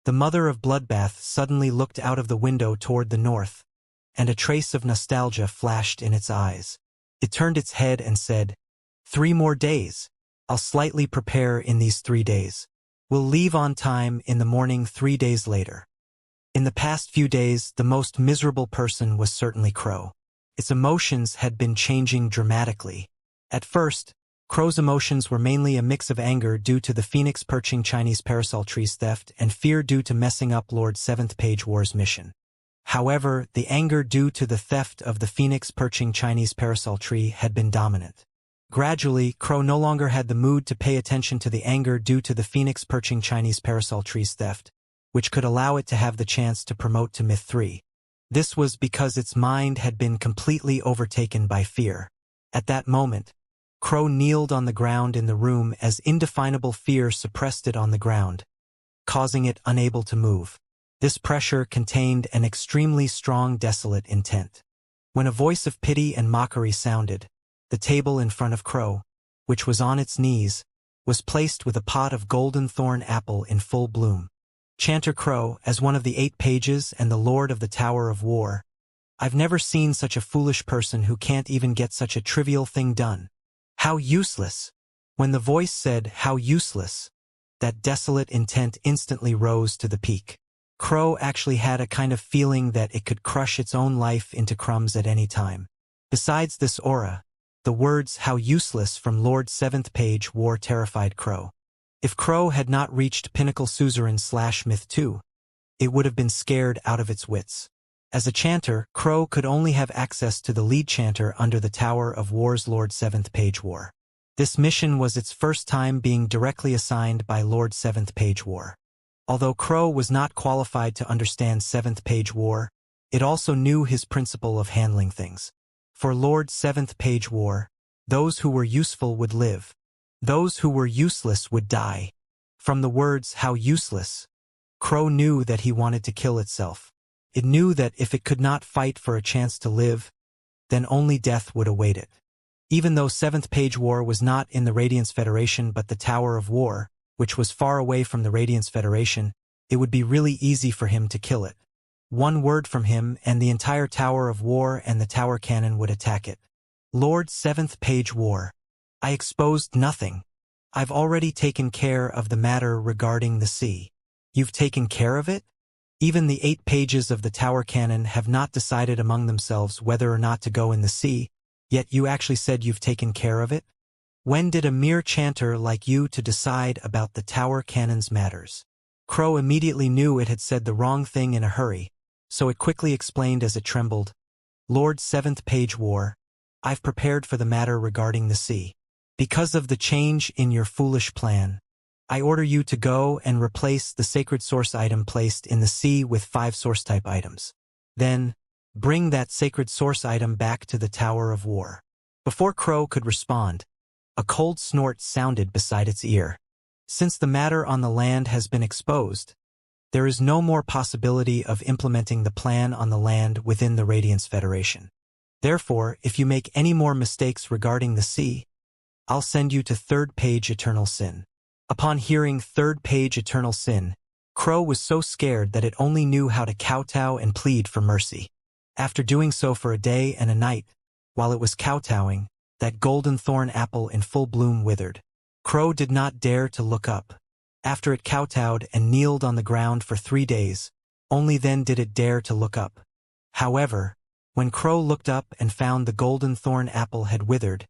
The mother of Bloodbath suddenly looked out of the window toward the north, and a trace of nostalgia flashed in its eyes. It turned its head and said, "3 more days. I'll slightly prepare in these 3 days. We'll leave on time in the morning 3 days later." In the past few days, the most miserable person was certainly Crow. Its emotions had been changing dramatically. At first, Crow's emotions were mainly a mix of anger due to the phoenix perching Chinese parasol tree's theft and fear due to messing up Lord 7th Page War's mission. However, the anger due to the theft of the phoenix perching Chinese parasol tree had been dominant. Gradually, Crow no longer had the mood to pay attention to the anger due to the phoenix perching Chinese parasol tree's theft, which could allow it to have the chance to promote to Myth 3. This was because its mind had been completely overtaken by fear. At that moment, Crow kneeled on the ground in the room as indefinable fear suppressed it on the ground, causing it unable to move. This pressure contained an extremely strong desolate intent. When a voice of pity and mockery sounded, the table in front of Crow, which was on its knees, was placed with a pot of golden thorn apple in full bloom. Chanter Crow, as one of the 8 pages and the Lord of the Tower of War, "I've never seen such a foolish person who can't even get such a trivial thing done. How useless!" When the voice said, "How useless," that desolate intent instantly rose to the peak. Crow actually had a kind of feeling that it could crush its own life into crumbs at any time. Besides this aura, the words "how useless" from Lord 7th Page War terrified Crow. If Crow had not reached Pinnacle Suzerain/Myth 2, it would have been scared out of its wits. As a chanter, Crow could only have access to the lead chanter under the Tower of War's Lord 7th Page War. This mission was its first time being directly assigned by Lord 7th Page War. Although Crow was not qualified to understand 7th Page War, it also knew his principle of handling things. For Lord 7th Page War, those who were useful would live. Those who were useless would die. From the words "how useless," Crow knew that he wanted to kill itself. It knew that if it could not fight for a chance to live, then only death would await it. Even though 7th Page War was not in the Radiance Federation but the Tower of War, which was far away from the Radiance Federation, it would be really easy for him to kill it. One word from him and the entire Tower of War and the Tower Cannon would attack it. Lord 7th Page War, "I exposed nothing. I've already taken care of the matter regarding the sea." "You've taken care of it?" Even the 8 pages of the Tower Cannon have not decided among themselves whether or not to go in the sea, yet you actually said you've taken care of it? When did a mere chanter like you to decide about the Tower Cannon's matters? Crow immediately knew it had said the wrong thing in a hurry, so it quickly explained as it trembled, "Lord 7th Page War, I've prepared for the matter regarding the sea. Because of the change in your foolish plan, I order you to go and replace the sacred source item placed in the sea with 5 source-type items. Then, bring that sacred source item back to the Tower of War." Before Crow could respond, a cold snort sounded beside its ear. Since the matter on the land has been exposed, there is no more possibility of implementing the plan on the land within the Radiance Federation. Therefore, if you make any more mistakes regarding the sea, I'll send you to 3rd Page Eternal Sin. Upon hearing 3rd Page Eternal Sin, Crow was so scared that it only knew how to kowtow and plead for mercy. After doing so for a day and a night, while it was kowtowing, that golden thorn apple in full bloom withered. Crow did not dare to look up. After it kowtowed and kneeled on the ground for 3 days, only then did it dare to look up. However, when Crow looked up and found the golden thorn apple had withered,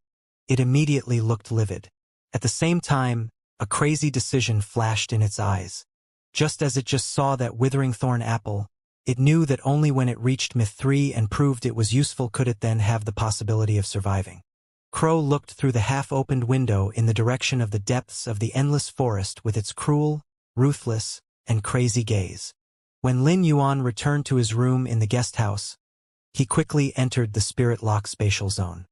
it immediately looked livid. At the same time, a crazy decision flashed in its eyes. Just as it just saw that withering thorn apple, it knew that only when it reached Myth 3 and proved it was useful could it then have the possibility of surviving. Crow looked through the half-opened window in the direction of the depths of the endless forest with its cruel, ruthless, and crazy gaze. When Lin Yuan returned to his room in the guest house, he quickly entered the Spirit Lock spatial zone.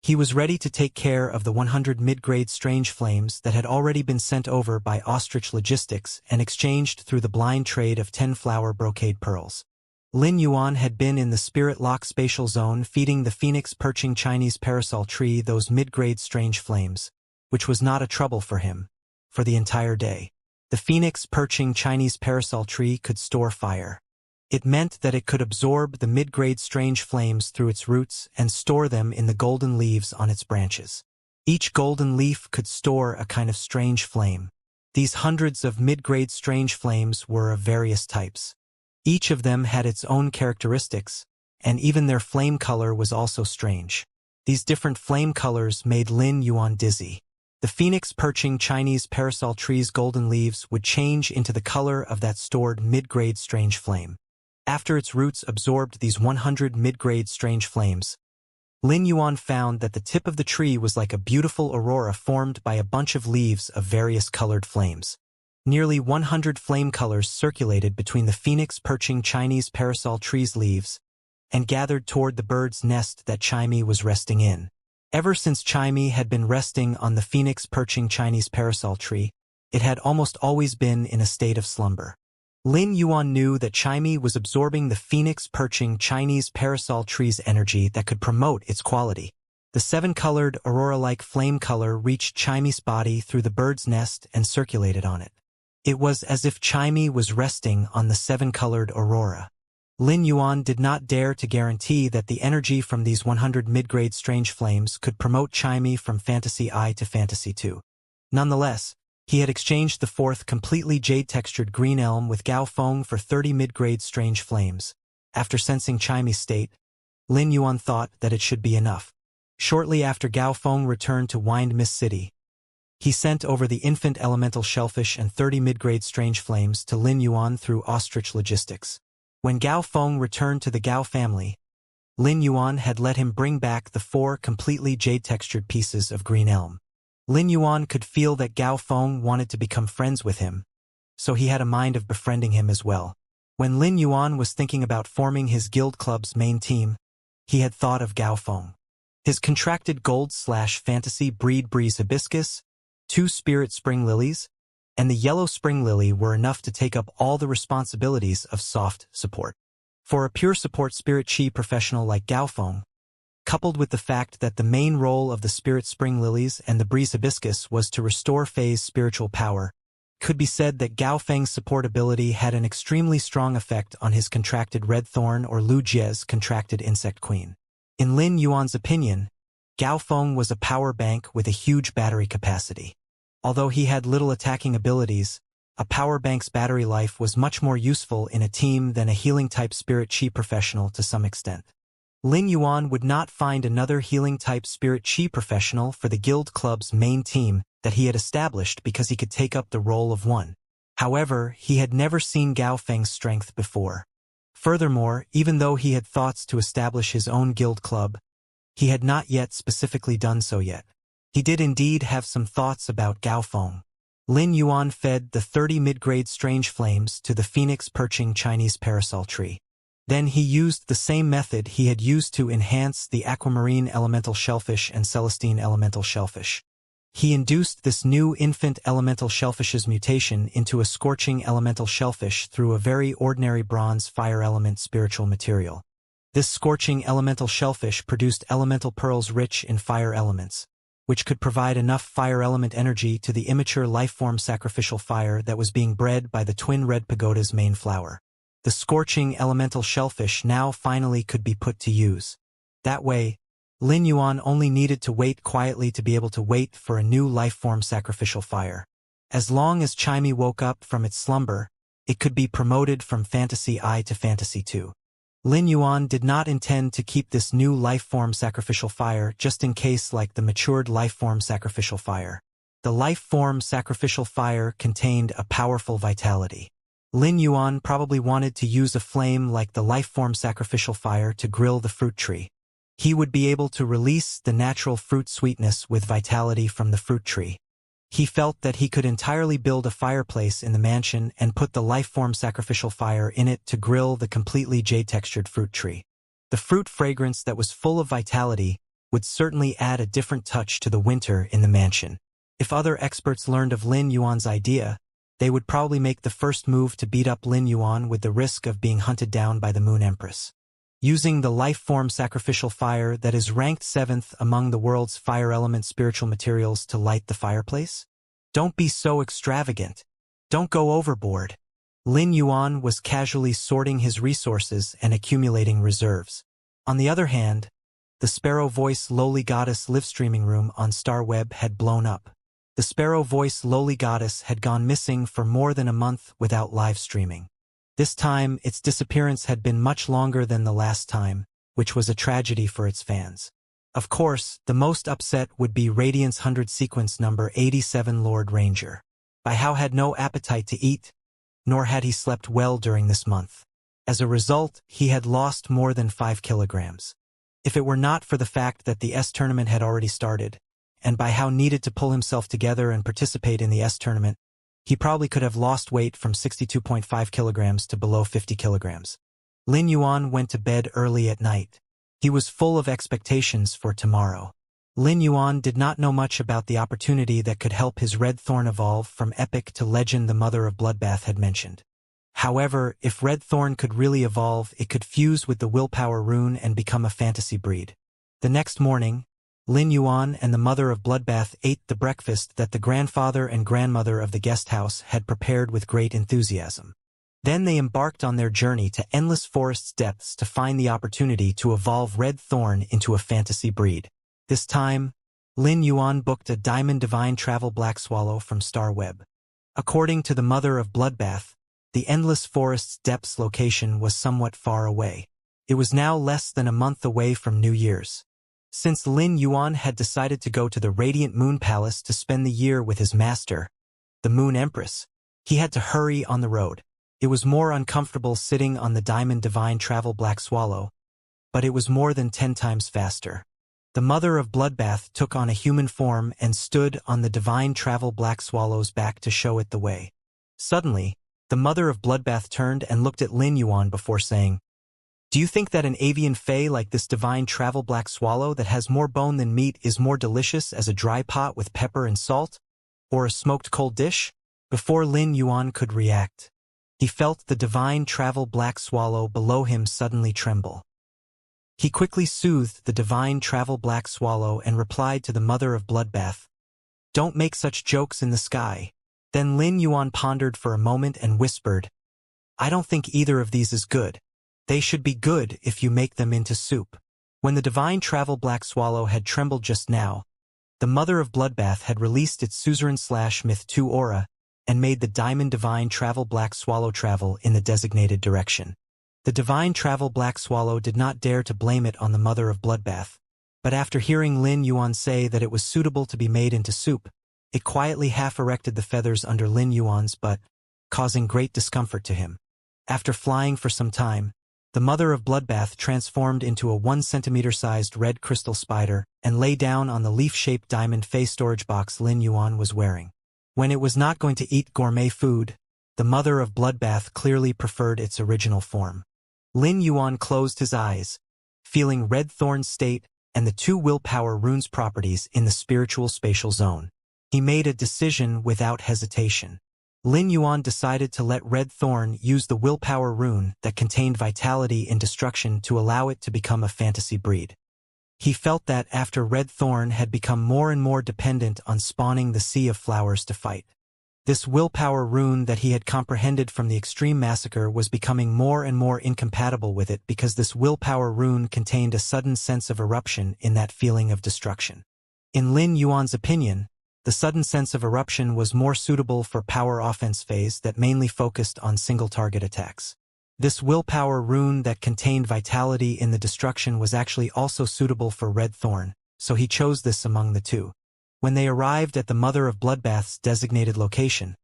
He was ready to take care of the 100 mid-grade strange flames that had already been sent over by Ostrich Logistics and exchanged through the blind trade of 10 flower brocade pearls. Lin Yuan had been in the Spirit Lock spatial zone feeding the phoenix perching Chinese parasol tree those mid-grade strange flames, which was not a trouble for him, for the entire day. The phoenix perching Chinese parasol tree could store fire. It meant that it could absorb the mid-grade strange flames through its roots and store them in the golden leaves on its branches. Each golden leaf could store a kind of strange flame. These hundreds of mid-grade strange flames were of various types. Each of them had its own characteristics, and even their flame color was also strange. These different flame colors made Lin Yuan dizzy. The phoenix perching Chinese parasol tree's golden leaves would change into the color of that stored mid-grade strange flame. After its roots absorbed these 100 mid-grade strange flames, Lin Yuan found that the tip of the tree was like a beautiful aurora formed by a bunch of leaves of various colored flames. Nearly 100 flame colors circulated between the phoenix perching Chinese parasol tree's leaves and gathered toward the bird's nest that Chimey was resting in. Ever since Chimey had been resting on the phoenix perching Chinese parasol tree, it had almost always been in a state of slumber. Lin Yuan knew that Chimey was absorbing the phoenix perching Chinese parasol tree's energy that could promote its quality. The seven-colored aurora-like flame color reached Chimey's body through the bird's nest and circulated on it. It was as if Chimey was resting on the seven-colored aurora. Lin Yuan did not dare to guarantee that the energy from these 100 mid-grade strange flames could promote Chimey from Fantasy I to Fantasy II. Nonetheless, he had exchanged the fourth completely jade-textured green elm with Gao Feng for 30 mid-grade strange flames. After sensing Chimey's state, Lin Yuan thought that it should be enough. Shortly after Gao Feng returned to Wind Mist City, he sent over the infant elemental shellfish and 30 mid-grade strange flames to Lin Yuan through Ostrich Logistics. When Gao Feng returned to the Gao family, Lin Yuan had let him bring back the 4 completely jade-textured pieces of green elm. Lin Yuan could feel that Gao Feng wanted to become friends with him, so he had a mind of befriending him as well. When Lin Yuan was thinking about forming his guild club's main team, he had thought of Gao Feng. His contracted gold/fantasy breed breeze hibiscus, 2 spirit spring lilies, and the yellow spring lily were enough to take up all the responsibilities of soft support. For a pure support spirit chi professional like Gao Feng, coupled with the fact that the main role of the spirit spring lilies and the breeze hibiscus was to restore Fei's spiritual power, could be said that Gao Feng's support ability had an extremely strong effect on his contracted red thorn or Lu Jie's contracted insect queen. In Lin Yuan's opinion, Gao Feng was a power bank with a huge battery capacity. Although he had little attacking abilities, a power bank's battery life was much more useful in a team than a healing-type spirit chi professional to some extent. Lin Yuan would not find another healing-type spirit chi professional for the guild club's main team that he had established because he could take up the role of one. However, he had never seen Gao Feng's strength before. Furthermore, even though he had thoughts to establish his own guild club, he had not yet specifically done so yet. He did indeed have some thoughts about Gao Feng. Lin Yuan fed the 30 mid-grade strange flames to the phoenix perching Chinese parasol tree. Then he used the same method he had used to enhance the aquamarine elemental shellfish and celestine elemental shellfish. He induced this new infant elemental shellfish's mutation into a scorching elemental shellfish through a very ordinary bronze fire element spiritual material. This scorching elemental shellfish produced elemental pearls rich in fire elements, which could provide enough fire element energy to the immature life-form sacrificial fire that was being bred by the twin red pagoda's main flower. The scorching elemental shellfish now finally could be put to use. That way, Lin Yuan only needed to wait quietly to be able to wait for a new life-form sacrificial fire. As long as Chimey woke up from its slumber, it could be promoted from Fantasy I to Fantasy II. Lin Yuan did not intend to keep this new life-form sacrificial fire just in case like the matured life-form sacrificial fire. The life-form sacrificial fire contained a powerful vitality. Lin Yuan probably wanted to use a flame like the life-form sacrificial fire to grill the fruit tree. He would be able to release the natural fruit sweetness with vitality from the fruit tree. He felt that he could entirely build a fireplace in the mansion and put the life-form sacrificial fire in it to grill the completely jade-textured fruit tree. The fruit fragrance that was full of vitality would certainly add a different touch to the winter in the mansion. If other experts learned of Lin Yuan's idea, they would probably make the first move to beat up Lin Yuan with the risk of being hunted down by the Moon Empress. Using the life-form sacrificial fire that is ranked 7th among the world's fire element spiritual materials to light the fireplace? Don't be so extravagant. Don't go overboard. Lin Yuan was casually sorting his resources and accumulating reserves. On the other hand, the Sparrow Voice Lowly Goddess live streaming room on StarWeb had blown up. The Sparrow Voice Lowly Goddess had gone missing for more than a month without live streaming. This time, its disappearance had been much longer than the last time, which was a tragedy for its fans. Of course, the most upset would be Radiant's 100 sequence number 87 Lord Ranger. Baihao had no appetite to eat, nor had he slept well during this month. As a result, he had lost more than 5 kilograms. If it were not for the fact that the S tournament had already started, and Baihao needed to pull himself together and participate in the S tournament, he probably could have lost weight from 62.5 kilograms to below 50 kilograms. Lin Yuan went to bed early at night. He was full of expectations for tomorrow. Lin Yuan did not know much about the opportunity that could help his Red Thorn evolve from epic to legend the Mother of Bloodbath had mentioned. However, if Red Thorn could really evolve, it could fuse with the Willpower Rune and become a fantasy breed. The next morning, Lin Yuan and the Mother of Bloodbath ate the breakfast that the grandfather and grandmother of the guest house had prepared with great enthusiasm. Then they embarked on their journey to Endless Forest's depths to find the opportunity to evolve Red Thorn into a fantasy breed. This time, Lin Yuan booked a Diamond Divine Travel Black Swallow from StarWeb. According to the Mother of Bloodbath, the Endless Forest's depths location was somewhat far away. It was now less than a month away from New Year's. Since Lin Yuan had decided to go to the Radiant Moon Palace to spend the year with his master, the Moon Empress, he had to hurry on the road. It was more uncomfortable sitting on the Diamond Divine Travel Black Swallow, but it was more than 10 times faster. The Mother of Bloodbath took on a human form and stood on the Divine Travel Black Swallow's back to show it the way. Suddenly, the Mother of Bloodbath turned and looked at Lin Yuan before saying, "Do you think that an avian fae like this Divine Travel Black Swallow that has more bone than meat is more delicious as a dry pot with pepper and salt, or a smoked cold dish?" Before Lin Yuan could react, he felt the Divine Travel Black Swallow below him suddenly tremble. He quickly soothed the Divine Travel Black Swallow and replied to the Mother of Bloodbath, "Don't make such jokes in the sky." Then Lin Yuan pondered for a moment and whispered, "I don't think either of these is good. They should be good if you make them into soup." When the Divine Travel Black Swallow had trembled just now, the Mother of Bloodbath had released its Suzerain/Myth 2 aura and made the Diamond Divine Travel Black Swallow travel in the designated direction. The Divine Travel Black Swallow did not dare to blame it on the Mother of Bloodbath, but after hearing Lin Yuan say that it was suitable to be made into soup, it quietly half-erected the feathers under Lin Yuan's butt, causing great discomfort to him. After flying for some time, the Mother of Bloodbath transformed into a 1 centimeter-sized red crystal spider and lay down on the leaf-shaped diamond face storage box Lin Yuan was wearing. When it was not going to eat gourmet food, the Mother of Bloodbath clearly preferred its original form. Lin Yuan closed his eyes, feeling Red Thorn's state and the 2 willpower runes properties in the spiritual spatial zone. He made a decision without hesitation. Lin Yuan decided to let Red Thorn use the willpower rune that contained vitality in destruction to allow it to become a fantasy breed. He felt that after Red Thorn had become more and more dependent on spawning the Sea of Flowers to fight, this willpower rune that he had comprehended from the Extreme Massacre was becoming more and more incompatible with it because this willpower rune contained a sudden sense of eruption in that feeling of destruction. In Lin Yuan's opinion, the sudden sense of eruption was more suitable for power offense phase that mainly focused on single-target attacks. This willpower rune that contained vitality in the destruction was actually also suitable for Red Thorn, so he chose this among the 2. When they arrived at the Mother of Bloodbath's designated location,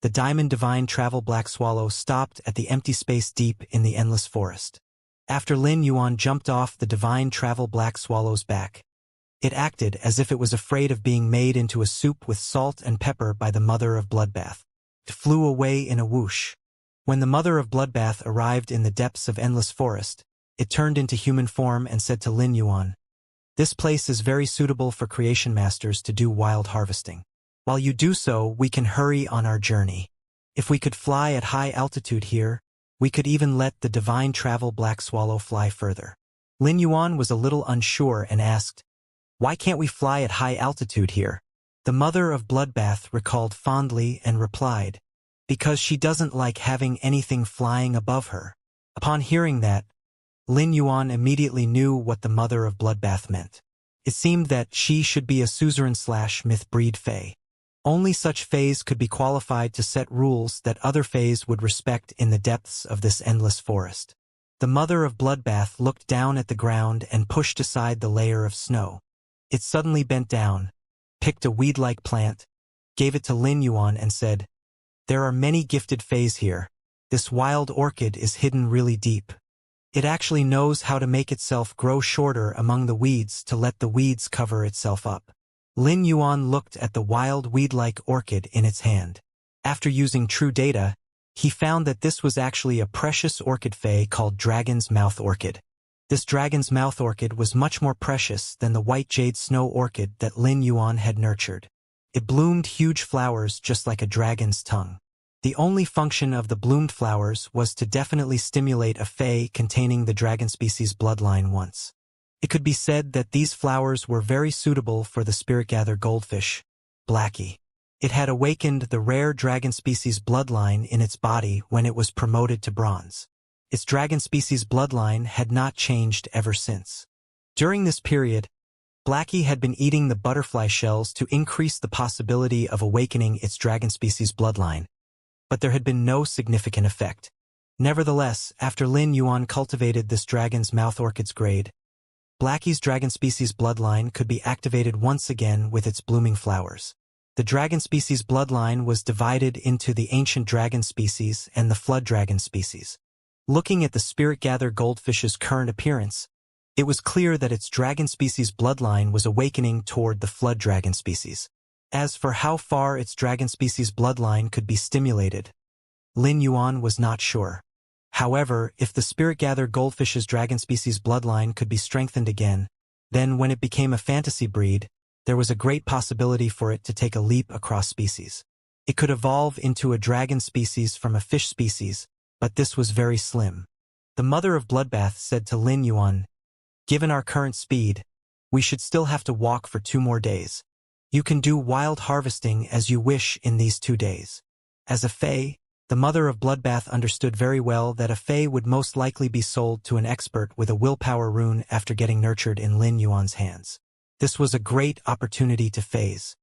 the Diamond Divine Travel Black Swallow stopped at the empty space deep in the Endless Forest. After Lin Yuan jumped off the Divine Travel Black Swallow's back, it acted as if it was afraid of being made into a soup with salt and pepper by the Mother of Bloodbath. It flew away in a whoosh. When the Mother of Bloodbath arrived in the depths of Endless Forest, it turned into human form and said to Lin Yuan, "This place is very suitable for creation masters to do wild harvesting. While you do so, we can hurry on our journey. If we could fly at high altitude here, we could even let the Divine Travel Black Swallow fly further." Lin Yuan was a little unsure and asked, "Why can't we fly at high altitude here?" The Mother of Bloodbath recalled fondly and replied, because she doesn't like having anything flying above her. Upon hearing that, Lin Yuan immediately knew what the mother of Bloodbath meant. It seemed that she should be a suzerain/myth breed fae. Only such fays could be qualified to set rules that other fays would respect in the depths of this endless forest. The mother of Bloodbath looked down at the ground and pushed aside the layer of snow. It suddenly bent down, picked a weed-like plant, gave it to Lin Yuan and said, "There are many gifted fays here. This wild orchid is hidden really deep. It actually knows how to make itself grow shorter among the weeds to let the weeds cover itself up." Lin Yuan looked at the wild weed-like orchid in its hand. After using true data, he found that this was actually a precious orchid fae called Dragon's Mouth Orchid. This Dragon's Mouth Orchid was much more precious than the white jade snow orchid that Lin Yuan had nurtured. It bloomed huge flowers just like a dragon's tongue. The only function of the bloomed flowers was to definitely stimulate a fae containing the dragon species bloodline once. It could be said that these flowers were very suitable for the spirit-gathered goldfish, Blackie. It had awakened the rare dragon species bloodline in its body when it was promoted to bronze. Its dragon species bloodline had not changed ever since. During this period, Blackie had been eating the butterfly shells to increase the possibility of awakening its dragon species bloodline, but there had been no significant effect. Nevertheless, after Lin Yuan cultivated this dragon's mouth orchid's grade, Blackie's dragon species bloodline could be activated once again with its blooming flowers. The dragon species bloodline was divided into the ancient dragon species and the flood dragon species. Looking at the spirit-gathered goldfish's current appearance, it was clear that its dragon species bloodline was awakening toward the flood dragon species. As for how far its dragon species bloodline could be stimulated, Lin Yuan was not sure. However, if the spirit-gathered goldfish's dragon species bloodline could be strengthened again, then when it became a fantasy breed, there was a great possibility for it to take a leap across species. It could evolve into a dragon species from a fish species, but this was very slim. The mother of Bloodbath said to Lin Yuan, "Given our current speed, we should still have to walk for 2 more days. You can do wild harvesting as you wish in these 2 days." As a fae, the mother of Bloodbath understood very well that a fae would most likely be sold to an expert with a willpower rune after getting nurtured in Lin Yuan's hands. This was a great opportunity to phase.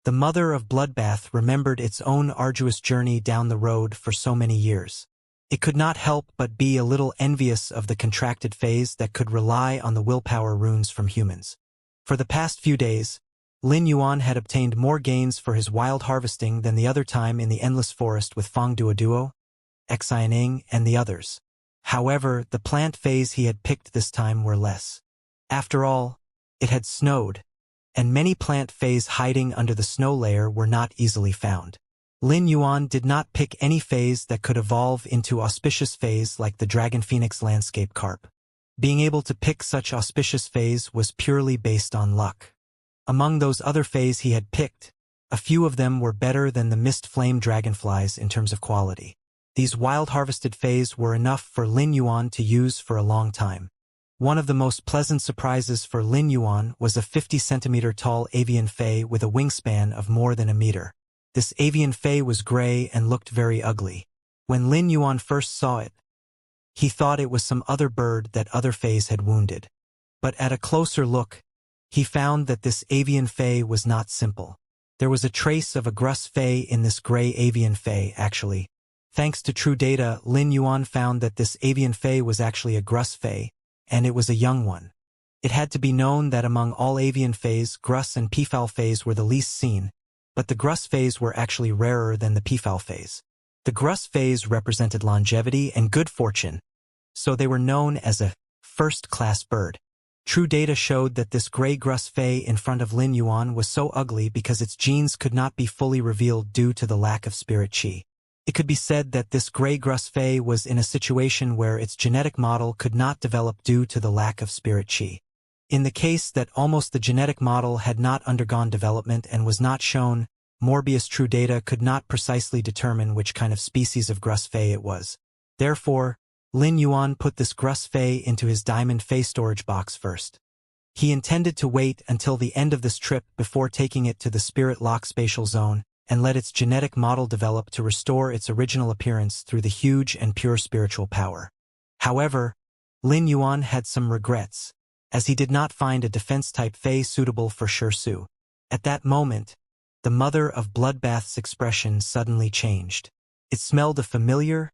The mother of Bloodbath remembered its own arduous journey down the road for so many years. It could not help but be a little envious of the contracted phase that could rely on the willpower runes from humans. For the past few days, Lin Yuan had obtained more gains for his wild harvesting than the other time in the endless forest with Fang Duoduo, Xianing, and the others. However, the plant phase he had picked this time were less. After all, it had snowed, and many plant phase hiding under the snow layer were not easily found. Lin Yuan did not pick any phase that could evolve into auspicious phase like the Dragon Phoenix Landscape Carp. Being able to pick such auspicious phase was purely based on luck. Among those other phase he had picked, a few of them were better than the mist flame dragonflies in terms of quality. These wild harvested phase were enough for Lin Yuan to use for a long time. One of the most pleasant surprises for Lin Yuan was a 50-centimeter tall avian fae with a wingspan of more than a meter. This avian fae was gray and looked very ugly. When Lin Yuan first saw it, he thought it was some other bird that other fays had wounded. But at a closer look, he found that this avian fae was not simple. There was a trace of a gruss fae in this gray avian fae, actually. Thanks to true data, Lin Yuan found that this avian fae was actually a gruss fae, and it was a young one. It had to be known that among all avian fays, gruss and peafowl fays were the least seen, but the gruss fays were actually rarer than the peafowl fays. The gruss fays represented longevity and good fortune, so they were known as a first-class bird. True data showed that this gray gruss fae in front of Lin Yuan was so ugly because its genes could not be fully revealed due to the lack of spirit chi. It could be said that this gray gruss fae was in a situation where its genetic model could not develop due to the lack of spirit chi. In the case that almost the genetic model had not undergone development and was not shown, Morbius true data could not precisely determine which kind of species of gruss fae it was. Therefore, Lin Yuan put this gruss fae into his diamond fae storage box first. He intended to wait until the end of this trip before taking it to the spirit lock spatial zone and let its genetic model develop to restore its original appearance through the huge and pure spiritual power. However, Lin Yuan had some regrets, as he did not find a defense-type Fey suitable for Shirsu. At that moment, the mother of Bloodbath's expression suddenly changed. It smelled a familiar,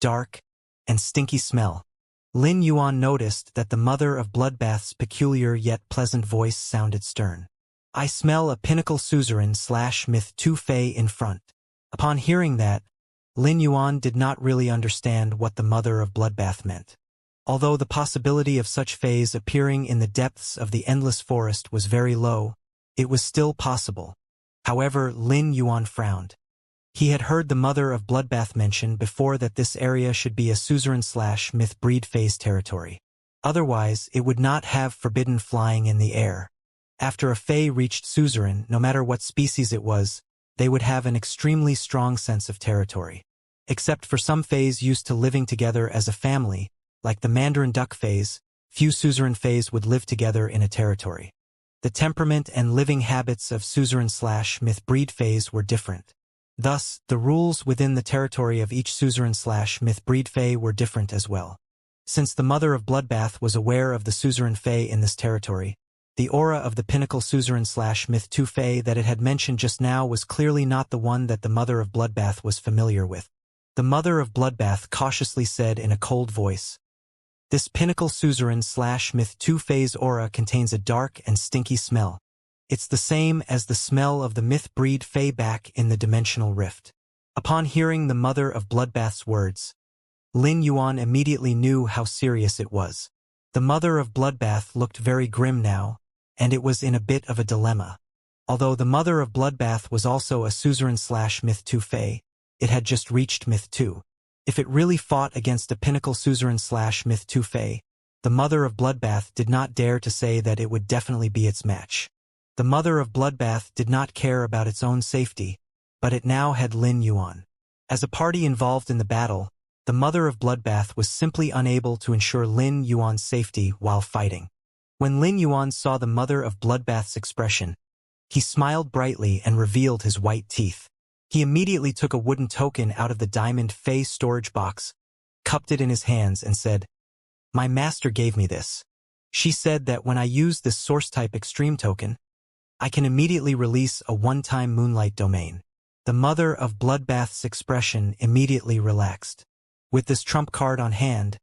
dark, and stinky smell. Lin Yuan noticed that the mother of Bloodbath's peculiar yet pleasant voice sounded stern. "I smell a pinnacle suzerain/myth 2 Fey in front." Upon hearing that, Lin Yuan did not really understand what the mother of Bloodbath meant. Although the possibility of such Feys appearing in the depths of the endless forest was very low, it was still possible. However, Lin Yuan frowned. He had heard the mother of Bloodbath mention before that this area should be a suzerain/myth breed phase territory. Otherwise, it would not have forbidden flying in the air. After a Fey reached suzerain, no matter what species it was, they would have an extremely strong sense of territory. Except for some Feys used to living together as a family, like the Mandarin duck Feys, few suzerain Feys would live together in a territory. The temperament and living habits of suzerain/myth breed Feys were different. Thus, the rules within the territory of each suzerain/myth breed Fey were different as well. Since the mother of Bloodbath was aware of the suzerain Fey in this territory, the aura of the pinnacle suzerain/myth 2 Fey that it had mentioned just now was clearly not the one that the mother of Bloodbath was familiar with. The mother of Bloodbath cautiously said in a cold voice, "This pinnacle suzerain/myth 2 Fey's aura contains a dark and stinky smell. It's the same as the smell of the myth breed Fey back in the dimensional rift." Upon hearing the mother of Bloodbath's words, Lin Yuan immediately knew how serious it was. The mother of Bloodbath looked very grim now, and it was in a bit of a dilemma. Although the mother of Bloodbath was also a suzerain/myth 2 Fey, it had just reached myth 2. If it really fought against a pinnacle suzerain/myth 2 Fey, the mother of Bloodbath did not dare to say that it would definitely be its match. The mother of Bloodbath did not care about its own safety, but it now had Lin Yuan. As a party involved in the battle, the mother of Bloodbath was simply unable to ensure Lin Yuan's safety while fighting. When Lin Yuan saw the mother of Bloodbath's expression, he smiled brightly and revealed his white teeth. He immediately took a wooden token out of the diamond Fey storage box, cupped it in his hands, and said, "My master gave me this. She said that when I use this source-type extreme token, I can immediately release a one-time moonlight domain." The mother of Bloodbath's expression immediately relaxed. With this trump card on hand,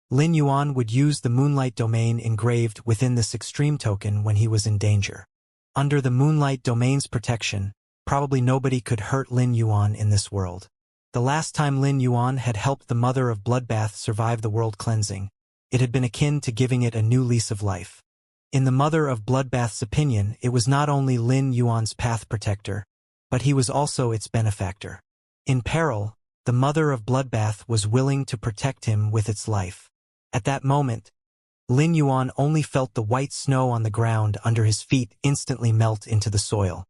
Lin Yuan would use the moonlight domain engraved within this extreme token when he was in danger. Under the moonlight domain's protection, probably nobody could hurt Lin Yuan in this world. The last time Lin Yuan had helped the mother of Bloodbath survive the world cleansing, it had been akin to giving it a new lease of life. In the mother of Bloodbath's opinion, it was not only Lin Yuan's path protector, but he was also its benefactor. In peril, the mother of Bloodbath was willing to protect him with its life. At that moment, Lin Yuan only felt the white snow on the ground under his feet instantly melt into the soil.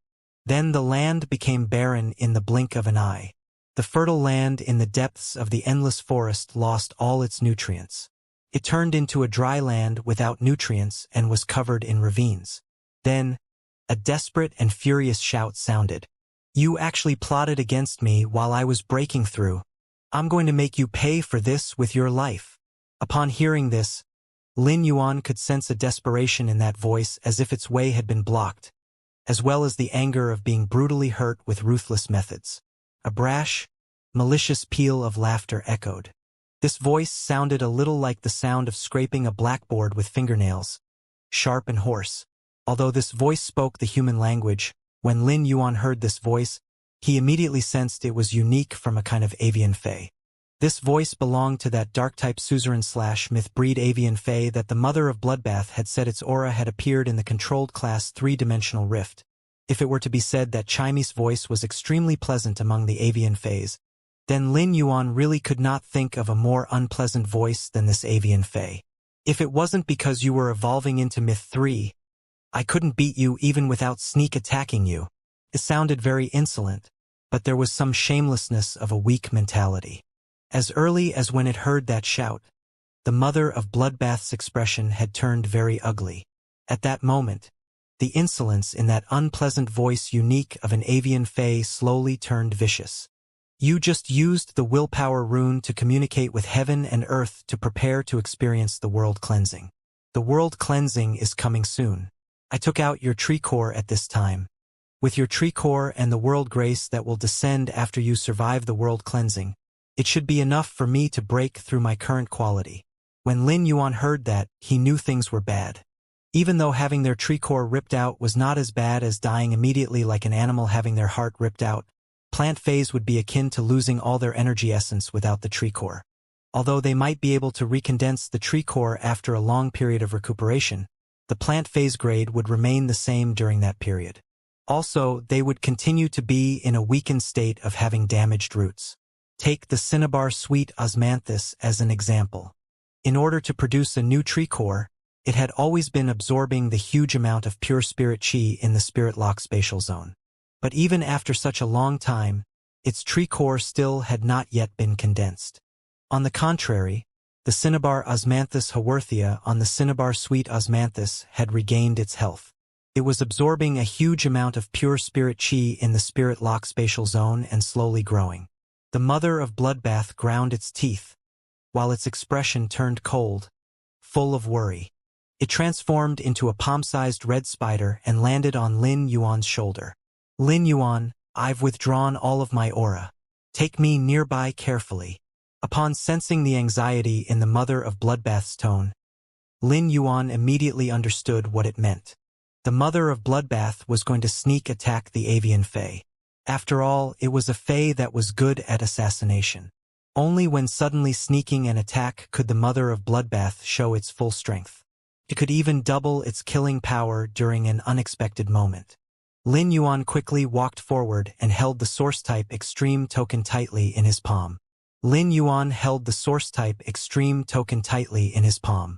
Then the land became barren in the blink of an eye. The fertile land in the depths of the endless forest lost all its nutrients. It turned into a dry land without nutrients and was covered in ravines. Then, a desperate and furious shout sounded. "You actually plotted against me while I was breaking through. I'm going to make you pay for this with your life." Upon hearing this, Lin Yuan could sense a desperation in that voice as if its way had been blocked, as well as the anger of being brutally hurt with ruthless methods. A brash, malicious peal of laughter echoed. This voice sounded a little like the sound of scraping a blackboard with fingernails, sharp and hoarse. Although this voice spoke the human language, when Lin Yuan heard this voice, he immediately sensed it was unique from a kind of avian Fey. This voice belonged to that dark-type suzerain/myth breed avian Fey that the mother of Bloodbath had said its aura had appeared in the controlled class 3-dimensional rift. If it were to be said that Chimy's voice was extremely pleasant among the avian Feys, then Lin Yuan really could not think of a more unpleasant voice than this avian Fey. "If it wasn't because you were evolving into myth 3, I couldn't beat you even without sneak attacking you." It sounded very insolent, but there was some shamelessness of a weak mentality. As early as when it heard that shout, the mother of Bloodbath's expression had turned very ugly. At that moment, The insolence in that unpleasant voice unique of an avian fae slowly turned vicious. You just used the willpower rune to communicate with heaven and earth to prepare to experience the world cleansing. The world cleansing is coming soon. I took out your tree core at this time. With your tree core and the world grace that will descend after you survive the world cleansing, it should be enough for me to break through my current quality. When Lin Yuan heard that, he knew things were bad. Even though having their tree core ripped out was not as bad as dying immediately like an animal having their heart ripped out, plant phase would be akin to losing all their energy essence without the tree core. Although they might be able to recondense the tree core after a long period of recuperation, the plant phase grade would remain the same during that period. Also, they would continue to be in a weakened state of having damaged roots. Take the cinnabar sweet osmanthus as an example. In order to produce a new tree core, it had always been absorbing the huge amount of pure spirit chi in the spirit lock spatial zone. But even after such a long time, its tree core still had not yet been condensed. On the contrary, the cinnabar osmanthus haworthia on the cinnabar sweet osmanthus had regained its health. It was absorbing a huge amount of pure spirit chi in the spirit lock spatial zone and slowly growing. The mother of bloodbath ground its teeth, while its expression turned cold, full of worry. It transformed into a palm-sized red spider and landed on Lin Yuan's shoulder. Lin Yuan, I've withdrawn all of my aura. Take me nearby carefully. Upon sensing the anxiety in the mother of bloodbath's tone, Lin Yuan immediately understood what it meant. The mother of bloodbath was going to sneak attack the avian fae. After all, it was a fae that was good at assassination. Only when suddenly sneaking an attack could the mother of bloodbath show its full strength. It could even double its killing power during an unexpected moment. Lin Yuan quickly walked forward and held the source-type extreme token tightly in his palm. Lin Yuan held the source-type extreme token tightly in his palm.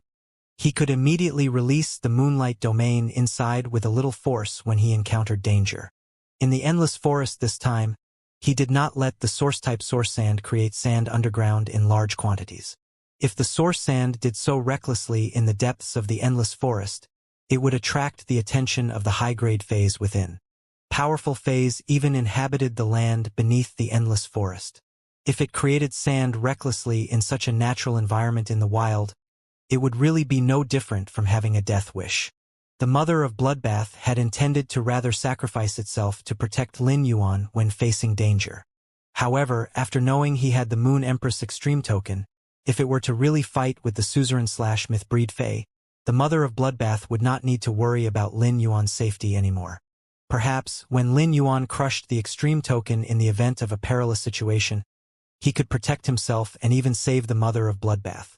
He could immediately release the moonlight domain inside with a little force when he encountered danger. In the endless forest this time, he did not let the source-type source sand create sand underground in large quantities. If the source sand did so recklessly in the depths of the endless forest, it would attract the attention of the high-grade phase within. Powerful phase even inhabited the land beneath the endless forest. If it created sand recklessly in such a natural environment in the wild, it would really be no different from having a death wish. The mother of bloodbath had intended to rather sacrifice itself to protect Lin Yuan when facing danger. However, after knowing he had the Moon Empress Extreme token, if it were to really fight with the suzerain/myth breed fae, the mother of bloodbath would not need to worry about Lin Yuan's safety anymore. Perhaps, when Lin Yuan crushed the Extreme token in the event of a perilous situation, he could protect himself and even save the mother of bloodbath.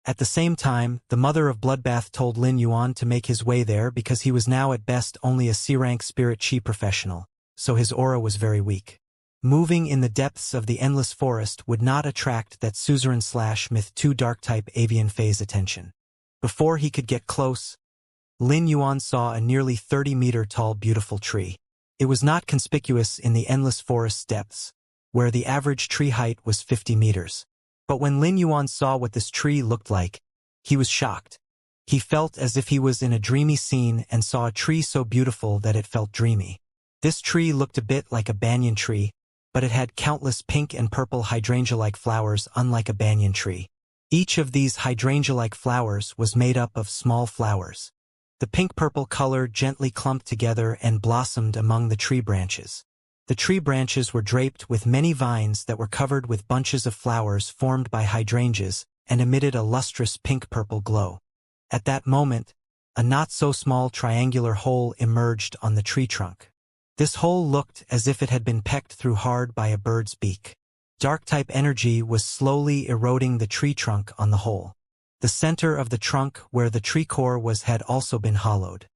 At the same time, the mother of bloodbath told Lin Yuan to make his way there because he was now at best only a C-rank spirit chi professional, so his aura was very weak. Moving in the depths of the endless forest would not attract that suzerain/myth 2 dark-type avian phase attention. Before he could get close, Lin Yuan saw a nearly 30-meter-tall beautiful tree. It was not conspicuous in the endless forest's depths, where the average tree height was 50 meters. But when Lin Yuan saw what this tree looked like, he was shocked. He felt as if he was in a dreamy scene and saw a tree so beautiful that it felt dreamy. This tree looked a bit like a banyan tree, but it had countless pink and purple hydrangea-like flowers unlike a banyan tree. Each of these hydrangea-like flowers was made up of small flowers. The pink-purple color gently clumped together and blossomed among the tree branches. The tree branches were draped with many vines that were covered with bunches of flowers formed by hydrangeas and emitted a lustrous pink-purple glow. At that moment, a not-so-small triangular hole emerged on the tree trunk. This hole looked as if it had been pecked through hard by a bird's beak. Dark-type energy was slowly eroding the tree trunk on the hole. The center of the trunk where the tree core was had also been hollowed.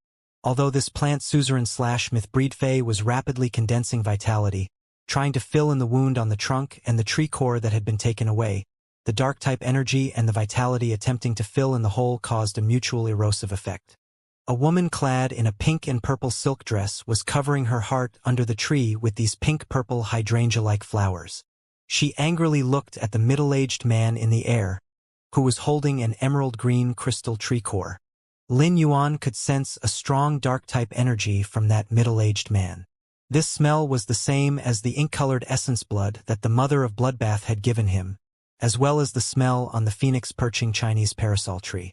Although this plant suzerain/myth breed fae was rapidly condensing vitality, trying to fill in the wound on the trunk and the tree core that had been taken away, the dark-type energy and the vitality attempting to fill in the hole caused a mutual erosive effect. A woman clad in a pink and purple silk dress was covering her heart under the tree with these pink-purple hydrangea-like flowers. She angrily looked at the middle-aged man in the air, who was holding an emerald-green crystal tree core. Lin Yuan could sense a strong dark-type energy from that middle-aged man. This smell was the same as the ink-colored essence blood that the mother of Bloodbath had given him, as well as the smell on the phoenix-perching Chinese parasol tree.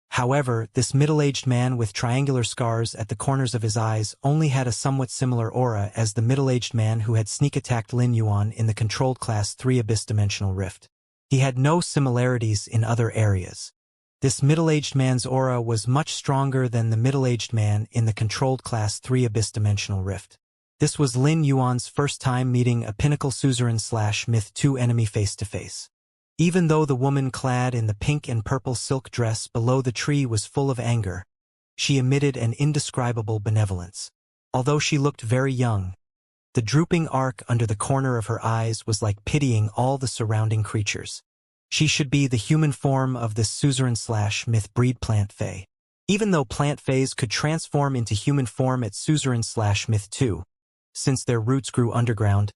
However, this middle-aged man with triangular scars at the corners of his eyes only had a somewhat similar aura as the middle-aged man who had sneak-attacked Lin Yuan in the controlled Class 3 abyss-dimensional rift. He had no similarities in other areas. This middle-aged man's aura was much stronger than the middle-aged man in the controlled Class 3 abyss-dimensional rift. This was Lin Yuan's first time meeting a pinnacle suzerain/myth 2 enemy face-to-face. Even though the woman clad in the pink and purple silk dress below the tree was full of anger, she emitted an indescribable benevolence. Although she looked very young, the drooping arc under the corner of her eyes was like pitying all the surrounding creatures. She should be the human form of this suzerain/myth breed plant fae. Even though plant fays could transform into human form at suzerain/myth 2, since their roots grew underground,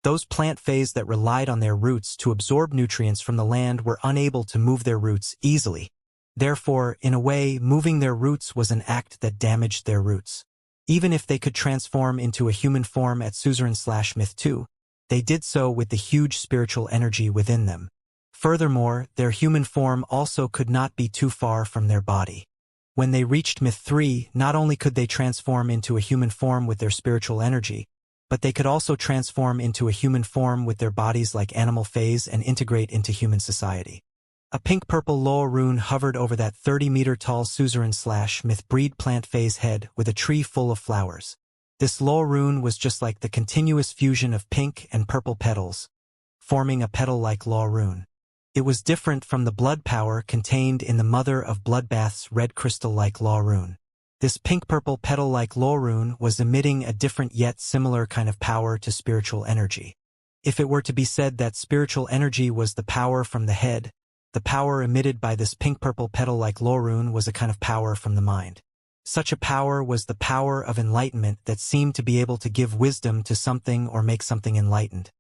those plant fays that relied on their roots to absorb nutrients from the land were unable to move their roots easily. Therefore, in a way, moving their roots was an act that damaged their roots. Even if they could transform into a human form at suzerain/myth 2, they did so with the huge spiritual energy within them. Furthermore, their human form also could not be too far from their body. When they reached myth 3, not only could they transform into a human form with their spiritual energy, but they could also transform into a human form with their bodies like animal phase and integrate into human society. A pink-purple Loa rune hovered over that 30-meter-tall suzerain/myth breed plant phase head with a tree full of flowers. This Loa rune was just like the continuous fusion of pink and purple petals, forming a petal-like Loa rune. It was different from the blood power contained in the mother of Bloodbath's red crystal-like Loa rune. This pink-purple petal-like Loa rune was emitting a different yet similar kind of power to spiritual energy. If it were to be said that spiritual energy was the power from the head, the power emitted by this pink-purple petal-like Loa rune was a kind of power from the mind. Such a power was the power of enlightenment that seemed to be able to give wisdom to something or make something enlightened.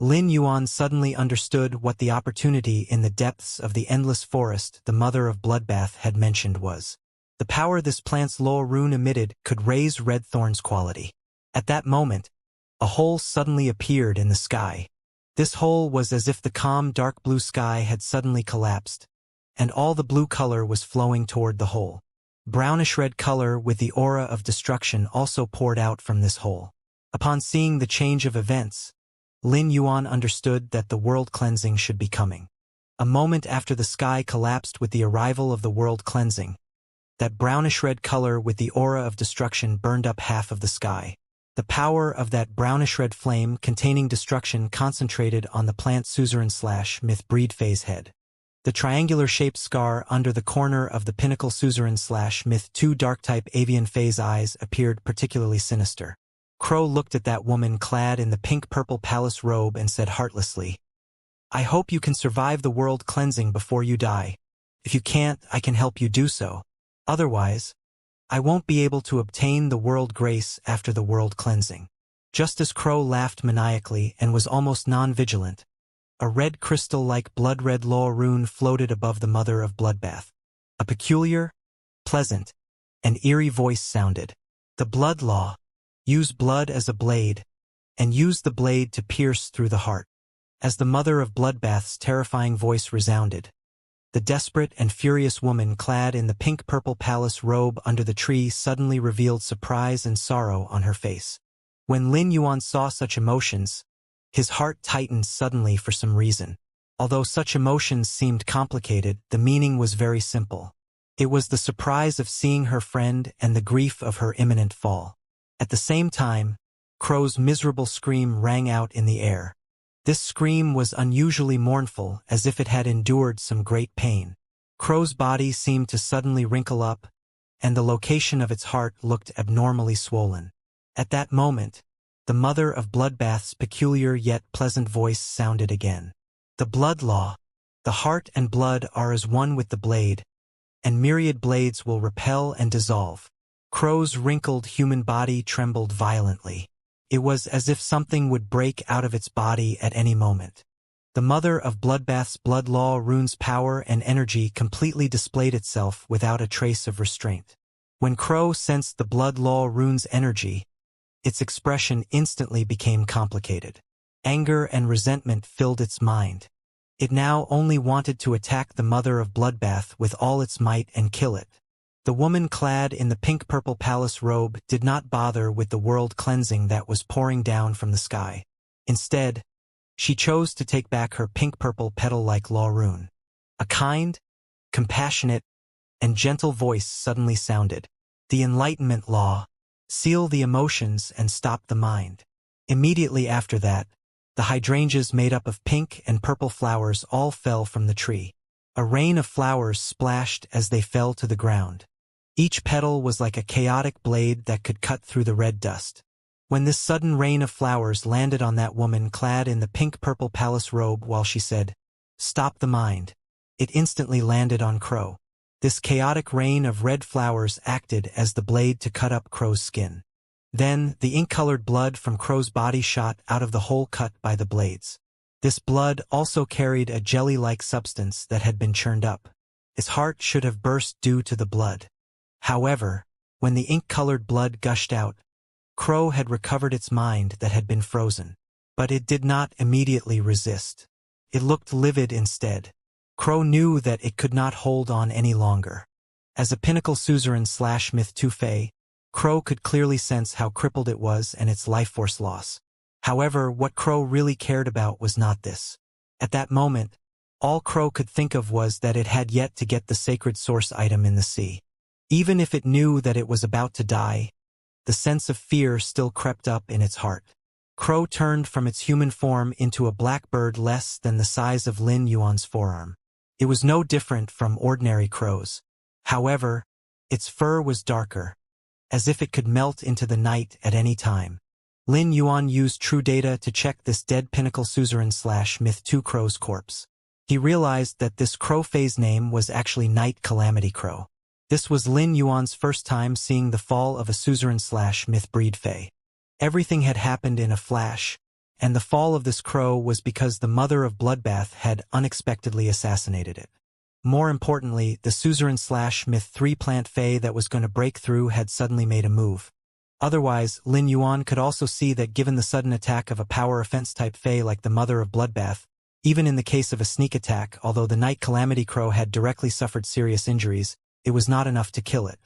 Lin Yuan suddenly understood what the opportunity in the depths of the endless forest the mother of Bloodbath had mentioned was. The power this plant's Loa rune emitted could raise Red Thorn's quality. At that moment, a hole suddenly appeared in the sky. This hole was as if the calm dark blue sky had suddenly collapsed, and all the blue color was flowing toward the hole. Brownish-red color with the aura of destruction also poured out from this hole. Upon seeing the change of events, Lin Yuan understood that the world cleansing should be coming. A moment after the sky collapsed with the arrival of the world cleansing, that brownish-red color with the aura of destruction burned up half of the sky. The power of that brownish-red flame containing destruction concentrated on the plant suzerain/myth breed phase head. The triangular-shaped scar under the corner of the pinnacle suzerain/myth 2 dark-type avian phase eyes appeared particularly sinister. Crow looked at that woman clad in the pink-purple palace robe and said heartlessly, "I hope you can survive the world cleansing before you die. If you can't, I can help you do so. Otherwise, I won't be able to obtain the world grace after the world cleansing." Just as Crow laughed maniacally and was almost non-vigilant, a red crystal-like blood-red Loa rune floated above the mother of Bloodbath. A peculiar, pleasant, and eerie voice sounded. "The blood law. Use blood as a blade, and use the blade to pierce through the heart." As the mother of Bloodbath's terrifying voice resounded, the desperate and furious woman clad in the pink-purple palace robe under the tree suddenly revealed surprise and sorrow on her face. When Lin Yuan saw such emotions, his heart tightened suddenly for some reason. Although such emotions seemed complicated, the meaning was very simple. It was the surprise of seeing her friend and the grief of her imminent fall. At the same time, Crow's miserable scream rang out in the air. This scream was unusually mournful, as if it had endured some great pain. Crow's body seemed to suddenly wrinkle up, and the location of its heart looked abnormally swollen. At that moment, the mother of Bloodbath's peculiar yet pleasant voice sounded again. "The blood law. The heart and blood are as one with the blade, and myriad blades will repel and dissolve." Crow's wrinkled human body trembled violently. It was as if something would break out of its body at any moment. The mother of bloodbath's blood law rune's power and energy completely displayed itself without a trace of restraint. When Crow sensed the blood law rune's energy, its expression instantly became complicated. Anger and resentment filled its mind. It now only wanted to attack the mother of bloodbath with all its might and kill it. The woman clad in the pink-purple palace robe did not bother with the world cleansing that was pouring down from the sky. Instead, she chose to take back her pink-purple petal-like law rune. A kind, compassionate, and gentle voice suddenly sounded. The Enlightenment Law. Seal the emotions and stop the mind. Immediately after that, the hydrangeas made up of pink and purple flowers all fell from the tree. A rain of flowers splashed as they fell to the ground. Each petal was like a chaotic blade that could cut through the red dust. When this sudden rain of flowers landed on that woman clad in the pink-purple palace robe while she said, "Stop the mind," it instantly landed on Crow. This chaotic rain of red flowers acted as the blade to cut up Crow's skin. Then, the ink-colored blood from Crow's body shot out of the hole cut by the blades. This blood also carried a jelly-like substance that had been churned up. Its heart should have burst due to the blood. However, when the ink-colored blood gushed out, Crow had recovered its mind that had been frozen. But it did not immediately resist. It looked livid instead. Crow knew that it could not hold on any longer. As a pinnacle suzerain/myth 2 Crow could clearly sense how crippled it was and its life force loss. However, what Crow really cared about was not this. At that moment, all Crow could think of was that it had yet to get the sacred source item in the sea. Even if it knew that it was about to die, the sense of fear still crept up in its heart. Crow turned from its human form into a black bird less than the size of Lin Yuan's forearm. It was no different from ordinary crows. However, its fur was darker, as if it could melt into the night at any time. Lin Yuan used true data to check this dead pinnacle suzerain/myth 2 crow's corpse. He realized that this crow phase name was actually Night Calamity Crow. This was Lin Yuan's first time seeing the fall of a suzerain/myth breed fae. Everything had happened in a flash, and the fall of this crow was because the mother of bloodbath had unexpectedly assassinated it. More importantly, the suzerain/myth 3 plant fae that was going to break through had suddenly made a move. Otherwise, Lin Yuan could also see that given the sudden attack of a power offense type fae like the mother of bloodbath, even in the case of a sneak attack, although the Night Calamity Crow had directly suffered serious injuries, it was not enough to kill it.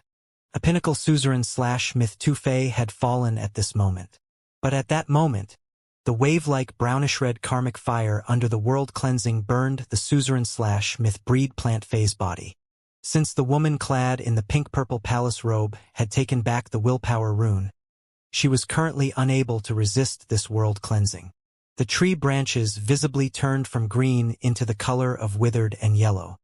A pinnacle suzerain/myth 2 fae had fallen at this moment. But at that moment, the wave-like brownish-red karmic fire under the world cleansing burned the suzerain/myth breed plant fae's body. Since the woman clad in the pink-purple palace robe had taken back the willpower rune, she was currently unable to resist this world cleansing. The tree branches visibly turned from green into the color of withered and yellow.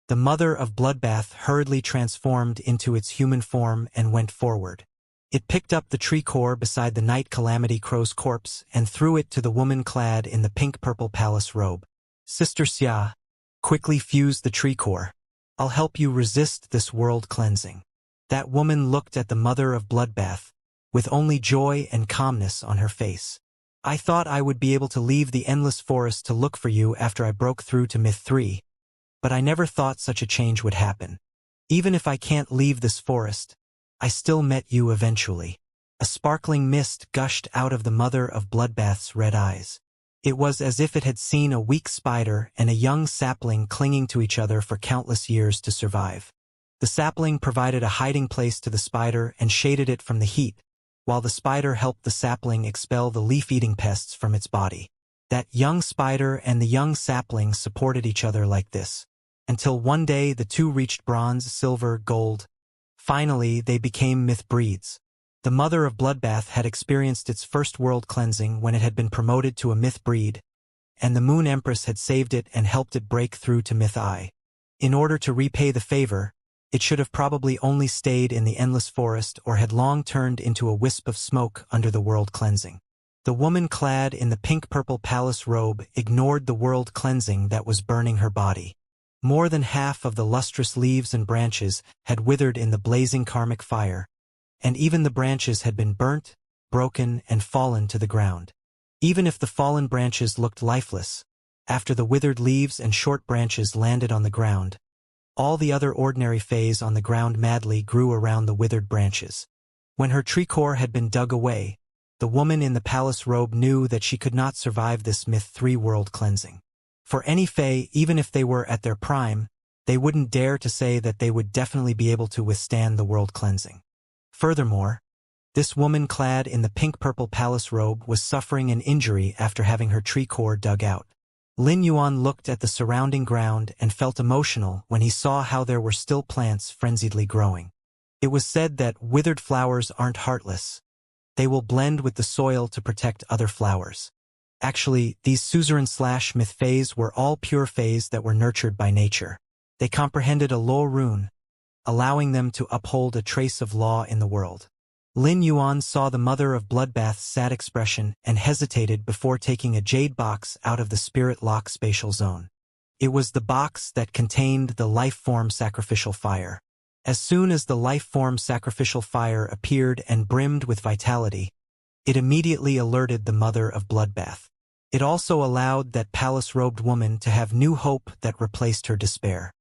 The mother of bloodbath hurriedly transformed into its human form and went forward. It picked up the tree core beside the Night Calamity Crow's corpse and threw it to the woman clad in the pink-purple palace robe. "Sister Xia, quickly fuse the tree core. I'll help you resist this world cleansing." That woman looked at the mother of bloodbath, with only joy and calmness on her face. "I thought I would be able to leave the endless forest to look for you after I broke through to myth 3, but I never thought such a change would happen. Even if I can't leave this forest, I still met you eventually." A sparkling mist gushed out of the mother of bloodbath's red eyes. It was as if it had seen a weak spider and a young sapling clinging to each other for countless years to survive. The sapling provided a hiding place to the spider and shaded it from the heat, while the spider helped the sapling expel the leaf-eating pests from its body. That young spider and the young sapling supported each other like this, until one day the two reached bronze, silver, gold. Finally, they became myth breeds. The mother of bloodbath had experienced its first world cleansing when it had been promoted to a myth breed, and the Moon Empress had saved it and helped it break through to myth I. In order to repay the favor, it should have probably only stayed in the endless forest or had long turned into a wisp of smoke under the world cleansing. The woman clad in the pink-purple palace robe ignored the world cleansing that was burning her body. More than half of the lustrous leaves and branches had withered in the blazing karmic fire, and even the branches had been burnt, broken, and fallen to the ground. Even if the fallen branches looked lifeless, After the withered leaves and short branches landed on the ground, all the other ordinary fays on the ground madly grew around the withered branches. When her tree core had been dug away, the woman in the palace robe knew that she could not survive this myth 3 world cleansing. For any fae, even if they were at their prime, they wouldn't dare to say that they would definitely be able to withstand the world cleansing. Furthermore, this woman clad in the pink-purple palace robe was suffering an injury after having her tree core dug out. Lin Yuan looked at the surrounding ground and felt emotional when he saw how there were still plants frenziedly growing. It was said that withered flowers aren't heartless. They will blend with the soil to protect other flowers. Actually, these suzerain/myth fays were all pure fays that were nurtured by nature. They comprehended a law rune, allowing them to uphold a trace of law in the world. Lin Yuan saw the mother of Bloodbath's sad expression and hesitated before taking a jade box out of the spirit lock spatial zone. It was the box that contained the life-form sacrificial fire. As soon as the life-form sacrificial fire appeared and brimmed with vitality, it immediately alerted the mother of Bloodbath. It also allowed that palace-robed woman to have new hope that replaced her despair.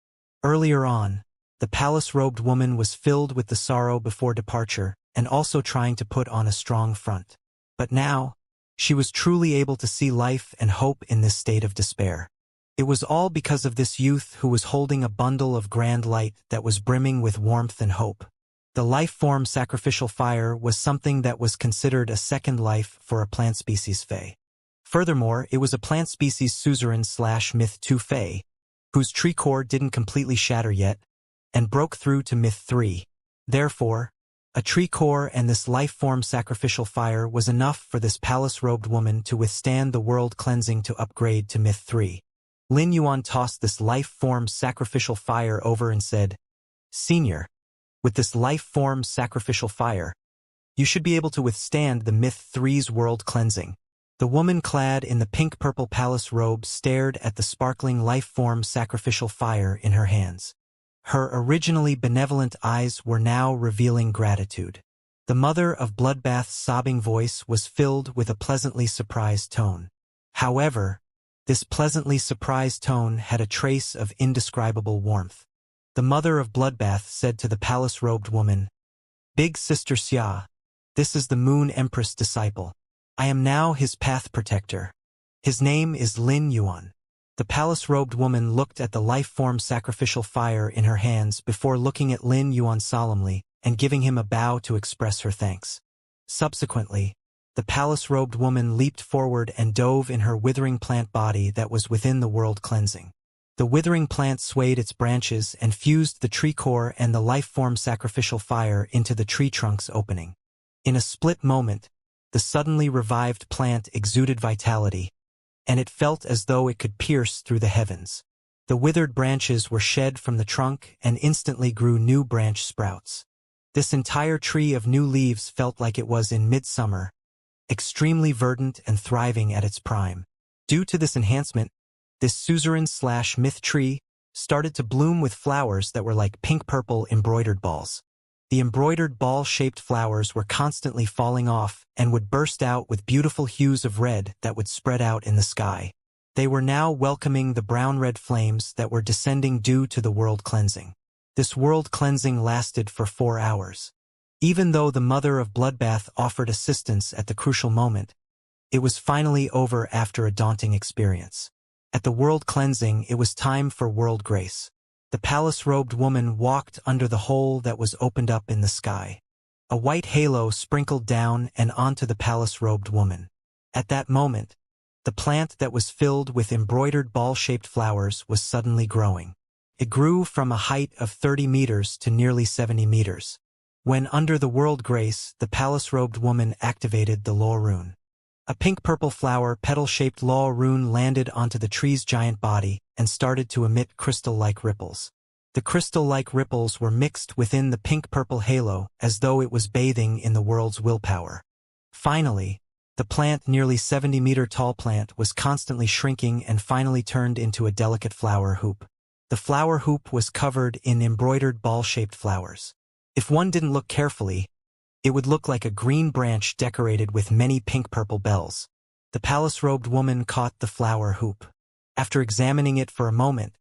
Earlier on, the palace-robed woman was filled with the sorrow before departure and also trying to put on a strong front. But now, she was truly able to see life and hope in this state of despair. It was all because of this youth who was holding a bundle of grand light that was brimming with warmth and hope. The life-form sacrificial fire was something that was considered a second life for a plant species fae. Furthermore, it was a plant species suzerain/myth 2 fae, whose tree core didn't completely shatter yet, and broke through to myth 3. Therefore, a tree core and this life-form sacrificial fire was enough for this palace-robed woman to withstand the world cleansing to upgrade to myth 3. Lin Yuan tossed this life-form sacrificial fire over and said, "Senior, with this life-form sacrificial fire, you should be able to withstand the myth 3's world cleansing." The woman clad in the pink-purple palace robe stared at the sparkling life-form sacrificial fire in her hands. Her originally benevolent eyes were now revealing gratitude. The mother of Bloodbath's sobbing voice was filled with a pleasantly surprised tone. However, this pleasantly surprised tone had a trace of indescribable warmth. The mother of Bloodbath said to the palace-robed woman, "Big Sister Xia, this is the Moon Empress disciple. I am now his path protector. His name is Lin Yuan." The palace-robed woman looked at the life-form sacrificial fire in her hands before looking at Lin Yuan solemnly and giving him a bow to express her thanks. Subsequently, the palace-robed woman leaped forward and dove in her withering plant body that was within the world cleansing. The withering plant swayed its branches and fused the tree core and the life-form sacrificial fire into the tree trunk's opening. In a split moment, the suddenly revived plant exuded vitality, and it felt as though it could pierce through the heavens. The withered branches were shed from the trunk and instantly grew new branch sprouts. This entire tree of new leaves felt like it was in midsummer, extremely verdant and thriving at its prime. Due to this enhancement, this suzerain/myth tree started to bloom with flowers that were like pink-purple embroidered balls. The embroidered ball-shaped flowers were constantly falling off and would burst out with beautiful hues of red that would spread out in the sky. They were now welcoming the brown-red flames that were descending due to the world cleansing. This world cleansing lasted for 4 hours. Even though the mother of Bloodbath offered assistance at the crucial moment, it was finally over after a daunting experience. At the world cleansing, it was time for world grace. The palace-robed woman walked under the hole that was opened up in the sky. A white halo sprinkled down and onto the palace-robed woman. At that moment, the plant that was filled with embroidered ball-shaped flowers was suddenly growing. It grew from a height of 30 meters to nearly 70 meters. When under the world grace, the palace-robed woman activated the law rune. A pink-purple flower petal-shaped law rune landed onto the tree's giant body and started to emit crystal-like ripples. The crystal-like ripples were mixed within the pink-purple halo as though it was bathing in the world's willpower. Finally, the plant, nearly 70-meter-tall plant, was constantly shrinking and finally turned into a delicate flower hoop. The flower hoop was covered in embroidered ball-shaped flowers. If one didn't look carefully, it would look like a green branch decorated with many pink-purple bells. The palace-robed woman caught the flower hoop. After examining it for a moment,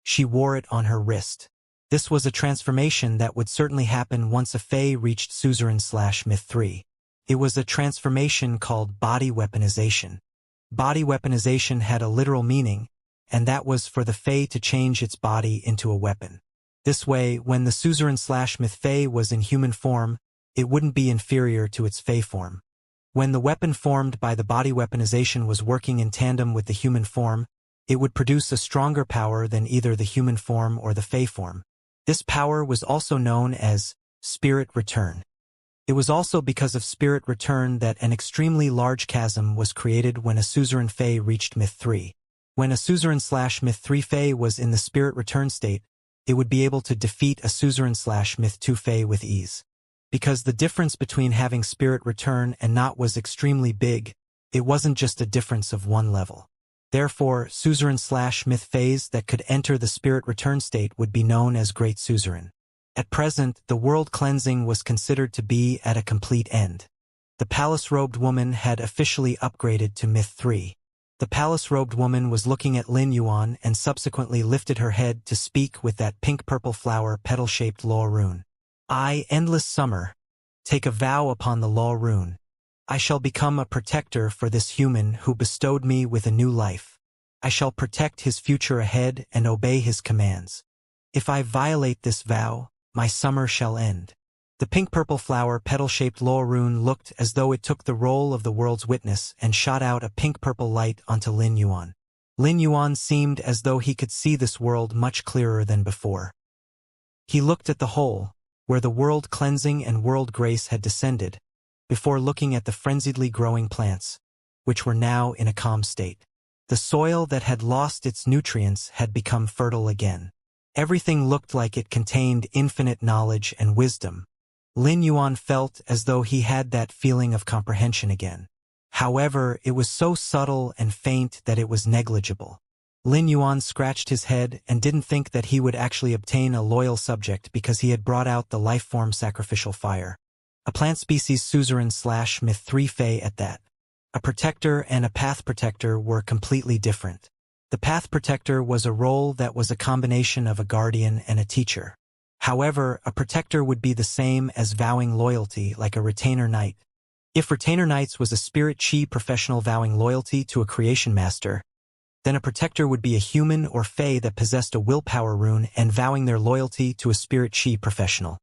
she wore it on her wrist. This was a transformation that would certainly happen once a Fae reached Suzerain/Myth 3. It was a transformation called body weaponization. Body weaponization had a literal meaning, and that was for the Fae to change its body into a weapon. This way, when the Suzerain/Myth Fae was in human form, it wouldn't be inferior to its Fae form. When the weapon formed by the body weaponization was working in tandem with the human form, it would produce a stronger power than either the human form or the Fae form. This power was also known as spirit return. It was also because of spirit return that an extremely large chasm was created when a Suzerain Fae reached Myth 3. When a Suzerain/Myth 3 Fae was in the spirit return state, it would be able to defeat a Suzerain/Myth 2 Fae with ease. Because the difference between having spirit return and not was extremely big, it wasn't just a difference of one level. Therefore, Suzerain/Myth Faes that could enter the spirit return state would be known as Great Suzerain. At present, the world cleansing was considered to be at a complete end. The palace-robed woman had officially upgraded to Myth 3. The palace-robed woman was looking at Lin Yuan and subsequently lifted her head to speak with that pink-purple flower petal-shaped law rune. I, endless summer, take a vow upon the law rune. I shall become a protector for this human who bestowed me with a new life. I shall protect his future ahead and obey his commands. If I violate this vow, my summer shall end. The pink-purple flower petal-shaped law rune looked as though it took the role of the world's witness and shot out a pink-purple light onto Lin Yuan. Lin Yuan seemed as though he could see this world much clearer than before. He looked at the hole, where the world cleansing and world grace had descended, before looking at the frenziedly growing plants, which were now in a calm state. The soil that had lost its nutrients had become fertile again. Everything looked like it contained infinite knowledge and wisdom. Lin Yuan felt as though he had that feeling of comprehension again. However, it was so subtle and faint that it was negligible. Lin Yuan scratched his head and didn't think that he would actually obtain a loyal subject because he had brought out the life-form sacrificial fire. A plant species Suzerain/Myth 3 Fae at that. A protector and a path protector were completely different. The path protector was a role that was a combination of a guardian and a teacher. However, a protector would be the same as vowing loyalty like a retainer knight. If retainer knights was a spirit chi professional vowing loyalty to a creation master, then a protector would be a human or fae that possessed a willpower rune and vowing their loyalty to a spirit chi professional.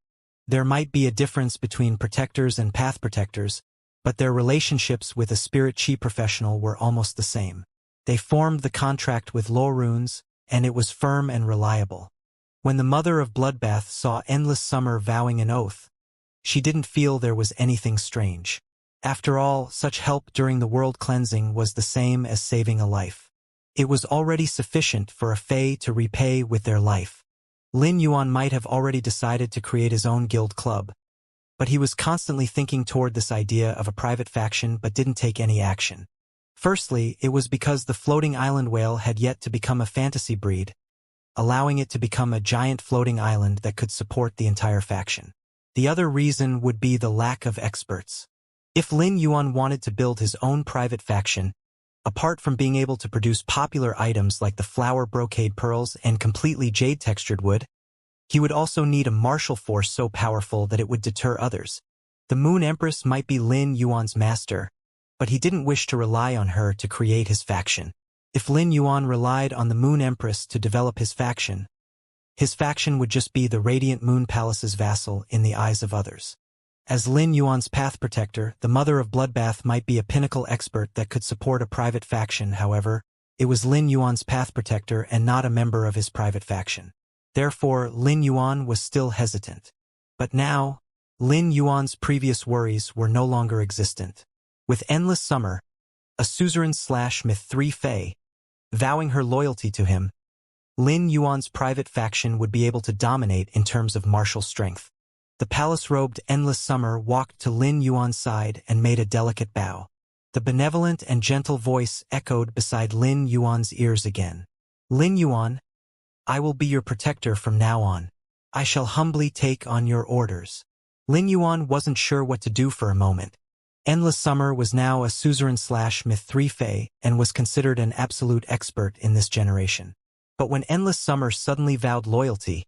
There might be a difference between protectors and path protectors, but their relationships with a spirit chi professional were almost the same. They formed the contract with law runes, and it was firm and reliable. When the mother of Bloodbath saw Endless Summer vowing an oath, she didn't feel there was anything strange. After all, such help during the world cleansing was the same as saving a life. It was already sufficient for a fae to repay with their life. Lin Yuan might have already decided to create his own guild club, but he was constantly thinking toward this idea of a private faction but didn't take any action. Firstly, it was because the floating island whale had yet to become a fantasy breed, allowing it to become a giant floating island that could support the entire faction. The other reason would be the lack of experts. If Lin Yuan wanted to build his own private faction, apart from being able to produce popular items like the flower brocade pearls and completely jade-textured wood, he would also need a martial force so powerful that it would deter others. The Moon Empress might be Lin Yuan's master, but he didn't wish to rely on her to create his faction. If Lin Yuan relied on the Moon Empress to develop his faction would just be the Radiant Moon Palace's vassal in the eyes of others. As Lin Yuan's path protector, the mother of Bloodbath might be a pinnacle expert that could support a private faction. However, it was Lin Yuan's path protector and not a member of his private faction. Therefore, Lin Yuan was still hesitant. But now, Lin Yuan's previous worries were no longer existent. With Endless Summer, a Suzerain/Myth 3 Fae, vowing her loyalty to him, Lin Yuan's private faction would be able to dominate in terms of martial strength. The palace-robed Endless Summer walked to Lin Yuan's side and made a delicate bow. The benevolent and gentle voice echoed beside Lin Yuan's ears again. Lin Yuan, I will be your protector from now on. I shall humbly take on your orders. Lin Yuan wasn't sure what to do for a moment, Endless Summer was now a suzerain/myth 3 fae and was considered an absolute expert in this generation. But when Endless Summer suddenly vowed loyalty,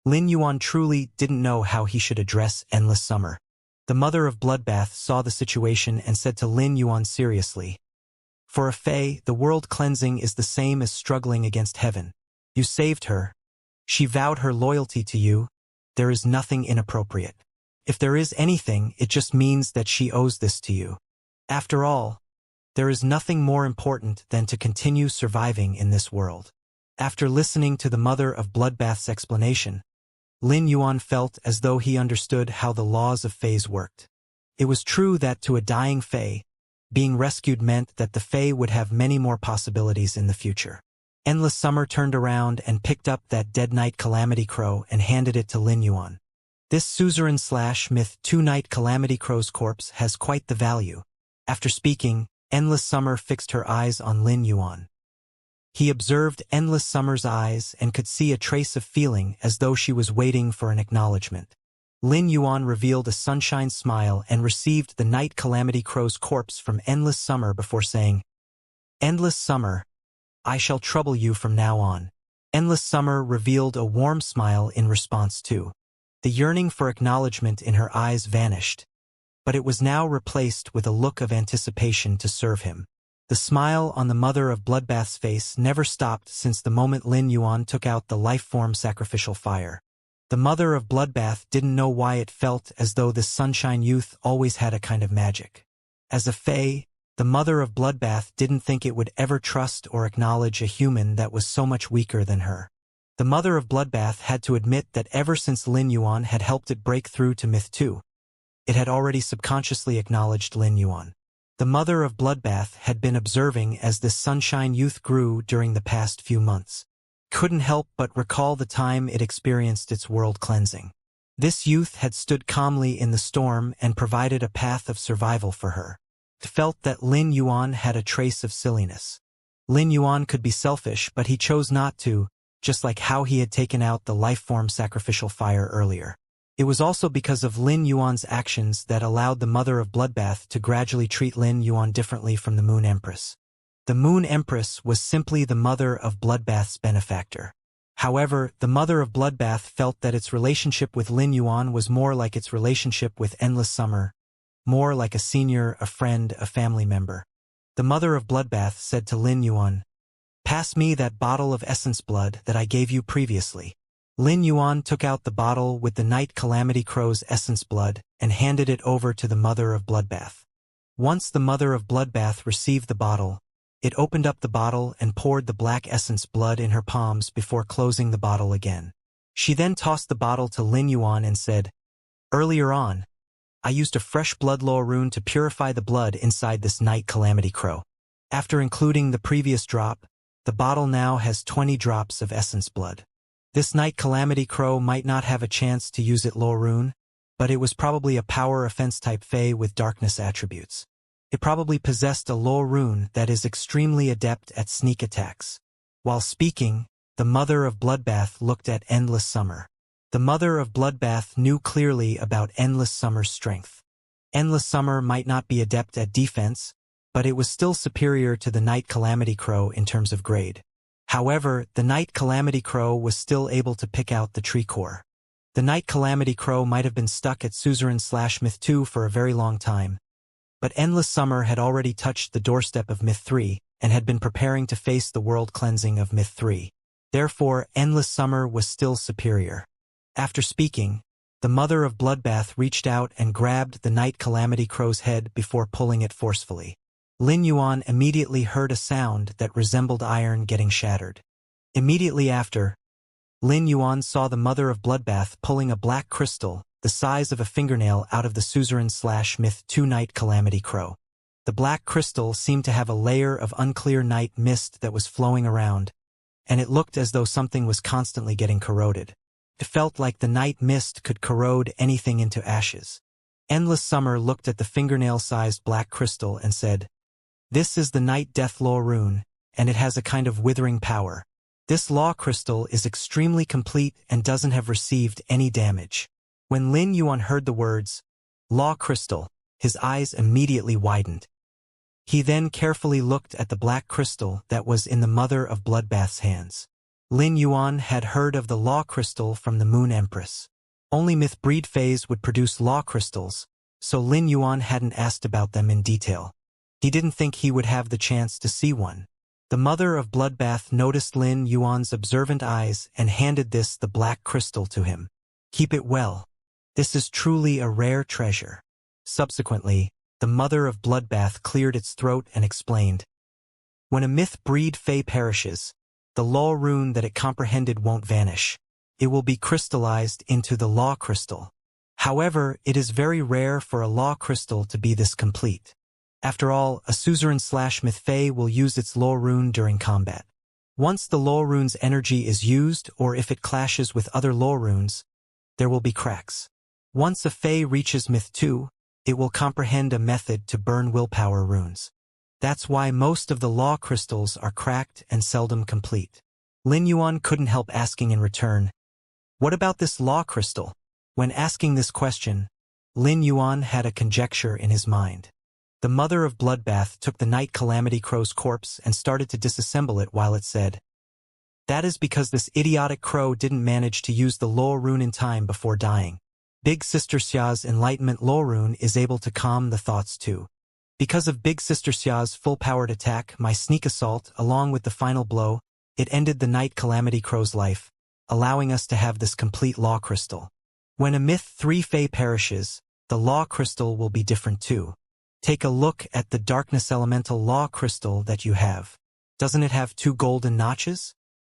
Lin Yuan truly didn't know how he should address Endless Summer. The mother of Bloodbath saw the situation and said to Lin Yuan seriously, "For a fae, the world cleansing is the same as struggling against heaven. You saved her. She vowed her loyalty to you. There is nothing inappropriate. If there is anything, it just means that she owes this to you. After all, there is nothing more important than to continue surviving in this world." After listening to the mother of Bloodbath's explanation, Lin Yuan felt as though he understood how the laws of faes worked. It was true that to a dying fae, being rescued meant that the fae would have many more possibilities in the future. Endless Summer turned around and picked up that dead Night Calamity Crow and handed it to Lin Yuan. This suzerain/myth 2 Night Calamity Crow's corpse has quite the value. After speaking, Endless Summer fixed her eyes on Lin Yuan. He observed Endless Summer's eyes and could see a trace of feeling as though she was waiting for an acknowledgement. Lin Yuan revealed a sunshine smile and received the Night Calamity Crow's corpse from Endless Summer before saying, "Endless Summer, I shall trouble you from now on." Endless Summer revealed a warm smile in response too. The yearning for acknowledgement in her eyes vanished, but it was now replaced with a look of anticipation to serve him. The smile on the mother of Bloodbath's face never stopped since the moment Lin Yuan took out the life-form sacrificial fire. The mother of Bloodbath didn't know why it felt as though this sunshine youth always had a kind of magic. As a fae, the mother of Bloodbath didn't think it would ever trust or acknowledge a human that was so much weaker than her. The mother of Bloodbath had to admit that ever since Lin Yuan had helped it break through to Myth 2, it had already subconsciously acknowledged Lin Yuan. The mother of Bloodbath had been observing as this sunshine youth grew during the past few months. Couldn't help but recall the time it experienced its world cleansing. This youth had stood calmly in the storm and provided a path of survival for her. It felt that Lin Yuan had a trace of silliness. Lin Yuan could be selfish, but he chose not to, just like how he had taken out the life-form sacrificial fire earlier. It was also because of Lin Yuan's actions that allowed the mother of Bloodbath to gradually treat Lin Yuan differently from the Moon Empress. The Moon Empress was simply the mother of Bloodbath's benefactor. However, the mother of Bloodbath felt that its relationship with Lin Yuan was more like its relationship with Endless Summer, more like a senior, a friend, a family member. The mother of Bloodbath said to Lin Yuan, "Pass me that bottle of essence blood that I gave you previously." Lin Yuan took out the bottle with the Night Calamity Crow's essence blood and handed it over to the mother of Bloodbath. Once the mother of Bloodbath received the bottle, it opened up the bottle and poured the black essence blood in her palms before closing the bottle again. She then tossed the bottle to Lin Yuan and said, "Earlier on, I used a fresh blood law rune to purify the blood inside this Night Calamity Crow. After including the previous drop, the bottle now has 20 drops of essence blood. This Night Calamity Crow might not have a chance to use it law rune, but it was probably a power offense type fae with darkness attributes. It probably possessed a law rune that is extremely adept at sneak attacks." While speaking, the mother of Bloodbath looked at Endless Summer. The mother of Bloodbath knew clearly about Endless Summer's strength. Endless Summer might not be adept at defense, but it was still superior to the Night Calamity Crow in terms of grade. However, the Night Calamity Crow was still able to pick out the tree core. The Night Calamity Crow might have been stuck at suzerain/myth 2 for a very long time, but Endless Summer had already touched the doorstep of Myth 3 and had been preparing to face the world cleansing of Myth 3. Therefore, Endless Summer was still superior. After speaking, the mother of Bloodbath reached out and grabbed the Night Calamity Crow's head before pulling it forcefully. Lin Yuan immediately heard a sound that resembled iron getting shattered. Immediately after, Lin Yuan saw the mother of Bloodbath pulling a black crystal, the size of a fingernail, out of the suzerain/myth 2 Night Calamity Crow. The black crystal seemed to have a layer of unclear night mist that was flowing around, and it looked as though something was constantly getting corroded. It felt like the night mist could corrode anything into ashes. Endless Summer looked at the fingernail-sized black crystal and said, "This is the Night Death Law rune, and it has a kind of withering power. This law crystal is extremely complete and doesn't have received any damage." When Lin Yuan heard the words, "Law Crystal," His eyes immediately widened. He then carefully looked at the black crystal that was in the Mother of Bloodbath's hands. Lin Yuan had heard of the law crystal from the Moon Empress. Only myth-breed Fays would produce law crystals, so Lin Yuan hadn't asked about them in detail. He didn't think he would have the chance to see one. The Mother of Bloodbath noticed Lin Yuan's observant eyes and handed the black crystal to him. "Keep it well. This is truly a rare treasure." Subsequently, the Mother of Bloodbath cleared its throat and explained, "When a myth-breed Fey perishes, the law rune that it comprehended won't vanish. It will be crystallized into the law crystal. However, it is very rare for a law crystal to be this complete. After all, a suzerain/myth Fey will use its law rune during combat. Once the law rune's energy is used, or if it clashes with other law runes, there will be cracks. Once a Fey reaches myth 2, it will comprehend a method to burn willpower runes. That's why most of the law crystals are cracked and seldom complete." Lin Yuan couldn't help asking in return, "What about this law crystal?" When asking this question, Lin Yuan had a conjecture in his mind. The Mother of Bloodbath took the Night Calamity Crow's corpse and started to disassemble it while it said, "That is because this idiotic crow didn't manage to use the law rune in time before dying. Big Sister Xia's Enlightenment law rune is able to calm the thoughts too. Because of Big Sister Xia's full-powered attack, my sneak assault, along with the final blow, it ended the Night Calamity Crow's life, allowing us to have this complete law crystal. When a myth 3 Fey perishes, the law crystal will be different too. Take a look at the Darkness Elemental law crystal that you have. Doesn't it have 2 golden notches?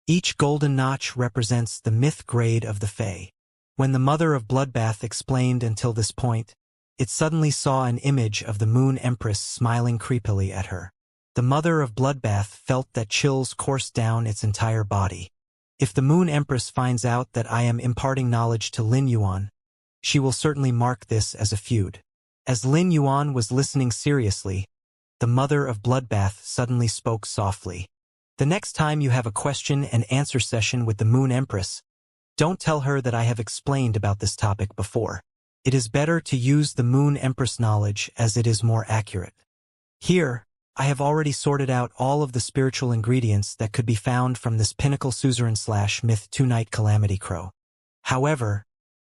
Each golden notch represents the myth grade of the Fey." When the Mother of Bloodbath explained until this point, it suddenly saw an image of the Moon Empress smiling creepily at her. The Mother of Bloodbath felt that chills coursed down its entire body. If the Moon Empress finds out that I am imparting knowledge to Lin Yuan, she will certainly mark this as a feud. As Lin Yuan was listening seriously, the Mother of Bloodbath suddenly spoke softly. "The next time you have a question and answer session with the Moon Empress, don't tell her that I have explained about this topic before. It is better to use the Moon Empress knowledge as it is more accurate. Here, I have already sorted out all of the spiritual ingredients that could be found from this pinnacle suzerain/myth 2 Night Calamity Crow. However,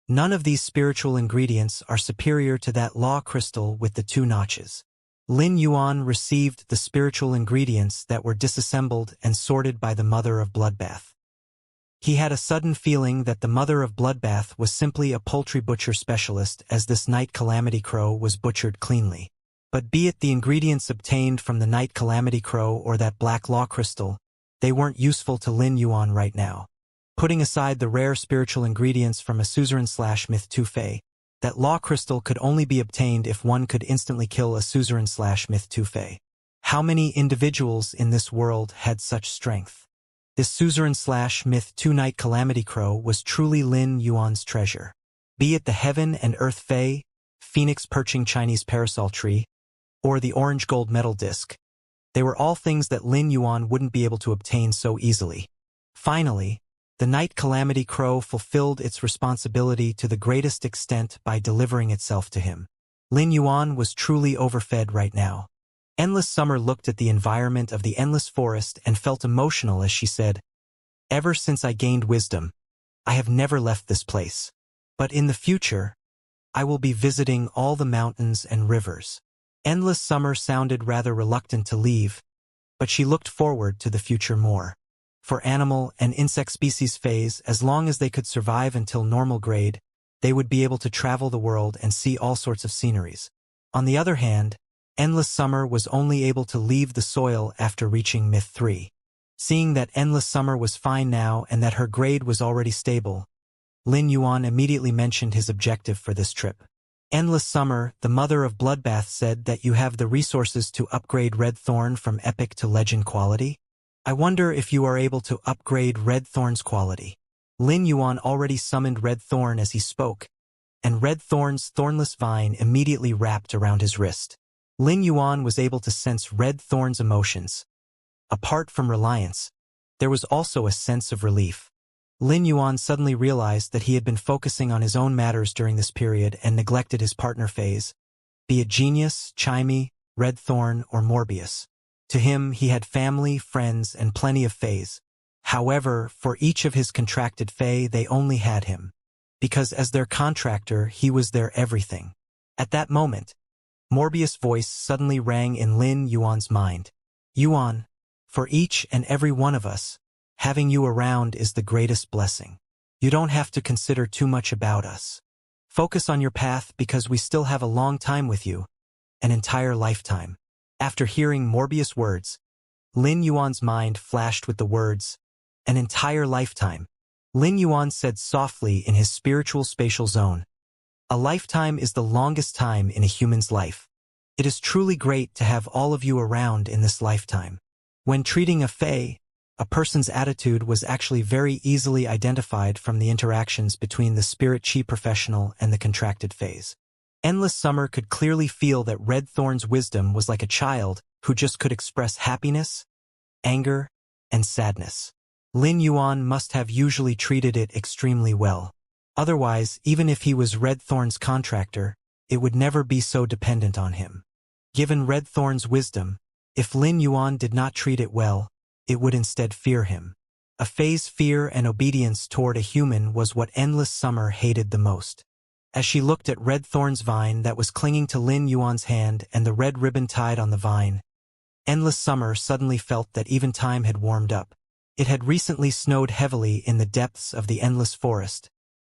none of these spiritual ingredients are superior to that law crystal with the 2 notches." Lin Yuan received the spiritual ingredients that were disassembled and sorted by the Mother of Bloodbath. He had a sudden feeling that the Mother of Bloodbath was simply a poultry butcher specialist, as this Night Calamity Crow was butchered cleanly. But be it the ingredients obtained from the Night Calamity Crow or that black law crystal, they weren't useful to Lin Yuan right now. Putting aside the rare spiritual ingredients from a suzerain/myth 2 Fey, that law crystal could only be obtained if one could instantly kill a suzerain/myth 2 Fey. How many individuals in this world had such strength? This suzerain/myth 2 Night Calamity Crow was truly Lin Yuan's treasure. Be it the Heaven and Earth Fey, Phoenix perching Chinese parasol tree, or the orange gold metal disc, they were all things that Lin Yuan wouldn't be able to obtain so easily. Finally, the Night Calamity Crow fulfilled its responsibility to the greatest extent by delivering itself to him. Lin Yuan was truly overfed right now. Endless Summer looked at the environment of the endless forest and felt emotional as she said, "Ever since I gained wisdom, I have never left this place. But in the future, I will be visiting all the mountains and rivers." Endless Summer sounded rather reluctant to leave, but she looked forward to the future more. For animal and insect species Fays, as long as they could survive until normal grade, they would be able to travel the world and see all sorts of sceneries. On the other hand, Endless Summer was only able to leave the soil after reaching myth 3. Seeing that Endless Summer was fine now and that her grade was already stable, Lin Yuan immediately mentioned his objective for this trip. "Endless Summer, the Mother of Bloodbath said that you have the resources to upgrade Red Thorn from epic to legend quality. I wonder if you are able to upgrade Red Thorn's quality." Lin Yuan already summoned Red Thorn as he spoke, and Red Thorn's thornless vine immediately wrapped around his wrist. Lin Yuan was able to sense Red Thorn's emotions. Apart from reliance, there was also a sense of relief. Lin Yuan suddenly realized that he had been focusing on his own matters during this period and neglected his partner Fays, be it genius, Chimey, Redthorn, or Morbius. To him, he had family, friends, and plenty of fays. However, for each of his contracted fae, they only had him. Because as their contractor, he was their everything. At that moment, Morbius' voice suddenly rang in Lin Yuan's mind. Yuan, for each and every one of us, having you around is the greatest blessing. You don't have to consider too much about us. Focus on your path because we still have a long time with you, an entire lifetime. After hearing Morbius' words, Lin Yuan's mind flashed with the words, an entire lifetime. Lin Yuan said softly in his spiritual spatial zone, a lifetime is the longest time in a human's life. It is truly great to have all of you around in this lifetime. When treating a fae, a person's attitude was actually very easily identified from the interactions between the spirit chi professional and the contracted phase. Endless Summer could clearly feel that Redthorn's wisdom was like a child who just could express happiness, anger, and sadness. Lin Yuan must have usually treated it extremely well. Otherwise, even if he was Redthorn's contractor, it would never be so dependent on him. Given Redthorn's wisdom, if Lin Yuan did not treat it well, it would instead fear him. A fae's fear and obedience toward a human was what Endless Summer hated the most. As she looked at Redthorn's vine that was clinging to Lin Yuan's hand and the red ribbon tied on the vine, Endless Summer suddenly felt that even time had warmed up. It had recently snowed heavily in the depths of the endless forest,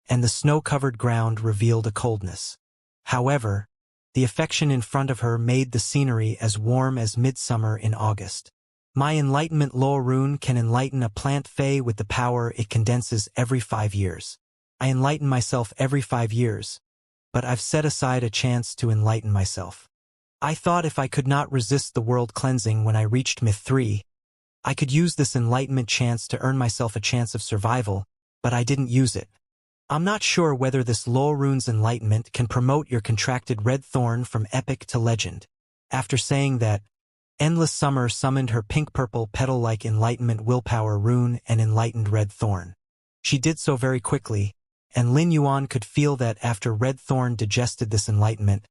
and the snow-covered ground revealed a coldness. However, the affection in front of her made the scenery as warm as midsummer in August. My enlightenment law rune can enlighten a plant fae with the power it condenses every 5 years. I enlighten myself every 5 years, but I've set aside a chance to enlighten myself. I thought if I could not resist the world cleansing when I reached Myth 3, I could use this enlightenment chance to earn myself a chance of survival, but I didn't use it. I'm not sure whether this law rune's enlightenment can promote your contracted red thorn from epic to legend. After saying that, Endless Summer summoned her pink-purple petal-like enlightenment willpower rune and enlightened red thorn. She did so very quickly, and Lin Yuan could feel that after red thorn digested this enlightenment,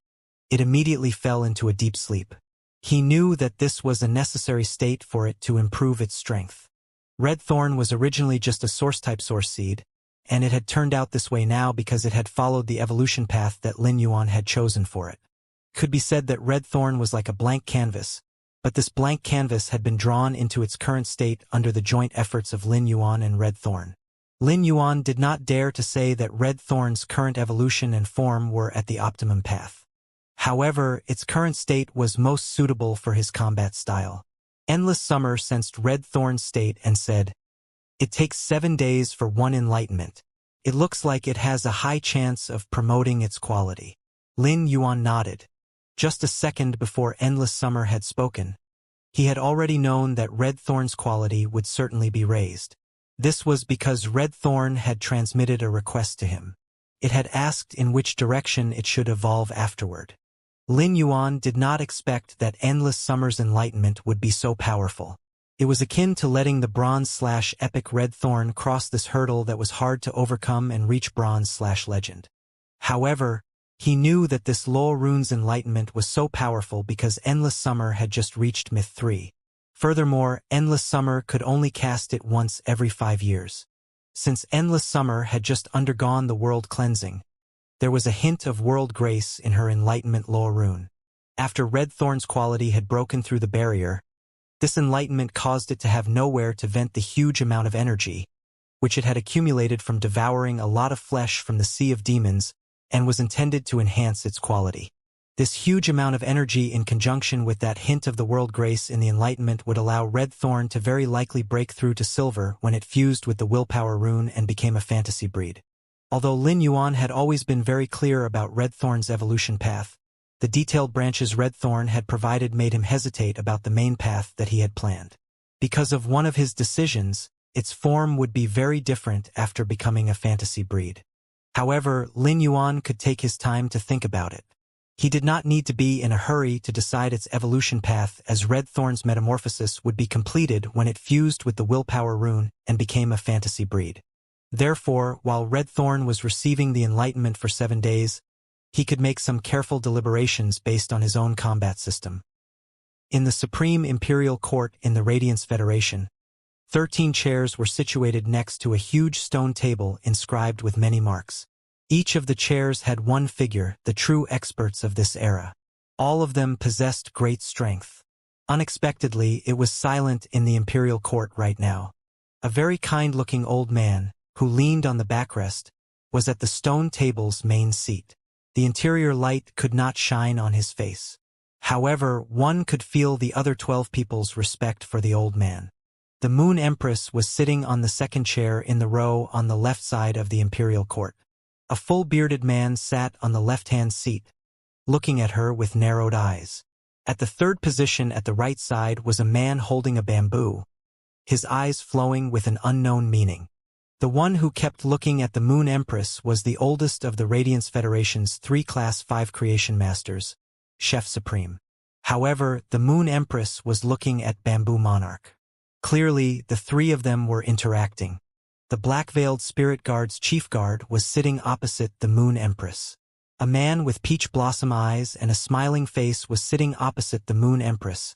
it immediately fell into a deep sleep. He knew that this was a necessary state for it to improve its strength. Red thorn was originally just a source-type source seed, and it had turned out this way now because it had followed the evolution path that Lin Yuan had chosen for it. Could be said that red thorn was like a blank canvas, but this blank canvas had been drawn into its current state under the joint efforts of Lin Yuan and Red Thorn. Lin Yuan did not dare to say that Red Thorn's current evolution and form were at the optimum path. However, its current state was most suitable for his combat style. Endless Summer sensed Red Thorn's state and said, "It takes 7 days for one enlightenment. It looks like it has a high chance of promoting its quality." Lin Yuan nodded. Just a second before Endless Summer had spoken, he had already known that Red Thorn's quality would certainly be raised. This was because Red Thorn had transmitted a request to him. It had asked in which direction it should evolve afterward. Lin Yuan did not expect that Endless Summer's enlightenment would be so powerful. It was akin to letting the Bronze/Epic Red Thorn cross this hurdle that was hard to overcome and reach Bronze/Legend. However, he knew that this Law Rune's enlightenment was so powerful because Endless Summer had just reached Myth 3. Furthermore, Endless Summer could only cast it once every 5 years. Since Endless Summer had just undergone the world cleansing, there was a hint of world grace in her enlightenment Law Rune. After Red Thorn's quality had broken through the barrier, this enlightenment caused it to have nowhere to vent the huge amount of energy, which it had accumulated from devouring a lot of flesh from the Sea of Demons, and was intended to enhance its quality. This huge amount of energy in conjunction with that hint of the world grace in the enlightenment would allow Red Thorn to very likely break through to silver when it fused with the willpower rune and became a fantasy breed. Although Lin Yuan had always been very clear about Red Thorn's evolution path, the detailed branches Red Thorn had provided made him hesitate about the main path that he had planned. Because of one of his decisions, its form would be very different after becoming a fantasy breed. However, Lin Yuan could take his time to think about it. He did not need to be in a hurry to decide its evolution path, as Red Thorn's metamorphosis would be completed when it fused with the willpower rune and became a fantasy breed. Therefore, while Red Thorn was receiving the enlightenment for 7 days, he could make some careful deliberations based on his own combat system. In the Supreme Imperial Court in the Radiance Federation, 13 chairs were situated next to a huge stone table inscribed with many marks. Each of the chairs had one figure, the true experts of this era. All of them possessed great strength. Unexpectedly, it was silent in the Imperial Court right now. A very kind-looking old man, who leaned on the backrest, was at the stone table's main seat. The interior light could not shine on his face. However, one could feel the other 12 people's respect for the old man. The Moon Empress was sitting on the second chair in the row on the left side of the Imperial Court. A full-bearded man sat on the left-hand seat, looking at her with narrowed eyes. At the third position at the right side was a man holding a bamboo, his eyes flowing with an unknown meaning. The one who kept looking at the Moon Empress was the oldest of the Radiance Federation's 3 Class 5 Creation Masters, Chef Supreme. However, the Moon Empress was looking at Bamboo Monarch. Clearly, the three of them were interacting. The black-veiled Spirit Guard's chief guard was sitting opposite the Moon Empress. A man with peach blossom eyes and a smiling face was sitting opposite the Moon Empress,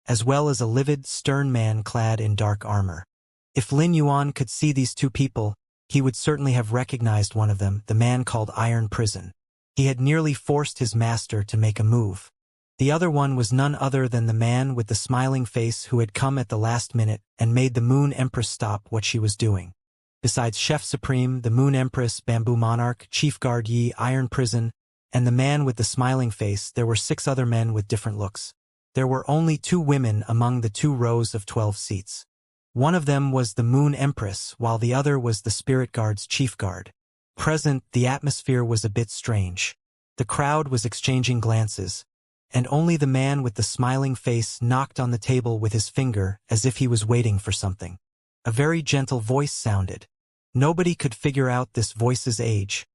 as well as a livid, stern man clad in dark armor. If Lin Yuan could see these two people, he would certainly have recognized one of them, the man called Iron Prison. He had nearly forced his master to make a move. The other one was none other than the man with the smiling face who had come at the last minute and made the Moon Empress stop what she was doing. Besides Chef Supreme, the Moon Empress, Bamboo Monarch, Chief Guard Yi, Iron Prison, and the man with the smiling face, there were 6 other men with different looks. There were only 2 women among the 2 rows of 12 seats. One of them was the Moon Empress, while the other was the Spirit Guard's chief guard. Present, the atmosphere was a bit strange. The crowd was exchanging glances, and only the man with the smiling face knocked on the table with his finger as if he was waiting for something. A very gentle voice sounded. Nobody could figure out this voice's age,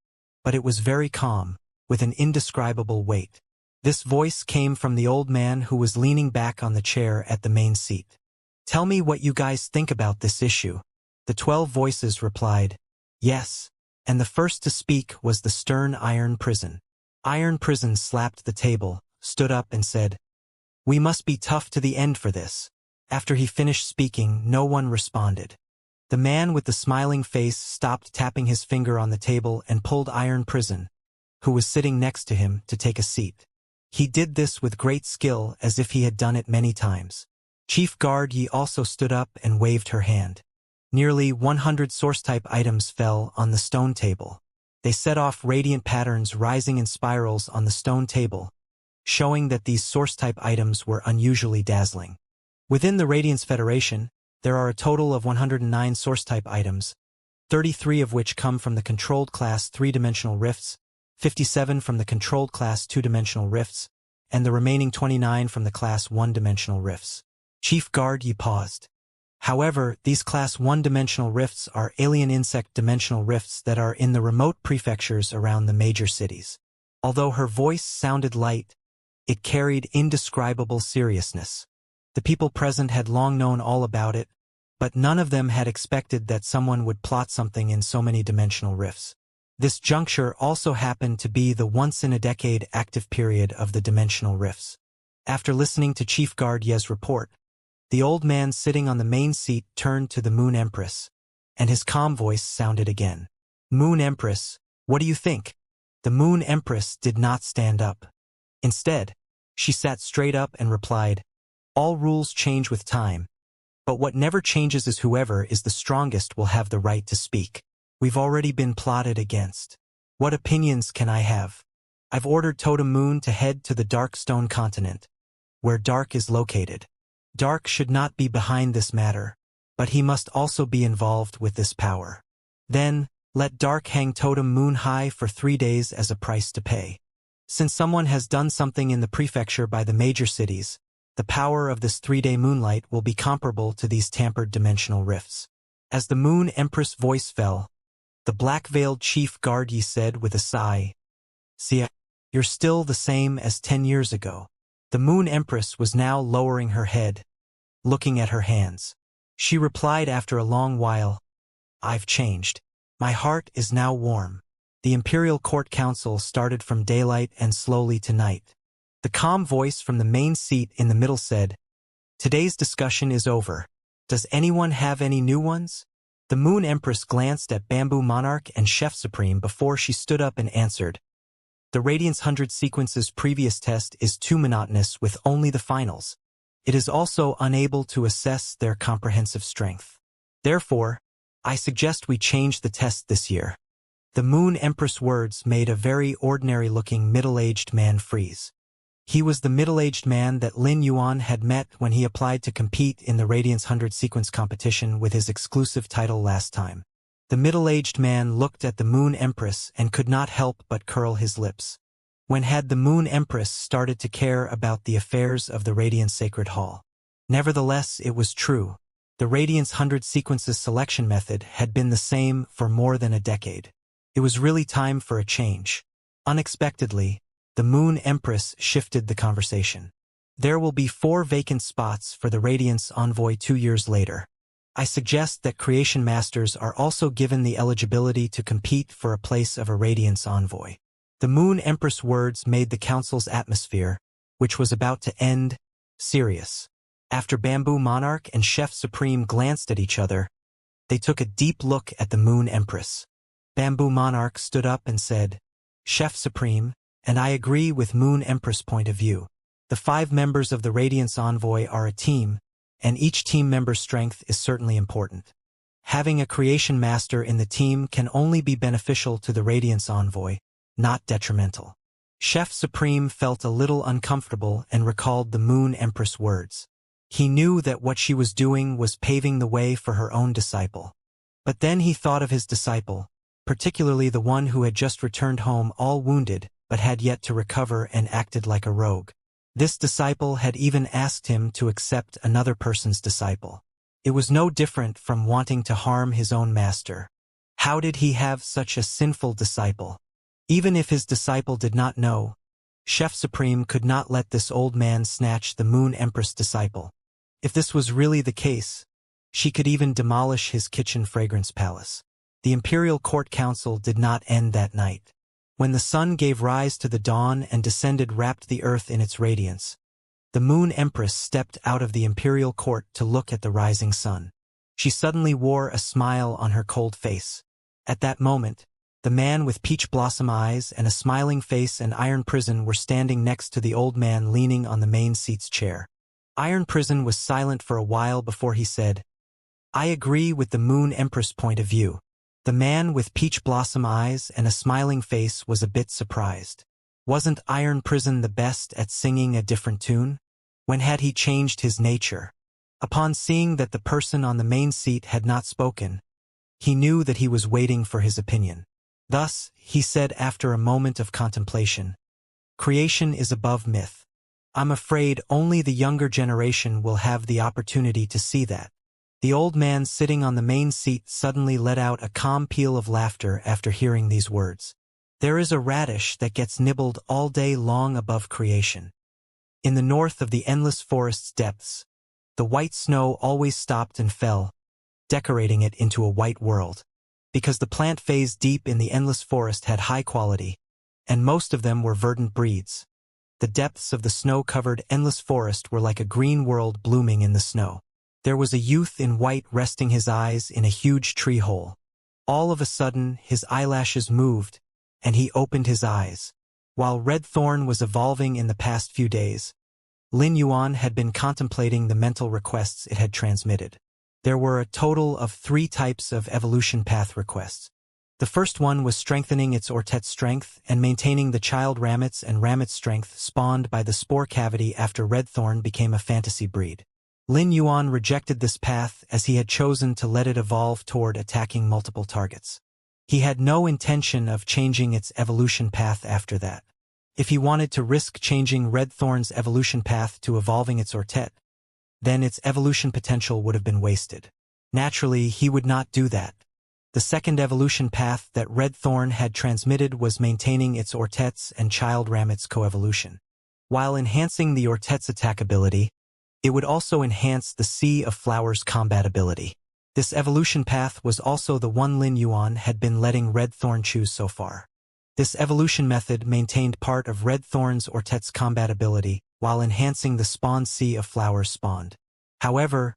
but it was very calm, with an indescribable weight. This voice came from the old man who was leaning back on the chair at the main seat. "Tell me what you guys think about this issue." The 12 voices replied, "Yes," and the first to speak was the stern Iron Prison. Iron Prison slapped the table, stood up and said, "We must be tough to the end for this." After he finished speaking, no one responded. The man with the smiling face stopped tapping his finger on the table and pulled Iron Prison, who was sitting next to him, to take a seat. He did this with great skill, as if he had done it many times. Chief Guard Yi also stood up and waved her hand. Nearly 100 source-type items fell on the stone table. They set off radiant patterns rising in spirals on the stone table, showing that these source-type items were unusually dazzling. Within the Radiance Federation, there are a total of 109 source-type items, 33 of which come from the controlled class 3-dimensional rifts, 57 from the controlled class 2-dimensional rifts, and the remaining 29 from the class 1-dimensional rifts. Chief Guard Yi paused. However, these class 1-dimensional rifts are alien insect dimensional rifts that are in the remote prefectures around the major cities. Although her voice sounded light, it carried indescribable seriousness. The people present had long known all about it, but none of them had expected that someone would plot something in so many dimensional rifts. This juncture also happened to be the once-in-a-decade active period of the dimensional rifts. After listening to Chief Guard Ye's report, the old man sitting on the main seat turned to the Moon Empress, and his calm voice sounded again. "Moon Empress, what do you think?" The Moon Empress did not stand up. Instead, she sat straight up and replied, "All rules change with time, but what never changes is whoever is the strongest will have the right to speak. We've already been plotted against. What opinions can I have? I've ordered Totem Moon to head to the Dark Stone Continent, where Dark is located. Dark should not be behind this matter, but he must also be involved with this power. Then, let Dark hang Totem Moon high for 3 days as a price to pay. Since someone has done something in the prefecture by the major cities, the power of this 3-day moonlight will be comparable to these tampered dimensional rifts." As the Moon Empress' voice fell, the black-veiled Chief Guard Yi said with a sigh, "See, you're still the same as 10 years ago." The Moon Empress was now lowering her head, looking at her hands. She replied after a long while, "I've changed. My heart is now warm. the Imperial Court Council started from daylight and slowly to night. The calm voice from the main seat in the middle said, "Today's discussion is over. Does anyone have any new ones?" The Moon Empress glanced at Bamboo Monarch and Chef Supreme before she stood up and answered, "The Radiance 100 sequence's previous test is too monotonous with only the finals. It is also unable to assess their comprehensive strength. Therefore, I suggest we change the test this year." The Moon Empress' words made a very ordinary-looking middle-aged man freeze. He was the middle-aged man that Lin Yuan had met when he applied to compete in the Radiance 100 sequence competition with his exclusive title last time. The middle-aged man looked at the Moon Empress and could not help but curl his lips. When had the Moon Empress started to care about the affairs of the Radiance Sacred Hall? Nevertheless, it was true. The Radiance 100 sequences selection method had been the same for more than a decade. It was really time for a change. Unexpectedly, the Moon Empress shifted the conversation. "There will be 4 vacant spots for the Radiance Envoy 2 years later. I suggest that Creation Masters are also given the eligibility to compete for a place of a Radiance Envoy." The Moon Empress' words made the Council's atmosphere, which was about to end, serious. After Bamboo Monarch and Chef Supreme glanced at each other, they took a deep look at the Moon Empress. Bamboo Monarch stood up and said, "Chef Supreme, and I agree with Moon Empress' point of view. The 5 members of the Radiance Envoy are a team, and each team member's strength is certainly important. Having a Creation Master in the team can only be beneficial to the Radiance Envoy, not detrimental." Chef Supreme felt a little uncomfortable and recalled the Moon Empress' words. He knew that what she was doing was paving the way for her own disciple. But then he thought of his disciple, particularly the one who had just returned home all wounded, but had yet to recover and acted like a rogue. This disciple had even asked him to accept another person's disciple. It was no different from wanting to harm his own master. How did he have such a sinful disciple? Even if his disciple did not know, Chef Supreme could not let this old man snatch the Moon Empress disciple. If this was really the case, she could even demolish his kitchen fragrance palace. The Imperial Court Council did not end that night. When the sun gave rise to the dawn and descended wrapped the earth in its radiance, the Moon Empress stepped out of the Imperial Court to look at the rising sun. She suddenly wore a smile on her cold face. At that moment, the man with peach blossom eyes and a smiling face and Iron Prison were standing next to the old man leaning on the main seat's chair. Iron Prison was silent for a while before he said, "I agree with the Moon Empress' point of view." The man with peach blossom eyes and a smiling face was a bit surprised. Wasn't Iron Prison the best at singing a different tune? When had he changed his nature? Upon seeing that the person on the main seat had not spoken, he knew that he was waiting for his opinion. Thus, he said after a moment of contemplation, "Creation is above myth. I'm afraid only the younger generation will have the opportunity to see that." The old man sitting on the main seat suddenly let out a calm peal of laughter after hearing these words. "There is a radish that gets nibbled all day long above creation. In the north of the endless forest's depths, the white snow always stopped and fell, decorating it into a white world. Because the plant phase deep in the endless forest had high quality, and most of them were verdant breeds. The depths of the snow-covered endless forest were like a green world blooming in the snow. There was a youth in white resting his eyes in a huge tree hole. All of a sudden, his eyelashes moved, and he opened his eyes. While Red Thorn was evolving in the past few days, Lin Yuan had been contemplating the mental requests it had transmitted. There were a total of 3 types of evolution path requests. The first one was strengthening its Ortet's strength and maintaining the child Ramets and Ramet's strength spawned by the spore cavity after Red Thorn became a fantasy breed. Lin Yuan rejected this path as he had chosen to let it evolve toward attacking multiple targets. He had no intention of changing its evolution path after that. If he wanted to risk changing Red Thorn's evolution path to evolving its Ortet, then its evolution potential would have been wasted. Naturally, he would not do that. The second evolution path that Red Thorn had transmitted was maintaining its Ortet's and child Ramet's coevolution. While enhancing the Ortet's attack ability, it would also enhance the Sea of Flowers combat ability. This evolution path was also the one Lin Yuan had been letting Red Thorn choose so far. This evolution method maintained part of Red Thorn's Ortet's combatability while enhancing the spawn sea of flowers spawned. However,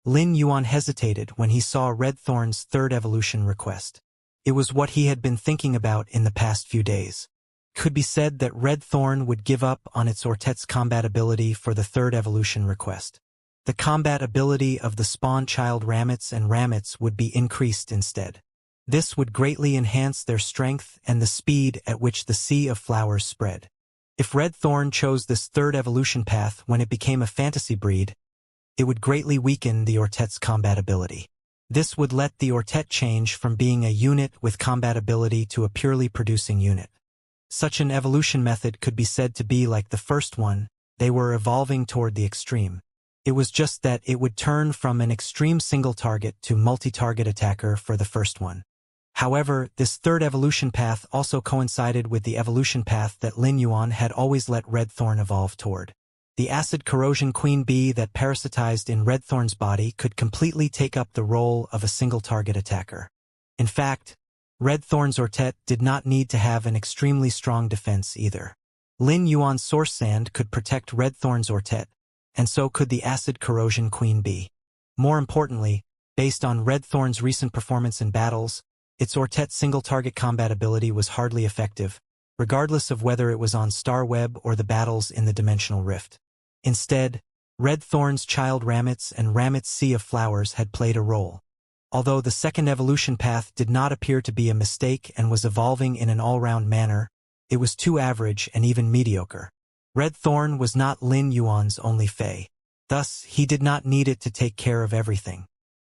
Lin Yuan hesitated when he saw Red Thorn's third evolution request. It was what he had been thinking about in the past few days. It could be said that Red Thorn would give up on its Ortet's combatability for the third evolution request. The combat ability of the spawn child Ramets and Ramets would be increased instead. This would greatly enhance their strength and the speed at which the sea of flowers spread. If Red Thorn chose this third evolution path when it became a fantasy breed, it would greatly weaken the Ortet's combatability. This would let the Ortet change from being a unit with combatability to a purely producing unit. Such an evolution method could be said to be like the first one. They were evolving toward the extreme. It was just that it would turn from an extreme single target to multi-target attacker for the first one. However, this third evolution path also coincided with the evolution path that Lin Yuan had always let Red Thorn evolve toward. The acid corrosion queen bee that parasitized in Red Thorn's body could completely take up the role of a single target attacker. In fact, Red Thorn's Ortet did not need to have an extremely strong defense either. Lin Yuan's source sand could protect Red Thorn's Ortet, and so could the acid corrosion queen bee. More importantly, based on Red Thorn's recent performance in battles, its Ortet's single-target combat ability was hardly effective, regardless of whether it was on Star Web or the battles in the Dimensional Rift. Instead, Red Thorn's child Ramets and Ramets' Sea of Flowers had played a role. Although the second evolution path did not appear to be a mistake and was evolving in an all-round manner, it was too average and even mediocre. Red Thorn was not Lin Yuan's only Fae. Thus, he did not need it to take care of everything.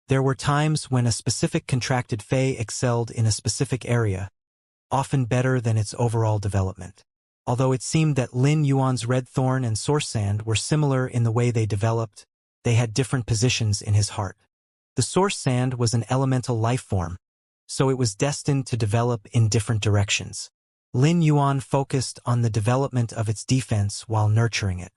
There were times when a specific contracted Fae excelled in a specific area, often better than its overall development. Although it seemed that Lin Yuan's Red Thorn and Source Sand were similar in the way they developed, they had different positions in his heart. The Source Sand was an elemental life form, so it was destined to develop in different directions. Lin Yuan focused on the development of its defense while nurturing it.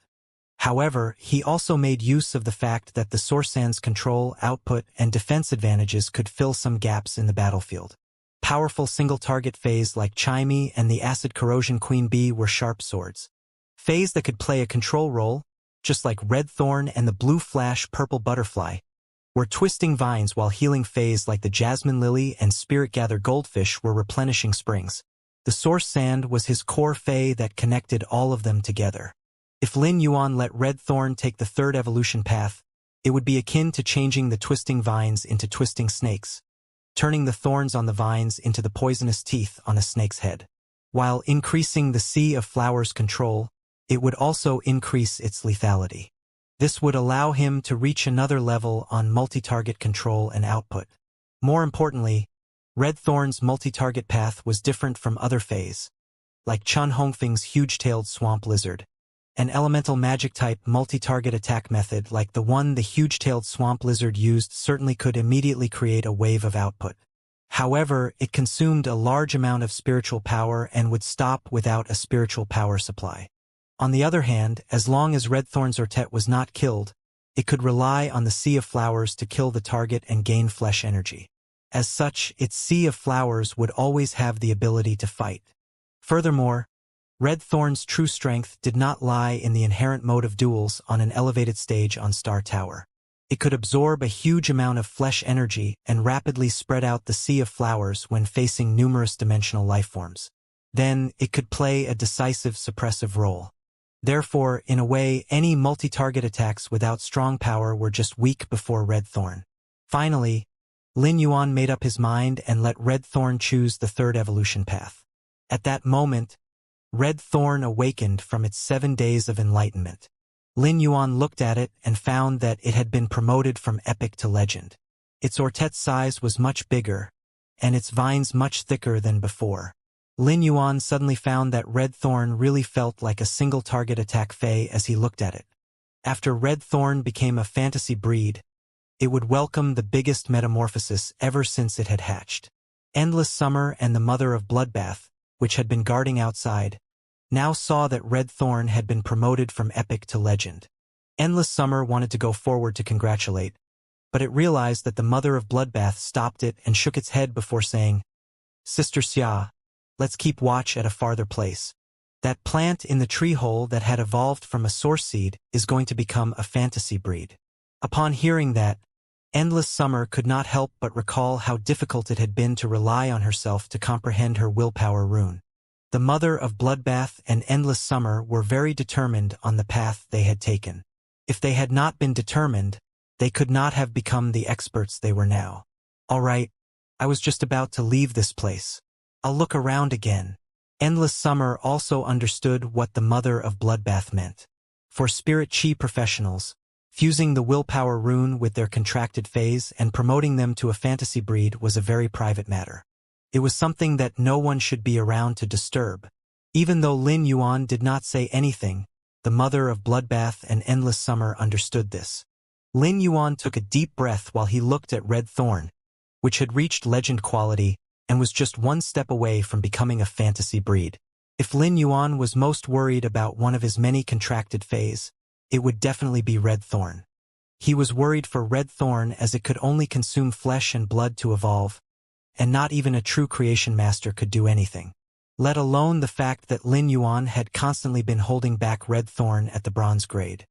However, he also made use of the fact that the Source Sand's control, output, and defense advantages could fill some gaps in the battlefield. Powerful single-target Faes like Chimey and the Acid Corrosion Queen Bee were sharp swords. Faes that could play a control role, just like Red Thorn and the Blue Flash Purple Butterfly, were twisting vines, while healing Faes like the Jasmine Lily and Spirit Gather Goldfish were replenishing springs. The Source Sand was his core Fae that connected all of them together. If Lin Yuan let Red Thorn take the third evolution path, it would be akin to changing the twisting vines into twisting snakes, turning the thorns on the vines into the poisonous teeth on a snake's head. While increasing the Sea of Flowers control, it would also increase its lethality. This would allow him to reach another level on multi-target control and output. More importantly, Red Thorn's multi-target path was different from other Faes, like Chun Hongfeng's huge-tailed swamp lizard. An elemental magic-type multi-target attack method like the one the huge-tailed swamp lizard used certainly could immediately create a wave of output. However, it consumed a large amount of spiritual power and would stop without a spiritual power supply. On the other hand, as long as Red Thorn's Ortet was not killed, it could rely on the Sea of Flowers to kill the target and gain flesh energy. As such, its Sea of Flowers would always have the ability to fight. Furthermore, Red Thorn's true strength did not lie in the inherent mode of duels on an elevated stage on Star Tower. It could absorb a huge amount of flesh energy and rapidly spread out the Sea of Flowers when facing numerous dimensional lifeforms. Then, it could play a decisive suppressive role. Therefore, in a way, any multi-target attacks without strong power were just weak before Red Thorn. Finally, Lin Yuan made up his mind and let Red Thorn choose the third evolution path. At that moment, Red Thorn awakened from its 7 days of enlightenment. Lin Yuan looked at it and found that it had been promoted from epic to legend. Its Ortet's size was much bigger, and its vines much thicker than before. Lin Yuan suddenly found that Red Thorn really felt like a single-target attack Fae as he looked at it. After Red Thorn became a fantasy breed, it would welcome the biggest metamorphosis ever since it had hatched. Endless Summer and the Mother of Bloodbath, which had been guarding outside, now saw that Red Thorn had been promoted from epic to legend. Endless Summer wanted to go forward to congratulate, but it realized that the Mother of Bloodbath stopped it and shook its head before saying, "Sister Xia, let's keep watch at a farther place. That plant in the tree hole that had evolved from a source seed is going to become a fantasy breed. Upon hearing that, Endless Summer could not help but recall how difficult it had been to rely on herself to comprehend her willpower rune. The mother of Bloodbath and Endless Summer were very determined on the path they had taken. If they had not been determined, they could not have become the experts they were now. All right, I was just about to leave this place. I'll look around again. Endless Summer also understood what the mother of Bloodbath meant. For Spirit Chi professionals, fusing the willpower rune with their contracted phase and promoting them to a fantasy breed was a very private matter. It was something that no one should be around to disturb. Even though Lin Yuan did not say anything, the mother of Bloodbath and Endless Summer understood this. Lin Yuan took a deep breath while he looked at Red Thorn, which had reached legend quality and was just one step away from becoming a fantasy breed. If Lin Yuan was most worried about one of his many contracted phase, it would definitely be Red Thorn. He was worried for Red Thorn as it could only consume flesh and blood to evolve, and not even a true creation master could do anything. Let alone the fact that Lin Yuan had constantly been holding back Red Thorn at the bronze grade.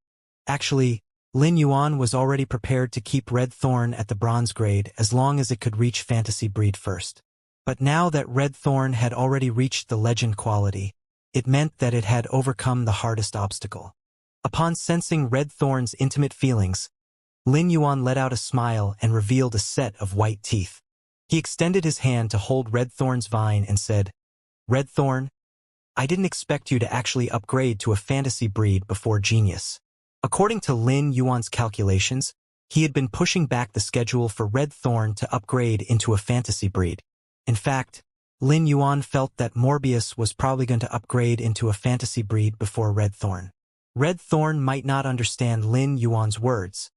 Actually, Lin Yuan was already prepared to keep Red Thorn at the bronze grade as long as it could reach fantasy breed first. But now that Red Thorn had already reached the legend quality, it meant that it had overcome the hardest obstacle. Upon sensing Red Thorn's intimate feelings, Lin Yuan let out a smile and revealed a set of white teeth. He extended his hand to hold Red Thorn's vine and said, "Red Thorn, I didn't expect you to actually upgrade to a fantasy breed before Genius." According to Lin Yuan's calculations, he had been pushing back the schedule for Red Thorn to upgrade into a fantasy breed. In fact, Lin Yuan felt that Morbius was probably going to upgrade into a fantasy breed before Red Thorn. Red Thorn might not understand Lin Yuan's words,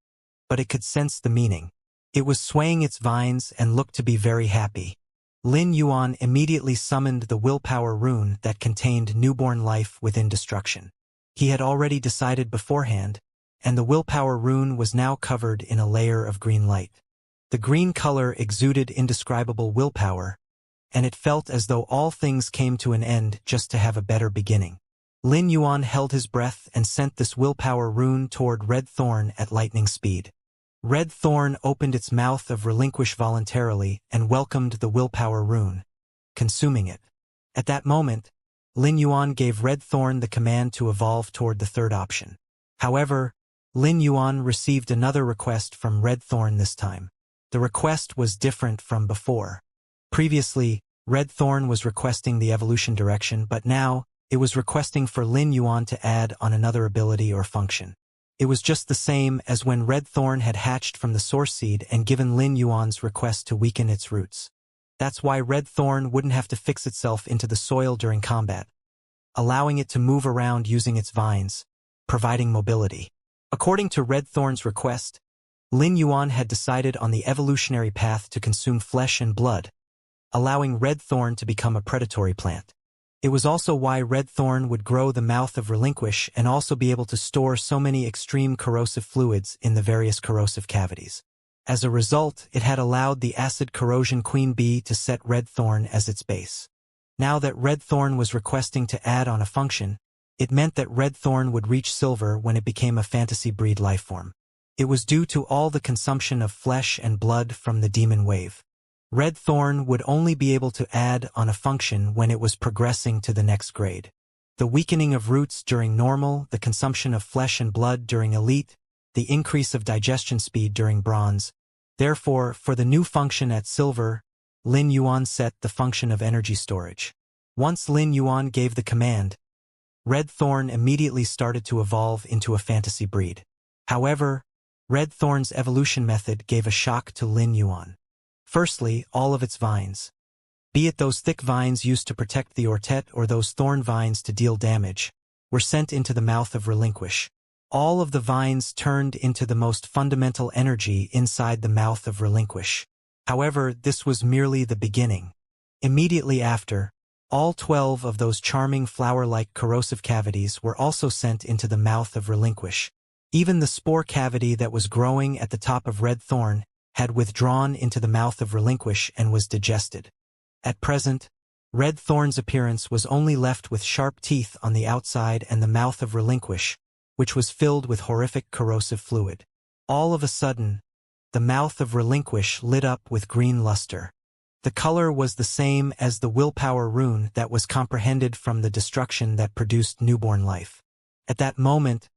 but it could sense the meaning. It was swaying its vines and looked to be very happy. Lin Yuan immediately summoned the willpower rune that contained newborn life within destruction. He had already decided beforehand, and the willpower rune was now covered in a layer of green light. The green color exuded indescribable willpower, and it felt as though all things came to an end just to have a better beginning. Lin Yuan held his breath and sent this willpower rune toward Red Thorn at lightning speed. Red Thorn opened its mouth of relinquish voluntarily and welcomed the willpower rune, consuming it. At that moment, Lin Yuan gave Red Thorn the command to evolve toward the third option. However, Lin Yuan received another request from Red Thorn this time. The request was different from before. Previously, Red Thorn was requesting the evolution direction, but now, it was requesting for Lin Yuan to add on another ability or function. It was just the same as when Red Thorn had hatched from the source seed and given Lin Yuan's request to weaken its roots. That's why Red Thorn wouldn't have to fix itself into the soil during combat, allowing it to move around using its vines, providing mobility. According to Red Thorn's request, Lin Yuan had decided on the evolutionary path to consume flesh and blood, allowing Red Thorn to become a predatory plant. It was also why Red Thorn would grow the mouth of relinquish and also be able to store so many extreme corrosive fluids in the various corrosive cavities. As a result, it had allowed the acid corrosion queen bee to set Red Thorn as its base. Now that Red Thorn was requesting to add on a function, it meant that Red Thorn would reach silver when it became a fantasy breed lifeform. It was due to all the consumption of flesh and blood from the demon wave. Red Thorn would only be able to add on a function when it was progressing to the next grade. The weakening of roots during normal, the consumption of flesh and blood during elite, the increase of digestion speed during bronze. Therefore, for the new function at silver, Lin Yuan set the function of energy storage. Once Lin Yuan gave the command, Red Thorn immediately started to evolve into a fantasy breed. However, Red Thorn's evolution method gave a shock to Lin Yuan. Firstly, all of its vines, be it those thick vines used to protect the ortet or those thorn vines to deal damage, were sent into the mouth of relinquish. All of the vines turned into the most fundamental energy inside the mouth of relinquish. However, this was merely the beginning. Immediately after, all 12 of those charming flower-like corrosive cavities were also sent into the mouth of relinquish. Even the spore cavity that was growing at the top of Red Thorn had withdrawn into the mouth of relinquish and was digested. At present, Red Thorn's appearance was only left with sharp teeth on the outside and the mouth of Relinquish, which was filled with horrific corrosive fluid. All of a sudden, the mouth of Relinquish lit up with green luster. The color was the same as the willpower rune that was comprehended from the destruction that produced newborn life. At that moment,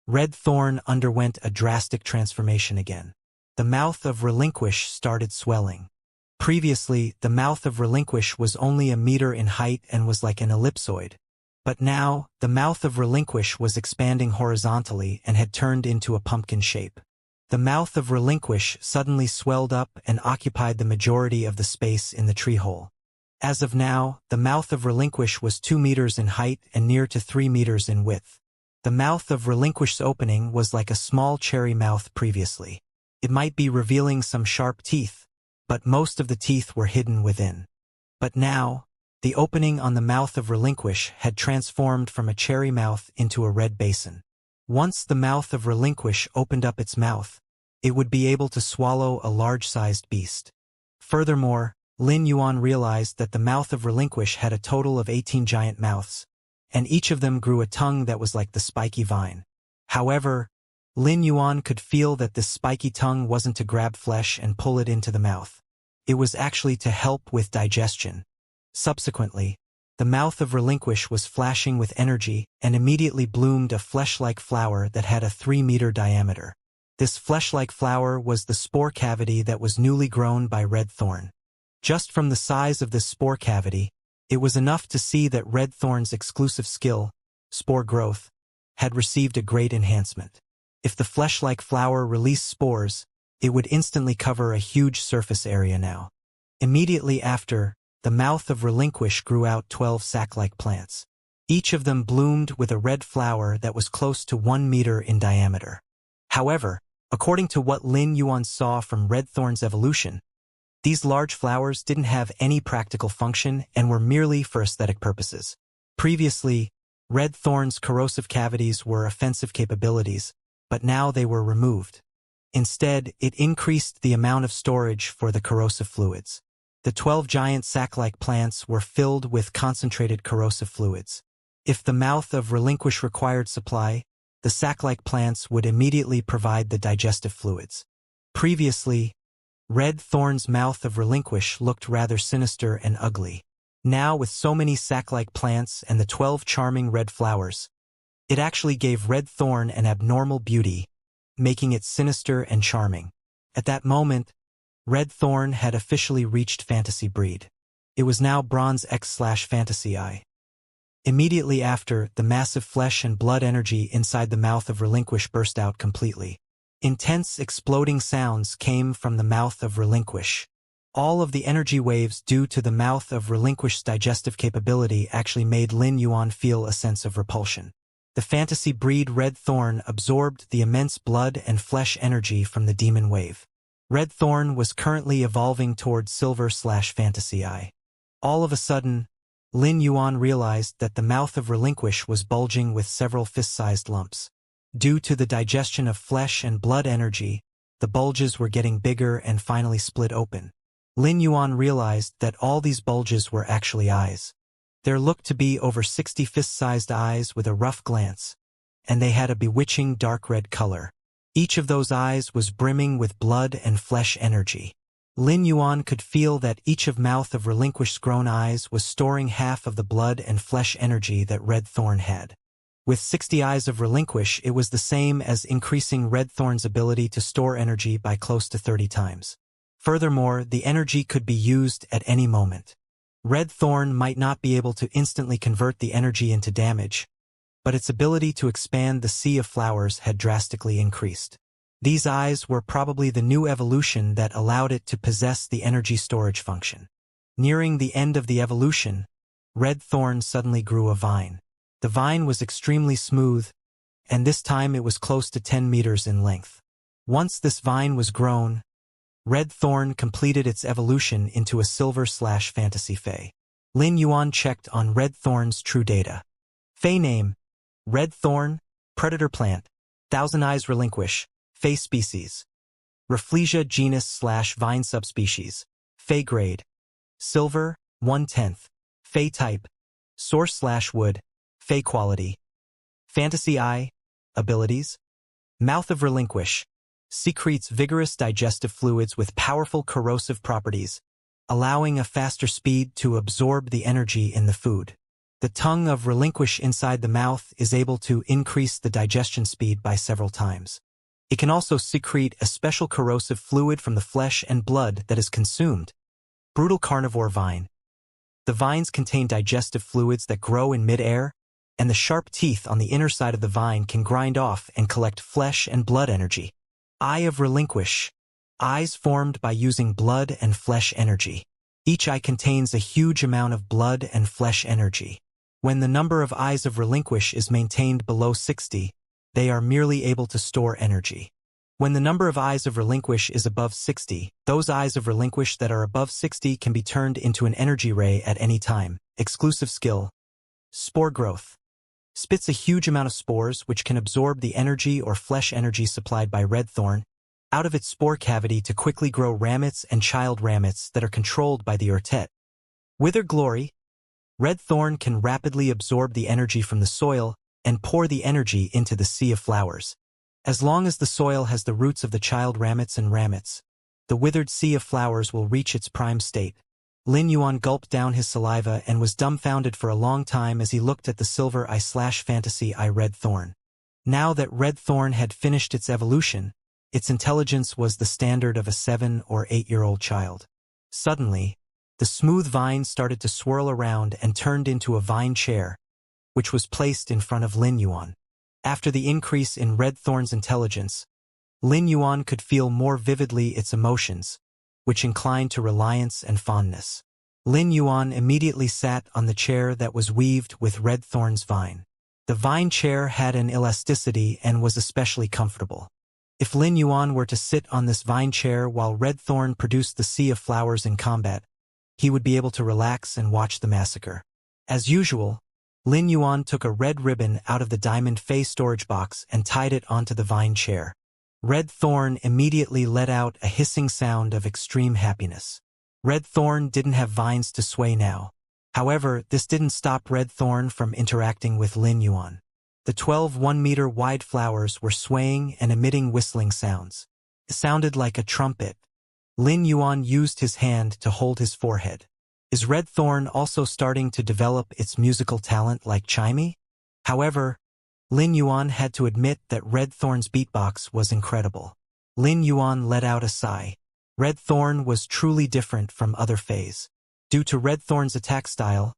Red Thorn underwent a drastic transformation again. The mouth of Relinquish started swelling. Previously, the mouth of Relinquish was only a meter in height and was like an ellipsoid. But now, the mouth of Relinquish was expanding horizontally and had turned into a pumpkin shape. The mouth of Relinquish suddenly swelled up and occupied the majority of the space in the tree hole. As of now, the mouth of Relinquish was 2 meters in height and near to 3 meters in width. The mouth of Relinquish's opening was like a small cherry mouth previously. It might be revealing some sharp teeth, but most of the teeth were hidden within. But now, the opening on the mouth of Relinquish had transformed from a cherry mouth into a red basin. Once the mouth of Relinquish opened up its mouth, it would be able to swallow a large-sized beast. Furthermore, Lin Yuan realized that the mouth of Relinquish had a total of 18 giant mouths, and each of them grew a tongue that was like the spiky vine. However, Lin Yuan could feel that this spiky tongue wasn't to grab flesh and pull it into the mouth. It was actually to help with digestion. Subsequently, the mouth of Relinquish was flashing with energy and immediately bloomed a flesh-like flower that had a 3-meter diameter. This flesh-like flower was the spore cavity that was newly grown by Red Thorn. Just from the size of this spore cavity, it was enough to see that Red Thorn's exclusive skill, spore growth, had received a great enhancement. If the flesh-like flower released spores, it would instantly cover a huge surface area now. Immediately after, the mouth of Relinquish grew out 12 sac-like plants. Each of them bloomed with a red flower that was close to 1 meter in diameter. However, according to what Lin Yuan saw from Red Thorn's evolution, these large flowers didn't have any practical function and were merely for aesthetic purposes. Previously, Red Thorn's corrosive cavities were offensive capabilities, but now they were removed. Instead, it increased the amount of storage for the corrosive fluids. The 12 giant sac-like plants were filled with concentrated corrosive fluids. If the mouth of Relinquish required supply, the sac-like plants would immediately provide the digestive fluids. Previously, Red Thorn's mouth of Relinquish looked rather sinister and ugly. Now, with so many sac-like plants and the 12 charming red flowers, it actually gave Red Thorn an abnormal beauty, making it sinister and charming. At that moment, Red Thorn had officially reached fantasy breed. It was now Bronze X/Fantasy I. Immediately after, the massive flesh and blood energy inside the mouth of Relinquish burst out completely. Intense exploding sounds came from the mouth of Relinquish. All of the energy waves due to the mouth of Relinquish's digestive capability actually made Lin Yuan feel a sense of repulsion. The fantasy breed Red Thorn absorbed the immense blood and flesh energy from the demon wave. Red Thorn was currently evolving towards Silver/Fantasy I. All of a sudden, Lin Yuan realized that the mouth of Relinquish was bulging with several fist-sized lumps. Due to the digestion of flesh and blood energy, the bulges were getting bigger and finally split open. Lin Yuan realized that all these bulges were actually eyes. There looked to be over 60 fist-sized eyes with a rough glance, and they had a bewitching dark red color. Each of those eyes was brimming with blood and flesh energy. Lin Yuan could feel that each of mouth of Relinquish's grown eyes was storing half of the blood and flesh energy that Red Thorn had. With 60 eyes of Relinquish, it was the same as increasing Red Thorn's ability to store energy by close to 30 times. Furthermore, the energy could be used at any moment. Red Thorn might not be able to instantly convert the energy into damage, but its ability to expand the sea of flowers had drastically increased. These eyes were probably the new evolution that allowed it to possess the energy storage function. Nearing the end of the evolution, Red Thorn suddenly grew a vine. The vine was extremely smooth, and this time it was close to 10 meters in length. Once this vine was grown, Red Thorn completed its evolution into a Silver/Fantasy Fae. Lin Yuan checked on Red Thorn's true data. Fae name: Red Thorn, Predator Plant, Thousand Eyes Relinquish, Fae Species. Rafflesia Genus/Vine Subspecies. Fae Grade: Silver, 1/10. Fey type, source/wood, Fey quality. Fantasy eye, abilities. Mouth of Relinquish, secretes vigorous digestive fluids with powerful corrosive properties, allowing a faster speed to absorb the energy in the food. The tongue of Relinquish inside the mouth is able to increase the digestion speed by several times. It can also secrete a special corrosive fluid from the flesh and blood that is consumed. Brutal carnivore vine. The vines contain digestive fluids that grow in mid-air, and the sharp teeth on the inner side of the vine can grind off and collect flesh and blood energy. Eye of Relinquish. Eyes formed by using blood and flesh energy. Each eye contains a huge amount of blood and flesh energy. When the number of eyes of Relinquish is maintained below 60, they are merely able to store energy. When the number of eyes of Relinquish is above 60, those eyes of Relinquish that are above 60 can be turned into an energy ray at any time. Exclusive skill. Spore growth. Spits a huge amount of spores which can absorb the energy or flesh energy supplied by red thorn out of its spore cavity to quickly grow ramets and child ramets that are controlled by the Urtet. Wither glory. Red thorn can rapidly absorb the energy from the soil and pour the energy into the sea of flowers. As long as the soil has the roots of the child ramets and ramets, the withered sea of flowers will reach its prime state. Lin Yuan gulped down his saliva and was dumbfounded for a long time as he looked at the silver eye/fantasy eye red thorn. Now that red thorn had finished its evolution, its intelligence was the standard of a 7 or 8-year-old child. Suddenly, the smooth vine started to swirl around and turned into a vine chair, which was placed in front of Lin Yuan. After the increase in red thorn's intelligence, Lin Yuan could feel more vividly its emotions, which inclined to reliance and fondness. Lin Yuan immediately sat on the chair that was weaved with red thorn's vine. The vine chair had an elasticity and was especially comfortable. If Lin Yuan were to sit on this vine chair while red thorn produced the sea of flowers in combat, he would be able to relax and watch the massacre. As usual, Lin Yuan took a red ribbon out of the diamond Fey storage box and tied it onto the vine chair. Red thorn immediately let out a hissing sound of extreme happiness. Red thorn didn't have vines to sway now. However, this didn't stop red thorn from interacting with Lin Yuan. The 12 1-meter wide flowers were swaying and emitting whistling sounds. It sounded like a trumpet. Lin Yuan used his hand to hold his forehead. Is red thorn also starting to develop its musical talent like Chimey? However, Lin Yuan had to admit that red thorn's beatbox was incredible. Lin Yuan let out a sigh. Red thorn was truly different from other Feys. Due to red thorn's attack style,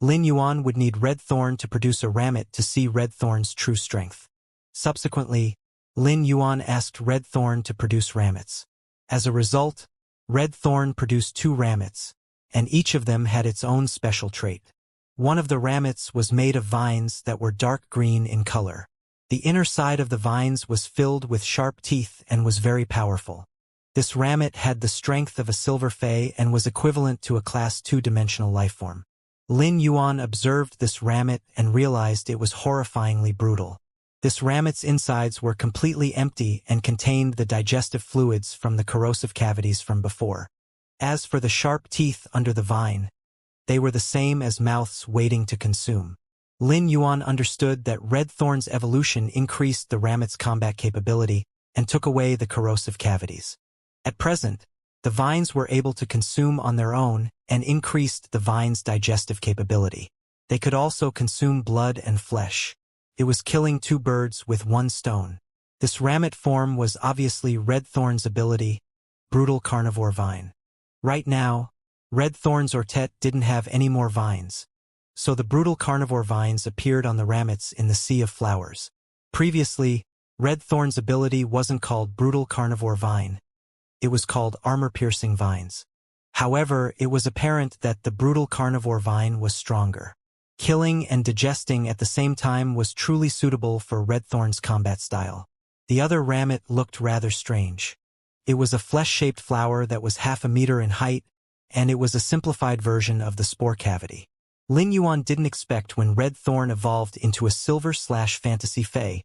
Lin Yuan would need red thorn to produce a ramet to see red thorn's true strength. Subsequently, Lin Yuan asked red thorn to produce ramets. As a result, red thorn produced 2 ramets, and each of them had its own special trait. One of the ramets was made of vines that were dark green in color. The inner side of the vines was filled with sharp teeth and was very powerful. This ramet had the strength of a silver Fey and was equivalent to a class 2-dimensional lifeform. Lin Yuan observed this ramet and realized it was horrifyingly brutal. This ramet's insides were completely empty and contained the digestive fluids from the corrosive cavities from before. As for the sharp teeth under the vine, they were the same as mouths waiting to consume. Lin Yuan understood that red thorn's evolution increased the ramet's combat capability and took away the corrosive cavities. At present, the vines were able to consume on their own and increased the vine's digestive capability. They could also consume blood and flesh. It was killing 2 birds with 1 stone. This ramet form was obviously red thorn's ability, brutal carnivore vine. Right now, red thorn's Urtet didn't have any more vines, so the brutal carnivore vines appeared on the ramets in the sea of flowers. Previously, red thorn's ability wasn't called brutal carnivore vine. It was called armor-piercing vines. However, it was apparent that the brutal carnivore vine was stronger. Killing and digesting at the same time was truly suitable for red thorn's combat style. The other ramet looked rather strange. It was a flesh-shaped flower that was half a meter in height, and it was a simplified version of the spore cavity. Lin Yuan didn't expect when red thorn evolved into a silver/fantasy Fey,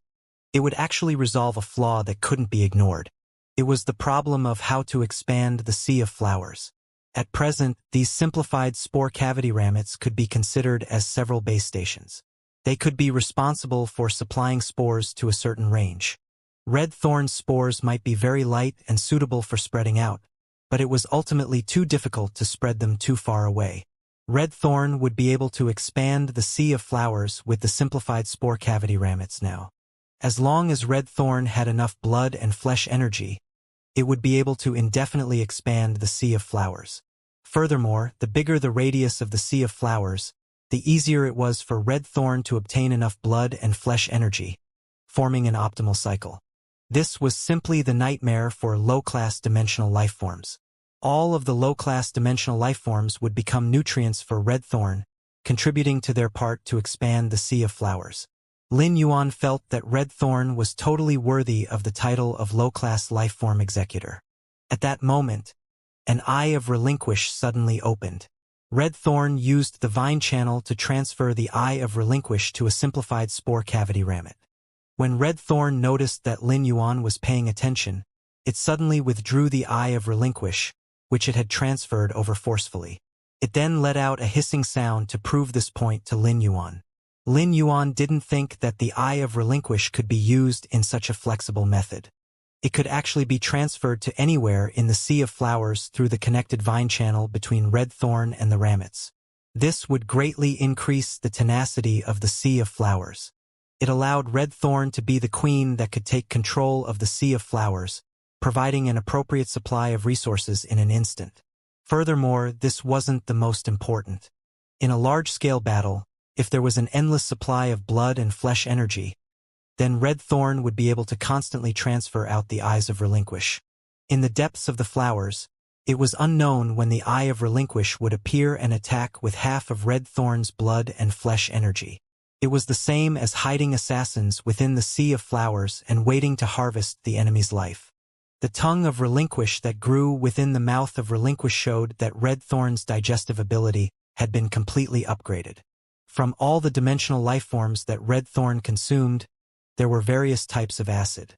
it would actually resolve a flaw that couldn't be ignored. It was the problem of how to expand the sea of flowers. At present, these simplified spore cavity ramets could be considered as several base stations. They could be responsible for supplying spores to a certain range. Red thorn spores might be very light and suitable for spreading out, but it was ultimately too difficult to spread them too far away. Red thorn would be able to expand the sea of flowers with the simplified spore cavity ramets now. As long as red thorn had enough blood and flesh energy, it would be able to indefinitely expand the sea of flowers. Furthermore, the bigger the radius of the sea of flowers, the easier it was for red thorn to obtain enough blood and flesh energy, forming an optimal cycle. This was simply the nightmare for low-class dimensional lifeforms. All of the low-class dimensional lifeforms would become nutrients for red thorn, contributing to their part to expand the sea of flowers. Lin Yuan felt that red thorn was totally worthy of the title of low-class lifeform executor. At that moment, an eye of relinquish suddenly opened. Red thorn used the vine channel to transfer the eye of relinquish to a simplified spore cavity ramet. When red thorn noticed that Lin Yuan was paying attention, it suddenly withdrew the eye of relinquish, which it had transferred over forcefully. It then let out a hissing sound to prove this point to Lin Yuan. Lin Yuan didn't think that the eye of relinquish could be used in such a flexible method. It could actually be transferred to anywhere in the sea of flowers through the connected vine channel between red thorn and the ramets. This would greatly increase the tenacity of the sea of flowers. It allowed red thorn to be the queen that could take control of the sea of flowers, providing an appropriate supply of resources in an instant. Furthermore, this wasn't the most important. In a large-scale battle, if there was an endless supply of blood and flesh energy, then red thorn would be able to constantly transfer out the eyes of relinquish. In the depths of the flowers, it was unknown when the eye of relinquish would appear and attack with half of red thorn's blood and flesh energy. It was the same as hiding assassins within the sea of flowers and waiting to harvest the enemy's life. The tongue of relinquish that grew within the mouth of relinquish showed that red thorn's digestive ability had been completely upgraded. From all the dimensional lifeforms that red thorn consumed, there were various types of acid.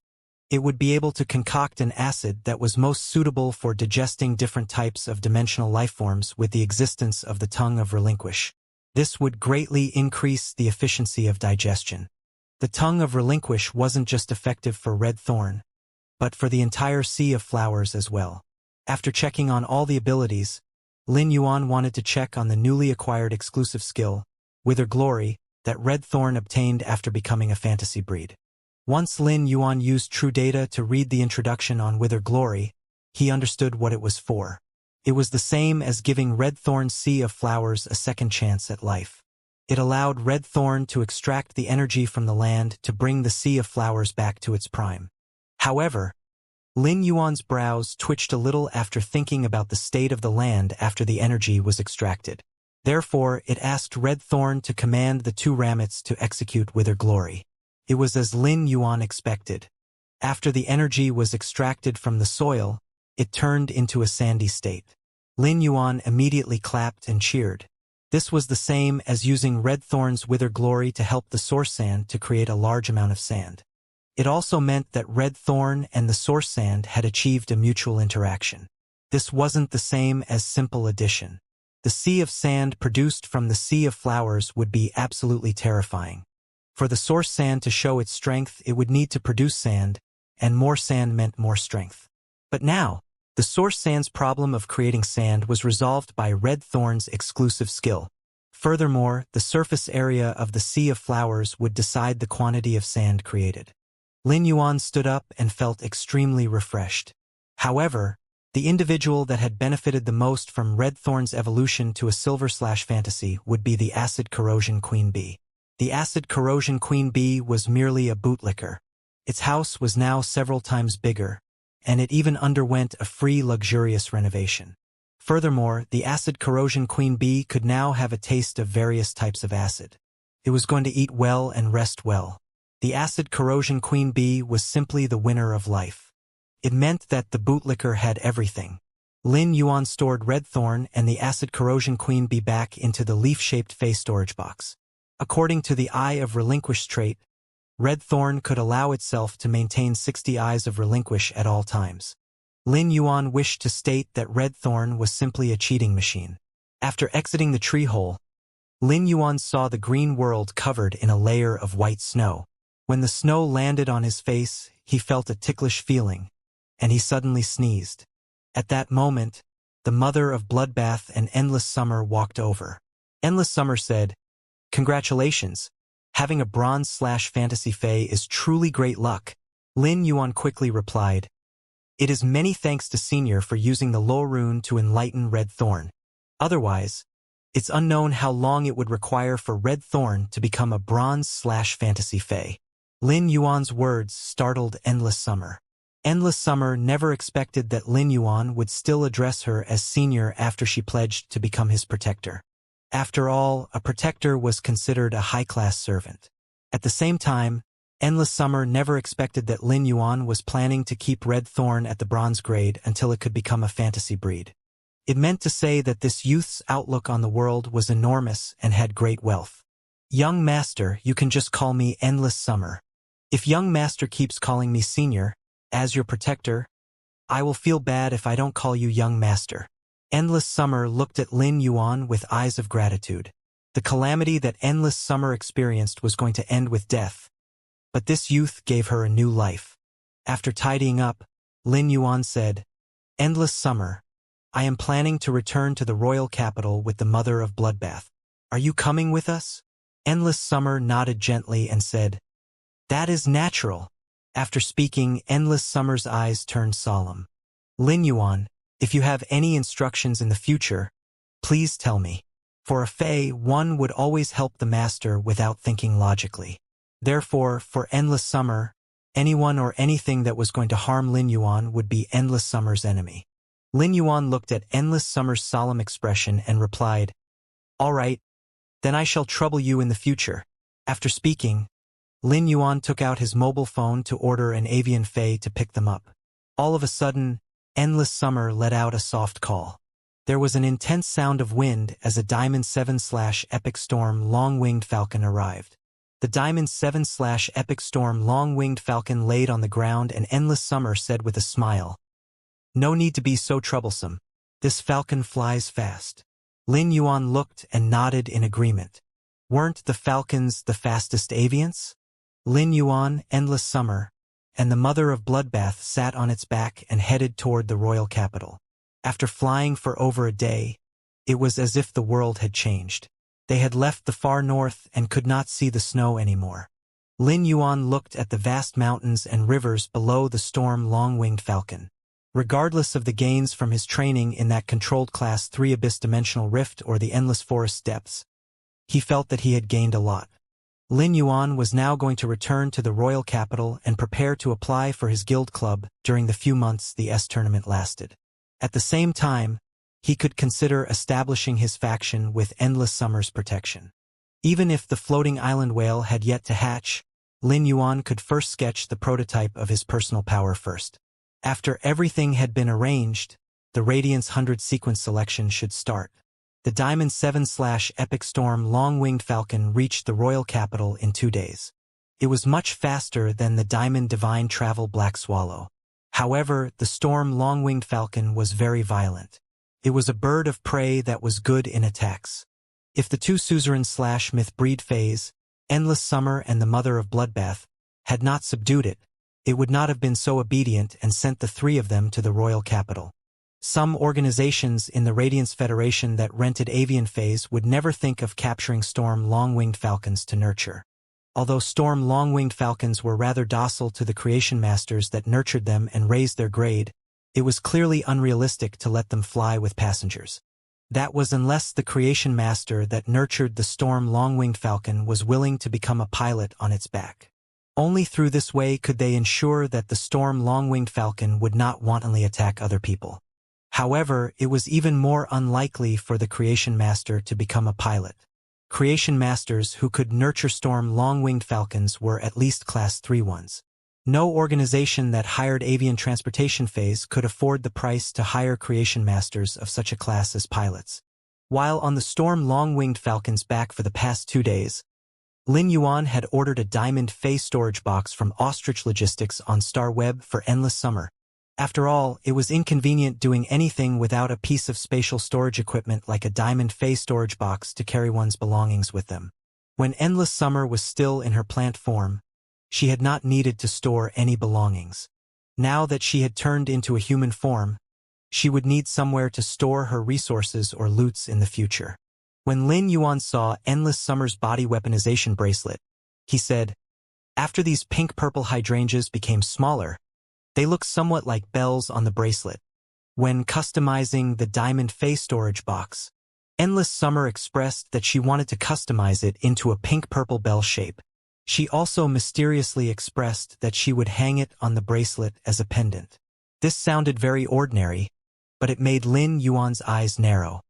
It would be able to concoct an acid that was most suitable for digesting different types of dimensional lifeforms with the existence of the tongue of relinquish. This would greatly increase the efficiency of digestion. The tongue of relinquish wasn't just effective for red thorn, but for the entire sea of flowers as well. After checking on all the abilities, Lin Yuan wanted to check on the newly acquired exclusive skill, Wither Glory, that red thorn obtained after becoming a fantasy breed. Once Lin Yuan used True Data to read the introduction on Wither Glory, he understood what it was for. It was the same as giving red thorn's sea of flowers a second chance at life. It allowed red thorn to extract the energy from the land to bring the sea of flowers back to its prime. However, Lin Yuan's brows twitched a little after thinking about the state of the land after the energy was extracted. Therefore, it asked red thorn to command the two ramets to execute Wither Glory. It was as Lin Yuan expected. After the energy was extracted from the soil, it turned into a sandy state. Lin Yuan immediately clapped and cheered. This was the same as using red thorn's Wither Glory to help the source sand to create a large amount of sand. It also meant that red thorn and the source sand had achieved a mutual interaction. This wasn't the same as simple addition. The sea of sand produced from the sea of flowers would be absolutely terrifying. For the source sand to show its strength, it would need to produce sand, and more sand meant more strength. But now, the source sand's problem of creating sand was resolved by red thorn's exclusive skill. Furthermore, the surface area of the sea of flowers would decide the quantity of sand created. Lin Yuan stood up and felt extremely refreshed. However, the individual that had benefited the most from red thorn's evolution to a silver/fantasy would be the acid corrosion queen bee. The acid corrosion queen bee was merely a bootlicker. Its house was now several times bigger, and it even underwent a free luxurious renovation. Furthermore, the acid corrosion queen bee could now have a taste of various types of acid. It was going to eat well and rest well. The acid corrosion queen bee was simply the winner of life. It meant that the bootlicker had everything. Lin Yuan stored red thorn and the acid corrosion queen bee back into the leaf-shaped face storage box. According to the Eye of Relinquish trait, red thorn could allow itself to maintain 60 eyes of relinquish at all times. Lin Yuan wished to state that Red Thorn was simply a cheating machine. After exiting the tree hole, Lin Yuan saw the green world covered in a layer of white snow. When the snow landed on his face, he felt a ticklish feeling, and he suddenly sneezed. At that moment, the mother of Bloodbath and Endless Summer walked over. Endless Summer said, "Congratulations. Having a bronze/fantasy fae is truly great luck." Lin Yuan quickly replied, "It is many thanks to Senior for using the Lo rune to enlighten Red Thorn. Otherwise, it's unknown how long it would require for Red Thorn to become a bronze/fantasy fae." Lin Yuan's words startled Endless Summer. Endless Summer never expected that Lin Yuan would still address her as Senior after she pledged to become his protector. After all, a protector was considered a high-class servant. At the same time, Endless Summer never expected that Lin Yuan was planning to keep Red Thorn at the bronze grade until it could become a fantasy breed. It meant to say that this youth's outlook on the world was enormous and had great wealth. "Young Master, you can just call me Endless Summer. If Young Master keeps calling me Senior, as your protector, I will feel bad if I don't call you Young Master." Endless Summer looked at Lin Yuan with eyes of gratitude. The calamity that Endless Summer experienced was going to end with death, but this youth gave her a new life. After tidying up, Lin Yuan said, "Endless Summer, I am planning to return to the royal capital with the mother of Bloodbath. Are you coming with us?" Endless Summer nodded gently and said, "That is natural." After speaking, Endless Summer's eyes turned solemn. "Lin Yuan, if you have any instructions in the future, please tell me. For a fae, one would always help the master without thinking logically." Therefore, for Endless Summer, anyone or anything that was going to harm Lin Yuan would be Endless Summer's enemy. Lin Yuan looked at Endless Summer's solemn expression and replied, "All right, then I shall trouble you in the future." After speaking, Lin Yuan took out his mobile phone to order an avian fae to pick them up. All of a sudden, Endless Summer let out a soft call. There was an intense sound of wind as a Diamond 7/Epic Storm long-winged falcon arrived. The Diamond 7/Epic Storm long-winged falcon laid on the ground, and Endless Summer said with a smile, "No need to be so troublesome. This falcon flies fast." Lin Yuan looked and nodded in agreement. Weren't the falcons the fastest avians? Lin Yuan, Endless Summer, and the mother of Bloodbath sat on its back and headed toward the royal capital. After flying for over a day, it was as if the world had changed. They had left the far north and could not see the snow anymore. Lin Yuan looked at the vast mountains and rivers below the storm long-winged falcon. Regardless of the gains from his training in that controlled Class 3 abyss-dimensional rift or the endless forest depths, he felt that he had gained a lot. Lin Yuan was now going to return to the royal capital and prepare to apply for his guild club during the few months the S-tournament lasted. At the same time, he could consider establishing his faction with Endless Summer's protection. Even if the floating island whale had yet to hatch, Lin Yuan could first sketch the prototype of his personal power first. After everything had been arranged, the Radiance 100 sequence selection should start. The Diamond 7/Epic Storm long-winged falcon reached the royal capital in 2 days. It was much faster than the Diamond Divine Travel Black Swallow. However, the Storm long-winged falcon was very violent. It was a bird of prey that was good in attacks. If the two suzerain/myth breed phase, Endless Summer and the Mother of Bloodbath, had not subdued it, it would not have been so obedient and sent the 3 of them to the royal capital. Some organizations in the Radiance Federation that rented avian fays would never think of capturing Storm long-winged falcons to nurture. Although Storm long-winged falcons were rather docile to the creation masters that nurtured them and raised their grade, it was clearly unrealistic to let them fly with passengers. That was unless the creation master that nurtured the Storm long-winged falcon was willing to become a pilot on its back. Only through this way could they ensure that the Storm long-winged falcon would not wantonly attack other people. However, it was even more unlikely for the creation master to become a pilot. Creation masters who could nurture Storm long-winged falcons were at least Class 3 ones. No organization that hired avian transportation phase could afford the price to hire creation masters of such a class as pilots. While on the Storm long-winged falcon's back for the past 2 days, Lin Yuan had ordered a diamond phase storage box from Ostrich Logistics on Star Web for Endless Summer. After all, it was inconvenient doing anything without a piece of spatial storage equipment like a diamond phase storage box to carry one's belongings with them. When Endless Summer was still in her plant form, she had not needed to store any belongings. Now that she had turned into a human form, she would need somewhere to store her resources or loots in the future. When Lin Yuan saw Endless Summer's body weaponization bracelet, he said, "After these pink-purple hydrangeas became smaller, they look somewhat like bells on the bracelet." When customizing the diamond face storage box, Endless Summer expressed that she wanted to customize it into a pink-purple bell shape. She also mysteriously expressed that she would hang it on the bracelet as a pendant. This sounded very ordinary, but it made Lin Yuan's eyes narrow.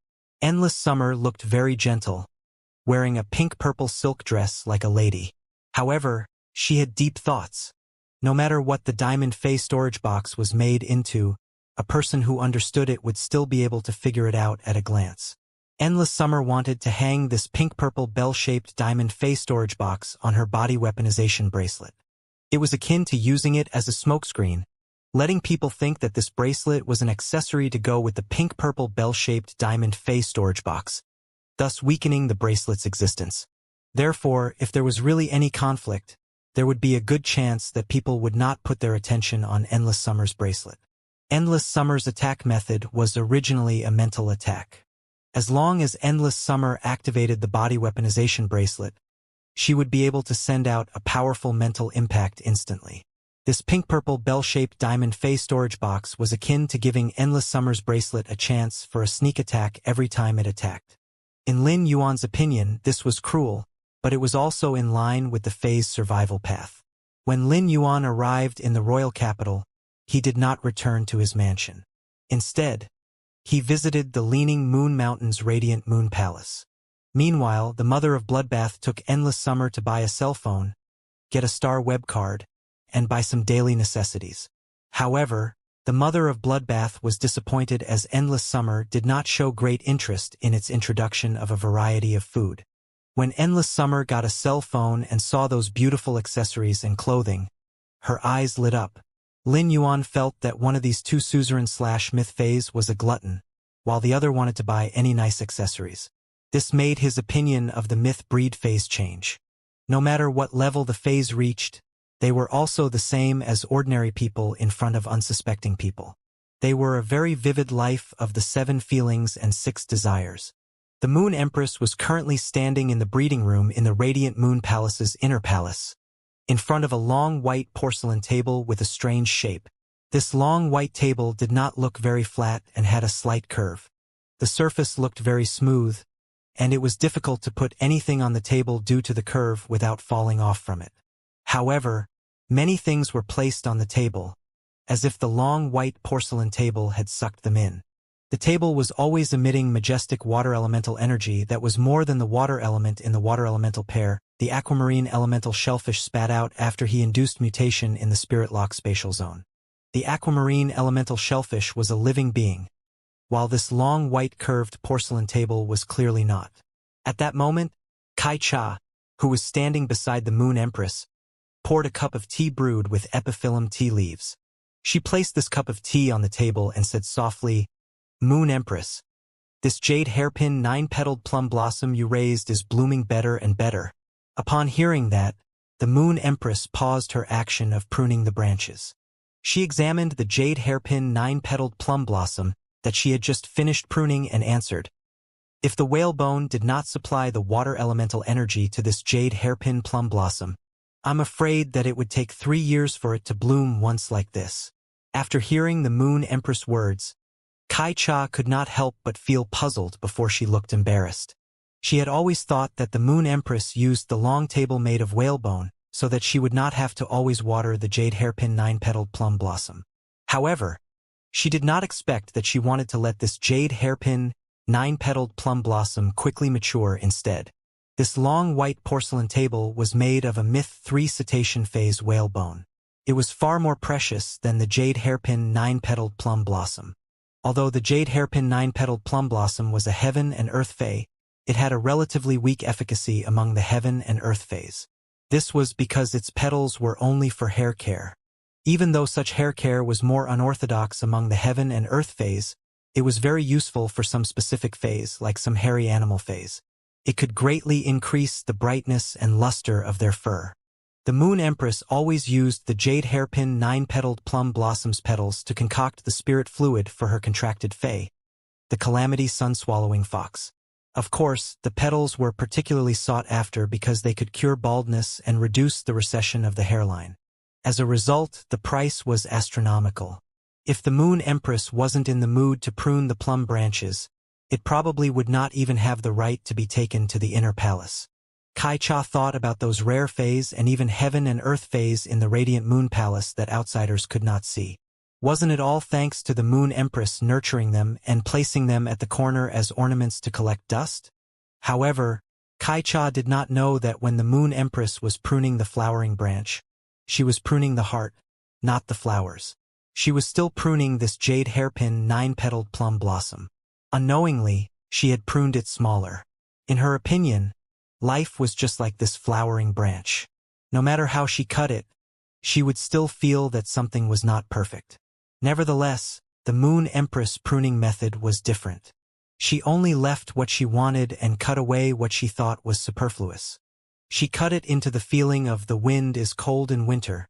Endless Summer looked very gentle, wearing a pink-purple silk dress like a lady. However, she had deep thoughts. No matter what the diamond face storage box was made into, a person who understood it would still be able to figure it out at a glance. Endless Summer wanted to hang this pink-purple bell-shaped diamond face storage box on her body weaponization bracelet. It was akin to using it as a smokescreen, letting people think that this bracelet was an accessory to go with the pink-purple bell-shaped diamond face storage box, thus weakening the bracelet's existence. Therefore, if there was really any conflict, there would be a good chance that people would not put their attention on Endless Summer's bracelet. Endless Summer's attack method was originally a mental attack. As long as Endless Summer activated the body weaponization bracelet, she would be able to send out a powerful mental impact instantly. This pink-purple bell-shaped diamond face storage box was akin to giving Endless Summer's bracelet a chance for a sneak attack every time it attacked. In Lin Yuan's opinion, this was cruel, but it was also in line with the phase survival path. When Lin Yuan arrived in the royal capital, he did not return to his mansion. Instead, he visited the Leaning Moon Mountain's Radiant Moon Palace. Meanwhile, the mother of Bloodbath took Endless Summer to buy a cell phone, get a star web card, and buy some daily necessities. However, the mother of Bloodbath was disappointed as Endless Summer did not show great interest in its introduction of a variety of food. When Endless Summer got a cell phone and saw those beautiful accessories and clothing, her eyes lit up. Lin Yuan felt that one of these two suzerain/myth phase was a glutton, while the other wanted to buy any nice accessories. This made his opinion of the myth breed phase change. No matter what level the phase reached, they were also the same as ordinary people in front of unsuspecting people. They were a very vivid life of the 7 feelings and 6 desires. The Moon Empress was currently standing in the breeding room in the Radiant Moon Palace's inner palace, in front of a long white porcelain table with a strange shape. This long white table did not look very flat and had a slight curve. The surface looked very smooth, and it was difficult to put anything on the table due to the curve without falling off from it. However, many things were placed on the table, as if the long white porcelain table had sucked them in. The table was always emitting majestic water elemental energy that was more than the water element in the water elemental pair, the aquamarine elemental shellfish spat out after he induced mutation in the Spirit Lock spatial zone. The aquamarine elemental shellfish was a living being, while this long white curved porcelain table was clearly not. At that moment, Kai Cha, who was standing beside the Moon Empress, poured a cup of tea brewed with epiphyllum tea leaves. She placed this cup of tea on the table and said softly, "Moon Empress, this jade hairpin 9-petaled plum blossom you raised is blooming better and better." Upon hearing that, the Moon Empress paused her action of pruning the branches. She examined the jade hairpin 9-petaled plum blossom that she had just finished pruning and answered, "If the whalebone did not supply the water elemental energy to this jade hairpin plum blossom, I'm afraid that it would take 3 years for it to bloom once like this." After hearing the Moon Empress words, Kai Cha could not help but feel puzzled before she looked embarrassed. She had always thought that the Moon Empress used the long table made of whalebone so that she would not have to always water the jade hairpin 9-petaled plum blossom. However, she did not expect that she wanted to let this jade hairpin 9-petaled plum blossom quickly mature instead. This long white porcelain table was made of a myth 3 cetacean phase whalebone. It was far more precious than the jade hairpin 9-petaled plum blossom. Although the jade hairpin 9-petaled plum blossom was a heaven and earth fae, it had a relatively weak efficacy among the heaven and earth faes. This was because its petals were only for hair care. Even though such hair care was more unorthodox among the heaven and earth phase, it was very useful for some specific phase, like some hairy animal phase. It could greatly increase the brightness and luster of their fur. The Moon Empress always used the jade hairpin 9-petaled plum blossoms petals to concoct the spirit fluid for her contracted fae, the calamity sun-swallowing fox. Of course, the petals were particularly sought after because they could cure baldness and reduce the recession of the hairline. As a result, the price was astronomical. If the Moon Empress wasn't in the mood to prune the plum branches, it probably would not even have the right to be taken to the inner palace. Kai Cha thought about those rare fays and even heaven and earth fays in the radiant moon palace that outsiders could not see. Wasn't it all thanks to the Moon Empress nurturing them and placing them at the corner as ornaments to collect dust? However, Kai Cha did not know that when the Moon Empress was pruning the flowering branch, she was pruning the heart, not the flowers. She was still pruning this jade hairpin 9-petaled plum blossom. Unknowingly, she had pruned it smaller. In her opinion, life was just like this flowering branch. No matter how she cut it, she would still feel that something was not perfect. Nevertheless, the Moon Empress pruning method was different. She only left what she wanted and cut away what she thought was superfluous. She cut it into the feeling of the wind is cold in winter,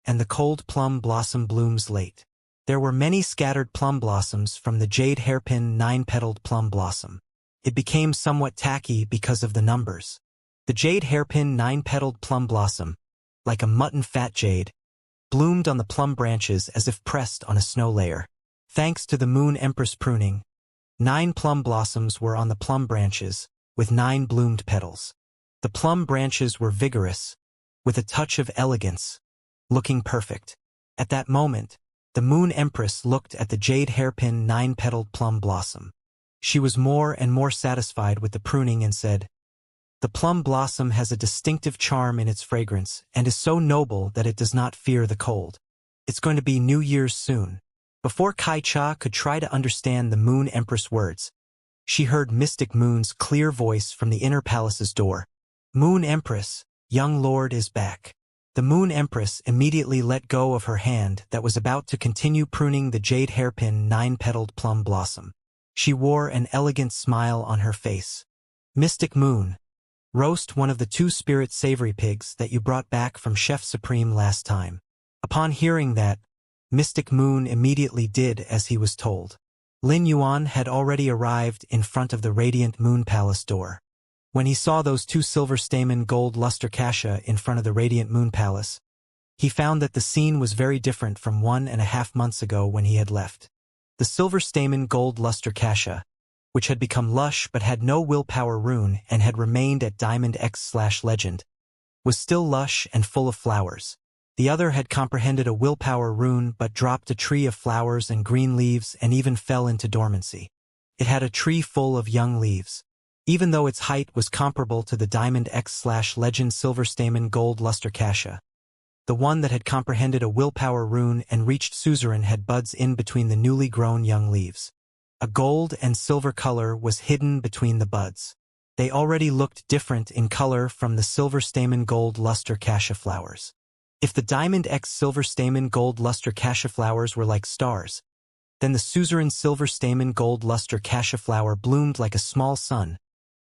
and the cold plum blossom blooms late. There were many scattered plum blossoms from the jade hairpin 9-petaled plum blossom. It became somewhat tacky because of the numbers. The jade hairpin 9-petaled plum blossom, like a mutton fat jade, bloomed on the plum branches as if pressed on a snow layer. Thanks to the Moon Empress pruning, 9 plum blossoms were on the plum branches, with 9 bloomed petals. The plum branches were vigorous, with a touch of elegance, looking perfect. At that moment, the Moon Empress looked at the jade hairpin 9-petaled plum blossom. She was more and more satisfied with the pruning and said, "The plum blossom has a distinctive charm in its fragrance and is so noble that it does not fear the cold. It's going to be New Year's soon." Before Kai Cha could try to understand the Moon Empress words, she heard Mystic Moon's clear voice from the inner palace's door. "Moon Empress, young lord is back." The Moon Empress immediately let go of her hand that was about to continue pruning the jade hairpin 9-petaled plum blossom. She wore an elegant smile on her face. "Mystic Moon, roast one of the 2 spirit savory pigs that you brought back from Chef Supreme last time." Upon hearing that, Mystic Moon immediately did as he was told. Lin Yuan had already arrived in front of the Radiant Moon Palace door. When he saw those 2 silver stamen gold luster cassia in front of the Radiant Moon Palace, he found that the scene was very different from 1.5 months ago when he had left. The silver stamen gold luster cassia, which had become lush but had no willpower rune and had remained at Diamond X/Legend, was still lush and full of flowers. The other had comprehended a willpower rune but dropped a tree of flowers and green leaves and even fell into dormancy. It had a tree full of young leaves. Even though its height was comparable to the Diamond X/Legend silver stamen gold luster cassia, the one that had comprehended a willpower rune and reached suzerain had buds in between the newly grown young leaves. A gold and silver color was hidden between the buds. They already looked different in color from the silver stamen gold luster cassia flowers. If the Diamond X silver stamen gold luster cassia flowers were like stars, then the suzerain silver stamen gold luster cassia flower bloomed like a small sun,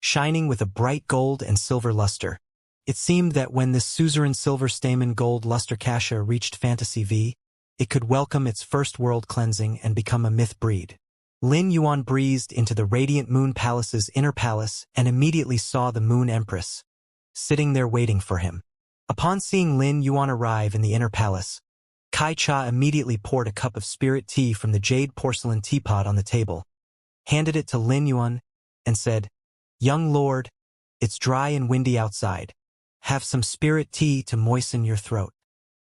shining with a bright gold and silver luster. It seemed that when this suzerain silver stamen gold luster cassia reached Fantasy V, it could welcome its first world cleansing and become a myth breed. Lin Yuan breezed into the Radiant Moon Palace's inner palace and immediately saw the Moon Empress, sitting there waiting for him. Upon seeing Lin Yuan arrive in the inner palace, Kai Cha immediately poured a cup of spirit tea from the jade porcelain teapot on the table, handed it to Lin Yuan, and said, "Young lord, it's dry and windy outside. Have some spirit tea to moisten your throat."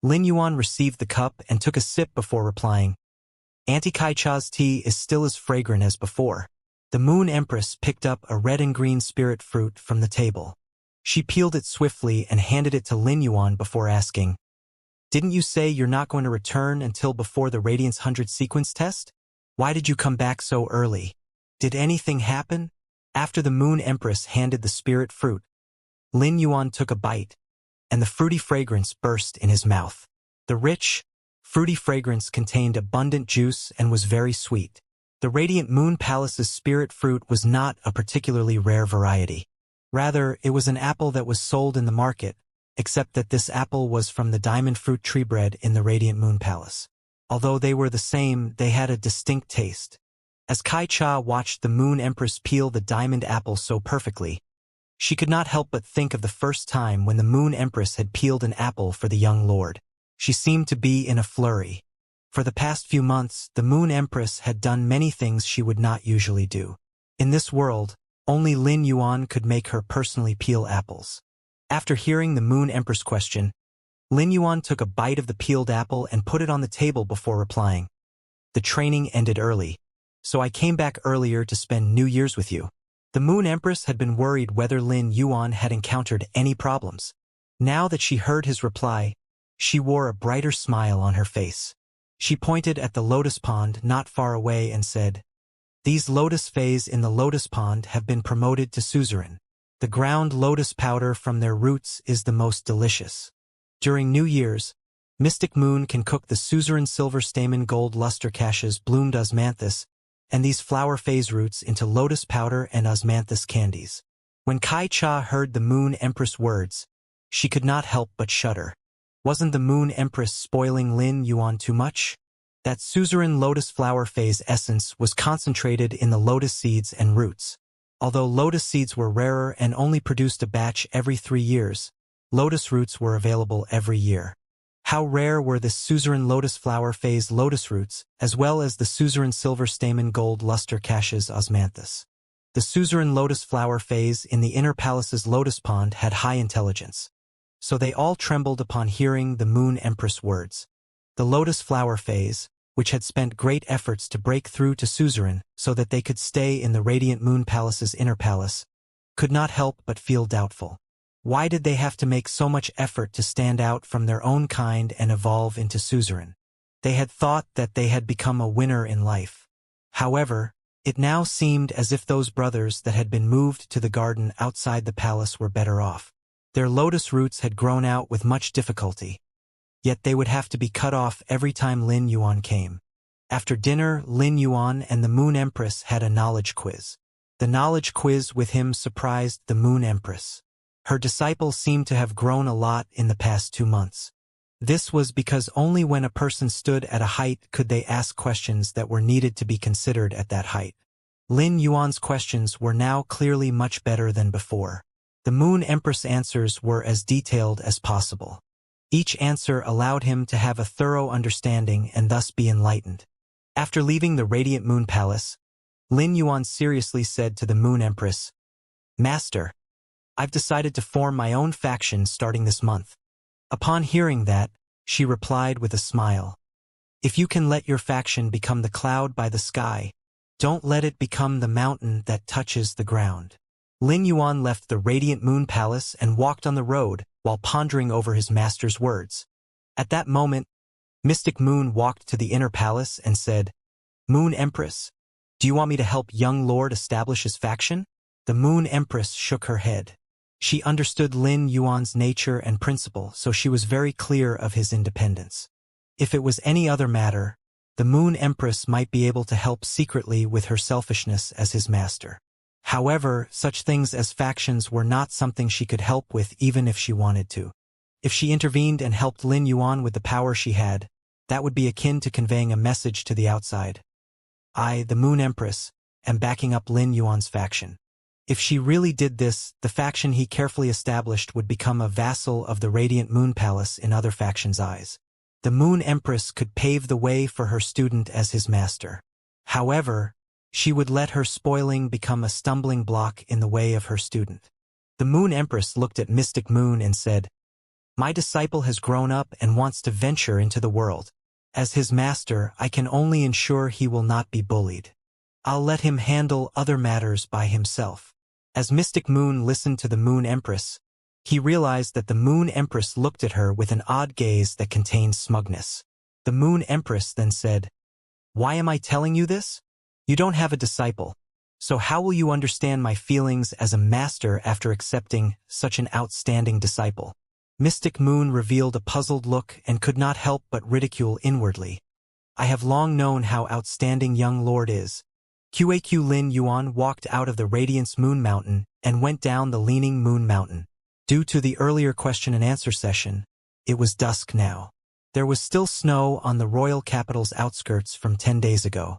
Lin Yuan received the cup and took a sip before replying, "Auntie Kai Cha's tea is still as fragrant as before." The Moon Empress picked up a red and green spirit fruit from the table. She peeled it swiftly and handed it to Lin Yuan before asking, "Didn't you say you're not going to return until before the Radiance 100 sequence test? Why did you come back so early? Did anything happen?" After the Moon Empress handed the spirit fruit, Lin Yuan took a bite, and the fruity fragrance burst in his mouth. The rich, fruity fragrance contained abundant juice and was very sweet. The Radiant Moon Palace's spirit fruit was not a particularly rare variety. Rather, it was an apple that was sold in the market, except that this apple was from the diamond fruit tree bred in the Radiant Moon Palace. Although they were the same, they had a distinct taste. As Kai-Cha watched the Moon Empress peel the diamond apple so perfectly, she could not help but think of the first time when the Moon Empress had peeled an apple for the young lord. She seemed to be in a flurry. For the past few months, the Moon Empress had done many things she would not usually do. In this world, only Lin Yuan could make her personally peel apples. After hearing the Moon Empress question, Lin Yuan took a bite of the peeled apple and put it on the table before replying. The training ended early, so I came back earlier to spend New Year's with you. The Moon Empress had been worried whether Lin Yuan had encountered any problems. Now that she heard his reply, she wore a brighter smile on her face. She pointed at the lotus pond not far away and said, "These lotus fays in the lotus pond have been promoted to suzerain. The ground lotus powder from their roots is the most delicious. During New Year's, Mystic Moon can cook the suzerain silver stamen gold luster caches bloomed osmanthus and these flower phase roots into lotus powder and osmanthus candies." When Kai-Cha heard the Moon Empress words, she could not help but shudder. Wasn't the Moon Empress spoiling Lin Yuan too much? That suzerain lotus flower phase essence was concentrated in the lotus seeds and roots. Although lotus seeds were rarer and only produced a batch every 3 years, lotus roots were available every year. How rare were the suzerain lotus flower phase lotus roots, as well as the suzerain silver stamen gold luster caches osmanthus. The suzerain lotus flower phase in the inner palace's lotus pond had high intelligence. So they all trembled upon hearing the Moon Empress words. The lotus flower phase, which had spent great efforts to break through to suzerain so that they could stay in the Radiant Moon Palace's inner palace, could not help but feel doubtful. Why did they have to make so much effort to stand out from their own kind and evolve into suzerain? They had thought that they had become a winner in life. However, it now seemed as if those brothers that had been moved to the garden outside the palace were better off. Their lotus roots had grown out with much difficulty, yet they would have to be cut off every time Lin Yuan came. After dinner, Lin Yuan and the Moon Empress had a knowledge quiz. The knowledge quiz with him surprised the Moon Empress. Her disciple seemed to have grown a lot in the past 2 months. This was because only when a person stood at a height could they ask questions that were needed to be considered at that height. Lin Yuan's questions were now clearly much better than before. The Moon Empress' answers were as detailed as possible. Each answer allowed him to have a thorough understanding and thus be enlightened. After leaving the Radiant Moon Palace, Lin Yuan seriously said to the Moon Empress, "Master, I've decided to form my own faction starting this month." Upon hearing that, she replied with a smile, "If you can let your faction become the cloud by the sky, don't let it become the mountain that touches the ground." Lin Yuan left the Radiant Moon Palace and walked on the road while pondering over his master's words. At that moment, Mystic Moon walked to the inner palace and said, "Moon Empress, do you want me to help young Lord establish his faction?" The Moon Empress shook her head. She understood Lin Yuan's nature and principle, so she was very clear of his independence. If it was any other matter, the Moon Empress might be able to help secretly with her selfishness as his master. However, such things as factions were not something she could help with even if she wanted to. If she intervened and helped Lin Yuan with the power she had, that would be akin to conveying a message to the outside. I, the Moon Empress, am backing up Lin Yuan's faction. If she really did this, the faction he carefully established would become a vassal of the Radiant Moon Palace in other factions' eyes. The Moon Empress could pave the way for her student as his master. However, she would let her spoiling become a stumbling block in the way of her student. The Moon Empress looked at Mystic Moon and said, "My disciple has grown up and wants to venture into the world. As his master, I can only ensure he will not be bullied. I'll let him handle other matters by himself." As Mystic Moon listened to the Moon Empress, he realized that the Moon Empress looked at her with an odd gaze that contained smugness. The Moon Empress then said, "Why am I telling you this? You don't have a disciple, so how will you understand my feelings as a master after accepting such an outstanding disciple?" Mystic Moon revealed a puzzled look and could not help but ridicule inwardly. I have long known how outstanding young lord is. QAQ Lin Yuan walked out of the Radiance Moon Mountain and went down the Leaning Moon Mountain. Due to the earlier question and answer session, it was dusk now. There was still snow on the royal capital's outskirts from 10 days ago.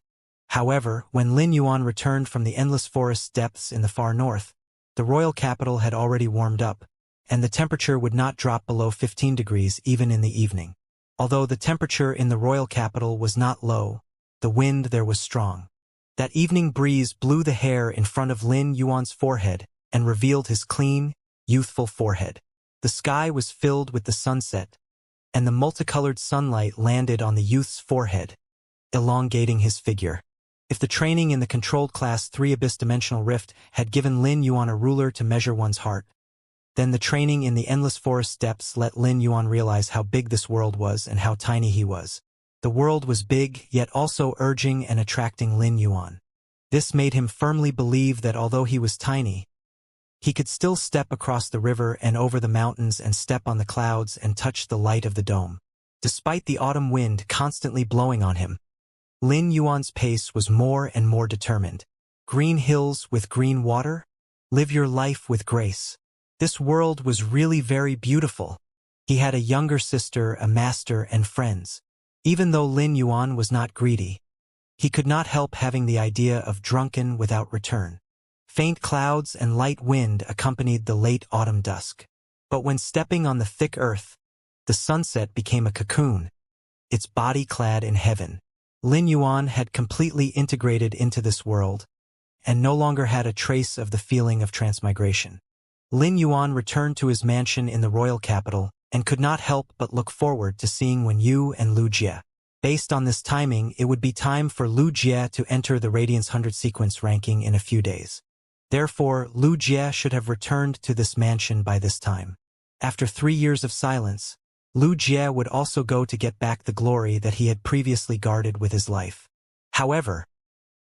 However, when Lin Yuan returned from the endless forest depths in the far north, the royal capital had already warmed up, and the temperature would not drop below 15 degrees even in the evening. Although the temperature in the royal capital was not low, the wind there was strong. That evening breeze blew the hair in front of Lin Yuan's forehead and revealed his clean, youthful forehead. The sky was filled with the sunset, and the multicolored sunlight landed on the youth's forehead, elongating his figure. If the training in the controlled Class 3 Abyss-dimensional rift had given Lin Yuan a ruler to measure one's heart, then the training in the endless forest depths let Lin Yuan realize how big this world was and how tiny he was. The world was big, yet also urging and attracting Lin Yuan. This made him firmly believe that although he was tiny, he could still step across the river and over the mountains and step on the clouds and touch the light of the dome. Despite the autumn wind constantly blowing on him, Lin Yuan's pace was more and more determined. Green hills with green water? Live your life with grace. This world was really very beautiful. He had a younger sister, a master, and friends. Even though Lin Yuan was not greedy, he could not help having the idea of drunken without return. Faint clouds and light wind accompanied the late autumn dusk. But when stepping on the thick earth, the sunset became a cocoon, its body clad in heaven. Lin Yuan had completely integrated into this world, and no longer had a trace of the feeling of transmigration. Lin Yuan returned to his mansion in the royal capital, and could not help but look forward to seeing Wen Yu and Lu Jie. Based on this timing, it would be time for Lu Jie to enter the Radiance 100 sequence ranking in a few days. Therefore, Lu Jie should have returned to this mansion by this time. After 3 years of silence, Lu Jie would also go to get back the glory that he had previously guarded with his life. However,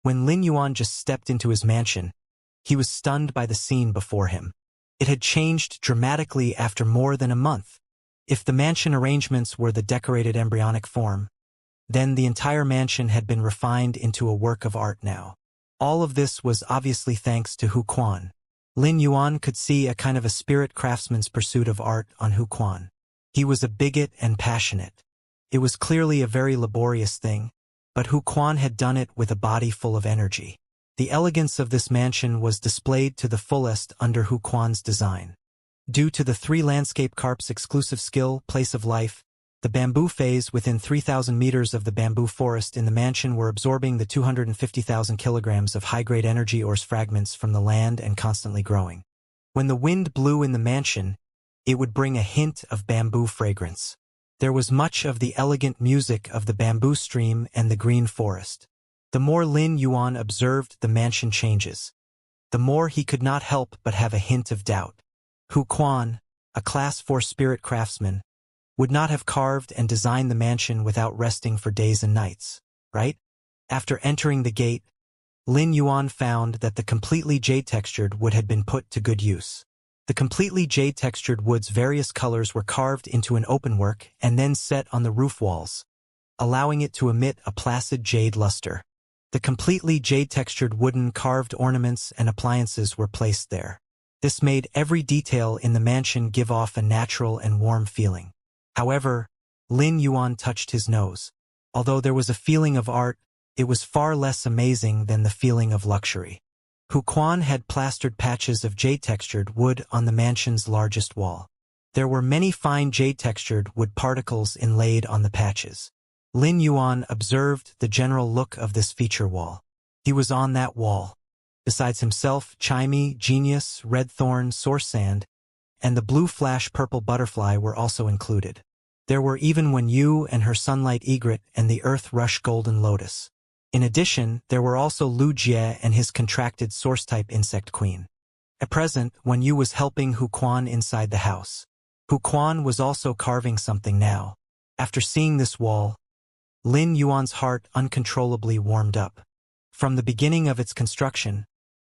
when Lin Yuan just stepped into his mansion, he was stunned by the scene before him. It had changed dramatically after more than a month. If the mansion arrangements were the decorated embryonic form, then the entire mansion had been refined into a work of art now. All of this was obviously thanks to Hu Quan. Lin Yuan could see a kind of a spirit craftsman's pursuit of art on Hu Quan. He was a bigot and passionate. It was clearly a very laborious thing, but Hu Quan had done it with a body full of energy. The elegance of this mansion was displayed to the fullest under Hu Quan's design. Due to the 3 landscape carp's exclusive skill, place of life, the bamboo phase within 3,000 meters of the bamboo forest in the mansion were absorbing the 250,000 kilograms of high-grade energy ores fragments from the land and constantly growing. When the wind blew in the mansion, it would bring a hint of bamboo fragrance. There was much of the elegant music of the bamboo stream and the green forest. The more Lin Yuan observed the mansion changes, the more he could not help but have a hint of doubt. Hu Quan, a Class 4 spirit craftsman, would not have carved and designed the mansion without resting for days and nights, right? After entering the gate, Lin Yuan found that the completely jade-textured wood had been put to good use. The completely jade-textured wood's various colors were carved into an openwork and then set on the roof walls, allowing it to emit a placid jade luster. The completely jade-textured wooden carved ornaments and appliances were placed there. This made every detail in the mansion give off a natural and warm feeling. However, Lin Yuan touched his nose. Although there was a feeling of art, it was far less amazing than the feeling of luxury. Hu Quan had plastered patches of jade-textured wood on the mansion's largest wall. There were many fine jade-textured wood particles inlaid on the patches. Lin Yuan observed the general look of this feature wall. He was on that wall. Besides himself, Chimey, Genius, Red Thorn, Source Sand, and the blue flash purple butterfly were also included. There were even Wen Yu and her sunlight egret and the earth rush golden lotus. In addition, there were also Lu Jie and his contracted source-type insect queen. At present, Wen Yu was helping Hu Quan inside the house. Hu Quan was also carving something now. After seeing this wall, Lin Yuan's heart uncontrollably warmed up. From the beginning of its construction,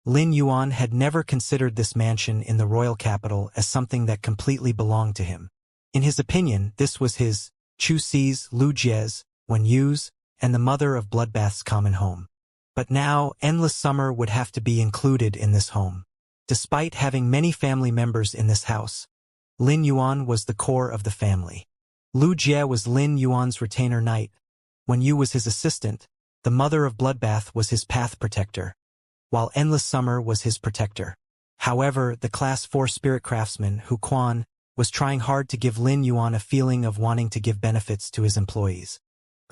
Lin Yuan had never considered this mansion in the royal capital as something that completely belonged to him. In his opinion, this was his Chu Si's Lu Jie's, Wen Yu's, and the mother of bloodbath's common home. But now, Endless Summer would have to be included in this home. Despite having many family members in this house, Lin Yuan was the core of the family. Lu Jie was Lin Yuan's retainer knight. Wen Yu was his assistant. The mother of bloodbath was his path protector, while Endless Summer was his protector. However, the Class 4 spirit craftsman, Hu Quan, was trying hard to give Lin Yuan a feeling of wanting to give benefits to his employees.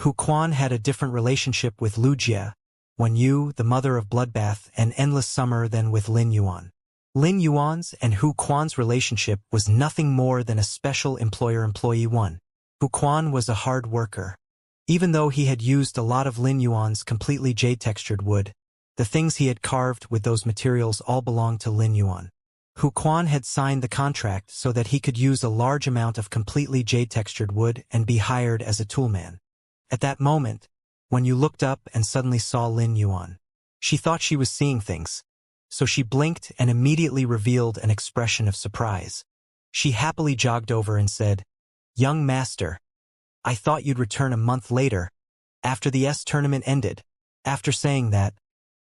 Hu Quan had a different relationship with Lu Jie, Wen Yu, the mother of bloodbath, and Endless Summer than with Lin Yuan. Lin Yuan's and Hu Quan's relationship was nothing more than a special employer-employee one. Hu Quan was a hard worker. Even though he had used a lot of Lin Yuan's completely jade-textured wood, the things he had carved with those materials all belonged to Lin Yuan. Hu Quan had signed the contract so that he could use a large amount of completely jade-textured wood and be hired as a toolman. At that moment, when you looked up and suddenly saw Lin Yuan, she thought she was seeing things. So she blinked and immediately revealed an expression of surprise. She happily jogged over and said, "Young master, I thought you'd return a month later, after the tournament ended." After saying that,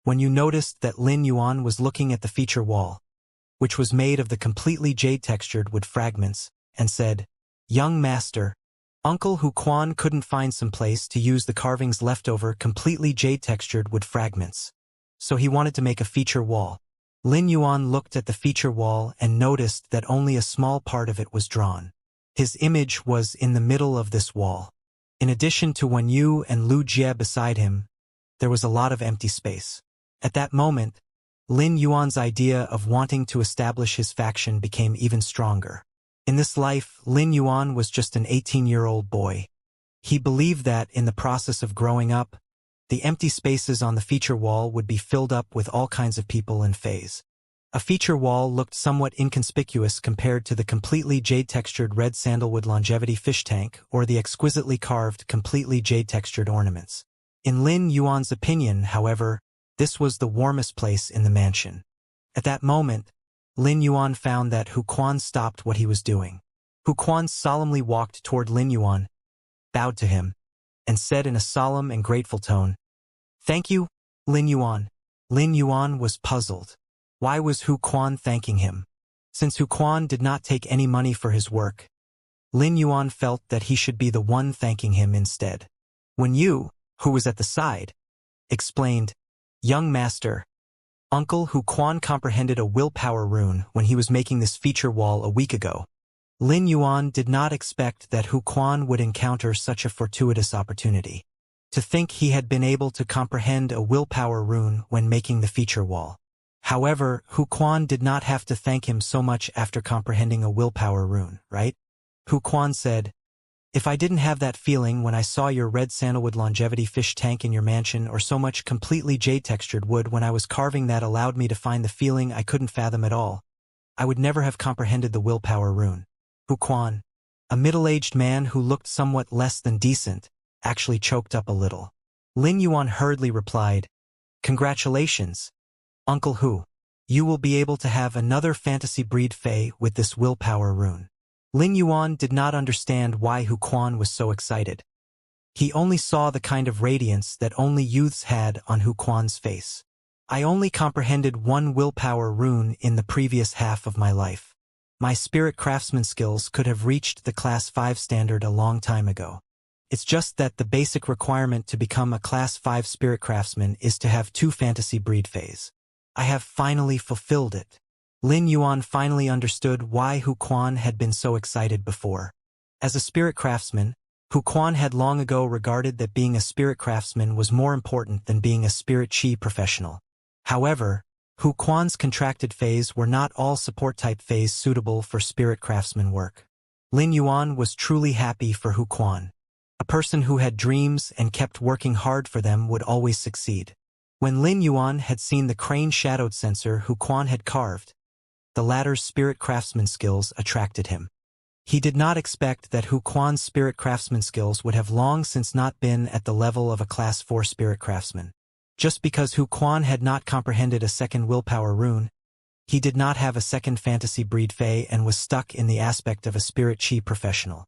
when you noticed that Lin Yuan was looking at the feature wall, which was made of the completely jade-textured wood fragments, and said, "Young master, Uncle Hu Quan couldn't find some place to use the carving's leftover completely jade-textured wood fragments. So he wanted to make a feature wall." Lin Yuan looked at the feature wall and noticed that only a small part of it was drawn. His image was in the middle of this wall. In addition to Wen Yu and Lu Jie beside him, there was a lot of empty space. At that moment, Lin Yuan's idea of wanting to establish his faction became even stronger. In this life, Lin Yuan was just an 18-year-old boy. He believed that, in the process of growing up, the empty spaces on the feature wall would be filled up with all kinds of people and phase. A feature wall looked somewhat inconspicuous compared to the completely jade-textured red sandalwood longevity fish tank or the exquisitely carved completely jade-textured ornaments. In Lin Yuan's opinion, however, this was the warmest place in the mansion. At that moment, Lin Yuan found that Hu Quan stopped what he was doing. Hu Quan solemnly walked toward Lin Yuan, bowed to him, and said in a solemn and grateful tone, "Thank you, Lin Yuan." Lin Yuan was puzzled. Why was Hu Quan thanking him? Since Hu Quan did not take any money for his work, Lin Yuan felt that he should be the one thanking him instead. Wen Yu, who was at the side, explained, "Young master, Uncle Hu Quan comprehended a willpower rune when he was making this feature wall a week ago." Lin Yuan did not expect that Hu Quan would encounter such a fortuitous opportunity. To think he had been able to comprehend a willpower rune when making the feature wall. However, Hu Quan did not have to thank him so much after comprehending a willpower rune, right? Hu Quan said, "If I didn't have that feeling when I saw your red sandalwood longevity fish tank in your mansion or so much completely jade-textured wood when I was carving that allowed me to find the feeling I couldn't fathom at all, I would never have comprehended the willpower rune." Hu Quan, a middle-aged man who looked somewhat less than decent, actually choked up a little. Lin Yuan hurriedly replied, "Congratulations, Uncle Hu. You will be able to have another fantasy breed Fae with this willpower rune." Lin Yuan did not understand why Hu Quan was so excited. He only saw the kind of radiance that only youths had on Hu Quan's face. "I only comprehended one willpower rune in the previous half of my life. My spirit craftsman skills could have reached the Class 5 standard a long time ago. It's just that the basic requirement to become a Class 5 spirit craftsman is to have 2 fantasy breed Faes. I have finally fulfilled it." Lin Yuan finally understood why Hu Quan had been so excited before. As a spirit craftsman, Hu Quan had long ago regarded that being a spirit craftsman was more important than being a spirit chi professional. However, Hu Quan's contracted Faes were not all support-type Faes suitable for spirit craftsman work. Lin Yuan was truly happy for Hu Quan. A person who had dreams and kept working hard for them would always succeed. When Lin Yuan had seen the crane-shadowed censer Hu Quan had carved, the latter's spirit craftsman skills attracted him. He did not expect that Hu Quan's spirit craftsman skills would have long since not been at the level of a Class 4 spirit craftsman. Just because Hu Quan had not comprehended a second willpower rune, He did not have a second fantasy breed Fae and was stuck in the aspect of a spirit chi professional.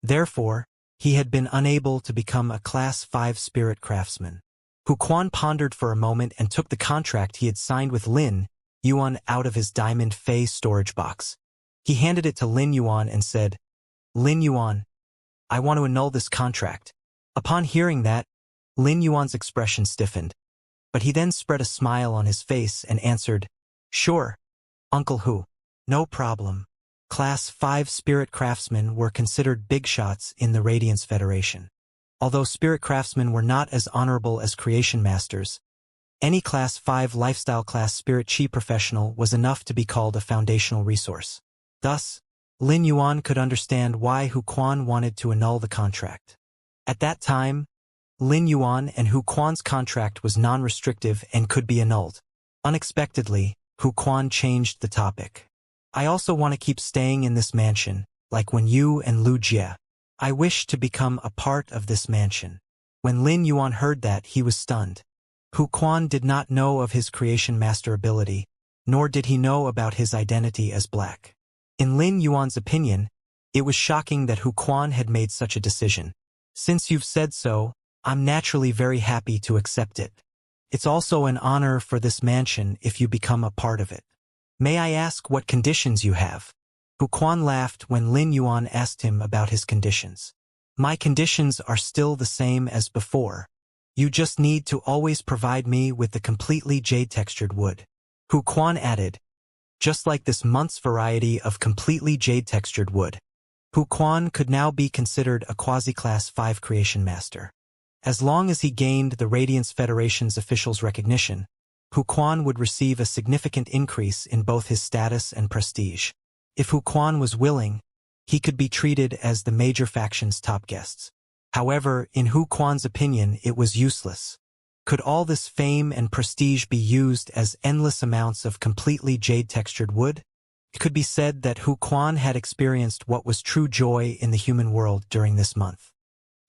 Therefore, he had been unable to become a Class 5 spirit craftsman. Hu Quan pondered for a moment and took the contract he had signed with Lin Yuan out of his diamond Fae storage box. He handed it to Lin Yuan and said, "Lin Yuan, I want to annul this contract." Upon hearing that, Lin Yuan's expression stiffened, but he then spread a smile on his face and answered, "Sure, Uncle Hu, no problem." Class 5 spirit craftsmen were considered big shots in the Radiance Federation. Although spirit craftsmen were not as honorable as creation masters, any Class 5 lifestyle class spirit chi professional was enough to be called a foundational resource. Thus, Lin Yuan could understand why Hu Quan wanted to annul the contract. At that time, Lin Yuan and Hu Quan's contract was non-restrictive and could be annulled. Unexpectedly, Hu Quan changed the topic. "I also want to keep staying in this mansion, like when you and Lu Jie. I wish to become a part of this mansion." When Lin Yuan heard that, he was stunned. Hu Quan did not know of his creation master ability, nor did he know about his identity as black. In Lin Yuan's opinion, it was shocking that Hu Quan had made such a decision. "Since you've said so, I'm naturally very happy to accept it. It's also an honor for this mansion if you become a part of it. May I ask what conditions you have?" Hu Quan laughed when Lin Yuan asked him about his conditions. "My conditions are still the same as before. You just need to always provide me with the completely jade-textured wood." Hu Quan added, "Just like this month's variety of completely jade-textured wood." Hu Quan could now be considered a quasi-class 5 creation master. As long as he gained the Radiance Federation's officials' recognition, Hu Quan would receive a significant increase in both his status and prestige. If Hu Quan was willing, he could be treated as the major faction's top guests. However, in Hu Quan's opinion, it was useless. Could all this fame and prestige be used as endless amounts of completely jade-textured wood? It could be said that Hu Quan had experienced what was true joy in the human world during this month.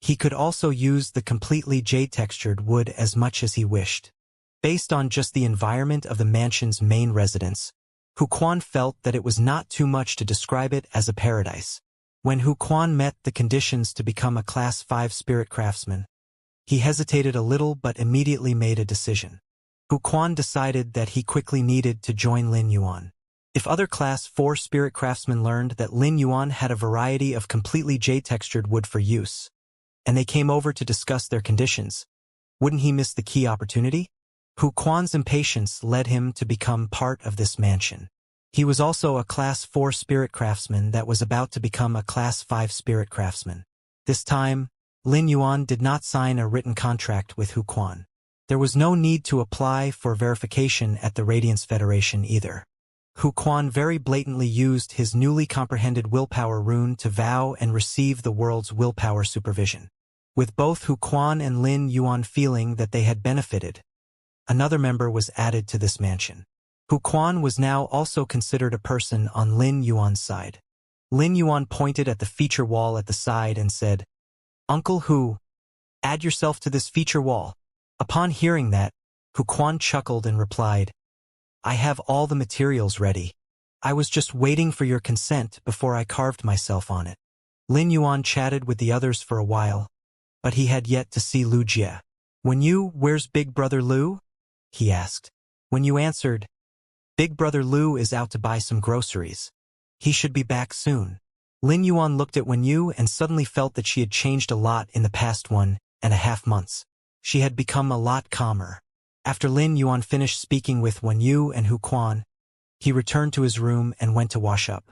He could also use the completely jade-textured wood as much as he wished. Based on just the environment of the mansion's main residence, Hu Quan felt that it was not too much to describe it as a paradise. When Hu Quan met the conditions to become a Class 5 spirit craftsman, he hesitated a little but immediately made a decision. Hu Quan decided that he quickly needed to join Lin Yuan. If other Class 4 spirit craftsmen learned that Lin Yuan had a variety of completely jade-textured wood for use, and they came over to discuss their conditions, wouldn't he miss the key opportunity? Hu Quan's impatience led him to become part of this mansion. He was also a Class 4 spirit craftsman that was about to become a Class 5 spirit craftsman. This time, Lin Yuan did not sign a written contract with Hu Quan. There was no need to apply for verification at the Radiance Federation either. Hu Quan very blatantly used his newly comprehended willpower rune to vow and receive the world's willpower supervision. With both Hu Quan and Lin Yuan feeling that they had benefited, another member was added to this mansion. Hu Quan was now also considered a person on Lin Yuan's side. Lin Yuan pointed at the feature wall at the side and said, "Uncle Hu, add yourself to this feature wall." Upon hearing that, Hu Quan chuckled and replied, "I have all the materials ready. I was just waiting for your consent before I carved myself on it." Lin Yuan chatted with the others for a while, but he had yet to see Lu Jie. "Where's Big Brother Lu?" he asked. When you answered, "Big Brother Lu is out to buy some groceries. He should be back soon." Lin Yuan looked at Wen Yu and suddenly felt that she had changed a lot in the past 1.5 months. She had become a lot calmer. After Lin Yuan finished speaking with Wen Yu and Hu Quan, he returned to his room and went to wash up.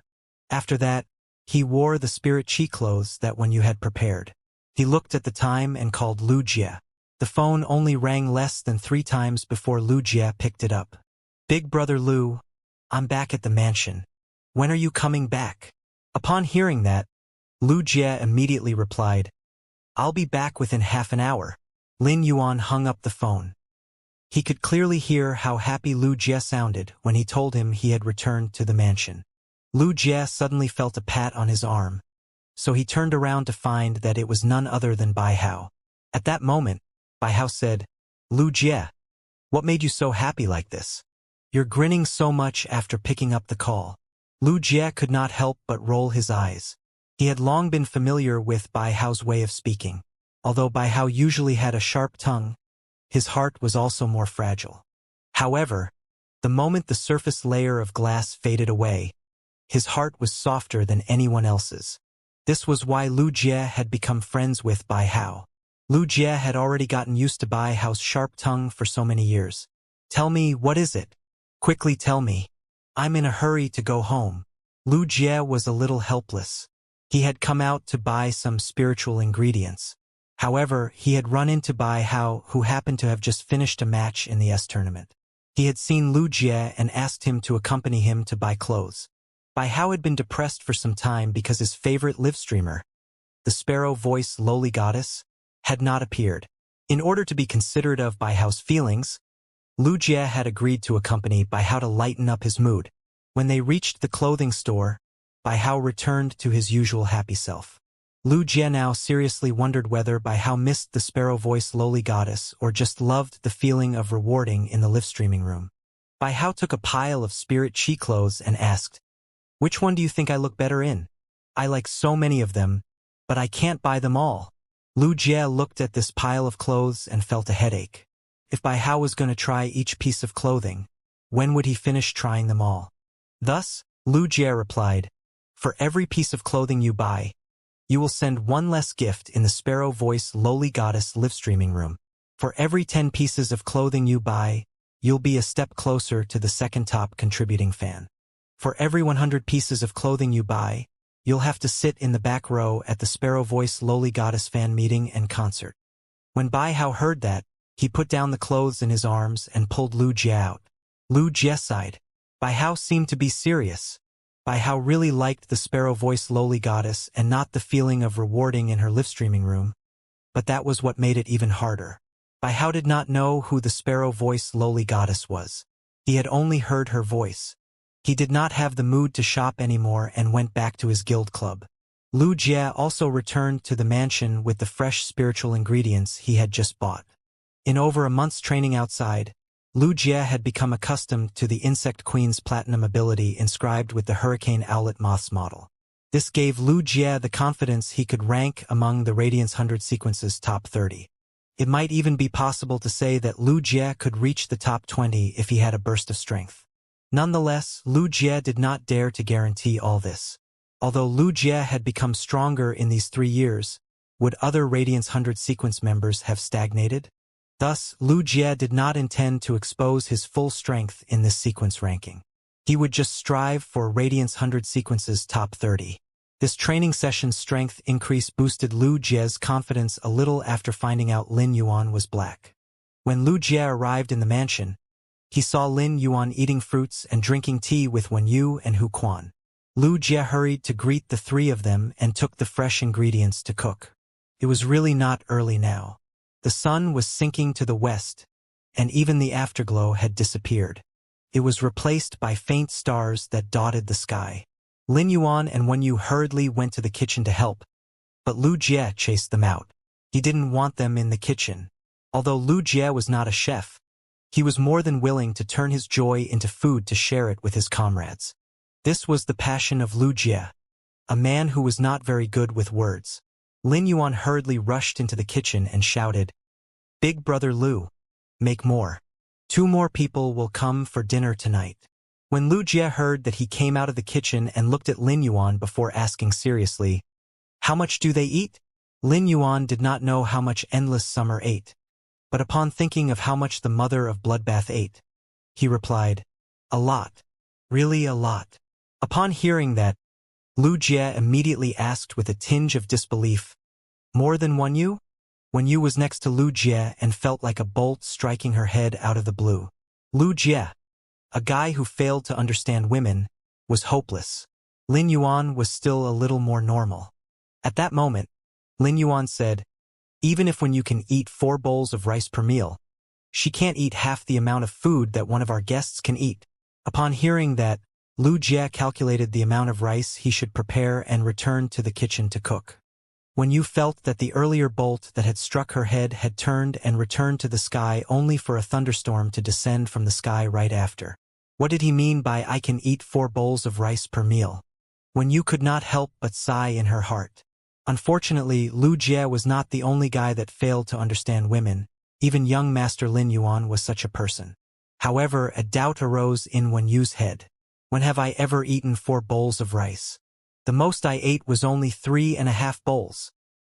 After that, he wore the spirit chi clothes that Wen Yu had prepared. He looked at the time and called Lu Jie. The phone only rang less than 3 times before Lu Jie picked it up. "Big Brother Lu, I'm back at the mansion. When are you coming back?" Upon hearing that, Lu Jie immediately replied, "I'll be back within half an hour." Lin Yuan hung up the phone. He could clearly hear how happy Lu Jie sounded when he told him he had returned to the mansion. Lu Jie suddenly felt a pat on his arm, so he turned around to find that it was none other than Bai Hao. At that moment, Bai Hao said, "Lu Jie, what made you so happy like this?" You're grinning so much after picking up the call. Lu Jie could not help but roll his eyes. He had long been familiar with Bai Hao's way of speaking. Although Bai Hao usually had a sharp tongue, his heart was also more fragile. However, the moment the surface layer of glass faded away, his heart was softer than anyone else's. This was why Lu Jie had become friends with Bai Hao. Lu Jie had already gotten used to Bai Hao's sharp tongue for so many years. Tell me, what is it? Quickly tell me. I'm in a hurry to go home. Lu Jie was a little helpless. He had come out to buy some spiritual ingredients. However, he had run into Bai Hao, who happened to have just finished a match in the S tournament. He had seen Lu Jie and asked him to accompany him to buy clothes. Bai Hao had been depressed for some time because his favorite live streamer, the sparrow-voiced lowly goddess, had not appeared. In order to be considerate of Bai Hao's feelings, Lu Jie had agreed to accompany Bai Hao to lighten up his mood. When they reached the clothing store, Bai Hao returned to his usual happy self. Lu Jie now seriously wondered whether Bai Hao missed the sparrow-voiced lowly goddess or just loved the feeling of rewarding in the live streaming room. Bai Hao took a pile of spirit chi clothes and asked, "Which one do you think I look better in? I like so many of them, but I can't buy them all." Lu Jie looked at this pile of clothes and felt a headache. If Bai Hao was going to try each piece of clothing, when would he finish trying them all? Thus, Lu Jie replied, "For every piece of clothing you buy, you will send one less gift in the sparrow-voiced lowly goddess live streaming room. For every 10 pieces of clothing you buy, you'll be a step closer to the second top contributing fan. For every 100 pieces of clothing you buy, you'll have to sit in the back row at the sparrow-voiced lowly goddess fan meeting and concert." When Bai Hao heard that, he put down the clothes in his arms and pulled Lu Jie out. Lu Jie sighed. Bai Hao seemed to be serious. Bai Hao really liked the sparrow-voiced lowly goddess and not the feeling of rewarding in her live streaming room. But that was what made it even harder. Bai Hao did not know who the sparrow-voiced lowly goddess was. He had only heard her voice. He did not have the mood to shop anymore and went back to his guild club. Lu Jie also returned to the mansion with the fresh spiritual ingredients he had just bought. In over a month's training outside, Lu Jie had become accustomed to the Insect Queen's platinum ability inscribed with the Hurricane Owlet Moth's model. This gave Lu Jie the confidence he could rank among the Radiance 100 sequences top 30. It might even be possible to say that Lu Jie could reach the top 20 if he had a burst of strength. Nonetheless, Lu Jie did not dare to guarantee all this. Although Lu Jie had become stronger in these 3 years, would other Radiance 100 sequence members have stagnated? Thus, Lu Jie did not intend to expose his full strength in this sequence ranking. He would just strive for Radiance 100 sequences top 30. This training session's strength increase boosted Lu Jie's confidence a little after finding out Lin Yuan was black. When Lu Jie arrived in the mansion, he saw Lin Yuan eating fruits and drinking tea with Wen Yu and Hu Quan. Lu Jie hurried to greet the 3 of them and took the fresh ingredients to cook. It was really not early now. The sun was sinking to the west, and even the afterglow had disappeared. It was replaced by faint stars that dotted the sky. Lin Yuan and Wen Yu hurriedly went to the kitchen to help, but Lu Jie chased them out. He didn't want them in the kitchen. Although Lu Jie was not a chef, he was more than willing to turn his joy into food to share it with his comrades. This was the passion of Lu Jie, a man who was not very good with words. Lin Yuan hurriedly rushed into the kitchen and shouted, "Big brother Lu, make more. 2 more people will come for dinner tonight." When Lu Jie heard that, he came out of the kitchen and looked at Lin Yuan before asking seriously, "How much do they eat?" Lin Yuan did not know how much Endless Summer ate, but upon thinking of how much the mother of Bloodbath ate, he replied, "A lot. Really a lot." Upon hearing that, Lu Jie immediately asked with a tinge of disbelief, "More than Wen Yu?" Wen Yu was next to Lu Jie and felt like a bolt striking her head out of the blue. Lu Jie, a guy who failed to understand women, was hopeless. Lin Yuan was still a little more normal. At that moment, Lin Yuan said, "Even if Wen Yu can eat 4 bowls of rice per meal, she can't eat half the amount of food that one of our guests can eat." Upon hearing that, Lu Jie calculated the amount of rice he should prepare and returned to the kitchen to cook. Wen Yu felt that the earlier bolt that had struck her head had turned and returned to the sky only for a thunderstorm to descend from the sky right after. What did he mean by "I can eat 4 bowls of rice per meal"? When you could not help but sigh in her heart. Unfortunately, Lu Jie was not the only guy that failed to understand women. Even young Master Lin Yuan was such a person. However, a doubt arose in Wen Yu's head. When have I ever eaten 4 bowls of rice? The most I ate was only 3.5 bowls.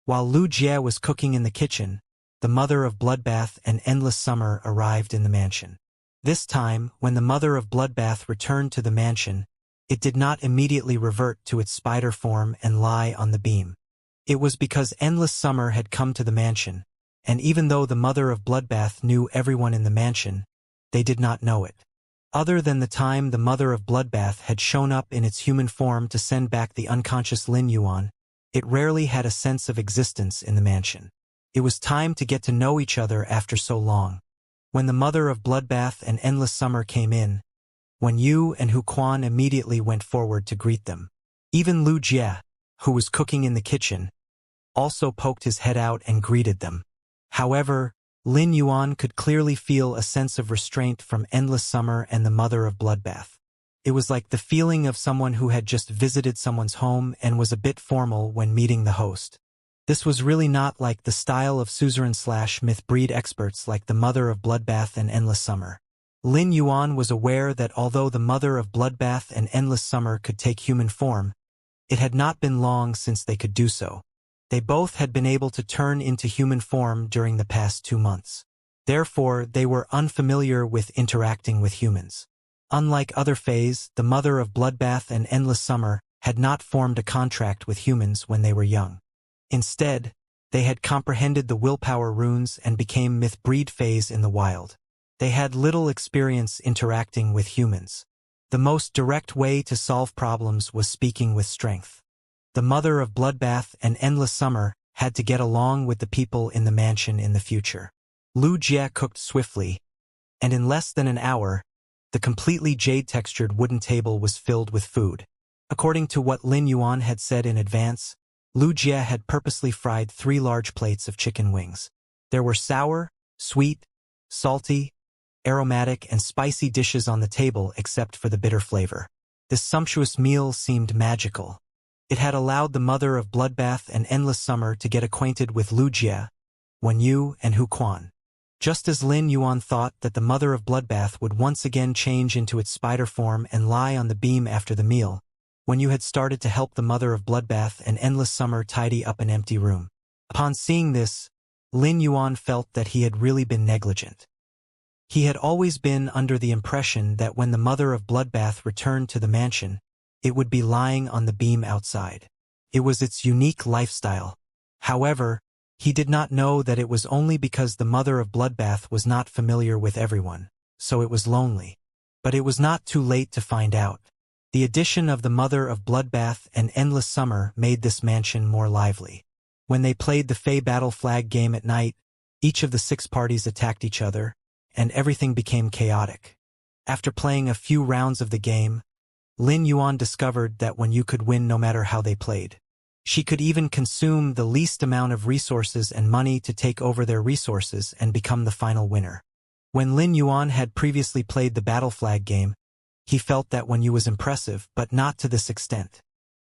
While Lu Jie was cooking in the kitchen, the mother of Bloodbath and Endless Summer arrived in the mansion. This time, when the mother of Bloodbath returned to the mansion, it did not immediately revert to its spider form and lie on the beam. It was because Endless Summer had come to the mansion, and even though the mother of Bloodbath knew everyone in the mansion, they did not know it. Other than the time the mother of Bloodbath had shown up in its human form to send back the unconscious Lin Yuan, it rarely had a sense of existence in the mansion. It was time to get to know each other after so long. When the mother of Bloodbath and Endless Summer came in, Wen Yu and Hu Quan immediately went forward to greet them. Even Lu Jie, who was cooking in the kitchen, also poked his head out and greeted them. However, Lin Yuan could clearly feel a sense of restraint from Endless Summer and the mother of Bloodbath. It was like the feeling of someone who had just visited someone's home and was a bit formal when meeting the host. This was really not like the style of suzerain/myth breed experts like the mother of Bloodbath and Endless Summer. Lin Yuan was aware that although the mother of Bloodbath and Endless Summer could take human form, it had not been long since they could do so. They both had been able to turn into human form during the past 2 months. Therefore, they were unfamiliar with interacting with humans. Unlike other Fays, the mother of Bloodbath and Endless Summer had not formed a contract with humans when they were young. Instead, they had comprehended the willpower runes and became myth-breed Fays in the wild. They had little experience interacting with humans. The most direct way to solve problems was speaking with strength. The mother of Bloodbath and Endless Summer had to get along with the people in the mansion in the future. Lu Jie cooked swiftly, and in less than an hour, the completely jade-textured wooden table was filled with food. According to what Lin Yuan had said in advance, Lu Jie had purposely fried 3 large plates of chicken wings. There were sour, sweet, salty, aromatic, and spicy dishes on the table except for the bitter flavor. This sumptuous meal seemed magical. It had allowed the mother of Bloodbath and Endless Summer to get acquainted with Lu Jie, Wen Yu, and Hu Quan. Just as Lin Yuan thought that the mother of Bloodbath would once again change into its spider form and lie on the beam after the meal, Wen Yu had started to help the mother of Bloodbath and Endless Summer tidy up an empty room. Upon seeing this, Lin Yuan felt that he had really been negligent. He had always been under the impression that when the mother of Bloodbath returned to the mansion, it would be lying on the beam outside. It was its unique lifestyle. However, he did not know that it was only because the mother of Bloodbath was not familiar with everyone, so it was lonely. But it was not too late to find out. The addition of the mother of Bloodbath and Endless Summer made this mansion more lively. When they played the Fey Battle Flag game at night, each of the 6 parties attacked each other, and everything became chaotic. After playing a few rounds of the game, Lin Yuan discovered that Wen Yu could win no matter how they played. She could even consume the least amount of resources and money to take over their resources and become the final winner. When Lin Yuan had previously played the Battle Flag game, he felt that Wen Yu was impressive, but not to this extent.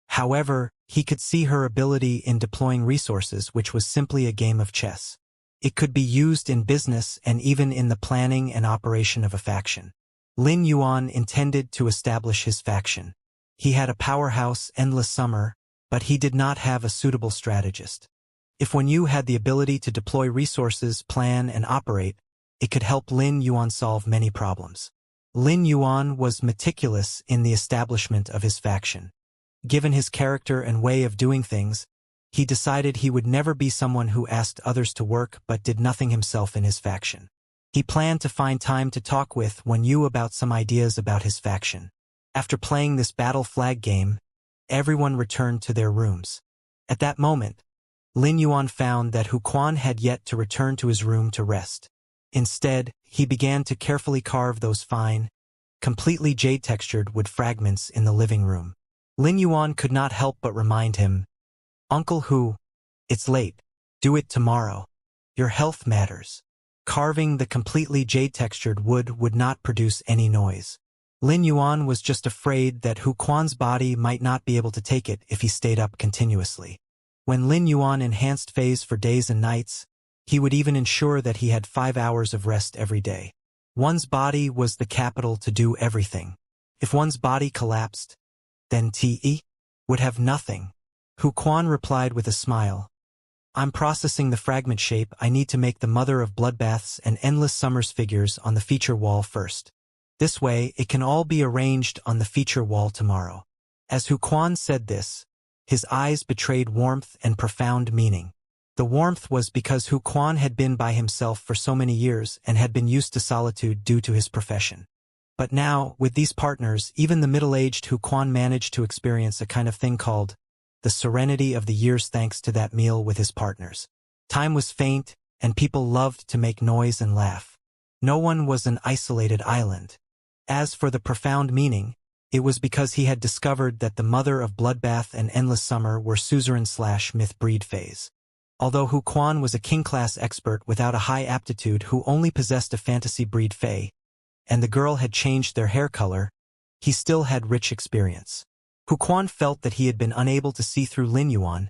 However, he could see her ability in deploying resources, which was simply a game of chess. It could be used in business and even in the planning and operation of a faction. Lin Yuan intended to establish his faction. He had a powerhouse, Endless Summer, but he did not have a suitable strategist. If Wen Yu had the ability to deploy resources, plan, and operate, it could help Lin Yuan solve many problems. Lin Yuan was meticulous in the establishment of his faction. Given his character and way of doing things, he decided he would never be someone who asked others to work but did nothing himself in his faction. He planned to find time to talk with Wen Yu about some ideas about his faction. After playing this Battle Flag game, everyone returned to their rooms. At that moment, Lin Yuan found that Hu Quan had yet to return to his room to rest. Instead, he began to carefully carve those fine, completely jade-textured wood fragments in the living room. Lin Yuan could not help but remind him, "Uncle Hu, it's late. Do it tomorrow. Your health matters." Carving the completely jade-textured wood would not produce any noise. Lin Yuan was just afraid that Hu Quan's body might not be able to take it if he stayed up continuously. When Lin Yuan enhanced phase for days and nights, he would even ensure that he had 5 hours of rest every day. One's body was the capital to do everything. If one's body collapsed, then Te would have nothing. Hu Quan replied with a smile. I'm processing the fragment shape. I need to make the mother of bloodbaths and endless summers figures on the feature wall first. This way, it can all be arranged on the feature wall tomorrow. As Hu Quan said this, his eyes betrayed warmth and profound meaning. The warmth was because Hu Quan had been by himself for so many years and had been used to solitude due to his profession. But now, with these partners, even the middle-aged Hu Quan managed to experience a kind of thing called the serenity of the years thanks to that meal with his partners. Time was faint, and people loved to make noise and laugh. No one was an isolated island. As for the profound meaning, it was because he had discovered that the mother of bloodbath and endless summer were suzerain/myth breed phase. Although Hu Quan was a king-class expert without a high aptitude who only possessed a fantasy breed fae, and the girl had changed their hair color, he still had rich experience. Hu Quan felt that he had been unable to see through Lin Yuan,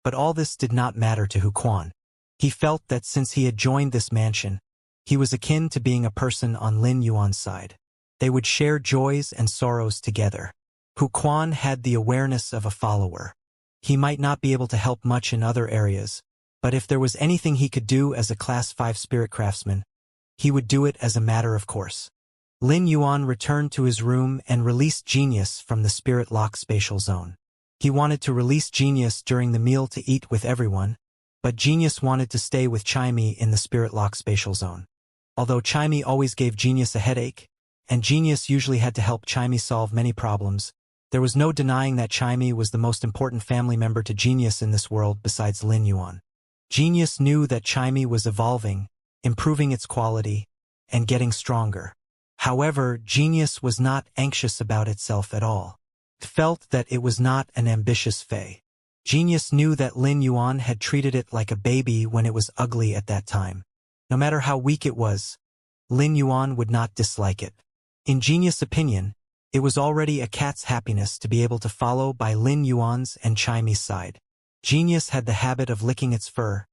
but all this did not matter to Hu Quan. He felt that since he had joined this mansion, he was akin to being a person on Lin Yuan's side. They would share joys and sorrows together. Hu Quan had the awareness of a follower. He might not be able to help much in other areas, but if there was anything he could do as a Class 5 spirit craftsman, he would do it as a matter of course. Lin Yuan returned to his room and released Genius from the spirit lock spatial zone. He wanted to release Genius during the meal to eat with everyone, but Genius wanted to stay with Chimey in the spirit lock spatial zone. Although Chimey always gave Genius a headache, and Genius usually had to help Chimey solve many problems, there was no denying that Chimey was the most important family member to Genius in this world besides Lin Yuan. Genius knew that Chimey was evolving, improving its quality, and getting stronger. However, Genius was not anxious about itself at all. It felt that it was not an ambitious fae. Genius knew that Lin Yuan had treated it like a baby when it was ugly at that time. No matter how weak it was, Lin Yuan would not dislike it. In Genius' opinion, it was already a cat's happiness to be able to follow by Lin Yuan's and Chimey's side. Genius had the habit of licking its fur,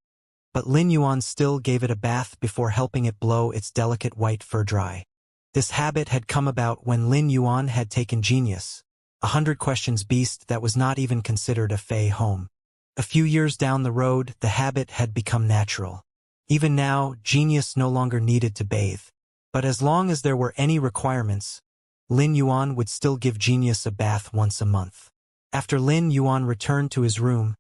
but Lin Yuan still gave it a bath before helping it blow its delicate white fur dry. This habit had come about when Lin Yuan had taken Genius, 100 questions beast that was not even considered a fae, home. A few years down the road, the habit had become natural. Even now, Genius no longer needed to bathe. But as long as there were any requirements, Lin Yuan would still give Genius a bath once a month. After Lin Yuan returned to his room,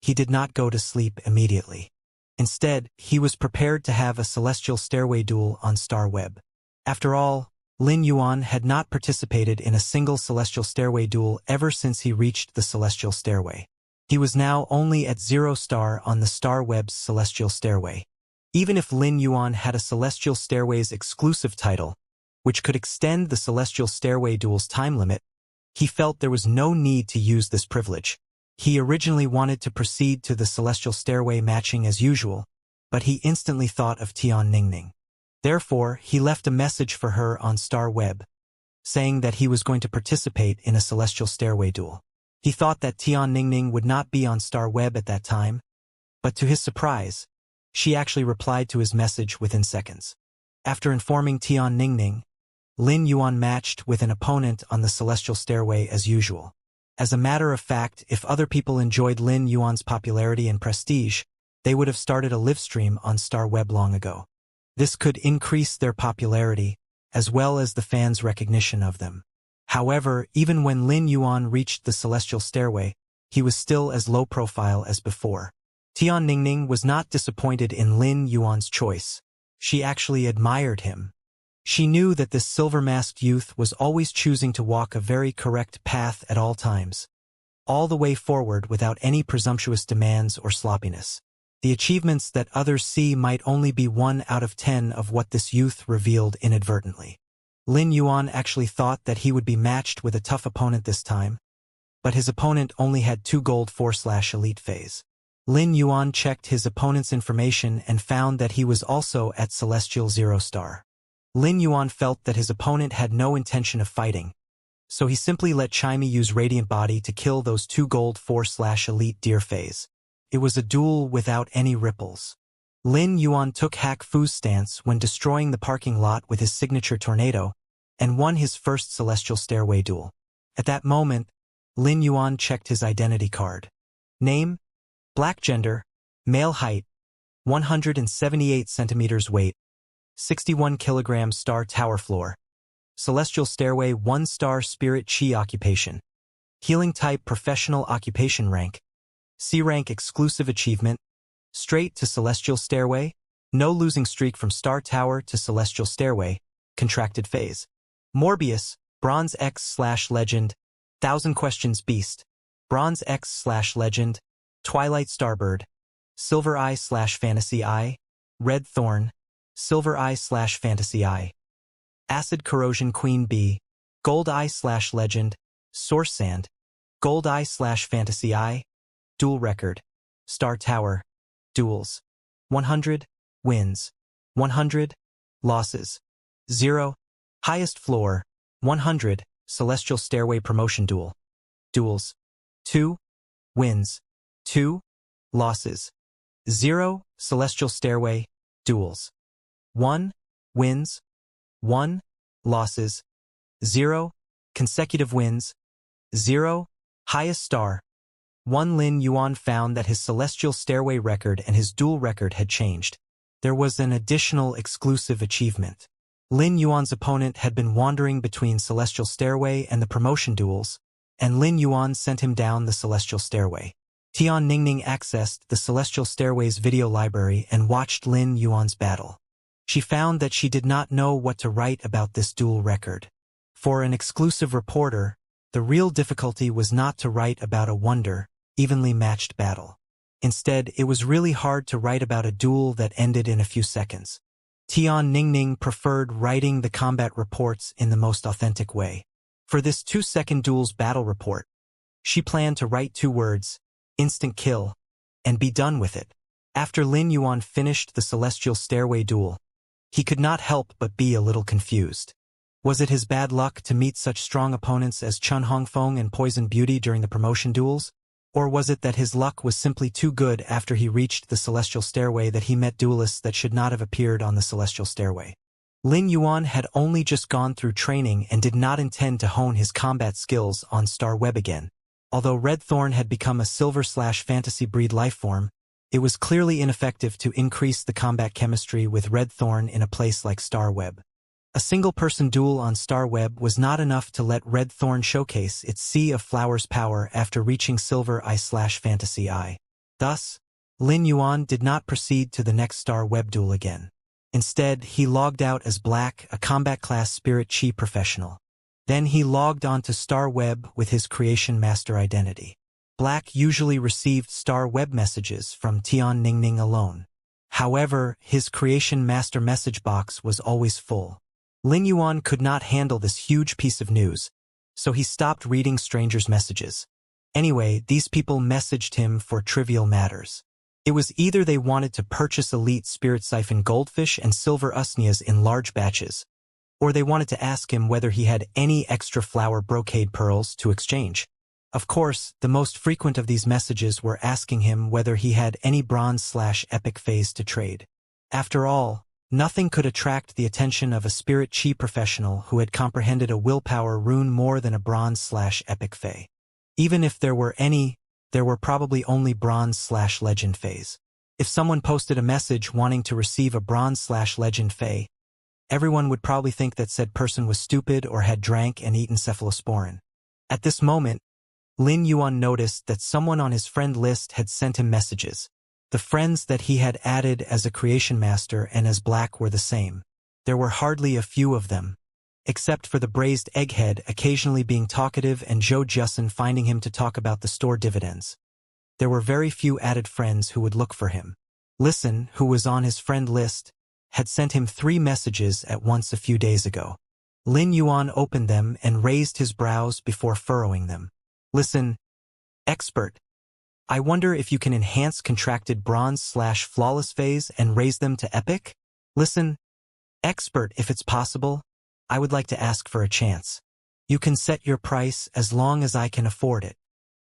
he did not go to sleep immediately. Instead, he was prepared to have a celestial stairway duel on Star Web. After all, Lin Yuan had not participated in a single celestial stairway duel ever since he reached the celestial stairway. He was now only at 0 star on the Star Web's celestial stairway. Even if Lin Yuan had a Celestial Stairway's exclusive title, which could extend the Celestial Stairway duel's time limit, he felt there was no need to use this privilege. He originally wanted to proceed to the Celestial Stairway matching as usual, but he instantly thought of Tian Ningning. Therefore, he left a message for her on Star Web, saying that he was going to participate in a Celestial Stairway duel. He thought that Tian Ningning would not be on Star Web at that time, but to his surprise, she actually replied to his message within seconds. After informing Tian Ningning, Lin Yuan matched with an opponent on the Celestial Stairway as usual. As a matter of fact, if other people enjoyed Lin Yuan's popularity and prestige, they would have started a live stream on Star Web long ago. This could increase their popularity, as well as the fans' recognition of them. However, even when Lin Yuan reached the Celestial Stairway, he was still as low profile as before. Tian Ningning was not disappointed in Lin Yuan's choice. She actually admired him. She knew that this silver-masked youth was always choosing to walk a very correct path at all times, all the way forward without any presumptuous demands or sloppiness. The achievements that others see might only be 1 out of 10 of what this youth revealed inadvertently. Lin Yuan actually thought that he would be matched with a tough opponent this time, but his opponent only had 2 gold 4/elite phase. Lin Yuan checked his opponent's information and found that he was also at Celestial 0 star. Lin Yuan felt that his opponent had no intention of fighting, so he simply let Chimey use Radiant Body to kill those 2 gold 4/elite deer phase. It was a duel without any ripples. Lin Yuan took Hack Fu's stance when destroying the parking lot with his signature tornado, and won his first Celestial Stairway duel. At that moment, Lin Yuan checked his identity card. Name: Black gender, male height, 178 centimeters weight, 61 kilograms star tower floor. Celestial Stairway 1-star Spirit Chi occupation. Healing type professional occupation rank. C rank exclusive achievement. Straight to Celestial Stairway. No losing streak from Star Tower to Celestial Stairway. Contracted phase. Morbius, Bronze X/Legend. 1000 Questions Beast. Bronze X/Legend. Twilight Starbird. Silver Eye/Fantasy Eye. Red Thorn. Silver Eye/Fantasy Eye. Acid Corrosion Queen Bee. Gold Eye/Legend. Source Sand. Gold Eye/Fantasy Eye. Duel record. Star Tower. Duels. 100. Wins. 100. Losses. 0. Highest floor. 100. Celestial Stairway Promotion Duel. Duels. 2. Wins. 2. Losses. 0. Celestial Stairway. Duels. 1. Wins. 1. Losses. 0. Consecutive wins. 0. Highest star. 1. Lin Yuan found that his Celestial Stairway record and his duel record had changed. There was an additional exclusive achievement. Lin Yuan's opponent had been wandering between Celestial Stairway and the promotion duels, and Lin Yuan sent him down the Celestial Stairway. Tian Ningning accessed the Celestial Stairway's video library and watched Lin Yuan's battle. She found that she did not know what to write about this duel record. For an exclusive reporter, the real difficulty was not to write about a wonder, evenly matched battle. Instead, it was really hard to write about a duel that ended in a few seconds. Tian Ningning preferred writing the combat reports in the most authentic way. For this 2-second duel's battle report, she planned to write 2 words, instant kill, and be done with it. After Lin Yuan finished the Celestial Stairway duel, he could not help but be a little confused. Was it his bad luck to meet such strong opponents as Chun Hongfeng and Poison Beauty during the promotion duels? Or was it that his luck was simply too good after he reached the Celestial Stairway that he met duelists that should not have appeared on the Celestial Stairway? Lin Yuan had only just gone through training and did not intend to hone his combat skills on Star Web again. Although Red Thorn had become a silver/fantasy breed lifeform, it was clearly ineffective to increase the combat chemistry with Red Thorn in a place like Star Web. A single-person duel on Star Web was not enough to let Red Thorn showcase its Sea of Flowers power after reaching Silver Eye/Fantasy Eye. Thus, Lin Yuan did not proceed to the next Star Web duel again. Instead, he logged out as Black, a combat-class Spirit Chi professional. Then he logged onto Star Web with his Creation Master identity. Black usually received Star Web messages from Tian Ningning alone. However, his Creation Master message box was always full. Lin Yuan could not handle this huge piece of news, so he stopped reading strangers' messages. Anyway, these people messaged him for trivial matters. It was either they wanted to purchase elite Spirit Siphon goldfish and silver usnias in large batches, or they wanted to ask him whether he had any extra flower brocade pearls to exchange. Of course, the most frequent of these messages were asking him whether he had any bronze/epic phase to trade. After all, nothing could attract the attention of a Spirit Chi professional who had comprehended a willpower rune more than a bronze/epic phase. Even if there were any, there were probably only bronze/legend phase. If someone posted a message wanting to receive a bronze/legend phase, everyone would probably think that said person was stupid or had drank and eaten cephalosporin. At this moment, Lin Yuan noticed that someone on his friend list had sent him messages. The friends that he had added as a Creation Master and as Black were the same. There were hardly a few of them, except for the braised egghead occasionally being talkative and Zhou Jusin finding him to talk about the store dividends. There were very few added friends who would look for him. Listen, who was on his friend list, had sent him 3 messages at once a few days ago. Lin Yuan opened them and raised his brows before furrowing them. Listen, expert. I wonder if you can enhance contracted bronze/flawless phase and raise them to epic? Listen, Expert, if it's possible, I would like to ask for a chance. You can set your price as long as I can afford it.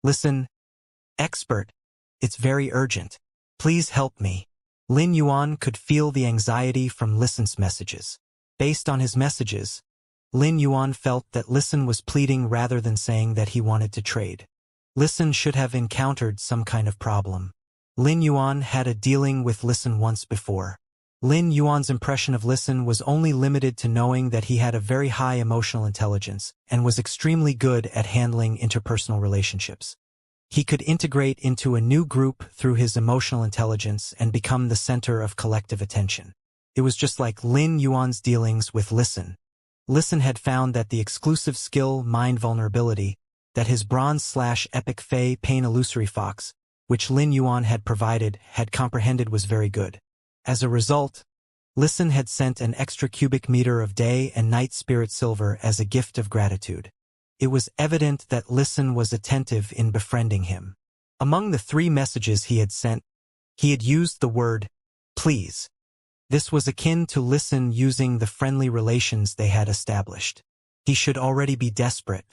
Listen, expert, it's very urgent. Please help me. Lin Yuan could feel the anxiety from Listen's messages. Based on his messages, Lin Yuan felt that Listen was pleading rather than saying that he wanted to trade. Listen should have encountered some kind of problem. Lin Yuan had a dealing with Listen once before. Lin Yuan's impression of Listen was only limited to knowing that he had a very high emotional intelligence and was extremely good at handling interpersonal relationships. He could integrate into a new group through his emotional intelligence and become the center of collective attention. It was just like Lin Yuan's dealings with Listen. Listen had found that the exclusive skill Mind Vulnerability that his bronze/epic Fey Pain Illusory Fox, which Lin Yuan had provided, had comprehended was very good. As a result, Listen had sent an extra cubic meter of day and night spirit silver as a gift of gratitude. It was evident that Listen was attentive in befriending him. Among the 3 messages he had sent, he had used the word, please. This was akin to Listen using the friendly relations they had established. He should already be desperate.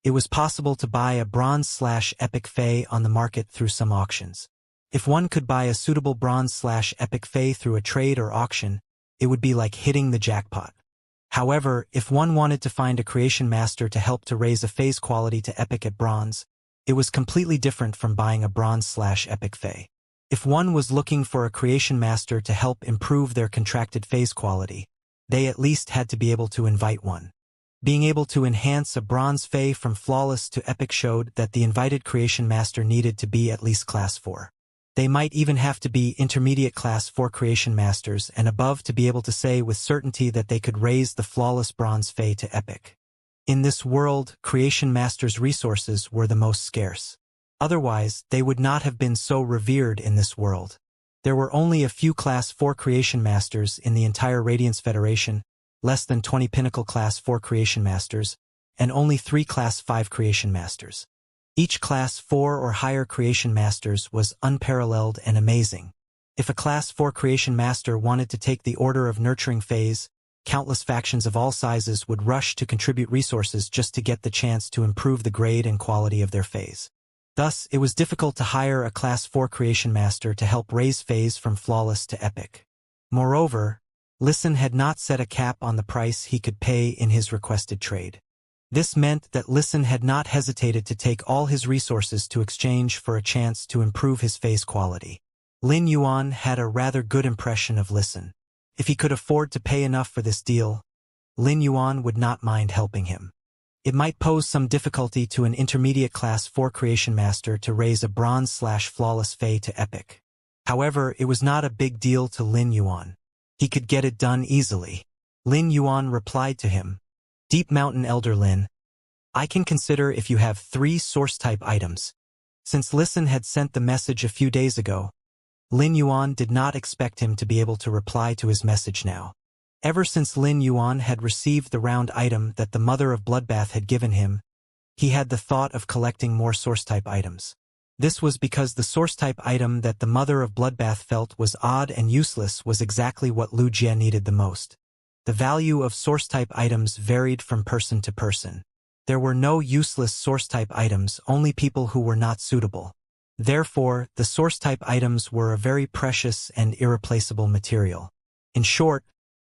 It was possible to buy a bronze/epic Fey on the market through some auctions. If one could buy a suitable bronze/epic Fey through a trade or auction, it would be like hitting the jackpot. However, if one wanted to find a creation master to help to raise a phase quality to epic at bronze, it was completely different from buying a bronze/epic Fey. If one was looking for a creation master to help improve their contracted phase quality, they at least had to be able to invite one. Being able to enhance a bronze Fey from flawless to epic showed that the invited creation master needed to be at least class 4. They might even have to be intermediate class 4 creation masters and above to be able to say with certainty that they could raise the flawless bronze Fey to epic. In this world, creation masters' resources were the most scarce. Otherwise, they would not have been so revered in this world. There were only a few class 4 creation masters in the entire Radiance Federation, less than 20 pinnacle class 4 creation masters, and only 3 class 5 creation masters. Each class 4 or higher creation masters was unparalleled and amazing. If a class 4 creation master wanted to take the order of nurturing phase, countless factions of all sizes would rush to contribute resources just to get the chance to improve the grade and quality of their phase. Thus, it was difficult to hire a class 4 creation master to help raise phase from flawless to epic. Moreover, Listen had not set a cap on the price he could pay in his requested trade. This meant that Listen had not hesitated to take all his resources to exchange for a chance to improve his phase quality. Lin Yuan had a rather good impression of Listen. If he could afford to pay enough for this deal, Lin Yuan would not mind helping him. It might pose some difficulty to an intermediate class 4 creation master to raise a bronze/flawless Fey to epic. However, it was not a big deal to Lin Yuan. He could get it done easily. Lin Yuan replied to him, Deep Mountain Elder Lin, I can consider if you have 3 source-type items. Since Listen had sent the message a few days ago, Lin Yuan did not expect him to be able to reply to his message now. Ever since Lin Yuan had received the round item that the Mother of Bloodbath had given him, he had the thought of collecting more source-type items. This was because the source-type item that the Mother of Bloodbath felt was odd and useless was exactly what Lu Jie needed the most. The value of source-type items varied from person to person. There were no useless source-type items, only people who were not suitable. Therefore, the source-type items were a very precious and irreplaceable material. In short,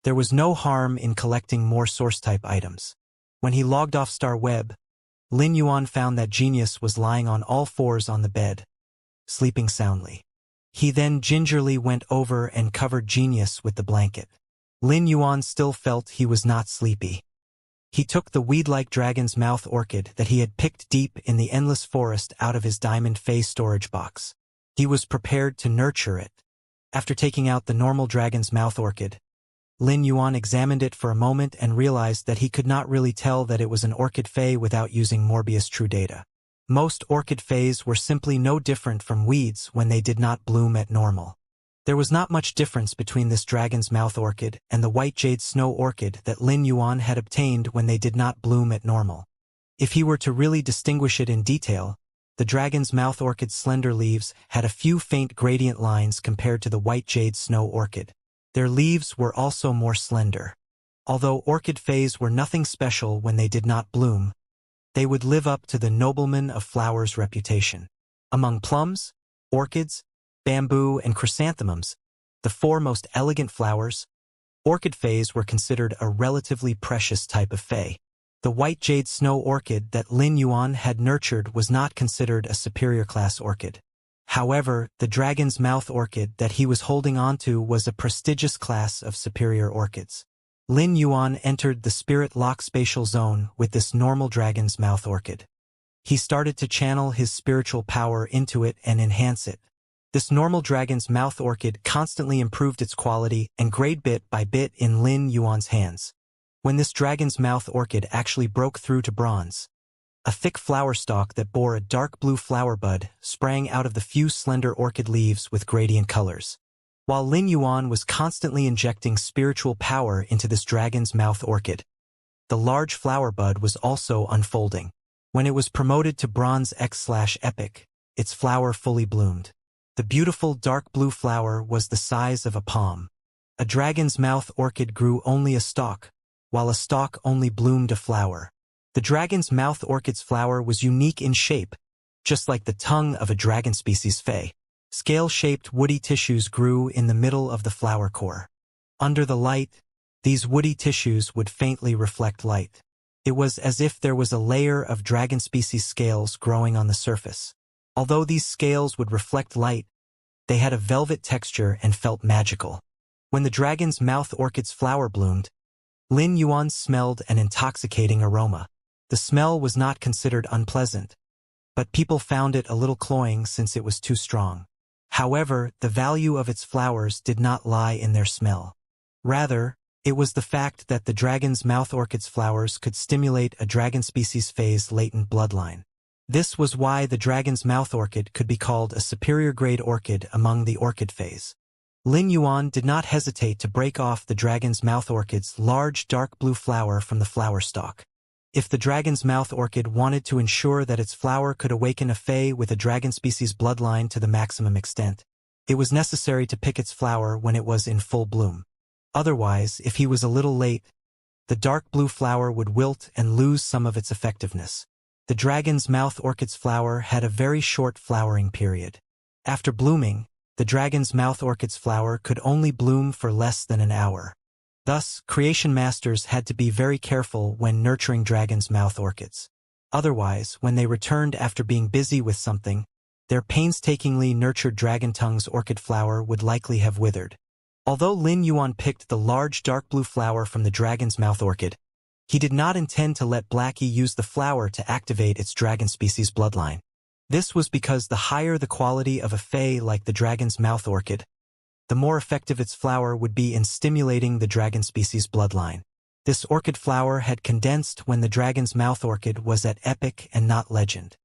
there was no harm in collecting more source-type items. When he logged off Star Web, Lin Yuan found that Genius was lying on all fours on the bed, sleeping soundly. He then gingerly went over and covered Genius with the blanket. Lin Yuan still felt he was not sleepy. He took the weed-like dragon's mouth orchid that he had picked deep in the endless forest out of his diamond face storage box. He was prepared to nurture it. After taking out the normal dragon's mouth orchid, Lin Yuan examined it for a moment and realized that he could not really tell that it was an orchid fey without using Morbius True Data. Most orchid feys were simply no different from weeds when they did not bloom at normal. There was not much difference between this dragon's mouth orchid and the white jade snow orchid that Lin Yuan had obtained when they did not bloom at normal. If he were to really distinguish it in detail, the dragon's mouth orchid's slender leaves had a few faint gradient lines compared to the white jade snow orchid. Their leaves were also more slender. Although orchid fays were nothing special when they did not bloom, they would live up to the nobleman of flowers reputation. Among plums, orchids, bamboo, and chrysanthemums, the four most elegant flowers, orchid fays were considered a relatively precious type of fay. The white jade snow orchid that Lin Yuan had nurtured was not considered a superior class orchid. However, the dragon's mouth orchid that he was holding onto was a prestigious class of superior orchids. Lin Yuan entered the spirit lock spatial zone with this normal dragon's mouth orchid. He started to channel his spiritual power into it and enhance it. This normal dragon's mouth orchid constantly improved its quality and grade bit by bit in Lin Yuan's hands. When this dragon's mouth orchid actually broke through to bronze, a thick flower stalk that bore a dark blue flower bud sprang out of the few slender orchid leaves with gradient colors. While Lin Yuan was constantly injecting spiritual power into this dragon's mouth orchid, the large flower bud was also unfolding. When it was promoted to bronze X/epic, its flower fully bloomed. The beautiful dark blue flower was the size of a palm. A dragon's mouth orchid grew only a stalk, while a stalk only bloomed a flower. The dragon's mouth orchid's flower was unique in shape, just like the tongue of a dragon species fay. Scale-shaped woody tissues grew in the middle of the flower core. Under the light, these woody tissues would faintly reflect light. It was as if there was a layer of dragon species scales growing on the surface. Although these scales would reflect light, they had a velvet texture and felt magical. When the dragon's mouth orchid's flower bloomed, Lin Yuan smelled an intoxicating aroma. The smell was not considered unpleasant, but people found it a little cloying since it was too strong. However, the value of its flowers did not lie in their smell. Rather, it was the fact that the dragon's mouth orchid's flowers could stimulate a dragon species fay's latent bloodline. This was why the dragon's mouth orchid could be called a superior grade orchid among the orchid fays. Lin Yuan did not hesitate to break off the dragon's mouth orchid's large dark blue flower from the flower stalk. If the dragon's mouth orchid wanted to ensure that its flower could awaken a fay with a dragon species bloodline to the maximum extent, it was necessary to pick its flower when it was in full bloom. Otherwise, if he was a little late, the dark blue flower would wilt and lose some of its effectiveness. The dragon's mouth orchid's flower had a very short flowering period. After blooming, the dragon's mouth orchid's flower could only bloom for less than an hour. Thus, creation masters had to be very careful when nurturing dragon's mouth orchids. Otherwise, when they returned after being busy with something, their painstakingly nurtured dragon tongue's orchid flower would likely have withered. Although Lin Yuan picked the large dark blue flower from the dragon's mouth orchid, he did not intend to let Blackie use the flower to activate its dragon species bloodline. This was because the higher the quality of a fay like the dragon's mouth orchid, the more effective its flower would be in stimulating the dragon species bloodline. This orchid flower had condensed when the dragon's mouth orchid was at epic and not legend.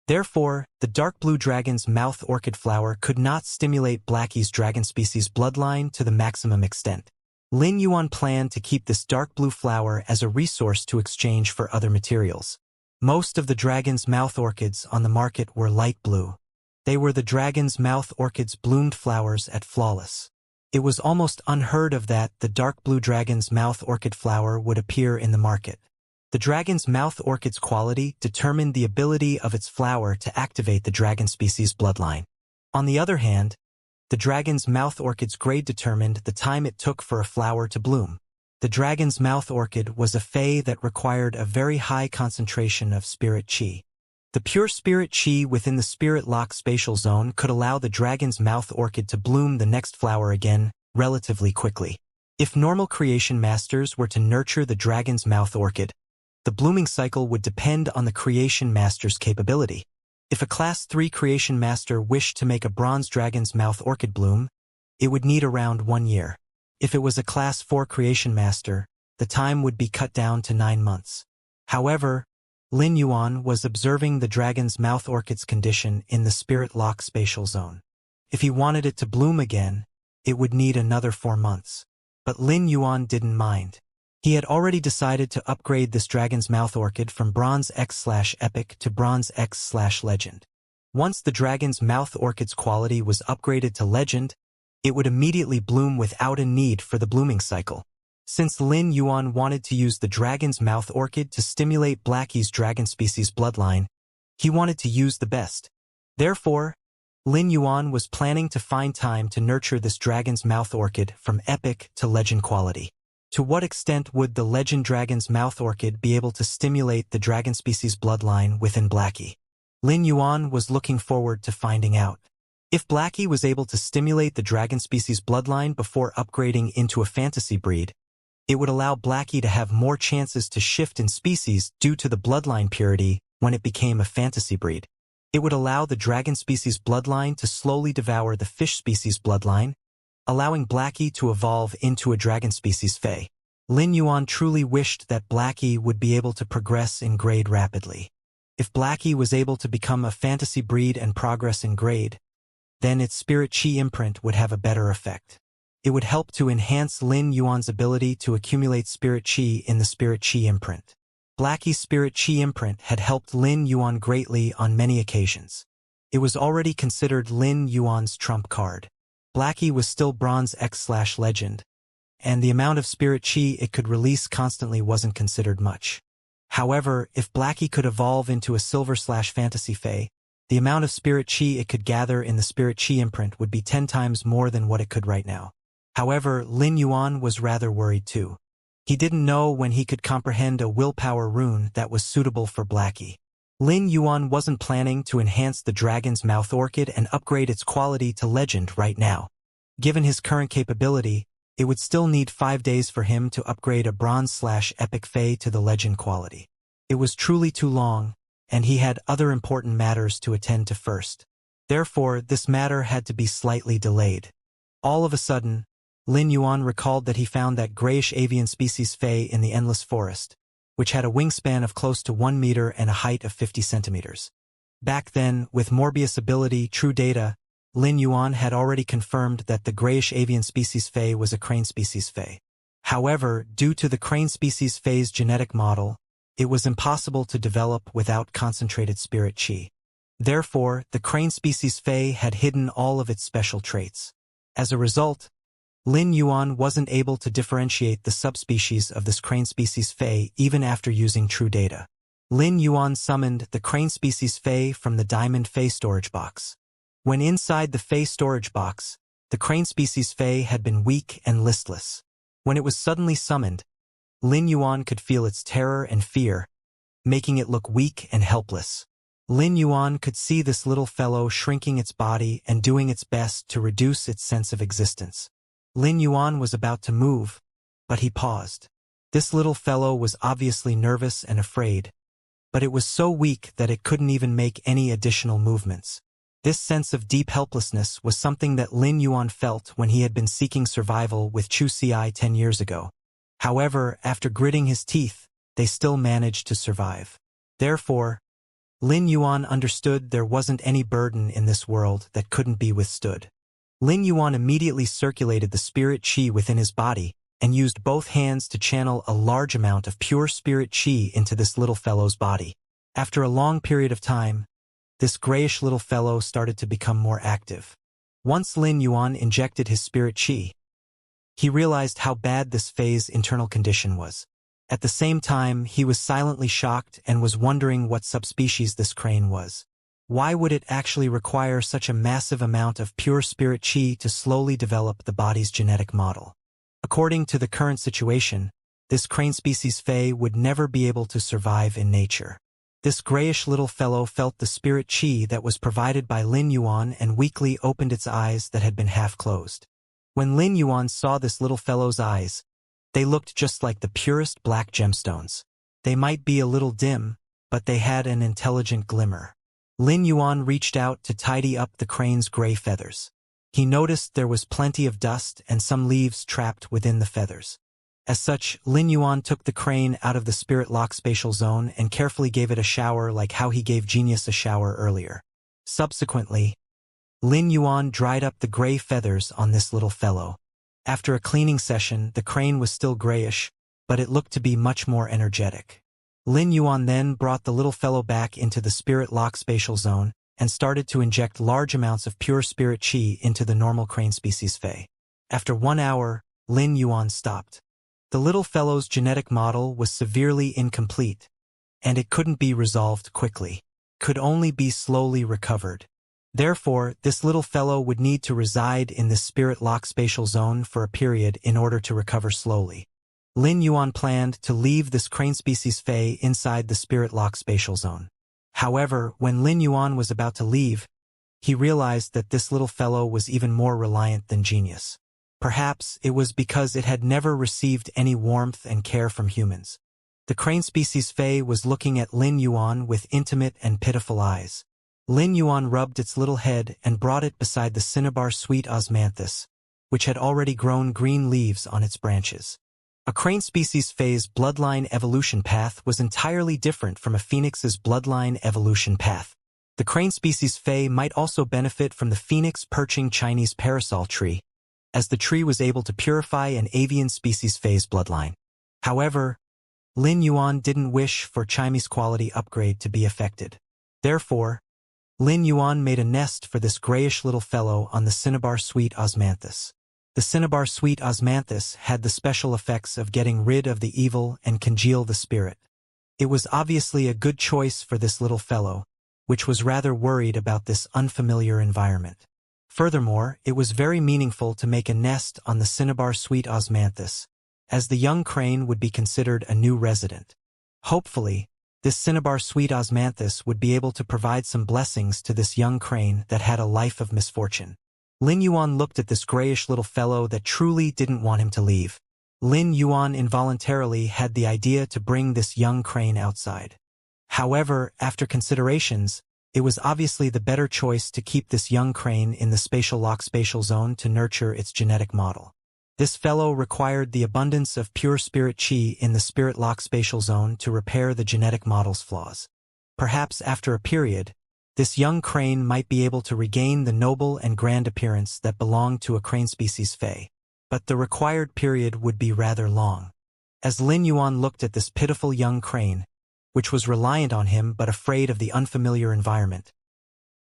Therefore, the dark blue dragon's mouth orchid flower could not stimulate Blackie's dragon species bloodline to the maximum extent. Lin Yuan planned to keep this dark blue flower as a resource to exchange for other materials. Most of the dragon's mouth orchids on the market were light blue. They were the dragon's mouth orchid's bloomed flowers at flawless. It was almost unheard of that the dark blue dragon's mouth orchid flower would appear in the market. The dragon's mouth orchid's quality determined the ability of its flower to activate the dragon species bloodline. On the other hand, the dragon's mouth orchid's grade determined the time it took for a flower to bloom. The dragon's mouth orchid was a fay that required a very high concentration of spirit chi. The pure spirit chi within the spirit lock spatial zone could allow the dragon's mouth orchid to bloom the next flower again relatively quickly. If normal creation masters were to nurture the dragon's mouth orchid, the blooming cycle would depend on the creation master's capability. If a Class 3 creation master wished to make a bronze dragon's mouth orchid bloom, it would need around 1 year. If it was a Class 4 creation master, the time would be cut down to 9 months. However, Lin Yuan was observing the dragon's mouth orchid's condition in the spirit lock spatial zone. If he wanted it to bloom again, it would need another 4 months. But Lin Yuan didn't mind. He had already decided to upgrade this dragon's mouth orchid from bronze X/epic to bronze X/legend. Once the dragon's mouth orchid's quality was upgraded to legend, it would immediately bloom without a need for the blooming cycle. Since Lin Yuan wanted to use the dragon's mouth orchid to stimulate Blackie's dragon species bloodline, he wanted to use the best. Therefore, Lin Yuan was planning to find time to nurture this dragon's mouth orchid from epic to legend quality. To what extent would the legend dragon's mouth orchid be able to stimulate the dragon species bloodline within Blackie? Lin Yuan was looking forward to finding out. If Blackie was able to stimulate the dragon species bloodline before upgrading into a fantasy breed, it would allow Blackie to have more chances to shift in species due to the bloodline purity when it became a fantasy breed. It would allow the dragon species bloodline to slowly devour the fish species bloodline, allowing Blackie to evolve into a dragon species Fae. Lin Yuan truly wished that Blackie would be able to progress in grade rapidly. If Blackie was able to become a fantasy breed and progress in grade, then its spirit chi imprint would have a better effect. It would help to enhance Lin Yuan's ability to accumulate spirit chi in the spirit chi imprint. Blackie's spirit chi imprint had helped Lin Yuan greatly on many occasions. It was already considered Lin Yuan's trump card. Blackie was still Bronze X/Legend, and the amount of spirit chi it could release constantly wasn't considered much. However, if Blackie could evolve into a Silver/Fantasy Fae, the amount of spirit chi it could gather in the spirit chi imprint would be 10 times more than what it could right now. However, Lin Yuan was rather worried too. He didn't know when he could comprehend a willpower rune that was suitable for Blackie. Lin Yuan wasn't planning to enhance the dragon's mouth orchid and upgrade its quality to legend right now. Given his current capability, it would still need 5 days for him to upgrade a Bronze/Epic Fae to the legend quality. It was truly too long, and he had other important matters to attend to first. Therefore, this matter had to be slightly delayed. All of a sudden, Lin Yuan recalled that he found that grayish avian species Fae in the Endless Forest, which had a wingspan of close to 1 meter and a height of 50 centimeters. Back then, with Morbius ability True Data, Lin Yuan had already confirmed that the grayish avian species Fae was a crane species Fae. However, due to the crane species Fae's genetic model, it was impossible to develop without concentrated spirit chi. Therefore, the crane species Fae had hidden all of its special traits. As a result, Lin Yuan wasn't able to differentiate the subspecies of this crane species Fae even after using True Data. Lin Yuan summoned the crane species Fae from the Diamond Fae storage box. When inside the Fae storage box, the crane species Fae had been weak and listless. When it was suddenly summoned, Lin Yuan could feel its terror and fear, making it look weak and helpless. Lin Yuan could see this little fellow shrinking its body and doing its best to reduce its sense of existence. Lin Yuan was about to move, but he paused. This little fellow was obviously nervous and afraid, but it was so weak that it couldn't even make any additional movements. This sense of deep helplessness was something that Lin Yuan felt when he had been seeking survival with Chu Ci 10 years ago. However, after gritting his teeth, they still managed to survive. Therefore, Lin Yuan understood there wasn't any burden in this world that couldn't be withstood. Lin Yuan immediately circulated the spirit chi within his body and used both hands to channel a large amount of pure spirit chi into this little fellow's body. After a long period of time, this grayish little fellow started to become more active. Once Lin Yuan injected his spirit chi, he realized how bad this Fae's internal condition was. At the same time, he was silently shocked and was wondering what subspecies this crane was. Why would it actually require such a massive amount of pure spirit chi to slowly develop the body's genetic model? According to the current situation, this crane species Fae would never be able to survive in nature. This grayish little fellow felt the spirit chi that was provided by Lin Yuan and weakly opened its eyes that had been half closed. When Lin Yuan saw this little fellow's eyes, they looked just like the purest black gemstones. They might be a little dim, but they had an intelligent glimmer. Lin Yuan reached out to tidy up the crane's gray feathers. He noticed there was plenty of dust and some leaves trapped within the feathers. As such, Lin Yuan took the crane out of the spirit lock spatial zone and carefully gave it a shower like how he gave Genius a shower earlier. Subsequently, Lin Yuan dried up the gray feathers on this little fellow. After a cleaning session, the crane was still grayish, but it looked to be much more energetic. Lin Yuan then brought the little fellow back into the spirit lock spatial zone and started to inject large amounts of pure spirit chi into the normal crane species Fae. After 1 hour, Lin Yuan stopped. The little fellow's genetic model was severely incomplete, and it couldn't be resolved quickly, could only be slowly recovered. Therefore, this little fellow would need to reside in this spirit-lock spatial zone for a period in order to recover slowly. Lin Yuan planned to leave this crane species Fei inside the spirit-lock spatial zone. However, when Lin Yuan was about to leave, he realized that this little fellow was even more reliant than genius. Perhaps it was because it had never received any warmth and care from humans. The crane species Fei was looking at Lin Yuan with intimate and pitiful eyes. Lin Yuan rubbed its little head and brought it beside the cinnabar sweet osmanthus, which had already grown green leaves on its branches. A crane species Fei's bloodline evolution path was entirely different from a phoenix's bloodline evolution path. The crane species Fei might also benefit from the phoenix perching Chinese parasol tree, as the tree was able to purify an avian species Fei's bloodline. However, Lin Yuan didn't wish for Chinese quality upgrade to be affected. Therefore, Lin Yuan made a nest for this grayish little fellow on the cinnabar sweet osmanthus. The cinnabar sweet osmanthus had the special effects of getting rid of the evil and congeal the spirit. It was obviously a good choice for this little fellow, which was rather worried about this unfamiliar environment. Furthermore, it was very meaningful to make a nest on the cinnabar sweet osmanthus, as the young crane would be considered a new resident. Hopefully, this cinnabar sweet osmanthus would be able to provide some blessings to this young crane that had a life of misfortune. Lin Yuan looked at this grayish little fellow that truly didn't want him to leave. Lin Yuan involuntarily had the idea to bring this young crane outside. However, after considerations, it was obviously the better choice to keep this young crane in the spatial lock spatial zone to nurture its genetic model. This fellow required the abundance of pure spirit chi in the spirit lock spatial zone to repair the genetic model's flaws. Perhaps after a period, this young crane might be able to regain the noble and grand appearance that belonged to a crane species Fei. But the required period would be rather long. As Lin Yuan looked at this pitiful young crane, which was reliant on him but afraid of the unfamiliar environment,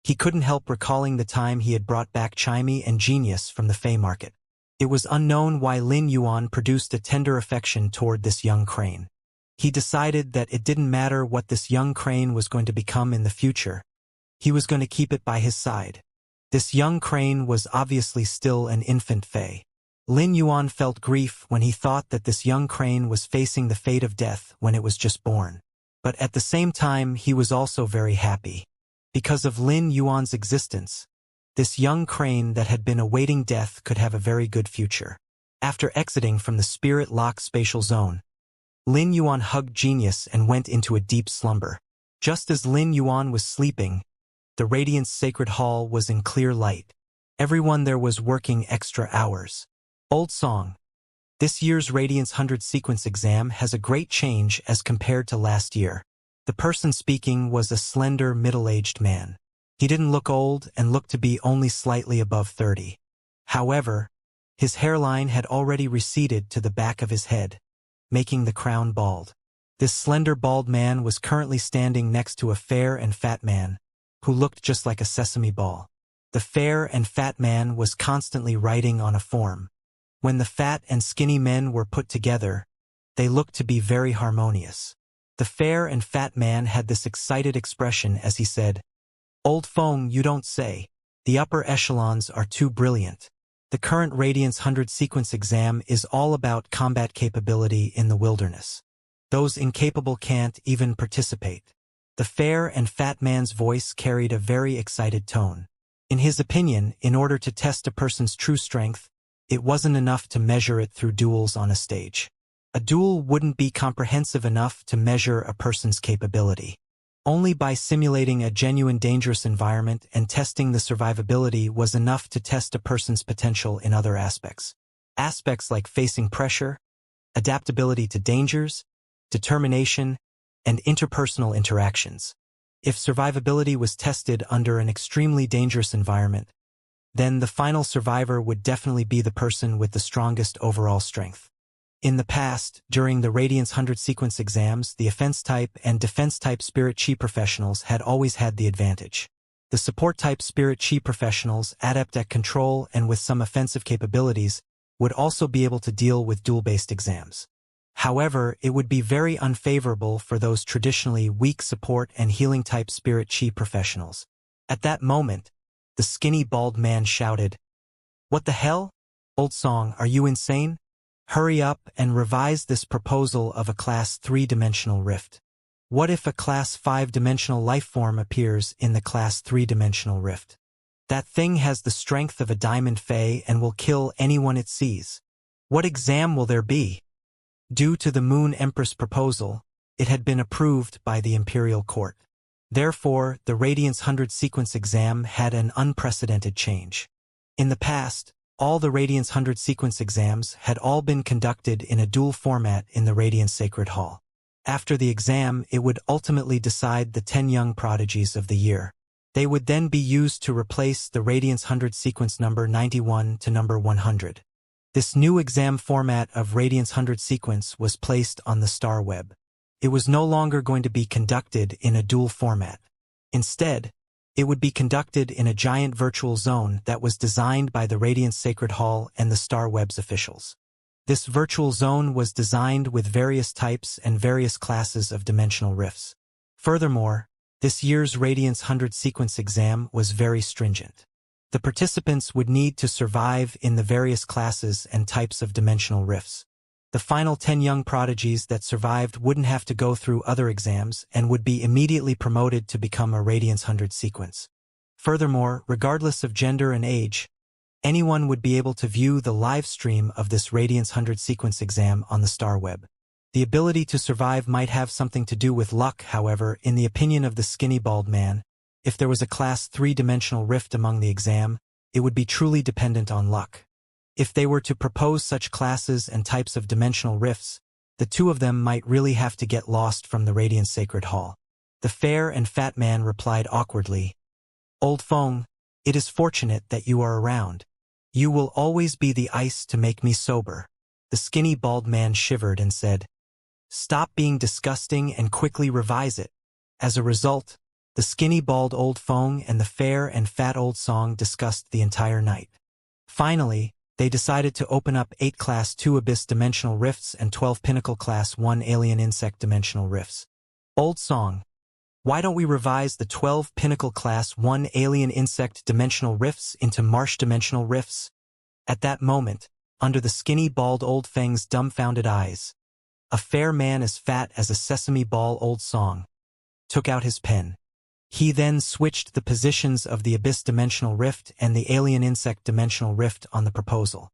he couldn't help recalling the time he had brought back Chimey and Genius from the Fei market. It was unknown why Lin Yuan produced a tender affection toward this young crane. He decided that it didn't matter what this young crane was going to become in the future. He was going to keep it by his side. This young crane was obviously still an infant Fei. Lin Yuan felt grief when he thought that this young crane was facing the fate of death when it was just born. But at the same time, he was also very happy. Because of Lin Yuan's existence, this young crane that had been awaiting death could have a very good future. After exiting from the spirit lock spatial zone, Lin Yuan hugged Genius and went into a deep slumber. Just as Lin Yuan was sleeping, the Radiance Sacred Hall was in clear light. Everyone there was working extra hours. Old song. This year's Radiance 100 sequence exam has a great change as compared to last year. The person speaking was a slender, middle-aged man. He didn't look old and looked to be only slightly above 30. However, his hairline had already receded to the back of his head, making the crown bald. This slender, bald man was currently standing next to a fair and fat man, who looked just like a sesame ball. The fair and fat man was constantly writing on a form. When the fat and skinny men were put together, they looked to be very harmonious. The fair and fat man had this excited expression as he said, "Old Feng, you don't say. The upper echelons are too brilliant. The current Radiance 100 sequence exam is all about combat capability in the wilderness. Those incapable can't even participate." The fair and fat man's voice carried a very excited tone. In his opinion, in order to test a person's true strength, it wasn't enough to measure it through duels on a stage. A duel wouldn't be comprehensive enough to measure a person's capability. Only by simulating a genuine dangerous environment and testing the survivability was enough to test a person's potential in other aspects. Aspects like facing pressure, adaptability to dangers, determination, and interpersonal interactions. If survivability was tested under an extremely dangerous environment, then the final survivor would definitely be the person with the strongest overall strength. In the past, during the Radiance 100 sequence exams, the offense-type and defense-type Spirit Chi professionals had always had the advantage. The support-type Spirit Chi professionals, adept at control and with some offensive capabilities, would also be able to deal with dual-based exams. However, it would be very unfavorable for those traditionally weak support and healing-type spirit chi professionals. At that moment, the skinny bald man shouted, "What the hell? Old Song, are you insane? Hurry up and revise this proposal of a Class 3-dimensional rift. What if a Class 5-dimensional lifeform appears in the Class 3-dimensional rift? That thing has the strength of a diamond fae and will kill anyone it sees. What exam will there be?" Due to the Moon Empress proposal, it had been approved by the Imperial Court. Therefore, the Radiance 100 sequence exam had an unprecedented change. In the past, all the Radiance 100 sequence exams had all been conducted in a dual format in the Radiance Sacred Hall. After the exam, it would ultimately decide the 10 young prodigies of the year. They would then be used to replace the Radiance 100 sequence number 91 to number 100. This new exam format of Radiance 100 sequence was placed on the Star Web. It was no longer going to be conducted in a dual format. Instead, it would be conducted in a giant virtual zone that was designed by the Radiance Sacred Hall and the Star Web's officials. This virtual zone was designed with various types and various classes of dimensional rifts. Furthermore, this year's Radiance 100 sequence exam was very stringent. The participants would need to survive in the various classes and types of dimensional rifts. The final 10 young prodigies that survived wouldn't have to go through other exams and would be immediately promoted to become a Radiance 100 sequence. Furthermore, regardless of gender and age, anyone would be able to view the live stream of this Radiance 100 sequence exam on the Star Web. The ability to survive might have something to do with luck, however, in the opinion of the skinny bald man. If there was a Class 3-dimensional rift among the exam, it would be truly dependent on luck. If they were to propose such classes and types of dimensional rifts, the two of them might really have to get lost from the Radiant Sacred Hall. The fair and fat man replied awkwardly, "Old Fong, it is fortunate that you are around. You will always be the ice to make me sober." The skinny bald man shivered and said, "Stop being disgusting and quickly revise it." As a result, the skinny bald old Fong and the fair and fat old Song discussed the entire night. Finally, they decided to open up 8 Class 2 Abyss Dimensional Rifts and 12 Pinnacle Class 1 Alien Insect Dimensional Rifts. "Old Song, why don't we revise the 12 Pinnacle Class 1 Alien Insect Dimensional Rifts into Marsh Dimensional Rifts?" At that moment, under the skinny bald old Feng's dumbfounded eyes, a fair man as fat as a sesame ball old Song took out his pen. He then switched the positions of the Abyss Dimensional Rift and the Alien Insect Dimensional Rift on the proposal.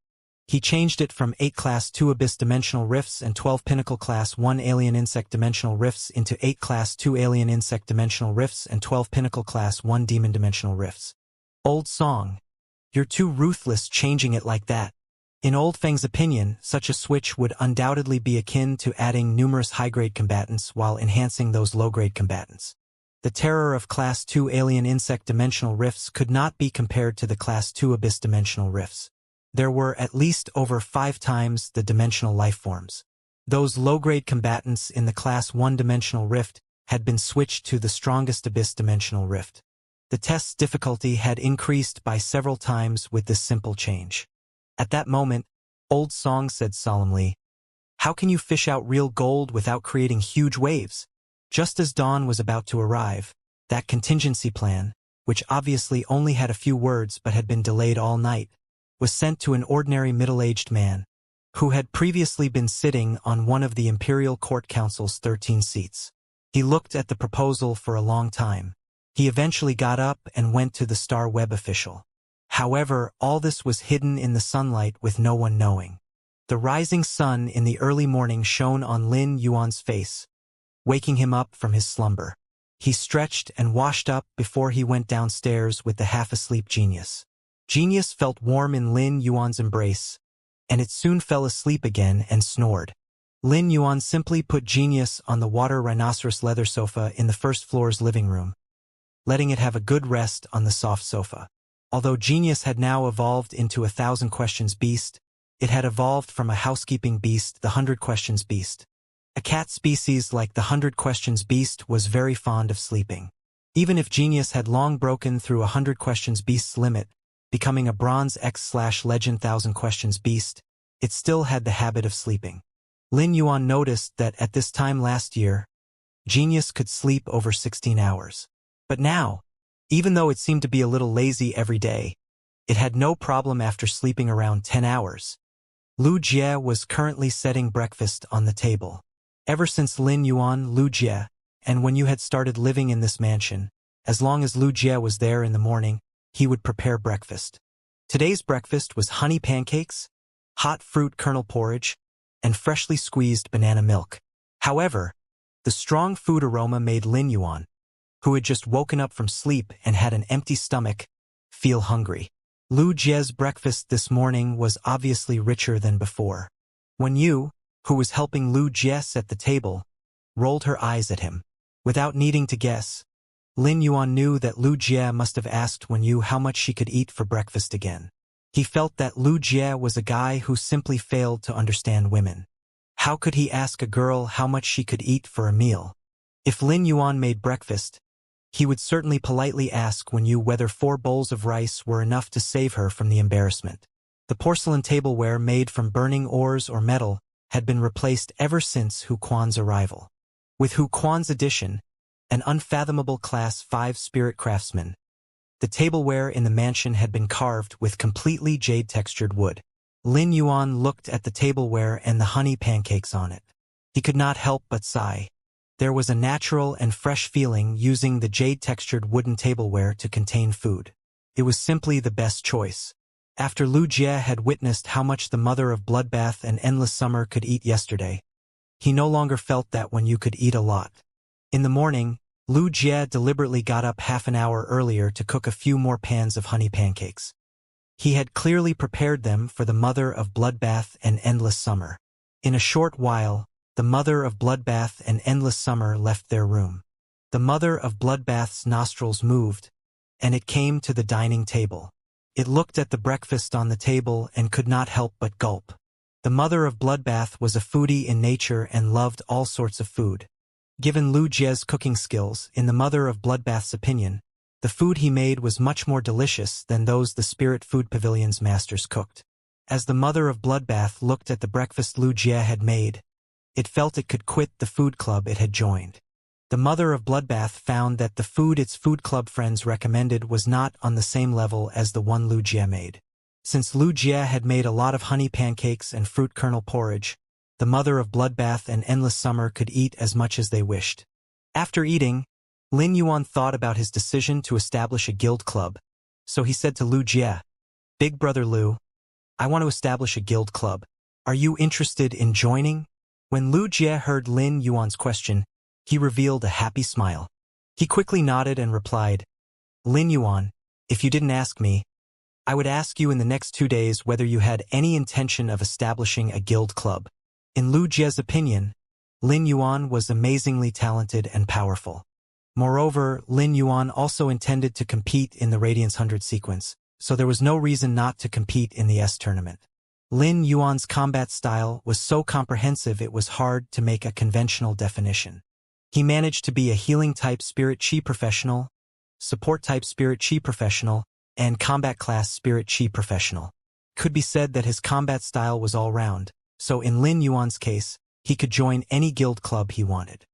He changed it from 8 Class 2 Abyss Dimensional Rifts and 12 Pinnacle Class 1 Alien Insect Dimensional Rifts into 8 Class 2 Alien Insect Dimensional Rifts and 12 Pinnacle Class 1 Demon Dimensional Rifts. "Old Song, you're too ruthless changing it like that." In Old Feng's opinion, such a switch would undoubtedly be akin to adding numerous high-grade combatants while enhancing those low-grade combatants. The terror of Class 2 Alien Insect Dimensional Rifts could not be compared to the Class 2 Abyss Dimensional Rifts. There were at least over 5 times the dimensional lifeforms. Those low-grade combatants in the Class 1 Dimensional Rift had been switched to the strongest Abyss Dimensional Rift. The test's difficulty had increased by several times with this simple change. At that moment, Old Song said solemnly, "How can you fish out real gold without creating huge waves?" Just as dawn was about to arrive, that contingency plan, which obviously only had a few words but had been delayed all night, was sent to an ordinary middle-aged man, who had previously been sitting on one of the Imperial Court Council's 13 seats. He looked at the proposal for a long time. He eventually got up and went to the Star Web official. However, all this was hidden in the sunlight with no one knowing. The rising sun in the early morning shone on Lin Yuan's face, waking him up from his slumber. He stretched and washed up before he went downstairs with the half-asleep Genius. Genius felt warm in Lin Yuan's embrace, and it soon fell asleep again and snored. Lin Yuan simply put Genius on the water rhinoceros leather sofa in the first floor's living room, letting it have a good rest on the soft sofa. Although Genius had now evolved into a 1,000 questions beast, it had evolved from a housekeeping beast, the 100 questions beast. A cat species like the 100 questions beast was very fond of sleeping. Even if Genius had long broken through a 100 questions beast's limit, becoming a bronze X/legend 1,000 questions beast, it still had the habit of sleeping. Lin Yuan noticed that at this time last year, Genius could sleep over 16 hours. But now, even though it seemed to be a little lazy every day, it had no problem after sleeping around 10 hours. Lu Jie was currently setting breakfast on the table. Ever since Lin Yuan, Lu Jie, and when you had started living in this mansion, as long as Lu Jie was there in the morning, he would prepare breakfast. Today's breakfast was honey pancakes, hot fruit kernel porridge, and freshly squeezed banana milk. However, the strong food aroma made Lin Yuan, who had just woken up from sleep and had an empty stomach, feel hungry. Lu Jie's breakfast this morning was obviously richer than before. When Yu, who was helping Lu Jie set the table, rolled her eyes at him. Without needing to guess, Lin Yuan knew that Lu Jie must have asked Wen Yu how much she could eat for breakfast again. He felt that Lu Jie was a guy who simply failed to understand women. How could he ask a girl how much she could eat for a meal? If Lin Yuan made breakfast, he would certainly politely ask Wen Yu whether 4 bowls of rice were enough to save her from the embarrassment. The porcelain tableware made from burning ores or metal had been replaced ever since Hu Quan's arrival. With Hu Quan's addition, an unfathomable Class 5 spirit craftsman, the tableware in the mansion had been carved with completely jade-textured wood. Lin Yuan looked at the tableware and the honey pancakes on it. He could not help but sigh. There was a natural and fresh feeling using the jade-textured wooden tableware to contain food. It was simply the best choice. After Lu Jie had witnessed how much the mother of Bloodbath and Endless Summer could eat yesterday, he no longer felt that when you could eat a lot. In the morning, Lu Jie deliberately got up half an hour earlier to cook a few more pans of honey pancakes. He had clearly prepared them for the mother of Bloodbath and Endless Summer. In a short while, the mother of Bloodbath and Endless Summer left their room. The mother of Bloodbath's nostrils moved, and it came to the dining table. It looked at the breakfast on the table and could not help but gulp. The mother of Bloodbath was a foodie in nature and loved all sorts of food. Given Lu Jie's cooking skills, in the mother of Bloodbath's opinion, the food he made was much more delicious than those the Spirit Food Pavilion's masters cooked. As the mother of Bloodbath looked at the breakfast Lu Jie had made, it felt it could quit the food club it had joined. The mother of Bloodbath found that the food its food club friends recommended was not on the same level as the one Lu Jie made. Since Lu Jie had made a lot of honey pancakes and fruit kernel porridge, the mother of Bloodbath and Endless Summer could eat as much as they wished. After eating, Lin Yuan thought about his decision to establish a guild club, so he said to Lu Jie, "Big brother Lu, I want to establish a guild club. Are you interested in joining?" When Lu Jie heard Lin Yuan's question, he revealed a happy smile. He quickly nodded and replied, "Lin Yuan, if you didn't ask me, I would ask you in the next 2 days whether you had any intention of establishing a guild club." In Lu Jie's opinion, Lin Yuan was amazingly talented and powerful. Moreover, Lin Yuan also intended to compete in the Radiance 100 sequence, so there was no reason not to compete in the S tournament. Lin Yuan's combat style was so comprehensive it was hard to make a conventional definition. He managed to be a healing-type Spirit Chi professional, support-type Spirit Chi professional, and combat-class Spirit Chi professional. Could be said that his combat style was all-round, so in Lin Yuan's case, he could join any guild club he wanted.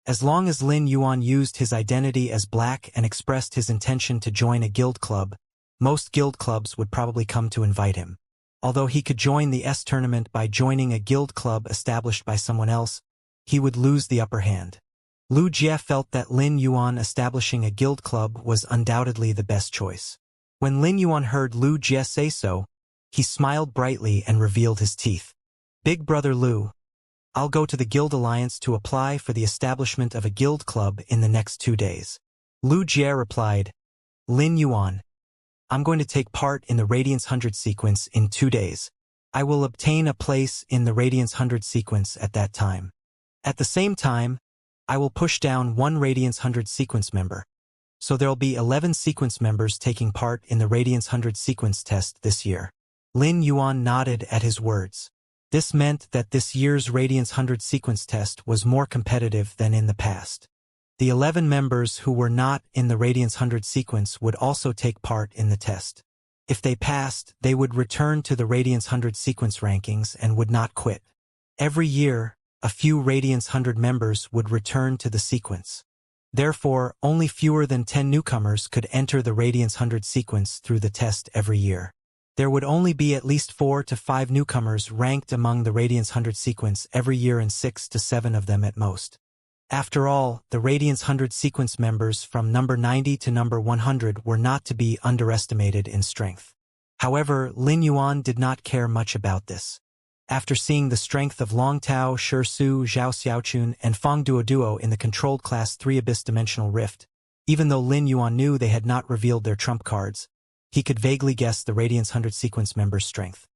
As long as Lin Yuan used his identity as black and expressed his intention to join a guild club, most guild clubs would probably come to invite him. Although he could join the S tournament by joining a guild club established by someone else, he would lose the upper hand. Lu Jie felt that Lin Yuan establishing a guild club was undoubtedly the best choice. When Lin Yuan heard Lu Jie say so, he smiled brightly and revealed his teeth. "Big brother Lu, I'll go to the Guild Alliance to apply for the establishment of a guild club in the next 2 days." Lu Jie replied, "Lin Yuan, I'm going to take part in the Radiance 100 sequence in 2 days. I will obtain a place in the Radiance 100 sequence at that time. At the same time, I will push down 1 Radiance 100 sequence member. So there'll be 11 sequence members taking part in the Radiance 100 sequence test this year." Lin Yuan nodded at his words. This meant that this year's Radiance 100 sequence test was more competitive than in the past. The 11 members who were not in the Radiance 100 sequence would also take part in the test. If they passed, they would return to the Radiance 100 sequence rankings and would not quit. Every year, a few Radiance 100 members would return to the sequence. Therefore, only fewer than 10 newcomers could enter the Radiance 100 sequence through the test every year. There would only be at least 4 to 5 newcomers ranked among the Radiance 100 sequence every year and 6 to 7 of them at most. After all, the Radiance 100 sequence members from number 90 to number 100 were not to be underestimated in strength. However, Lin Yuan did not care much about this. After seeing the strength of Long Tao, Shi Su, Zhao Xiaochun, and Feng Duo in the controlled Class 3 Abyss Dimensional Rift, even though Lin Yuan knew they had not revealed their trump cards, he could vaguely guess the Radiance 100 sequence members' strength.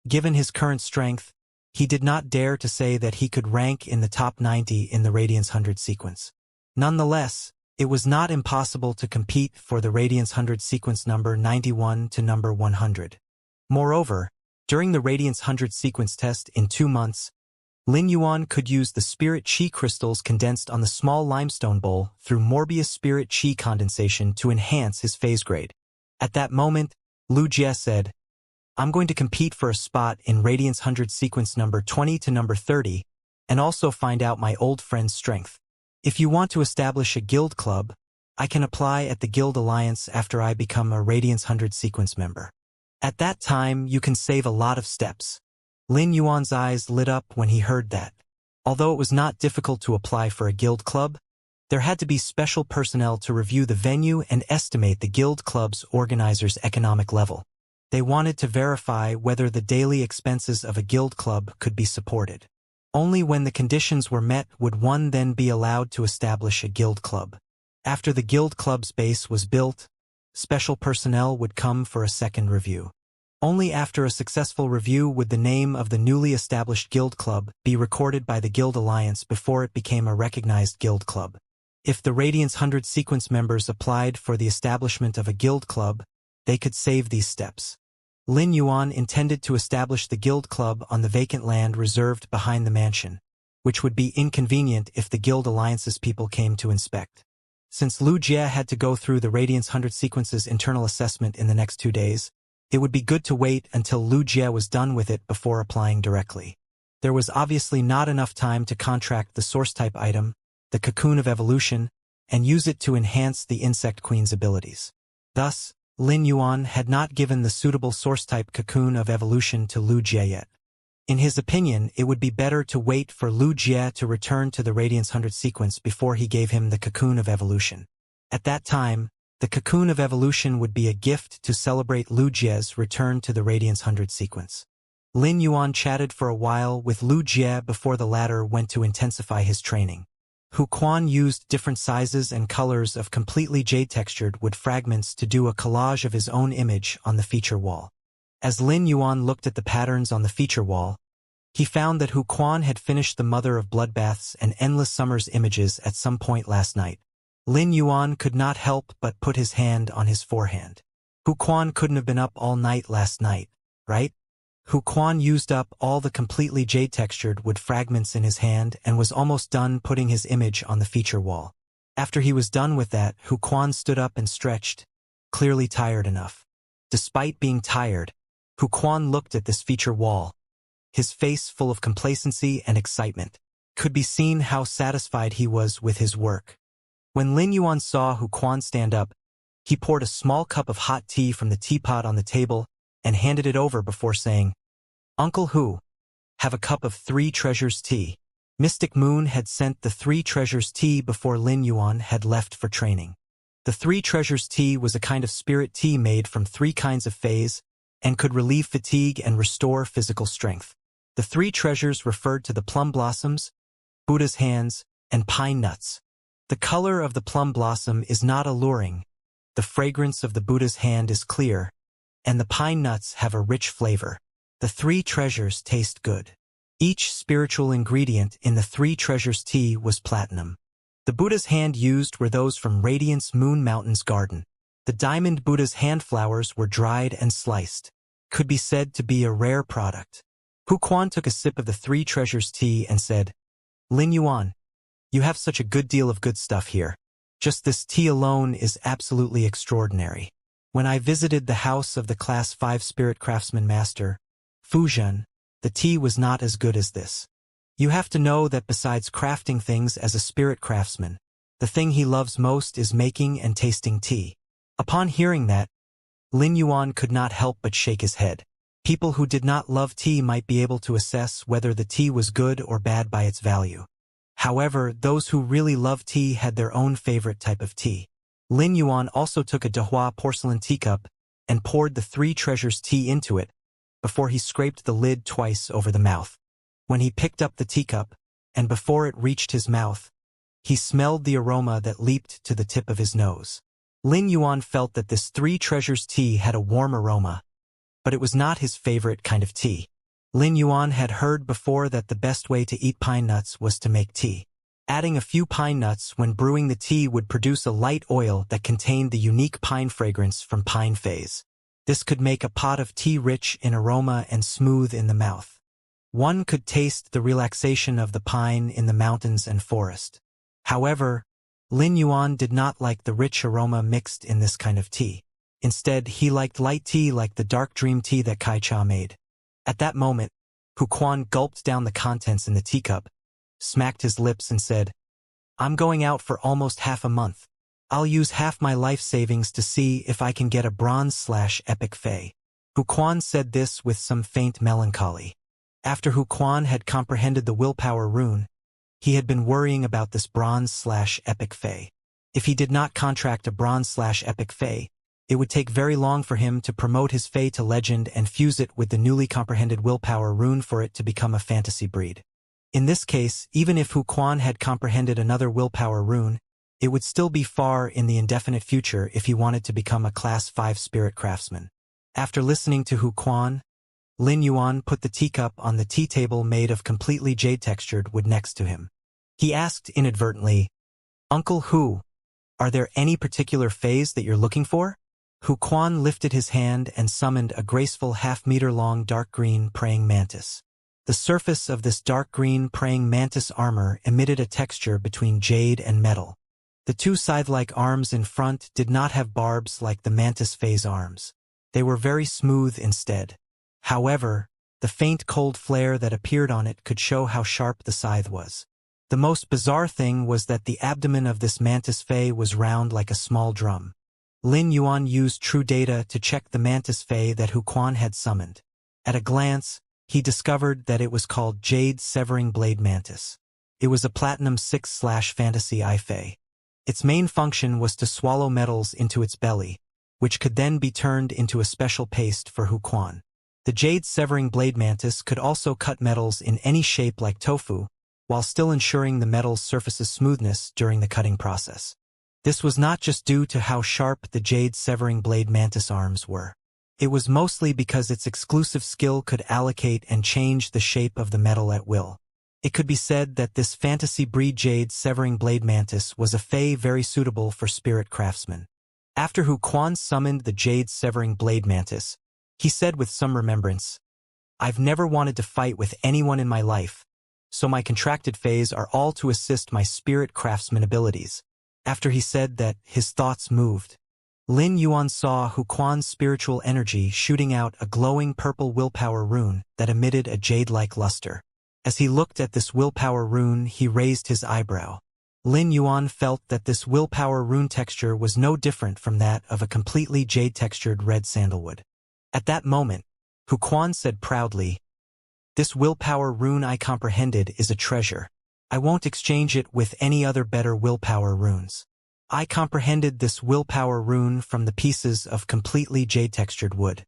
Given his current strength, he did not dare to say that he could rank in the top 90 in the Radiance 100 sequence. Nonetheless, it was not impossible to compete for the Radiance 100 sequence number 91 to number 100. Moreover, during the Radiance 100 sequence test in 2 months, Lin Yuan could use the Spirit Qi crystals condensed on the small limestone bowl through Morbius Spirit Qi condensation to enhance his phase grade. At that moment, Lu Jie said, "I'm going to compete for a spot in Radiance 100 sequence number 20 to number 30, and also find out my old friend's strength. If you want to establish a guild club, I can apply at the Guild Alliance after I become a Radiance 100 sequence member. At that time, you can save a lot of steps." Lin Yuan's eyes lit up when he heard that. Although it was not difficult to apply for a guild club, there had to be special personnel to review the venue and estimate the guild club's organizer's economic level. They wanted to verify whether the daily expenses of a guild club could be supported. Only when the conditions were met would one then be allowed to establish a guild club. After the guild club's base was built, special personnel would come for a second review. Only after a successful review would the name of the newly established guild club be recorded by the Guild Alliance before it became a recognized guild club. If the Radiance 100 sequence members applied for the establishment of a guild club, they could save these steps. Lin Yuan intended to establish the guild club on the vacant land reserved behind the mansion, which would be inconvenient if the Guild Alliance's people came to inspect. Since Lu Jie had to go through the Radiance 100 sequence's internal assessment in the next 2 days, it would be good to wait until Lu Jie was done with it before applying directly. There was obviously not enough time to contract the source-type item, the Cocoon of Evolution, and use it to enhance the Insect Queen's abilities. Thus, Lin Yuan had not given the suitable source-type Cocoon of Evolution to Lu Jie yet. In his opinion, it would be better to wait for Lu Jie to return to the Radiance 100 sequence before he gave him the Cocoon of Evolution. At that time, the Cocoon of Evolution would be a gift to celebrate Lu Jie's return to the Radiance 100 sequence. Lin Yuan chatted for a while with Lu Jie before the latter went to intensify his training. Hu Quan used different sizes and colors of completely jade-textured wood fragments to do a collage of his own image on the feature wall. As Lin Yuan looked at the patterns on the feature wall, he found that Hu Quan had finished the Mother of Bloodbaths and Endless Summers images at some point last night. Lin Yuan could not help but put his hand on his forehand. Hu Quan couldn't have been up all night last night, right? Hu Quan used up all the completely jade-textured wood fragments in his hand and was almost done putting his image on the feature wall. After he was done with that, Hu Quan stood up and stretched, clearly tired enough. Despite being tired, Hu Quan looked at this feature wall, his face full of complacency and excitement. Could be seen how satisfied he was with his work. When Lin Yuan saw Hu Quan stand up, he poured a small cup of hot tea from the teapot on the table and handed it over before saying, "Uncle Hu, have a cup of 3 treasures tea." Mystic Moon had sent the 3 treasures tea before Lin Yuan had left for training. The 3 treasures tea was a kind of spirit tea made from 3 kinds of phase and could relieve fatigue and restore physical strength. The 3 treasures referred to the plum blossoms, Buddha's hands, and pine nuts. The color of the plum blossom is not alluring, the fragrance of the Buddha's hand is clear, and the pine nuts have a rich flavor. The 3 treasures taste good. Each spiritual ingredient in the 3 treasures tea was platinum. The Buddha's hand used were those from Radiance Moon Mountain's garden. The diamond Buddha's hand flowers were dried and sliced. Could be said to be a rare product. Hu Quan took a sip of the 3 treasures tea and said, "Lin Yuan, you have such a good deal of good stuff here. Just this tea alone is absolutely extraordinary." When I visited the house of the Class 5 Spirit Craftsman Master, Fuzhen, the tea was not as good as this. You have to know that besides crafting things as a spirit craftsman, the thing he loves most is making and tasting tea. Upon hearing that, Lin Yuan could not help but shake his head. People who did not love tea might be able to assess whether the tea was good or bad by its value. However, those who really love tea had their own favorite type of tea. Lin Yuan also took a Dehua porcelain teacup and poured the three treasures tea into it before he scraped the lid twice over the mouth. When he picked up the teacup, and before it reached his mouth, he smelled the aroma that leaped to the tip of his nose. Lin Yuan felt that this three treasures tea had a warm aroma, but it was not his favorite kind of tea. Lin Yuan had heard before that the best way to eat pine nuts was to make tea. Adding a few pine nuts when brewing the tea would produce a light oil that contained the unique pine fragrance from pine phase. This could make a pot of tea rich in aroma and smooth in the mouth. One could taste the relaxation of the pine in the mountains and forest. However, Lin Yuan did not like the rich aroma mixed in this kind of tea. Instead, he liked light tea like the dark dream tea that Kai Cha made. At that moment, Hu Quan gulped down the contents in the teacup, smacked his lips and said, "I'm going out for almost half a month. I'll use half my life savings to see if I can get a bronze/epic fey." Hu Quan said this with some faint melancholy. After Hu Quan had comprehended the willpower rune, he had been worrying about this bronze/epic fey. If he did not contract a bronze/epic fey, it would take very long for him to promote his fey to legend and fuse it with the newly comprehended willpower rune for it to become a fantasy breed. In this case, even if Hu Quan had comprehended another willpower rune, it would still be far in the indefinite future if he wanted to become a Class 5 spirit craftsman. After listening to Hu Quan, Lin Yuan put the teacup on the tea table made of completely jade-textured wood next to him. He asked inadvertently, "Uncle Hu, are there any particular fays that you're looking for?" Hu Quan lifted his hand and summoned a graceful half-meter-long dark green praying mantis. The surface of this dark green praying mantis armor emitted a texture between jade and metal. The two scythe-like arms in front did not have barbs like the mantis phase arms. They were very smooth instead. However, the faint cold flare that appeared on it could show how sharp the scythe was. The most bizarre thing was that the abdomen of this mantis fey was round like a small drum. Lin Yuan used true data to check the mantis fey that Hu Quan had summoned. At a glance, he discovered that it was called Jade Severing Blade Mantis. It was a Platinum 6/Fantasy I fey. Its main function was to swallow metals into its belly, which could then be turned into a special paste for Hu Quan. The Jade Severing Blade Mantis could also cut metals in any shape like tofu, while still ensuring the metal's surface's smoothness during the cutting process. This was not just due to how sharp the Jade Severing Blade Mantis arms were. It was mostly because its exclusive skill could allocate and change the shape of the metal at will. It could be said that this fantasy breed Jade Severing Blade Mantis was a fey very suitable for spirit craftsmen. After Hu Quan summoned the Jade Severing Blade Mantis, he said with some remembrance, "I've never wanted to fight with anyone in my life, so my contracted fays are all to assist my spirit craftsman abilities." After he said that, his thoughts moved. Lin Yuan saw Hu Quan's spiritual energy shooting out a glowing purple willpower rune that emitted a jade-like luster. As he looked at this willpower rune, he raised his eyebrow. Lin Yuan felt that this willpower rune texture was no different from that of a completely jade-textured red sandalwood. At that moment, Hu Quan said proudly, "This willpower rune I comprehended is a treasure. I won't exchange it with any other better willpower runes. I comprehended this willpower rune from the pieces of completely jade-textured wood.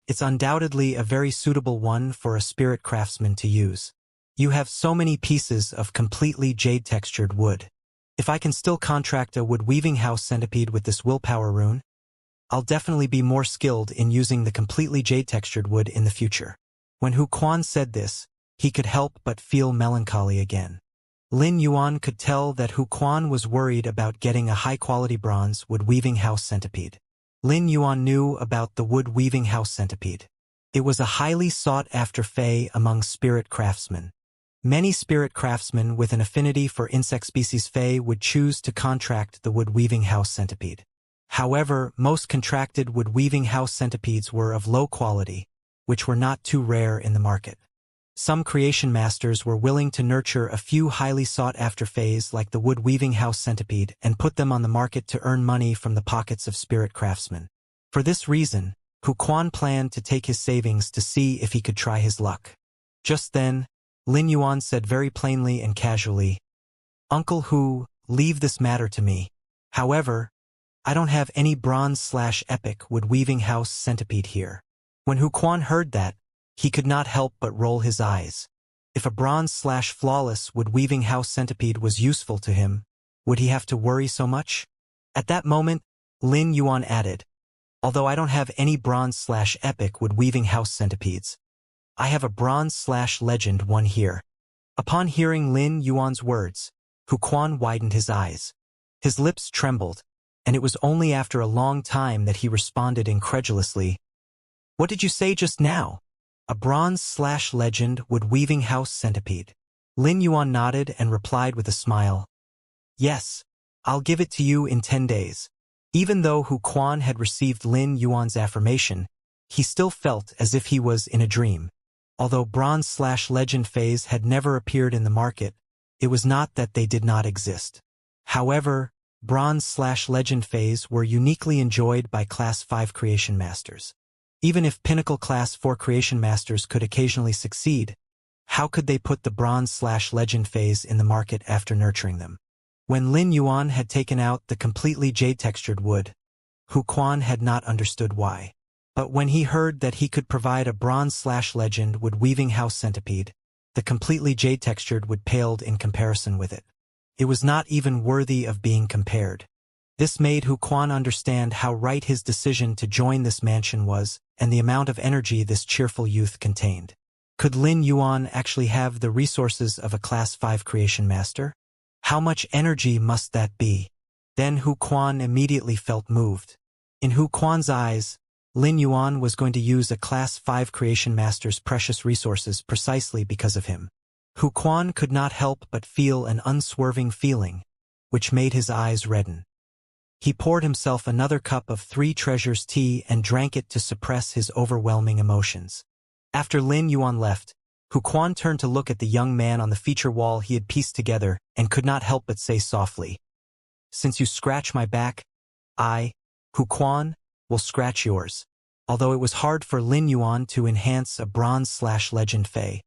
It's undoubtedly a very suitable one for a spirit craftsman to use. You have so many pieces of completely jade-textured wood. If I can still contract a wood-weaving house centipede with this willpower rune, I'll definitely be more skilled in using the completely jade-textured wood in the future." When Hu Quan said this, he could help but feel melancholy again. Lin Yuan could tell that Hu Quan was worried about getting a high-quality bronze wood-weaving house centipede. Lin Yuan knew about the wood-weaving house centipede. It was a highly sought-after fey among spirit craftsmen. Many spirit craftsmen with an affinity for insect species fey would choose to contract the wood-weaving house centipede. However, most contracted wood-weaving house centipedes were of low quality, which were not too rare in the market. Some creation masters were willing to nurture a few highly sought-after fays like the wood-weaving house centipede and put them on the market to earn money from the pockets of spirit craftsmen. For this reason, Hu Quan planned to take his savings to see if he could try his luck. Just then, Lin Yuan said very plainly and casually, "Uncle Hu, leave this matter to me. However, I don't have any bronze/epic wood-weaving house centipede here." When Hu Quan heard that, he could not help but roll his eyes. If a bronze/flawless wood-weaving house centipede was useful to him, would he have to worry so much? At that moment, Lin Yuan added, "Although I don't have any bronze/epic wood-weaving house centipedes, I have a bronze/legend one here." Upon hearing Lin Yuan's words, Hu Quan widened his eyes. His lips trembled, and it was only after a long time that he responded incredulously, "What did you say just now? A bronze/legend wood-weaving house centipede?" Lin Yuan nodded and replied with a smile, "Yes, I'll give it to you in 10 days. Even though Hu Quan had received Lin Yuan's affirmation, he still felt as if he was in a dream. Although bronze/legend fays had never appeared in the market, it was not that they did not exist. However, bronze/legend fays were uniquely enjoyed by Class 5 creation masters. Even if Pinnacle Class 4 creation masters could occasionally succeed, how could they put the bronze/legend phase in the market after nurturing them? When Lin Yuan had taken out the completely jade-textured wood, Hu Quan had not understood why. But when he heard that he could provide a bronze/legend wood-weaving house centipede, the completely jade-textured wood paled in comparison with it. It was not even worthy of being compared. This made Hu Quan understand how right his decision to join this mansion was, and the amount of energy this cheerful youth contained. Could Lin Yuan actually have the resources of a Class 5 creation master? How much energy must that be? Then Hu Quan immediately felt moved. In Hu Quan's eyes, Lin Yuan was going to use a Class 5 creation master's precious resources precisely because of him. Hu Quan could not help but feel an unswerving feeling, which made his eyes redden. He poured himself another cup of 3 Treasures tea and drank it to suppress his overwhelming emotions. After Lin Yuan left, Hu Quan turned to look at the young man on the feature wall he had pieced together and could not help but say softly, "Since you scratch my back, I, Hu Quan, will scratch yours." Although it was hard for Lin Yuan to enhance a bronze/legend fey,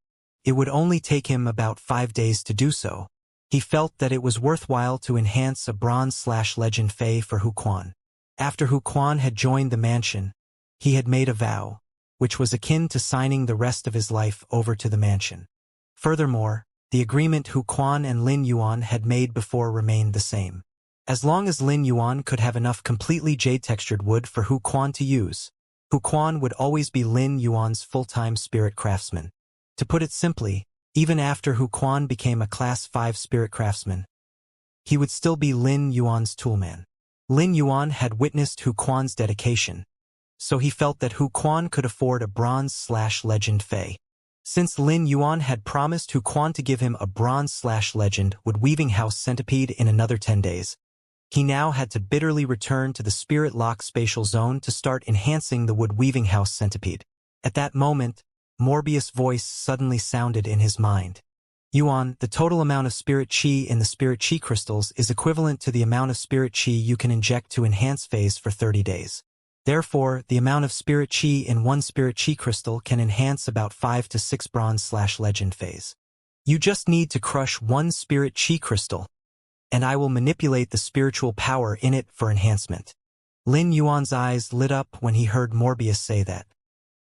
it would only take him about 5 days to do so. He felt that it was worthwhile to enhance a bronze/legend fey for Hu Quan. After Hu Quan had joined the mansion, he had made a vow, which was akin to signing the rest of his life over to the mansion. Furthermore, the agreement Hu Quan and Lin Yuan had made before remained the same. As long as Lin Yuan could have enough completely jade-textured wood for Hu Quan to use, Hu Quan would always be Lin Yuan's full-time spirit craftsman. To put it simply, even after Hu Quan became a Class 5 spirit craftsman, he would still be Lin Yuan's toolman. Lin Yuan had witnessed Hu Quan's dedication, so he felt that Hu Quan could afford a bronze/legend fey. Since Lin Yuan had promised Hu Quan to give him a bronze/legend wood-weaving house centipede in another 10 days, he now had to bitterly return to the Spirit Lock spatial zone to start enhancing the wood-weaving house centipede. At that moment, Morbius' voice suddenly sounded in his mind. "Yuan, the total amount of spirit chi in the spirit chi crystals is equivalent to the amount of spirit chi you can inject to enhance phase for 30 days. Therefore, the amount of spirit chi in one spirit chi crystal can enhance about 5 to 6 bronze/legend phase. You just need to crush one spirit chi crystal, and I will manipulate the spiritual power in it for enhancement." Lin Yuan's eyes lit up when he heard Morbius say that.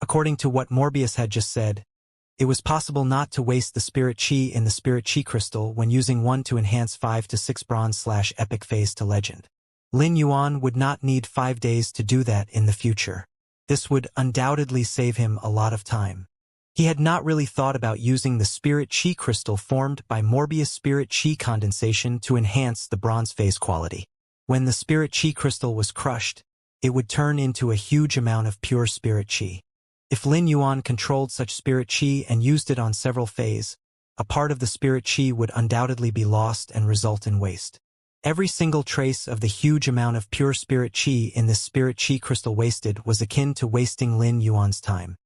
According to what Morbius had just said, it was possible not to waste the spirit chi in the spirit chi crystal when using one to enhance 5 to 6 bronze/epic phase to legend. Lin Yuan would not need 5 days to do that in the future. This would undoubtedly save him a lot of time. He had not really thought about using the spirit chi crystal formed by Morbius spirit chi condensation to enhance the bronze phase quality. When the spirit chi crystal was crushed, it would turn into a huge amount of pure spirit chi. If Lin Yuan controlled such spirit chi and used it on several phase, a part of the spirit chi would undoubtedly be lost and result in waste. Every single trace of the huge amount of pure spirit chi in this spirit chi crystal wasted was akin to wasting Lin Yuan's time.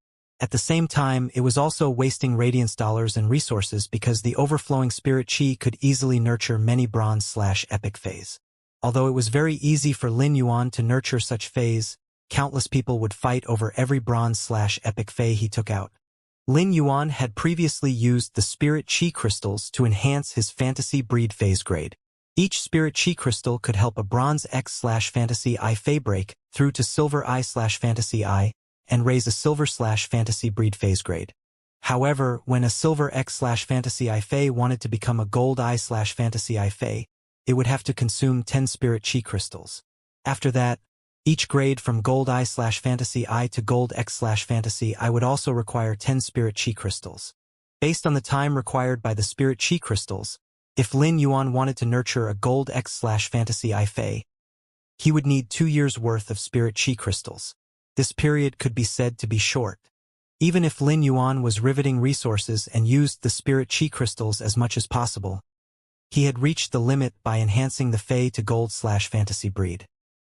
At the same time, it was also wasting radiance dollars and resources because the overflowing spirit chi could easily nurture many bronze/epic phase. Although it was very easy for Lin Yuan to nurture such phase, countless people would fight over every bronze/epic phase he took out. Lin Yuan had previously used the spirit chi crystals to enhance his fantasy breed phase grade. Each spirit chi crystal could help a bronze X/fantasy I phase break through to silver I/fantasy I and raise a silver/fantasy breed phase grade. However, when a silver X/fantasy I phase wanted to become a gold I/fantasy I phase, it would have to consume 10 spirit chi crystals. After that, each grade from gold I/fantasy I to gold X/fantasy I would also require 10 spirit chi crystals. Based on the time required by the spirit chi crystals, if Lin Yuan wanted to nurture a gold X/fantasy I phase, he would need 2 years' worth of spirit chi crystals. This period could be said to be short. Even if Lin Yuan was riveting resources and used the spirit chi crystals as much as possible, he had reached the limit by enhancing the phase to gold/fantasy breed.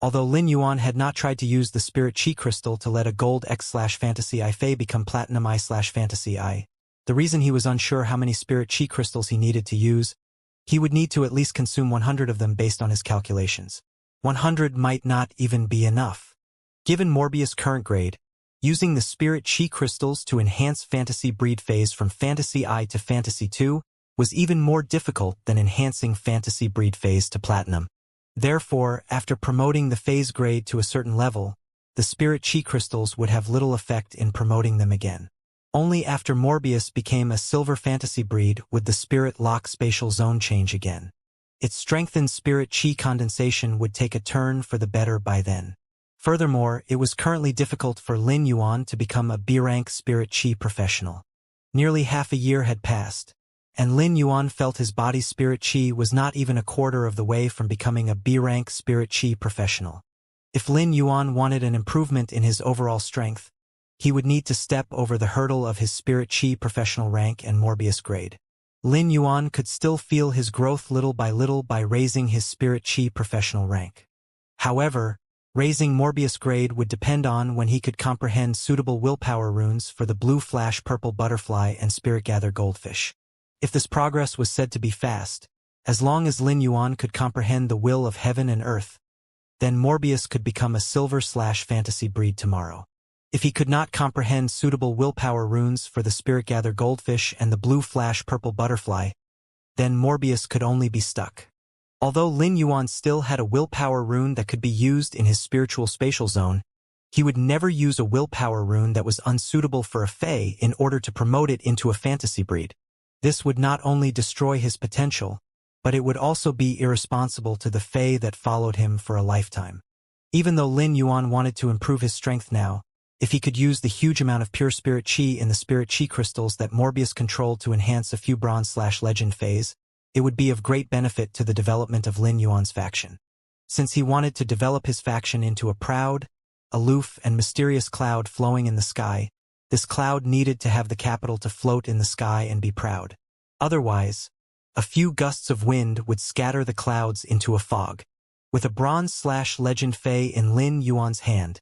Although Lin Yuan had not tried to use the spirit chi crystal to let a gold X/fantasy I phase become platinum I/fantasy I, the reason he was unsure how many spirit chi crystals he needed to use, he would need to at least consume 100 of them based on his calculations. 100 might not even be enough. Given Morbius' current grade, using the spirit chi crystals to enhance fantasy breed phase from fantasy I to fantasy II was even more difficult than enhancing fantasy breed phase to platinum. Therefore, after promoting the phase grade to a certain level, the spirit chi crystals would have little effect in promoting them again. Only after Morbius became a silver fantasy breed would the spirit lock spatial zone change again. Its strengthened spirit chi condensation would take a turn for the better by then. Furthermore, it was currently difficult for Lin Yuan to become a B-rank spirit chi professional. Nearly half a year had passed, and Lin Yuan felt his body's spirit chi was not even a quarter of the way from becoming a B-rank spirit chi professional. If Lin Yuan wanted an improvement in his overall strength, he would need to step over the hurdle of his spirit chi professional rank and Morbius grade. Lin Yuan could still feel his growth little by raising his spirit chi professional rank. However, raising Morbius grade would depend on when he could comprehend suitable willpower runes for the blue flash purple butterfly and spirit gather goldfish. If this progress was said to be fast, as long as Lin Yuan could comprehend the will of heaven and earth, then Morbius could become a silver/fantasy breed tomorrow. If he could not comprehend suitable willpower runes for the spirit gather goldfish and the blue flash purple butterfly, then Morbius could only be stuck. Although Lin Yuan still had a willpower rune that could be used in his spiritual spatial zone, he would never use a willpower rune that was unsuitable for a Fae in order to promote it into a fantasy breed. This would not only destroy his potential, but it would also be irresponsible to the Fae that followed him for a lifetime. Even though Lin Yuan wanted to improve his strength now, if he could use the huge amount of pure spirit chi in the spirit chi crystals that Morbius controlled to enhance a few bronze/legend phase, it would be of great benefit to the development of Lin Yuan's faction. Since he wanted to develop his faction into a proud, aloof, and mysterious cloud flowing in the sky, this cloud needed to have the capital to float in the sky and be proud. Otherwise, a few gusts of wind would scatter the clouds into a fog. With a bronze/legend Fae in Lin Yuan's hand,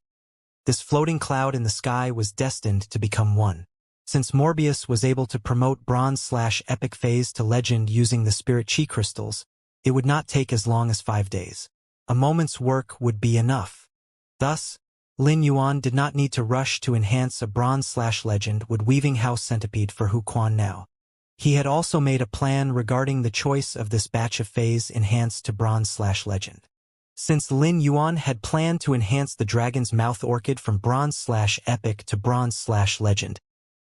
this floating cloud in the sky was destined to become one. Since Morbius was able to promote bronze/epic phase to legend using the spirit chi crystals, it would not take as long as 5 days. A moment's work would be enough. Thus, Lin Yuan did not need to rush to enhance a bronze/legend with weaving house centipede for Hu Quan now. He had also made a plan regarding the choice of this batch of phase enhanced to bronze/legend. Since Lin Yuan had planned to enhance the dragon's mouth orchid from bronze/epic to bronze/legend,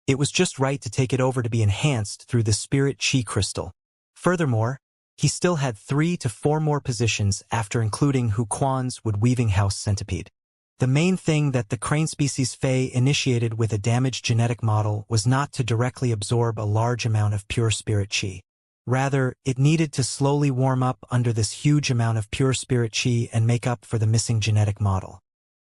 it was just right to take it over to be enhanced through the spirit chi crystal. Furthermore, he still had 3 to 4 more positions after including Hu Quan's wood weaving house centipede. The main thing that the crane species Fae initiated with a damaged genetic model was not to directly absorb a large amount of pure spirit chi. Rather, it needed to slowly warm up under this huge amount of pure spirit chi and make up for the missing genetic model.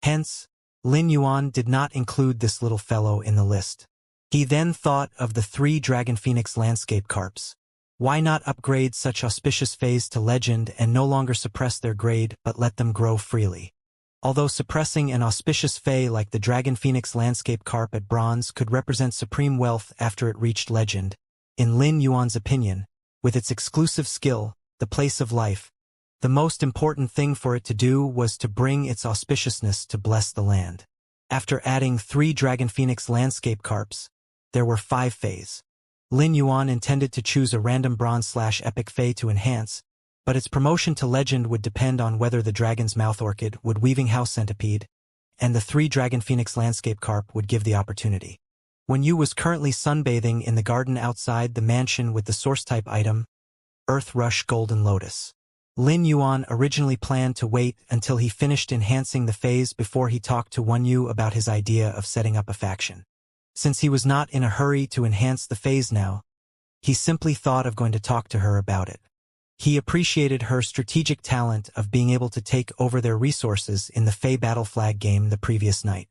Hence, Lin Yuan did not include this little fellow in the list. He then thought of the 3 dragon phoenix landscape carps. Why not upgrade such auspicious fays to legend and no longer suppress their grade but let them grow freely? Although suppressing an auspicious fay like the Dragon Phoenix landscape carp at bronze could represent supreme wealth after it reached legend, in Lin Yuan's opinion, with its exclusive skill, the place of life, the most important thing for it to do was to bring its auspiciousness to bless the land. After adding 3 Dragon Phoenix landscape carps, there were 5 fays. Lin Yuan intended to choose a random bronze/epic fay to enhance, but its promotion to legend would depend on whether the Dragon's Mouth Orchid would Weaving House Centipede, and the 3 Dragon Phoenix landscape carp would give the opportunity. Wen Yu was currently sunbathing in the garden outside the mansion with the source-type item, Earth Rush Golden Lotus. Lin Yuan originally planned to wait until he finished enhancing the phase before he talked to Wen Yu about his idea of setting up a faction. Since he was not in a hurry to enhance the phase now, he simply thought of going to talk to her about it. He appreciated her strategic talent of being able to take over their resources in the Fey Battle Flag game the previous night.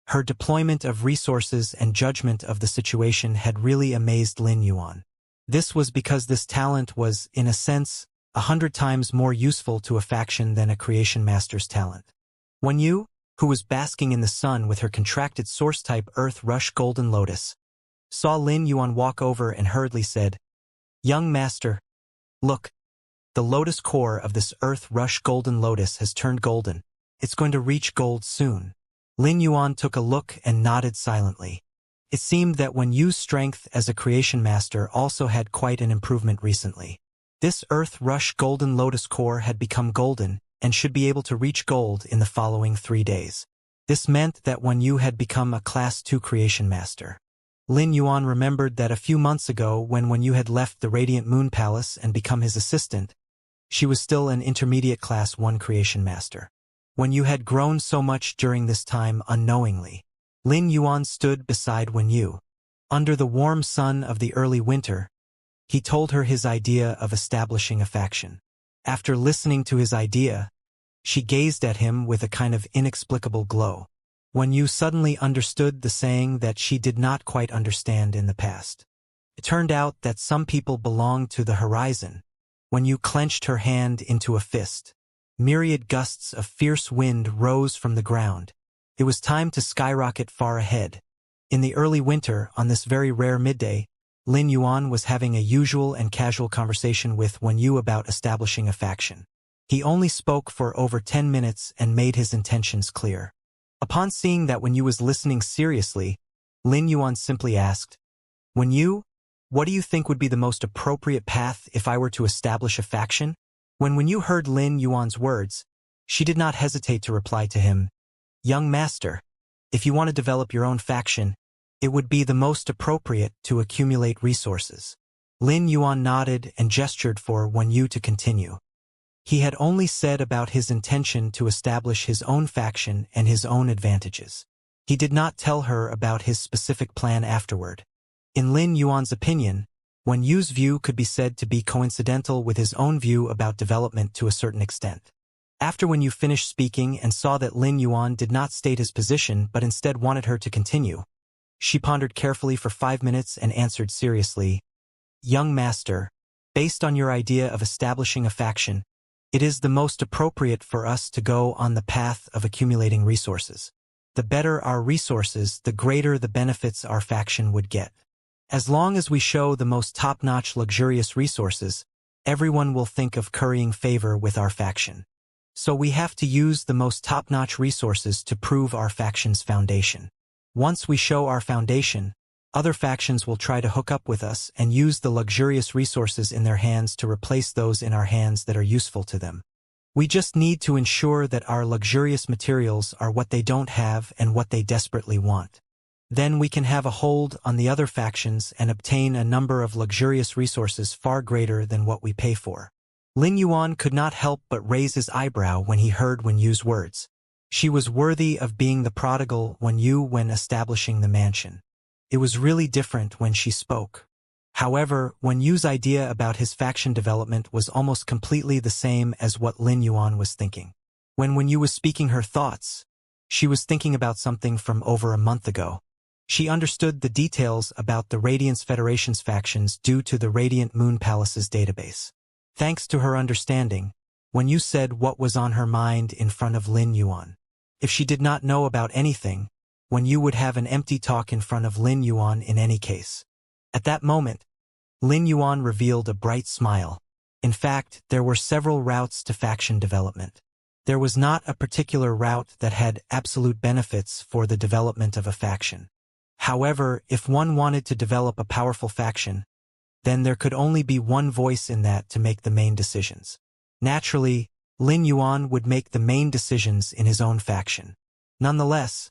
Her deployment of resources and judgment of the situation had really amazed Lin Yuan. This was because this talent was, in a sense, 100 times more useful to a faction than a creation master's talent. Wen Yu, who was basking in the sun with her contracted source-type Earth Rush Golden Lotus, saw Lin Yuan walk over and hurriedly said, "Young master, look, the lotus core of this Earth Rush Golden Lotus has turned golden. It's going to reach gold soon." Lin Yuan took a look and nodded silently. It seemed that Wen Yu's strength as a creation master also had quite an improvement recently. This Earth Rush Golden Lotus core had become golden, and should be able to reach gold in the following 3 days. This meant that Wen Yu had become a Class 2 creation master. Lin Yuan remembered that a few months ago when Wen Yu had left the Radiant Moon Palace and become his assistant, she was still an intermediate Class 1 creation master. Wen Yu had grown so much during this time unknowingly. Lin Yuan stood beside Wen Yu. Under the warm sun of the early winter, he told her his idea of establishing a faction. After listening to his idea, she gazed at him with a kind of inexplicable glow. Wen Yu suddenly understood the saying that she did not quite understand in the past. It turned out that some people belonged to the horizon. Wen Yu clenched her hand into a fist. Myriad gusts of fierce wind rose from the ground. It was time to skyrocket far ahead. In the early winter, on this very rare midday, Lin Yuan was having a usual and casual conversation with Wen Yu about establishing a faction. He only spoke for over 10 minutes and made his intentions clear. Upon seeing that Wen Yu was listening seriously, Lin Yuan simply asked, "Wen Yu, what do you think would be the most appropriate path if I were to establish a faction?" When Wen Yu heard Lin Yuan's words, she did not hesitate to reply to him, "Young master, if you want to develop your own faction, it would be the most appropriate to accumulate resources." Lin Yuan nodded and gestured for Wen Yu to continue. He had only said about his intention to establish his own faction and his own advantages. He did not tell her about his specific plan afterward. In Lin Yuan's opinion, Wen Yu's view could be said to be coincidental with his own view about development to a certain extent. After Wen Yu finished speaking and saw that Lin Yuan did not state his position but instead wanted her to continue, she pondered carefully for 5 minutes and answered seriously, "Young master, based on your idea of establishing a faction, it is the most appropriate for us to go on the path of accumulating resources. The better our resources, the greater the benefits our faction would get. As long as we show the most top-notch luxurious resources, everyone will think of currying favor with our faction. So we have to use the most top-notch resources to prove our faction's foundation. Once we show our foundation, other factions will try to hook up with us and use the luxurious resources in their hands to replace those in our hands that are useful to them. We just need to ensure that our luxurious materials are what they don't have and what they desperately want. Then we can have a hold on the other factions and obtain a number of luxurious resources far greater than what we pay for." Lin Yuan could not help but raise his eyebrow when he heard Wen Yu's words. She was worthy of being the prodigal Wen Yu when establishing the mansion. It was really different when she spoke. However, Wen Yu's idea about his faction development was almost completely the same as what Lin Yuan was thinking. When Wen Yu was speaking her thoughts, she was thinking about something from over a month ago. She understood the details about the Radiance Federation's factions due to the Radiant Moon Palace's database. Thanks to her understanding, when you said what was on her mind in front of Lin Yuan. If she did not know about anything, when you would have an empty talk in front of Lin Yuan in any case. At that moment, Lin Yuan revealed a bright smile. In fact, there were several routes to faction development. There was not a particular route that had absolute benefits for the development of a faction. However, if one wanted to develop a powerful faction, then there could only be one voice in that to make the main decisions. Naturally, Lin Yuan would make the main decisions in his own faction. Nonetheless,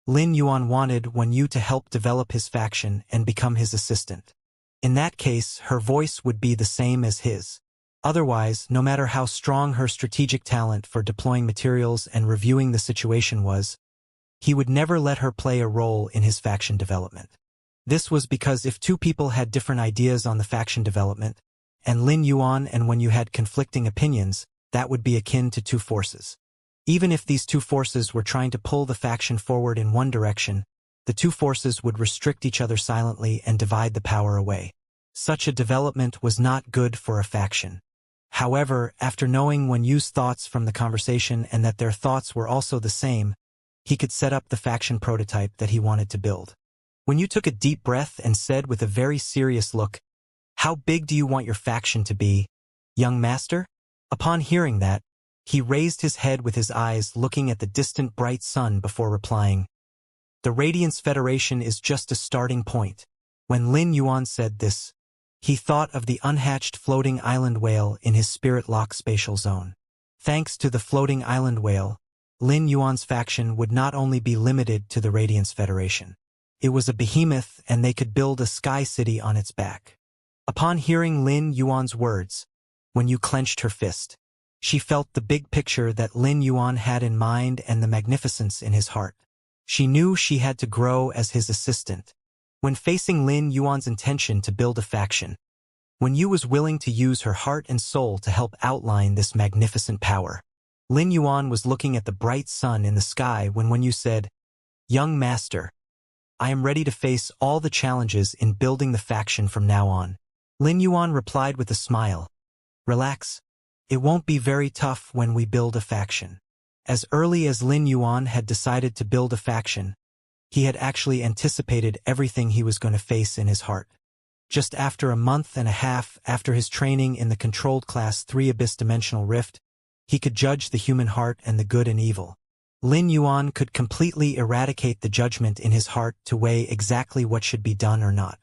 Lin Yuan wanted Wen Yu to help develop his faction and become his assistant. In that case, her voice would be the same as his. Otherwise, no matter how strong her strategic talent for deploying materials and reviewing the situation was, he would never let her play a role in his faction development. This was because if two people had different ideas on the faction development, and Lin Yuan and Wen Yu had conflicting opinions, that would be akin to two forces. Even if these two forces were trying to pull the faction forward in one direction, the two forces would restrict each other silently and divide the power away. Such a development was not good for a faction. However, after knowing Wen Yu's thoughts from the conversation and that their thoughts were also the same, he could set up the faction prototype that he wanted to build. Wen Yu took a deep breath and said with a very serious look, "How big do you want your faction to be, young master?" Upon hearing that, he raised his head with his eyes looking at the distant bright sun before replying, "The Radiance Federation is just a starting point." When Lin Yuan said this, he thought of the unhatched floating island whale in his spirit lock spatial zone. Thanks to the floating island whale, Lin Yuan's faction would not only be limited to the Radiance Federation. It was a behemoth and they could build a sky city on its back. Upon hearing Lin Yuan's words, Wen Yu clenched her fist. She felt the big picture that Lin Yuan had in mind and the magnificence in his heart. She knew she had to grow as his assistant. When facing Lin Yuan's intention to build a faction, Wen Yu was willing to use her heart and soul to help outline this magnificent power. Lin Yuan was looking at the bright sun in the sky when Wen Yu said, "Young master, I am ready to face all the challenges in building the faction from now on." Lin Yuan replied with a smile, "Relax. It won't be very tough when we build a faction." As early as Lin Yuan had decided to build a faction, he had actually anticipated everything he was going to face in his heart. Just after a month and a half after his training in the controlled Class 3 Abyss Dimensional Rift, he could judge the human heart and the good and evil. Lin Yuan could completely eradicate the judgment in his heart to weigh exactly what should be done or not.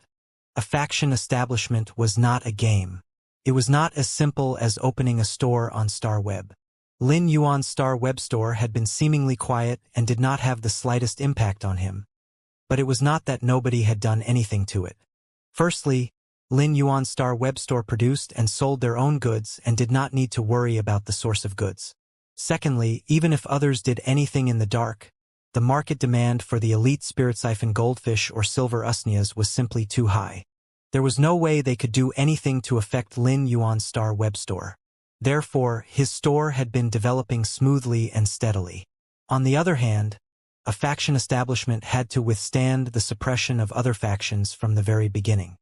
A faction establishment was not a game. It was not as simple as opening a store on Star Web. Lin Yuan's Star Web store had been seemingly quiet and did not have the slightest impact on him. But it was not that nobody had done anything to it. Firstly, Lin Yuan's Star Web store produced and sold their own goods and did not need to worry about the source of goods. Secondly, even if others did anything in the dark, the market demand for the elite spirit siphon goldfish or silver usnias was simply too high. There was no way they could do anything to affect Lin Yuan's Star Web store. Therefore, his store had been developing smoothly and steadily. On the other hand, a faction establishment had to withstand the suppression of other factions from the very beginning.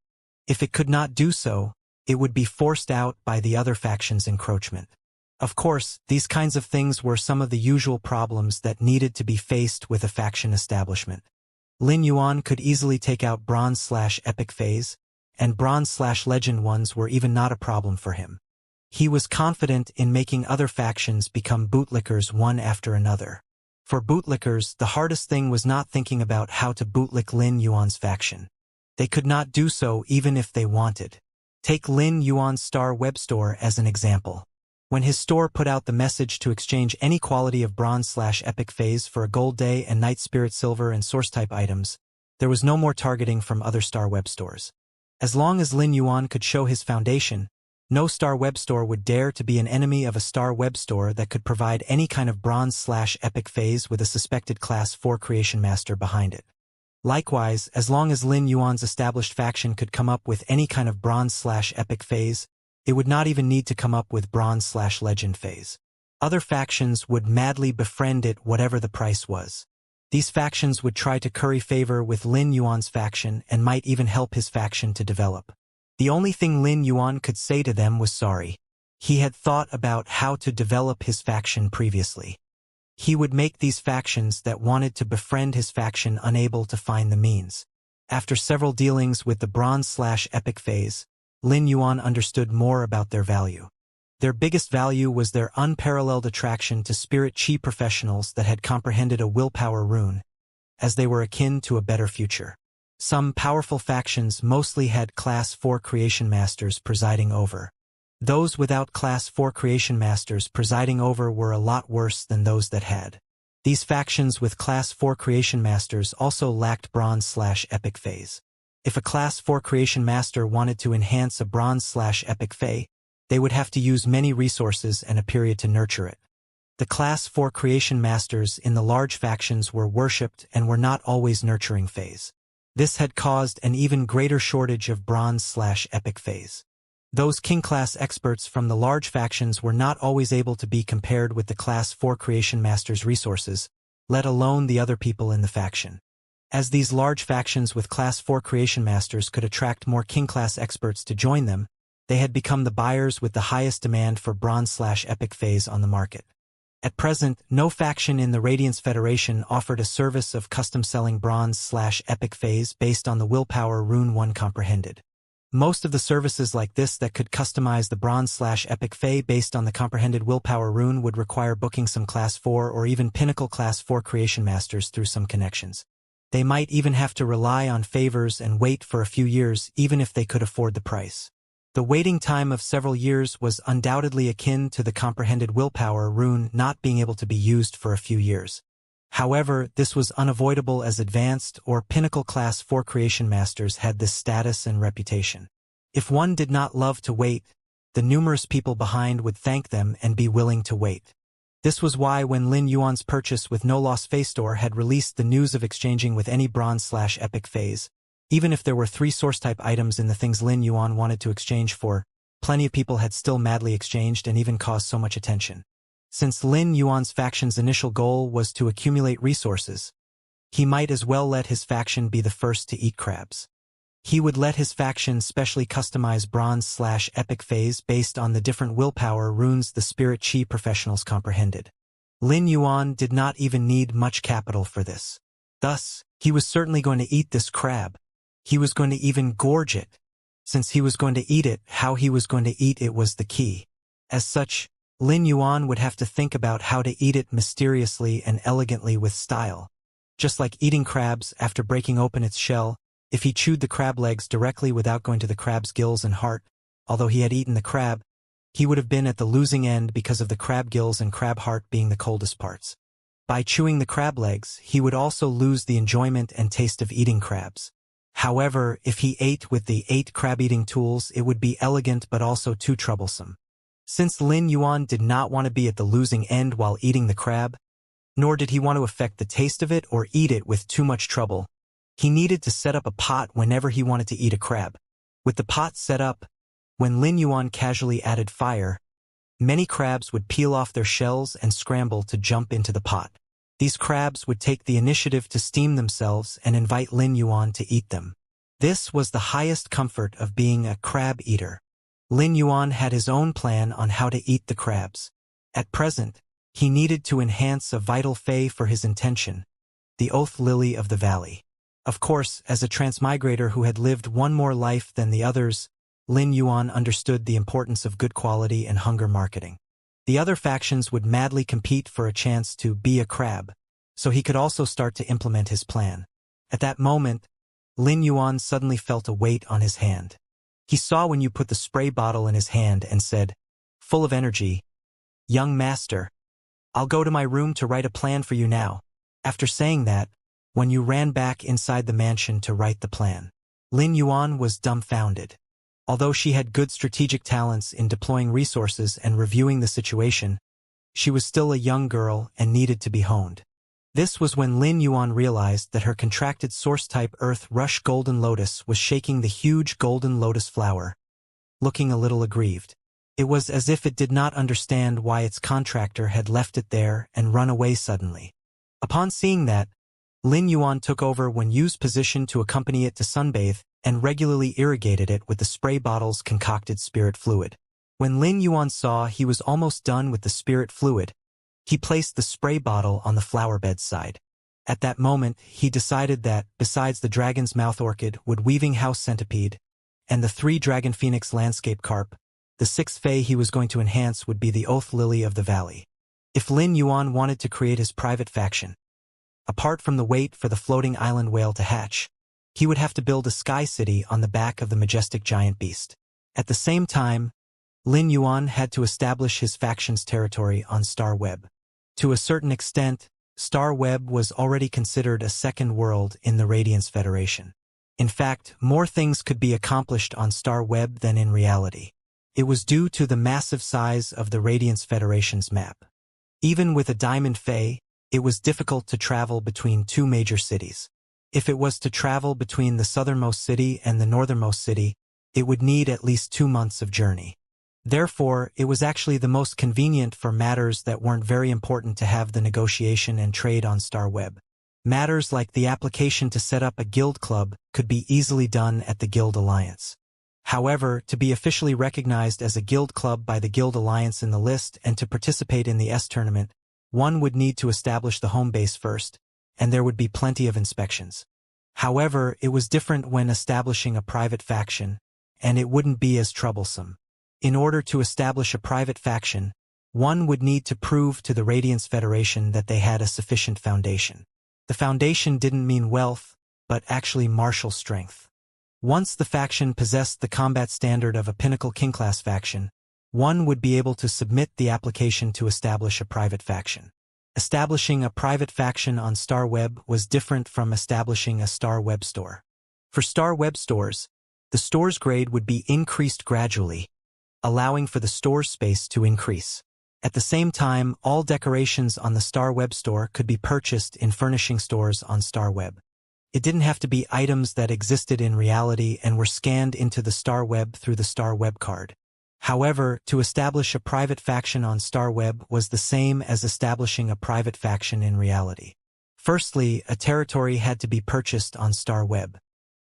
If it could not do so, it would be forced out by the other faction's encroachment. Of course, these kinds of things were some of the usual problems that needed to be faced with a faction establishment. Lin Yuan could easily take out Bronze/Epic phase, and Bronze/Legend ones were even not a problem for him. He was confident in making other factions become bootlickers one after another. For bootlickers, the hardest thing was not thinking about how to bootlick Lin Yuan's faction. They could not do so even if they wanted. Take Lin Yuan's Star Web store as an example. When his store put out the message to exchange any quality of Bronze/Epic phase for a Gold Day and Night Spirit Silver and Source-type items, there was no more targeting from other Star Web stores. As long as Lin Yuan could show his foundation, no Star Web store would dare to be an enemy of a Star Web store that could provide any kind of Bronze/Epic phase with a suspected Class 4 Creation Master behind it. Likewise, as long as Lin Yuan's established faction could come up with any kind of Bronze/Epic phase, it would not even need to come up with Bronze/Legend phase. Other factions would madly befriend it whatever the price was. These factions would try to curry favor with Lin Yuan's faction and might even help his faction to develop. The only thing Lin Yuan could say to them was sorry. He had thought about how to develop his faction previously. He would make these factions that wanted to befriend his faction unable to find the means. After several dealings with the Bronze/Epic phase, Lin Yuan understood more about their value. Their biggest value was their unparalleled attraction to spirit chi professionals that had comprehended a willpower rune, as they were akin to a better future. Some powerful factions mostly had Class 4 Creation Masters presiding over. Those without Class 4 Creation Masters presiding over were a lot worse than those that had. These factions with Class 4 Creation Masters also lacked Bronze/Epic phase. If a Class 4 Creation Master wanted to enhance a Bronze/Epic phase, they would have to use many resources and a period to nurture it. The Class 4 Creation Masters in the large factions were worshipped and were not always nurturing phase. This had caused an even greater shortage of Bronze/Epic phase. Those King-class experts from the large factions were not always able to be compared with the Class 4 Creation Masters' resources, let alone the other people in the faction. As these large factions with Class 4 Creation Masters could attract more King-class experts to join them, they had become the buyers with the highest demand for Bronze/Epic phase on the market. At present, no faction in the Radiance Federation offered a service of custom-selling Bronze/Epic phase based on the willpower rune one comprehended. Most of the services like this that could customize the Bronze/Epic phase based on the comprehended willpower rune would require booking some Class 4 or even Pinnacle Class 4 Creation Masters through some connections. They might even have to rely on favors and wait for a few years even if they could afford the price. The waiting time of several years was undoubtedly akin to the comprehended willpower rune not being able to be used for a few years. However, this was unavoidable as advanced or Pinnacle Class 4 Creation Masters had this status and reputation. If one did not love to wait, the numerous people behind would thank them and be willing to wait. This was why when Lin Yuan's purchase with No Loss Phase Store had released the news of exchanging with any Bronze/Epic phase, even if there were 3 source-type items in the things Lin Yuan wanted to exchange for, plenty of people had still madly exchanged and even caused so much attention. Since Lin Yuan's faction's initial goal was to accumulate resources, he might as well let his faction be the first to eat crabs. He would let his faction specially customize Bronze/Epic phase based on the different willpower runes the spirit chi professionals comprehended. Lin Yuan did not even need much capital for this. Thus, he was certainly going to eat this crab. He was going to even gorge it. Since he was going to eat it, how he was going to eat it was the key. As such, Lin Yuan would have to think about how to eat it mysteriously and elegantly with style. Just like eating crabs after breaking open its shell, if he chewed the crab legs directly without going to the crab's gills and heart, although he had eaten the crab, he would have been at the losing end because of the crab gills and crab heart being the coldest parts. By chewing the crab legs, he would also lose the enjoyment and taste of eating crabs. However, if he ate with the 8 crab-eating tools, it would be elegant but also too troublesome. Since Lin Yuan did not want to be at the losing end while eating the crab, nor did he want to affect the taste of it or eat it with too much trouble, he needed to set up a pot whenever he wanted to eat a crab. With the pot set up, when Lin Yuan casually added fire, many crabs would peel off their shells and scramble to jump into the pot. These crabs would take the initiative to steam themselves and invite Lin Yuan to eat them. This was the highest comfort of being a crab eater. Lin Yuan had his own plan on how to eat the crabs. At present, he needed to enhance a vital fey for his intention, the Oath Lily of the Valley. Of course, as a transmigrator who had lived one more life than the others, Lin Yuan understood the importance of good quality and hunger marketing. The other factions would madly compete for a chance to be a crab, so he could also start to implement his plan. At that moment, Lin Yuan suddenly felt a weight on his hand. He saw when you put the spray bottle in his hand and said, full of energy, "Young master, I'll go to my room to write a plan for you now." After saying that, when you ran back inside the mansion to write the plan, Lin Yuan was dumbfounded. Although she had good strategic talents in deploying resources and reviewing the situation, she was still a young girl and needed to be honed. This was when Lin Yuan realized that her contracted source-type Earth Rush Golden Lotus was shaking the huge golden lotus flower, looking a little aggrieved. It was as if it did not understand why its contractor had left it there and run away suddenly. Upon seeing that, Lin Yuan took over when Yu's position to accompany it to sunbathe and regularly irrigated it with the spray bottle's concocted spirit fluid. When Lin Yuan saw he was almost done with the spirit fluid, he placed the spray bottle on the flower bed's side. At that moment, he decided that, besides the dragon's mouth orchid, wood-weaving house centipede, and the 3 dragon phoenix landscape carp, the 6th fae he was going to enhance would be the oath lily of the valley. If Lin Yuan wanted to create his private faction, apart from the wait for the floating island whale to hatch, he would have to build a sky city on the back of the majestic giant beast. At the same time, Lin Yuan had to establish his faction's territory on Star Web. To a certain extent, Star Web was already considered a second world in the Radiance Federation. In fact, more things could be accomplished on Star Web than in reality. It was due to the massive size of the Radiance Federation's map. Even with a Diamond Fae, it was difficult to travel between 2 major cities. If it was to travel between the southernmost city and the northernmost city, it would need at least 2 months of journey. Therefore, it was actually the most convenient for matters that weren't very important to have the negotiation and trade on Star Web. Matters like the application to set up a guild club could be easily done at the Guild Alliance. However, to be officially recognized as a guild club by the Guild Alliance in the list and to participate in the S tournament, one would need to establish the home base first, and there would be plenty of inspections. However, it was different when establishing a private faction, and it wouldn't be as troublesome. In order to establish a private faction, one would need to prove to the Radiance Federation that they had a sufficient foundation. The foundation didn't mean wealth, but actually martial strength. Once the faction possessed the combat standard of a pinnacle king-class faction, one would be able to submit the application to establish a private faction. Establishing a private faction on Star Web was different from establishing a Star Web store. For Star Web stores, the store's grade would be increased gradually, allowing for the store's space to increase. At the same time, all decorations on the Star Web store could be purchased in furnishing stores on Star Web. It didn't have to be items that existed in reality and were scanned into the Star Web through the Star Web card. However, to establish a private faction on Star Web was the same as establishing a private faction in reality. Firstly, a territory had to be purchased on Star Web.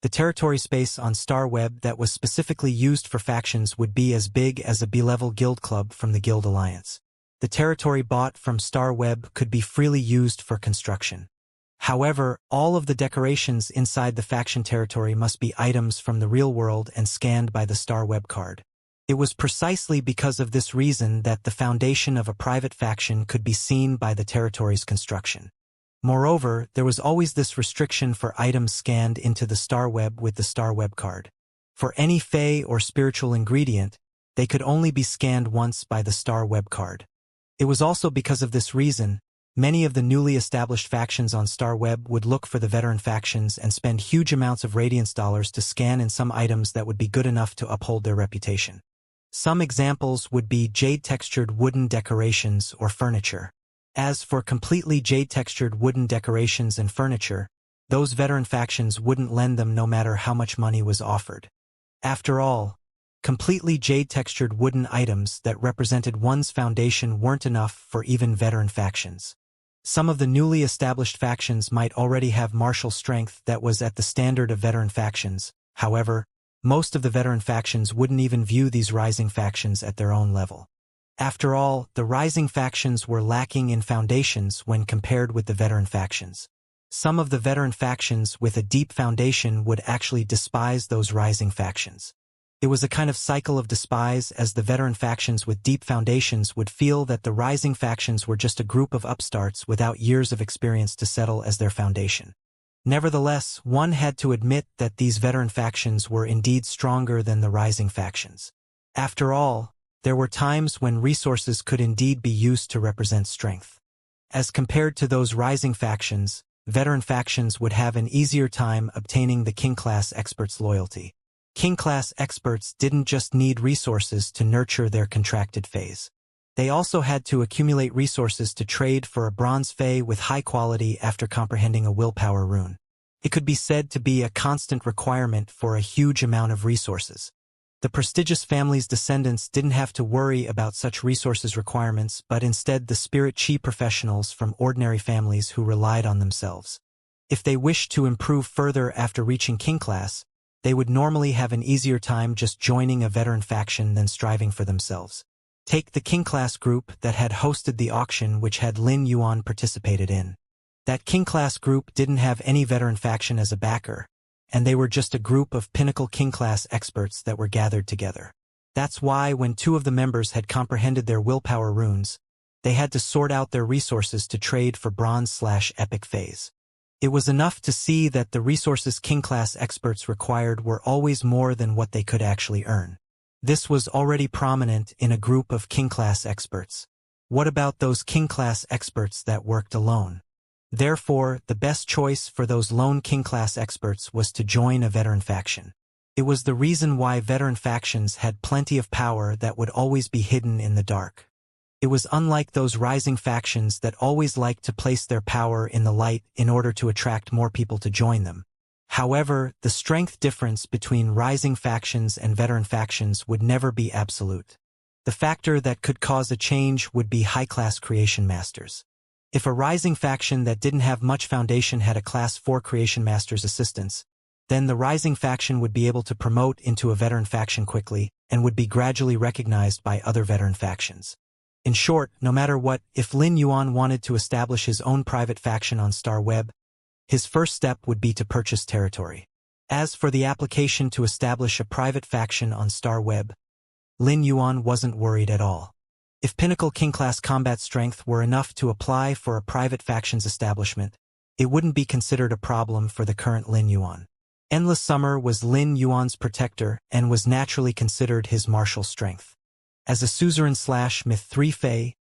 The territory space on Star Web that was specifically used for factions would be as big as a B-level guild club from the Guild Alliance. The territory bought from Star Web could be freely used for construction. However, all of the decorations inside the faction territory must be items from the real world and scanned by the Star Web card. It was precisely because of this reason that the foundation of a private faction could be seen by the territory's construction. Moreover, there was always this restriction for items scanned into the Star Web with the Star Web card. For any Fae or spiritual ingredient, they could only be scanned once by the Star Web card. It was also because of this reason, many of the newly established factions on Star Web would look for the veteran factions and spend huge amounts of Radiance dollars to scan in some items that would be good enough to uphold their reputation. Some examples would be jade-textured wooden decorations or furniture. As for completely jade-textured wooden decorations and furniture, those veteran factions wouldn't lend them no matter how much money was offered. After all, completely jade-textured wooden items that represented one's foundation weren't enough for even veteran factions. Some of the newly established factions might already have martial strength that was at the standard of veteran factions. However, most of the veteran factions wouldn't even view these rising factions at their own level. After all, the rising factions were lacking in foundations when compared with the veteran factions. Some of the veteran factions with a deep foundation would actually despise those rising factions. It was a kind of cycle of despise, as the veteran factions with deep foundations would feel that the rising factions were just a group of upstarts without years of experience to settle as their foundation. Nevertheless, one had to admit that these veteran factions were indeed stronger than the rising factions. After all, there were times when resources could indeed be used to represent strength. As compared to those rising factions, veteran factions would have an easier time obtaining the king-class experts' loyalty. King-class experts didn't just need resources to nurture their contracted phase. They also had to accumulate resources to trade for a bronze fae with high quality after comprehending a willpower rune. It could be said to be a constant requirement for a huge amount of resources. The prestigious family's descendants didn't have to worry about such resources requirements, but instead the spirit chi professionals from ordinary families who relied on themselves. If they wished to improve further after reaching King class, they would normally have an easier time just joining a veteran faction than striving for themselves. Take the King class group that had hosted the auction which had Lin Yuan participated in. That King class group didn't have any veteran faction as a backer, and they were just a group of pinnacle King class experts that were gathered together. That's why when two of the members had comprehended their willpower runes, they had to sort out their resources to trade for bronze/epic phase. It was enough to see that the resources King class experts required were always more than what they could actually earn. This was already prominent in a group of King class experts. What about those King class experts that worked alone? Therefore, the best choice for those lone King class experts was to join a veteran faction. It was the reason why veteran factions had plenty of power that would always be hidden in the dark. It was unlike those rising factions that always liked to place their power in the light in order to attract more people to join them. However, the strength difference between rising factions and veteran factions would never be absolute. The factor that could cause a change would be high-class creation masters. If a rising faction that didn't have much foundation had a Class 4 creation master's assistance, then the rising faction would be able to promote into a veteran faction quickly and would be gradually recognized by other veteran factions. In short, no matter what, if Lin Yuan wanted to establish his own private faction on Star Web, his first step would be to purchase territory. As for the application to establish a private faction on Star Web, Lin Yuan wasn't worried at all. If pinnacle King-class combat strength were enough to apply for a private faction's establishment, it wouldn't be considered a problem for the current Lin Yuan. Endless Summer was Lin Yuan's protector and was naturally considered his martial strength. As a suzerain/myth 3 Fey,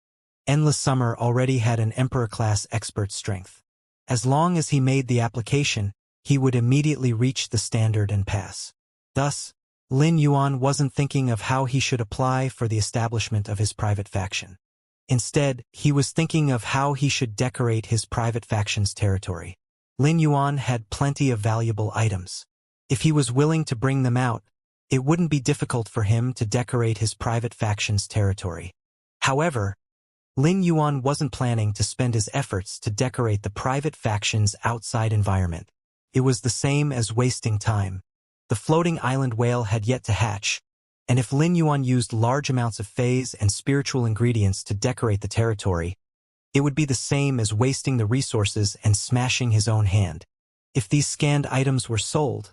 Endless Summer already had an Emperor-class expert strength. As long as he made the application, he would immediately reach the standard and pass. Thus, Lin Yuan wasn't thinking of how he should apply for the establishment of his private faction. Instead, he was thinking of how he should decorate his private faction's territory. Lin Yuan had plenty of valuable items. If he was willing to bring them out, it wouldn't be difficult for him to decorate his private faction's territory. However, Lin Yuan wasn't planning to spend his efforts to decorate the private faction's outside environment. It was the same as wasting time. The floating island whale had yet to hatch, and if Lin Yuan used large amounts of phase and spiritual ingredients to decorate the territory, it would be the same as wasting the resources and smashing his own hand. If these scanned items were sold,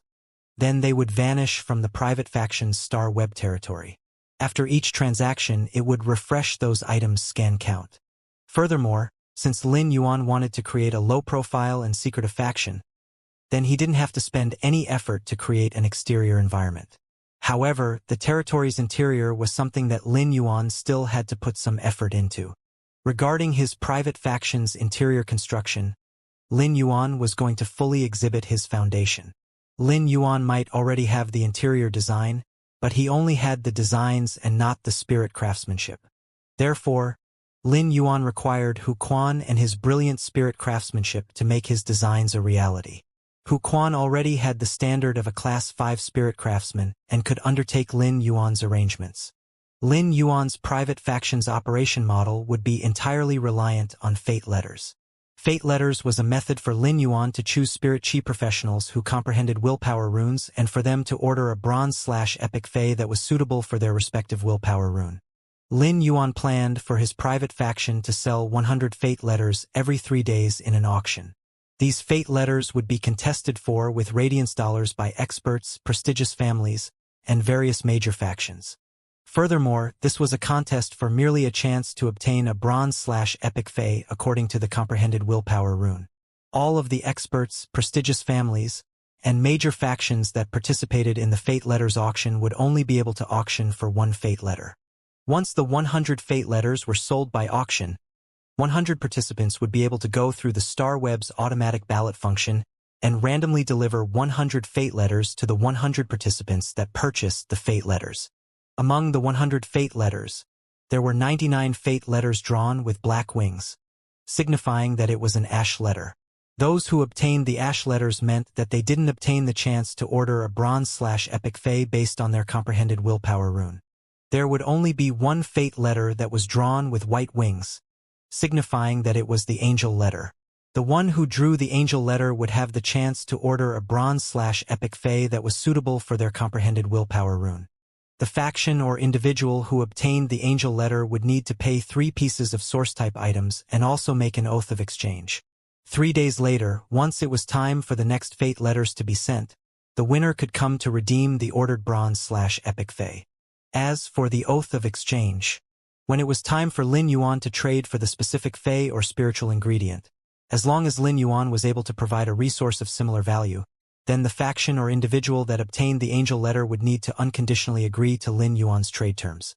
then they would vanish from the private faction's Star Web territory. After each transaction, it would refresh those items' scan count. Furthermore, since Lin Yuan wanted to create a low-profile and secretive faction, then he didn't have to spend any effort to create an exterior environment. However, the territory's interior was something that Lin Yuan still had to put some effort into. Regarding his private faction's interior construction, Lin Yuan was going to fully exhibit his foundation. Lin Yuan might already have the interior design, but he only had the designs and not the spirit craftsmanship. Therefore, Lin Yuan required Hu Quan and his brilliant spirit craftsmanship to make his designs a reality. Hu Quan already had the standard of a Class 5 spirit craftsman and could undertake Lin Yuan's arrangements. Lin Yuan's private faction's operation model would be entirely reliant on fate letters. Fate letters was a method for Lin Yuan to choose spirit chi professionals who comprehended willpower runes and for them to order a bronze/epic fey that was suitable for their respective willpower rune. Lin Yuan planned for his private faction to sell 100 fate letters every 3 days in an auction. These fate letters would be contested for with radiance dollars by experts, prestigious families, and various major factions. Furthermore, this was a contest for merely a chance to obtain a bronze/epic fey according to the comprehended willpower rune. All of the experts, prestigious families, and major factions that participated in the fate letters auction would only be able to auction for 1 fate letter. Once the 100 fate letters were sold by auction, 100 participants would be able to go through the Star Web's automatic ballot function and randomly deliver 100 fate letters to the 100 participants that purchased the fate letters. Among the 100 fate letters, there were 99 fate letters drawn with black wings, signifying that it was an ash letter. Those who obtained the ash letters meant that they didn't obtain the chance to order a bronze/epic fey based on their comprehended willpower rune. There would only be 1 fate letter that was drawn with white wings, signifying that it was the angel letter. The one who drew the angel letter would have the chance to order a bronze/epic fey that was suitable for their comprehended willpower rune. The faction or individual who obtained the angel letter would need to pay 3 pieces of source-type items and also make an oath of exchange. 3 days later, once it was time for the next fate letters to be sent, the winner could come to redeem the ordered bronze/epic fey. As for the oath of exchange, when it was time for Lin Yuan to trade for the specific fey or spiritual ingredient, as long as Lin Yuan was able to provide a resource of similar value, then the faction or individual that obtained the angel letter would need to unconditionally agree to Lin Yuan's trade terms.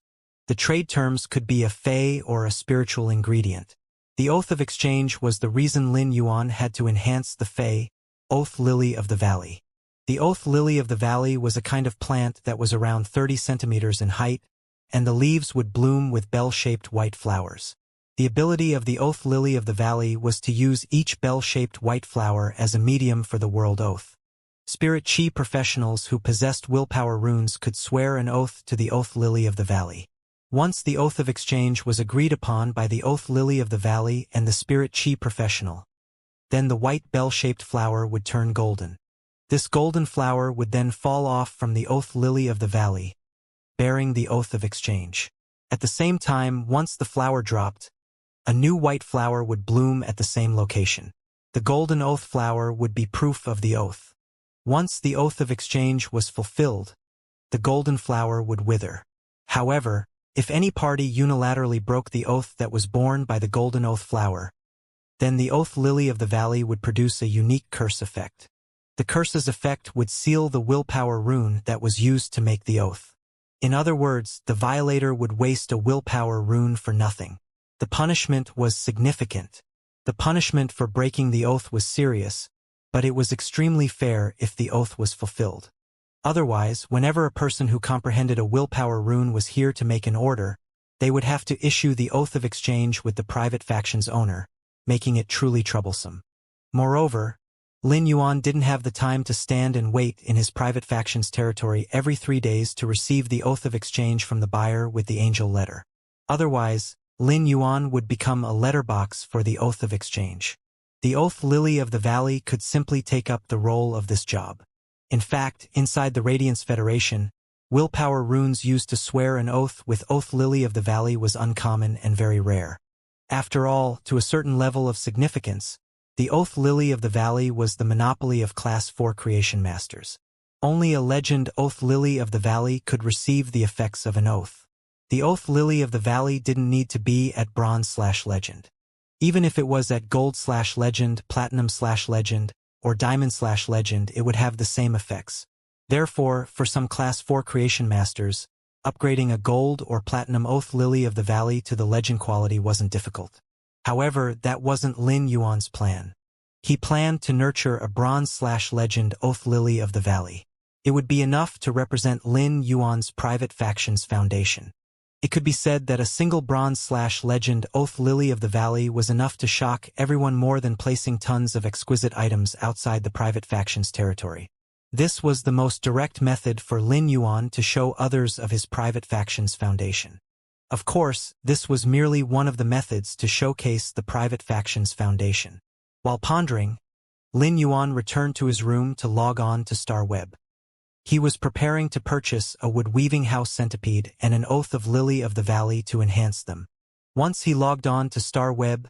The trade terms could be a fey or a spiritual ingredient. The Oath of Exchange was the reason Lin Yuan had to enhance the fey, Oath Lily of the Valley. The Oath Lily of the Valley was a kind of plant that was around 30 centimeters in height, and the leaves would bloom with bell-shaped white flowers. The ability of the Oath Lily of the Valley was to use each bell-shaped white flower as a medium for the world oath. Spirit Chi professionals who possessed willpower runes could swear an oath to the Oath Lily of the Valley. Once the Oath of Exchange was agreed upon by the Oath Lily of the Valley and the Spirit Chi professional, then the white bell-shaped flower would turn golden. This golden flower would then fall off from the Oath Lily of the Valley, bearing the Oath of Exchange. At the same time, once the flower dropped, a new white flower would bloom at the same location. The golden oath flower would be proof of the oath. Once the Oath of Exchange was fulfilled, the golden flower would wither. However, if any party unilaterally broke the oath that was born by the golden oath flower, then the Oath Lily of the Valley would produce a unique curse effect. The curse's effect would seal the willpower rune that was used to make the oath. In other words, the violator would waste a willpower rune for nothing. The punishment was significant. The punishment for breaking the oath was serious, but it was extremely fair if the oath was fulfilled. Otherwise, whenever a person who comprehended a willpower rune was here to make an order, they would have to issue the Oath of Exchange with the private faction's owner, making it truly troublesome. Moreover, Lin Yuan didn't have the time to stand and wait in his private faction's territory every 3 days to receive the Oath of Exchange from the buyer with the angel letter. Otherwise, Lin Yuan would become a letterbox for the Oath of Exchange. The Oath Lily of the Valley could simply take up the role of this job. In fact, inside the Radiance Federation, willpower runes used to swear an oath with Oath Lily of the Valley was uncommon and very rare. After all, to a certain level of significance, the Oath Lily of the Valley was the monopoly of Class 4 creation masters. Only a legend Oath Lily of the Valley could receive the effects of an oath. The Oath Lily of the Valley didn't need to be at Bronze/Legend. Even if it was at Gold/Legend, Platinum/Legend, or Diamond/Legend, it would have the same effects. Therefore, for some Class 4 creation masters, upgrading a Gold or Platinum Oath Lily of the Valley to the Legend quality wasn't difficult. However, that wasn't Lin Yuan's plan. He planned to nurture a Bronze/Legend Oath Lily of the Valley. It would be enough to represent Lin Yuan's private faction's foundation. It could be said that a single Bronze/Legend Oath Lily of the Valley was enough to shock everyone more than placing tons of exquisite items outside the private faction's territory. This was the most direct method for Lin Yuan to show others of his private faction's foundation. Of course, this was merely one of the methods to showcase the private faction's foundation. While pondering, Lin Yuan returned to his room to log on to Star Web. He was preparing to purchase a wood-weaving house centipede and an Oath of Lily of the Valley to enhance them. Once he logged on to Star Web,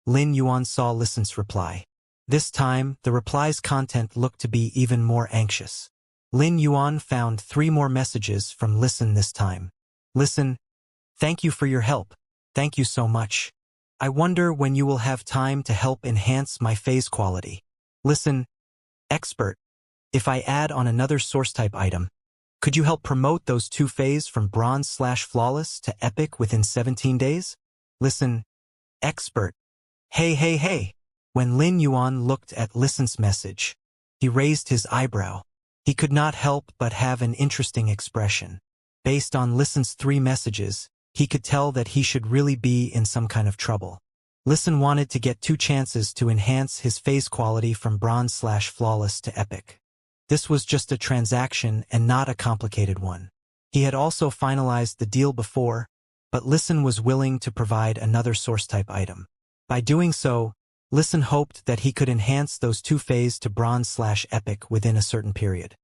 Lin Yuan saw Listen's reply. This time, the reply's content looked to be even more anxious. Lin Yuan found 3 more messages from Listen this time. Listen, thank you for your help. Thank you so much. I wonder when you will have time to help enhance my phase quality. Listen, expert. If I add on another source-type item, could you help promote those 2 phase from Bronze/Flawless to Epic within 17 days? Listen, expert. Hey. When Lin Yuan looked at Listen's message, he raised his eyebrow. He could not help but have an interesting expression. Based on Listen's 3 messages, he could tell that he should really be in some kind of trouble. Listen wanted to get 2 chances to enhance his phase quality from Bronze/Flawless to Epic. This was just a transaction and not a complicated one. He had also finalized the deal before, but Listen was willing to provide another source-type item. By doing so, Listen hoped that he could enhance those two phase to bronze/epic within a certain period.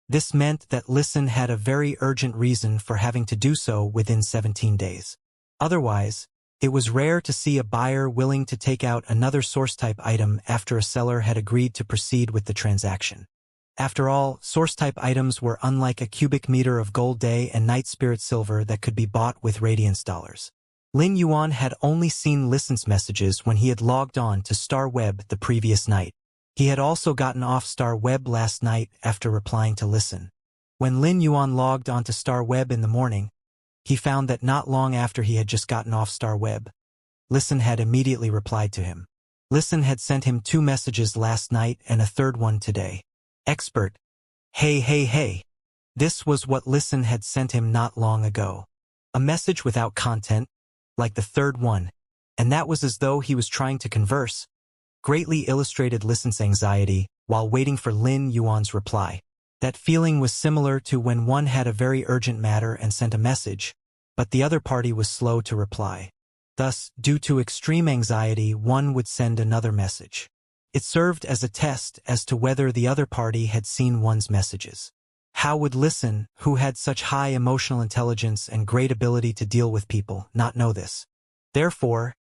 This meant that Listen had a very urgent reason for having to do so within 17 days. Otherwise, it was rare to see a buyer willing to take out another source-type item after a seller had agreed to proceed with the transaction. After all, source-type items were unlike a cubic meter of gold day and night spirit silver that could be bought with radiance dollars. Lin Yuan had only seen Listen's messages when he had logged on to Star Web the previous night. He had also gotten off Star Web last night after replying to Listen. When Lin Yuan logged onto Star Web in the morning, he found that not long after he had just gotten off Star Web, Listen had immediately replied to him. Listen had sent him 2 messages last night and a third one today. Expert. Hey hey hey. This was what Listen had sent him not long ago. A message without content, like the third one, and that was as though he was trying to converse, greatly illustrated Listen's anxiety while waiting for Lin Yuan's reply. That feeling was similar to when one had a very urgent matter and sent a message, but the other party was slow to reply. Thus, due to extreme anxiety, one would send another message. It served as a test as to whether the other party had seen one's messages. How would Listen, who had such high emotional intelligence and great ability to deal with people, not know this? Therefore,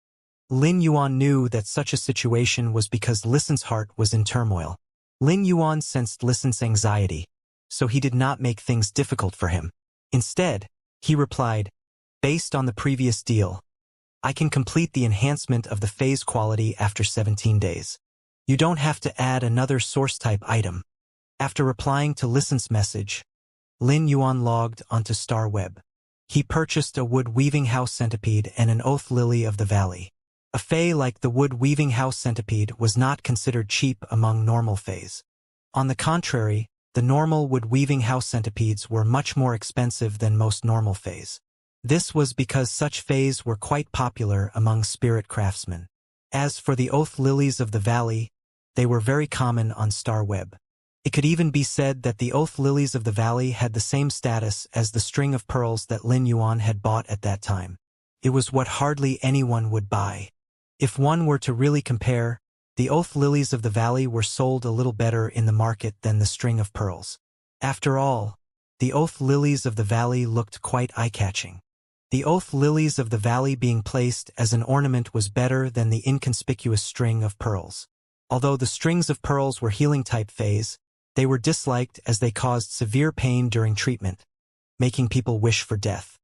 Lin Yuan knew that such a situation was because Listen's heart was in turmoil. Lin Yuan sensed Listen's anxiety, so he did not make things difficult for him. Instead, he replied, "Based on the previous deal, I can complete the enhancement of the phase quality after 17 days. You don't have to add another source-type item." After replying to Listen's message, Lin Yuan logged onto Star Web. He purchased a wood-weaving house centipede and an oath lily of the valley. A fae like the wood-weaving house centipede was not considered cheap among normal faes. On the contrary, the normal wood-weaving house centipedes were much more expensive than most normal faes. This was because such faes were quite popular among spirit craftsmen. As for the oath lilies of the valley, they were very common on Star Web. It could even be said that the oath lilies of the valley had the same status as the string of pearls that Lin Yuan had bought at that time. It was what hardly anyone would buy. If one were to really compare, the oath lilies of the valley were sold a little better in the market than the string of pearls. After all, the oath lilies of the valley looked quite eye-catching. The oath lilies of the valley being placed as an ornament was better than the inconspicuous string of pearls. Although the strings of pearls were healing-type phase, they were disliked as they caused severe pain during treatment, making people wish for death.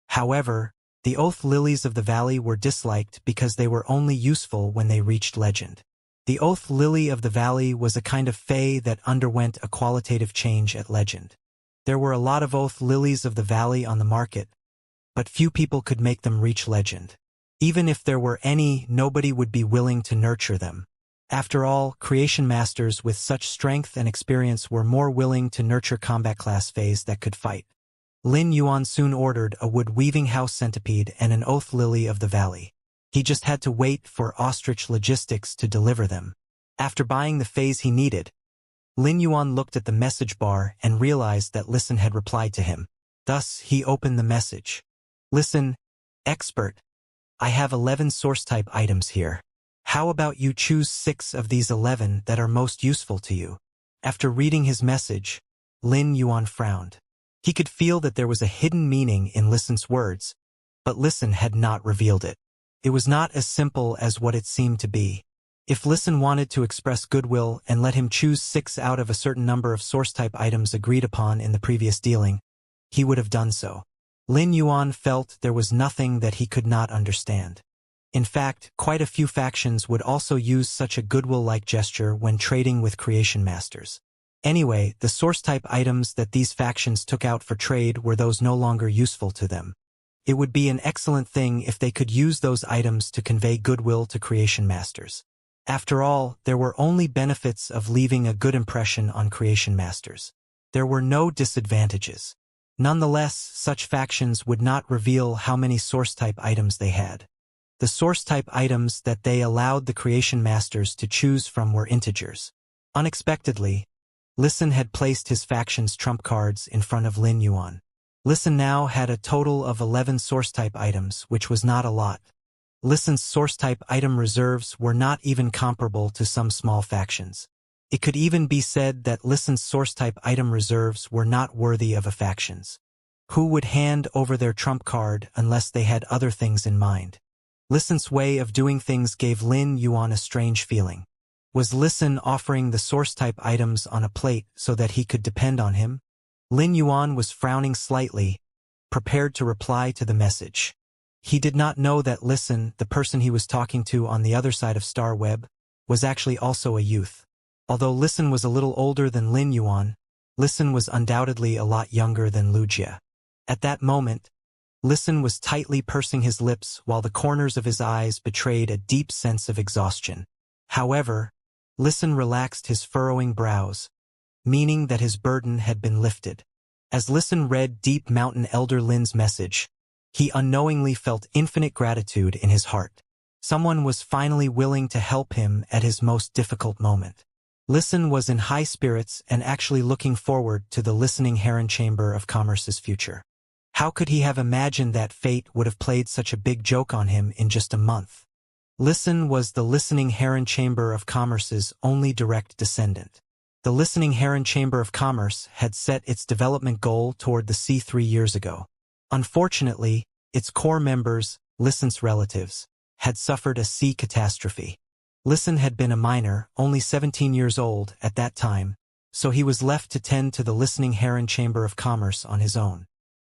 However, the oath lilies of the valley were disliked because they were only useful when they reached legend. The oath lily of the valley was a kind of fae that underwent a qualitative change at legend. There were a lot of oath lilies of the valley on the market, but few people could make them reach legend. Even if there were any, nobody would be willing to nurture them. After all, creation masters with such strength and experience were more willing to nurture combat class faes that could fight. Lin Yuan soon ordered a wood-weaving house centipede and an oath lily of the valley. He just had to wait for Ostrich Logistics to deliver them. After buying the faes he needed, Lin Yuan looked at the message bar and realized that Listen had replied to him. Thus, he opened the message. "Listen, expert. I have 11 source-type items here. How about you choose 6 of these 11 that are most useful to you?" After reading his message, Lin Yuan frowned. He could feel that there was a hidden meaning in Listen's words, but Listen had not revealed it. It was not as simple as what it seemed to be. If Listen wanted to express goodwill and let him choose 6 out of a certain number of source-type items agreed upon in the previous dealing, he would have done so. Lin Yuan felt there was nothing that he could not understand. In fact, quite a few factions would also use such a goodwill-like gesture when trading with creation masters. Anyway, the source-type items that these factions took out for trade were those no longer useful to them. It would be an excellent thing if they could use those items to convey goodwill to creation masters. After all, there were only benefits of leaving a good impression on creation masters. There were no disadvantages. Nonetheless, such factions would not reveal how many source-type items they had. The source-type items that they allowed the creation masters to choose from were integers. Unexpectedly, Listen had placed his faction's trump cards in front of Lin Yuan. Listen now had a total of 11 source-type items, which was not a lot. Listen's source-type item reserves were not even comparable to some small factions. It could even be said that Listen's source-type item reserves were not worthy of a faction's. Who would hand over their trump card unless they had other things in mind? Listen's way of doing things gave Lin Yuan a strange feeling. Was Listen offering the source-type items on a plate so that he could depend on him? Lin Yuan was frowning slightly, prepared to reply to the message. He did not know that Listen, the person he was talking to on the other side of Star Web, was actually also a youth. Although Listen was a little older than Lin Yuan, Listen was undoubtedly a lot younger than Lu Jie. At that moment, Listen was tightly pursing his lips while the corners of his eyes betrayed a deep sense of exhaustion. However, Listen relaxed his furrowing brows, meaning that his burden had been lifted. As Listen read Deep Mountain Elder Lin's message, he unknowingly felt infinite gratitude in his heart. Someone was finally willing to help him at his most difficult moment. Listen was in high spirits and actually looking forward to the Listening Heron Chamber of Commerce's future. How could he have imagined that fate would have played such a big joke on him in just a month? Listen was the Listening Heron Chamber of Commerce's only direct descendant. The Listening Heron Chamber of Commerce had set its development goal toward the sea 3 years ago. Unfortunately, its core members, Listen's relatives, had suffered a sea catastrophe. Listen had been a minor, only 17 years old at that time, so he was left to tend to the Listening Heron Chamber of Commerce on his own.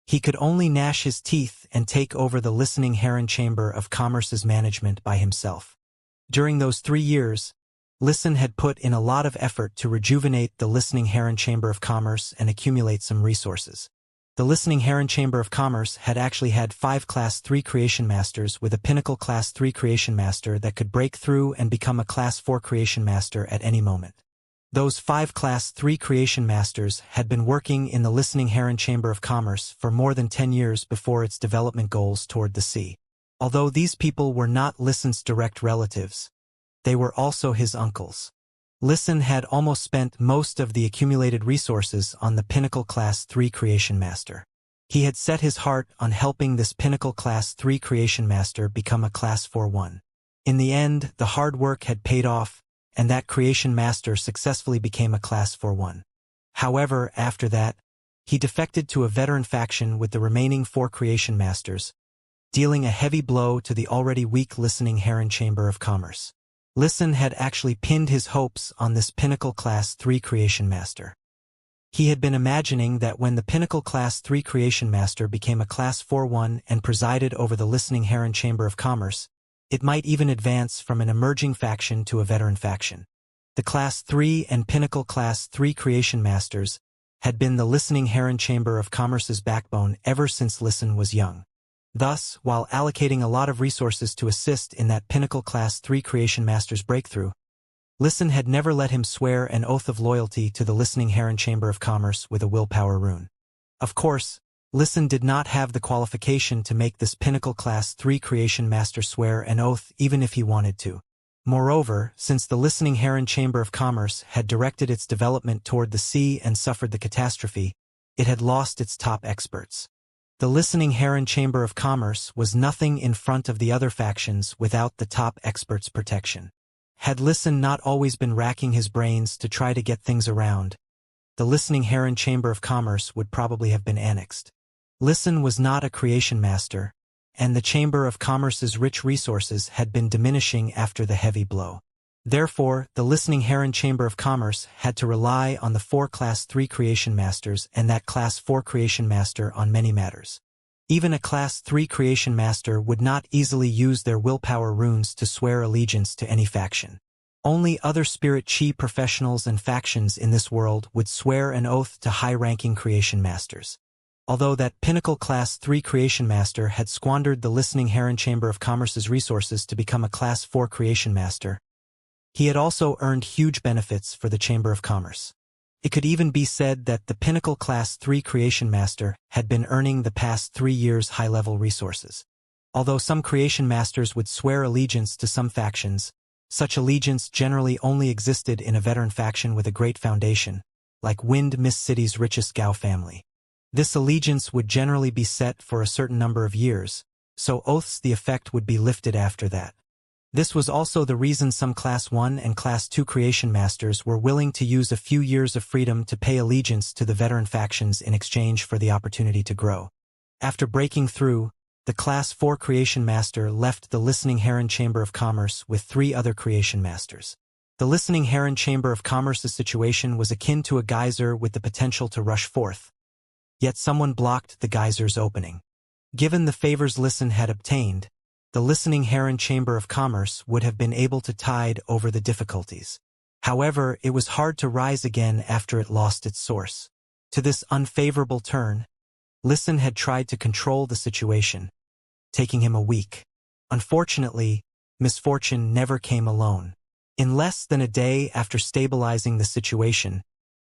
He could only gnash his teeth and take over the Listening Heron Chamber of Commerce's management by himself. During those 3 years, Listen had put in a lot of effort to rejuvenate the Listening Heron Chamber of Commerce and accumulate some resources. The Listening Heron Chamber of Commerce had actually had 5 Class 3 Creation Masters with a Pinnacle Class 3 Creation Master that could break through and become a Class 4 Creation Master at any moment. Those 5 Class 3 Creation Masters had been working in the Listening Heron Chamber of Commerce for more than 10 years before its development goals toward the sea. Although these people were not Listen's direct relatives, they were also his uncles. Listen had almost spent most of the accumulated resources on the Pinnacle Class 3 Creation Master. He had set his heart on helping this Pinnacle Class 3 Creation Master become a Class 4-1. In the end, the hard work had paid off, and that Creation Master successfully became a Class 4-1. However, after that, he defected to a veteran faction with the remaining 4 Creation Masters, dealing a heavy blow to the already weak Listening Heron Chamber of Commerce. Listen had actually pinned his hopes on this Pinnacle Class 3 Creation Master. He had been imagining that when the Pinnacle Class 3 Creation Master became a Class 4-1 and presided over the Listening Heron Chamber of Commerce, it might even advance from an emerging faction to a veteran faction. The Class 3 and Pinnacle Class 3 Creation Masters had been the Listening Heron Chamber of Commerce's backbone ever since Listen was young. Thus, while allocating a lot of resources to assist in that Pinnacle Class 3 Creation Master's breakthrough, Listen had never let him swear an oath of loyalty to the Listening Heron Chamber of Commerce with a willpower rune. Of course, Listen did not have the qualification to make this Pinnacle Class 3 Creation Master swear an oath even if he wanted to. Moreover, since the Listening Heron Chamber of Commerce had directed its development toward the sea and suffered the catastrophe, it had lost its top experts. The Listening Heron Chamber of Commerce was nothing in front of the other factions without the top experts' protection. Had Listen not always been racking his brains to try to get things around, the Listening Heron Chamber of Commerce would probably have been annexed. Listen was not a Creation Master, and the Chamber of Commerce's rich resources had been diminishing after the heavy blow. Therefore, the Listening Heron Chamber of Commerce had to rely on the 4 Class 3 Creation Masters and that Class 4 Creation Master on many matters. Even a Class 3 Creation Master would not easily use their willpower runes to swear allegiance to any faction. Only other Spirit Chi professionals and factions in this world would swear an oath to high-ranking Creation Masters. Although that Pinnacle Class 3 Creation Master had squandered the Listening Heron Chamber of Commerce's resources to become a Class 4 Creation Master, he had also earned huge benefits for the Chamber of Commerce. It could even be said that the Pinnacle Class 3 Creation Master had been earning the past 3 years high-level resources. Although some Creation Masters would swear allegiance to some factions, such allegiance generally only existed in a veteran faction with a great foundation, like Wind Mist City's richest Gao family. This allegiance would generally be set for a certain number of years, so oaths the effect would be lifted after that. This was also the reason some Class 1 and Class 2 creation masters were willing to use a few years of freedom to pay allegiance to the veteran factions in exchange for the opportunity to grow. After breaking through, the Class 4 creation master left the Listening Heron Chamber of Commerce with 3 other creation masters. The Listening Heron Chamber of Commerce's situation was akin to a geyser with the potential to rush forth. Yet someone blocked the geyser's opening. Given the favors Listen had obtained, the Listening Heron Chamber of Commerce would have been able to tide over the difficulties. However, it was hard to rise again after it lost its source. To this unfavorable turn, Listen had tried to control the situation, taking him a week. Unfortunately, misfortune never came alone. In less than a day after stabilizing the situation,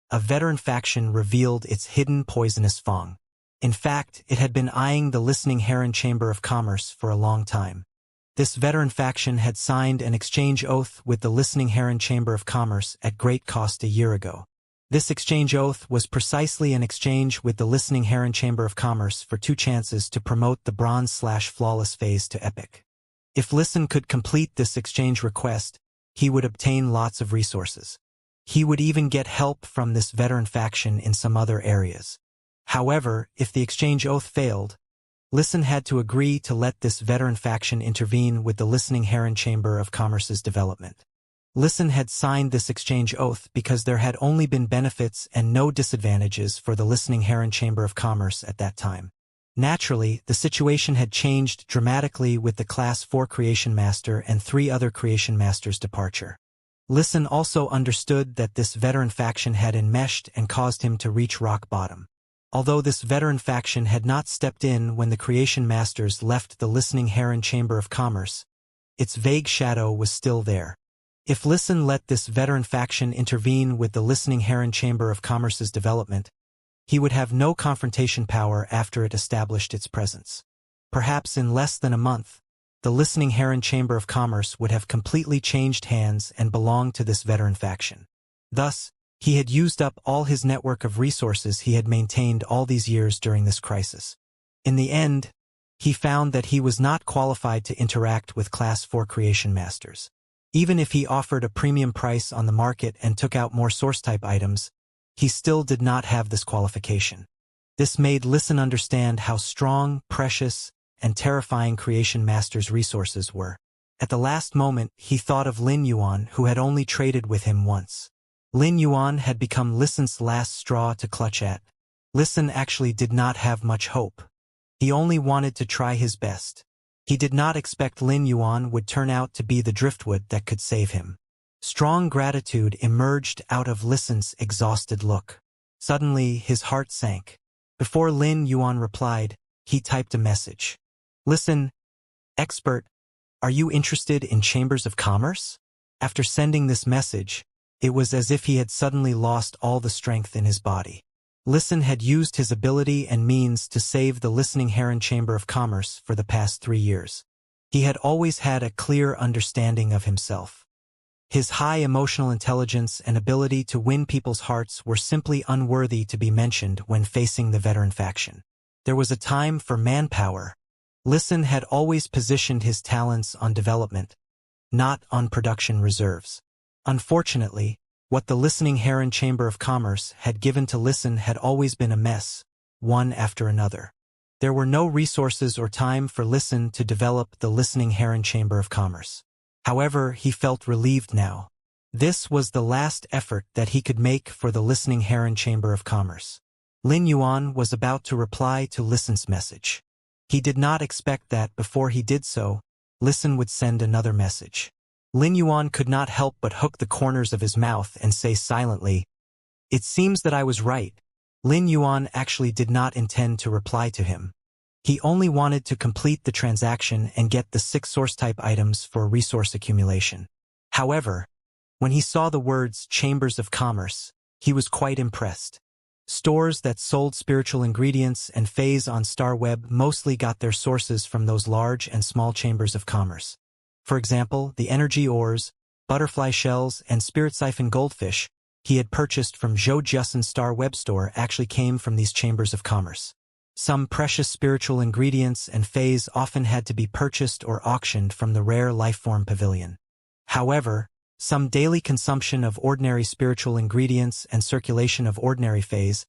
a veteran faction revealed its hidden poisonous fang. In fact, it had been eyeing the Listening Heron Chamber of Commerce for a long time. This veteran faction had signed an exchange oath with the Listening Heron Chamber of Commerce at great cost a year ago. This exchange oath was precisely an exchange with the Listening Heron Chamber of Commerce for 2 chances to promote the Bronze/Flawless phase to Epic. If Listen could complete this exchange request, he would obtain lots of resources. He would even get help from this veteran faction in some other areas. However, if the exchange oath failed, Listen had to agree to let this veteran faction intervene with the Listening Heron Chamber of Commerce's development. Listen had signed this exchange oath because there had only been benefits and no disadvantages for the Listening Heron Chamber of Commerce at that time. Naturally, the situation had changed dramatically with the Class 4 Creation Master and 3 other Creation Masters' departure. Listen also understood that this veteran faction had enmeshed and caused him to reach rock bottom. Although this veteran faction had not stepped in when the Creation Masters left the Listening Heron Chamber of Commerce, its vague shadow was still there. If Listen let this veteran faction intervene with the Listening Heron Chamber of Commerce's development, he would have no confrontation power after it established its presence. Perhaps in less than a month, the Listening Heron Chamber of Commerce would have completely changed hands and belonged to this veteran faction. Thus, he had used up all his network of resources he had maintained all these years during this crisis. In the end, he found that he was not qualified to interact with Class 4 Creation Masters. Even if he offered a premium price on the market and took out more source-type items, he still did not have this qualification. This made Listen understand how strong, precious, and terrifying Creation Master's resources were. At the last moment, he thought of Lin Yuan, who had only traded with him once. Lin Yuan had become Listen's last straw to clutch at. Listen actually did not have much hope. He only wanted to try his best. He did not expect Lin Yuan would turn out to be the driftwood that could save him. Strong gratitude emerged out of Listen's exhausted look. Suddenly, his heart sank. Before Lin Yuan replied, he typed a message. "Listen, expert, are you interested in chambers of commerce?" After sending this message, it was as if he had suddenly lost all the strength in his body. Listen had used his ability and means to save the Listening Heron Chamber of Commerce for the past 3 years. He had always had a clear understanding of himself. His high emotional intelligence and ability to win people's hearts were simply unworthy to be mentioned when facing the veteran faction. There was a time for manpower. Listen had always positioned his talents on development, not on production reserves. Unfortunately, what the Listening Heron Chamber of Commerce had given to Listen had always been a mess, one after another. There were no resources or time for Listen to develop the Listening Heron Chamber of Commerce. However, he felt relieved now. This was the last effort that he could make for the Listening Heron Chamber of Commerce. Lin Yuan was about to reply to Listen's message. He did not expect that before he did so, Listen would send another message. Lin Yuan could not help but hook the corners of his mouth and say silently, "It seems that I was right." Lin Yuan actually did not intend to reply to him. He only wanted to complete the transaction and get the 6 source-type items for resource accumulation. However, when he saw the words Chambers of Commerce, he was quite impressed. Stores that sold spiritual ingredients and phase on StarWeb mostly got their sources from those large and small chambers of commerce. For example, the energy ores, butterfly shells, and spirit siphon goldfish he had purchased from Zhou Jiasen's StarWeb store actually came from these chambers of commerce. Some precious spiritual ingredients and phase often had to be purchased or auctioned from the rare lifeform pavilion. However, some daily consumption of ordinary spiritual ingredients and circulation of ordinary phase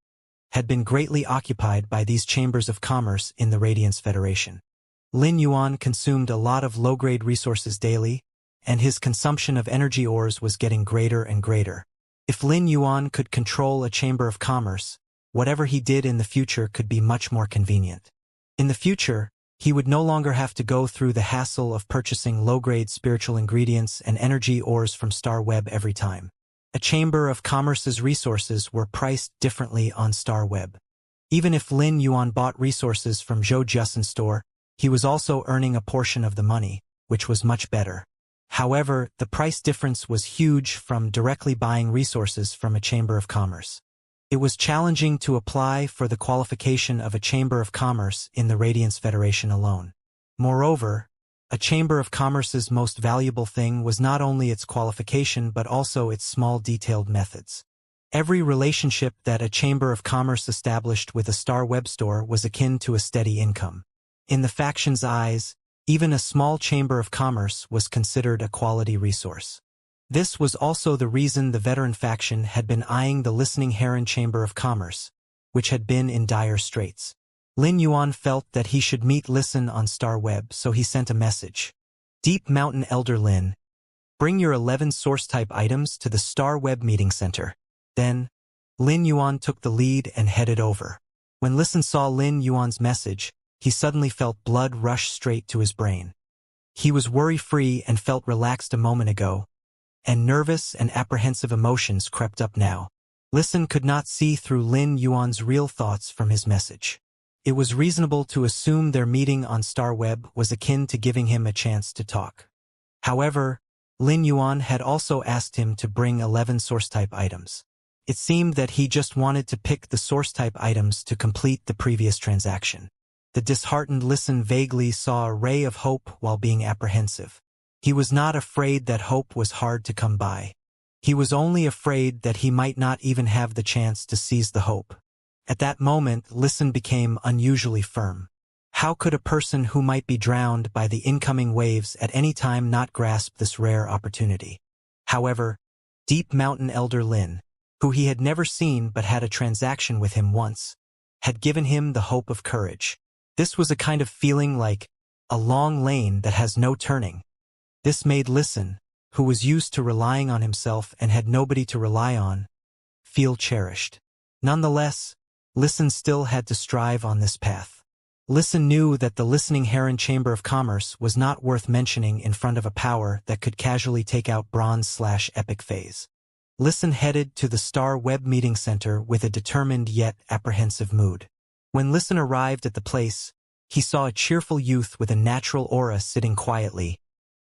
had been greatly occupied by these chambers of commerce in the Radiance Federation. Lin Yuan consumed a lot of low-grade resources daily, and his consumption of energy ores was getting greater and greater. If Lin Yuan could control a chamber of commerce, whatever he did in the future could be much more convenient. In the future, he would no longer have to go through the hassle of purchasing low-grade spiritual ingredients and energy ores from Star Web every time. A chamber of commerce's resources were priced differently on Star Web. Even if Lin Yuan bought resources from Zhou Jiasen's store, he was also earning a portion of the money, which was much better. However, the price difference was huge from directly buying resources from a chamber of commerce. It was challenging to apply for the qualification of a chamber of commerce in the Radiance Federation alone. Moreover, a chamber of commerce's most valuable thing was not only its qualification but also its small detailed methods. Every relationship that a chamber of commerce established with a Star Web store was akin to a steady income. In the faction's eyes, even a small chamber of commerce was considered a quality resource. This was also the reason the veteran faction had been eyeing the Listening Heron Chamber of Commerce, which had been in dire straits. Lin Yuan felt that he should meet Listen on Star Web, so he sent a message. Deep Mountain Elder Lin, bring your 11 source-type items to the Star Web Meeting Center. Then, Lin Yuan took the lead and headed over. When Listen saw Lin Yuan's message, he suddenly felt blood rush straight to his brain. He was worry-free and felt relaxed a moment ago, and nervous and apprehensive emotions crept up now. Listen could not see through Lin Yuan's real thoughts from his message. It was reasonable to assume their meeting on Star Web was akin to giving him a chance to talk. However, Lin Yuan had also asked him to bring 11 source-type items. It seemed that he just wanted to pick the source-type items to complete the previous transaction. The disheartened Listen vaguely saw a ray of hope while being apprehensive. He was not afraid that hope was hard to come by. He was only afraid that he might not even have the chance to seize the hope. At that moment, Listen became unusually firm. How could a person who might be drowned by the incoming waves at any time not grasp this rare opportunity? However, Deep Mountain Elder Lin, who he had never seen but had a transaction with him once, had given him the hope of courage. This was a kind of feeling like a long lane that has no turning. This made Listen, who was used to relying on himself and had nobody to rely on, feel cherished. Nonetheless, Listen still had to strive on this path. Listen knew that the Listening Heron Chamber of Commerce was not worth mentioning in front of a power that could casually take out Bronze/Epic phase. Listen headed to the Star Web Meeting Center with a determined yet apprehensive mood. When Listen arrived at the place, he saw a cheerful youth with a natural aura sitting quietly,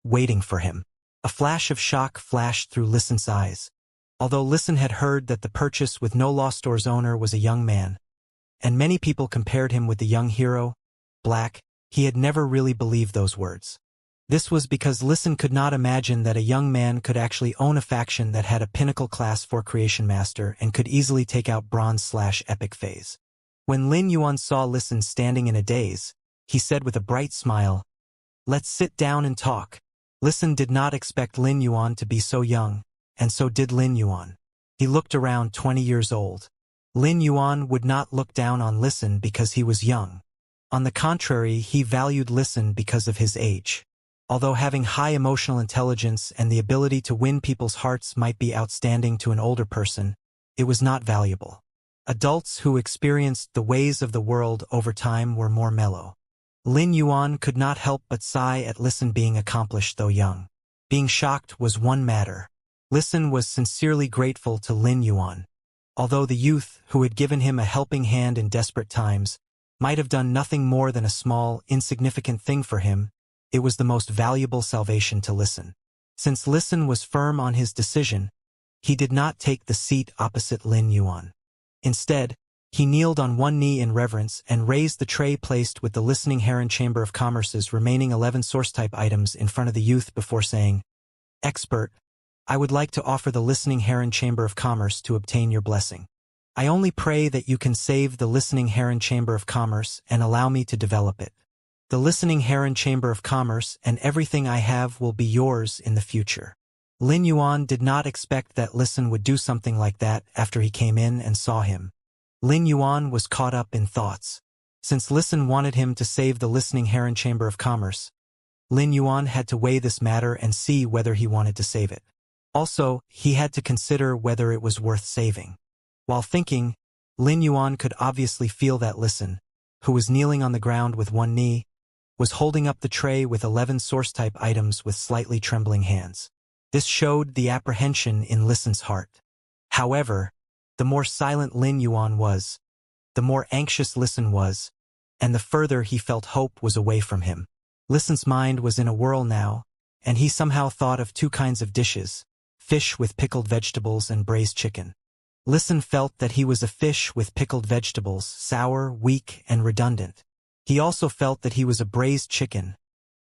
waiting for him. A flash of shock flashed through Listen's eyes. Although Listen had heard that the Purchase with No Law store's owner was a young man, and many people compared him with the young hero, Black, he had never really believed those words. This was because Listen could not imagine that a young man could actually own a faction that had a pinnacle class 4 creation master and could easily take out Bronze/Epic phase. When Lin Yuan saw Listen standing in a daze, he said with a bright smile, "Let's sit down and talk." Listen did not expect Lin Yuan to be so young, and so did Lin Yuan. He looked around 20 years old. Lin Yuan would not look down on Listen because he was young. On the contrary, he valued Listen because of his age. Although having high emotional intelligence and the ability to win people's hearts might be outstanding to an older person, it was not valuable. Adults who experienced the ways of the world over time were more mellow. Lin Yuan could not help but sigh at Listen being accomplished though young. Being shocked was one matter. Listen was sincerely grateful to Lin Yuan. Although the youth, who had given him a helping hand in desperate times, might have done nothing more than a small, insignificant thing for him, it was the most valuable salvation to Listen. Since Listen was firm on his decision, he did not take the seat opposite Lin Yuan. Instead, he kneeled on one knee in reverence and raised the tray placed with the Listening Heron Chamber of Commerce's remaining 11 source-type items in front of the youth before saying, "Expert, I would like to offer the Listening Heron Chamber of Commerce to obtain your blessing." I only pray that you can save the listening Heron Chamber of Commerce and allow me to develop it. The listening Heron Chamber of Commerce and everything I have will be yours in the future. Lin Yuan did not expect that Listen would do something like that after he came in and saw him. Lin Yuan was caught up in thoughts. Since Listen wanted him to save the listening Heron Chamber of Commerce, Lin Yuan had to weigh this matter and see whether he wanted to save it. Also, he had to consider whether it was worth saving. While thinking, Lin Yuan could obviously feel that Listen, who was kneeling on the ground with one knee, was holding up the tray with 11 source-type items with slightly trembling hands. This showed the apprehension in Listen's heart. However, the more silent Lin Yuan was, the more anxious Listen was, and the further he felt hope was away from him. Listen's mind was in a whirl now, and he somehow thought of two kinds of dishes, fish with pickled vegetables and braised chicken. Listen felt that he was a fish with pickled vegetables, sour, weak, and redundant. He also felt that he was a braised chicken,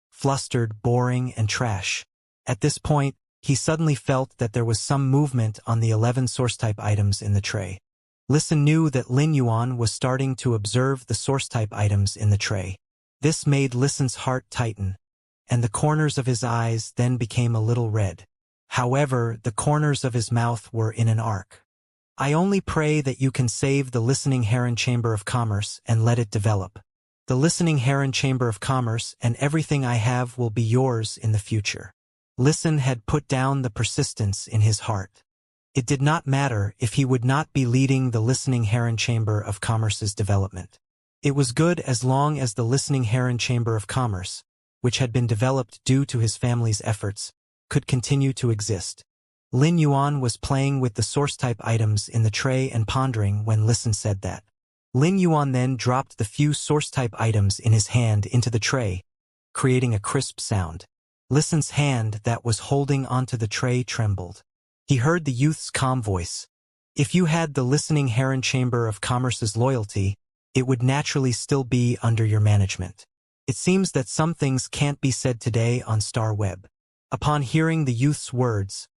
flustered, boring, and trash. At this point, he suddenly felt that there was some movement on the 11 source-type items in the tray. Listen knew that Lin Yuan was starting to observe the source-type items in the tray. This made Listen's heart tighten, and the corners of his eyes then became a little red. However, the corners of his mouth were in an arc. I only pray that you can save the listening Heron Chamber of Commerce and let it develop. The listening Heron Chamber of Commerce and everything I have will be yours in the future. Listen had put down the persistence in his heart. It did not matter if he would not be leading the listening Heron Chamber of Commerce's development. It was good as long as the listening Heron Chamber of Commerce, which had been developed due to his family's efforts, could continue to exist. Lin Yuan was playing with the source-type items in the tray and pondering when Listen said that. Lin Yuan then dropped the few source-type items in his hand into the tray, creating a crisp sound. Listen's hand that was holding onto the tray trembled. He heard the youth's calm voice. If you had the listening Heron Chamber of Commerce's loyalty, it would naturally still be under your management. It seems that some things can't be said today on Star Web. Upon hearing the youth's words,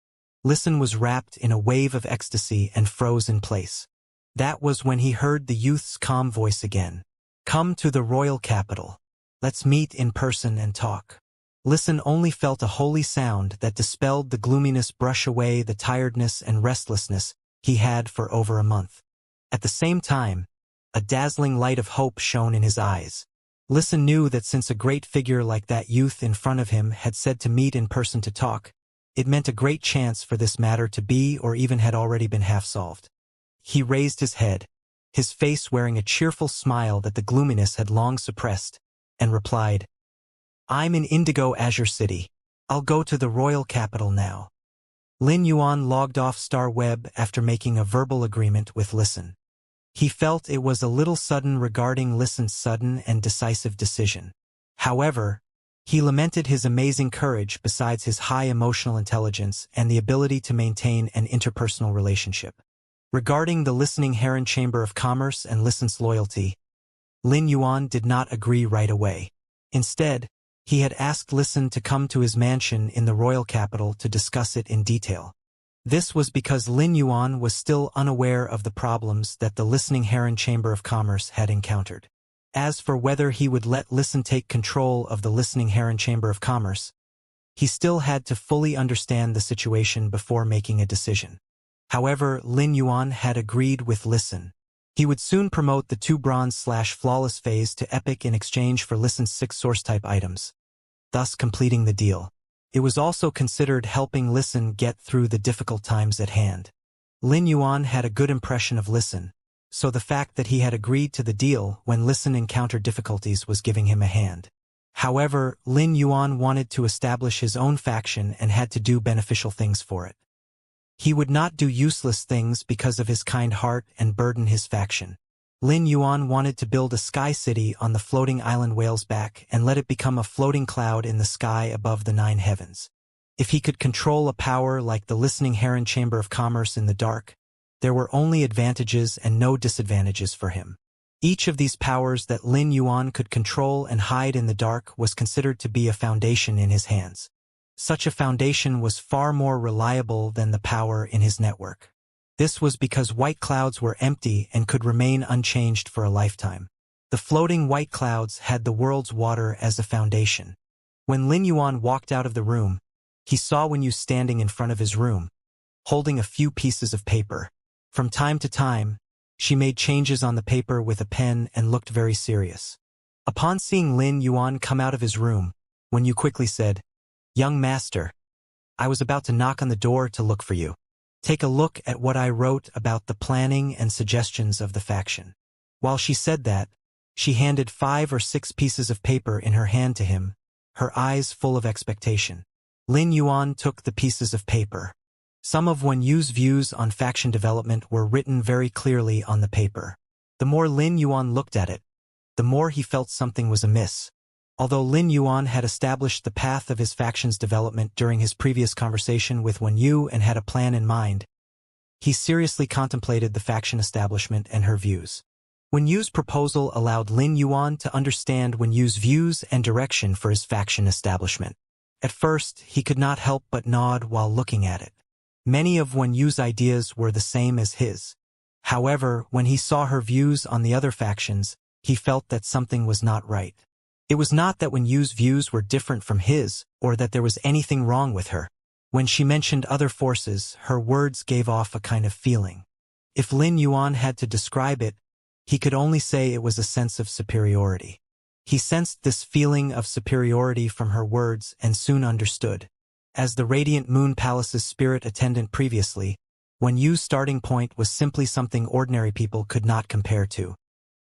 Listen was wrapped in a wave of ecstasy and froze in place. That was when he heard the youth's calm voice again. Come to the royal capital. Let's meet in person and talk. Listen only felt a holy sound that dispelled the gloominess, brush away the tiredness and restlessness he had for over a month. At the same time, a dazzling light of hope shone in his eyes. Listen knew that since a great figure like that youth in front of him had said to meet in person to talk, it meant a great chance for this matter to be or even had already been half solved. He raised his head, his face wearing a cheerful smile that the gloominess had long suppressed, and replied, I'm in Indigo Azure City. I'll go to the royal capital now. Lin Yuan logged off Star Web after making a verbal agreement with Listen. He felt it was a little sudden regarding Listen's sudden and decisive decision. However, he lamented his amazing courage besides his high emotional intelligence and the ability to maintain an interpersonal relationship. Regarding the listening Heron Chamber of Commerce and Listen's loyalty, Lin Yuan did not agree right away. Instead, he had asked Listen to come to his mansion in the royal capital to discuss it in detail. This was because Lin Yuan was still unaware of the problems that the listening Heron Chamber of Commerce had encountered. As for whether he would let Listen take control of the listening Heron Chamber of Commerce, he still had to fully understand the situation before making a decision. However, Lin Yuan had agreed with Listen. He would soon promote the 2 bronze/flawless phase to epic in exchange for Listen's 6 source-type items, thus completing the deal. It was also considered helping Listen get through the difficult times at hand. Lin Yuan had a good impression of Listen, so the fact that he had agreed to the deal when Listen encountered difficulties was giving him a hand. However, Lin Yuan wanted to establish his own faction and had to do beneficial things for it. He would not do useless things because of his kind heart and burden his faction. Lin Yuan wanted to build a sky city on the floating island Whalesback and let it become a floating cloud in the sky above the 9 heavens. If he could control a power like the listening Heron Chamber of Commerce in the dark, there were only advantages and no disadvantages for him. Each of these powers that Lin Yuan could control and hide in the dark was considered to be a foundation in his hands. Such a foundation was far more reliable than the power in his network. This was because white clouds were empty and could remain unchanged for a lifetime. The floating white clouds had the world's water as a foundation. When Lin Yuan walked out of the room, he saw Wen Yu standing in front of his room, holding a few pieces of paper. From time to time, she made changes on the paper with a pen and looked very serious. Upon seeing Lin Yuan come out of his room, Wen Yu quickly said, "Young master, I was about to knock on the door to look for you. Take a look at what I wrote about the planning and suggestions of the faction." While she said that, she handed 5 or 6 pieces of paper in her hand to him, her eyes full of expectation. Lin Yuan took the pieces of paper. Some of Wen Yu's views on faction development were written very clearly on the paper. The more Lin Yuan looked at it, the more he felt something was amiss. Although Lin Yuan had established the path of his faction's development during his previous conversation with Wen Yu and had a plan in mind, he seriously contemplated the faction establishment and her views. Wen Yu's proposal allowed Lin Yuan to understand Wen Yu's views and direction for his faction establishment. At first, he could not help but nod while looking at it. Many of Wen Yu's ideas were the same as his. However, when he saw her views on the other factions, he felt that something was not right. It was not that Wen Yu's views were different from his, or that there was anything wrong with her. When she mentioned other forces, her words gave off a kind of feeling. If Lin Yuan had to describe it, he could only say it was a sense of superiority. He sensed this feeling of superiority from her words and soon understood. As the Radiant Moon Palace's spirit attendant previously, Wen Yu's starting point was simply something ordinary people could not compare to.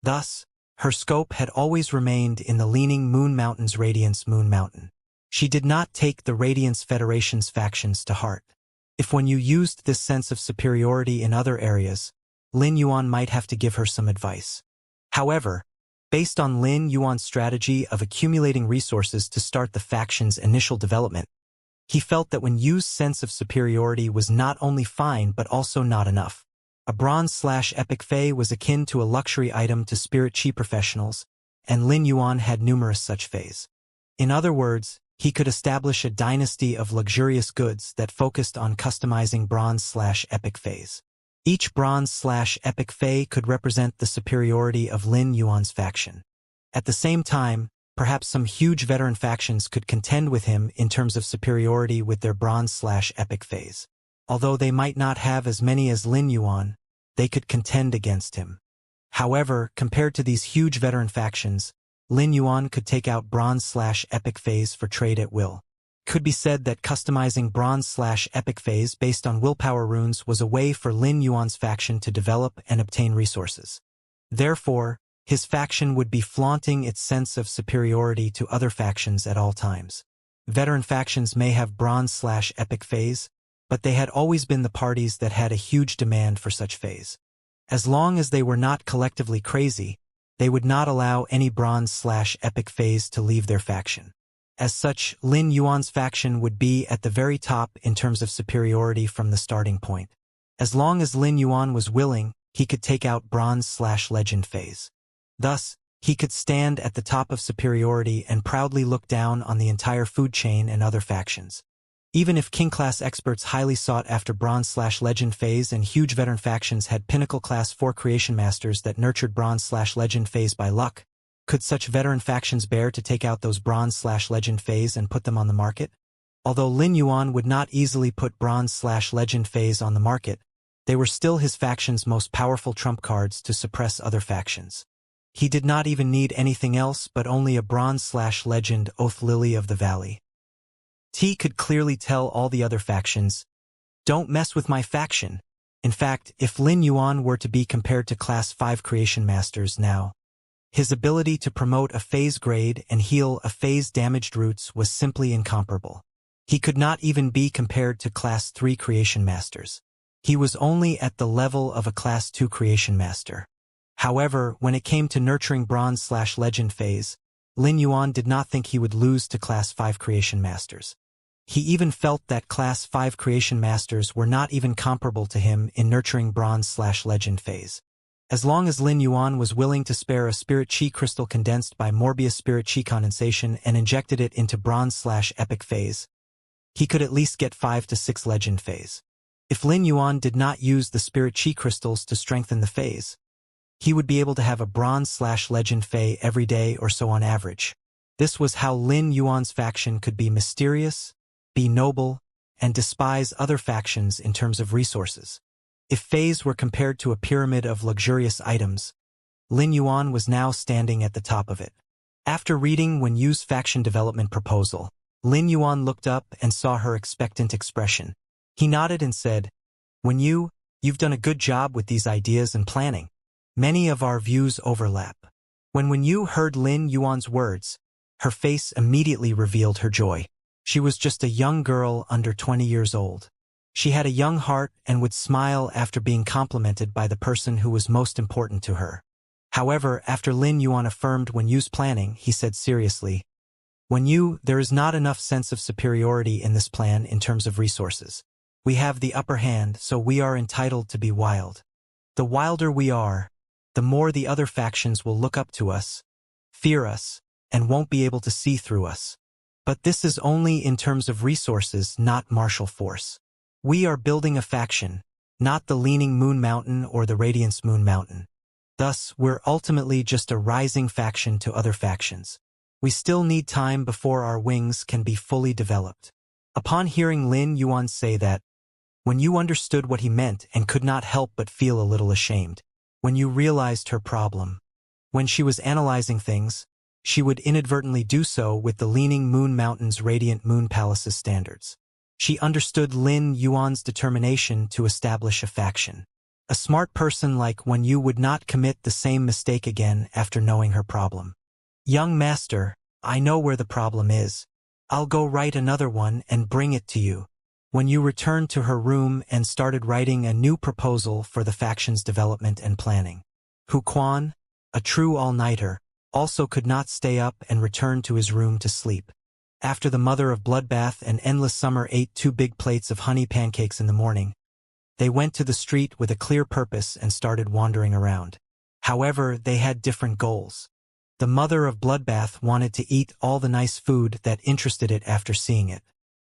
Thus, her scope had always remained in the leaning Moon Mountain's Radiance Moon Mountain. She did not take the Radiance Federation's factions to heart. If Wen Yu used this sense of superiority in other areas, Lin Yuan might have to give her some advice. However, based on Lin Yuan's strategy of accumulating resources to start the faction's initial development, he felt that Wen Yu's sense of superiority was not only fine but also not enough. A bronze/epic fae was akin to a luxury item to spirit chi professionals, and Lin Yuan had numerous such faes. In other words, he could establish a dynasty of luxurious goods that focused on customizing bronze/epic faes. Each bronze/epic fae could represent the superiority of Lin Yuan's faction. At the same time, perhaps some huge veteran factions could contend with him in terms of superiority with their bronze/epic faes. Although they might not have as many as Lin Yuan, they could contend against him. However, compared to these huge veteran factions, Lin Yuan could take out bronze/epic faes for trade at will. It could be said that customizing bronze/epic faes based on willpower runes was a way for Lin Yuan's faction to develop and obtain resources. Therefore, his faction would be flaunting its sense of superiority to other factions at all times. Veteran factions may have bronze/epic faes, but they had always been the parties that had a huge demand for such faes. As long as they were not collectively crazy, they would not allow any bronze/epic faes to leave their faction. As such, Lin Yuan's faction would be at the very top in terms of superiority from the starting point. As long as Lin Yuan was willing, he could take out bronze/legend faes. Thus, he could stand at the top of superiority and proudly look down on the entire food chain and other factions. Even if king-class experts highly sought after bronze/legend faes and huge veteran factions had pinnacle-class 4 creation masters that nurtured bronze/legend faes by luck, could such veteran factions bear to take out those bronze/legend faes and put them on the market? Although Lin Yuan would not easily put bronze/legend faes on the market, they were still his faction's most powerful trump cards to suppress other factions. He did not even need anything else but only a bronze/legend Oath Lily of the Valley. T could clearly tell all the other factions, "Don't mess with my faction." In fact, if Lin Yuan were to be compared to Class 5 Creation Masters now, his ability to promote a phase grade and heal a phase damaged roots was simply incomparable. He could not even be compared to Class 3 Creation Masters. He was only at the level of a Class 2 Creation Master. However, when it came to nurturing bronze/legend phase, Lin Yuan did not think he would lose to Class 5 Creation Masters. He even felt that Class 5 Creation Masters were not even comparable to him in nurturing bronze/legend phase. As long as Lin Yuan was willing to spare a spirit chi crystal condensed by Morbius spirit chi condensation and injected it into bronze/epic phase, he could at least get 5 to 6 legend phase. If Lin Yuan did not use the spirit chi crystals to strengthen the phase, he would be able to have a bronze/legend Fae every day or so on average. This was how Lin Yuan's faction could be mysterious, be noble, and despise other factions in terms of resources. If Faes were compared to a pyramid of luxurious items, Lin Yuan was now standing at the top of it. After reading Wen Yu's faction development proposal, Lin Yuan looked up and saw her expectant expression. He nodded and said, "Wen Yu, you've done a good job with these ideas and planning. Many of our views overlap." When Wen Yu heard Lin Yuan's words, her face immediately revealed her joy. She was just a young girl under 20 years old. She had a young heart and would smile after being complimented by the person who was most important to her. However, after Lin Yuan affirmed Wen Yu's planning, he said seriously, "Wen Yu, there is not enough sense of superiority in this plan in terms of resources. We have the upper hand, so we are entitled to be wild. The wilder we are, the more the other factions will look up to us, fear us, and won't be able to see through us. But this is only in terms of resources, not martial force. We are building a faction, not the Leaning Moon Mountain or the Radiance Moon Mountain. Thus, we're ultimately just a rising faction to other factions. We still need time before our wings can be fully developed." Upon hearing Lin Yuan say that, Wen Yu understood what he meant and could not help but feel a little ashamed. Wen Yu realized her problem. When she was analyzing things, she would inadvertently do so with the Leaning Moon Mountain's Radiant Moon Palace's standards. She understood Lin Yuan's determination to establish a faction. A smart person like Wen Yu would not commit the same mistake again after knowing her problem. "Young master, I know where the problem is. I'll go write another one and bring it to you." Wen Yu returned to her room and started writing a new proposal for the faction's development and planning. Hu Quan, a true all-nighter, also could not stay up and returned to his room to sleep. After the mother of Bloodbath and Endless Summer ate 2 big plates of honey pancakes in the morning, they went to the street with a clear purpose and started wandering around. However, they had different goals. The mother of Bloodbath wanted to eat all the nice food that interested it after seeing it.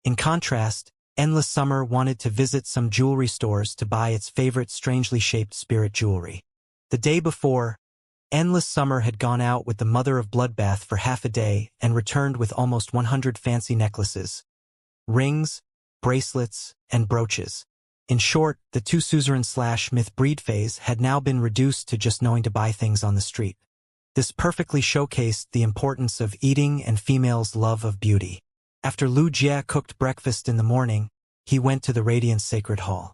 In contrast, Endless Summer wanted to visit some jewelry stores to buy its favorite strangely shaped spirit jewelry. The day before, Endless Summer had gone out with the mother of Bloodbath for half a day and returned with almost 100 fancy necklaces, rings, bracelets, and brooches. In short, the 2 suzerain/myth breed phase had now been reduced to just knowing to buy things on the street. This perfectly showcased the importance of eating and females' love of beauty. After Lu Jie cooked breakfast in the morning, he went to the Radiance Sacred Hall.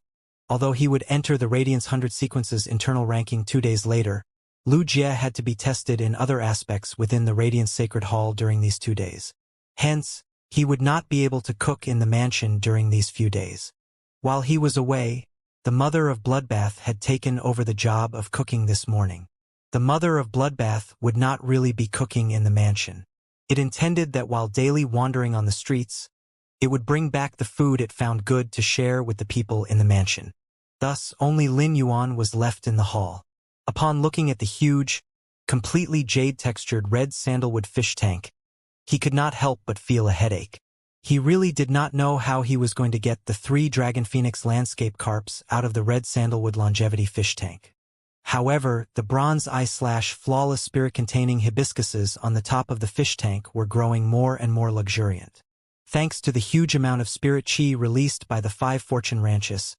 Although he would enter the Radiance 100 Sequences internal ranking 2 days later, Lu Jie had to be tested in other aspects within the Radiance Sacred Hall during these 2 days. Hence, he would not be able to cook in the mansion during these few days. While he was away, the mother of Bloodbath had taken over the job of cooking this morning. The mother of Bloodbath would not really be cooking in the mansion. It intended that while daily wandering on the streets, it would bring back the food it found good to share with the people in the mansion. Thus, only Lin Yuan was left in the hall. Upon looking at the huge, completely jade-textured red sandalwood fish tank, he could not help but feel a headache. He really did not know how he was going to get the 3 Dragon Phoenix landscape carps out of the red sandalwood longevity fish tank. However, the bronze eye/flawless spirit-containing hibiscuses on the top of the fish tank were growing more and more luxuriant. Thanks to the huge amount of spirit chi released by the 5 fortune ranches,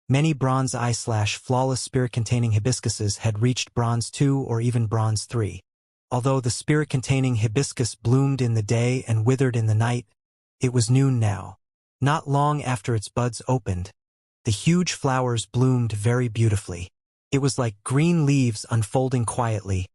many bronze eye/flawless spirit-containing hibiscuses had reached bronze 2 or even bronze 3. Although the spirit-containing hibiscus bloomed in the day and withered in the night, it was noon now. Not long after its buds opened, the huge flowers bloomed very beautifully. It was like green leaves unfolding quietly,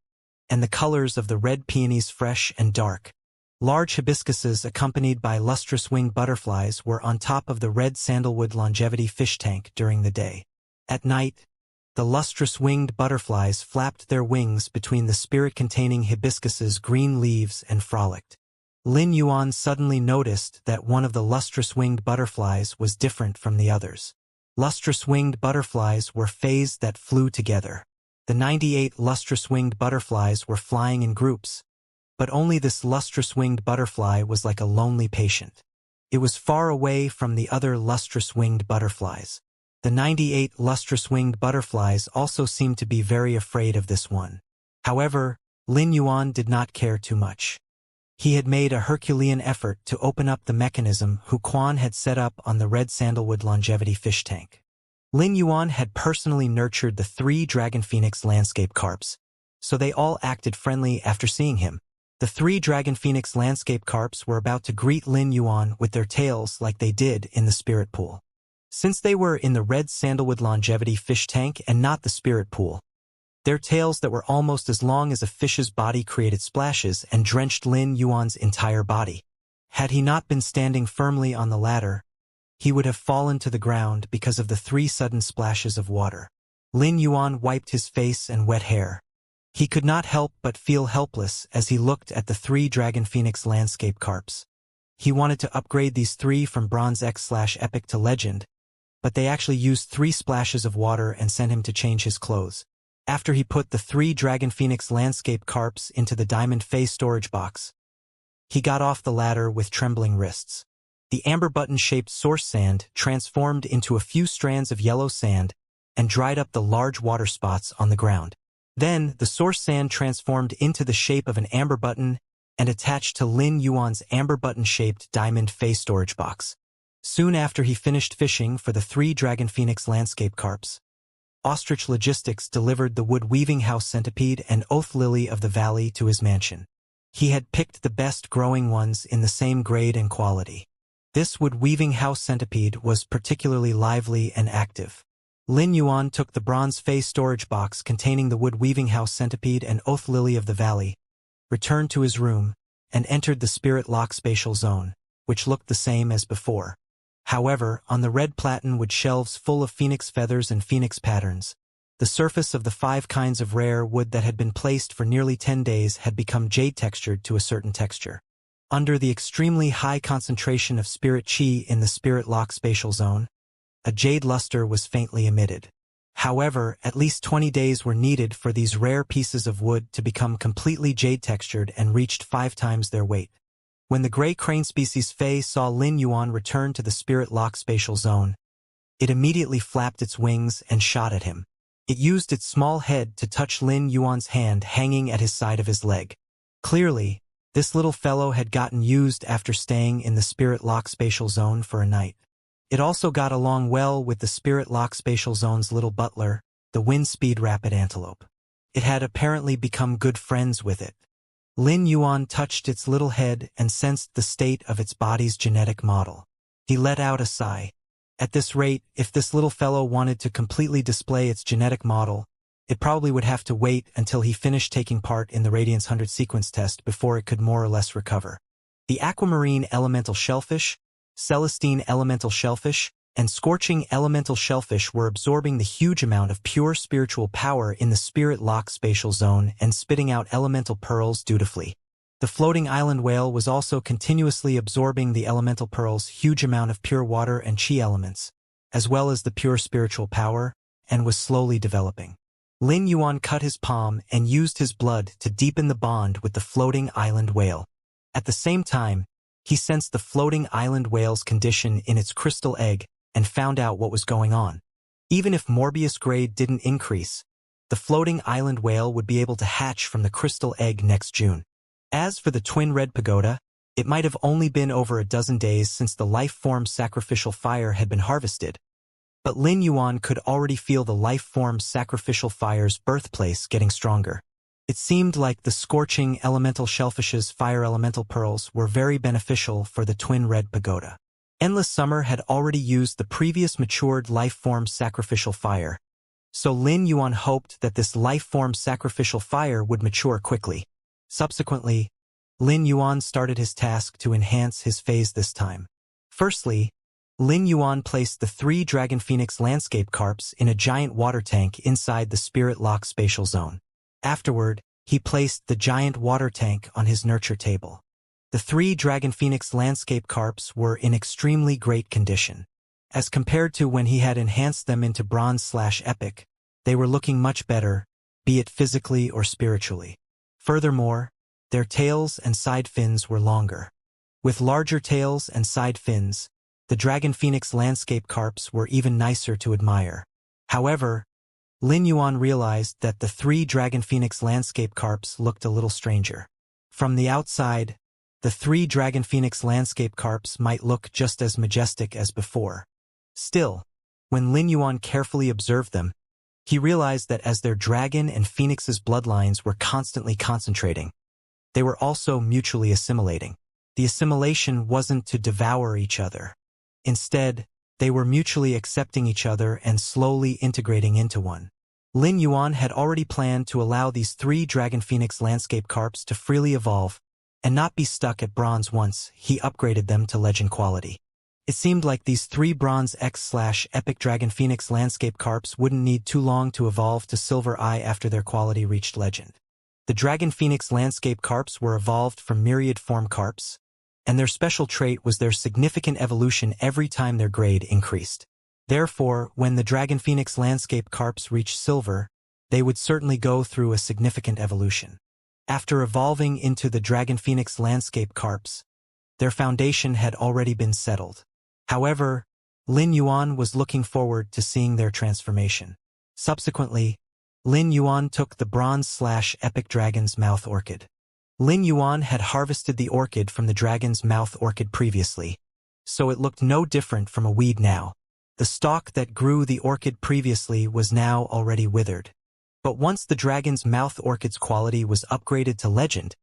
and the colors of the red peonies fresh and dark. Large hibiscuses accompanied by lustrous winged butterflies were on top of the red sandalwood longevity fish tank during the day. At night, the lustrous winged butterflies flapped their wings between the spirit-containing hibiscus's green leaves and frolicked. Lin Yuan suddenly noticed that one of the lustrous winged butterflies was different from the others. Lustrous winged butterflies were fays that flew together. The 98 lustrous winged butterflies were flying in groups, but only this lustrous winged butterfly was like a lonely patient. It was far away from the other lustrous winged butterflies. The 98 lustrous-winged butterflies also seemed to be very afraid of this one. However, Lin Yuan did not care too much. He had made a Herculean effort to open up the mechanism Hu Quan had set up on the red sandalwood longevity fish tank. Lin Yuan had personally nurtured the 3 Dragon Phoenix landscape carps, so they all acted friendly after seeing him. The 3 Dragon Phoenix landscape carps were about to greet Lin Yuan with their tails like they did in the spirit pool. Since they were in the red sandalwood longevity fish tank and not the spirit pool, their tails that were almost as long as a fish's body created splashes and drenched Lin Yuan's entire body. Had he not been standing firmly on the ladder, he would have fallen to the ground because of the 3 sudden splashes of water. Lin Yuan wiped his face and wet hair. He could not help but feel helpless as he looked at the 3 Dragon Phoenix landscape carps. He wanted to upgrade these 3 from Bronze X/Epic to Legend, but they actually used 3 splashes of water and sent him to change his clothes. After he put the 3 Dragon Phoenix landscape carps into the diamond face storage box, he got off the ladder with trembling wrists. The amber button-shaped source sand transformed into a few strands of yellow sand and dried up the large water spots on the ground. Then, the source sand transformed into the shape of an amber button and attached to Lin Yuan's amber button-shaped diamond face storage box. Soon after he finished fishing for the 3 Dragon Phoenix landscape carps, Ostrich Logistics delivered the wood-weaving house centipede and oath lily of the valley to his mansion. He had picked the best growing ones in the same grade and quality. This wood-weaving house centipede was particularly lively and active. Lin Yuan took the bronze face storage box containing the wood-weaving house centipede and oath lily of the valley, returned to his room, and entered the spirit lock spatial zone, which looked the same as before. However, on the red platinum-wood shelves full of phoenix feathers and phoenix patterns, the surface of the 5 kinds of rare wood that had been placed for nearly 10 days had become jade-textured to a certain texture. Under the extremely high concentration of spirit chi in the spirit lock spatial zone, a jade luster was faintly emitted. However, at least 20 days were needed for these rare pieces of wood to become completely jade-textured and reached 5 times their weight. When the gray crane species Fei saw Lin Yuan return to the spirit lock spatial zone, it immediately flapped its wings and shot at him. It used its small head to touch Lin Yuan's hand hanging at his side of his leg. Clearly, this little fellow had gotten used after staying in the spirit lock spatial zone for a night. It also got along well with the spirit lock spatial zone's little butler, the wind-speed rapid antelope. It had apparently become good friends with it. Lin Yuan touched its little head and sensed the state of its body's genetic model. He let out a sigh. At this rate, if this little fellow wanted to completely display its genetic model, it probably would have to wait until he finished taking part in the Radiance 100 sequence test before it could more or less recover. The aquamarine elemental shellfish, Celestine elemental shellfish, and scorching elemental shellfish were absorbing the huge amount of pure spiritual power in the spirit lock spatial zone and spitting out elemental pearls dutifully. The floating island whale was also continuously absorbing the elemental pearls' huge amount of pure water and chi elements, as well as the pure spiritual power, and was slowly developing. Lin Yuan cut his palm and used his blood to deepen the bond with the floating island whale. At the same time, he sensed the floating island whale's condition in its crystal egg and found out what was going on. Even if Morbius grade didn't increase, the floating island whale would be able to hatch from the crystal egg next June. As for the twin red pagoda, it might have only been over a dozen days since the life-form sacrificial fire had been harvested, but Lin Yuan could already feel the life-form sacrificial fire's birthplace getting stronger. It seemed like the scorching elemental shellfish's fire elemental pearls were very beneficial for the twin red pagoda. Endless Summer had already used the previous matured life-form sacrificial fire, so Lin Yuan hoped that this life-form sacrificial fire would mature quickly. Subsequently, Lin Yuan started his task to enhance his phase this time. Firstly, Lin Yuan placed the 3 Dragon Phoenix landscape carps in a giant water tank inside the Spirit Lock spatial zone. Afterward, he placed the giant water tank on his nurture table. The 3 Dragon Phoenix landscape carps were in extremely great condition. As compared to when he had enhanced them into Bronze/Epic, they were looking much better, be it physically or spiritually. Furthermore, their tails and side fins were longer. With larger tails and side fins, the Dragon Phoenix landscape carps were even nicer to admire. However, Lin Yuan realized that the 3 Dragon Phoenix landscape carps looked a little stranger. From the outside, the 3 Dragon Phoenix landscape carps might look just as majestic as before. Still, when Lin Yuan carefully observed them, he realized that as their dragon and phoenix's bloodlines were constantly concentrating, they were also mutually assimilating. The assimilation wasn't to devour each other. Instead, they were mutually accepting each other and slowly integrating into one. Lin Yuan had already planned to allow these 3 Dragon Phoenix landscape carps to freely evolve and not be stuck at bronze once he upgraded them to legend quality. It seemed like these 3 bronze X/Epic Dragon Phoenix landscape carps wouldn't need too long to evolve to Silver Eye after their quality reached legend. The Dragon Phoenix landscape carps were evolved from myriad form carps, and their special trait was their significant evolution every time their grade increased. Therefore, when the Dragon Phoenix landscape carps reached silver, they would certainly go through a significant evolution. After evolving into the Dragon Phoenix landscape carps, their foundation had already been settled. However, Lin Yuan was looking forward to seeing their transformation. Subsequently, Lin Yuan took the bronze/epic dragon's mouth orchid. Lin Yuan had harvested the orchid from the dragon's mouth orchid previously, so it looked no different from a weed now. The stalk that grew the orchid previously was now already withered. But once the dragon's mouth orchid's quality was upgraded to legend,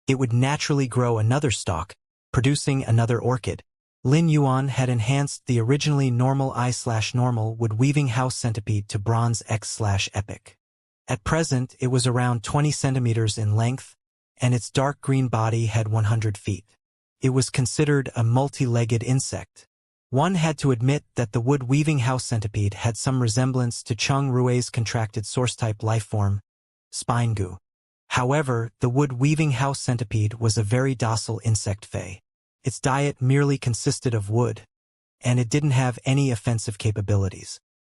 it would naturally grow another stalk, producing another orchid. Lin Yuan had enhanced the originally normal I/normal wood weaving house centipede to bronze X/epic. At present, it was around 20 centimeters in length, and its dark green body had 100 feet. It was considered a multi-legged insect. One had to admit that the wood weaving house centipede had some resemblance to Chung Rue's contracted source-type lifeform, spine goo. However, the wood weaving house centipede was a very docile insect fae. Its diet merely consisted of wood, and it didn't have any offensive capabilities.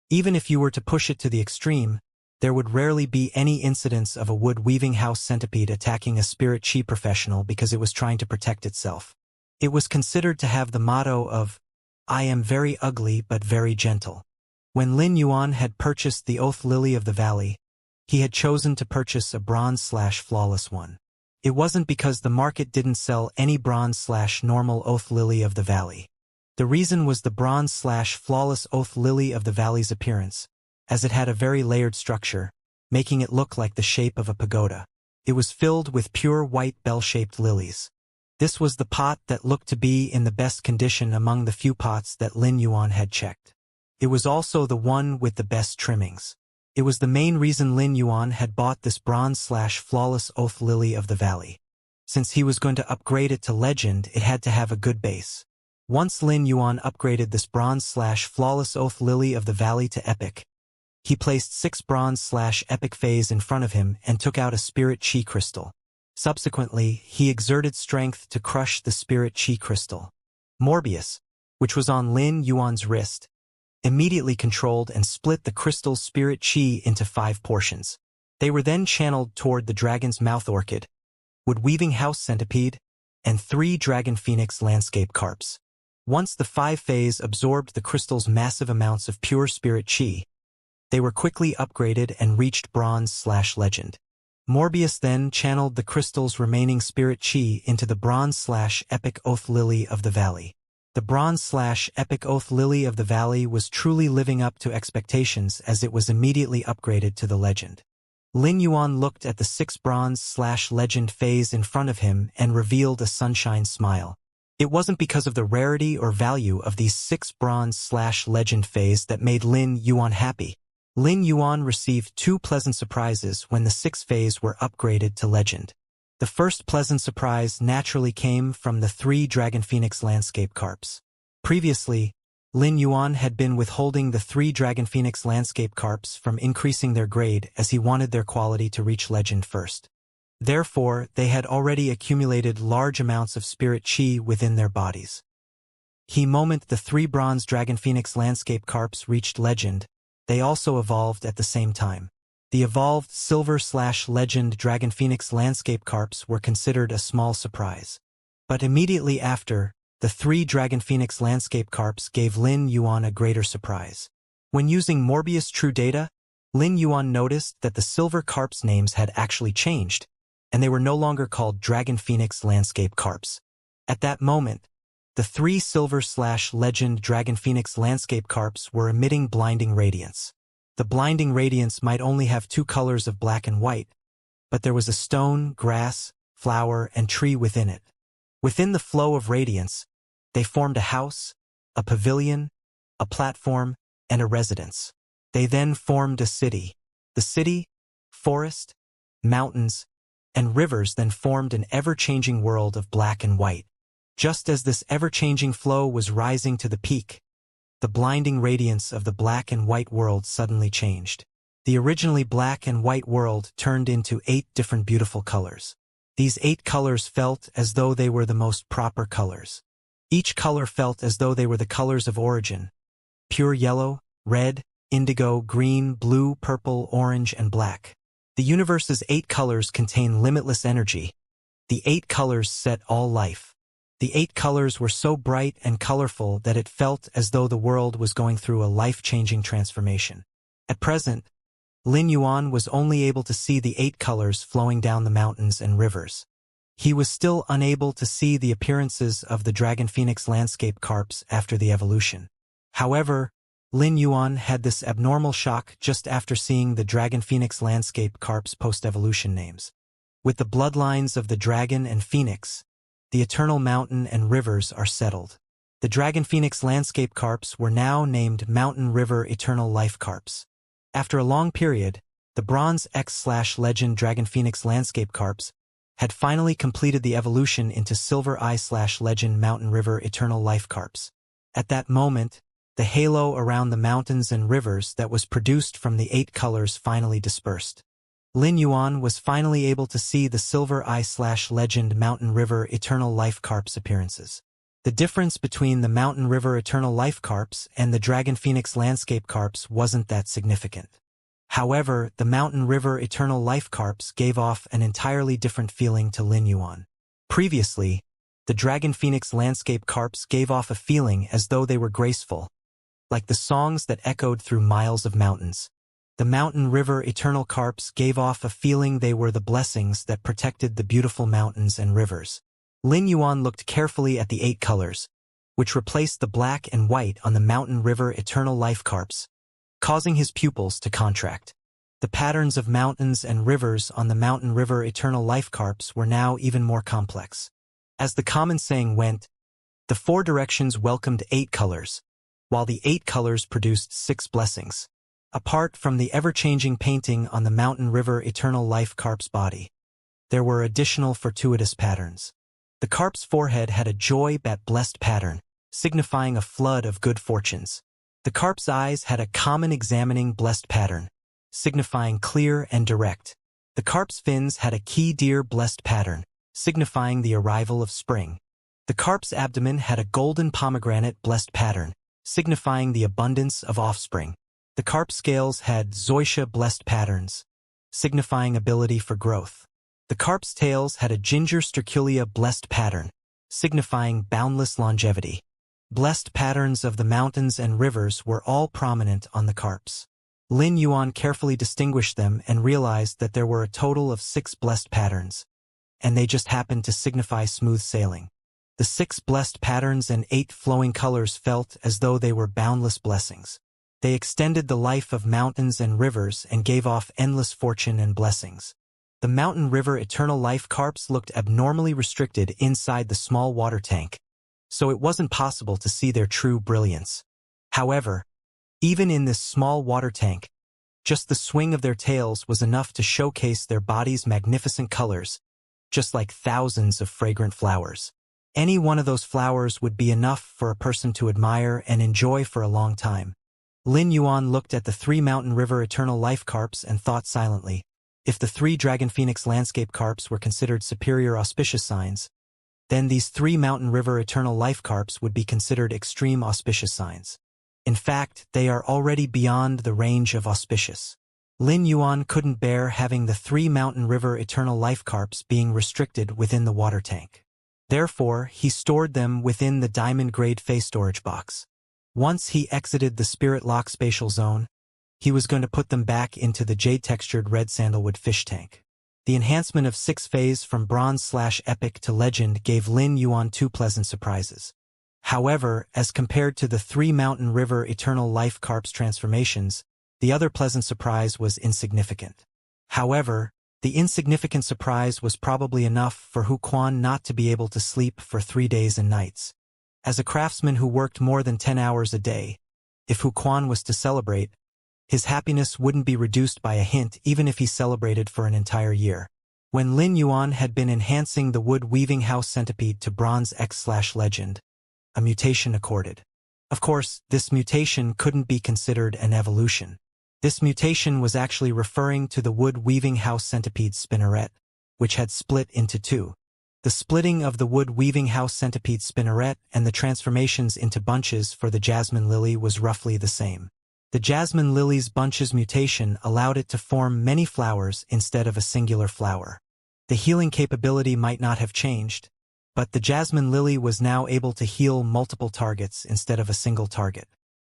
Even if you were to push it to the extreme, there would rarely be any incidents of a wood weaving house centipede attacking a spirit chi professional because it was trying to protect itself. It was considered to have the motto of, "I am very ugly but very gentle." When Lin Yuan had purchased the Oath Lily of the Valley, he had chosen to purchase a bronze/flawless one. It wasn't because the market didn't sell any bronze/normal Oath Lily of the Valley. The reason was the bronze/flawless Oath Lily of the Valley's appearance, as it had a very layered structure, making it look like the shape of a pagoda. It was filled with pure white bell-shaped lilies. This was the pot that looked to be in the best condition among the few pots that Lin Yuan had checked. It was also the one with the best trimmings. It was the main reason Lin Yuan had bought this bronze/flawless Oath Lily of the Valley. Since he was going to upgrade it to legend, it had to have a good base. Once Lin Yuan upgraded this bronze/flawless Oath Lily of the Valley to epic, he placed 6 bronze/epic phase in front of him and took out a spirit chi crystal. Subsequently, he exerted strength to crush the spirit chi crystal. Morbius, which was on Lin Yuan's wrist, immediately controlled and split the crystal's spirit chi into 5 portions. They were then channeled toward the dragon's mouth orchid, wood weaving house centipede, and 3 dragon phoenix landscape carps. Once the 5 phase absorbed the crystal's massive amounts of pure spirit chi, they were quickly upgraded and reached bronze/legend. Morbius then channeled the crystal's remaining spirit chi into the bronze/epic Oath Lily of the Valley. The bronze/epic Oath Lily of the Valley was truly living up to expectations as it was immediately upgraded to the legend. Lin Yuan looked at the 6 bronze/legend phase in front of him and revealed a sunshine smile. It wasn't because of the rarity or value of these 6 bronze/legend phase that made Lin Yuan happy. Lin Yuan received 2 pleasant surprises when the 6 phase were upgraded to legend. The first pleasant surprise naturally came from the 3 Dragon Phoenix landscape carps. Previously, Lin Yuan had been withholding the 3 Dragon Phoenix landscape carps from increasing their grade as he wanted their quality to reach legend first. Therefore, they had already accumulated large amounts of spirit chi within their bodies. The moment the 3 bronze Dragon Phoenix landscape carps reached legend, they also evolved at the same time. The evolved silver/legend Dragon Phoenix landscape carps were considered a small surprise. But immediately after, the 3 Dragon Phoenix landscape carps gave Lin Yuan a greater surprise. When using Morbius True Data, Lin Yuan noticed that the silver carps' names had actually changed, and they were no longer called Dragon Phoenix landscape carps. At that moment, the 3 silver/legend Dragon Phoenix landscape carps were emitting blinding radiance. The blinding radiance might only have 2 colors of black and white, but there was a stone, grass, flower, and tree within it. Within the flow of radiance, they formed a house, a pavilion, a platform, and a residence. They then formed a city. The city, forest, mountains, and rivers then formed an ever-changing world of black and white. Just as this ever-changing flow was rising to the peak, the blinding radiance of the black and white world suddenly changed. The originally black and white world turned into 8 different beautiful colors. These 8 colors felt as though they were the most proper colors. Each color felt as though they were the colors of origin: pure yellow, red, indigo, green, blue, purple, orange, and black. The universe's 8 colors contain limitless energy. The 8 colors set all life. The 8 colors were so bright and colorful that it felt as though the world was going through a life-changing transformation. At present, Lin Yuan was only able to see the 8 colors flowing down the mountains and rivers. He was still unable to see the appearances of the Dragon Phoenix landscape carps after the evolution. However, Lin Yuan had this abnormal shock just after seeing the Dragon Phoenix landscape carps post-evolution names. With the bloodlines of the dragon and phoenix, the eternal mountain and rivers are settled. The Dragon Phoenix landscape carps were now named Mountain River Eternal Life Carps. After a long period, the Bronze X/Legend Dragon Phoenix landscape carps had finally completed the evolution into Silver I/Legend Mountain River Eternal Life Carps. At that moment, the halo around the mountains and rivers that was produced from the 8 colors finally dispersed. Lin Yuan was finally able to see the Silver I/Legend Mountain River Eternal Life Carps appearances. The difference between the Mountain River Eternal Life Carps and the Dragon Phoenix landscape carps wasn't that significant. However, the Mountain River Eternal Life Carps gave off an entirely different feeling to Lin Yuan. Previously, the Dragon Phoenix landscape carps gave off a feeling as though they were graceful, like the songs that echoed through miles of mountains. The Mountain River Eternal Carps gave off a feeling they were the blessings that protected the beautiful mountains and rivers. Lin Yuan looked carefully at the 8 colors, which replaced the black and white on the Mountain River Eternal Life Carps, causing his pupils to contract. The patterns of mountains and rivers on the Mountain River Eternal Life Carps were now even more complex. As the common saying went, the 4 directions welcomed 8 colors, while the 8 colors produced 6 blessings. Apart from the ever-changing painting on the Mountain River Eternal Life Carp's body, there were additional fortuitous patterns. The carp's forehead had a joy-blessed pattern, signifying a flood of good fortunes. The carp's eyes had a common examining blessed pattern, signifying clear and direct. The carp's fins had a key deer blessed pattern, signifying the arrival of spring. The carp's abdomen had a golden pomegranate blessed pattern, signifying the abundance of offspring. The carp scales had zoysia blessed patterns, signifying ability for growth. The carp's tails had a ginger sterculia blessed pattern, signifying boundless longevity. Blessed patterns of the mountains and rivers were all prominent on the carps. Lin Yuan carefully distinguished them and realized that there were a total of 6 blessed patterns, and they just happened to signify smooth sailing. The 6 blessed patterns and 8 flowing colors felt as though they were boundless blessings. They extended the life of mountains and rivers and gave off endless fortune and blessings. The Mountain River Eternal Life Carps looked abnormally restricted inside the small water tank, so it wasn't possible to see their true brilliance. However, even in this small water tank, just the swing of their tails was enough to showcase their bodies' magnificent colors, just like thousands of fragrant flowers. Any one of those flowers would be enough for a person to admire and enjoy for a long time. Lin Yuan looked at the 3 Mountain River Eternal Life Carps and thought silently. If the 3 Dragon Phoenix landscape carps were considered superior auspicious signs, then these 3 Mountain River Eternal Life Carps would be considered extreme auspicious signs. In fact, they are already beyond the range of auspicious. Lin Yuan couldn't bear having the 3 Mountain River Eternal Life Carps being restricted within the water tank. Therefore, he stored them within the diamond-grade face storage box. Once he exited the spirit lock spatial zone, he was going to put them back into the jade-textured red sandalwood fish tank. The enhancement of 6 phase from bronze/epic to legend gave Lin Yuan 2 pleasant surprises. However, as compared to the 3 Mountain River Eternal Life Carp's transformations, the other pleasant surprise was insignificant. However, the insignificant surprise was probably enough for Hu Quan not to be able to sleep for 3 days and nights. As a craftsman who worked more than 10 hours a day, if Hu Quan was to celebrate, his happiness wouldn't be reduced by a hint even if he celebrated for an entire year. When Lin Yuan had been enhancing the wood weaving house centipede to bronze X/legend, a mutation occurred. Of course, this mutation couldn't be considered an evolution. This mutation was actually referring to the wood weaving house centipede's spinneret, which had split into 2. The splitting of the wood weaving house centipede spinneret and the transformations into bunches for the jasmine lily was roughly the same. The jasmine lily's bunches mutation allowed it to form many flowers instead of a singular flower. The healing capability might not have changed, but the jasmine lily was now able to heal multiple targets instead of a single target.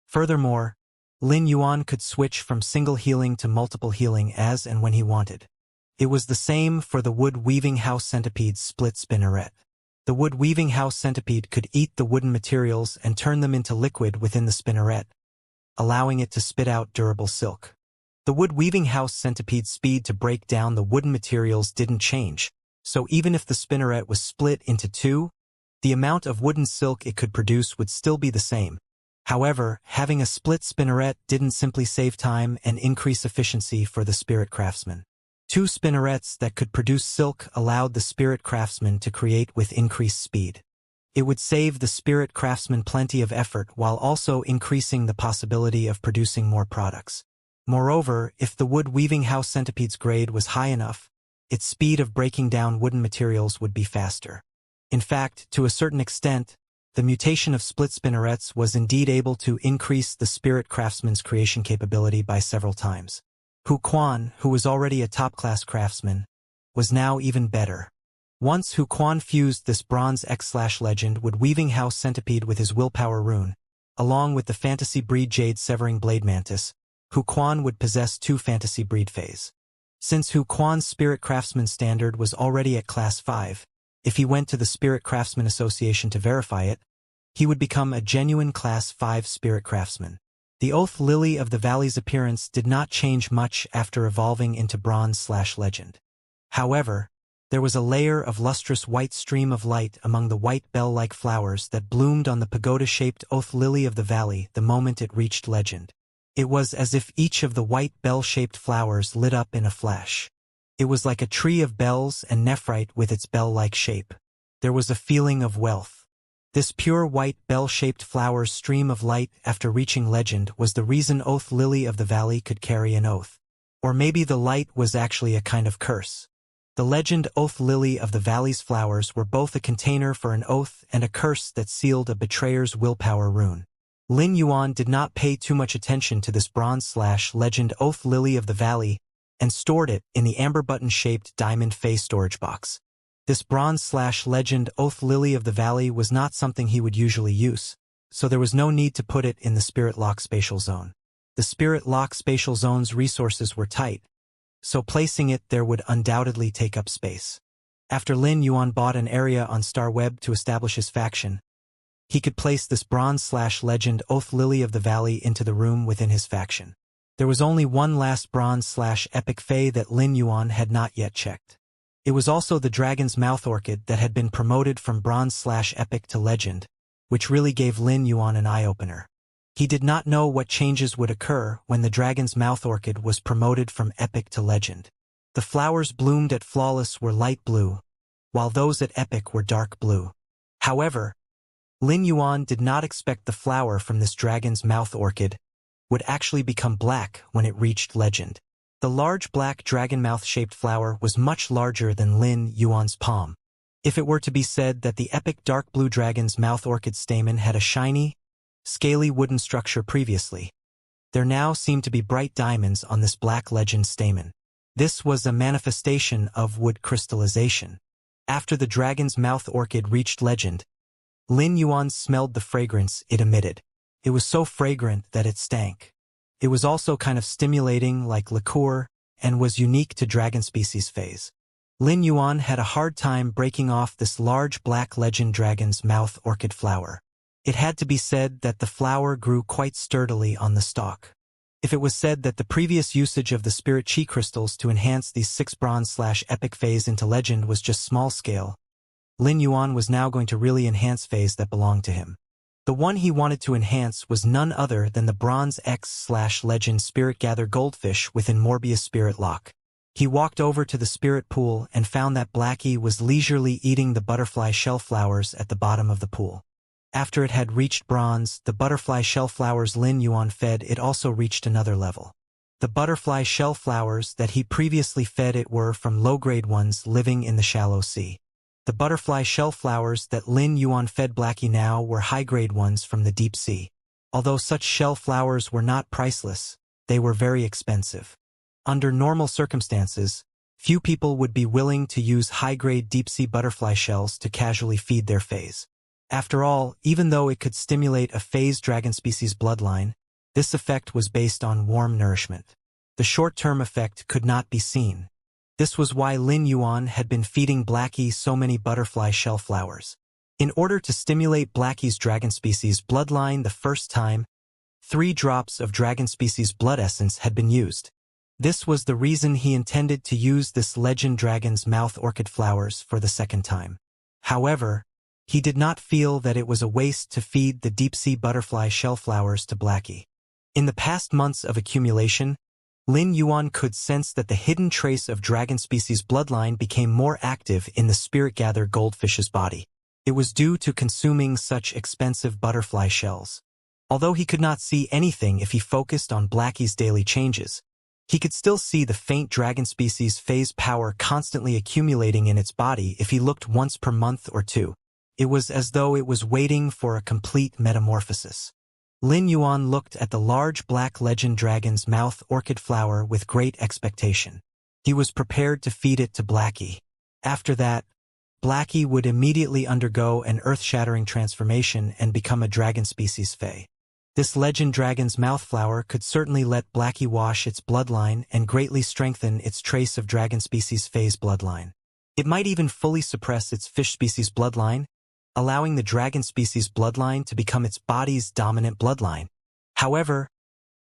Furthermore, Lin Yuan could switch from single healing to multiple healing as and when he wanted. It was the same for the wood weaving house centipede's split spinneret. The wood weaving house centipede could eat the wooden materials and turn them into liquid within the spinneret, allowing it to spit out durable silk. The wood weaving house centipede's speed to break down the wooden materials didn't change, so even if the spinneret was split into 2, the amount of wooden silk it could produce would still be the same. However, having a split spinneret didn't simply save time and increase efficiency for the spirit craftsman. 2 spinnerets that could produce silk allowed the spirit craftsman to create with increased speed. It would save the spirit craftsman plenty of effort while also increasing the possibility of producing more products. Moreover, if the wood weaving house centipede's grade was high enough, its speed of breaking down wooden materials would be faster. In fact, to a certain extent, the mutation of split spinnerets was indeed able to increase the spirit craftsman's creation capability by several times. Hu Quan, who was already a top-class craftsman, was now even better. Once Hu Quan fused this bronze X/legend wood weaving house centipede with his willpower rune, along with the fantasy breed jade severing blade mantis, Hu Quan would possess 2 fantasy breed phase. Since Hu Quan's Spirit Craftsman standard was already at Class 5, if he went to the Spirit Craftsman Association to verify it, he would become a genuine Class 5 Spirit Craftsman. The Oath Lily of the Valley's appearance did not change much after evolving into bronze/legend. However, there was a layer of lustrous white stream of light among the white bell-like flowers that bloomed on the pagoda-shaped Oath Lily of the Valley the moment it reached legend. It was as if each of the white bell-shaped flowers lit up in a flash. It was like a tree of bells and nephrite with its bell-like shape. There was a feeling of wealth. This pure white bell-shaped flower's stream of light after reaching legend was the reason Oath Lily of the Valley could carry an oath. Or maybe the light was actually a kind of curse. The legend Oath Lily of the Valley's flowers were both a container for an oath and a curse that sealed a betrayer's willpower rune. Lin Yuan did not pay too much attention to this bronze/legend Oath Lily of the Valley and stored it in the amber button-shaped diamond face storage box. This bronze/legend Oath Lily of the Valley was not something he would usually use, so there was no need to put it in the Spirit Lock Spatial Zone. The Spirit Lock Spatial Zone's resources were tight, so placing it there would undoubtedly take up space. After Lin Yuan bought an area on StarWeb to establish his faction, he could place this bronze/legend Oath Lily of the Valley into the room within his faction. There was only one last bronze/epic fae that Lin Yuan had not yet checked. It was also the Dragon's Mouth Orchid that had been promoted from bronze/epic to legend, which really gave Lin Yuan an eye-opener. He did not know what changes would occur when the Dragon's Mouth Orchid was promoted from epic to legend. The flowers bloomed at Flawless were light blue, while those at epic were dark blue. However, Lin Yuan did not expect the flower from this Dragon's Mouth Orchid would actually become black when it reached legend. The large black dragon mouth-shaped flower was much larger than Lin Yuan's palm. If it were to be said that the epic dark blue Dragon's Mouth Orchid stamen had a shiny, scaly wooden structure previously, there now seemed to be bright diamonds on this black legend stamen. This was a manifestation of wood crystallization. After the dragon's mouth orchid reached legend, Lin Yuan smelled the fragrance it emitted. It was so fragrant that it stank. It was also kind of stimulating, like liqueur, and was unique to dragon species phase. Lin Yuan had a hard time breaking off this large black legend dragon's mouth orchid flower. It had to be said that the flower grew quite sturdily on the stalk. If it was said that the previous usage of the spirit chi crystals to enhance these 6 bronze/epic phase into legend was just small scale, Lin Yuan was now going to really enhance phase that belonged to him. The one he wanted to enhance was none other than the Bronze X/Legend Spirit Gather Goldfish within Morbius Spirit Lock. He walked over to the spirit pool and found that Blackie was leisurely eating the butterfly shell flowers at the bottom of the pool. After it had reached bronze, the butterfly shell flowers Lin Yuan fed it also reached another level. The butterfly shell flowers that he previously fed it were from low-grade ones living in the shallow sea. The butterfly shell flowers that Lin Yuan fed Blackie now were high-grade ones from the deep sea. Although such shell flowers were not priceless, they were very expensive. Under normal circumstances, few people would be willing to use high-grade deep-sea butterfly shells to casually feed their phase. After all, even though it could stimulate a phase dragon species bloodline, this effect was based on warm nourishment. The short-term effect could not be seen. This was why Lin Yuan had been feeding Blackie so many butterfly shell flowers. In order to stimulate Blackie's dragon species bloodline the first time, 3 drops of dragon species blood essence had been used. This was the reason he intended to use this legend dragon's mouth orchid flowers for the second time. However, he did not feel that it was a waste to feed the deep-sea butterfly shell flowers to Blackie. In the past months of accumulation, Lin Yuan could sense that the hidden trace of dragon species bloodline became more active in the spirit gather goldfish's body. It was due to consuming such expensive butterfly shells. Although he could not see anything if he focused on Blackie's daily changes, he could still see the faint dragon species phase power constantly accumulating in its body if he looked once per month or two. It was as though it was waiting for a complete metamorphosis. Lin Yuan looked at the large black legend dragon's mouth orchid flower with great expectation. He was prepared to feed it to Blackie. After that, Blackie would immediately undergo an earth-shattering transformation and become a dragon species fae. This legend dragon's mouth flower could certainly let Blackie wash its bloodline and greatly strengthen its trace of dragon species fae's bloodline. It might even fully suppress its fish species bloodline, allowing the dragon species bloodline to become its body's dominant bloodline. However,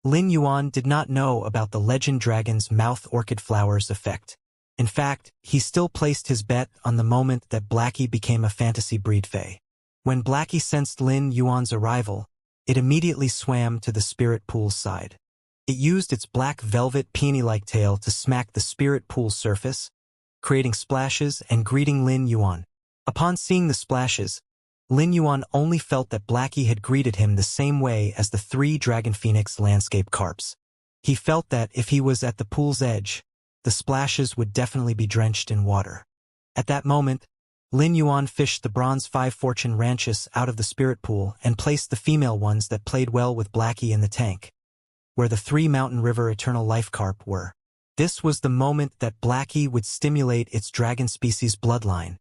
Lin Yuan did not know about the legend dragon's mouth orchid flower's effect. In fact, he still placed his bet on the moment that Blackie became a fantasy breed fae. When Blackie sensed Lin Yuan's arrival, it immediately swam to the spirit pool's side. It used its black velvet peony-like tail to smack the spirit pool's surface, creating splashes and greeting Lin Yuan. Upon seeing the splashes, Lin Yuan only felt that Blackie had greeted him the same way as the 3 Dragon Phoenix landscape carps. He felt that if he was at the pool's edge, the splashes would definitely be drenched in water. At that moment, Lin Yuan fished the bronze 5 fortune ranches out of the spirit pool and placed the female ones that played well with Blackie in the tank, where the 3 Mountain River Eternal Life Carp were. This was the moment that Blackie would stimulate its dragon species bloodline.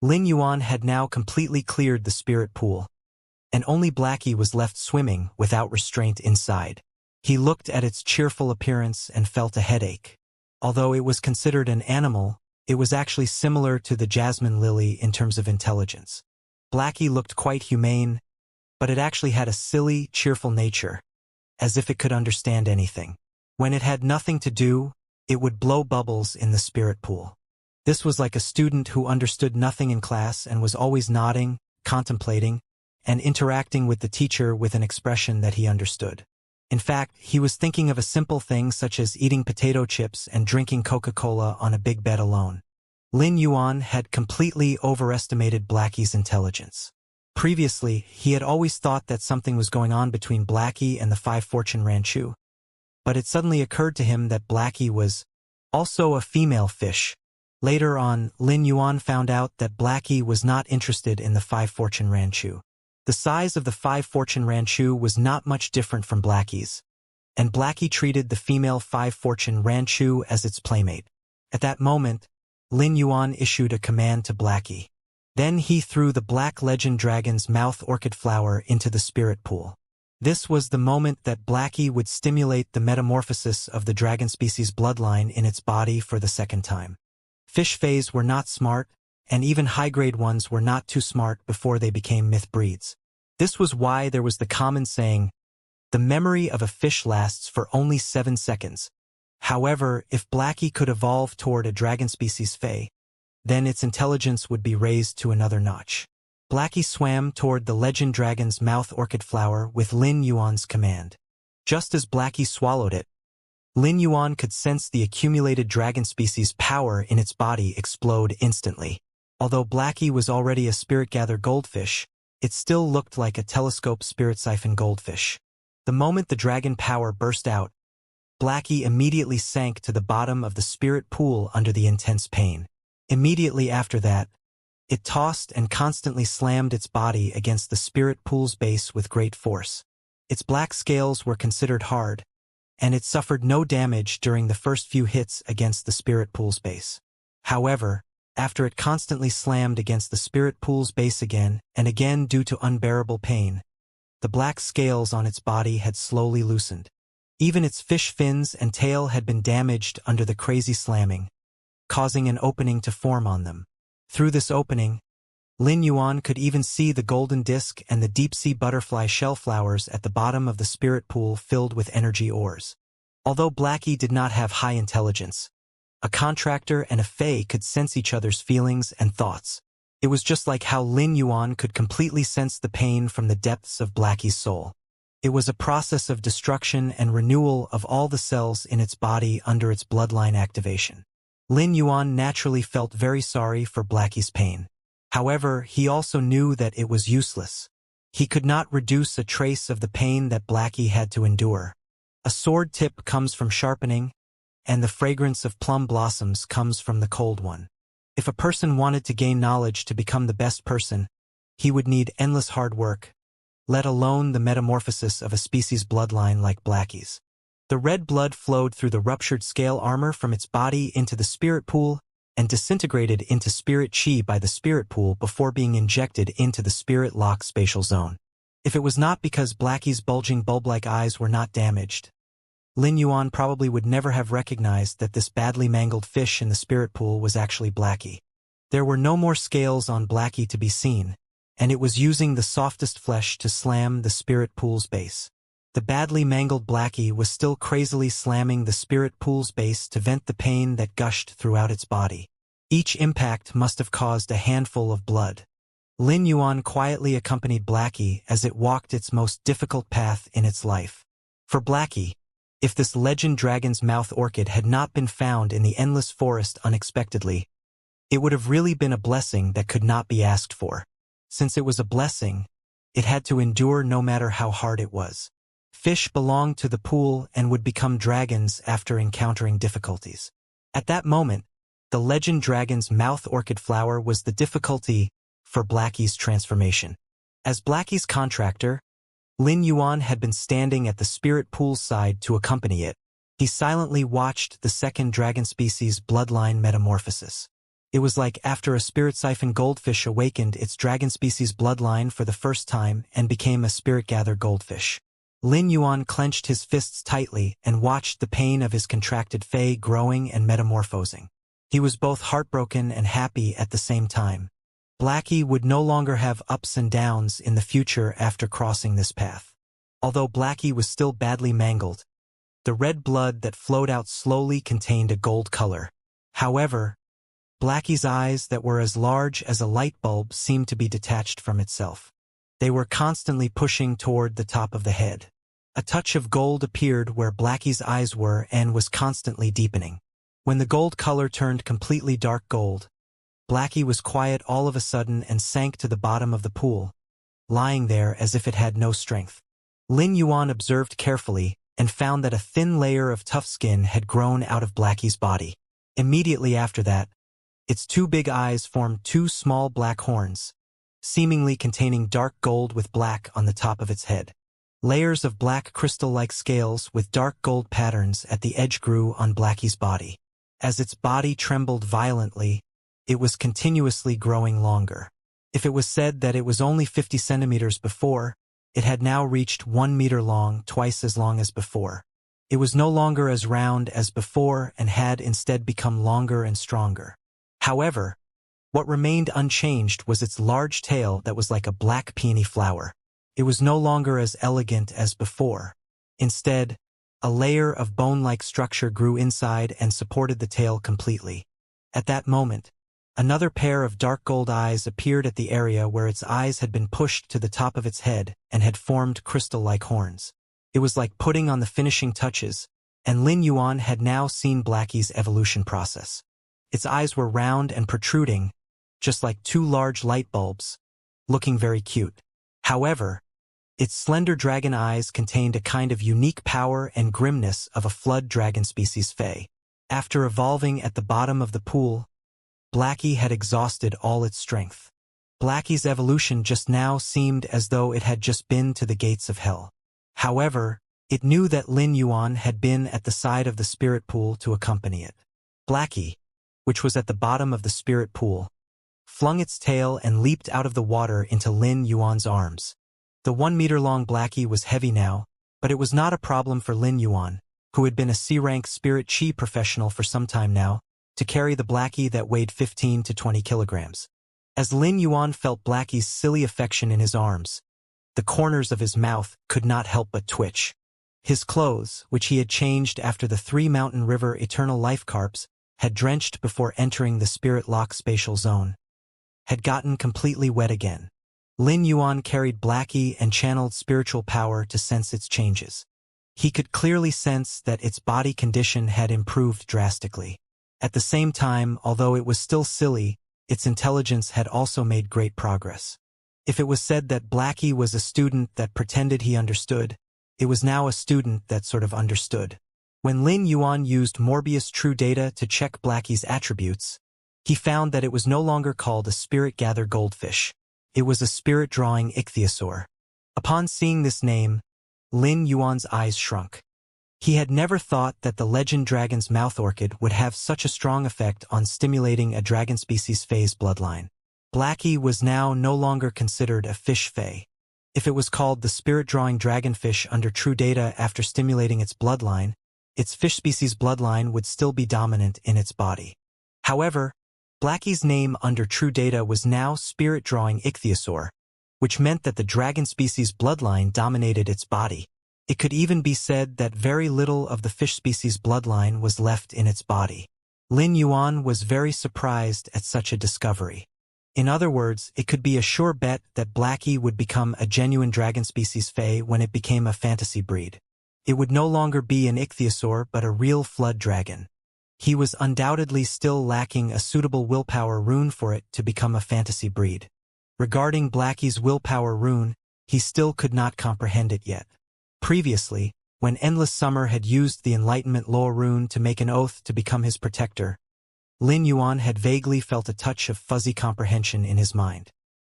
Lin Yuan had now completely cleared the spirit pool, and only Blackie was left swimming without restraint inside. He looked at its cheerful appearance and felt a headache. Although it was considered an animal, it was actually similar to the jasmine lily in terms of intelligence. Blackie looked quite humane, but it actually had a silly, cheerful nature, as if it could understand anything. When it had nothing to do, it would blow bubbles in the spirit pool. This was like a student who understood nothing in class and was always nodding, contemplating, and interacting with the teacher with an expression that he understood. In fact, he was thinking of a simple thing such as eating potato chips and drinking Coca-Cola on a big bed alone. Lin Yuan had completely overestimated Blackie's intelligence. Previously, he had always thought that something was going on between Blackie and the 5 Fortune Ranchu. But it suddenly occurred to him that Blackie was also a female fish. Later on, Lin Yuan found out that Blackie was not interested in the 5 Fortune Ranchu. The size of the 5 Fortune Ranchu was not much different from Blackie's, and Blackie treated the female 5 Fortune Ranchu as its playmate. At that moment, Lin Yuan issued a command to Blackie. Then he threw the Black Legend Dragon's mouth orchid flower into the spirit pool. This was the moment that Blackie would stimulate the metamorphosis of the dragon species bloodline in its body for the second time. Fish fays were not smart, and even high-grade ones were not too smart before they became myth breeds. This was why there was the common saying, "The memory of a fish lasts for only 7 seconds." However, if Blackie could evolve toward a dragon species fey, then its intelligence would be raised to another notch. Blackie swam toward the legend dragon's mouth orchid flower with Lin Yuan's command. Just as Blackie swallowed it, Lin Yuan could sense the accumulated dragon species power in its body explode instantly. Although Blackie was already a spirit-gather goldfish, it still looked like a telescope spirit siphon goldfish. The moment the dragon power burst out, Blackie immediately sank to the bottom of the spirit pool under the intense pain. Immediately after that, it tossed and constantly slammed its body against the spirit pool's base with great force. Its black scales were considered hard, and it suffered no damage during the first few hits against the spirit pool's base. However, after it constantly slammed against the spirit pool's base again and again due to unbearable pain, the black scales on its body had slowly loosened. Even its fish fins and tail had been damaged under the crazy slamming, causing an opening to form on them. Through this opening, Lin Yuan could even see the golden disc and the deep-sea butterfly shell flowers at the bottom of the spirit pool filled with energy ores. Although Blackie did not have high intelligence, a contractor and a fey could sense each other's feelings and thoughts. It was just like how Lin Yuan could completely sense the pain from the depths of Blackie's soul. It was a process of destruction and renewal of all the cells in its body under its bloodline activation. Lin Yuan naturally felt very sorry for Blackie's pain. However, he also knew that it was useless. He could not reduce a trace of the pain that Blackie had to endure. A sword tip comes from sharpening, and the fragrance of plum blossoms comes from the cold one. If a person wanted to gain knowledge to become the best person, he would need endless hard work, let alone the metamorphosis of a species bloodline like Blackie's. The red blood flowed through the ruptured scale armor from its body into the spirit pool and disintegrated into spirit chi by the spirit pool before being injected into the spirit lock spatial zone. If it was not because Blackie's bulging bulb-like eyes were not damaged, Lin Yuan probably would never have recognized that this badly mangled fish in the spirit pool was actually Blackie. There were no more scales on Blackie to be seen, and it was using the softest flesh to slam the spirit pool's base. The badly mangled Blackie was still crazily slamming the spirit pool's base to vent the pain that gushed throughout its body. Each impact must have caused a handful of blood. Lin Yuan quietly accompanied Blackie as it walked its most difficult path in its life. For Blackie, if this legend dragon's mouth orchid had not been found in the endless forest unexpectedly, it would have really been a blessing that could not be asked for. Since it was a blessing, it had to endure no matter how hard it was. Fish belonged to the pool and would become dragons after encountering difficulties. At that moment, the legend dragon's mouth orchid flower was the difficulty for Blackie's transformation. As Blackie's contractor, Lin Yuan had been standing at the spirit pool's side to accompany it. He silently watched the second dragon species bloodline metamorphosis. It was like after a spirit siphon goldfish awakened its dragon species bloodline for the first time and became a spirit-gather goldfish. Lin Yuan clenched his fists tightly and watched the pain of his contracted fey growing and metamorphosing. He was both heartbroken and happy at the same time. Blackie would no longer have ups and downs in the future after crossing this path. Although Blackie was still badly mangled, the red blood that flowed out slowly contained a gold color. However, Blackie's eyes that were as large as a light bulb seemed to be detached from itself. They were constantly pushing toward the top of the head. A touch of gold appeared where Blackie's eyes were and was constantly deepening. When the gold color turned completely dark gold, Blackie was quiet all of a sudden and sank to the bottom of the pool, lying there as if it had no strength. Lin Yuan observed carefully and found that a thin layer of tough skin had grown out of Blackie's body. Immediately after that, its two big eyes formed two small black horns, seemingly containing dark gold with black on the top of its head. Layers of black crystal-like scales with dark gold patterns at the edge grew on Blackie's body. As its body trembled violently, it was continuously growing longer. If it was said that it was only 50 centimeters before, it had now reached 1 meter long, twice as long as before. It was no longer as round as before and had instead become longer and stronger. However, what remained unchanged was its large tail that was like a black peony flower. It was no longer as elegant as before. Instead, a layer of bone-like structure grew inside and supported the tail completely. At that moment, another pair of dark gold eyes appeared at the area where its eyes had been pushed to the top of its head and had formed crystal-like horns. It was like putting on the finishing touches, and Lin Yuan had now seen Blackie's evolution process. Its eyes were round and protruding, just like two large light bulbs, looking very cute. However, its slender dragon eyes contained a kind of unique power and grimness of a flood dragon species Fae. After evolving at the bottom of the pool, Blackie had exhausted all its strength. Blackie's evolution just now seemed as though it had just been to the gates of hell. However, it knew that Lin Yuan had been at the side of the spirit pool to accompany it. Blackie, which was at the bottom of the spirit pool, flung its tail and leaped out of the water into Lin Yuan's arms. The 1 meter long Blackie was heavy now, but it was not a problem for Lin Yuan, who had been a C-rank spirit chi professional for some time now, to carry the Blackie that weighed 15 to 20 kilograms. As Lin Yuan felt Blackie's silly affection in his arms, the corners of his mouth could not help but twitch. His clothes, which he had changed after the 3 Mountain River Eternal Life Carps, had drenched before entering the Spirit Lock spatial zone, had gotten completely wet again. Lin Yuan carried Blackie and channeled spiritual power to sense its changes. He could clearly sense that its body condition had improved drastically. At the same time, although it was still silly, its intelligence had also made great progress. If it was said that Blackie was a student that pretended he understood, it was now a student that sort of understood. When Lin Yuan used Morbius True Data to check Blackie's attributes, he found that it was no longer called a spirit-gather goldfish. It was a spirit-drawing ichthyosaur. Upon seeing this name, Lin Yuan's eyes shrunk. He had never thought that the legend dragon's mouth orchid would have such a strong effect on stimulating a dragon species Fae's bloodline. Blackie was now no longer considered a fish Fae. If it was called the spirit-drawing dragonfish under True Data after stimulating its bloodline, its fish species bloodline would still be dominant in its body. However, Blackie's name under True Data was now spirit-drawing ichthyosaur, which meant that the dragon species bloodline dominated its body. It could even be said that very little of the fish species bloodline was left in its body. Lin Yuan was very surprised at such a discovery. In other words, it could be a sure bet that Blackie would become a genuine dragon species Fae when it became a fantasy breed. It would no longer be an ichthyosaur but a real flood dragon. He was undoubtedly still lacking a suitable willpower rune for it to become a fantasy breed. Regarding Blackie's willpower rune, he still could not comprehend it yet. Previously, when Endless Summer had used the Enlightenment Law rune to make an oath to become his protector, Lin Yuan had vaguely felt a touch of fuzzy comprehension in his mind.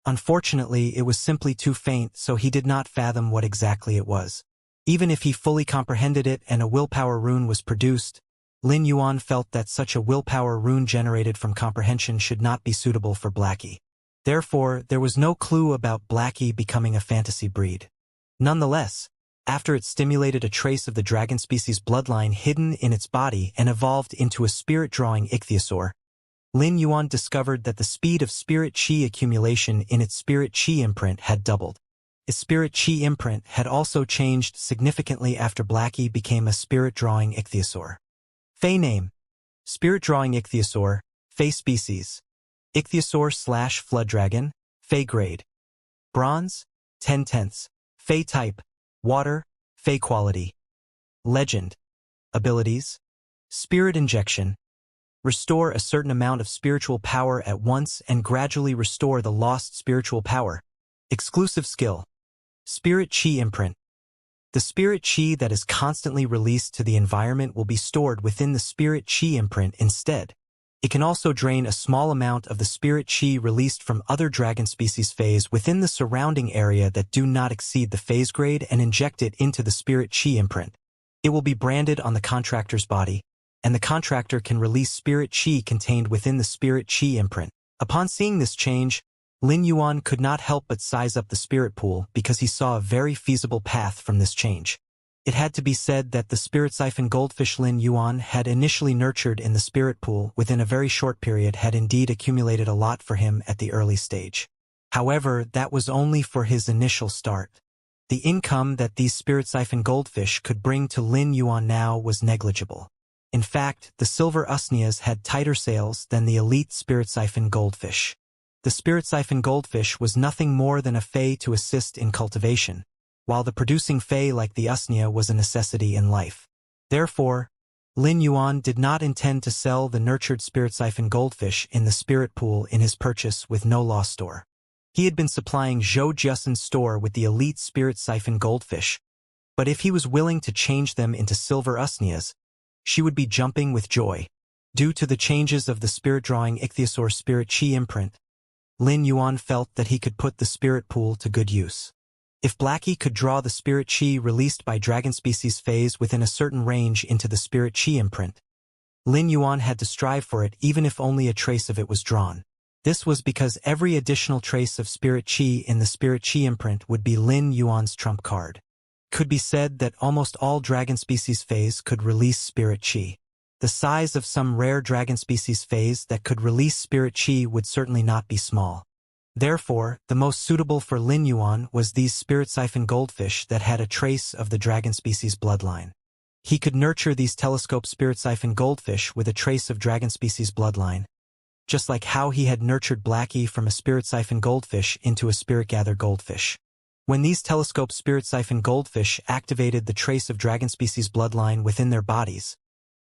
Unfortunately, it was simply too faint, so he did not fathom what exactly it was. Even if he fully comprehended it and a willpower rune was produced, Lin Yuan felt that such a willpower rune generated from comprehension should not be suitable for Blackie. Therefore, there was no clue about Blackie becoming a fantasy breed. Nonetheless, after it stimulated a trace of the dragon species bloodline hidden in its body and evolved into a spirit-drawing ichthyosaur, Lin Yuan discovered that the speed of spirit chi accumulation in its spirit chi imprint had doubled. Its spirit chi imprint had also changed significantly after Blackie became a spirit-drawing ichthyosaur. Fae name: Spirit-drawing ichthyosaur, Fae species: Ichthyosaur/flood dragon, Fae grade: Bronze, 10/10. Fae type: Water, Fae quality. Legend: Abilities: Spirit injection: Restore a certain amount of spiritual power at once and gradually restore the lost spiritual power. Exclusive skill: Spirit chi imprint. The spirit chi that is constantly released to the environment will be stored within the spirit chi imprint instead. It can also drain a small amount of the spirit chi released from other dragon species phase within the surrounding area that do not exceed the phase grade and inject it into the spirit chi imprint. It will be branded on the contractor's body, and the contractor can release spirit chi contained within the spirit chi imprint. Upon seeing this change, Lin Yuan could not help but size up the spirit pool because he saw a very feasible path from this change. It had to be said that the spirit siphon goldfish Lin Yuan had initially nurtured in the spirit pool within a very short period had indeed accumulated a lot for him at the early stage. However, that was only for his initial start. The income that these spirit siphon goldfish could bring to Lin Yuan now was negligible. In fact, the silver usnias had tighter sales than the elite spirit siphon goldfish. The spirit siphon goldfish was nothing more than a fey to assist in cultivation, while the producing fey like the usnia was a necessity in life. Therefore, Lin Yuan did not intend to sell the nurtured spirit siphon goldfish in the spirit pool in his purchase with no loss store. He had been supplying Zhou Jiasen's store with the elite spirit siphon goldfish, but if he was willing to change them into silver usnias, she would be jumping with joy. Due to the changes of the spirit-drawing ichthyosaur spirit chi imprint, Lin Yuan felt that he could put the spirit pool to good use. If Blackie could draw the spirit chi released by dragon species phase within a certain range into the spirit chi imprint, Lin Yuan had to strive for it even if only a trace of it was drawn. This was because every additional trace of spirit chi in the spirit chi imprint would be Lin Yuan's trump card. It could be said that almost all dragon species phase could release spirit chi. The size of some rare dragon species phase that could release spirit chi would certainly not be small. Therefore, the most suitable for Lin Yuan was these spirit siphon goldfish that had a trace of the dragon species bloodline. He could nurture these telescope spirit siphon goldfish with a trace of dragon species bloodline, just like how he had nurtured Blackie from a spirit siphon goldfish into a spirit gather goldfish. When these telescope spirit siphon goldfish activated the trace of dragon species bloodline within their bodies,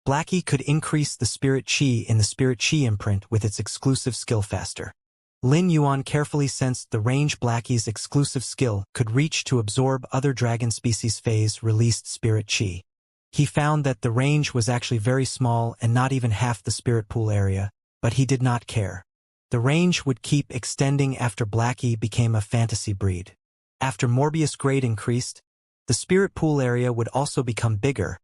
Blackie could increase the spirit chi in the spirit chi imprint with its exclusive skill faster. Lin Yuan carefully sensed the range Blackie's exclusive skill could reach to absorb other dragon species phase released spirit chi. He found that the range was actually very small and not even half the spirit pool area, but he did not care. The range would keep extending after Blackie became a fantasy breed. After Morbius grade increased, the spirit pool area would also become bigger,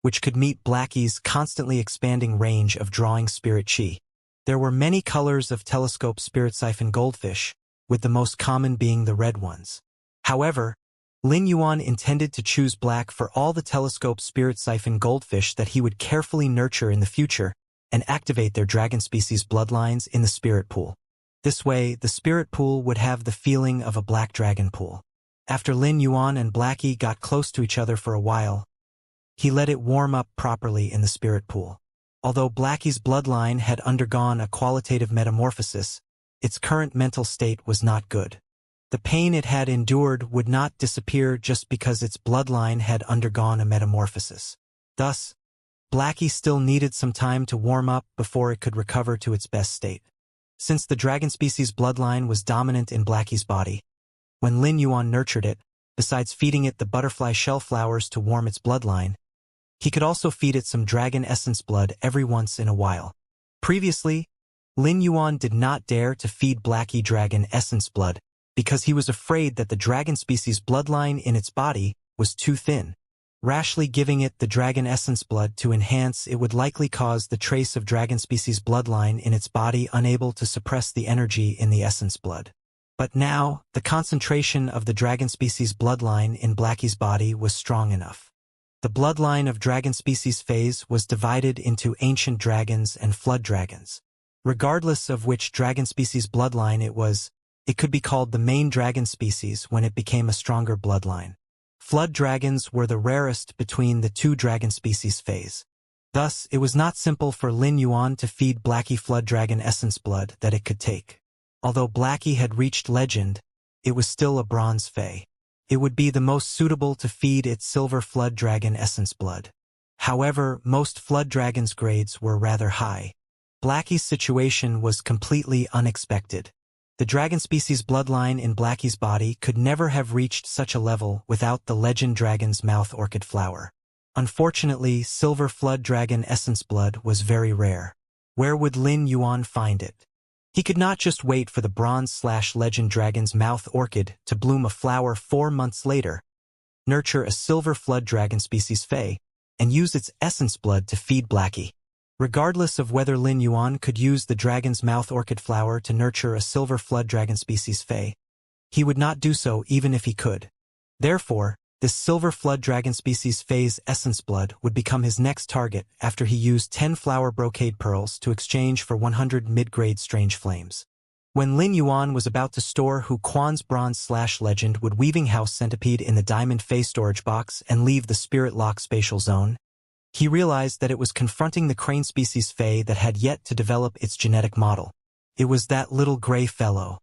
which could meet Blackie's constantly expanding range of drawing spirit chi. There were many colors of telescope spirit siphon goldfish, with the most common being the red ones. However, Lin Yuan intended to choose black for all the telescope spirit siphon goldfish that he would carefully nurture in the future and activate their dragon species bloodlines in the spirit pool. This way, the spirit pool would have the feeling of a black dragon pool. After Lin Yuan and Blackie got close to each other for a while, he let it warm up properly in the spirit pool. Although Blackie's bloodline had undergone a qualitative metamorphosis, its current mental state was not good. The pain it had endured would not disappear just because its bloodline had undergone a metamorphosis. Thus, Blackie still needed some time to warm up before it could recover to its best state. Since the dragon species bloodline was dominant in Blackie's body, when Lin Yuan nurtured it, besides feeding it the butterfly shell flowers to warm its bloodline, he could also feed it some dragon essence blood every once in a while. Previously, Lin Yuan did not dare to feed Blackie dragon essence blood because he was afraid that the dragon species bloodline in its body was too thin. Rashly giving it the dragon essence blood to enhance it would likely cause the trace of dragon species bloodline in its body unable to suppress the energy in the essence blood. But now, the concentration of the dragon species bloodline in Blackie's body was strong enough. The bloodline of dragon species phase was divided into ancient dragons and flood dragons. Regardless of which dragon species bloodline it could be called the main dragon species when it became a stronger bloodline. Flood dragons were the rarest between the two dragon species phase. Thus, it was not simple for Lin Yuan to feed Blackie flood dragon essence blood that it could take. Although Blackie had reached legend, it was still a bronze fey. It would be the most suitable to feed its silver flood dragon essence blood. However, most flood dragons' grades were rather high. Blackie's situation was completely unexpected. The dragon species bloodline in Blackie's body could never have reached such a level without the legend dragon's mouth orchid flower. Unfortunately, silver flood dragon essence blood was very rare. Where would Lin Yuan find it? He could not just wait for the bronze/legend dragon's mouth orchid to bloom a flower 4 months later, nurture a silver flood dragon species fey, and used its essence blood to feed Blackie. Regardless of whether Lin Yuan could use the dragon's mouth orchid flower to nurture a silver flood dragon species Fae, he would not do so even if he could. Therefore, this silver flood dragon species Fae's essence blood would become his next target after he used 10 flower brocade pearls to exchange for 100 mid-grade strange flames. When Lin Yuan was about to store Hu Quan's bronze/legend would weaving house centipede in the diamond Fae storage box and leave the spirit lock spatial zone, he realized that it was confronting the crane species Fae that had yet to develop its genetic model. It was that little gray fellow.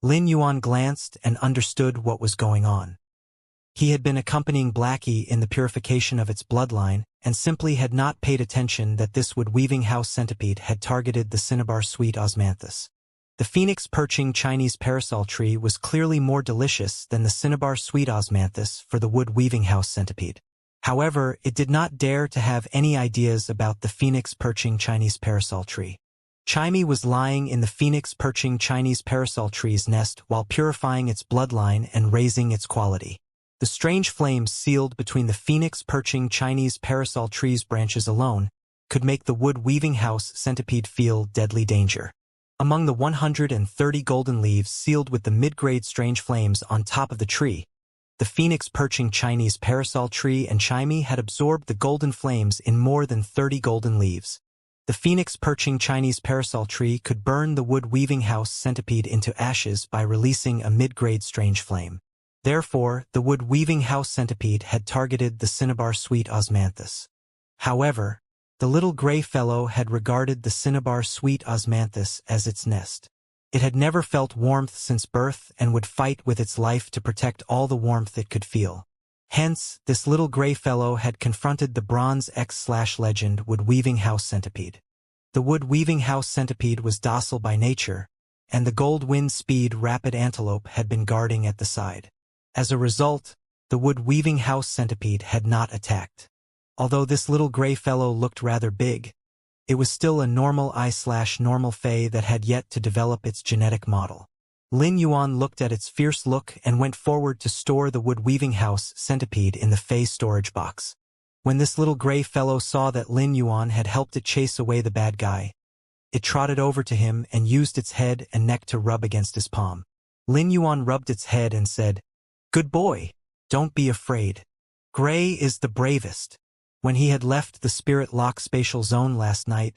Lin Yuan glanced and understood what was going on. He had been accompanying Blackie in the purification of its bloodline and simply had not paid attention that this wood weaving house centipede had targeted the cinnabar sweet osmanthus. The phoenix perching Chinese parasol tree was clearly more delicious than the cinnabar sweet osmanthus for the wood weaving house centipede. However, it did not dare to have any ideas about the phoenix perching Chinese parasol tree. Chimey was lying in the phoenix perching Chinese parasol tree's nest while purifying its bloodline and raising its quality. The strange flames sealed between the phoenix perching Chinese parasol tree's branches alone could make the wood weaving house centipede feel deadly danger. Among the 130 golden leaves sealed with the mid-grade strange flames on top of the tree, the phoenix perching Chinese parasol tree and Chimey had absorbed the golden flames in more than 30 golden leaves. The phoenix perching Chinese parasol tree could burn the wood weaving house centipede into ashes by releasing a mid-grade strange flame. Therefore, the wood weaving house centipede had targeted the cinnabar sweet osmanthus. However, the little gray fellow had regarded the cinnabar sweet osmanthus as its nest. It had never felt warmth since birth and would fight with its life to protect all the warmth it could feel. Hence, this little gray fellow had confronted the bronze X/legend wood weaving house centipede. The wood weaving house centipede was docile by nature, and the gold wind speed rapid antelope had been guarding at the side. As a result, the wood weaving house centipede had not attacked. Although this little gray fellow looked rather big, it was still a normal I/normal Fae that had yet to develop its genetic model. Lin Yuan looked at its fierce look and went forward to store the wood weaving house centipede in the Fae storage box. When this little gray fellow saw that Lin Yuan had helped it chase away the bad guy, it trotted over to him and used its head and neck to rub against his palm. Lin Yuan rubbed its head and said, "Good boy, don't be afraid. Gray is the bravest." When he had left the spirit lock spatial zone last night,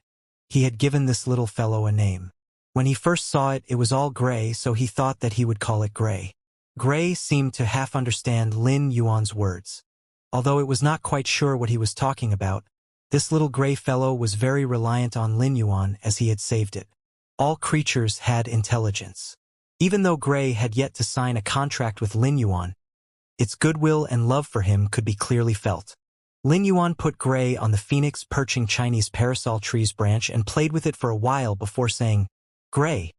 he had given this little fellow a name. When he first saw it, it was all gray, so he thought that he would call it Gray. Gray seemed to half understand Lin Yuan's words. Although it was not quite sure what he was talking about, this little gray fellow was very reliant on Lin Yuan as he had saved it. All creatures had intelligence. Even though Gray had yet to sign a contract with Lin Yuan, its goodwill and love for him could be clearly felt. Lin Yuan put Gray on the phoenix perching Chinese parasol tree's branch and played with it for a while before saying, "Gray,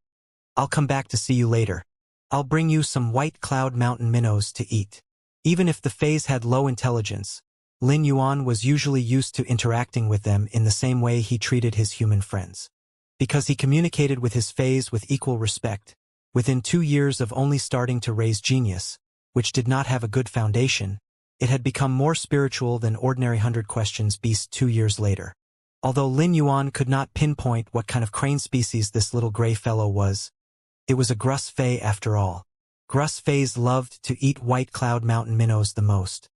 I'll come back to see you later. I'll bring you some white cloud mountain minnows to eat." Even if the Faes had low intelligence, Lin Yuan was usually used to interacting with them in the same way he treated his human friends. Because he communicated with his Faes with equal respect, within 2 years of only starting to raise genius, which did not have a good foundation, it had become more spiritual than ordinary 100 questions beast 2 years later. Although Lin Yuan could not pinpoint what kind of crane species this little gray fellow was, it was a Grus Fae after all. Grus Faes loved to eat white cloud mountain minnows the most.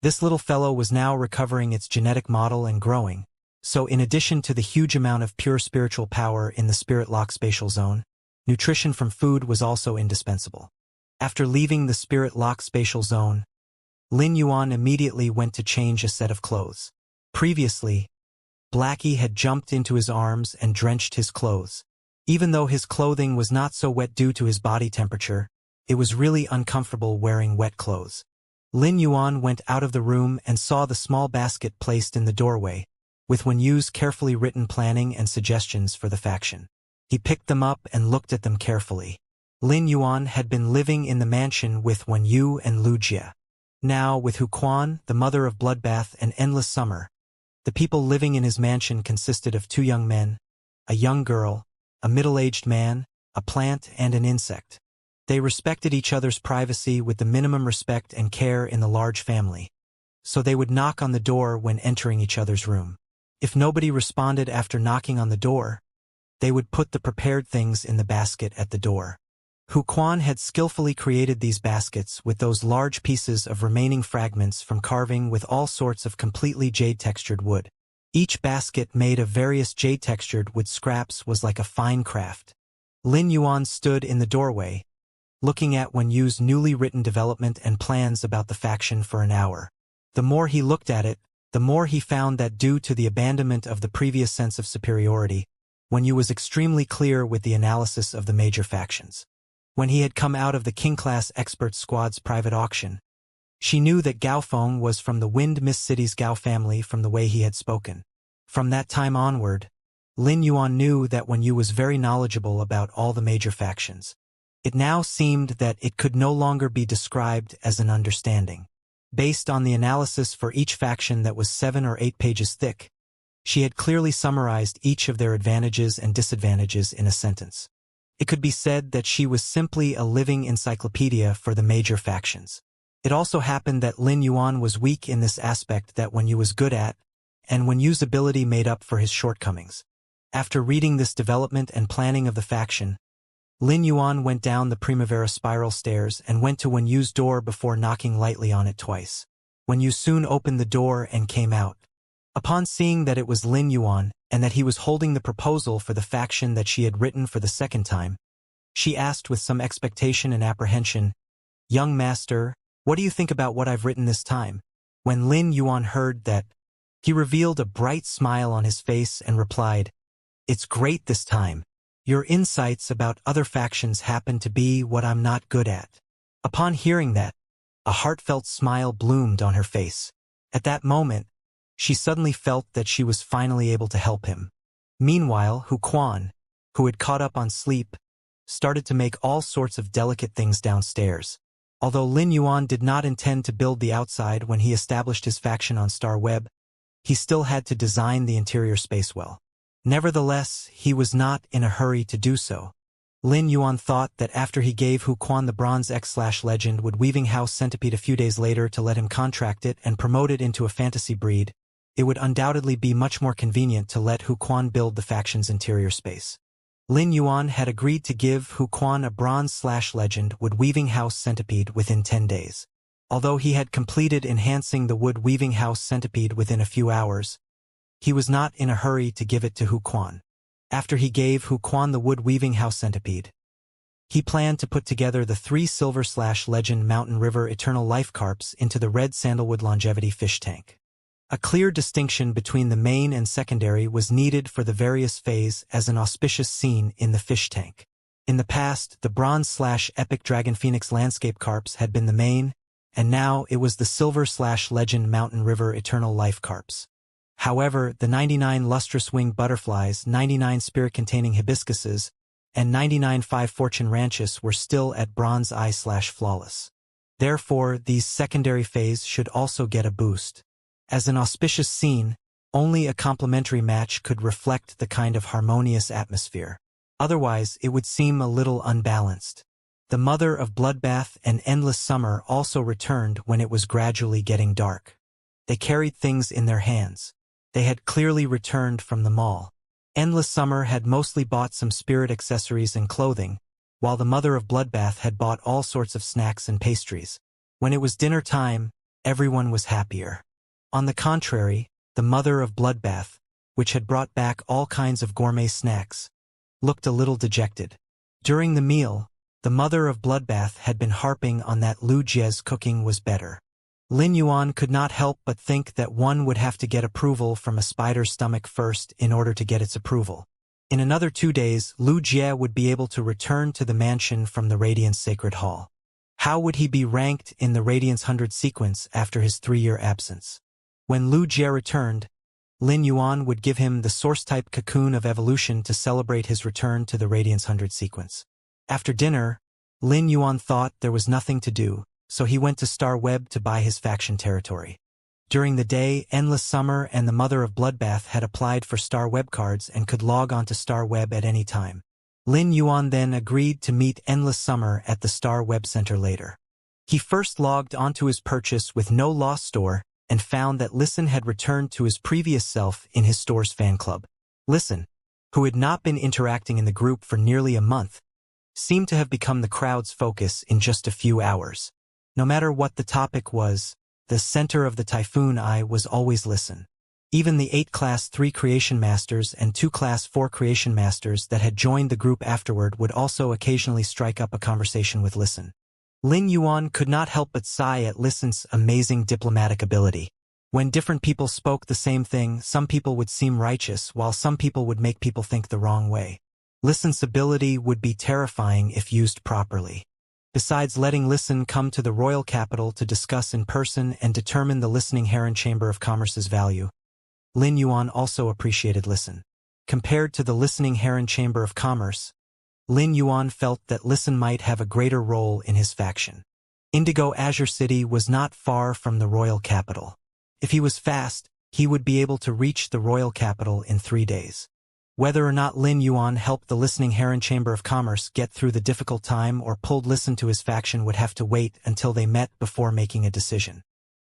This little fellow was now recovering its genetic model and growing, so in addition to the huge amount of pure spiritual power in the spirit lock spatial zone, nutrition from food was also indispensable. After leaving the spirit lock spatial zone, Lin Yuan immediately went to change a set of clothes. Previously, Blackie had jumped into his arms and drenched his clothes. Even though his clothing was not so wet due to his body temperature, it was really uncomfortable wearing wet clothes. Lin Yuan went out of the room and saw the small basket placed in the doorway, with Wen Yu's carefully written planning and suggestions for the faction. He picked them up and looked at them carefully. Lin Yuan had been living in the mansion with Wen Yu and Lu Jie. Now, with Hu Quan, the mother of Bloodbath and Endless Summer, the people living in his mansion consisted of 2 young men, a young girl, a middle-aged man, a plant, and an insect. They respected each other's privacy with the minimum respect and care in the large family. so they would knock on the door when entering each other's room. If nobody responded after knocking on the door, they would put the prepared things in the basket at the door. Hu Quan had skillfully created these baskets with those large pieces of remaining fragments from carving with all sorts of completely jade-textured wood. Each basket made of various jade-textured wood scraps was like a fine craft. Lin Yuan stood in the doorway, looking at Wen Yu's newly written development and plans about the faction for an hour. The more he looked at it, the more he found that due to the abandonment of the previous sense of superiority, Wen Yu was extremely clear with the analysis of the major factions. When he had come out of the King-class expert squad's private auction, she knew that Gao Feng was from the Wind Mist City's Gao family from the way he had spoken. From that time onward, Lin Yuan knew that Wen Yu was very knowledgeable about all the major factions. It now seemed that it could no longer be described as an understanding. Based on the analysis for each faction that was 7 or 8 pages thick, she had clearly summarized each of their advantages and disadvantages in a sentence. It could be said that she was simply a living encyclopedia for the major factions. It also happened that Lin Yuan was weak in this aspect that Wen Yu was good at, and Wen Yu's ability made up for his shortcomings. After reading this development and planning of the faction, Lin Yuan went down the Primavera spiral stairs and went to Wen Yu's door before knocking lightly on it twice. Wen Yu soon opened the door and came out. Upon seeing that it was Lin Yuan, and that he was holding the proposal for the faction that she had written for the second time, she asked with some expectation and apprehension, "Young master, what do you think about what I've written this time?" When Lin Yuan heard that, he revealed a bright smile on his face and replied, "It's great this time. Your insights about other factions happen to be what I'm not good at." Upon hearing that, a heartfelt smile bloomed on her face. At that moment, she suddenly felt that she was finally able to help him. Meanwhile, Hu Quan, who had caught up on sleep, started to make all sorts of delicate things downstairs. Although Lin Yuan did not intend to build the outside when he established his faction on Star Web, he still had to design the interior space well. Nevertheless, he was not in a hurry to do so. Lin Yuan thought that after he gave Hu Quan the Bronze X/Legend Wood Weaving House Centipede a few days later to let him contract it and promote it into a fantasy breed, it would undoubtedly be much more convenient to let Hu Quan build the faction's interior space. Lin Yuan had agreed to give Hu Quan a Bronze/Legend Wood Weaving House Centipede within 10 days. Although he had completed enhancing the Wood Weaving House Centipede within a few hours, he was not in a hurry to give it to Hu Quan. After he gave Hu Quan the Wood Weaving House Centipede, he planned to put together the 3 Silver/Legend Mountain River Eternal Life Carps into the Red Sandalwood Longevity Fish Tank. A clear distinction between the main and secondary was needed for the various phase as an auspicious scene in the fish tank. In the past, the Bronze/Epic Dragon Phoenix Landscape Carps had been the main, and now it was the Silver/Legend Mountain River Eternal Life Carps. However, the 99 lustrous winged butterflies, 99 spirit-containing hibiscuses, and 99 5 fortune ranches were still at Bronze Eye/Flawless. Therefore, these secondary phase should also get a boost. As an auspicious scene, only a complementary match could reflect the kind of harmonious atmosphere. Otherwise, it would seem a little unbalanced. The Mother of Bloodbath and Endless Summer also returned when it was gradually getting dark. They carried things in their hands. They had clearly returned from the mall. Endless Summer had mostly bought some spirit accessories and clothing, while the Mother of Bloodbath had bought all sorts of snacks and pastries. When it was dinner time, everyone was happier. On the contrary, the Mother of Bloodbath, which had brought back all kinds of gourmet snacks, looked a little dejected. During the meal, the Mother of Bloodbath had been harping on that Lu Jie's cooking was better. Lin Yuan could not help but think that one would have to get approval from a spider's stomach first in order to get its approval. In another 2 days, Lu Jie would be able to return to the mansion from the Radiance Sacred Hall. How would he be ranked in the Radiance 100 sequence after his 3-year absence? When Lu Jie returned, Lin Yuan would give him the Source-type Cocoon of Evolution to celebrate his return to the Radiance 100 sequence. After dinner, Lin Yuan thought there was nothing to do, so he went to Star Web to buy his faction territory. During the day, Endless Summer and the Mother of Bloodbath had applied for Star Web cards and could log on to Star Web at any time. Lin Yuan then agreed to meet Endless Summer at the Star Web Center later. He first logged onto his purchase with no loss store and found that Listen had returned to his previous self in his store's fan club. Listen, who had not been interacting in the group for nearly a month, seemed to have become the crowd's focus in just a few hours. No matter what the topic was, the center of the typhoon eye was always Listen. Even the 8 Class 3 Creation Masters and 2 Class 4 Creation Masters that had joined the group afterward would also occasionally strike up a conversation with Listen. Lin Yuan could not help but sigh at Listen's amazing diplomatic ability. When different people spoke the same thing, some people would seem righteous, while some people would make people think the wrong way. Listen's ability would be terrifying if used properly. Besides letting Listen come to the royal capital to discuss in person and determine the listening Heron Chamber of Commerce's value, Lin Yuan also appreciated Listen. Compared to the listening Heron Chamber of Commerce, Lin Yuan felt that Listen might have a greater role in his faction. Indigo Azure City was not far from the royal capital. If he was fast, he would be able to reach the royal capital in 3 days. Whether or not Lin Yuan helped the listening Heron Chamber of Commerce get through the difficult time or pulled Listen to his faction would have to wait until they met before making a decision.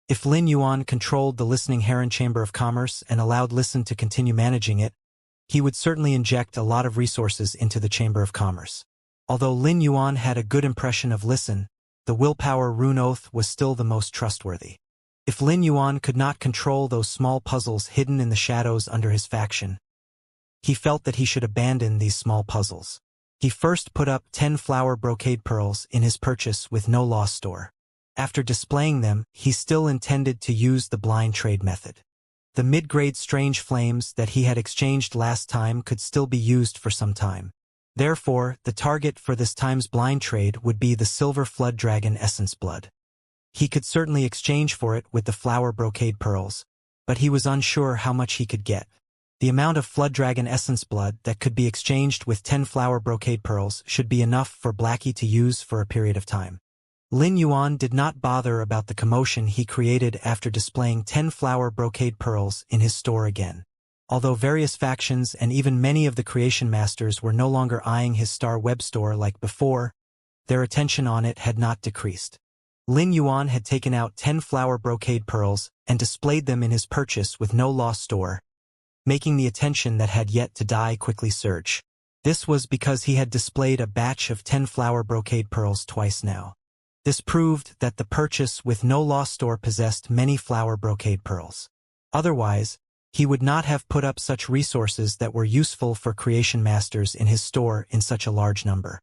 If Lin Yuan controlled the listening Heron Chamber of Commerce and allowed Listen to continue managing it, he would certainly inject a lot of resources into the Chamber of Commerce. Although Lin Yuan had a good impression of Listen, the willpower rune oath was still the most trustworthy. If Lin Yuan could not control those small puzzles hidden in the shadows under his faction, he felt that he should abandon these small puzzles. He first put up 10 flower brocade pearls in his purchase with no loss store. After displaying them, he still intended to use the blind trade method. The mid-grade strange flames that he had exchanged last time could still be used for some time. Therefore, the target for this time's blind trade would be the silver flood dragon essence blood. He could certainly exchange for it with the flower brocade pearls, but he was unsure how much he could get. The amount of flood dragon essence blood that could be exchanged with 10 flower brocade pearls should be enough for Blackie to use for a period of time. Lin Yuan did not bother about the commotion he created after displaying 10 flower brocade pearls in his store again. Although various factions and even many of the creation masters were no longer eyeing his star web store like before, their attention on it had not decreased. Lin Yuan had taken out 10 flower brocade pearls and displayed them in his purchase with no loss store, making the attention that had yet to die quickly surge. This was because he had displayed a batch of 10 flower brocade pearls twice now. This proved that the purchase with no loss store possessed many flower brocade pearls. Otherwise, he would not have put up such resources that were useful for creation masters in his store in such a large number.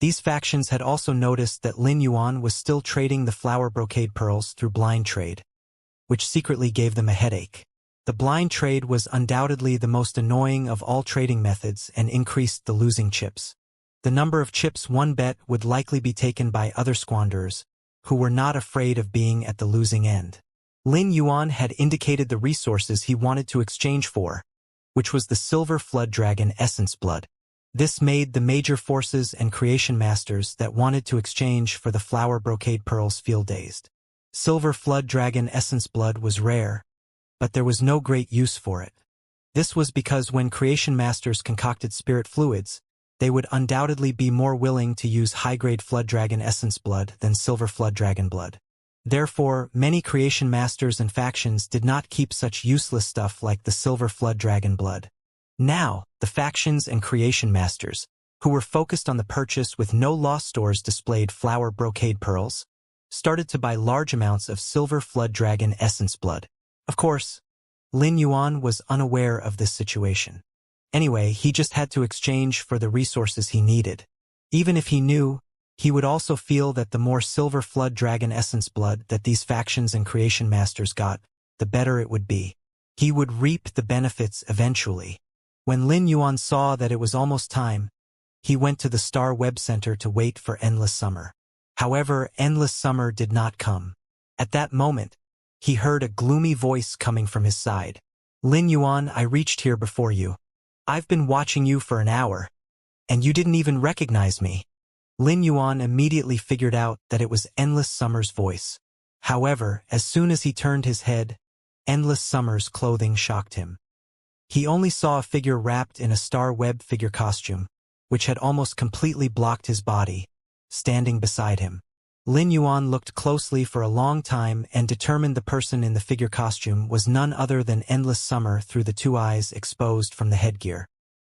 These factions had also noticed that Lin Yuan was still trading the flower brocade pearls through blind trade, which secretly gave them a headache. The blind trade was undoubtedly the most annoying of all trading methods and increased the losing chips. The number of chips one bet would likely be taken by other squanderers, who were not afraid of being at the losing end. Lin Yuan had indicated the resources he wanted to exchange for, which was the silver flood dragon essence blood. This made the major forces and creation masters that wanted to exchange for the flower brocade pearls feel dazed. Silver flood dragon essence blood was rare, but there was no great use for it. This was because when creation masters concocted spirit fluids, they would undoubtedly be more willing to use high-grade flood dragon essence blood than silver flood dragon blood. Therefore, many creation masters and factions did not keep such useless stuff like the silver flood dragon blood. Now, the factions and creation masters, who were focused on the purchase with no loss stores displayed flower brocade pearls, started to buy large amounts of silver flood dragon essence blood. Of course, Lin Yuan was unaware of this situation. Anyway, he just had to exchange for the resources he needed. Even if he knew, he would also feel that the more silver flood dragon essence blood that these factions and creation masters got, the better it would be. He would reap the benefits eventually. When Lin Yuan saw that it was almost time, he went to the Star Web Center to wait for Endless Summer. However, Endless Summer did not come. At that moment, he heard a gloomy voice coming from his side. Lin Yuan, I reached here before you. I've been watching you for an hour, and you didn't even recognize me. Lin Yuan immediately figured out that it was Endless Summer's voice. However, as soon as he turned his head, Endless Summer's clothing shocked him. He only saw a figure wrapped in a Star Web figure costume, which had almost completely blocked his body, standing beside him. Lin Yuan looked closely for a long time and determined the person in the figure costume was none other than Endless Summer through the two eyes exposed from the headgear.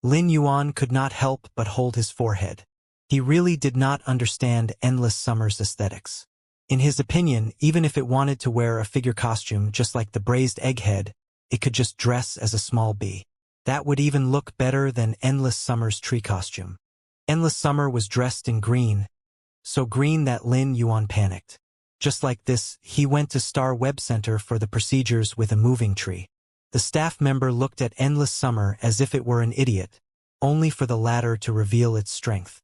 Lin Yuan could not help but hold his forehead. He really did not understand Endless Summer's aesthetics. In his opinion, even if it wanted to wear a figure costume just like the braised egghead, it could just dress as a small bee. That would even look better than Endless Summer's tree costume. Endless Summer was dressed in green, so green that Lin Yuan panicked. Just like this, he went to Star Web Center for the procedures with a moving tree. The staff member looked at Endless Summer as if it were an idiot, only for the latter to reveal its strength.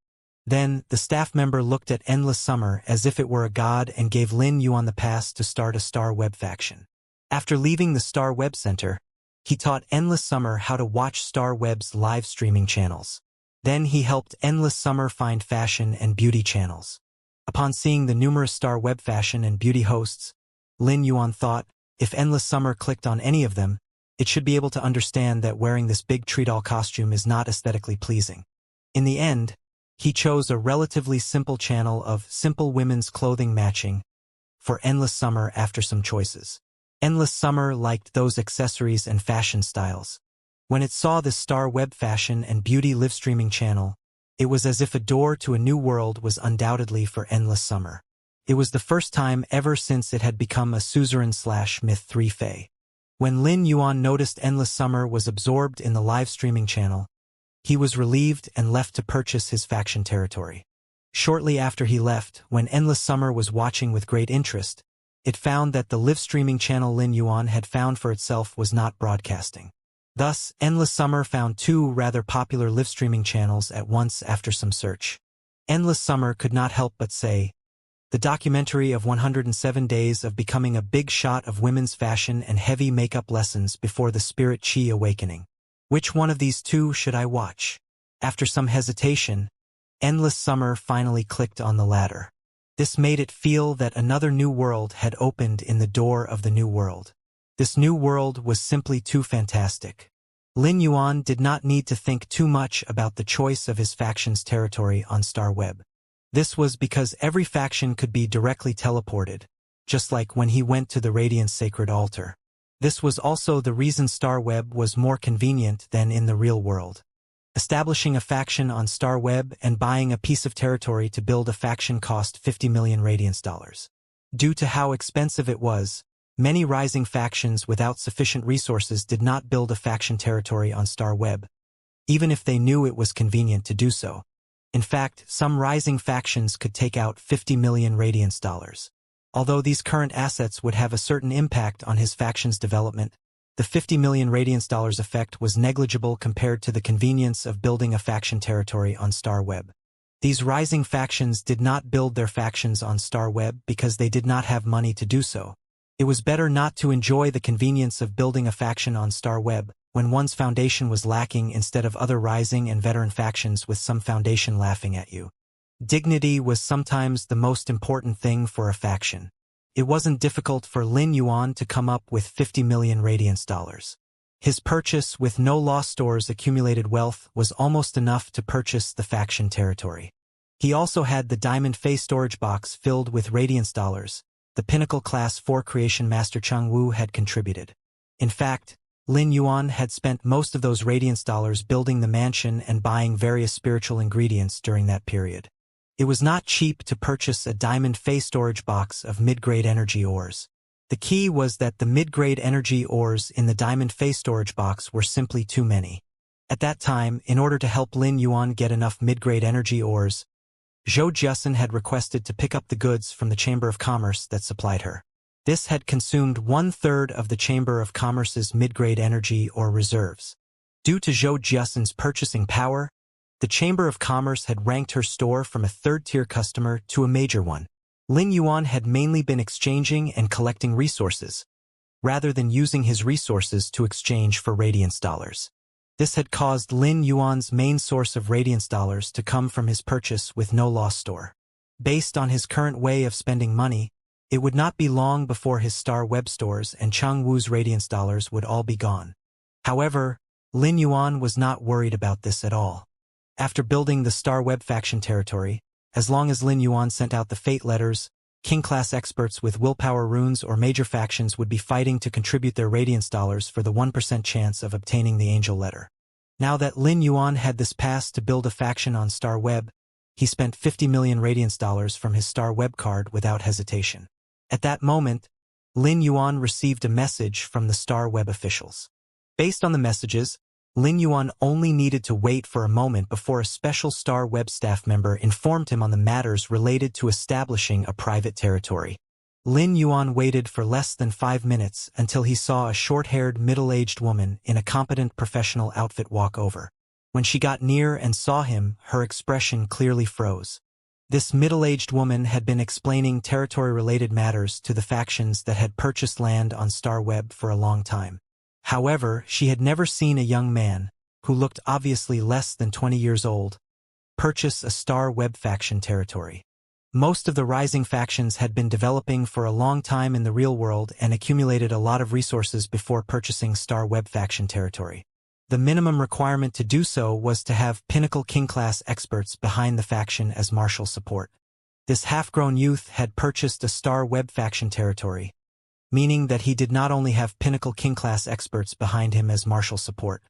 Then, the staff member looked at Endless Summer as if it were a god and gave Lin Yuan the pass to start a Star Web faction. After leaving the Star Web Center, he taught Endless Summer how to watch Star Web's live streaming channels. Then he helped Endless Summer find fashion and beauty channels. Upon seeing the numerous Star Web fashion and beauty hosts, Lin Yuan thought, if Endless Summer clicked on any of them, it should be able to understand that wearing this big tree doll costume is not aesthetically pleasing. In the end, he chose a relatively simple channel of simple women's clothing matching for Endless Summer after some choices. Endless Summer liked those accessories and fashion styles. When it saw the Star Web fashion and beauty live streaming channel, it was as if a door to a new world was undoubtedly for Endless Summer. It was the first time ever since it had become a suzerain/myth 3 fae. When Lin Yuan noticed Endless Summer was absorbed in the live streaming channel, he was relieved and left to purchase his faction territory. Shortly after he left, when Endless Summer was watching with great interest, it found that the live streaming channel Lin Yuan had found for itself was not broadcasting. Thus, Endless Summer found two rather popular live streaming channels at once after some search. Endless Summer could not help but say, the documentary of 107 Days of Becoming a Big Shot of Women's Fashion and Heavy Makeup Lessons Before the Spirit Chi Awakening. Which one of these two should I watch? After some hesitation, Endless Summer finally clicked on the latter. This made it feel that another new world had opened in the door of the new world. This new world was simply too fantastic. Lin Yuan did not need to think too much about the choice of his faction's territory on Star Web. This was because every faction could be directly teleported, just like when he went to the Radiant's Sacred Altar. This was also the reason Star Web was more convenient than in the real world. Establishing a faction on Star Web and buying a piece of territory to build a faction cost 50 million Radiance dollars. Due to how expensive it was, many rising factions without sufficient resources did not build a faction territory on Star Web, even if they knew it was convenient to do so. In fact, some rising factions could take out 50 million Radiance dollars. Although these current assets would have a certain impact on his faction's development, the 50 million Radiance dollars effect was negligible compared to the convenience of building a faction territory on Star Web. These rising factions did not build their factions on Star Web because they did not have money to do so. It was better not to enjoy the convenience of building a faction on Star Web when one's foundation was lacking instead of other rising and veteran factions with some foundation laughing at you. Dignity was sometimes the most important thing for a faction. It wasn't difficult for Lin Yuan to come up with 50 million Radiance dollars. His purchase with no lost stores accumulated wealth was almost enough to purchase the faction territory. He also had the Diamond Face storage box filled with Radiance dollars. The Pinnacle Class 4 creation master Chang Wu had contributed. In fact, Lin Yuan had spent most of those Radiance dollars building the mansion and buying various spiritual ingredients during that period. It was not cheap to purchase a Diamond Face storage box of mid-grade energy ores. The key was that the mid-grade energy ores in the Diamond Face storage box were simply too many. At that time, in order to help Lin Yuan get enough mid-grade energy ores, Zhou Jiasun had requested to pick up the goods from the Chamber of Commerce that supplied her. This had consumed 1/3 of the Chamber of Commerce's mid-grade energy or reserves. Due to Zhou Jiasun's purchasing power, the Chamber of Commerce had ranked her store from a third-tier customer to a major one. Lin Yuan had mainly been exchanging and collecting resources, rather than using his resources to exchange for Radiance dollars. This had caused Lin Yuan's main source of Radiance dollars to come from his purchase with no loss store. Based on his current way of spending money, it would not be long before his Star Web stores and Chang Wu's Radiance dollars would all be gone. However, Lin Yuan was not worried about this at all. After building the Star Web faction territory, as long as Lin Yuan sent out the fate letters, King-class experts with willpower runes or major factions would be fighting to contribute their radiance dollars for the 1% chance of obtaining the angel letter. Now that Lin Yuan had this pass to build a faction on Star Web, he spent 50 million radiance dollars from his Star Web card without hesitation. At that moment, Lin Yuan received a message from the Star Web officials. Based on the messages, Lin Yuan only needed to wait for a moment before a special Star Web staff member informed him on the matters related to establishing a private territory. Lin Yuan waited for less than 5 minutes until he saw a short-haired, middle-aged woman in a competent professional outfit walk over. When she got near and saw him, her expression clearly froze. This middle-aged woman had been explaining territory-related matters to the factions that had purchased land on Star Web for a long time. However, she had never seen a young man, who looked obviously less than 20 years old, purchase a Star Web faction territory. Most of the rising factions had been developing for a long time in the real world and accumulated a lot of resources before purchasing Star Web faction territory. The minimum requirement to do so was to have pinnacle king-class experts behind the faction as martial support. This half-grown youth had purchased a Star Web faction territory, meaning that he did not only have pinnacle king-class experts behind him as martial support.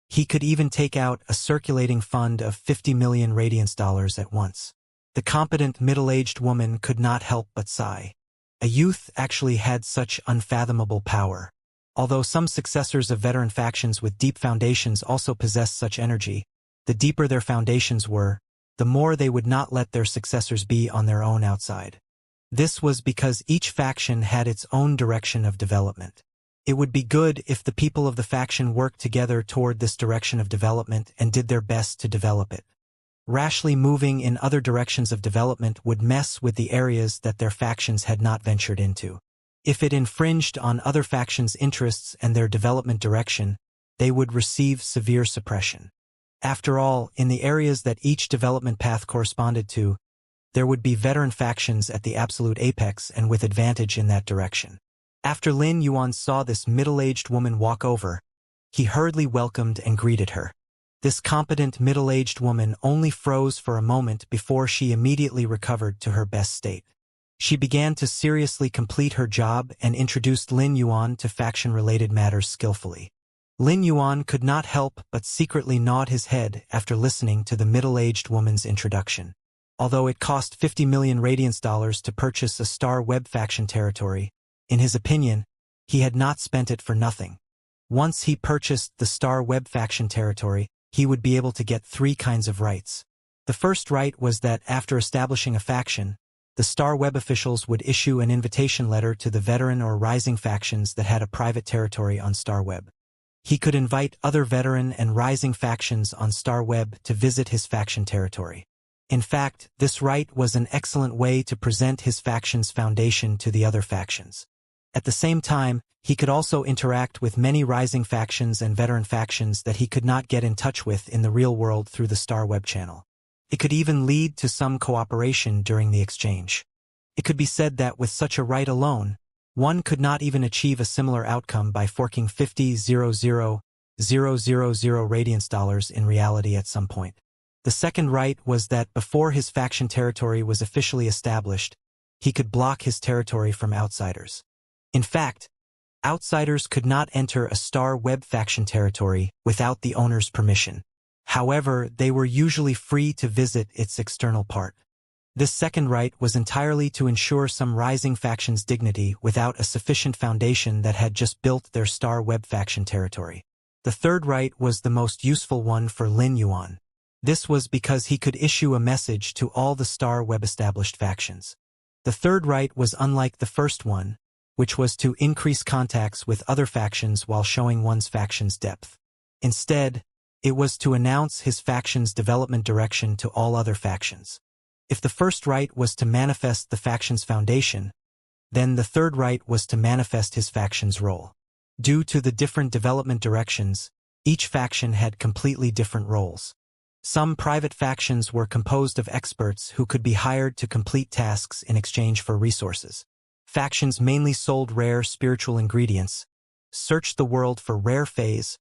He could even take out a circulating fund of 50 million radiance dollars at once. The competent middle-aged woman could not help but sigh. A youth actually had such unfathomable power. Although some successors of veteran factions with deep foundations also possessed such energy, the deeper their foundations were, the more they would not let their successors be on their own outside. This was because each faction had its own direction of development. It would be good if the people of the faction worked together toward this direction of development and did their best to develop it. Rashly moving in other directions of development would mess with the areas that their factions had not ventured into. If it infringed on other factions' interests and their development direction, they would receive severe suppression. After all, in the areas that each development path corresponded to, there would be veteran factions at the absolute apex and with advantage in that direction. After Lin Yuan saw this middle-aged woman walk over, he hurriedly welcomed and greeted her. This competent middle-aged woman only froze for a moment before she immediately recovered to her best state. She began to seriously complete her job and introduced Lin Yuan to faction-related matters skillfully. Lin Yuan could not help but secretly nod his head after listening to the middle-aged woman's introduction. Although it cost 50 million radiance dollars to purchase a Star Web faction territory, in his opinion, he had not spent it for nothing. Once he purchased the Star Web faction territory, he would be able to get 3 kinds of rights. The first right was that after establishing a faction, the Star Web officials would issue an invitation letter to the veteran or rising factions that had a private territory on Star Web. He could invite other veteran and rising factions on Star Web to visit his faction territory. In fact, this right was an excellent way to present his faction's foundation to the other factions. At the same time, he could also interact with many rising factions and veteran factions that he could not get in touch with in the real world through the Star Web channel. It could even lead to some cooperation during the exchange. It could be said that with such a right alone, one could not even achieve a similar outcome by forking 50,000,000 radiance dollars in reality at some point. The second right was that before his faction territory was officially established, he could block his territory from outsiders. In fact, outsiders could not enter a Star Web faction territory without the owner's permission. However, they were usually free to visit its external part. This second right was entirely to ensure some rising faction's dignity without a sufficient foundation that had just built their Star Web faction territory. The third right was the most useful one for Lin Yuan. This was because he could issue a message to all the Star Web established factions. The third right was unlike the first one, which was to increase contacts with other factions while showing one's faction's depth. Instead, it was to announce his faction's development direction to all other factions. If the first right was to manifest the faction's foundation, then the third right was to manifest his faction's role. Due to the different development directions, each faction had completely different roles. Some private factions were composed of experts who could be hired to complete tasks in exchange for resources. Factions mainly sold rare spiritual ingredients, searched the world for rare phase,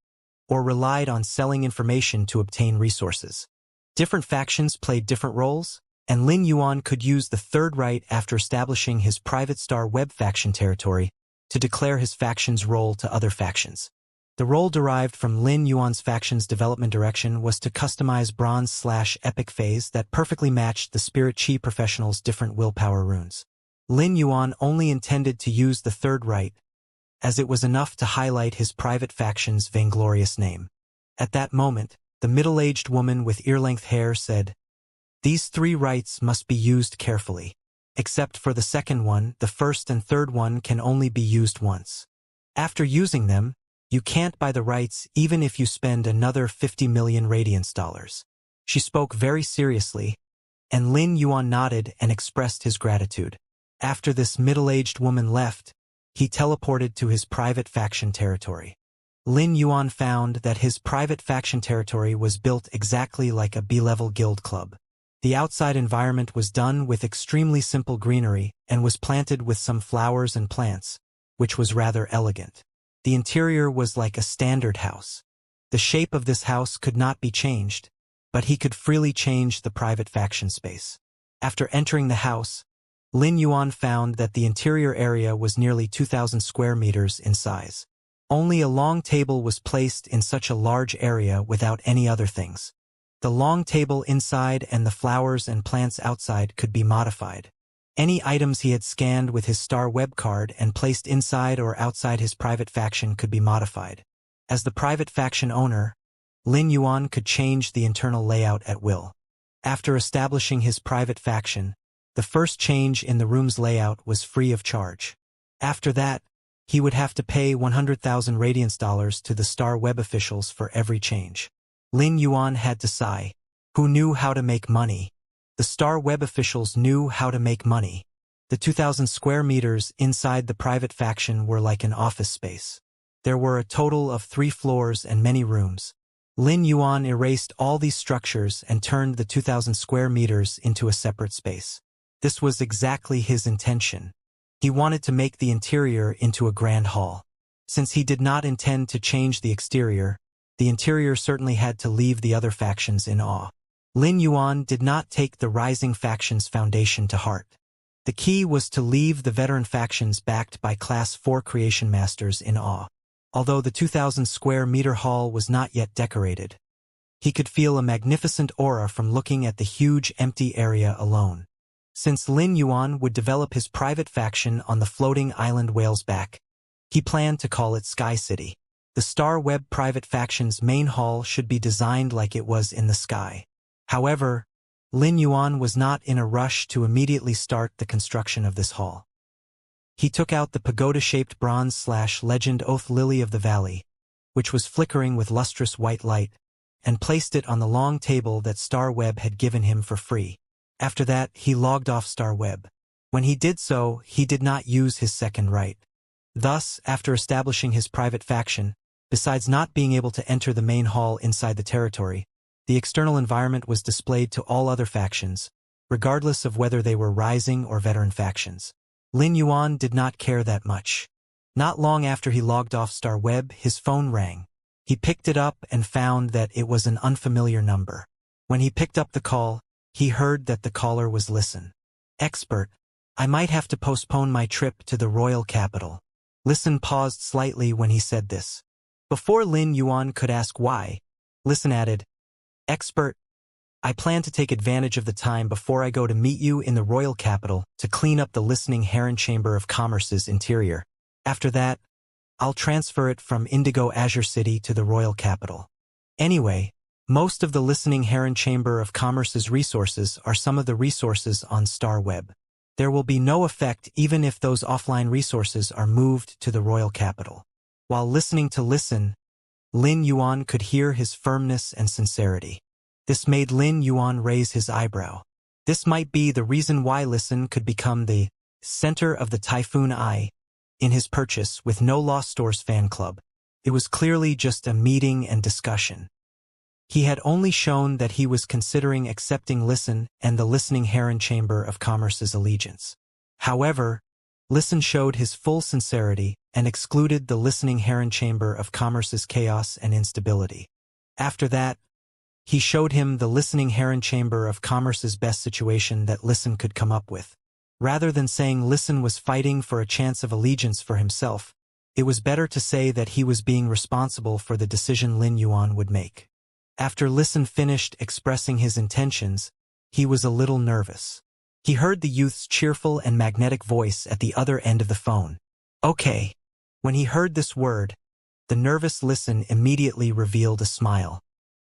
or relied on selling information to obtain resources. Different factions played different roles, and Lin Yuan could use the third right after establishing his private star web faction territory to declare his faction's role to other factions. The role derived from Lin Yuan's faction's development direction was to customize bronze/epic phase that perfectly matched the Spirit Chi professional's different willpower runes. Lin Yuan only intended to use the third right, as it was enough to highlight his private faction's vainglorious name. At that moment, the middle-aged woman with ear-length hair said, "These three rights must be used carefully. Except for the second one, the first and third one can only be used once. After using them, you can't buy the rights even if you spend another 50 million radiance dollars." She spoke very seriously, and Lin Yuan nodded and expressed his gratitude. After this middle-aged woman left, he teleported to his private faction territory. Lin Yuan found that his private faction territory was built exactly like a B-level guild club. The outside environment was done with extremely simple greenery and was planted with some flowers and plants, which was rather elegant. The interior was like a standard house. The shape of this house could not be changed, but he could freely change the private faction space. After entering the house, Lin Yuan found that the interior area was nearly 2,000 square meters in size. Only a long table was placed in such a large area without any other things. The long table inside and the flowers and plants outside could be modified. Any items he had scanned with his star web card and placed inside or outside his private faction could be modified. As the private faction owner, Lin Yuan could change the internal layout at will. After establishing his private faction, the first change in the room's layout was free of charge. After that, he would have to pay 100,000 radiance dollars to the star web officials for every change. Lin Yuan had to sigh. Who knew how to make money? The star web officials knew how to make money. The 2,000 square meters inside the private faction were like an office space. There were a total of 3 floors and many rooms. Lin Yuan erased all these structures and turned the 2,000 square meters into a separate space. This was exactly his intention. He wanted to make the interior into a grand hall. Since he did not intend to change the exterior, the interior certainly had to leave the other factions in awe. Lin Yuan did not take the rising faction's foundation to heart. The key was to leave the veteran factions backed by Class 4 creation masters in awe. Although the 2,000 square meter hall was not yet decorated, he could feel a magnificent aura from looking at the huge empty area alone. Since Lin Yuan would develop his private faction on the floating island Whale's Back, he planned to call it Sky City. The Star Web private faction's main hall should be designed like it was in the sky. However, Lin Yuan was not in a rush to immediately start the construction of this hall. He took out the pagoda-shaped bronze/legend Oath Lily of the Valley, which was flickering with lustrous white light, and placed it on the long table that Star Web had given him for free. After that, he logged off Star Web. When he did so, he did not use his second right. Thus, after establishing his private faction, besides not being able to enter the main hall inside the territory, the external environment was displayed to all other factions, regardless of whether they were rising or veteran factions. Lin Yuan did not care that much. Not long after he logged off Star Web, his phone rang. He picked it up and found that it was an unfamiliar number. When he picked up the call, he heard that the caller was Listen. "Expert, I might have to postpone my trip to the royal capital." Listen paused slightly when he said this. Before Lin Yuan could ask why, Listen added, "Expert, I plan to take advantage of the time before I go to meet you in the royal capital to clean up the listening Heron Chamber of Commerce's interior. After that, I'll transfer it from Indigo Azure City to the royal capital. Anyway, most of the listening Heron Chamber of Commerce's resources are some of the resources on Star Web. There will be no effect even if those offline resources are moved to the royal capital." While listening to Listen, Lin Yuan could hear his firmness and sincerity. This made Lin Yuan raise his eyebrow. This might be the reason why Listen could become the center of the Typhoon Eye in his purchase with No Lost Stores fan club. It was clearly just a meeting and discussion. He had only shown that he was considering accepting Listen and the listening Heron Chamber of Commerce's allegiance. However, Listen showed his full sincerity and excluded the listening Heron Chamber of Commerce's chaos and instability. After that, He showed him the listening heron chamber of commerce's best situation that Listen could come up with. Rather than saying Listen was fighting for a chance of allegiance for himself, it was better to say that he was being responsible for the decision Lin Yuan would make. After Listen finished expressing his intentions, he was a little nervous. He heard the youth's cheerful and magnetic voice at the other end of the phone. Okay. When he heard this word, the nervous Listen immediately revealed a smile.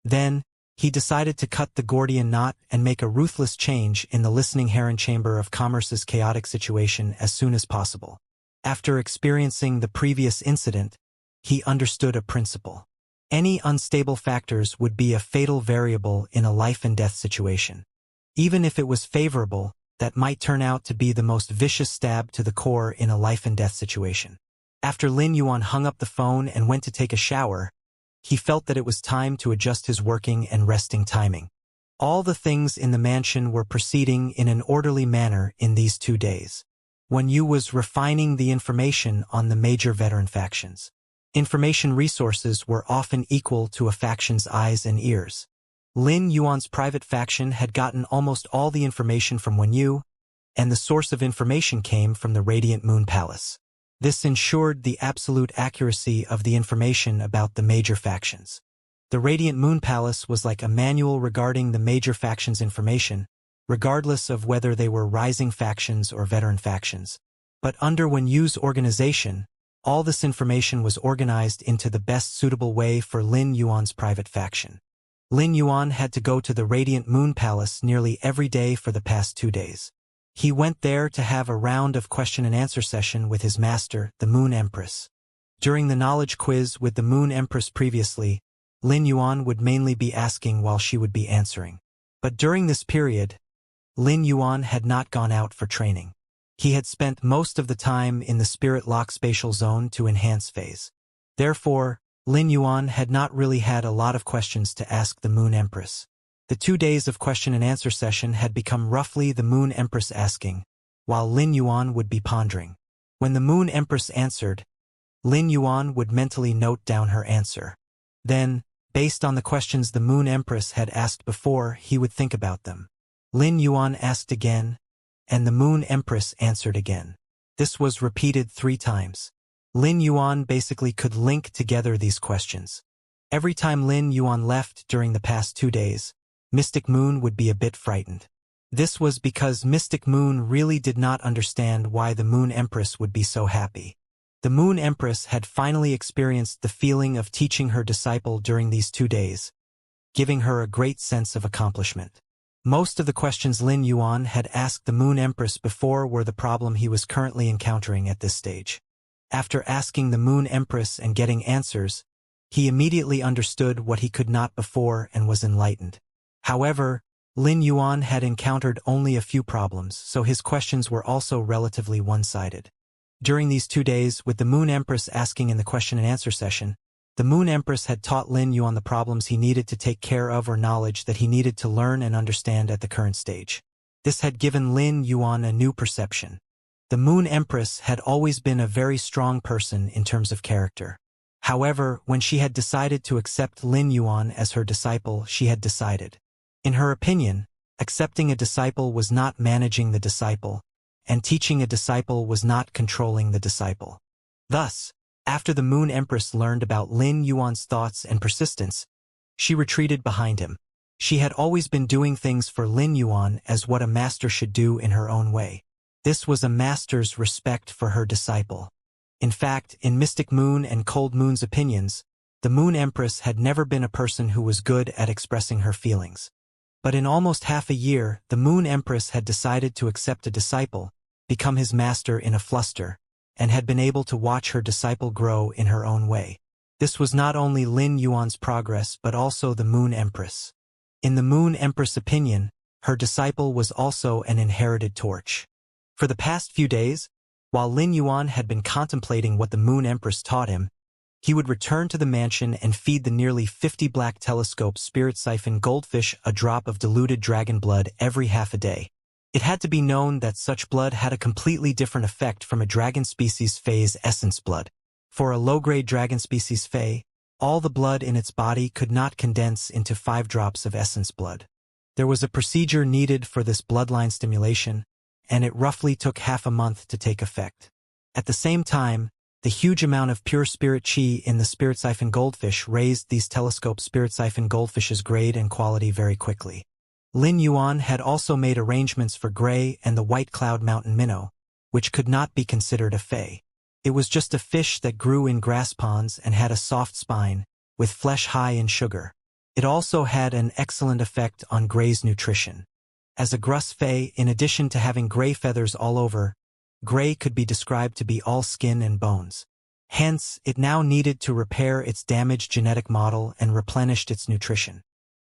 Then, he decided to cut the Gordian knot and make a ruthless change in the listening heron chamber of commerce's chaotic situation as soon as possible. After experiencing the previous incident, he understood a principle. Any unstable factors would be a fatal variable in a life-and-death situation. Even if it was favorable, that might turn out to be the most vicious stab to the core in a life-and-death situation. After Lin Yuan hung up the phone and went to take a shower, he felt that it was time to adjust his working and resting timing. All the things in the mansion were proceeding in an orderly manner in these 2 days. Wen Yu was refining the information on the major veteran factions. Information resources were often equal to a faction's eyes and ears. Lin Yuan's private faction had gotten almost all the information from Wen Yu, and the source of information came from the Radiant Moon Palace. This ensured the absolute accuracy of the information about the major factions. The Radiant Moon Palace was like a manual regarding the major factions' information, regardless of whether they were rising factions or veteran factions. But under Wen Yu's organization, all this information was organized into the best suitable way for Lin Yuan's private faction. Lin Yuan had to go to the Radiant Moon Palace nearly every day for the past 2 days. He went there to have a round of question-and-answer session with his master, the Moon Empress. During the knowledge quiz with the Moon Empress previously, Lin Yuan would mainly be asking while she would be answering. But during this period, Lin Yuan had not gone out for training. He had spent most of the time in the Spirit Lock spatial zone to enhance phase. Therefore, Lin Yuan had not really had a lot of questions to ask the Moon Empress. The 2 days of question-and-answer session had become roughly the Moon Empress asking, while Lin Yuan would be pondering. When the Moon Empress answered, Lin Yuan would mentally note down her answer. Then, based on the questions the Moon Empress had asked before, he would think about them. Lin Yuan asked again, and the Moon Empress answered again. This was repeated 3 times. Lin Yuan basically could link together these questions. Every time Lin Yuan left during the past 2 days, Mystic Moon would be a bit frightened. This was because Mystic Moon really did not understand why the Moon Empress would be so happy. The Moon Empress had finally experienced the feeling of teaching her disciple during these 2 days, giving her a great sense of accomplishment. Most of the questions Lin Yuan had asked the Moon Empress before were the problem he was currently encountering at this stage. After asking the Moon Empress and getting answers, he immediately understood what he could not before and was enlightened. However, Lin Yuan had encountered only a few problems, so his questions were also relatively one-sided. During these 2 days, with the Moon Empress asking in the question-and-answer session, the Moon Empress had taught Lin Yuan the problems he needed to take care of or knowledge that he needed to learn and understand at the current stage. This had given Lin Yuan a new perception. The Moon Empress had always been a very strong person in terms of character. However, when she had decided to accept Lin Yuan as her disciple, she had decided. In her opinion, accepting a disciple was not managing the disciple, and teaching a disciple was not controlling the disciple. Thus, after the Moon Empress learned about Lin Yuan's thoughts and persistence, she retreated behind him. She had always been doing things for Lin Yuan as what a master should do in her own way. This was a master's respect for her disciple. In fact, in Mystic Moon and Cold Moon's opinions, the Moon Empress had never been a person who was good at expressing her feelings. But in almost half a year, the Moon Empress had decided to accept a disciple, become his master in a fluster, and had been able to watch her disciple grow in her own way. This was not only Lin Yuan's progress but also the Moon Empress. In the Moon Empress' opinion, her disciple was also an inherited torch. For the past few days, while Lin Yuan had been contemplating what the Moon Empress taught him, he would return to the mansion and feed the nearly 50 Black Telescope Spirit Siphon goldfish a drop of diluted dragon blood every half a day. It had to be known that such blood had a completely different effect from a dragon species Fae's essence blood. For a low-grade dragon species Fae, all the blood in its body could not condense into 5 drops of essence blood. There was a procedure needed for this bloodline stimulation, and it roughly took half a month to take effect. At the same time, the huge amount of pure spirit chi in the spirit siphon goldfish raised these telescope spirit siphon goldfish's grade and quality very quickly. Lin Yuan had also made arrangements for Gray and the White Cloud Mountain minnow, which could not be considered a fey. It was just a fish that grew in grass ponds and had a soft spine, with flesh high in sugar. It also had an excellent effect on Gray's nutrition. As a Grus fey, in addition to having gray feathers all over, Gray could be described to be all skin and bones. Hence, it now needed to repair its damaged genetic model and replenished its nutrition.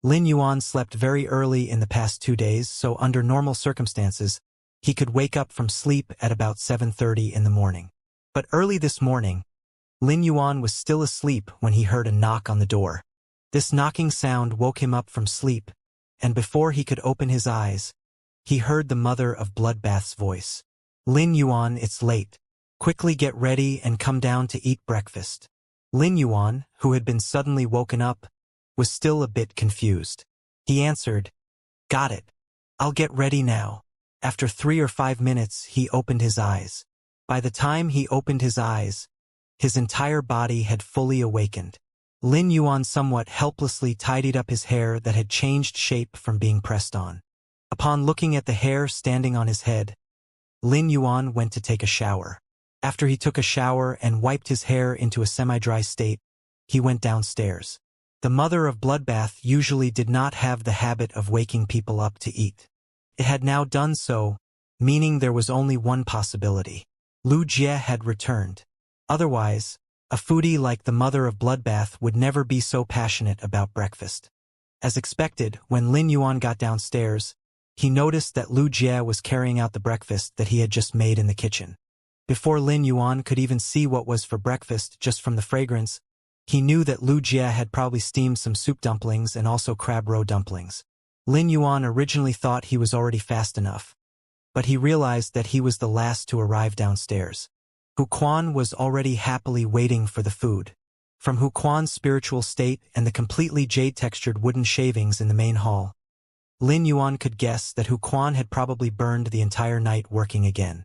Lin Yuan slept very early in the past 2 days, so under normal circumstances, he could wake up from sleep at about 7:30 in the morning. But early this morning, Lin Yuan was still asleep when he heard a knock on the door. This knocking sound woke him up from sleep, and before he could open his eyes, he heard the mother of Bloodbath's voice. Lin Yuan, it's late. Quickly get ready and come down to eat breakfast. Lin Yuan, who had been suddenly woken up, was still a bit confused. He answered, "Got it. I'll get ready now." After 3 or 5 minutes, he opened his eyes. By the time he opened his eyes, his entire body had fully awakened. Lin Yuan somewhat helplessly tidied up his hair that had changed shape from being pressed on. Upon looking at the hair standing on his head, Lin Yuan went to take a shower. After he took a shower and wiped his hair into a semi-dry state, he went downstairs. The mother of Bloodbath usually did not have the habit of waking people up to eat. It had now done so, meaning there was only one possibility. Lu Jie had returned. Otherwise, a foodie like the mother of Bloodbath would never be so passionate about breakfast. As expected, when Lin Yuan got downstairs, he noticed that Lu Jie was carrying out the breakfast that he had just made in the kitchen. Before Lin Yuan could even see what was for breakfast just from the fragrance, he knew that Lu Jie had probably steamed some soup dumplings and also crab roe dumplings. Lin Yuan originally thought he was already fast enough, but he realized that he was the last to arrive downstairs. Hu Quan was already happily waiting for the food. From Hu Quan's spiritual state and the completely jade-textured wooden shavings in the main hall, Lin Yuan could guess that Hu Quan had probably burned the entire night working again.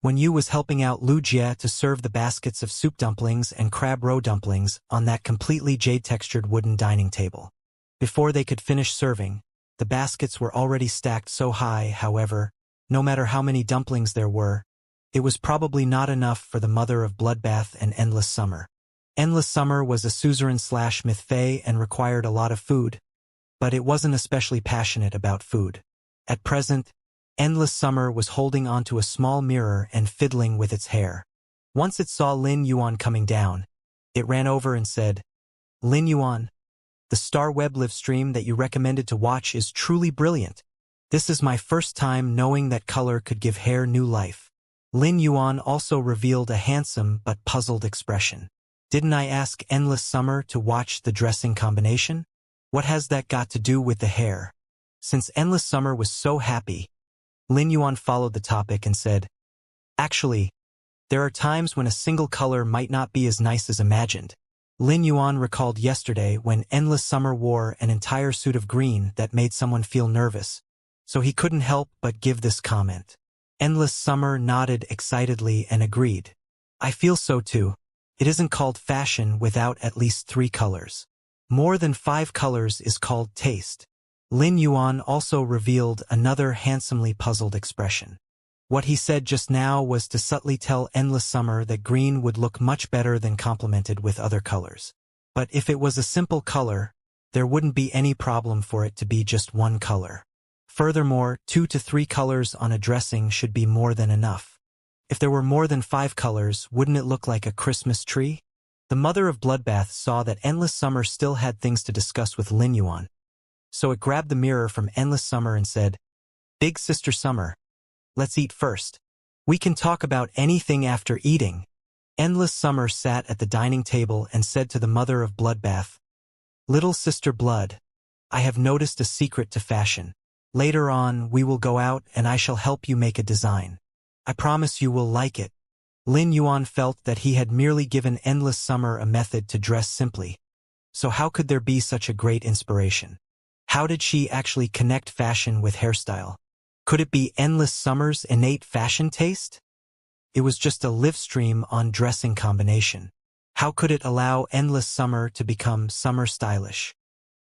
When Yu was helping out Lu Jie to serve the baskets of soup dumplings and crab roe dumplings on that completely jade-textured wooden dining table. Before they could finish serving, the baskets were already stacked so high, however, no matter how many dumplings there were, it was probably not enough for the mother of Bloodbath and Endless Summer. Endless Summer was a suzerain/myth fae and required a lot of food, but it wasn't especially passionate about food. At present, Endless Summer was holding onto a small mirror and fiddling with its hair. Once it saw Lin Yuan coming down, it ran over and said, "Lin Yuan, the Star Web live stream that you recommended to watch is truly brilliant. This is my first time knowing that color could give hair new life." Lin Yuan also revealed a handsome but puzzled expression. "Didn't I ask Endless Summer to watch the dressing combination? What has that got to do with the hair?" Since Endless Summer was so happy, Lin Yuan followed the topic and said, "Actually, there are times when a single color might not be as nice as imagined." Lin Yuan recalled yesterday when Endless Summer wore an entire suit of green that made someone feel nervous, so he couldn't help but give this comment. Endless Summer nodded excitedly and agreed. "I feel so too. It isn't called fashion without at least 3 colors. More than 5 colors is called taste." Lin Yuan also revealed another handsomely puzzled expression. What he said just now was to subtly tell Endless Summer that green would look much better than complemented with other colors. But if it was a simple color, there wouldn't be any problem for it to be just one color. Furthermore, 2 to 3 colors on a dressing should be more than enough. If there were more than 5 colors, wouldn't it look like a Christmas tree? The mother of Bloodbath saw that Endless Summer still had things to discuss with Lin Yuan, so it grabbed the mirror from Endless Summer and said, "Big Sister Summer, let's eat first. We can talk about anything after eating." Endless Summer sat at the dining table and said to the mother of Bloodbath, "Little Sister Blood, I have noticed a secret to fashion. Later on, we will go out and I shall help you make a design. I promise you will like it." Lin Yuan felt that he had merely given Endless Summer a method to dress simply, So how could there be such a great inspiration? How did she actually connect fashion with hairstyle? Could it be Endless Summer's innate fashion taste? It was just a live stream on dressing combination. How could it allow Endless Summer to become summer stylish?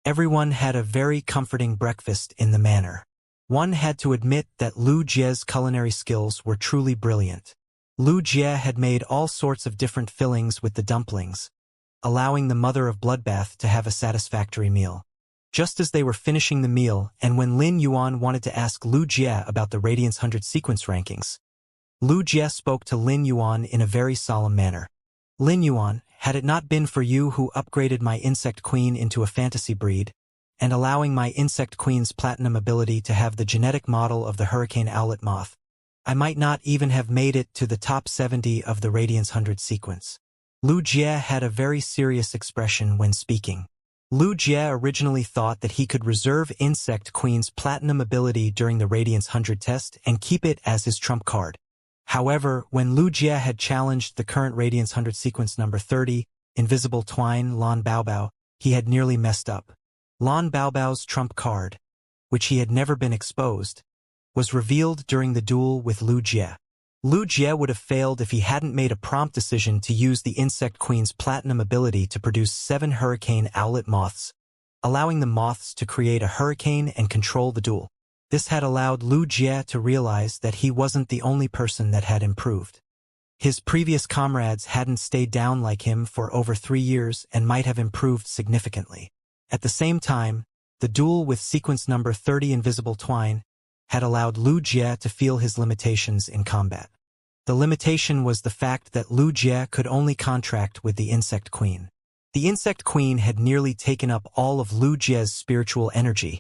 Everyone had a very comforting breakfast in the manor. One had to admit that Lu Jie's culinary skills were truly brilliant. Lu Jie had made all sorts of different fillings with the dumplings, allowing the mother of Bloodbath to have a satisfactory meal. Just as they were finishing the meal and when Lin Yuan wanted to ask Lu Jie about the Radiance 100 sequence rankings, Lu Jie spoke to Lin Yuan in a very solemn manner. Lin Yuan, had it not been for you who upgraded my insect queen into a fantasy breed, and allowing my insect queen's platinum ability to have the genetic model of the hurricane owlet moth, I might not even have made it to the top 70 of the Radiance 100 sequence. Lu Jie had a very serious expression when speaking. Lu Jie originally thought that he could reserve Insect Queen's platinum ability during the Radiance 100 test and keep it as his trump card. However, when Lu Jie had challenged the current Radiance 100 sequence number 30, Invisible Twine Lan Baobao, he had nearly messed up. Lan Baobao's trump card, which he had never been exposed, was revealed during the duel with Lu Jie. Lu Jie would have failed if he hadn't made a prompt decision to use the Insect Queen's platinum ability to produce 7 hurricane owlet moths, allowing the moths to create a hurricane and control the duel. This had allowed Lu Jie to realize that he wasn't the only person that had improved. His previous comrades hadn't stayed down like him for over 3 years and might have improved significantly. At the same time, the duel with sequence number 30 Invisible Twine had allowed Lu Jie to feel his limitations in combat. The limitation was the fact that Lu Jie could only contract with the Insect Queen. The Insect Queen had nearly taken up all of Lu Jie's spiritual energy,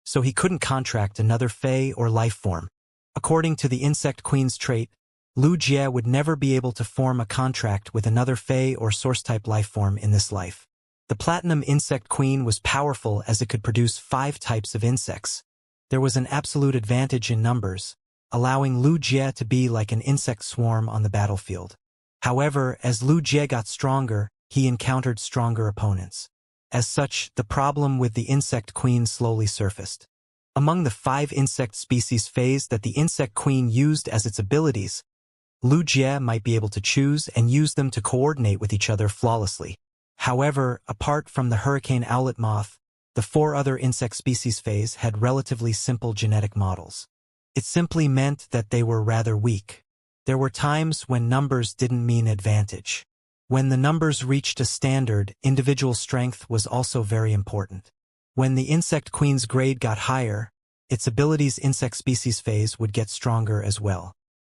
so he couldn't contract another Fae or life form. According to the Insect Queen's trait, Lu Jie would never be able to form a contract with another Fae or Source-type life form in this life. The Platinum Insect Queen was powerful as it could produce 5 types of insects. There was an absolute advantage in numbers, allowing Lu Jie to be like an insect swarm on the battlefield. However, as Lu Jie got stronger, he encountered stronger opponents. As such, the problem with the Insect Queen slowly surfaced. Among the 5 insect species phase that the Insect Queen used as its abilities, Lu Jie might be able to choose and use them to coordinate with each other flawlessly. However, apart from the hurricane owlet moth, the 4 other insect species phase had relatively simple genetic models. It simply meant that they were rather weak. There were times when numbers didn't mean advantage. When the numbers reached a standard, individual strength was also very important. When the Insect Queen's grade got higher, its abilities insect species phase would get stronger as well.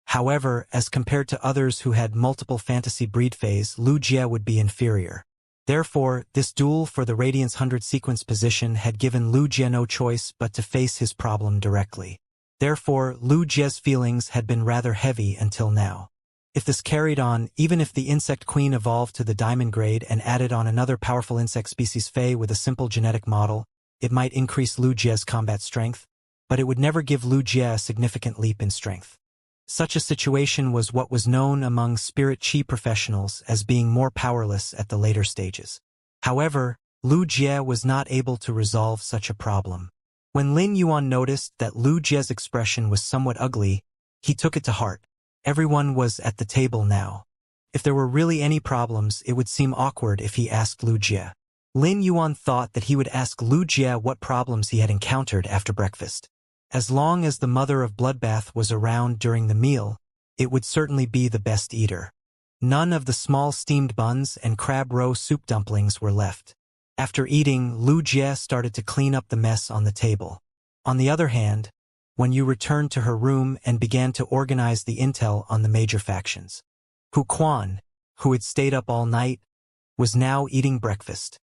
However, as compared to others who had multiple fantasy breed phase, Lu Jie would be inferior. Therefore, this duel for the Radiance 100 sequence position had given Lu Jie no choice but to face his problem directly. Therefore, Lu Jie's feelings had been rather heavy until now. If this carried on, even if the Insect Queen evolved to the Diamond grade and added on another powerful insect species Fae with a simple genetic model, it might increase Lu Jie's combat strength, but it would never give Lu Jie a significant leap in strength. Such a situation was what was known among spirit chi professionals as being more powerless at the later stages. However, Lu Jie was not able to resolve such a problem. When Lin Yuan noticed that Lu Jie's expression was somewhat ugly, he took it to heart. Everyone was at the table now. If there were really any problems, it would seem awkward if he asked Lu Jie. Lin Yuan thought that he would ask Lu Jie what problems he had encountered after breakfast. As long as the mother of Bloodbath was around during the meal, it would certainly be the best eater. None of the small steamed buns and crab roe soup dumplings were left. After eating, Lu Jie started to clean up the mess on the table. On the other hand, when you returned to her room and began to organize the intel on the major factions, Hu Quan, who had stayed up all night, was now eating breakfast.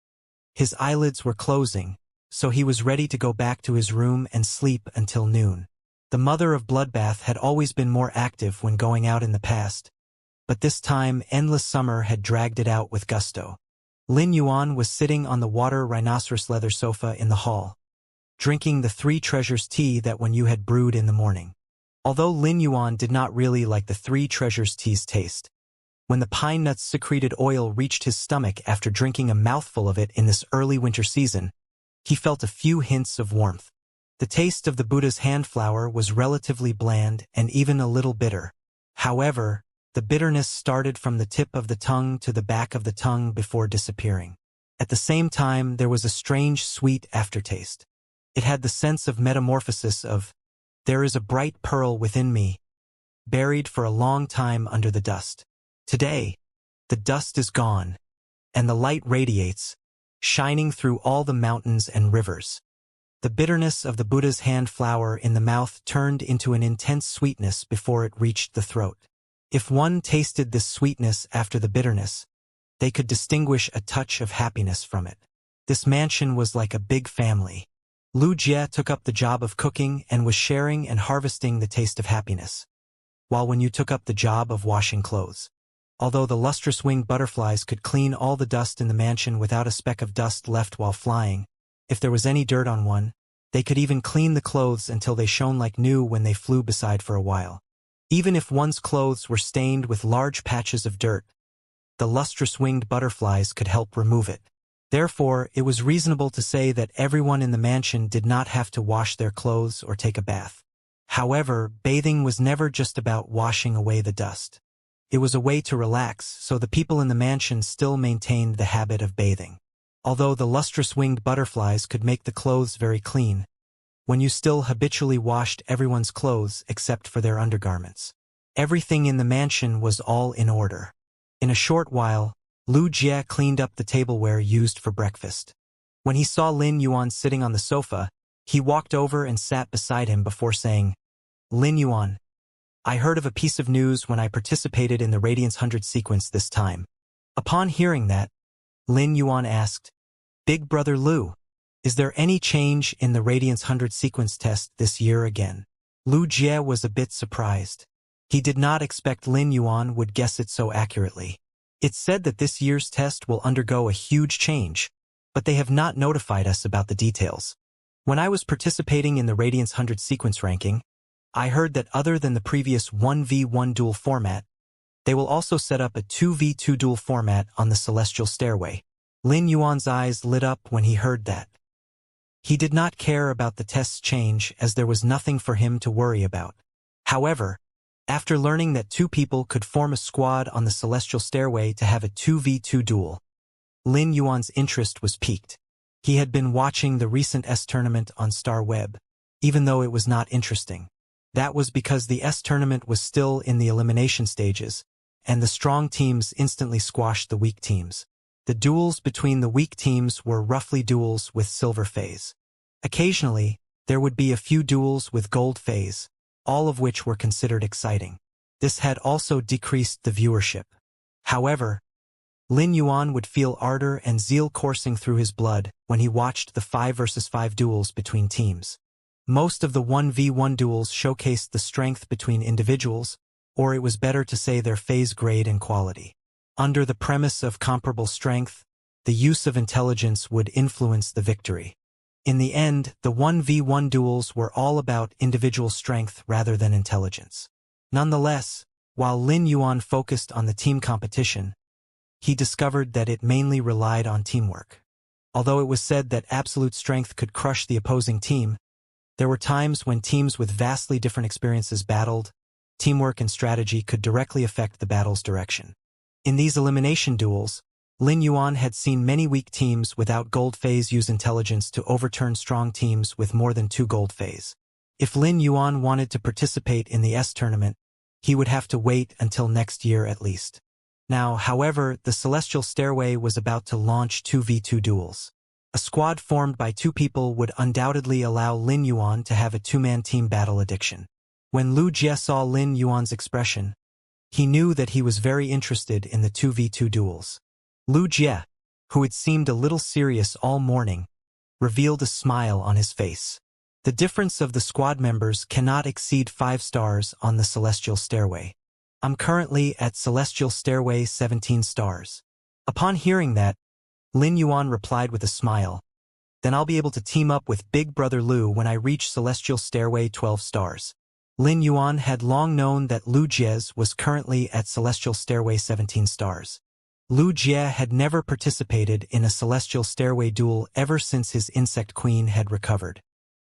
His eyelids were closing, so he was ready to go back to his room and sleep until noon. The mother of Bloodbath had always been more active when going out in the past, but this time Endless Summer had dragged it out with gusto. Lin Yuan was sitting on the water rhinoceros leather sofa in the hall, drinking the 3 Treasures tea that Wen Yu had brewed in the morning. Although Lin Yuan did not really like the 3 Treasures tea's taste, When the pine nuts secreted oil reached his stomach after drinking a mouthful of it in this early winter season, he felt a few hints of warmth. The taste of the Buddha's hand flower was relatively bland and even a little bitter. However, the bitterness started from the tip of the tongue to the back of the tongue before disappearing. At the same time, there was a strange sweet aftertaste. It had the sense of metamorphosis of, there is a bright pearl within me, buried for a long time under the dust. Today, the dust is gone, and the light radiates, shining through all the mountains and rivers. The bitterness of the Buddha's hand flower in the mouth turned into an intense sweetness before it reached the throat. If one tasted this sweetness after the bitterness, they could distinguish a touch of happiness from it. This mansion was like a big family. Lu Jie took up the job of cooking and was sharing and harvesting the taste of happiness, while Wen Yu took up the job of washing clothes. Although the lustrous winged butterflies could clean all the dust in the mansion without a speck of dust left while flying, if there was any dirt on one, they could even clean the clothes until they shone like new when they flew beside for a while. Even if one's clothes were stained with large patches of dirt, the lustrous winged butterflies could help remove it. Therefore, it was reasonable to say that everyone in the mansion did not have to wash their clothes or take a bath. However, bathing was never just about washing away the dust. It was a way to relax, so the people in the mansion still maintained the habit of bathing. Although the lustrous winged butterflies could make the clothes very clean, Wen Yu still habitually washed everyone's clothes except for their undergarments. Everything in the mansion was all in order. In a short while, Lu Jie cleaned up the tableware used for breakfast. When he saw Lin Yuan sitting on the sofa, he walked over and sat beside him before saying, "Lin Yuan, I heard of a piece of news when I participated in the Radiance 100 sequence this time." Upon hearing that, Lin Yuan asked, "Big Brother Lu, is there any change in the Radiance 100 sequence test this year again?" Lu Jie was a bit surprised. He did not expect Lin Yuan would guess it so accurately. It's said that this year's test will undergo a huge change, but they have not notified us about the details. When I was participating in the Radiance 100 sequence ranking, I heard that other than the previous 1v1 duel format, they will also set up a 2v2 duel format on the Celestial Stairway. Lin Yuan's eyes lit up when he heard that. He did not care about the test's change as there was nothing for him to worry about. However, after learning that two people could form a squad on the Celestial Stairway to have a 2v2 duel, Lin Yuan's interest was piqued. He had been watching the recent S tournament on Star Web, even though it was not interesting. That was because the S tournament was still in the elimination stages, and the strong teams instantly squashed the weak teams. The duels between the weak teams were roughly duels with silver phase. Occasionally, there would be a few duels with gold phase, all of which were considered exciting. This had also decreased the viewership. However, Lin Yuan would feel ardor and zeal coursing through his blood when he watched the 5 versus 5 duels between teams. Most of the 1v1 duels showcased the strength between individuals, or it was better to say their phase grade and quality. Under the premise of comparable strength, the use of intelligence would influence the victory. In the end, the 1v1 duels were all about individual strength rather than intelligence. Nonetheless, while Lin Yuan focused on the team competition, he discovered that it mainly relied on teamwork. Although it was said that absolute strength could crush the opposing team, there were times when teams with vastly different experiences battled. Teamwork and strategy could directly affect the battle's direction. In these elimination duels, Lin Yuan had seen many weak teams without gold phase use intelligence to overturn strong teams with more than 2 gold phase. If Lin Yuan wanted to participate in the S tournament, he would have to wait until next year at least. Now, however, the Celestial Stairway was about to launch 2v2 duels. A squad formed by 2 people would undoubtedly allow Lin Yuan to have a 2-man team battle addiction. When Lu Jie saw Lin Yuan's expression, he knew that he was very interested in the 2v2 duels. Lu Jie, who had seemed a little serious all morning, revealed a smile on his face. The difference of the squad members cannot exceed 5 stars on the Celestial Stairway. I'm currently at Celestial Stairway 17 stars. Upon hearing that, Lin Yuan replied with a smile, "Then I'll be able to team up with Big Brother Lu when I reach Celestial Stairway 12 stars." Lin Yuan had long known that Lu Jie's was currently at Celestial Stairway 17 stars. Lu Jie had never participated in a Celestial Stairway duel ever since his Insect Queen had recovered.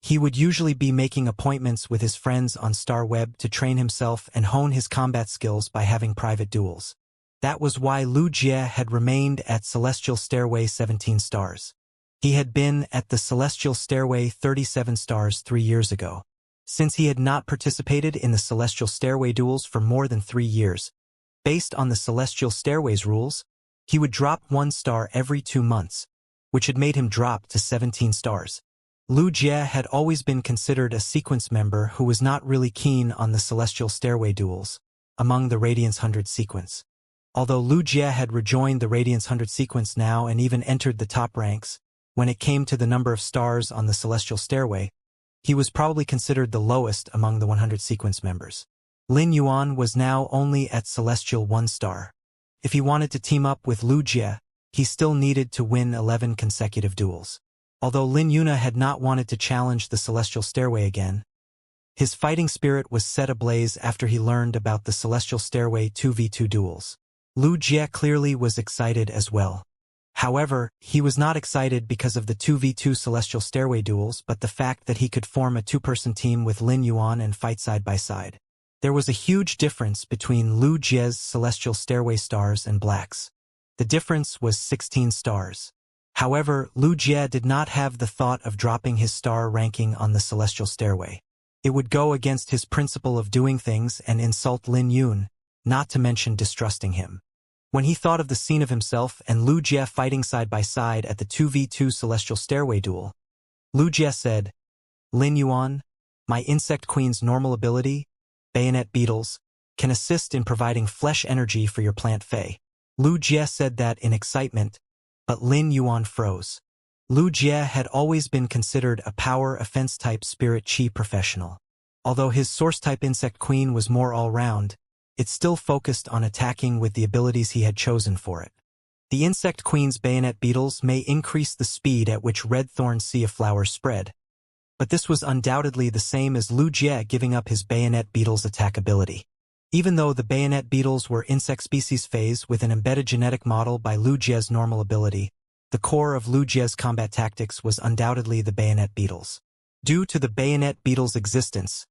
He would usually be making appointments with his friends on Star Web to train himself and hone his combat skills by having private duels. That was why Lu Jie had remained at Celestial Stairway 17 stars. He had been at the Celestial Stairway 37 stars 3 years ago. Since he had not participated in the Celestial Stairway duels for more than 3 years, based on the Celestial Stairway's rules, he would drop 1 star every 2 months, which had made him drop to 17 stars. Lu Jie had always been considered a sequence member who was not really keen on the Celestial Stairway duels, among the Radiance 100 sequence. Although Lu Jie had rejoined the Radiance 100 sequence now and even entered the top ranks, when it came to the number of stars on the Celestial Stairway, he was probably considered the lowest among the 100 sequence members. Lin Yuan was now only at Celestial 1 star. If he wanted to team up with Lu Jie, he still needed to win 11 consecutive duels. Although Lin Yuna had not wanted to challenge the Celestial Stairway again, his fighting spirit was set ablaze after he learned about the Celestial Stairway 2v2 duels. Lu Jie clearly was excited as well. However, he was not excited because of the 2v2 Celestial Stairway duels but the fact that he could form a 2-person team with Lin Yuan and fight side by side. There was a huge difference between Lu Jie's Celestial Stairway stars and Black's. The difference was 16 stars. However, Lu Jie did not have the thought of dropping his star ranking on the Celestial Stairway. It would go against his principle of doing things and insult Lin Yun, not to mention distrusting him. When he thought of the scene of himself and Lu Jie fighting side by side at the 2v2 Celestial Stairway duel, Lu Jie said, "Lin Yuan, my Insect Queen's normal ability, Bayonet Beetles, can assist in providing flesh energy for your plant Fae." Lu Jie said that in excitement, but Lin Yuan froze. Lu Jie had always been considered a power offense-type spirit chi professional. Although his source-type Insect Queen was more all-round, it still focused on attacking with the abilities he had chosen for it. The Insect Queen's Bayonet Beetles may increase the speed at which red thorns see a flower spread, but this was undoubtedly the same as Lu Jie giving up his Bayonet Beetles attack ability. Even though the Bayonet Beetles were insect species phase with an embedded genetic model by Lu Jie's normal ability, the core of Lu Jie's combat tactics was undoubtedly the Bayonet Beetles. Due to the Bayonet Beetles' existence,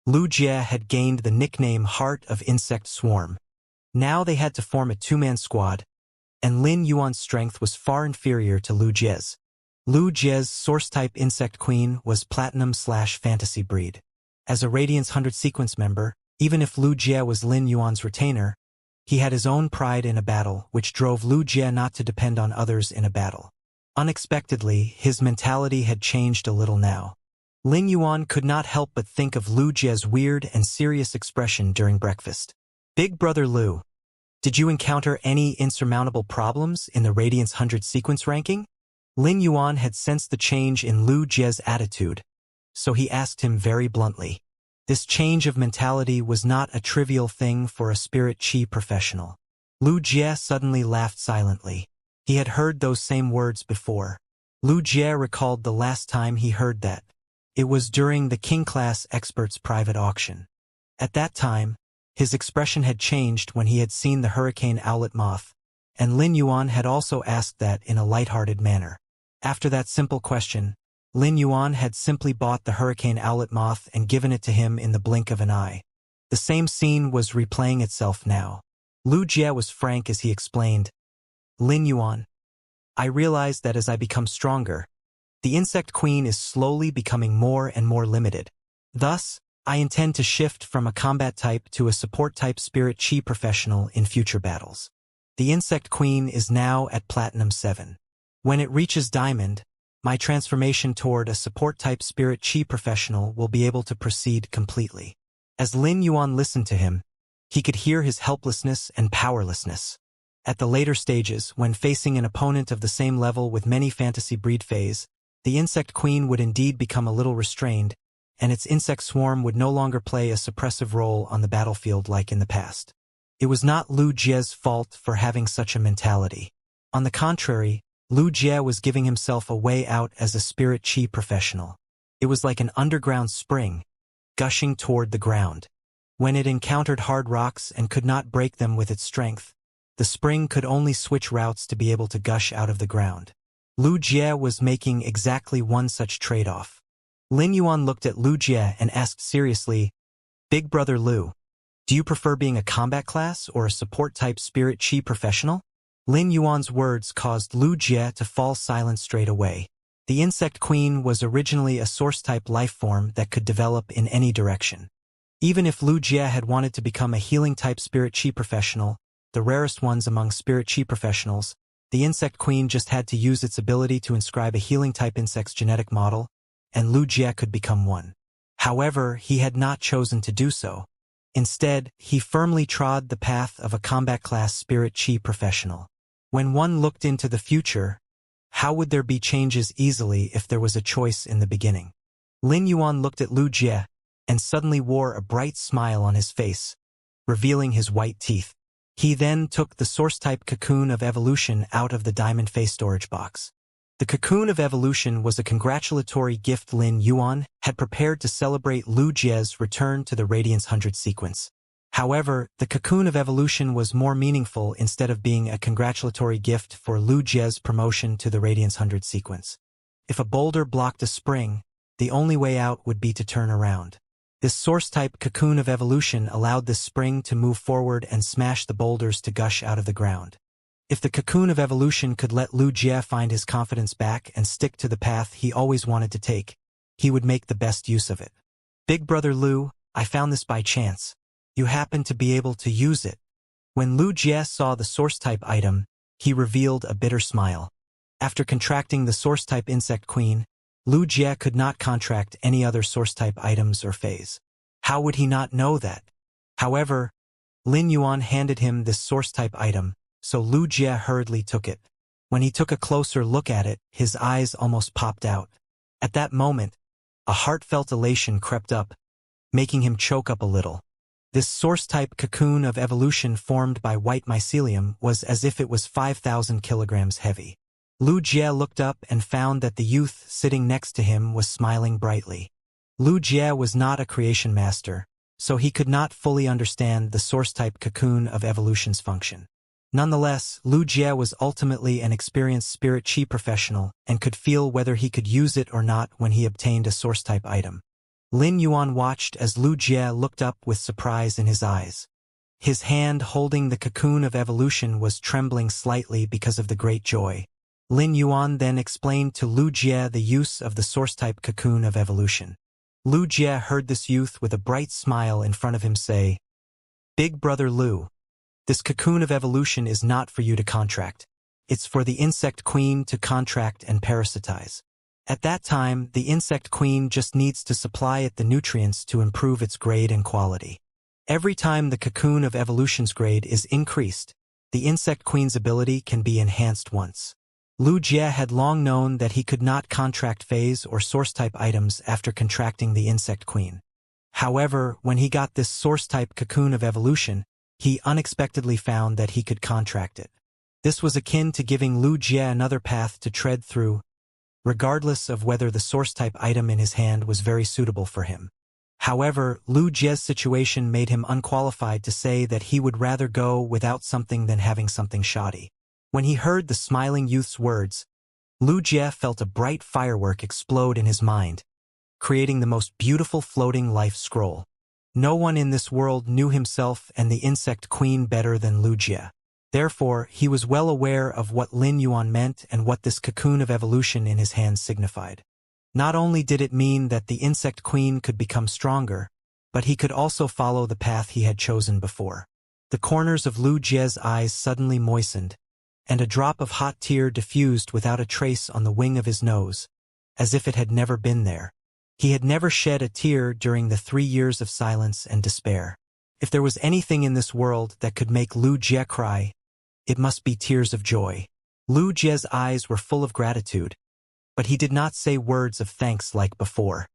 Lu Jie had gained the nickname Heart of Insect Swarm. Now they had to form a 2-man squad, and Lin Yuan's strength was far inferior to Lu Jie's. Lu Jie's source-type Insect Queen was Platinum/Fantasy breed. As a Radiance 100 sequence member, even if Lu Jie was Lin Yuan's retainer, he had his own pride in a battle which drove Lu Jie not to depend on others in a battle. Unexpectedly, his mentality had changed a little now. Lin Yuan could not help but think of Lu Jie's weird and serious expression during breakfast. "Big Brother Lu, did you encounter any insurmountable problems in the Radiance 100 sequence ranking?" Lin Yuan had sensed the change in Lu Jie's attitude, so he asked him very bluntly. This change of mentality was not a trivial thing for a spirit chi professional. Lu Jie suddenly laughed silently. He had heard those same words before. Lu Jie recalled the last time he heard that. It was during the King Class Experts private auction. At that time, his expression had changed when he had seen the Hurricane Owlet Moth, and Lin Yuan had also asked that in a lighthearted manner. After that simple question, Lin Yuan had simply bought the Hurricane Owlet Moth and given it to him in the blink of an eye. The same scene was replaying itself now. Lu Jie was frank as he explained, "Lin Yuan, I realize that as I become stronger, the Insect Queen is slowly becoming more and more limited. Thus, I intend to shift from a combat type to a support type spirit chi professional in future battles. The Insect Queen is now at Platinum 7. When it reaches Diamond, my transformation toward a support-type spirit chi professional will be able to proceed completely." As Lin Yuan listened to him, he could hear his helplessness and powerlessness. At the later stages, when facing an opponent of the same level with many fantasy breed phase, the Insect Queen would indeed become a little restrained, and its insect swarm would no longer play a suppressive role on the battlefield like in the past. It was not Lu Jie's fault for having such a mentality. On the contrary, Lu Jie was giving himself a way out as a spirit chi professional. It was like an underground spring, gushing toward the ground. When it encountered hard rocks and could not break them with its strength, the spring could only switch routes to be able to gush out of the ground. Lu Jie was making exactly one such trade-off. Lin Yuan looked at Lu Jie and asked seriously, "Big brother Lu, do you prefer being a combat class or a support-type spirit chi professional?" Lin Yuan's words caused Lu Jie to fall silent straight away. The insect queen was originally a source-type life form that could develop in any direction. Even if Lu Jie had wanted to become a healing-type spirit chi professional, the rarest ones among spirit chi professionals, the insect queen just had to use its ability to inscribe a healing-type insect's genetic model, and Lu Jie could become one. However, he had not chosen to do so. Instead, he firmly trod the path of a combat-class spirit chi professional. When one looked into the future, how would there be changes easily if there was a choice in the beginning? Lin Yuan looked at Lu Jie and suddenly wore a bright smile on his face, revealing his white teeth. He then took the source-type cocoon of evolution out of the diamond face storage box. The cocoon of evolution was a congratulatory gift Lin Yuan had prepared to celebrate Lu Jie's return to the Radiance 100 sequence. However, the cocoon of evolution was more meaningful instead of being a congratulatory gift for Lu Jie's promotion to the Radiance 100 sequence. If a boulder blocked a spring, the only way out would be to turn around. This source-type cocoon of evolution allowed this spring to move forward and smash the boulders to gush out of the ground. If the cocoon of evolution could let Lu Jie find his confidence back and stick to the path he always wanted to take, he would make the best use of it. "Big brother Lu, I found this by chance. You happen to be able to use it." When Lu Jie saw the source-type item, he revealed a bitter smile. After contracting the source-type insect queen, Lu Jie could not contract any other source-type items or phase. How would he not know that? However, Lin Yuan handed him this source-type item, so Lu Jie hurriedly took it. When he took a closer look at it, his eyes almost popped out. At that moment, a heartfelt elation crept up, making him choke up a little. This source-type cocoon of evolution formed by white mycelium was as if it was 5,000 kilograms heavy. Lu Jie looked up and found that the youth sitting next to him was smiling brightly. Lu Jie was not a creation master, so he could not fully understand the source-type cocoon of evolution's function. Nonetheless, Lu Jie was ultimately an experienced spirit chi professional and could feel whether he could use it or not when he obtained a source-type item. Lin Yuan watched as Lu Jie looked up with surprise in his eyes. His hand holding the cocoon of evolution was trembling slightly because of the great joy. Lin Yuan then explained to Lu Jie the use of the source-type cocoon of evolution. Lu Jie heard this youth with a bright smile in front of him say, "Big brother Lu, this cocoon of evolution is not for you to contract. It's for the insect queen to contract and parasitize. At that time, the insect queen just needs to supply it the nutrients to improve its grade and quality. Every time the cocoon of evolution's grade is increased, the insect queen's ability can be enhanced once." Lu Jie had long known that he could not contract phase or source-type items after contracting the insect queen. However, when he got this source-type cocoon of evolution, he unexpectedly found that he could contract it. This was akin to giving Lu Jie another path to tread through, regardless of whether the source-type item in his hand was very suitable for him. However, Lu Jie's situation made him unqualified to say that he would rather go without something than having something shoddy. When he heard the smiling youth's words, Lu Jie felt a bright firework explode in his mind, creating the most beautiful floating life scroll. No one in this world knew himself and the insect queen better than Lu Jie. Therefore, he was well aware of what Lin Yuan meant and what this cocoon of evolution in his hands signified. Not only did it mean that the insect queen could become stronger, but he could also follow the path he had chosen before. The corners of Lu Jie's eyes suddenly moistened, and a drop of hot tear diffused without a trace on the wing of his nose, as if it had never been there. He had never shed a tear during the 3 years of silence and despair. If there was anything in this world that could make Lu Jie cry, it must be tears of joy. Lu Jie's eyes were full of gratitude, but he did not say words of thanks like before.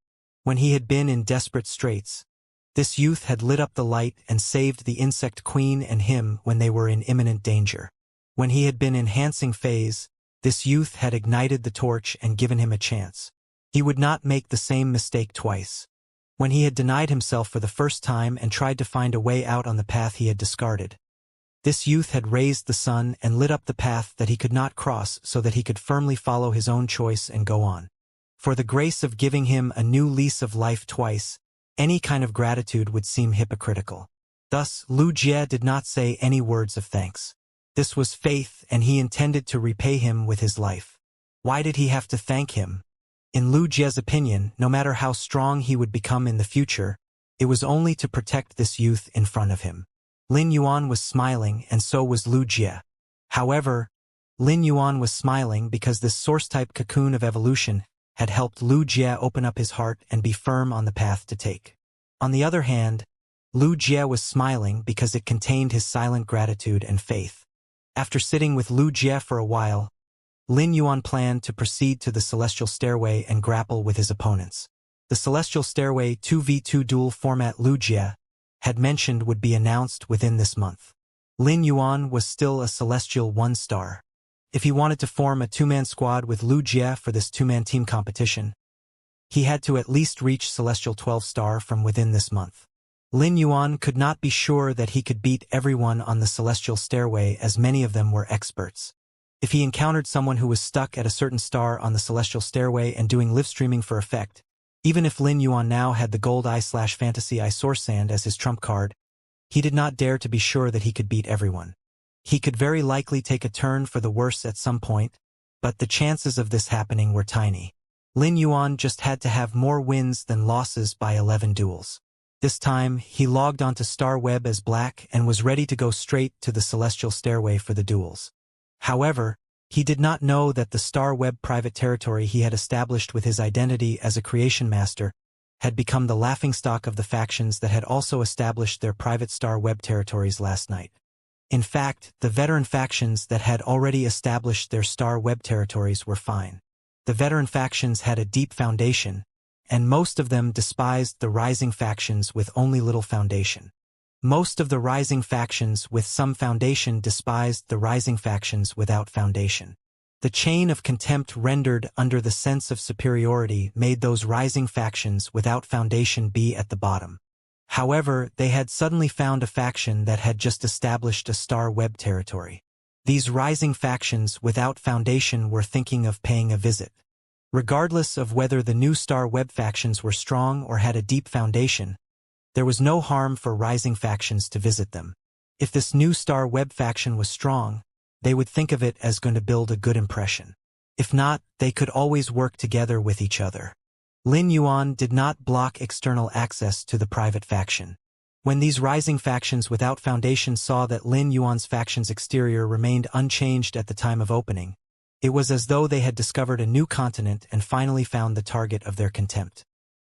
When he had been in desperate straits, this youth had lit up the light and saved the insect queen and him when they were in imminent danger. When he had been enhancing phase, this youth had ignited the torch and given him a chance. He would not make the same mistake twice. when he had denied himself for the first time and tried to find a way out on the path he had discarded. This youth had raised the sun and lit up the path that he could not cross so that he could firmly follow his own choice and go on. For the grace of giving him a new lease of life twice, any kind of gratitude would seem hypocritical. Thus, Lu Jie did not say any words of thanks. This was faith, and he intended to repay him with his life. Why did he have to thank him? In Lu Jie's opinion, no matter how strong he would become in the future, it was only to protect this youth in front of him. Lin Yuan was smiling, and so was Lu Jie. However, Lin Yuan was smiling because this source-type cocoon of evolution had helped Lu Jie open up his heart and be firm on the path to take. On the other hand, Lu Jie was smiling because it contained his silent gratitude and faith. After sitting with Lu Jie for a while, Lin Yuan planned to proceed to the Celestial Stairway and grapple with his opponents. The Celestial Stairway 2v2 duel format Lu Jie had mentioned would be announced within this month. Lin Yuan was still a Celestial 1-star. If he wanted to form a two-man squad with Lu Jie for this two-man team competition, he had to at least reach Celestial 12-star from within this month. Lin Yuan could not be sure that he could beat everyone on the Celestial Stairway, as many of them were experts. If he encountered someone who was stuck at a certain star on the Celestial Stairway and doing live streaming for effect, even if Lin Yuan now had the Gold Eye/Fantasy Eye Source Sand as his trump card, he did not dare to be sure that he could beat everyone. He could very likely take a turn for the worse at some point, but the chances of this happening were tiny. Lin Yuan just had to have more wins than losses by 11 duels. This time, he logged onto Star Web as Black and was ready to go straight to the Celestial Stairway for the duels. However, he did not know that the Star Web private territory he had established with his identity as a creation master had become the laughingstock of the factions that had also established their private Star Web territories last night. In fact, the veteran factions that had already established their Star Web territories were fine. The veteran factions had a deep foundation, and most of them despised the rising factions with only little foundation. Most of the rising factions with some foundation despised the rising factions without foundation. The chain of contempt rendered under the sense of superiority made those rising factions without foundation be at the bottom. However, they had suddenly found a faction that had just established a Star Web territory. These rising factions without foundation were thinking of paying a visit. Regardless of whether the new Star Web factions were strong or had a deep foundation, there was no harm for rising factions to visit them. If this new Star Web faction was strong, they would think of it as going to build a good impression. If not, they could always work together with each other. Lin Yuan did not block external access to the private faction. When these rising factions without foundation saw that Lin Yuan's faction's exterior remained unchanged at the time of opening, it was as though they had discovered a new continent and finally found the target of their contempt.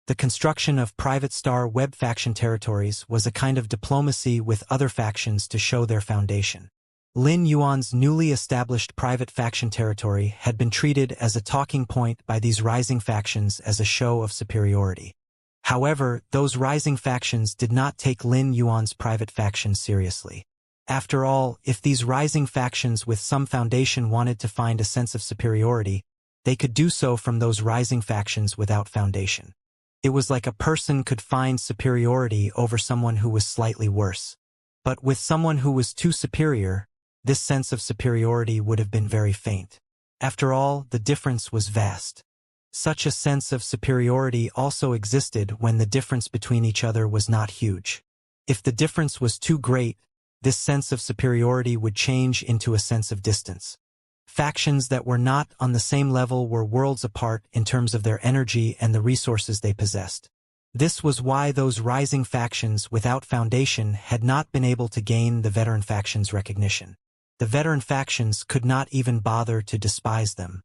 The construction of private Star Web faction territories was a kind of diplomacy with other factions to show their foundation. Lin Yuan's newly established private faction territory had been treated as a talking point by these rising factions as a show of superiority. However, those rising factions did not take Lin Yuan's private faction seriously. After all, if these rising factions with some foundation wanted to find a sense of superiority, they could do so from those rising factions without foundation. It was like a person could find superiority over someone who was slightly worse. But with someone who was too superior, this sense of superiority would have been very faint. After all, the difference was vast. Such a sense of superiority also existed when the difference between each other was not huge. If the difference was too great, this sense of superiority would change into a sense of distance. Factions that were not on the same level were worlds apart in terms of their energy and the resources they possessed. This was why those rising factions without foundation had not been able to gain the veteran factions' recognition. The veteran factions could not even bother to despise them.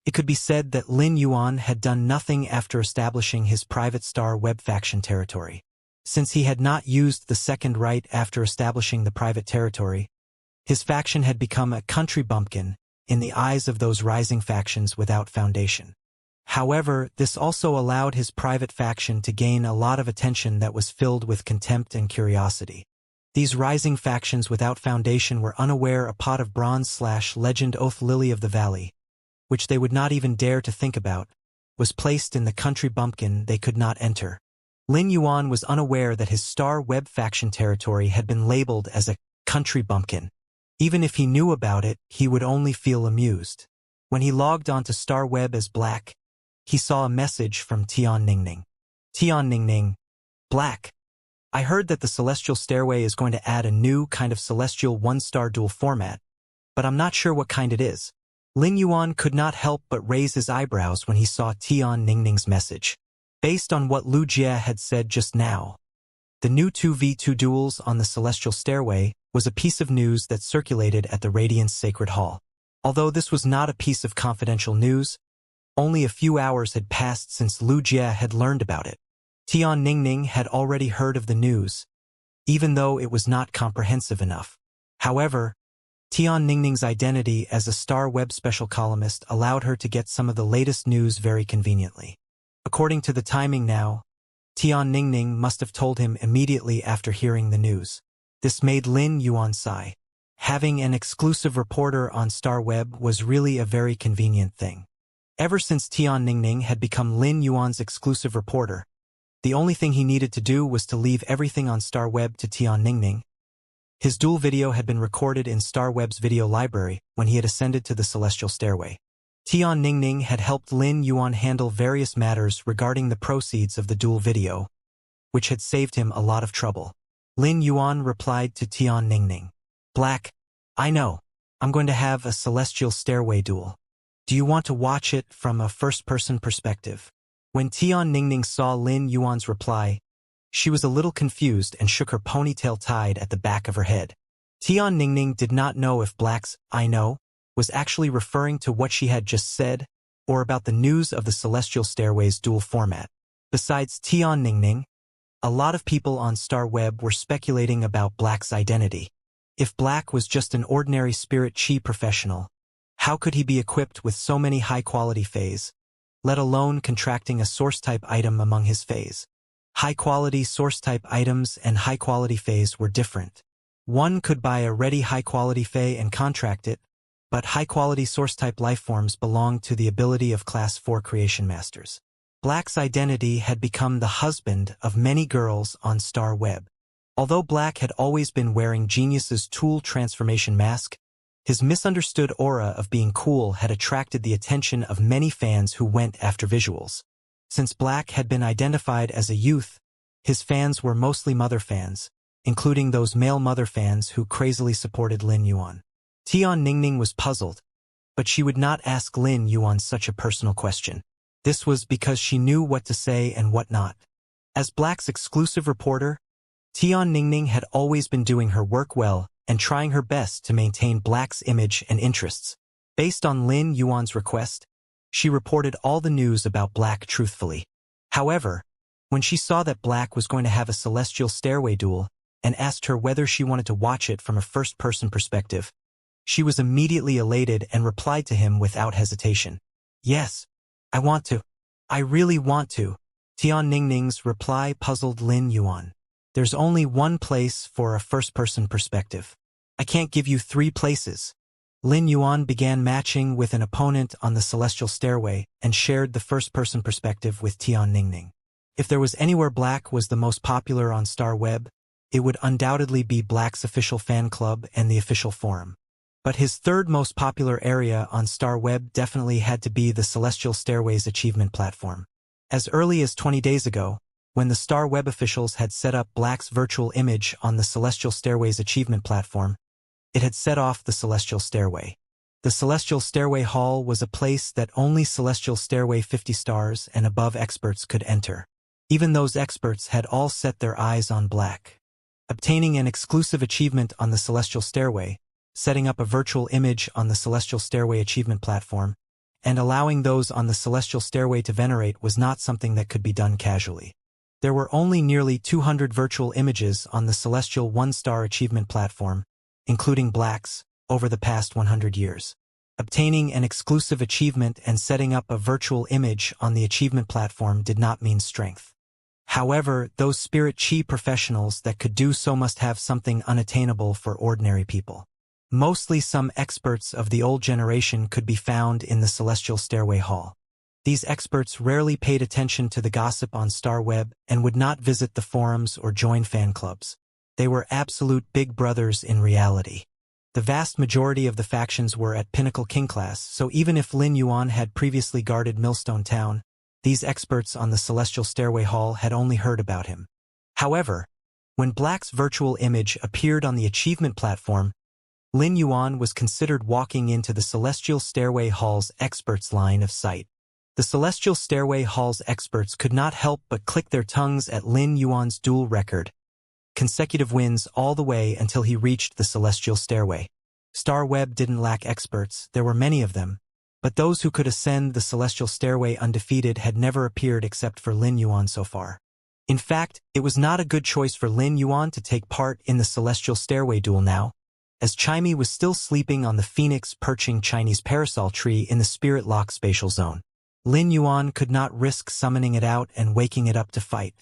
It could be said that Lin Yuan had done nothing after establishing his private Star Web faction territory. Since he had not used the second right after establishing the private territory, his faction had become a country bumpkin in the eyes of those rising factions without foundation. However, this also allowed his private faction to gain a lot of attention that was filled with contempt and curiosity. These rising factions without foundation were unaware a pot of bronze/legend Oath Lily of the Valley, which they would not even dare to think about, was placed in the country bumpkin they could not enter. Lin Yuan was unaware that his Star Web faction territory had bin labeled as a country bumpkin. Even if he knew about it, he would only feel amused. When he logged onto Star Web as Black, he saw a message from Tian Ningning. Tian Ningning, Black. I heard that the Celestial Stairway is going to add a new kind of celestial one-star duel format, but I'm not sure what kind it is. Lin Yuan could not help but raise his eyebrows when he saw Tian Ningning's message. Based on what Lu Jie had said just now, the new 2v2 duels on the Celestial Stairway was a piece of news that circulated at the Radiance Sacred Hall. Although this was not a piece of confidential news, only a few hours had passed since Lu Jie had learned about it. Tian Ningning had already heard of the news, even though it was not comprehensive enough. However, Tian Ningning's identity as a Star Web special columnist allowed her to get some of the latest news very conveniently. According to the timing now, Tian Ningning must have told him immediately after hearing the news. This made Lin Yuan sigh. Having an exclusive reporter on Star Web was really a very convenient thing. Ever since Tian Ningning had become Lin Yuan's exclusive reporter, the only thing he needed to do was to leave everything on Star Web to Tian Ningning. His duel video had been recorded in Star Web's video library when he had ascended to the Celestial Stairway. Tian Ningning had helped Lin Yuan handle various matters regarding the proceeds of the duel video, which had saved him a lot of trouble. Lin Yuan replied to Tian Ningning, Black, I know. I'm going to have a Celestial Stairway duel. Do you want to watch it from a first-person perspective? When Tian Ningning saw Lin Yuan's reply, she was a little confused and shook her ponytail tied at the back of her head. Tian Ningning did not know if Black's I know was actually referring to what she had just said or about the news of the Celestial Stairway's dual format. Besides Tian Ningning, a lot of people on Star Web were speculating about Black's identity. If Black was just an ordinary spirit chi professional, how could he be equipped with so many high-quality phase, let alone contracting a source-type item among his phase? High-quality source-type items and high-quality phase were different. One could buy a ready high-quality phase and contract it, but high-quality source-type lifeforms belonged to the ability of Class 4 creation masters. Black's identity had become the husband of many girls on Star Web. Although Black had always been wearing Genius's tool transformation mask, his misunderstood aura of being cool had attracted the attention of many fans who went after visuals. Since Black had been identified as a youth, his fans were mostly mother fans, including those male mother fans who crazily supported Lin Yuan. Tian Ningning was puzzled, but she would not ask Lin Yuan such a personal question. This was because she knew what to say and what not. As Black's exclusive reporter, Tian Ningning had always been doing her work well and trying her best to maintain Black's image and interests. Based on Lin Yuan's request, she reported all the news about Black truthfully. However, when she saw that Black was going to have a Celestial Stairway duel and asked her whether she wanted to watch it from a first-person perspective, she was immediately elated and replied to him without hesitation. Yes, I want to. I really want to. Tian Ningning's reply puzzled Lin Yuan. There's only one place for a first-person perspective. I can't give you 3 places. Lin Yuan began matching with an opponent on the Celestial Stairway and shared the first-person perspective with Tian Ningning. If there was anywhere Black was the most popular on Star Web, it would undoubtedly be Black's official fan club and the official forum. But his third most popular area on Star Web definitely had to be the Celestial Stairway's achievement platform. As early as 20 days ago, when the Star Web officials had set up Black's virtual image on the Celestial Stairway's achievement platform, it had set off the Celestial Stairway. The Celestial Stairway Hall was a place that only Celestial Stairway 50 stars and above experts could enter. Even those experts had all set their eyes on Black. Obtaining an exclusive achievement on the Celestial Stairway, setting up a virtual image on the Celestial Stairway achievement platform, and allowing those on the Celestial Stairway to venerate was not something that could be done casually. There were only nearly 200 virtual images on the Celestial 1-star achievement platform, including Black's, over the past 100 years. Obtaining an exclusive achievement and setting up a virtual image on the achievement platform did not mean strength. However, those spirit chi professionals that could do so must have something unattainable for ordinary people. Mostly some experts of the old generation could be found in the Celestial Stairway Hall. These experts rarely paid attention to the gossip on StarWeb and would not visit the forums or join fan clubs. They were absolute big brothers in reality. The vast majority of the factions were at Pinnacle King class, so even if Lin Yuan had previously guarded Millstone Town, these experts on the Celestial Stairway Hall had only heard about him. However, when Black's virtual image appeared on the achievement platform, Lin Yuan was considered walking into the Celestial Stairway Hall's experts line of sight. The Celestial Stairway Hall's experts could not help but click their tongues at Lin Yuan's dual record, consecutive wins all the way until he reached the Celestial Stairway. StarWeb didn't lack experts, there were many of them, but those who could ascend the Celestial Stairway undefeated had never appeared except for Lin Yuan so far. In fact, it was not a good choice for Lin Yuan to take part in the Celestial Stairway duel now, as Chimey was still sleeping on the phoenix perching Chinese parasol tree in the Spirit Lock spatial zone. Lin Yuan could not risk summoning it out and waking it up to fight.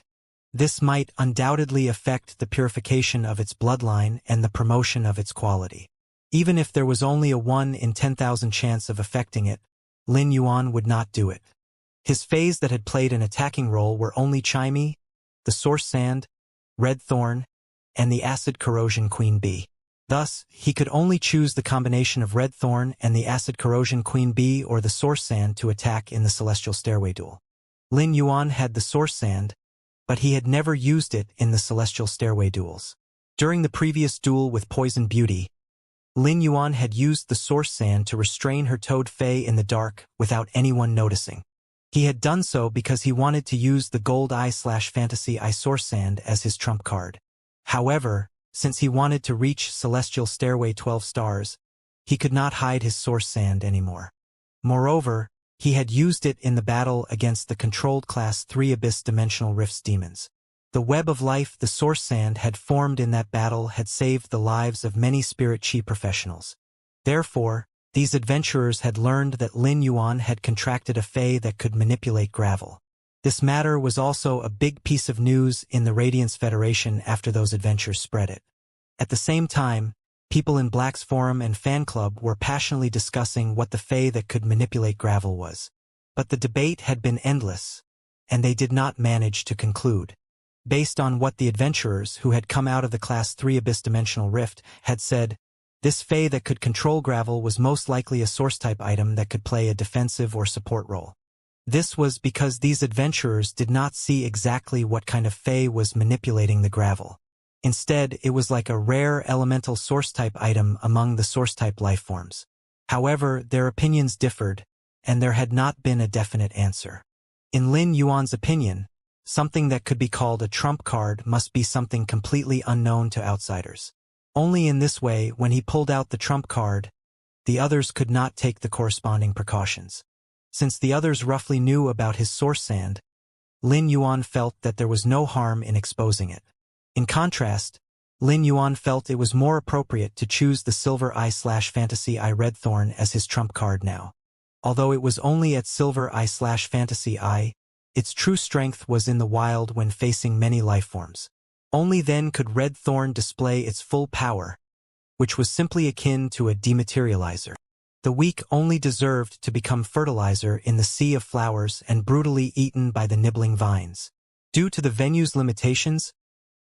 This might undoubtedly affect the purification of its bloodline and the promotion of its quality. Even if there was only a 1 in 10,000 chance of affecting it, Lin Yuan would not do it. His phase that had played an attacking role were only Chimey, the Source Sand, Red Thorn, and the Acid Corrosion Queen Bee. Thus, he could only choose the combination of Red Thorn and the Acid Corrosion Queen Bee or the Source Sand to attack in the Celestial Stairway duel. Lin Yuan had the Source Sand, but he had never used it in the Celestial Stairway duels. During the previous duel with Poison Beauty, Lin Yuan had used the Source Sand to restrain her Toad Fae in the dark without anyone noticing. He had done so because he wanted to use the Gold Eye/Fantasy Eye Source Sand as his trump card. However, since he wanted to reach Celestial Stairway 12 stars, he could not hide his Source Sand anymore. Moreover, he had used it in the battle against the controlled Class 3 Abyss Dimensional Rifts demons. The web of life the Source Sand had formed in that battle had saved the lives of many Spirit Chi professionals. Therefore, these adventurers had learned that Lin Yuan had contracted a Fae that could manipulate gravel. This matter was also a big piece of news in the Radiance Federation after those adventures spread it. At the same time, people in Black's forum and fan club were passionately discussing what the Fae that could manipulate gravel was. But the debate had been endless, and they did not manage to conclude. Based on what the adventurers who had come out of the Class 3 Abyss Dimensional Rift had said, this Fae that could control gravel was most likely a source-type item that could play a defensive or support role. This was because these adventurers did not see exactly what kind of Fae was manipulating the gravel. Instead, it was like a rare elemental source-type item among the source-type lifeforms. However, their opinions differed, and there had not been a definite answer. In Lin Yuan's opinion, something that could be called a trump card must be something completely unknown to outsiders. Only in this way, when he pulled out the trump card, the others could not take the corresponding precautions. Since the others roughly knew about his Source Sand, Lin Yuan felt that there was no harm in exposing it. In contrast, Lin Yuan felt it was more appropriate to choose the Silver Eye/Fantasy Eye Red Thorn as his trump card now. Although it was only at Silver Eye/Fantasy Eye, its true strength was in the wild when facing many lifeforms. Only then could Red Thorn display its full power, which was simply akin to a dematerializer. The weak only deserved to become fertilizer in the sea of flowers and brutally eaten by the nibbling vines. Due to the venue's limitations,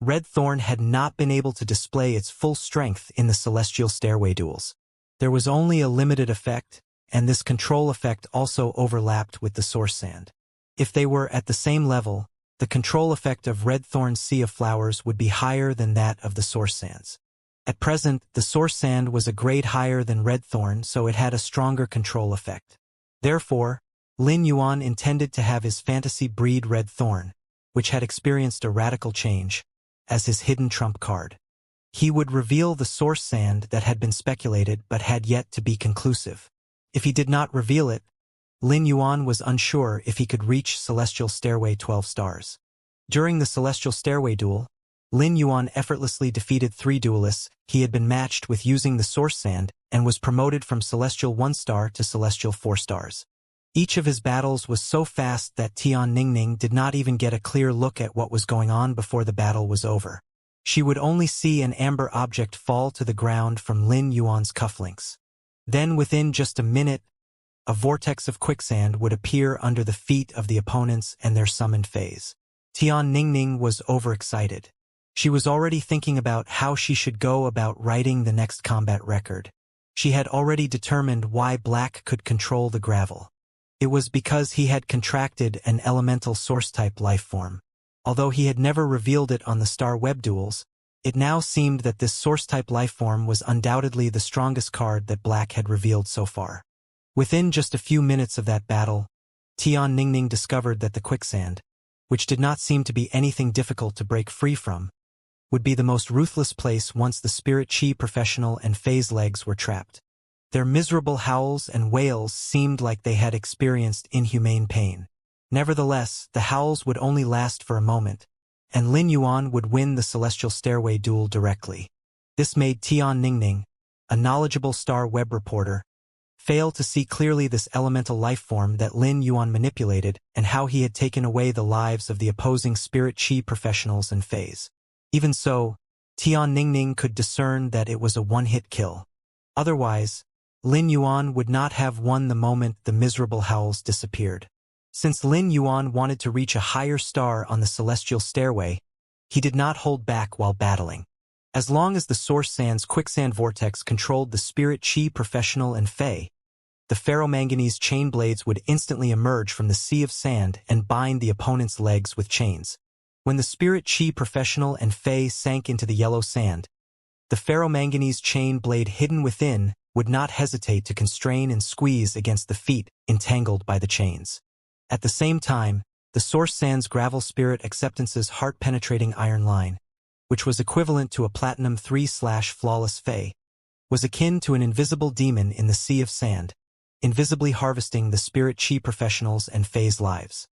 Red Thorn had not been able to display its full strength in the Celestial Stairway duels. There was only a limited effect, and this control effect also overlapped with the Source Sand. If they were at the same level, the control effect of Red Thorn's Sea of Flowers would be higher than that of the Source Sands. At present, the Source Sand was a grade higher than Red Thorn, so it had a stronger control effect. Therefore, Lin Yuan intended to have his fantasy breed Red Thorn, which had experienced a radical change, as his hidden trump card. He would reveal the Source Sand that had been speculated but had yet to be conclusive. If he did not reveal it, Lin Yuan was unsure if he could reach Celestial Stairway 12 stars. During the Celestial Stairway duel, Lin Yuan effortlessly defeated 3 duelists he had been matched with using the Source Sand and was promoted from Celestial 1 star to Celestial 4 stars. Each of his battles was so fast that Tian Ningning did not even get a clear look at what was going on before the battle was over. She would only see an amber object fall to the ground from Lin Yuan's cufflinks. Then within just a minute, A vortex of quicksand would appear under the feet of the opponents and their summoned phase. Tian Ningning was overexcited. She was already thinking about how she should go about writing the next combat record. She had already determined why Black could control the gravel. It was because he had contracted an elemental source-type lifeform. Although he had never revealed it on the Star Web duels, it now seemed that this source-type lifeform was undoubtedly the strongest card that Black had revealed so far. Within just a few minutes of that battle, Tian Ningning discovered that the quicksand, which did not seem to be anything difficult to break free from, would be the most ruthless place once the Spirit Chi professional and phase legs were trapped. Their miserable howls and wails seemed like they had experienced inhumane pain. Nevertheless, the howls would only last for a moment, and Lin Yuan would win the Celestial Stairway duel directly. This made Tian Ningning, a knowledgeable Star Web reporter, fail to see clearly this elemental lifeform that Lin Yuan manipulated and how he had taken away the lives of the opposing Spirit Chi professionals and phase. Even so, Tian Ningning could discern that it was a one-hit kill. Otherwise, Lin Yuan would not have won the moment the miserable howls disappeared. Since Lin Yuan wanted to reach a higher star on the Celestial Stairway, he did not hold back while battling. As long as the Source Sand's quicksand vortex controlled the Spirit Chi professional and Fey, the ferromanganese chain blades would instantly emerge from the sea of sand and bind the opponent's legs with chains. When the Spirit Chi professional and Fey sank into the yellow sand, the ferromanganese chain blade hidden within would not hesitate to constrain and squeeze against the feet entangled by the chains. At the same time, the Source Sand's gravel spirit acceptance's heart-penetrating iron line, which was equivalent to a Platinum 3/flawless Fey, was akin to an invisible demon in the sea of sand, invisibly harvesting the Spirit Chi professionals and Fey's lives.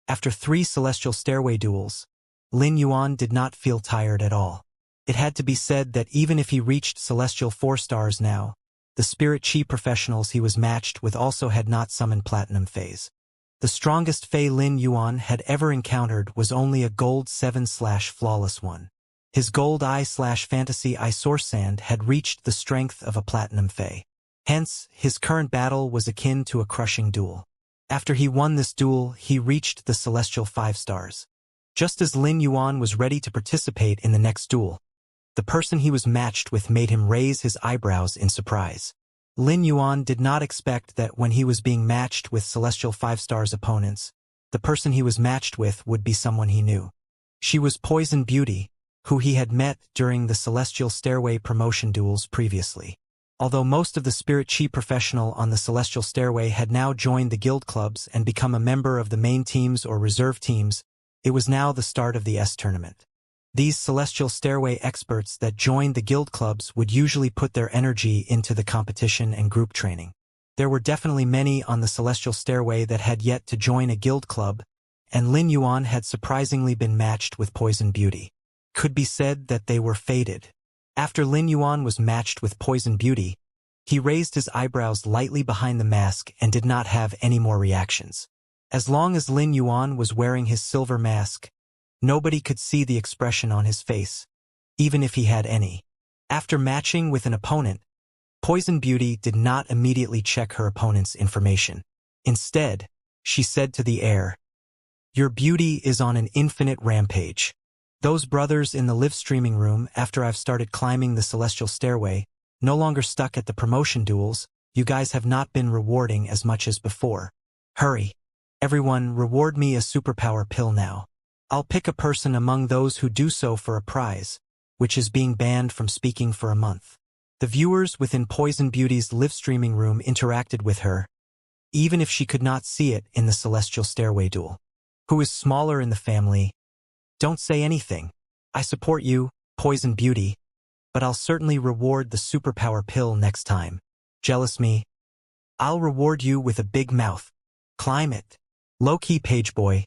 After 3 Celestial Stairway duels, Lin Yuan did not feel tired at all. It had to be said that even if he reached Celestial 4 stars now, the Spirit Chi professionals he was matched with also had not summoned Platinum Phase. The strongest Fey Lin Yuan had ever encountered was only a Gold 7/flawless one. His Gold I/Fantasy I Source Sand had reached the strength of a Platinum Fey. Hence, his current battle was akin to a crushing duel. After he won this duel, he reached the Celestial 5 stars. Just as Lin Yuan was ready to participate in the next duel, the person he was matched with made him raise his eyebrows in surprise. Lin Yuan did not expect that when he was being matched with Celestial 5 stars opponents, the person he was matched with would be someone he knew. She was Poison Beauty, who he had met during the Celestial Stairway promotion duels previously. Although most of the Spirit Chi professional on the Celestial Stairway had now joined the guild clubs and become a member of the main teams or reserve teams, it was now the start of the S tournament. These Celestial Stairway experts that joined the guild clubs would usually put their energy into the competition and group training. There were definitely many on the Celestial Stairway that had yet to join a guild club, and Lin Yuan had surprisingly been matched with Poison Beauty. Could be said that they were fated. After Lin Yuan was matched with Poison Beauty, he raised his eyebrows lightly behind the mask and did not have any more reactions. As long as Lin Yuan was wearing his silver mask, nobody could see the expression on his face, even if he had any. After matching with an opponent, Poison Beauty did not immediately check her opponent's information. Instead, she said to the air, "Your beauty is on an infinite rampage. Those brothers in the live streaming room, after I've started climbing the Celestial Stairway, no longer stuck at the promotion duels, you guys have not been rewarding as much as before. Hurry. Everyone, reward me a superpower pill now. I'll pick a person among those who do so for a prize, which is being banned from speaking for a month." The viewers within Poison Beauty's live streaming room interacted with her, even if she could not see it in the Celestial Stairway duel. Who is smaller in the family? Don't say anything. I support you, Poison Beauty, but I'll certainly reward the superpower pill next time. Jealous me? I'll reward you with a big mouth. Climb it. Low-key page boy.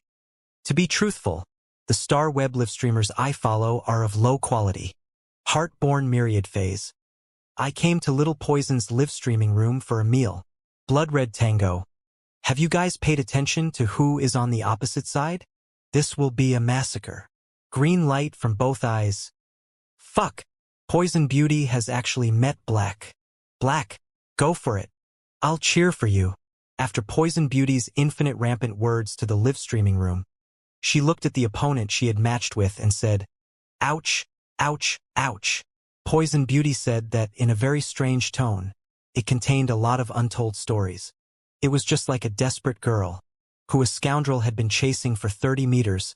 To be truthful, the Star Web live streamers I follow are of low quality. Heartborn Myriad Phase. I came to Little Poison's live streaming room for a meal. Blood Red Tango. Have you guys paid attention to who is on the opposite side? This will be a massacre. Green light from both eyes. Fuck. Poison Beauty has actually met Black. Black, go for it. I'll cheer for you. After Poison Beauty's infinite rampant words to the live streaming room, she looked at the opponent she had matched with and said, "Ouch, ouch, ouch." Poison Beauty said that in a very strange tone. It contained a lot of untold stories. It was just like a desperate girl, who a scoundrel had been chasing for 30 meters,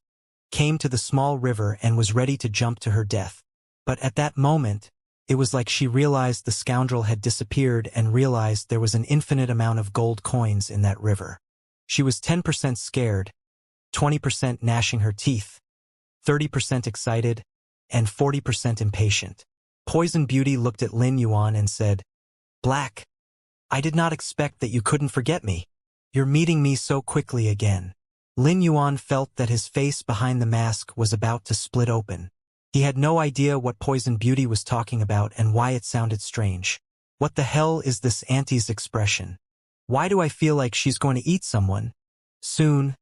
came to the small river and was ready to jump to her death. But at that moment, it was like she realized the scoundrel had disappeared and realized there was an infinite amount of gold coins in that river. She was 10% scared, 20% gnashing her teeth, 30% excited, and 40% impatient. Poison Beauty looked at Lin Yuan and said, "Black, I did not expect that you couldn't forget me. You're meeting me so quickly again." Lin Yuan felt that his face behind the mask was about to split open. He had no idea what Poison Beauty was talking about and why it sounded strange. What the hell is this auntie's expression? Why do I feel like she's going to eat someone? Soon,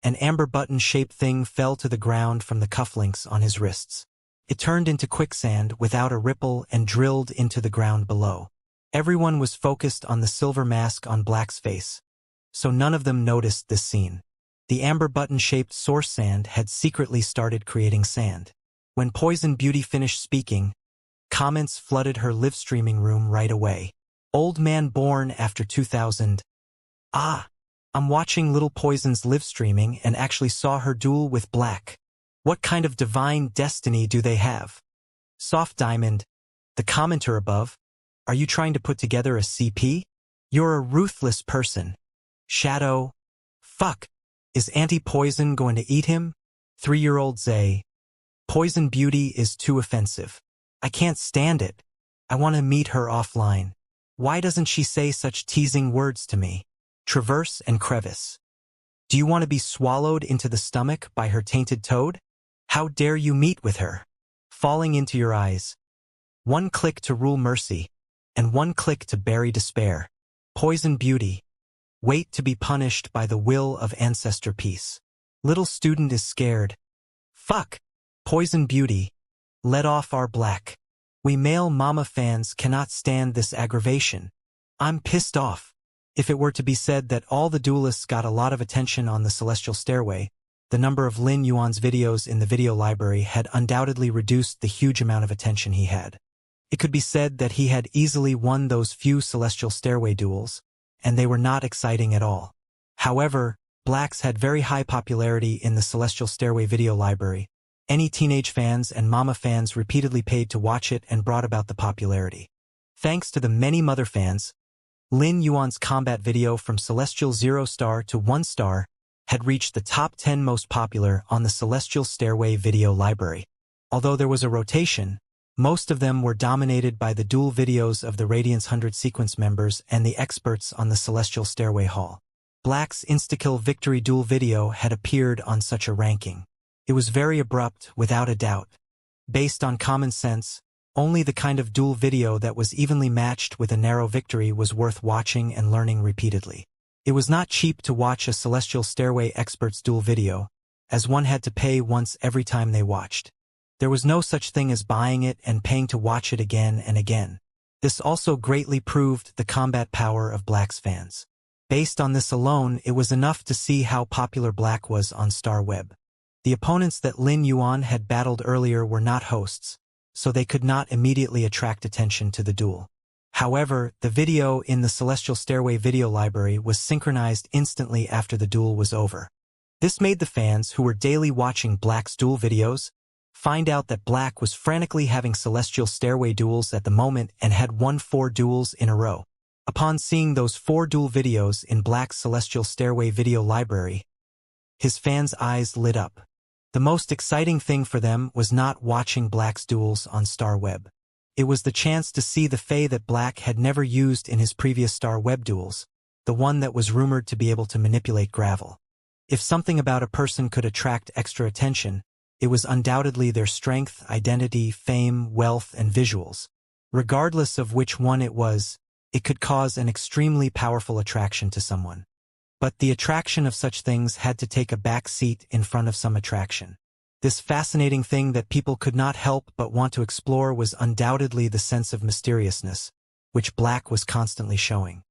an amber button-shaped thing fell to the ground from the cufflinks on his wrists. It turned into quicksand without a ripple and drilled into the ground below. Everyone was focused on the silver mask on Black's face, so none of them noticed this scene. The amber button-shaped source sand had secretly started creating sand. When Poison Beauty finished speaking, comments flooded her live streaming room right away. "Old man born after 2000. I'm watching Little Poison's live streaming and actually saw her duel with Black. What kind of divine destiny do they have?" Soft Diamond, the commenter above, "Are you trying to put together a CP? You're a ruthless person." Shadow, "Fuck, is Auntie Poison going to eat him?" 3-year-old Zay, "Poison Beauty is too offensive. I can't stand it. I want to meet her offline. Why doesn't she say such teasing words to me?" Traverse and Crevice, "Do you want to be swallowed into the stomach by her tainted toad? How dare you meet with her?" Falling into your eyes. "One click to rule mercy, and one click to bury despair." Poison Beauty, "Wait to be punished by the will of ancestor peace." Little student is scared. "Fuck." Poison Beauty, "Let off our Black. We male mama fans cannot stand this aggravation. I'm pissed off." If it were to be said that all the duelists got a lot of attention on the Celestial Stairway, the number of Lin Yuan's videos in the video library had undoubtedly reduced the huge amount of attention he had. It could be said that he had easily won those few Celestial Stairway duels, and they were not exciting at all. However, Blacks had very high popularity in the Celestial Stairway video library. Any teenage fans and mama fans repeatedly paid to watch it and brought about the popularity. Thanks to the many mother fans, Lin Yuan's combat video from Celestial 0 star to 1 star had reached the top 10 most popular on the Celestial Stairway video library. Although there was a rotation, most of them were dominated by the duel videos of the Radiance 100 sequence members and the experts on the Celestial Stairway Hall. Black's insta-kill victory duel video had appeared on such a ranking. It was very abrupt, without a doubt. Based on common sense, only the kind of duel video that was evenly matched with a narrow victory was worth watching and learning repeatedly. It was not cheap to watch a Celestial Stairway expert's duel video, as one had to pay once every time they watched. There was no such thing as buying it and paying to watch it again and again. This also greatly proved the combat power of Black's fans. Based on this alone, it was enough to see how popular Black was on Star Web. The opponents that Lin Yuan had battled earlier were not hosts, so they could not immediately attract attention to the duel. However, the video in the Celestial Stairway video library was synchronized instantly after the duel was over. This made the fans who were daily watching Black's duel videos find out that Black was frantically having Celestial Stairway duels at the moment and had won 4 duels in a row. Upon seeing those 4 duel videos in Black's Celestial Stairway video library, his fans' eyes lit up. The most exciting thing for them was not watching Black's duels on Star Web. It was the chance to see the Fae that Black had never used in his previous Star Web duels, the one that was rumored to be able to manipulate gravel. If something about a person could attract extra attention, it was undoubtedly their strength, identity, fame, wealth, and visuals. Regardless of which one it was, it could cause an extremely powerful attraction to someone. But the attraction of such things had to take a back seat in front of some attraction. This fascinating thing that people could not help but want to explore was undoubtedly the sense of mysteriousness, which Black was constantly showing.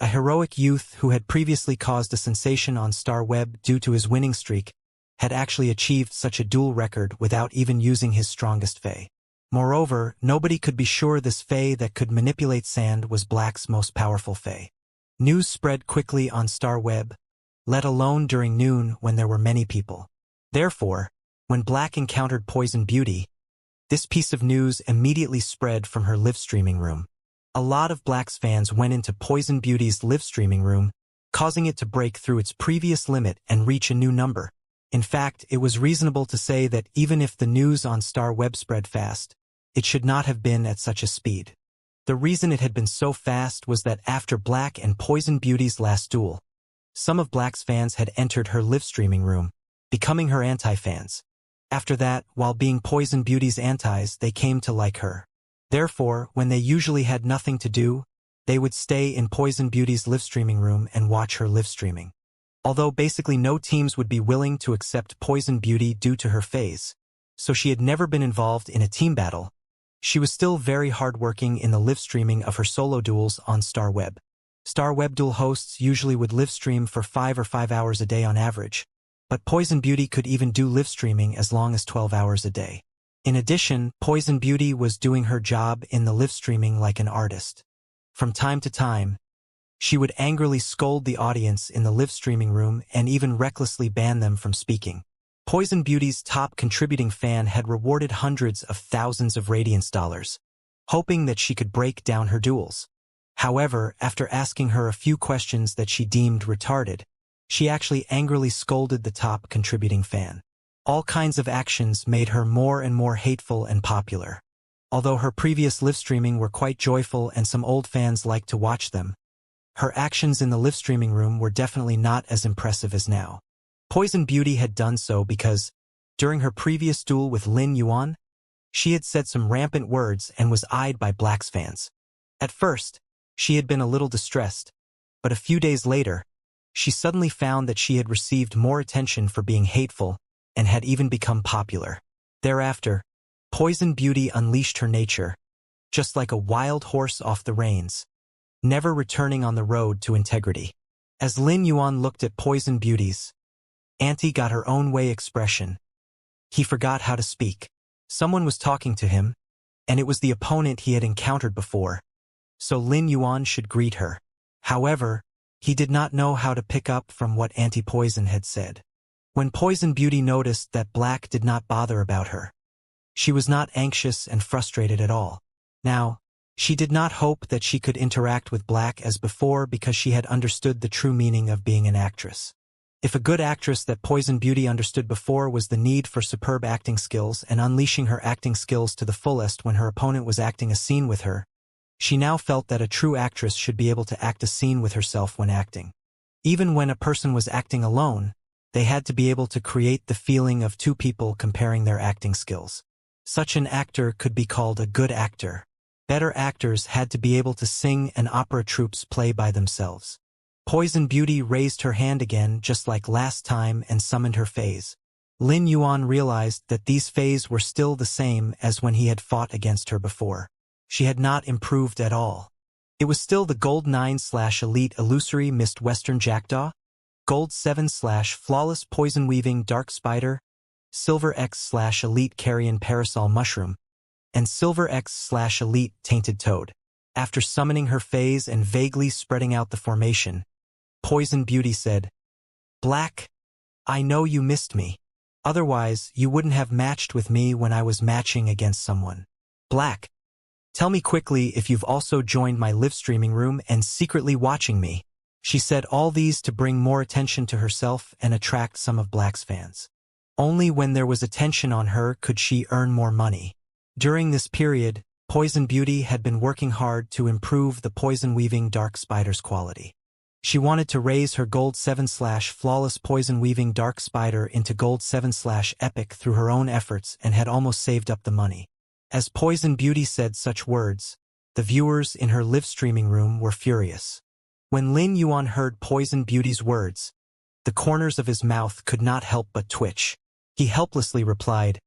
A heroic youth who had previously caused a sensation on Star Web due to his winning streak had actually achieved such a duel record without even using his strongest Fae. Moreover, nobody could be sure this Fae that could manipulate sand was Black's most powerful Fae. News spread quickly on Star Web, let alone during noon when there were many people. Therefore, when Black encountered Poison Beauty, this piece of news immediately spread from her live streaming room. A lot of Black's fans went into Poison Beauty's live streaming room, causing it to break through its previous limit and reach a new number. In fact, it was reasonable to say that even if the news on Star Web spread fast, it should not have been at such a speed. The reason it had been so fast was that after Black and Poison Beauty's last duel, some of Black's fans had entered her live streaming room, becoming her anti-fans. After that, while being Poison Beauty's antis, they came to like her. Therefore, when they usually had nothing to do, they would stay in Poison Beauty's live streaming room and watch her live streaming. Although basically no teams would be willing to accept Poison Beauty due to her phase, so she had never been involved in a team battle, she was still very hardworking in the live streaming of her solo duels on Star Web. Star Web duel hosts usually would live stream for 5 hours a day on average, but Poison Beauty could even do live streaming as long as 12 hours a day. In addition, Poison Beauty was doing her job in the live streaming like an artist. From time to time, she would angrily scold the audience in the live streaming room and even recklessly ban them from speaking. Poison Beauty's top contributing fan had rewarded hundreds of thousands of Radiance dollars, hoping that she could break down her duels. However, after asking her a few questions that she deemed retarded, she actually angrily scolded the top contributing fan. All kinds of actions made her more and more hateful and popular. Although her previous live streaming were quite joyful and some old fans liked to watch them, her actions in the live streaming room were definitely not as impressive as now. Poison Beauty had done so because, during her previous duel with Lin Yuan, she had said some rampant words and was eyed by Black's fans. At first, she had been a little distressed, but a few days later, she suddenly found that she had received more attention for being hateful and had even become popular. Thereafter, Poison Beauty unleashed her nature, just like a wild horse off the reins, never returning on the road to integrity. As Lin Yuan looked at Poison Beauty's Auntie got her own way expression, he forgot how to speak. Someone was talking to him, and it was the opponent he had encountered before, so Lin Yuan should greet her. However, he did not know how to pick up from what Auntie Poison had said. When Poison Beauty noticed that Black did not bother about her, she was not anxious and frustrated at all. Now, she did not hope that she could interact with Black as before because she had understood the true meaning of being an actress. If a good actress that Poison Beauty understood before was the need for superb acting skills and unleashing her acting skills to the fullest when her opponent was acting a scene with her, she now felt that a true actress should be able to act a scene with herself when acting. Even when a person was acting alone, they had to be able to create the feeling of two people comparing their acting skills. Such an actor could be called a good actor. Better actors had to be able to sing and opera troupes play by themselves. Poison Beauty raised her hand again just like last time and summoned her phase. Lin Yuan realized that these phases were still the same as when he had fought against her before. She had not improved at all. It was still the Gold 9/Elite Illusory Mist Western Jackdaw, Gold 7/Flawless Poison Weaving Dark Spider, Silver X/Elite Carrion Parasol Mushroom, and Silver X/Elite Tainted Toad. After summoning her phase and vaguely spreading out the formation, Poison Beauty said, "Black, I know you missed me. Otherwise, you wouldn't have matched with me when I was matching against someone. Black, tell me quickly if you've also joined my live streaming room and secretly watching me." She said all these to bring more attention to herself and attract some of Black's fans. Only when there was attention on her could she earn more money. During this period, Poison Beauty had been working hard to improve the Poison Weaving Dark Spider's quality. She wanted to raise her Gold 7/Flawless Poison Weaving Dark Spider into Gold 7/Epic through her own efforts and had almost saved up the money. As Poison Beauty said such words, the viewers in her live streaming room were furious. When Lin Yuan heard Poison Beauty's words, the corners of his mouth could not help but twitch. He helplessly replied,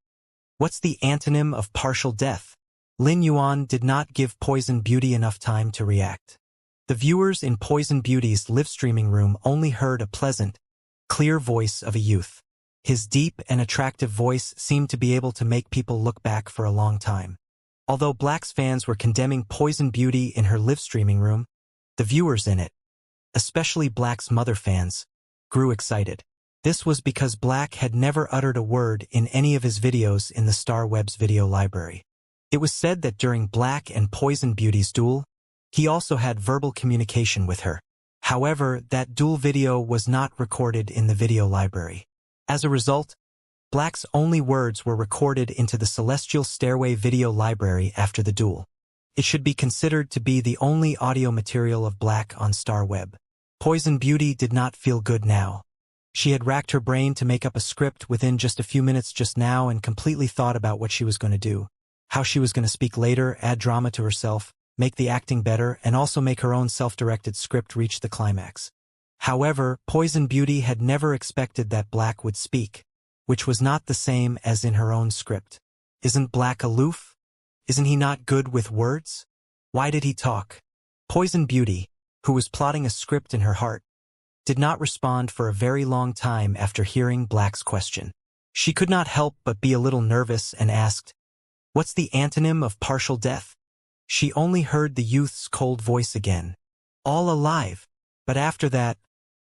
"What's the antonym of partial death?" Lin Yuan did not give Poison Beauty enough time to react. The viewers in Poison Beauty's live-streaming room only heard a pleasant, clear voice of a youth. His deep and attractive voice seemed to be able to make people look back for a long time. Although Black's fans were condemning Poison Beauty in her live-streaming room, the viewers in it, especially Black's mother fans, grew excited. This was because Black had never uttered a word in any of his videos in the Star Web's video library. It was said that during Black and Poison Beauty's duel, he also had verbal communication with her. However, that duel video was not recorded in the video library. As a result, Black's only words were recorded into the Celestial Stairway video library after the duel. It should be considered to be the only audio material of Black on Star Web. Poison Beauty did not feel good now. She had racked her brain to make up a script within just a few minutes just now and completely thought about what she was going to do, how she was going to speak later, add drama to herself, make the acting better, and also make her own self-directed script reach the climax. However, Poison Beauty had never expected that Black would speak, which was not the same as in her own script. Isn't Black aloof? Isn't he not good with words? Why did he talk? Poison Beauty, who was plotting a script in her heart, did not respond for a very long time after hearing Black's question. She could not help but be a little nervous and asked, "What's the antonym of partial death?" She only heard the youth's cold voice again. "All alive." But after that,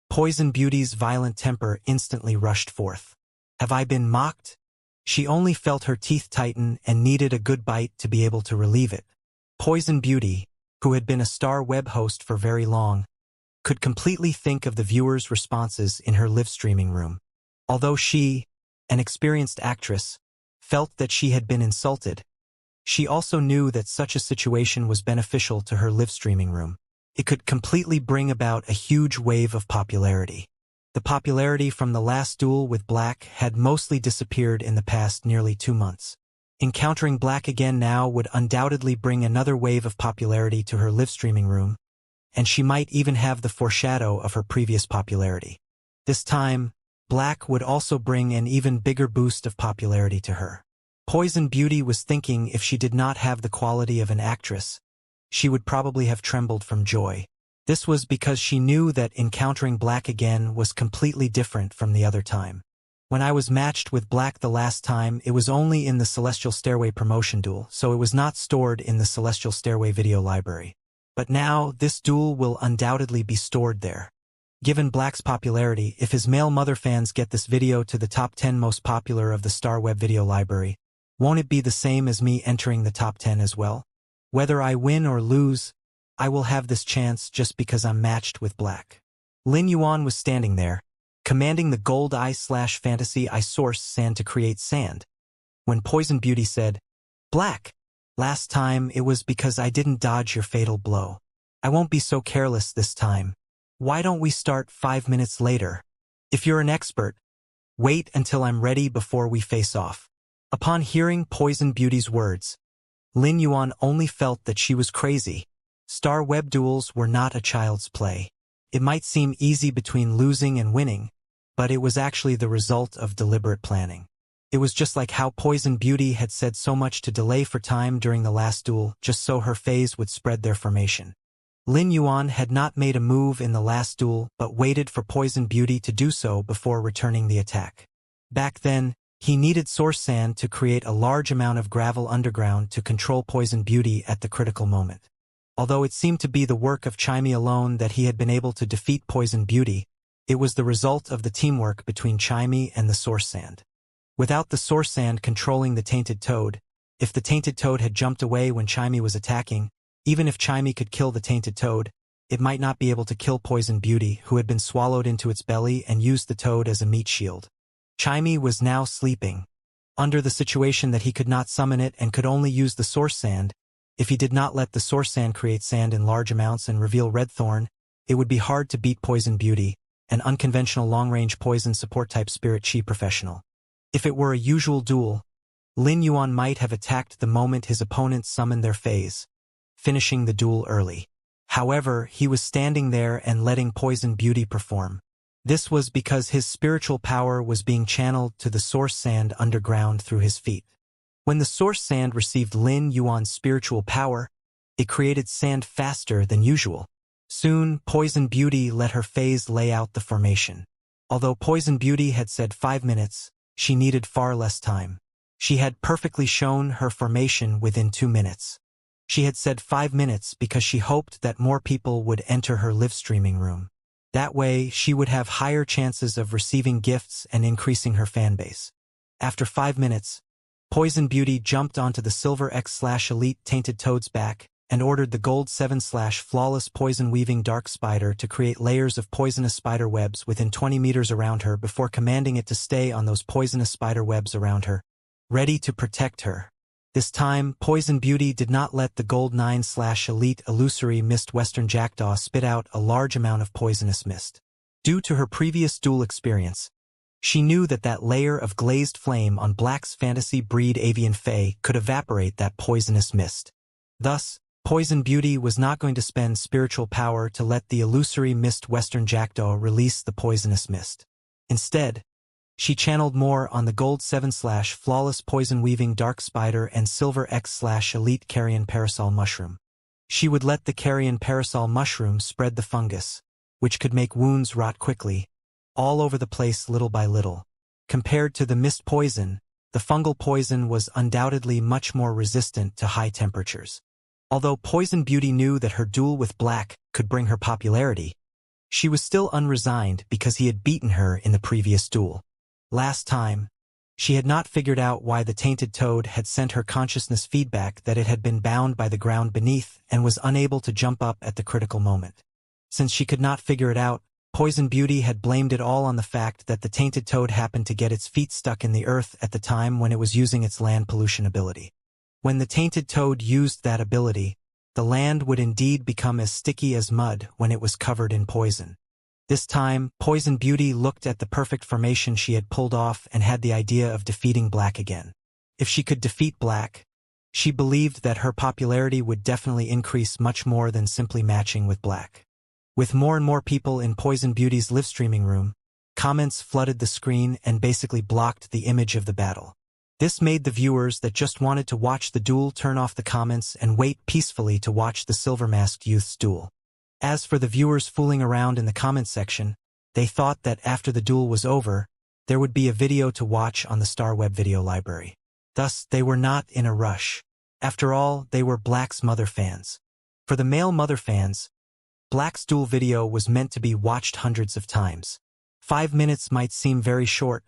Poison Beauty's violent temper instantly rushed forth. "Have I been mocked?" She only felt her teeth tighten and needed a good bite to be able to relieve it. Poison Beauty, who had been a Star Web host for very long, could completely think of the viewers' responses in her live-streaming room. Although she, an experienced actress, felt that she had been insulted, she also knew that such a situation was beneficial to her live-streaming room. It could completely bring about a huge wave of popularity. The popularity from the last duel with Black had mostly disappeared in the past nearly 2 months. Encountering Black again now would undoubtedly bring another wave of popularity to her live-streaming room, and she might even have the foreshadow of her previous popularity. This time, Black would also bring an even bigger boost of popularity to her. Poison Beauty was thinking if she did not have the quality of an actress, she would probably have trembled from joy. This was because she knew that encountering Black again was completely different from the other time. When I was matched with Black the last time, it was only in the Celestial Stairway promotion duel, so it was not stored in the Celestial Stairway video library. But now, this duel will undoubtedly be stored there. Given Black's popularity, if his male mother fans get this video to the top 10 most popular of the Star Web video library, won't it be the same as me entering the top 10 as well? Whether I win or lose, I will have this chance just because I'm matched with Black. Lin Yuan was standing there, commanding the gold eye/fantasy eye source sand to create sand. When Poison Beauty said, "Black, last time it was because I didn't dodge your fatal blow. I won't be so careless this time. Why don't we start 5 minutes later? If you're an expert, wait until I'm ready before we face off." Upon hearing Poison Beauty's words, Lin Yuan only felt that she was crazy. Star Web duels were not a child's play. It might seem easy between losing and winning, but it was actually the result of deliberate planning. It was just like how Poison Beauty had said so much to delay for time during the last duel, just so her phase would spread their formation. Lin Yuan had not made a move in the last duel, but waited for Poison Beauty to do so before returning the attack. Back then, he needed source sand to create a large amount of gravel underground to control Poison Beauty at the critical moment. Although it seemed to be the work of Chimey alone that he had been able to defeat Poison Beauty, it was the result of the teamwork between Chimey and the source sand. Without the source sand controlling the tainted toad, if the tainted toad had jumped away when Chimey was attacking, even if Chimey could kill the tainted toad, it might not be able to kill Poison Beauty, who had been swallowed into its belly and used the toad as a meat shield. Chimey was now sleeping. Under the situation that he could not summon it and could only use the source sand, if he did not let the source sand create sand in large amounts and reveal Red Thorn, it would be hard to beat Poison Beauty, an unconventional long-range poison support-type spirit chi professional. If it were a usual duel, Lin Yuan might have attacked the moment his opponents summoned their phase, finishing the duel early. However, he was standing there and letting Poison Beauty perform. This was because his spiritual power was being channeled to the source sand underground through his feet. When the source sand received Lin Yuan's spiritual power, it created sand faster than usual. Soon, Poison Beauty let her phase lay out the formation. Although Poison Beauty had said 5 minutes, she needed far less time. She had perfectly shown her formation within 2 minutes. She had said 5 minutes because she hoped that more people would enter her live streaming room. That way, she would have higher chances of receiving gifts and increasing her fanbase. After 5 minutes, Poison Beauty jumped onto the Silver X/Elite Tainted Toad's back and ordered the Gold 7/Flawless Poison Weaving Dark Spider to create layers of poisonous spider webs within 20 meters around her before commanding it to stay on those poisonous spider webs around her, ready to protect her. This time, Poison Beauty did not let the Gold 9/Elite Illusory Mist Western Jackdaw spit out a large amount of poisonous mist. Due to her previous duel experience, she knew that that layer of glazed flame on Black's fantasy breed avian fae could evaporate that poisonous mist. Thus, Poison Beauty was not going to spend spiritual power to let the illusory mist Western Jackdaw release the poisonous mist. Instead, she channeled more on the Gold 7/Flawless Poison Weaving Dark Spider and Silver X/Elite Carrion Parasol Mushroom. She would let the Carrion Parasol Mushroom spread the fungus, which could make wounds rot quickly, all over the place little by little. Compared to the mist poison, the fungal poison was undoubtedly much more resistant to high temperatures. Although Poison Beauty knew that her duel with Black could bring her popularity, she was still unresigned because he had beaten her in the previous duel. Last time, she had not figured out why the Tainted Toad had sent her consciousness feedback that it had been bound by the ground beneath and was unable to jump up at the critical moment. Since she could not figure it out, Poison Beauty had blamed it all on the fact that the Tainted Toad happened to get its feet stuck in the earth at the time when it was using its land pollution ability. When the Tainted Toad used that ability, the land would indeed become as sticky as mud when it was covered in poison. This time, Poison Beauty looked at the perfect formation she had pulled off and had the idea of defeating Black again. If she could defeat Black, she believed that her popularity would definitely increase much more than simply matching with Black. With more and more people in Poison Beauty's live streaming room, comments flooded the screen and basically blocked the image of the battle. This made the viewers that just wanted to watch the duel turn off the comments and wait peacefully to watch the silver-masked youth's duel. As for the viewers fooling around in the comment section, they thought that after the duel was over, there would be a video to watch on the Star Web video library. Thus, they were not in a rush. After all, they were Black's mother fans. For the male mother fans, Black's duel video was meant to be watched hundreds of times. 5 minutes might seem very short,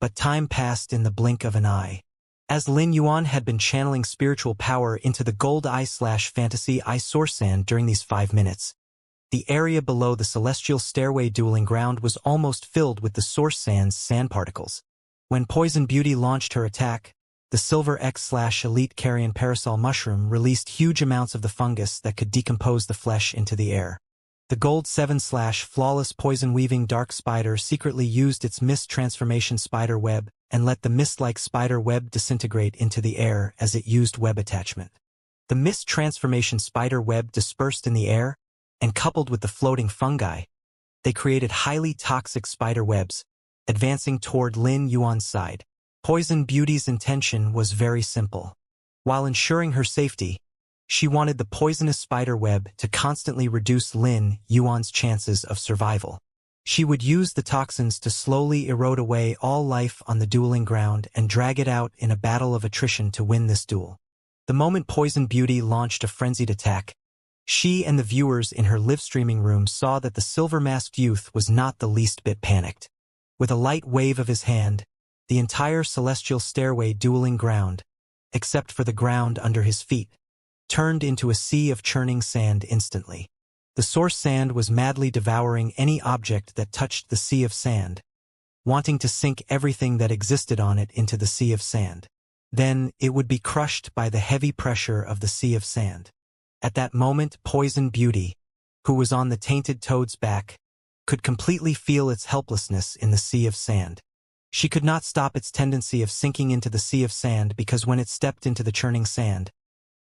but time passed in the blink of an eye. As Lin Yuan had been channeling spiritual power into the Gold Eye/Fantasy Eye Source Sand during these 5 minutes, the area below the Celestial Stairway dueling ground was almost filled with the Source Sand's sand particles. When Poison Beauty launched her attack, the Silver X/Elite Carrion Parasol Mushroom released huge amounts of the fungus that could decompose the flesh into the air. The Gold 7/Flawless Poison Weaving Dark Spider secretly used its mist transformation spider web and let the mist-like spider web disintegrate into the air as it used web attachment. The mist transformation spider web dispersed in the air, and coupled with the floating fungi, they created highly toxic spider webs, advancing toward Lin Yuan's side. Poison Beauty's intention was very simple. While ensuring her safety, she wanted the poisonous spider web to constantly reduce Lin Yuan's chances of survival. She would use the toxins to slowly erode away all life on the dueling ground and drag it out in a battle of attrition to win this duel. The moment Poison Beauty launched a frenzied attack, she and the viewers in her live streaming room saw that the silver-masked youth was not the least bit panicked. With a light wave of his hand, the entire Celestial Stairway dueling ground, except for the ground under his feet, turned into a sea of churning sand instantly. The source sand was madly devouring any object that touched the sea of sand, wanting to sink everything that existed on it into the sea of sand. Then it would be crushed by the heavy pressure of the sea of sand. At that moment, Poison Beauty, who was on the Tainted Toad's back, could completely feel its helplessness in the sea of sand. She could not stop its tendency of sinking into the sea of sand because when it stepped into the churning sand,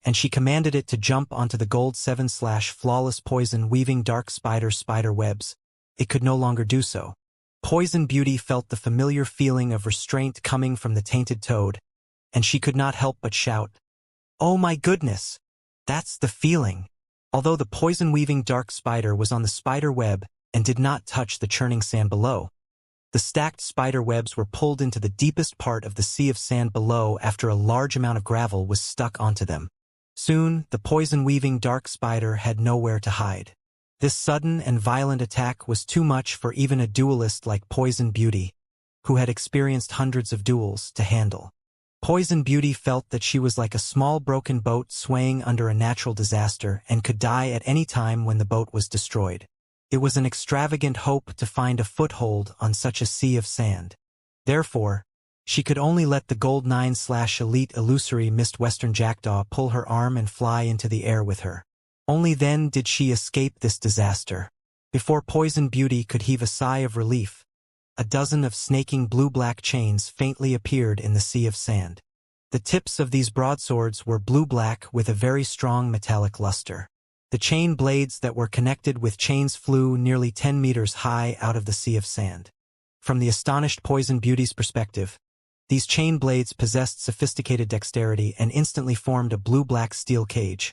and she commanded it to jump onto the Gold 7/Flawless Poison Weaving Dark Spider webs, it could no longer do so. Poison Beauty felt the familiar feeling of restraint coming from the Tainted Toad, and she could not help but shout, "Oh my goodness! That's the feeling! Although the poison-weaving dark spider was on the spider web and did not touch the churning sand below, the stacked spider webs were pulled into the deepest part of the sea of sand below after a large amount of gravel was stuck onto them. Soon, the poison-weaving dark spider had nowhere to hide. This sudden and violent attack was too much for even a duelist like Poison Beauty, who had experienced hundreds of duels, to handle. Poison Beauty felt that she was like a small broken boat swaying under a natural disaster and could die at any time when the boat was destroyed. It was an extravagant hope to find a foothold on such a sea of sand. Therefore, she could only let the Gold 9/Elite illusory Mist Western Jackdaw pull her arm and fly into the air with her. Only then did she escape this disaster. Before Poison Beauty could heave a sigh of relief, a dozen of snaking blue-black chains faintly appeared in the sea of sand. The tips of these broadswords were blue-black with a very strong metallic luster. The chain blades that were connected with chains flew nearly 10 meters high out of the sea of sand. From the astonished Poison Beauty's perspective, these chain blades possessed sophisticated dexterity and instantly formed a blue-black steel cage,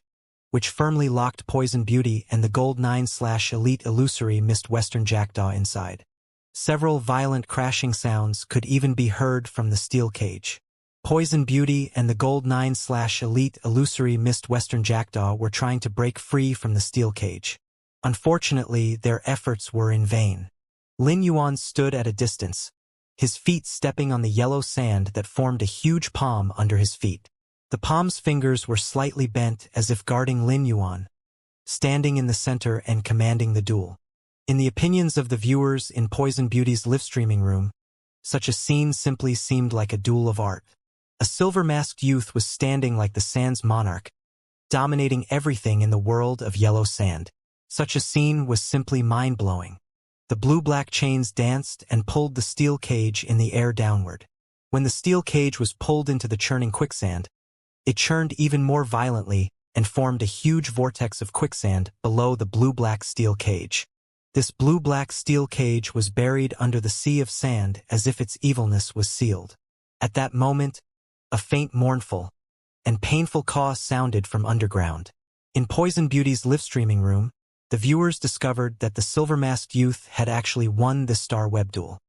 which firmly locked Poison Beauty and the Gold 9/Elite illusory Mist Western Jackdaw inside. Several violent crashing sounds could even be heard from the steel cage. Poison Beauty and the Gold 9/Elite illusory Mist Western Jackdaw were trying to break free from the steel cage. Unfortunately, their efforts were in vain. Lin Yuan stood at a distance, his feet stepping on the yellow sand that formed a huge palm under his feet. The palm's fingers were slightly bent as if guarding Lin Yuan, standing in the center and commanding the duel. In the opinions of the viewers in Poison Beauty's live-streaming room, such a scene simply seemed like a duel of art. A silver-masked youth was standing like the sand's monarch, dominating everything in the world of yellow sand. Such a scene was simply mind-blowing. The blue-black chains danced and pulled the steel cage in the air downward. When the steel cage was pulled into the churning quicksand, it churned even more violently and formed a huge vortex of quicksand below the blue-black steel cage. This blue-black steel cage was buried under the sea of sand as if its evilness was sealed. At that moment, a faint mournful and painful caw sounded from underground. In Poison Beauty's live-streaming room, the viewers discovered that the silver-masked youth had actually won the Star Web duel.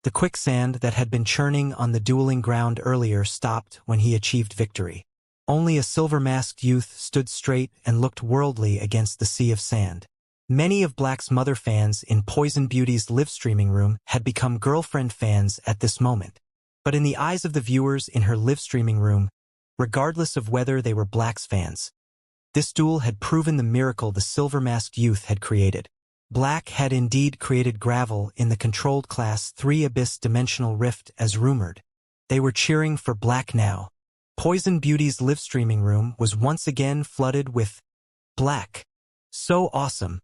The quicksand that had been churning on the dueling ground earlier stopped when he achieved victory. Only a silver-masked youth stood straight and looked worldly against the sea of sand. Many of Black's mother fans in Poison Beauty's live-streaming room had become girlfriend fans at this moment. But in the eyes of the viewers in her live-streaming room, regardless of whether they were Black's fans, this duel had proven the miracle the silver-masked youth had created. Black had indeed created gravel in the controlled Class 3 Abyss Dimensional Rift as rumored. They were cheering for Black now. Poison Beauty's live-streaming room was once again flooded with Black. So awesome!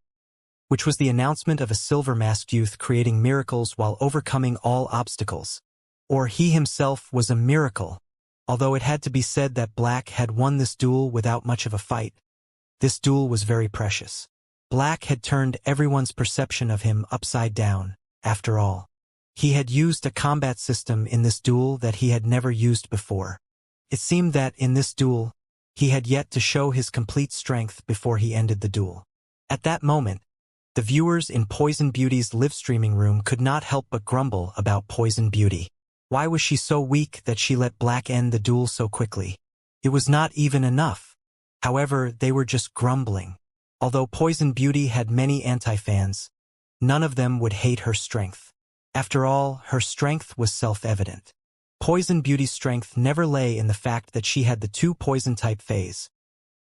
Which was the announcement of a silver-masked youth creating miracles while overcoming all obstacles. Or he himself was a miracle. Although it had to be said that Black had won this duel without much of a fight, this duel was very precious. Black had turned everyone's perception of him upside down, after all. He had used a combat system in this duel that he had never used before. It seemed that in this duel, he had yet to show his complete strength before he ended the duel. At that moment, the viewers in Poison Beauty's live-streaming room could not help but grumble about Poison Beauty. Why was she so weak that she let Black end the duel so quickly? It was not even enough. However, they were just grumbling. Although Poison Beauty had many anti-fans, none of them would hate her strength. After all, her strength was self-evident. Poison Beauty's strength never lay in the fact that she had the two poison-type phase,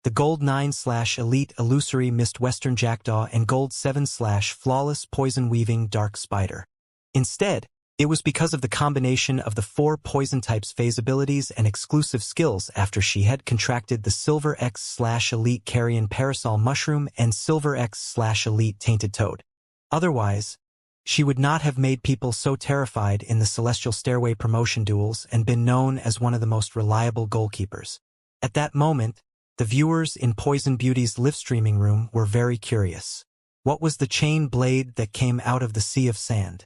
the Gold 9/Elite illusory Mist Western Jackdaw and Gold 7/Flawless Poison-Weaving Dark Spider. Instead, it was because of the combination of the four poison types phase abilities and exclusive skills after she had contracted the Silver X/Elite Carrion Parasol Mushroom and Silver X/Elite Tainted Toad. Otherwise, she would not have made people so terrified in the Celestial Stairway promotion duels and been known as one of the most reliable goalkeepers. At that moment, the viewers in Poison Beauty's live-streaming room were very curious. What was the chain blade that came out of the sea of sand?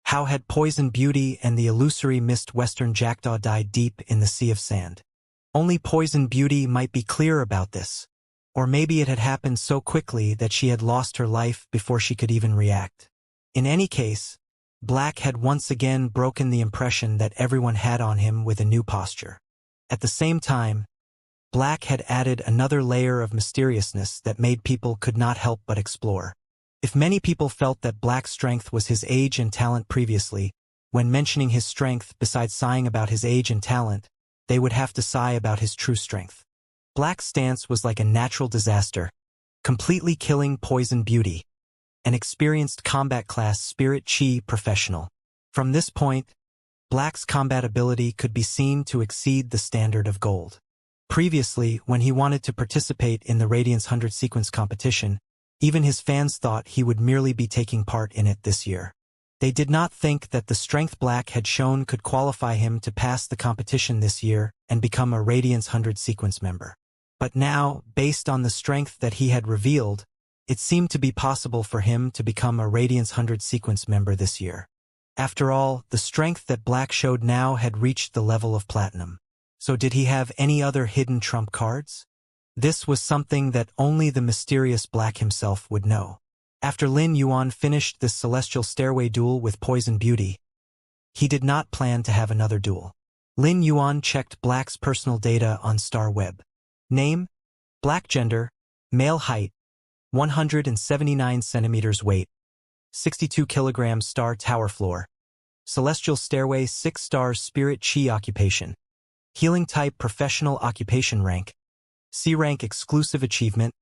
How had Poison Beauty and the illusory Mist Western Jackdaw died deep in the sea of sand? Only Poison Beauty might be clear about this. Or maybe it had happened so quickly that she had lost her life before she could even react. In any case, Black had once again broken the impression that everyone had on him with a new posture. At the same time, Black had added another layer of mysteriousness that made people could not help but explore. If many people felt that Black's strength was his age and talent previously, when mentioning his strength besides sighing about his age and talent, they would have to sigh about his true strength. Black's stance was like a natural disaster, completely killing Poison Beauty, an experienced combat class Spirit Chi professional. From this point, Black's combat ability could be seen to exceed the standard of gold. Previously, when he wanted to participate in the Radiance 100 sequence competition, even his fans thought he would merely be taking part in it this year. They did not think that the strength Black had shown could qualify him to pass the competition this year and become a Radiance 100 sequence member. But now, based on the strength that he had revealed, it seemed to be possible for him to become a Radiance 100 sequence member this year. After all, the strength that Black showed now had reached the level of platinum. So did he have any other hidden trump cards? This was something that only the mysterious Black himself would know. After Lin Yuan finished this celestial stairway duel with Poison Beauty, he did not plan to have another duel. Lin Yuan checked Black's personal data on Star Web. Name: Black. Gender: male. Height: 179 centimeters. Weight: 62 kilograms. Star Tower. Floor: celestial stairway. 6 stars. Spirit Chi. Occupation: healing type. Professional. Occupation rank: C rank. Exclusive achievement: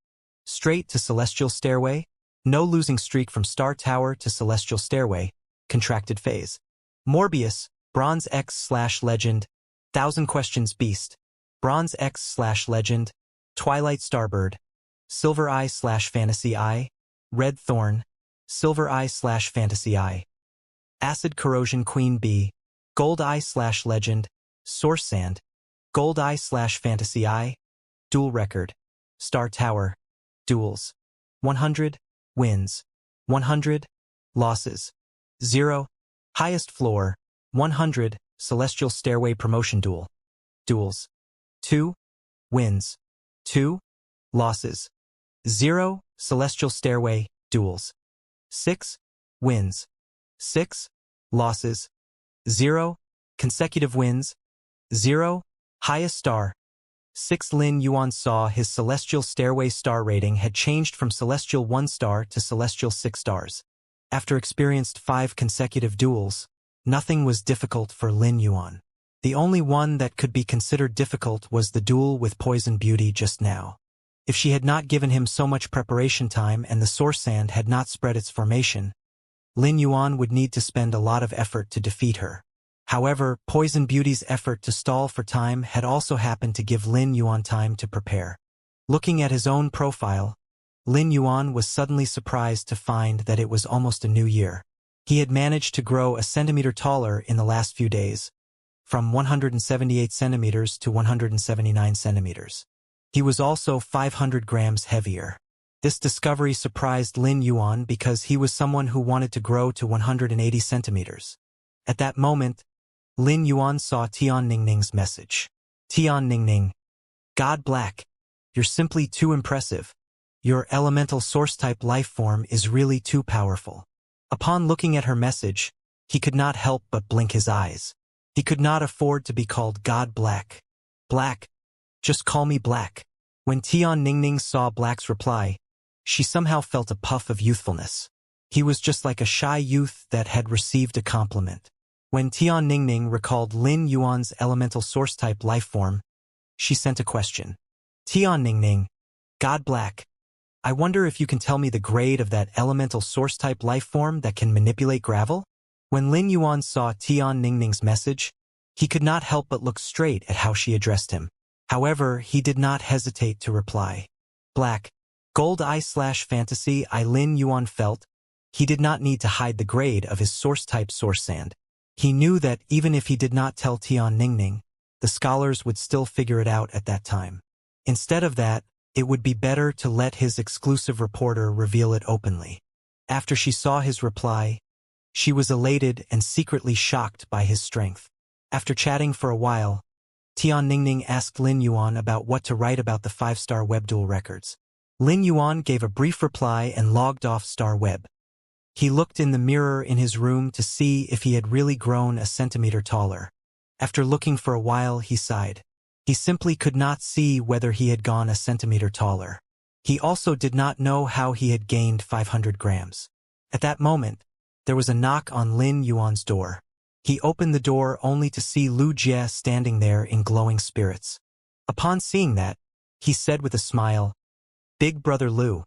straight to celestial stairway. No losing streak from Star Tower to celestial stairway. Contracted phase. Morbius, Bronze X/Legend, 1000 Questions Beast, Bronze X/Legend, Twilight Starbird, Silver Eye/Fantasy Eye, Red Thorn, Silver Eye/Fantasy Eye, Acid Corrosion Queen Bee, Gold Eye/Legend, Source Sand, Gold Eye/Fantasy Eye, Duel Record, Star Tower, Duels, 100, Wins, 100, Losses, 0, Highest Floor, 100, Celestial Stairway Promotion Duel, Duels, 2, Wins, 2, Losses, 0, Celestial Stairway, Duels, 6, Wins, 6, Losses, 0, Consecutive Wins, 0, Highest Star, 6. Lin Yuan saw his Celestial Stairway star rating had changed from Celestial 1 star to Celestial 6 stars. After experienced 5 consecutive duels, nothing was difficult for Lin Yuan. The only one that could be considered difficult was the duel with Poison Beauty just now. If she had not given him so much preparation time and the source sand had not spread its formation, Lin Yuan would need to spend a lot of effort to defeat her. However, Poison Beauty's effort to stall for time had also happened to give Lin Yuan time to prepare. Looking at his own profile, Lin Yuan was suddenly surprised to find that it was almost a new year. He had managed to grow a centimeter taller in the last few days, from 178 centimeters to 179 centimeters. He was also 500 grams heavier. This discovery surprised Lin Yuan because he was someone who wanted to grow to 180 centimeters. At that moment, Lin Yuan saw Tian Ningning's message. Tian Ningning, God Black, you're simply too impressive. Your elemental source-type life form is really too powerful. Upon looking at her message, he could not help but blink his eyes. He could not afford to be called God Black. Black, just call me Black. When Tian Ningning saw Black's reply, she somehow felt a puff of youthfulness. He was just like a shy youth that had received a compliment. When Tian Ningning recalled Lin Yuan's elemental source-type life form, she sent a question. Tian Ningning, God Black, I wonder if you can tell me the grade of that elemental source-type life form that can manipulate gravel? When Lin Yuan saw Tian Ningning's message, he could not help but look straight at how she addressed him. However, he did not hesitate to reply. Black, Gold Eye/Fantasy Eye. Lin Yuan felt he did not need to hide the grade of his source-type source sand. He knew that even if he did not tell Tian Ningning, the scholars would still figure it out at that time. Instead of that, it would be better to let his exclusive reporter reveal it openly. After she saw his reply, she was elated and secretly shocked by his strength. After chatting for a while, Tian Ningning asked Lin Yuan about what to write about the 5-star web duel records. Lin Yuan gave a brief reply and logged off Star Web. He looked in the mirror in his room to see if he had really grown a centimeter taller. After looking for a while, he sighed. He simply could not see whether he had gone a centimeter taller. He also did not know how he had gained 500 grams. At that moment, there was a knock on Lin Yuan's door. He opened the door only to see Lu Jie standing there in glowing spirits. Upon seeing that, he said with a smile, "Big brother Lu,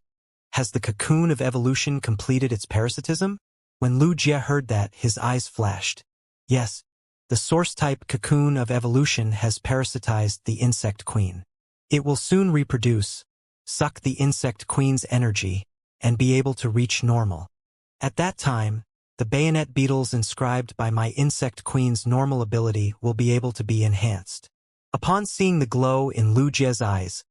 has the cocoon of evolution completed its parasitism?" When Lu Jie heard that, his eyes flashed. Yes, the source-type cocoon of evolution has parasitized the insect queen. It will soon reproduce, suck the insect queen's energy, and be able to reach normal. At that time, the bayonet beetles inscribed by my insect queen's normal ability will be able to be enhanced. Upon seeing the glow in Lu Jie's eyes,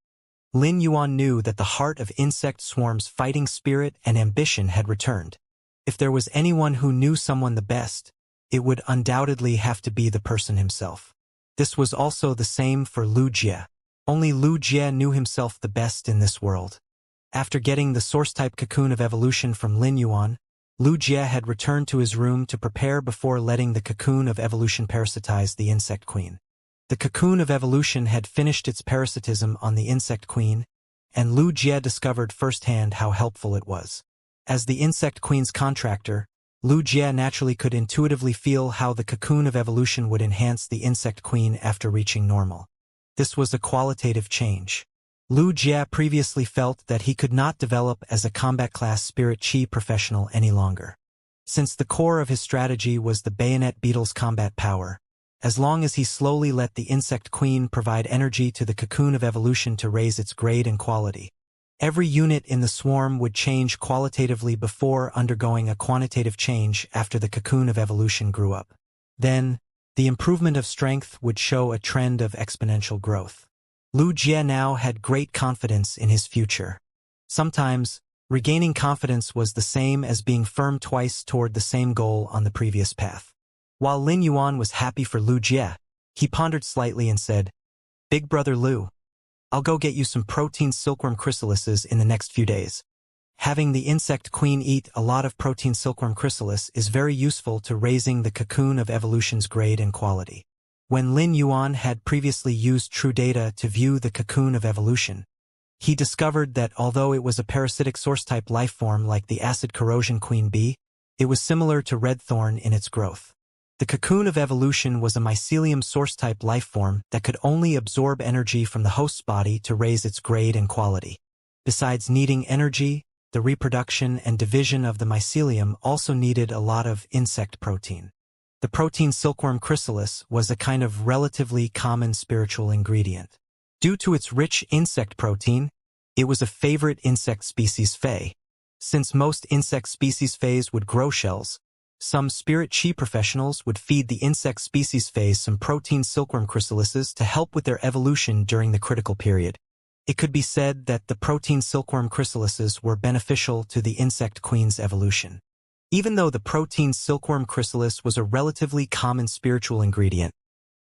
Lin Yuan knew that the heart of insect swarm's fighting spirit and ambition had returned. If there was anyone who knew someone the best, it would undoubtedly have to be the person himself. This was also the same for Lu Jie. Only Lu Jie knew himself the best in this world. After getting the source-type cocoon of evolution from Lin Yuan, Lu Jie had returned to his room to prepare before letting the cocoon of evolution parasitize the insect queen. The cocoon of evolution had finished its parasitism on the insect queen, and Lu Jie discovered firsthand how helpful it was. As the insect queen's contractor, Lu Jie naturally could intuitively feel how the cocoon of evolution would enhance the insect queen after reaching normal. This was a qualitative change. Lu Jie previously felt that he could not develop as a combat-class spirit chi professional any longer. Since the core of his strategy was the bayonet beetle's combat power, as long as he slowly let the insect queen provide energy to the cocoon of evolution to raise its grade and quality, every unit in the swarm would change qualitatively before undergoing a quantitative change after the cocoon of evolution grew up. Then, the improvement of strength would show a trend of exponential growth. Lu Jie now had great confidence in his future. Sometimes, regaining confidence was the same as being firm twice toward the same goal on the previous path. While Lin Yuan was happy for Lu Jie, he pondered slightly and said, "Big brother Lu, I'll go get you some protein silkworm chrysalises in the next few days." Having the insect queen eat a lot of protein silkworm chrysalis is very useful to raising the cocoon of evolution's grade and quality. When Lin Yuan had previously used true data to view the cocoon of evolution, he discovered that although it was a parasitic source-type life form like the acid corrosion queen bee, it was similar to red thorn in its growth. The cocoon of evolution was a mycelium source-type life form that could only absorb energy from the host's body to raise its grade and quality. Besides needing energy, the reproduction and division of the mycelium also needed a lot of insect protein. The protein silkworm chrysalis was a kind of relatively common spiritual ingredient. Due to its rich insect protein, it was a favorite insect species fae. Since most insect species faes would grow shells, some spirit chi professionals would feed the insect species faes some protein silkworm chrysalises to help with their evolution during the critical period. It could be said that the protein silkworm chrysalises were beneficial to the insect queen's evolution. Even though the protein silkworm chrysalis was a relatively common spiritual ingredient,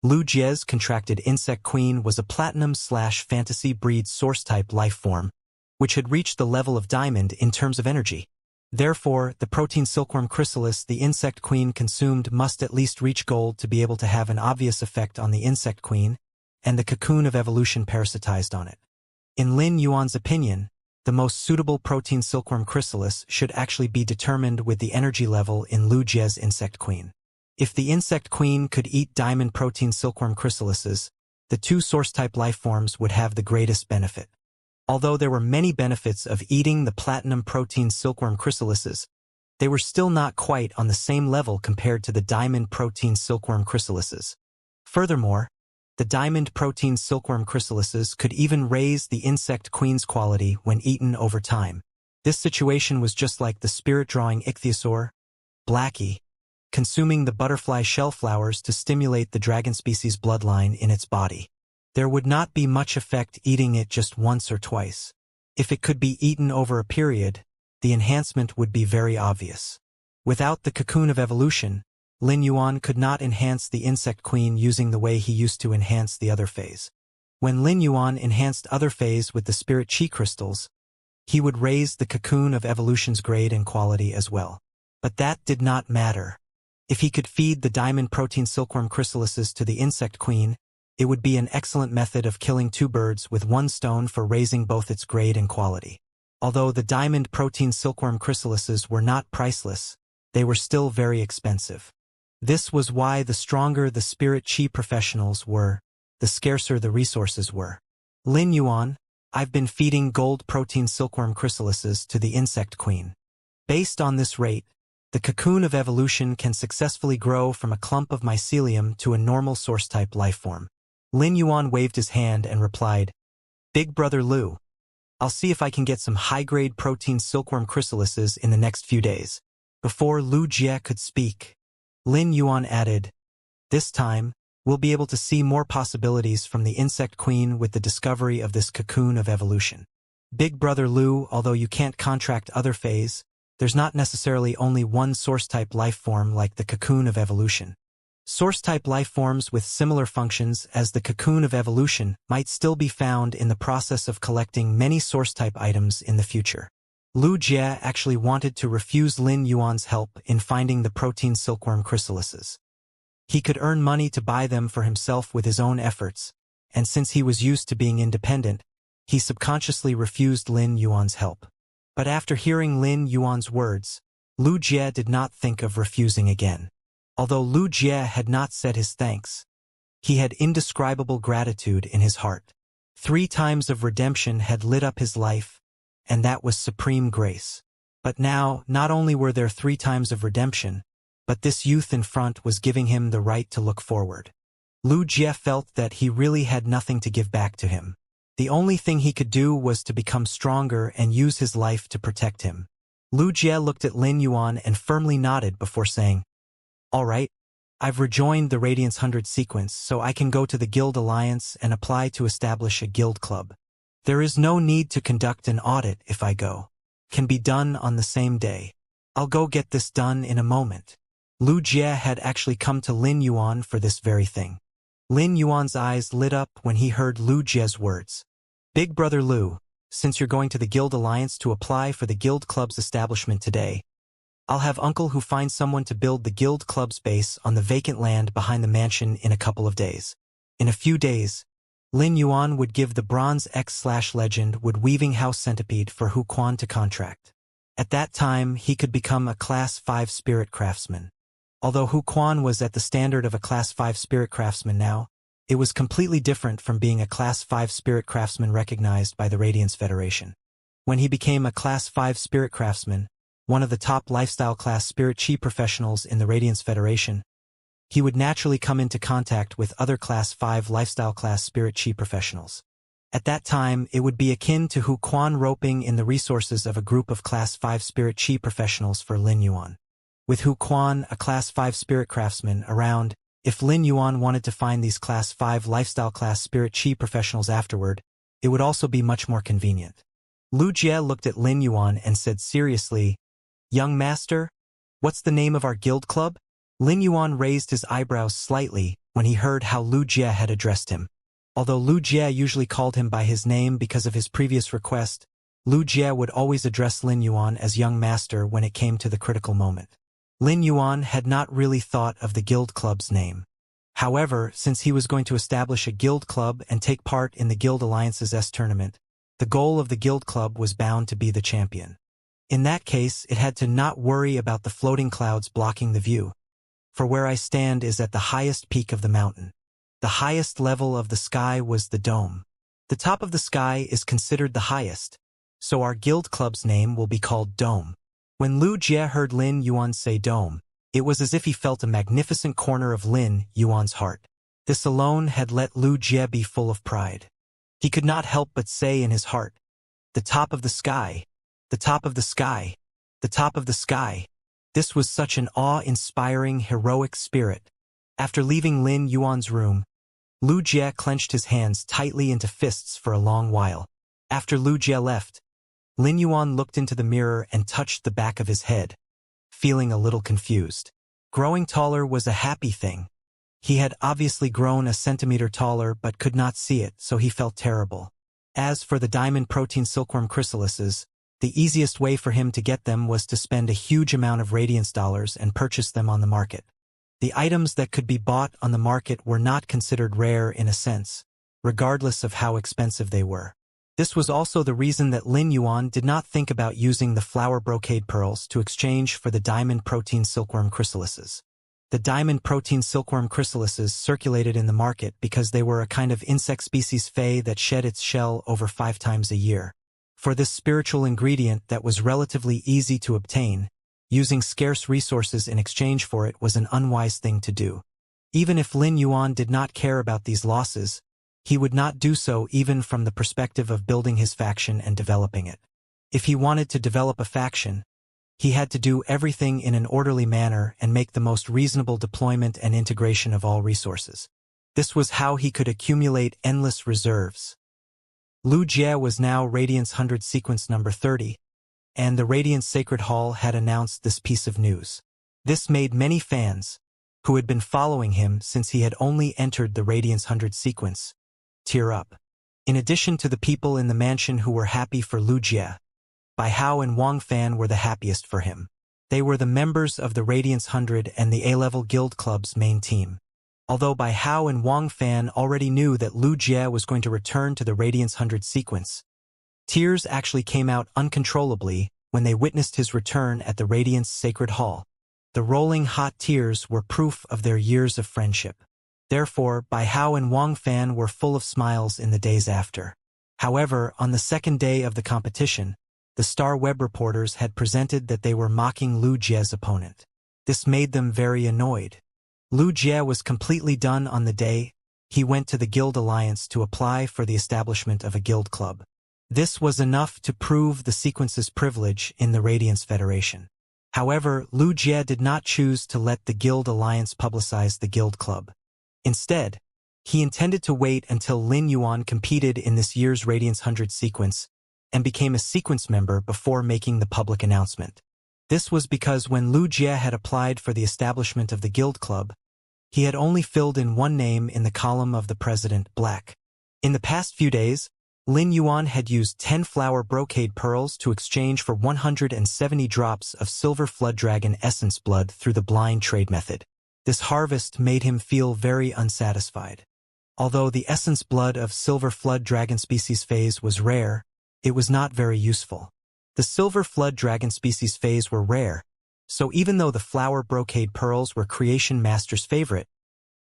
Lu Jie's contracted insect queen was a platinum/fantasy breed source-type life form, which had reached the level of diamond in terms of energy. Therefore, the protein silkworm chrysalis the insect queen consumed must at least reach gold to be able to have an obvious effect on the insect queen, and the cocoon of evolution parasitized on it. In Lin Yuan's opinion, the most suitable protein silkworm chrysalis should actually be determined with the energy level in Lu Jie's insect queen. If the insect queen could eat diamond protein silkworm chrysalises, the two source-type life forms would have the greatest benefit. Although there were many benefits of eating the platinum protein silkworm chrysalises, they were still not quite on the same level compared to the diamond protein silkworm chrysalises. Furthermore, the diamond protein silkworm chrysalises could even raise the insect queen's quality when eaten over time. This situation was just like the spirit-drawing ichthyosaur, Blackie, consuming the butterfly shell flowers to stimulate the dragon species bloodline in its body. There would not be much effect eating it just once or twice. If it could be eaten over a period, the enhancement would be very obvious. Without the cocoon of evolution, Lin Yuan could not enhance the insect queen using the way he used to enhance the other phase. When Lin Yuan enhanced other phase with the spirit chi crystals, He would raise the cocoon of evolution's grade and quality as well. But that did not matter. If he could feed the diamond protein silkworm chrysalises to the insect queen, it would be an excellent method of killing two birds with one stone for raising both its grade and quality. Although the diamond protein silkworm chrysalises were not priceless, they were still very expensive. This was why the stronger the spirit chi professionals were, the scarcer the resources were. Lin Yuan, I've been feeding gold protein silkworm chrysalises to the insect queen. Based on this rate, the cocoon of evolution can successfully grow from a clump of mycelium to a normal source-type lifeform. Lin Yuan waved his hand and replied, "Big Brother Lu, I'll see if I can get some high-grade protein silkworm chrysalises in the next few days." Before Lu Jie could speak, Lin Yuan added, "This time, we'll be able to see more possibilities from the insect queen with the discovery of this cocoon of evolution. Big Brother Lu, although you can't contract other phase, there's not necessarily only one source-type life form like the cocoon of evolution. Source-type life forms with similar functions as the cocoon of evolution might still be found in the process of collecting many source-type items in the future." Lu Jie actually wanted to refuse Lin Yuan's help in finding the protein silkworm chrysalises. He could earn money to buy them for himself with his own efforts, and since he was used to being independent, he subconsciously refused Lin Yuan's help. But after hearing Lin Yuan's words, Lu Jie did not think of refusing again. Although Lu Jie had not said his thanks, he had indescribable gratitude in his heart. 3 times of redemption had lit up his life, and that was supreme grace. But now, not only were there 3 times of redemption, but this youth in front was giving him the right to look forward. Lu Jie felt that he really had nothing to give back to him. The only thing he could do was to become stronger and use his life to protect him. Lu Jie looked at Lin Yuan and firmly nodded before saying, "All right, I've rejoined the Radiance 100 sequence, so I can go to the Guild Alliance and apply to establish a guild club. There is no need to conduct an audit if I go. Can be done on the same day. I'll go get this done in a moment." Lu Jie had actually come to Lin Yuan for this very thing. Lin Yuan's eyes lit up when he heard Lu Jie's words. "Big Brother Lu, since you're going to the Guild Alliance to apply for the Guild Club's establishment today, I'll have Uncle who finds someone to build the Guild Club's base on the vacant land behind the mansion in a couple of days." In a few days, Lin Yuan would give the Bronze X/Legend wood weaving house centipede for Hu Quan to contract. At that time, he could become a Class 5 spirit craftsman. Although Hu Quan was at the standard of a Class 5 spirit craftsman now, it was completely different from being a Class 5 spirit craftsman recognized by the Radiance Federation. When he became a Class 5 spirit craftsman, one of the top lifestyle class spirit chi professionals in the Radiance Federation, he would naturally come into contact with other Class 5 lifestyle class spirit chi professionals. At that time, it would be akin to Hu Quan roping in the resources of a group of Class 5 spirit chi professionals for Lin Yuan. With Hu Quan, a Class 5 spirit craftsman, around, if Lin Yuan wanted to find these Class 5 lifestyle class spirit chi professionals afterward, it would also be much more convenient. Lu Jie looked at Lin Yuan and said seriously, "Young master, what's the name of our guild club?" Lin Yuan raised his eyebrows slightly when he heard how Lu Jie had addressed him. Although Lu Jie usually called him by his name because of his previous request, Lu Jie would always address Lin Yuan as young master when it came to the critical moment. Lin Yuan had not really thought of the guild club's name. However, since he was going to establish a guild club and take part in the Guild Alliance's tournament, the goal of the guild club was bound to be the champion. In that case, it had to not worry about the floating clouds blocking the view. For where I stand is at the highest peak of the mountain. The highest level of the sky was the dome. The top of the sky is considered the highest, so our guild club's name will be called Dome. When Lu Jie heard Lin Yuan say dome, it was as if he felt a magnificent corner of Lin Yuan's heart. This alone had let Lu Jie be full of pride. He could not help but say in his heart, "The top of the sky, the top of the sky, the top of the sky." This was such an awe-inspiring, heroic spirit. After leaving Lin Yuan's room, Lu Jie clenched his hands tightly into fists for a long while. After Lu Jie left, Lin Yuan looked into the mirror and touched the back of his head, feeling a little confused. Growing taller was a happy thing. He had obviously grown a centimeter taller but could not see it, so he felt terrible. As for the diamond protein silkworm chrysalises, The easiest way for him to get them was to spend a huge amount of radiance dollars and purchase them on the market. The items that could be bought on the market were not considered rare in a sense, regardless of how expensive they were. This was also the reason that Lin Yuan did not think about using the flower brocade pearls to exchange for the diamond protein silkworm chrysalises. The diamond protein silkworm chrysalises circulated in the market because they were a kind of insect species Fae that shed its shell over 5 times a year. For this spiritual ingredient that was relatively easy to obtain, using scarce resources in exchange for it was an unwise thing to do. Even if Lin Yuan did not care about these losses, he would not do so even from the perspective of building his faction and developing it. If he wanted to develop a faction, he had to do everything in an orderly manner and make the most reasonable deployment and integration of all resources. This was how he could accumulate endless reserves. Lu Jie was now Radiance 100 sequence number 30, and the Radiance Sacred Hall had announced this piece of news. This made many fans, who had been following him since he had only entered the Radiance 100 sequence, tear up. In addition to the people in the mansion who were happy for Lu Jie, Bai Hao and Wang Fan were the happiest for him. They were the members of the Radiance 100 and the A-level Guild Club's main team. Although Bai Hao and Wang Fan already knew that Lu Jie was going to return to the Radiance 100 sequence, tears actually came out uncontrollably when they witnessed his return at the Radiance Sacred Hall. The rolling hot tears were proof of their years of friendship. Therefore, Bai Hao and Wang Fan were full of smiles in the days after. However, on the second day of the competition, the Star Web reporters had presented that they were mocking Lu Jie's opponent. This made them very annoyed. Lu Jie was completely done on the day he went to the Guild Alliance to apply for the establishment of a guild club. This was enough to prove the sequence's privilege in the Radiance Federation. However, Lu Jie did not choose to let the Guild Alliance publicize the guild club. Instead, he intended to wait until Lin Yuan competed in this year's Radiance 100 sequence and became a sequence member before making the public announcement. This was because when Lu Jie had applied for the establishment of the guild club, he had only filled in one name in the column of the president, Black. In the past few days, Lin Yuan had used 10 flower brocade pearls to exchange for 170 drops of silver flood dragon essence blood through the blind trade method. This harvest made him feel very unsatisfied. Although the essence blood of silver flood dragon species phase was rare, it was not very useful. The silver flood dragon species phase were rare, so even though the flower brocade pearls were Creation Master's favorite,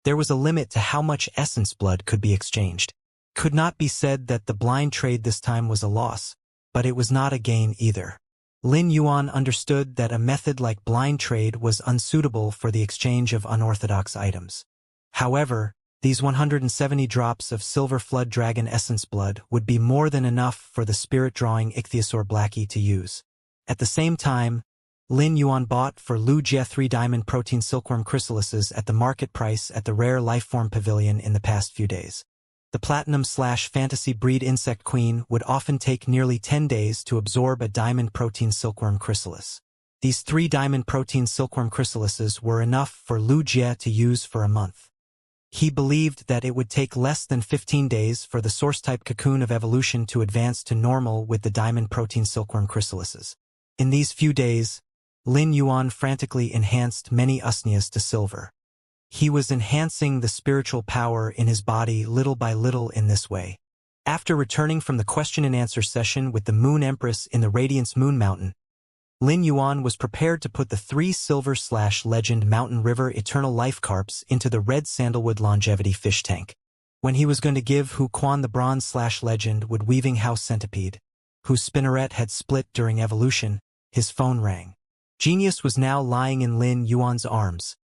there was a limit to how much essence blood could be exchanged. Could not be said that the blind trade this time was a loss, but it was not a gain either. Lin Yuan understood that a method like blind trade was unsuitable for the exchange of unorthodox items. However, these 170 drops of silver flood dragon essence blood would be more than enough for the spirit-drawing ichthyosaur Blackie to use. At the same time, Lin Yuan bought for Lu Jie 3 diamond protein silkworm chrysalises at the market price at the Rare Lifeform Pavilion in the past few days. The platinum/fantasy breed insect queen would often take nearly 10 days to absorb a diamond protein silkworm chrysalis. These 3 diamond protein silkworm chrysalises were enough for Lu Jie to use for a month. He believed that it would take less than 15 days for the source-type cocoon of evolution to advance to normal with the diamond protein silkworm chrysalises. In these few days, Lin Yuan frantically enhanced many usneas to silver. He was enhancing the spiritual power in his body little by little in this way. After returning from the question-and-answer session with the Moon Empress in the Radiance Moon Mountain, Lin Yuan was prepared to put the 3 silver/legend Mountain River Eternal Life Carps into the red sandalwood longevity fish tank. When he was going to give Hu Quan the bronze/legend wood weaving house centipede, whose spinneret had split during evolution, his phone rang. Genius was now lying in Lin Yuan's arms,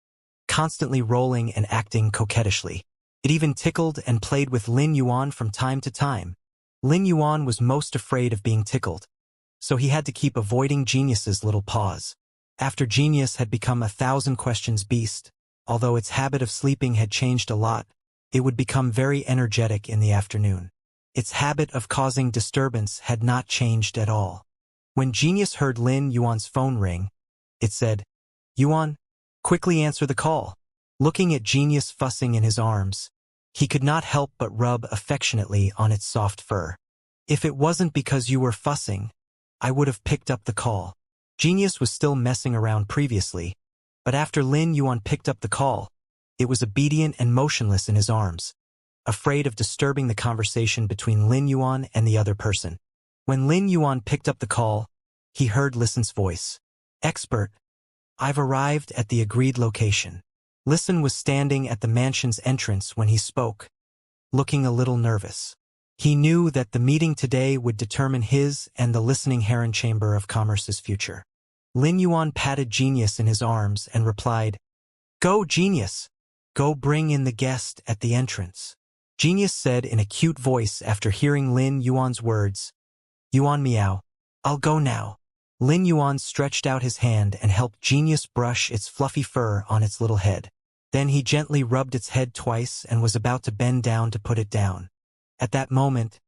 constantly rolling and acting coquettishly. It even tickled and played with Lin Yuan from time to time. Lin Yuan was most afraid of being tickled, so he had to keep avoiding Genius's little paws. After Genius had become 1,000 questions beast, although its habit of sleeping had changed a lot, it would become very energetic in the afternoon. Its habit of causing disturbance had not changed at all. When Genius heard Lin Yuan's phone ring, it said, "Yuan, quickly answer the call." Looking at Genius fussing in his arms, he could not help but rub affectionately on its soft fur. "If it wasn't because you were fussing, I would have picked up the call. Genius was still messing around previously, but after Lin Yuan picked up the call, it was obedient and motionless in his arms, afraid of disturbing the conversation between Lin Yuan and the other person. When Lin Yuan picked up the call, he heard Listen's voice. Expert, I've arrived at the agreed location. Listen was standing at the mansion's entrance when he spoke, looking a little nervous. He knew that the meeting today would determine his and the listening Heron Chamber of Commerce's future. Lin Yuan patted Genius in his arms and replied, "Go, Genius! Go bring in the guest at the entrance." Genius said in a cute voice after hearing Lin Yuan's words, "Yuan meow, I'll go now." Lin Yuan stretched out his hand and helped Genius brush its fluffy fur on its little head. Then he gently rubbed its head twice and was about to bend down to put it down. At that moment,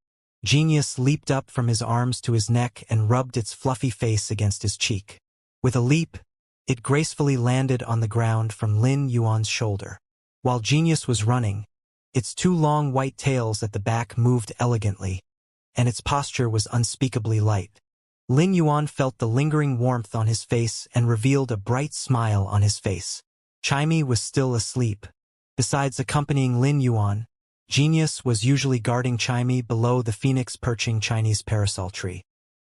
Genius leaped up from his arms to his neck and rubbed its fluffy face against his cheek. With a leap, it gracefully landed on the ground from Lin Yuan's shoulder. While Genius was running, its two long white tails at the back moved elegantly, and its posture was unspeakably light. Lin Yuan felt the lingering warmth on his face and revealed a bright smile on his face. Chimey was still asleep. Besides accompanying Lin Yuan, Genius was usually guarding Chimey below the phoenix perching Chinese parasol tree.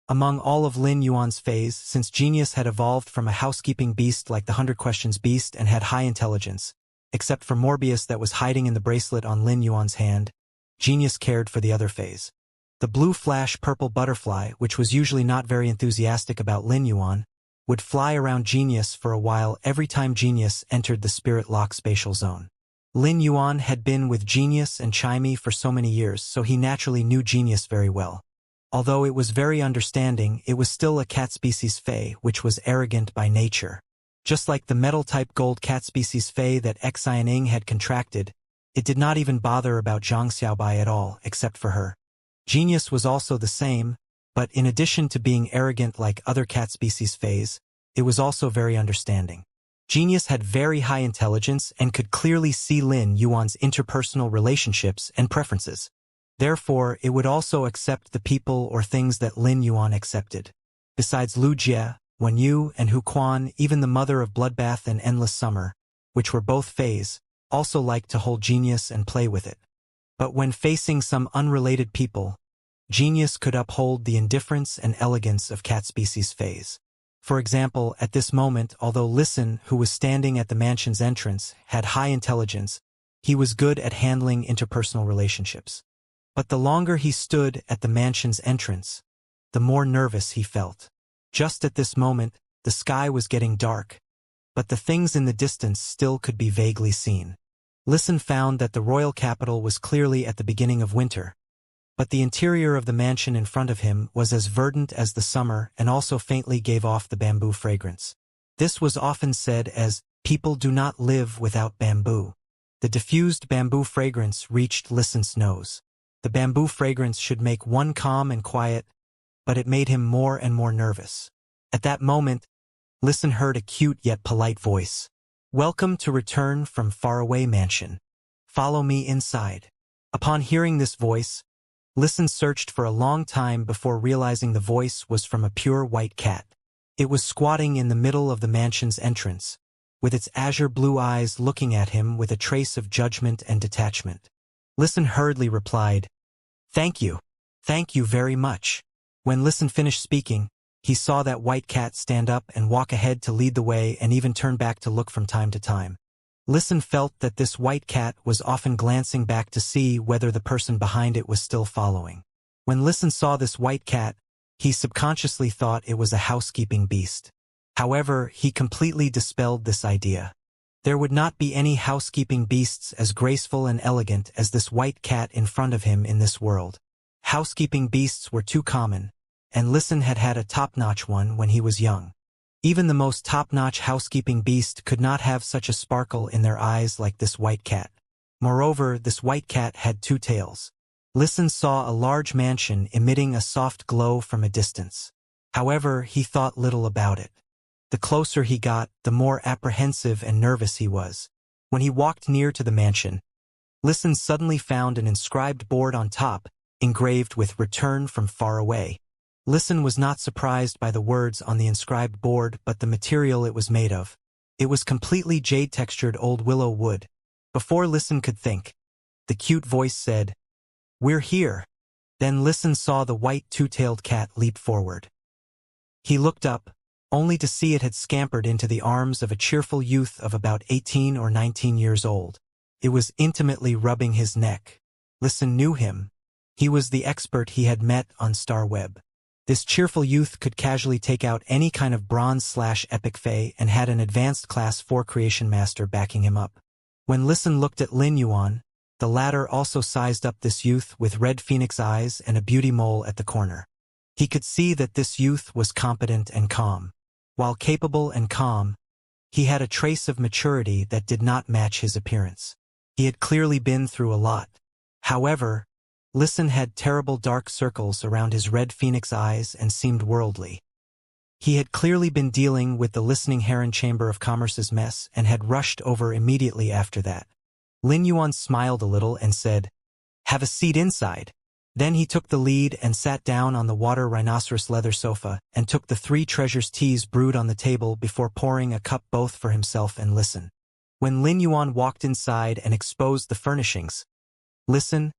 Among all of Lin Yuan's fays, since Genius had evolved from a housekeeping beast like the 100 Questions beast and had high intelligence, except for Morbius that was hiding in the bracelet on Lin Yuan's hand, Genius cared for the other fays. The blue flash purple butterfly, which was usually not very enthusiastic about Lin Yuan, would fly around Genius for a while every time Genius entered the spirit lock spatial zone. Lin Yuan had been with Genius and Chimey for so many years, so he naturally knew Genius very well. Although it was very understanding, it was still a cat species fae, which was arrogant by nature. Just like the metal-type gold cat species fae that Xianing had contracted, it did not even bother about Zhang Xiaobai at all, except for her. Genius was also the same, but in addition to being arrogant like other cat species fays, it was also very understanding. Genius had very high intelligence and could clearly see Lin Yuan's interpersonal relationships and preferences. Therefore, it would also accept the people or things that Lin Yuan accepted. Besides Lu Jie, Wen Yu, and Hu Quan, even the mother of Bloodbath and Endless Summer, which were both fays, also liked to hold Genius and play with it. But when facing some unrelated people, Genius could uphold the indifference and elegance of cat species fays. For example, at this moment, although Listen, who was standing at the mansion's entrance, had high intelligence, he was good at handling interpersonal relationships. But the longer he stood at the mansion's entrance, the more nervous he felt. Just at this moment, the sky was getting dark, but the things in the distance still could be vaguely seen. Listen found that the royal capital was clearly at the beginning of winter, but the interior of the mansion in front of him was as verdant as the summer and also faintly gave off the bamboo fragrance. This was often said as, "People do not live without bamboo." The diffused bamboo fragrance reached Listen's nose. The bamboo fragrance should make one calm and quiet, but it made him more and more nervous. At that moment, Listen heard a cute yet polite voice. "Welcome to return from faraway mansion. Follow me inside." Upon hearing this voice, Listen searched for a long time before realizing the voice was from a pure white cat. It was squatting in the middle of the mansion's entrance, with its azure blue eyes looking at him with a trace of judgment and detachment. Listen hurriedly replied, "Thank you. Thank you very much." When Listen finished speaking, he saw that white cat stand up and walk ahead to lead the way and even turn back to look from time to time. Listen felt that this white cat was often glancing back to see whether the person behind it was still following. When Listen saw this white cat, he subconsciously thought it was a housekeeping beast. However, he completely dispelled this idea. There would not be any housekeeping beasts as graceful and elegant as this white cat in front of him in this world. Housekeeping beasts were too common, and Listen had had a top-notch one when he was young. Even the most top-notch housekeeping beast could not have such a sparkle in their eyes like this white cat. Moreover, this white cat had two tails. Listen saw a large mansion emitting a soft glow from a distance. However, he thought little about it. The closer he got, the more apprehensive and nervous he was. When he walked near to the mansion, Listen suddenly found an inscribed board on top, engraved with "Return from Far Away." Listen was not surprised by the words on the inscribed board but the material it was made of. It was completely jade-textured old willow wood. Before Listen could think, the cute voice said, "We're here." Then Listen saw the white two-tailed cat leap forward. He looked up, only to see it had scampered into the arms of a cheerful youth of about 18 or 19 years old. It was intimately rubbing his neck. Listen knew him. He was the expert he had met on StarWeb. This cheerful youth could casually take out any kind of bronze/epic fae and had an advanced class 4 creation master backing him up. When Listen looked at Lin Yuan, the latter also sized up this youth with red phoenix eyes and a beauty mole at the corner. He could see that this youth was competent and calm. While capable and calm, he had a trace of maturity that did not match his appearance. He had clearly been through a lot. However, Listen had terrible dark circles around his red phoenix eyes and seemed worldly. He had clearly been dealing with the listening Heron Chamber of Commerce's mess and had rushed over immediately after that. Lin Yuan smiled a little and said, "Have a seat inside." Then he took the lead and sat down on the water rhinoceros leather sofa and took the 3 treasures teas brewed on the table before pouring a cup both for himself and Listen. When Lin Yuan walked inside and exposed the furnishings, Listen,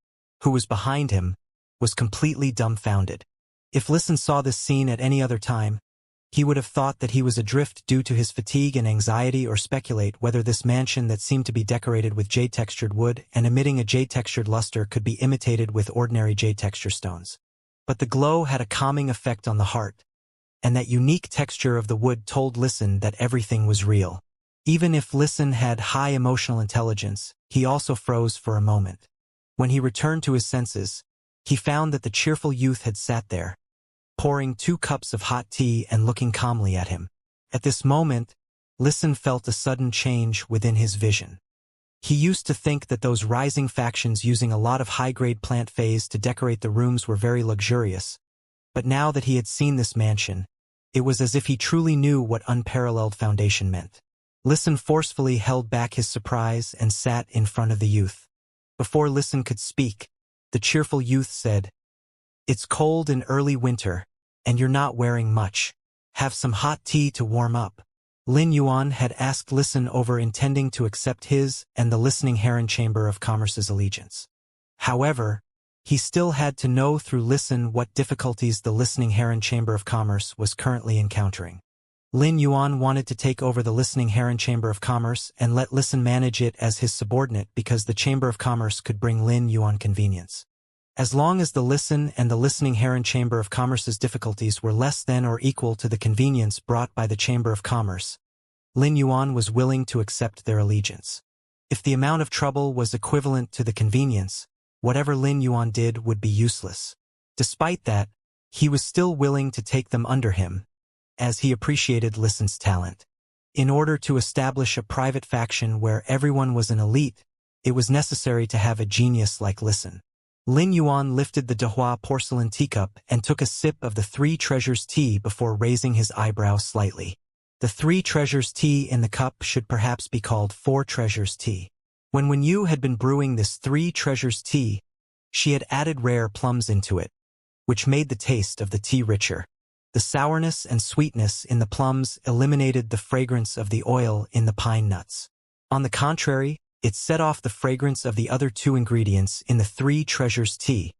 who was behind him, was completely dumbfounded. If Listen saw this scene at any other time, he would have thought that he was adrift due to his fatigue and anxiety or speculate whether this mansion that seemed to be decorated with jade-textured wood and emitting a jade-textured luster could be imitated with ordinary jade-texture stones. But the glow had a calming effect on the heart, and that unique texture of the wood told Listen that everything was real. Even if Listen had high emotional intelligence, he also froze for a moment. When he returned to his senses, he found that the cheerful youth had sat there, pouring 2 cups of hot tea and looking calmly at him. At this moment, Listen felt a sudden change within his vision. He used to think that those rising factions using a lot of high-grade plant phase to decorate the rooms were very luxurious, but now that he had seen this mansion, it was as if he truly knew what unparalleled foundation meant. Listen forcefully held back his surprise and sat in front of the youth. Before Listen could speak, the cheerful youth said, "It's cold in early winter, and you're not wearing much. Have some hot tea to warm up." Lin Yuan had asked Listen over intending to accept his and the listening Heron Chamber of Commerce's allegiance. However, he still had to know through Listen what difficulties the listening Heron Chamber of Commerce was currently encountering. Lin Yuan wanted to take over the listening Heron Chamber of Commerce and let Listen manage it as his subordinate because the Chamber of Commerce could bring Lin Yuan convenience. As long as the Listen and the listening Heron Chamber of Commerce's difficulties were less than or equal to the convenience brought by the Chamber of Commerce, Lin Yuan was willing to accept their allegiance. If the amount of trouble was equivalent to the convenience, whatever Lin Yuan did would be useless. Despite that, he was still willing to take them under him, as he appreciated Listen's talent. In order to establish a private faction where everyone was an elite, it was necessary to have a genius like Listen. Lin Yuan lifted the Dehua porcelain teacup and took a sip of the 3 treasures tea before raising his eyebrows slightly. The 3 treasures tea in the cup should perhaps be called 4 treasures tea. When Wen Yu had been brewing this 3 treasures tea, she had added rare plums into it, which made the taste of the tea richer. The sourness and sweetness in the plums eliminated the fragrance of the oil in the pine nuts. On the contrary, it set off the fragrance of the other 2 ingredients in the 3 treasures tea,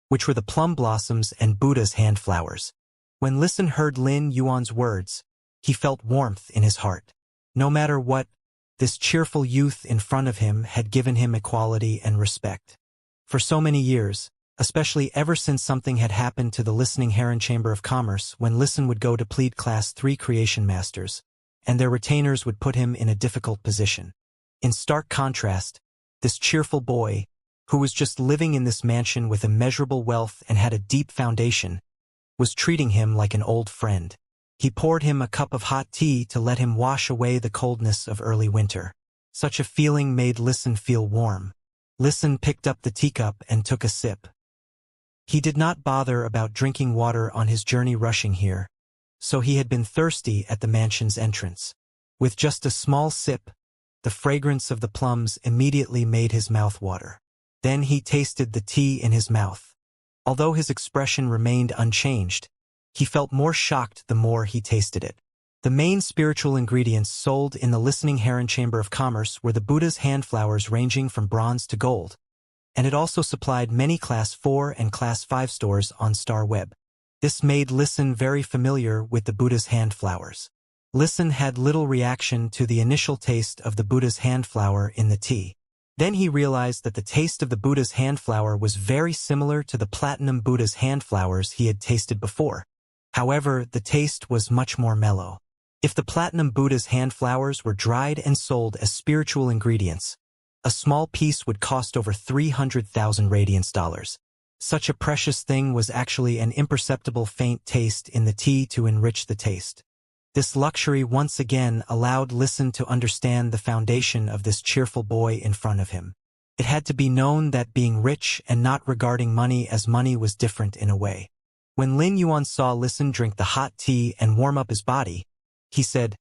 which were the plum blossoms and Buddha's hand flowers. When Listen heard Lin Yuan's words, he felt warmth in his heart. No matter what, this cheerful youth in front of him had given him equality and respect. For so many years, especially ever since something had happened to the listening Heron Chamber of Commerce when Listen would go to plead Class 3 creation masters, and their retainers would put him in a difficult position. In stark contrast, this cheerful boy, who was just living in this mansion with immeasurable wealth and had a deep foundation, was treating him like an old friend. He poured him a cup of hot tea to let him wash away the coldness of early winter. Such a feeling made Listen feel warm. Listen picked up the teacup and took a sip. He did not bother about drinking water on his journey rushing here, so he had been thirsty at the mansion's entrance. With just a small sip, the fragrance of the plums immediately made his mouth water. Then he tasted the tea in his mouth. Although his expression remained unchanged, He felt more shocked the more he tasted it. The main spiritual ingredients sold in the Listening Heron Chamber of Commerce were the Buddha's hand flowers ranging from bronze to gold, and it also supplied many Class 4 and Class 5 stores on Star Web. This made Listen very familiar with the Buddha's hand flowers. Listen had little reaction to the initial taste of the Buddha's hand flower in the tea. Then he realized that the taste of the Buddha's hand flower was very similar to the platinum Buddha's hand flowers he had tasted before. However, the taste was much more mellow. If the platinum Buddha's hand flowers were dried and sold as spiritual ingredients, a small piece would cost over 300,000 radiance dollars. Such a precious thing was actually an imperceptible faint taste in the tea to enrich the taste. This luxury once again allowed Listen to understand the foundation of this cheerful boy in front of him. It had to be known that being rich and not regarding money as money was different in a way. When Lin Yuan saw Listen drink the hot tea and warm up his body, he said,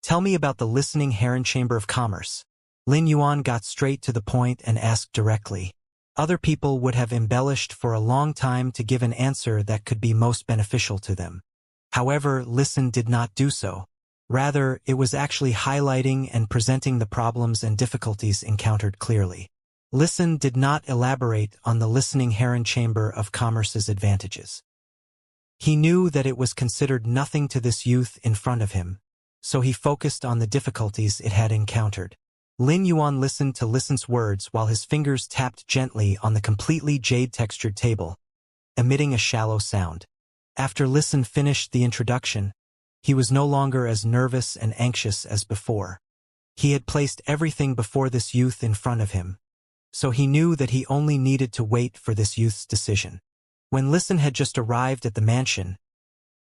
"Tell me about the Listening Heron Chamber of Commerce." Lin Yuan got straight to the point and asked directly. Other people would have embellished for a long time to give an answer that could be most beneficial to them. However, Listen did not do so. Rather, it was actually highlighting and presenting the problems and difficulties encountered clearly. Listen did not elaborate on the Listening Heron Chamber of Commerce's advantages. He knew that it was considered nothing to this youth in front of him, so he focused on the difficulties it had encountered. Lin Yuan listened to Listen's words while his fingers tapped gently on the completely jade-textured table, emitting a shallow sound. After Listen finished the introduction, he was no longer as nervous and anxious as before. He had placed everything before this youth in front of him, so he knew that he only needed to wait for this youth's decision. When Listen had just arrived at the mansion,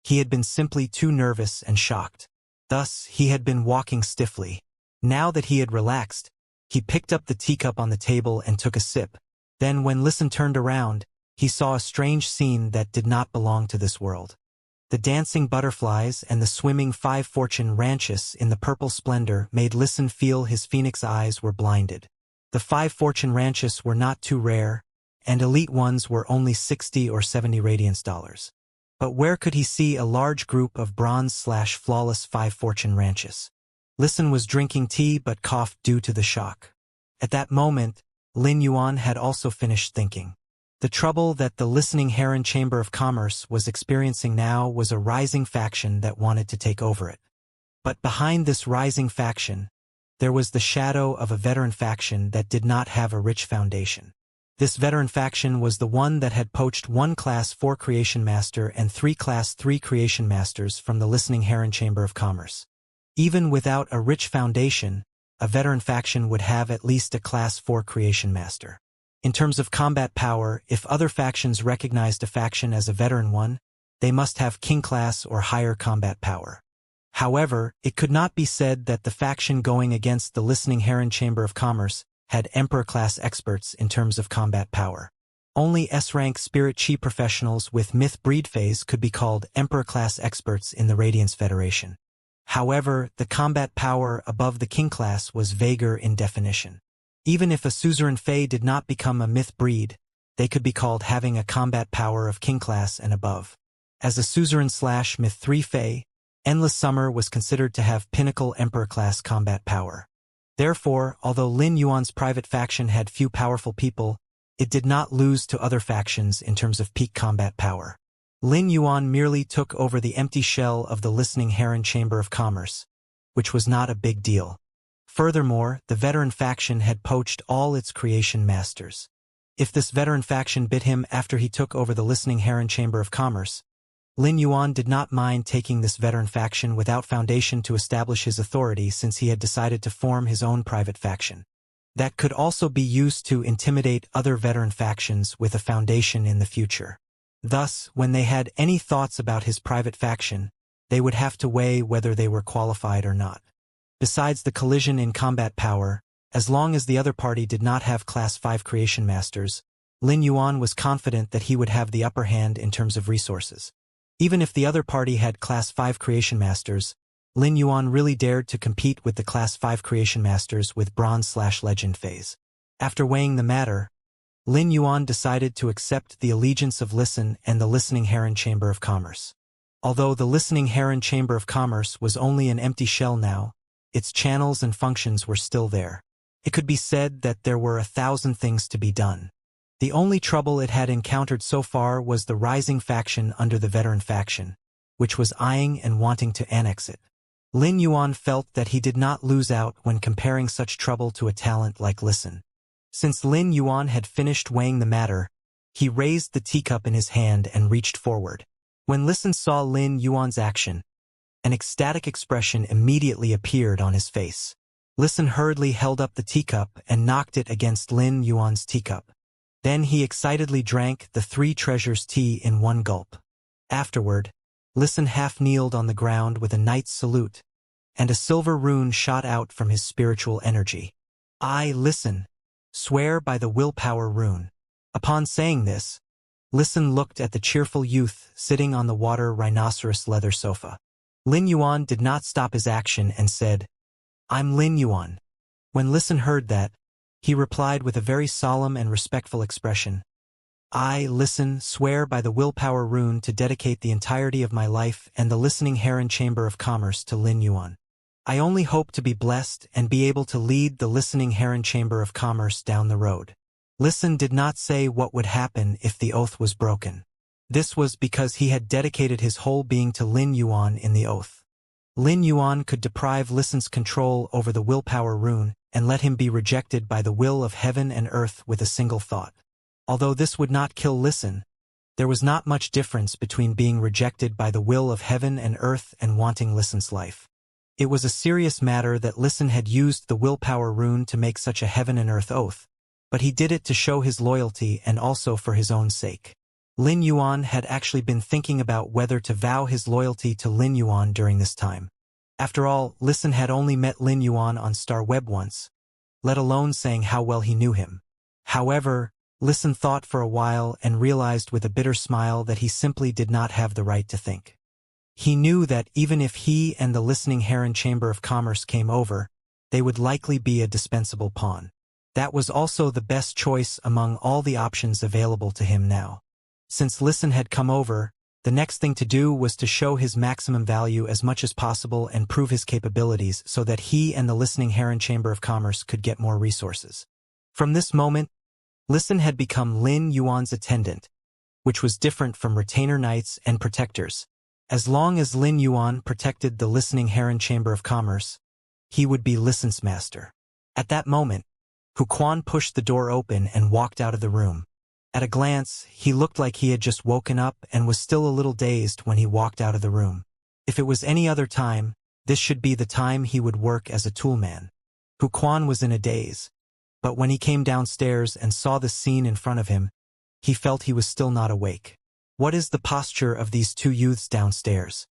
he had been simply too nervous and shocked. Thus, he had been walking stiffly. Now that he had relaxed, he picked up the teacup on the table and took a sip. Then when Listen turned around, he saw a strange scene that did not belong to this world. The dancing butterflies and the swimming 5 fortune ranches in the purple splendor made Listen feel his phoenix eyes were blinded. The 5 fortune ranches were not too rare, and elite ones were only 60 or 70 radiance dollars. But where could he see a large group of bronze/flawless 5 fortune ranches? Listen was drinking tea but coughed due to the shock. At that moment, Lin Yuan had also finished thinking. The trouble that the Listening Heron Chamber of Commerce was experiencing now was a rising faction that wanted to take over it. But behind this rising faction, there was the shadow of a veteran faction that did not have a rich foundation. This veteran faction was the one that had poached 1 Class 4 Creation Master and 3 Class 3 Creation Masters from the Listening Heron Chamber of Commerce. Even without a rich foundation, a veteran faction would have at least a Class 4 Creation Master. In terms of combat power, if other factions recognized a faction as a veteran one, they must have King Class or higher combat power. However, it could not be said that the faction going against the Listening Heron Chamber of Commerce had Emperor-class experts in terms of combat power. Only S-rank Spirit Chi professionals with Myth Breed phase could be called Emperor-class experts in the Radiance Federation. However, the combat power above the King class was vaguer in definition. Even if a suzerain Fey did not become a Myth Breed, they could be called having a combat power of King class and above. As a suzerain/Myth 3 Fey, Endless Summer was considered to have pinnacle Emperor-class combat power. Therefore, although Lin Yuan's private faction had few powerful people, it did not lose to other factions in terms of peak combat power. Lin Yuan merely took over the empty shell of the Listening Heron Chamber of Commerce, which was not a big deal. Furthermore, the veteran faction had poached all its creation masters. If this veteran faction bit him after he took over the Listening Heron Chamber of Commerce, Lin Yuan did not mind taking this veteran faction without foundation to establish his authority, since he had decided to form his own private faction. That could also be used to intimidate other veteran factions with a foundation in the future. Thus, when they had any thoughts about his private faction, they would have to weigh whether they were qualified or not. Besides the collision in combat power, as long as the other party did not have Class 5 Creation Masters, Lin Yuan was confident that he would have the upper hand in terms of resources. Even if the other party had Class 5 Creation Masters, Lin Yuan really dared to compete with the Class 5 Creation Masters with Bronze/Legend phase. After weighing the matter, Lin Yuan decided to accept the allegiance of Listen and the Listening Heron Chamber of Commerce. Although the listening Heron Chamber of Commerce was only an empty shell now, its channels and functions were still there. It could be said that there were 1,000 things to be done. The only trouble it had encountered so far was the rising faction under the veteran faction, which was eyeing and wanting to annex it. Lin Yuan felt that he did not lose out when comparing such trouble to a talent like Listen. Since Lin Yuan had finished weighing the matter, he raised the teacup in his hand and reached forward. When Listen saw Lin Yuan's action, an ecstatic expression immediately appeared on his face. Listen hurriedly held up the teacup and knocked it against Lin Yuan's teacup. Then he excitedly drank the three treasures tea in one gulp. Afterward, Listen half-kneeled on the ground with a knight's salute, and a silver rune shot out from his spiritual energy. I, Listen, swear by the willpower rune. Upon saying this, Listen looked at the cheerful youth sitting on the water rhinoceros leather sofa. Lin Yuan did not stop his action and said, I'm Lin Yuan. When Listen heard that, he replied with a very solemn and respectful expression. I, Listen, swear by the willpower rune to dedicate the entirety of my life and the listening Heron Chamber of Commerce to Lin Yuan. I only hope to be blessed and be able to lead the listening Heron Chamber of Commerce down the road. Listen did not say what would happen if the oath was broken. This was because he had dedicated his whole being to Lin Yuan in the oath. Lin Yuan could deprive Listen's control over the willpower rune and let him be rejected by the will of heaven and earth with a single thought. Although this would not kill Listen, there was not much difference between being rejected by the will of heaven and earth and wanting Listen's life. It was a serious matter that Listen had used the willpower rune to make such a heaven and earth oath, but he did it to show his loyalty and also for his own sake. Lin Yuan had actually been thinking about whether to vow his loyalty to Lin Yuan during this time. After all, Listen had only met Lin Yuan on Star Web once, let alone saying how well he knew him. However, Listen thought for a while and realized with a bitter smile that he simply did not have the right to think. He knew that even if he and the listening Heron Chamber of Commerce came over, they would likely be a dispensable pawn. That was also the best choice among all the options available to him now. Since Listen had come over, the next thing to do was to show his maximum value as much as possible and prove his capabilities so that he and the listening Heron Chamber of Commerce could get more resources. From this moment, Listen had become Lin Yuan's attendant, which was different from retainer knights and protectors. As long as Lin Yuan protected the listening Heron Chamber of Commerce, he would be Listen's master. At that moment, Hu Quan pushed the door open and walked out of the room. At a glance, he looked like he had just woken up and was still a little dazed when he walked out of the room. If it was any other time, this should be the time he would work as a toolman. Hu Quan was in a daze, but when he came downstairs and saw the scene in front of him, he felt he was still not awake. What is the posture of these two youths downstairs?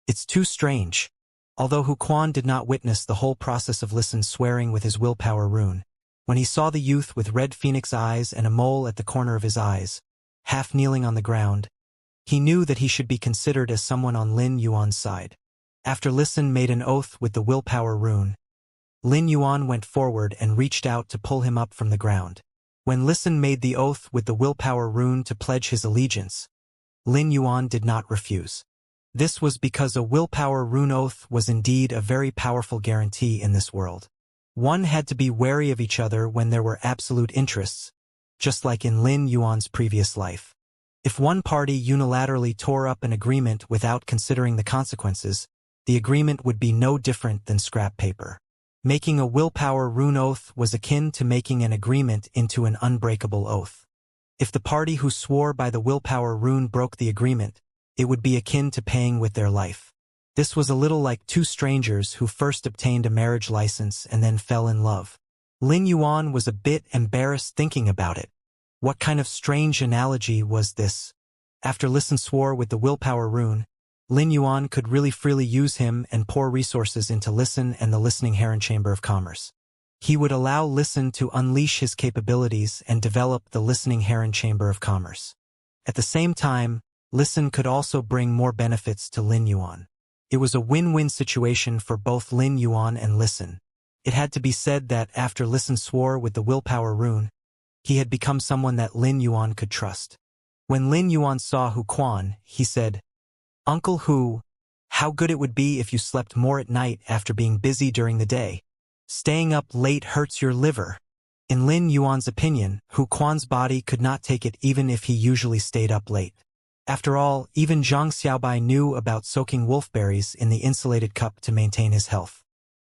It's too strange. Although Hu Quan did not witness the whole process of Listen swearing with his willpower rune, when he saw the youth with red phoenix eyes and a mole at the corner of his eyes, half kneeling on the ground, he knew that he should be considered as someone on Lin Yuan's side. After Listen made an oath with the willpower rune, Lin Yuan went forward and reached out to pull him up from the ground. When Listen made the oath with the willpower rune to pledge his allegiance, Lin Yuan did not refuse. This was because a willpower rune oath was indeed a very powerful guarantee in this world. One had to be wary of each other when there were absolute interests, just like in Lin Yuan's previous life. If one party unilaterally tore up an agreement without considering the consequences, the agreement would be no different than scrap paper. Making a willpower rune oath was akin to making an agreement into an unbreakable oath. If the party who swore by the willpower rune broke the agreement, it would be akin to paying with their life. This was a little like two strangers who first obtained a marriage license and then fell in love. Lin Yuan was a bit embarrassed thinking about it. What kind of strange analogy was this? After Listen swore with the willpower rune, Lin Yuan could really freely use him and pour resources into Listen and the listening Heron Chamber of Commerce. He would allow Listen to unleash his capabilities and develop the listening Heron Chamber of Commerce. At the same time, Listen could also bring more benefits to Lin Yuan. It was a win-win situation for both Lin Yuan and Listen. It had to be said that after Listen swore with the willpower rune, he had become someone that Lin Yuan could trust. When Lin Yuan saw Hu Quan, he said, Uncle Hu, how good it would be if you slept more at night after being busy during the day. Staying up late hurts your liver. In Lin Yuan's opinion, Hu Quan's body could not take it even if he usually stayed up late. After all, even Zhang Xiaobai knew about soaking wolfberries in the insulated cup to maintain his health.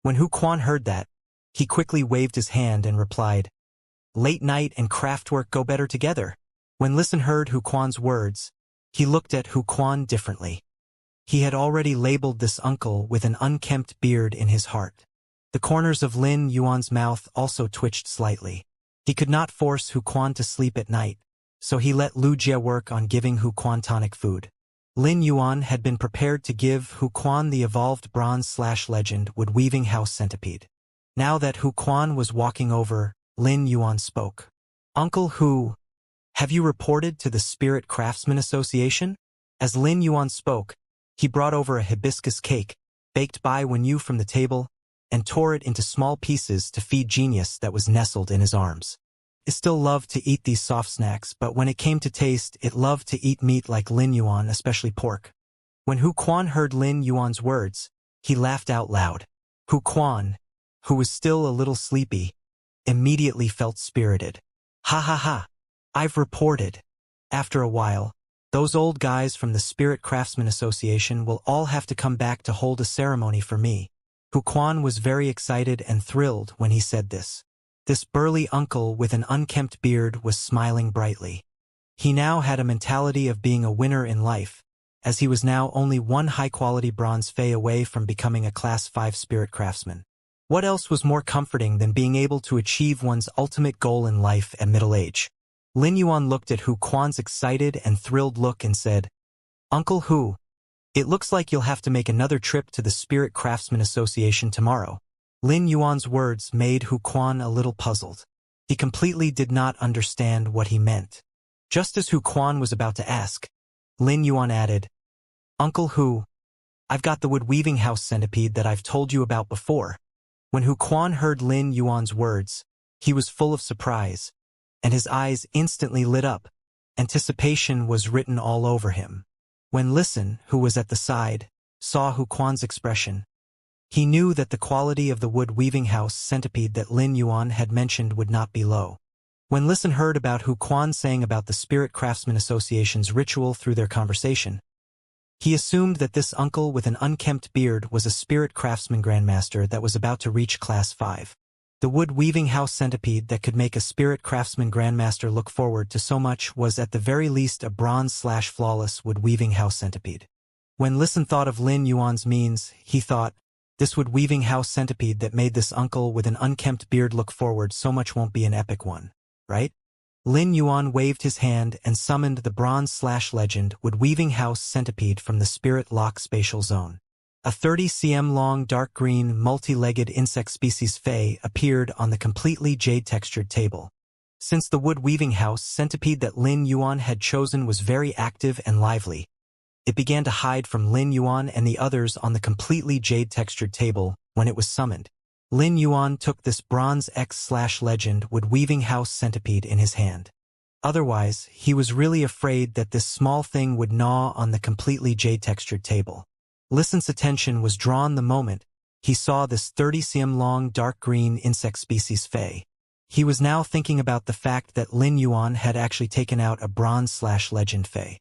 When Hu Quan heard that, he quickly waved his hand and replied, "Late night and craft work go better together." When Listen heard Hu Quan's words, he looked at Hu Quan differently. He had already labeled this uncle with an unkempt beard in his heart. The corners of Lin Yuan's mouth also twitched slightly. He could not force Hu Quan to sleep at night, so he let Lu Jie work on giving Hu Quan tonic food. Lin Yuan had been prepared to give Hu Quan the evolved bronze/legend wood-weaving house centipede. Now that Hu Quan was walking over, Lin Yuan spoke. "Uncle Hu, have you reported to the Spirit Craftsman Association?" As Lin Yuan spoke, he brought over a hibiscus cake, baked by Wenyu from the table, and tore it into small pieces to feed Genius that was nestled in his arms. It still loved to eat these soft snacks, but when it came to taste, it loved to eat meat like Lin Yuan, especially pork. When Hu Quan heard Lin Yuan's words, he laughed out loud. Hu Quan, who was still a little sleepy, immediately felt spirited. "Ha ha ha, I've reported. After a while, those old guys from the Spirit Craftsman Association will all have to come back to hold a ceremony for me." Hu Quan was very excited and thrilled when he said this. This burly uncle with an unkempt beard was smiling brightly. He now had a mentality of being a winner in life, as he was now only one high-quality bronze fey away from becoming a Class 5 Spirit Craftsman. What else was more comforting than being able to achieve one's ultimate goal in life at middle age? Lin Yuan looked at Hu Quan's excited and thrilled look and said, "Uncle Hu, it looks like you'll have to make another trip to the Spirit Craftsman Association tomorrow." Lin Yuan's words made Hu Quan a little puzzled. He completely did not understand what he meant. Just as Hu Quan was about to ask, Lin Yuan added, "Uncle Hu, I've got the wood-weaving house centipede that I've told you about before." When Hu Quan heard Lin Yuan's words, he was full of surprise, and his eyes instantly lit up. Anticipation was written all over him. When Listen, who was at the side, saw Hu Quan's expression, he knew that the quality of the wood-weaving house centipede that Lin Yuan had mentioned would not be low. When Listen heard about Hu Quan saying about the Spirit Craftsman Association's ritual through their conversation, he assumed that this uncle with an unkempt beard was a Spirit Craftsman Grandmaster that was about to reach Class 5. The wood-weaving house centipede that could make a Spirit Craftsman Grandmaster look forward to so much was at the very least a bronze/flawless wood-weaving house centipede. When Listen thought of Lin Yuan's means, he thought, this wood-weaving house centipede that made this uncle with an unkempt beard look forward so much won't be an epic one, right? Lin Yuan waved his hand and summoned the bronze/legend wood-weaving house centipede from the Spirit Lock spatial zone. A 30 cm long dark green multi-legged insect species fey appeared on the completely jade-textured table. Since the wood-weaving house centipede that Lin Yuan had chosen was very active and lively, it began to hide from Lin Yuan and the others on the completely jade-textured table when it was summoned. Lin Yuan took this bronze X/legend wood-weaving house centipede in his hand. Otherwise, he was really afraid that this small thing would gnaw on the completely jade-textured table. Listen's attention was drawn the moment he saw this 30 cm long dark green insect species fey. He was now thinking about the fact that Lin Yuan had actually taken out a bronze/legend fey.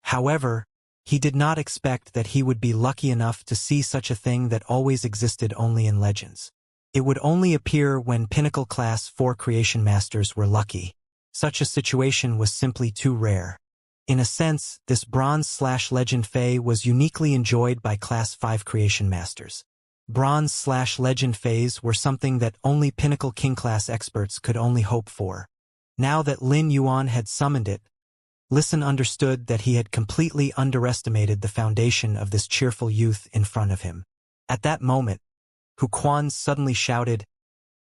However, he did not expect that he would be lucky enough to see such a thing that always existed only in legends. It would only appear when Pinnacle Class 4 Creation Masters were lucky. Such a situation was simply too rare. In a sense, this bronze/legend fey was uniquely enjoyed by Class 5 Creation Masters. Bronze/legend feys were something that only Pinnacle King Class experts could only hope for. Now that Lin Yuan had summoned it, Listen understood that he had completely underestimated the foundation of this cheerful youth in front of him. At that moment, Hu Quan suddenly shouted,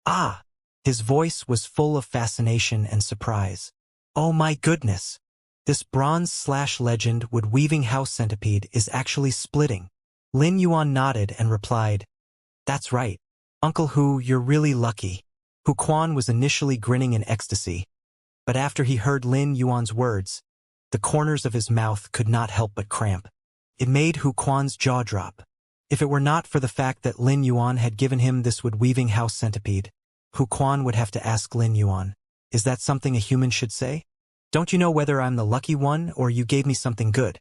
"Ah!" His voice was full of fascination and surprise. "Oh my goodness! This bronze/legend wood-weaving house centipede is actually splitting." Lin Yuan nodded and replied, "That's right. Uncle Hu, you're really lucky." Hu Quan was initially grinning in ecstasy, but after he heard Lin Yuan's words, the corners of his mouth could not help but cramp. It made Hu Quan's jaw drop. If it were not for the fact that Lin Yuan had given him this wood-weaving house centipede, Hu Quan would have to ask Lin Yuan, "Is that something a human should say? Don't you know whether I'm the lucky one or you gave me something good?"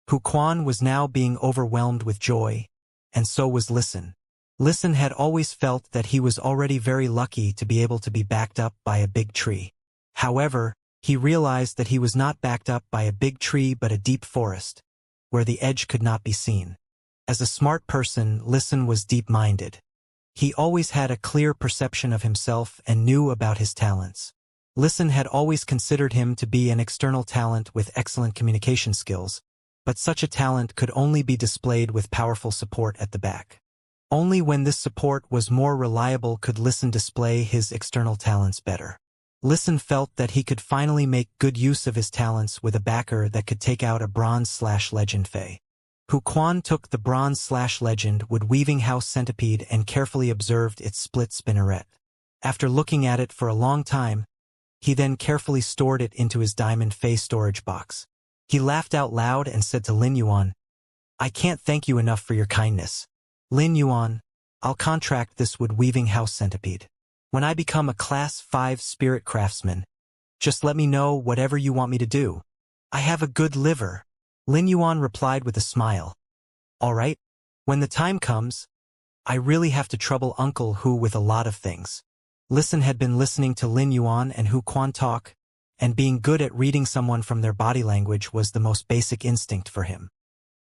Hu Quan was now being overwhelmed with joy, and so was Listen. Listen had always felt that he was already very lucky to be able to be backed up by a big tree. However, he realized that he was not backed up by a big tree but a deep forest, where the edge could not be seen. As a smart person, Listen was deep-minded. He always had a clear perception of himself and knew about his talents. Listen had always considered him to be an external talent with excellent communication skills, but such a talent could only be displayed with powerful support at the back. Only when this support was more reliable could Listen display his external talents better. Listen felt that he could finally make good use of his talents with a backer that could take out a bronze/legend Fae. Hu Quan took the bronze/legend wood-weaving house centipede and carefully observed its split spinneret. After looking at it for a long time, he then carefully stored it into his diamond Fae storage box. He laughed out loud and said to Lin Yuan, "I can't thank you enough for your kindness. Lin Yuan, I'll contract this wood-weaving house centipede. When I become a Class 5 spirit craftsman, just let me know whatever you want me to do. I have a good liver." Lin Yuan replied with a smile. "All right, when the time comes, I really have to trouble Uncle Hu with a lot of things." Listen had been listening to Lin Yuan and Hu Quan talk, and being good at reading someone from their body language was the most basic instinct for him.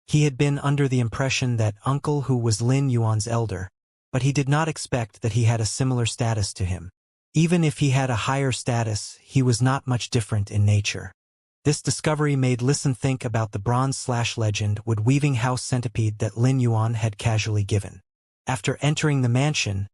He had been under the impression that Uncle Hu was Lin Yuan's elder, but he did not expect that he had a similar status to him. Even if he had a higher status, he was not much different in nature. This discovery made Listen think about the bronze/legend wood-weaving house centipede that Lin Yuan had casually given. After entering the mansion,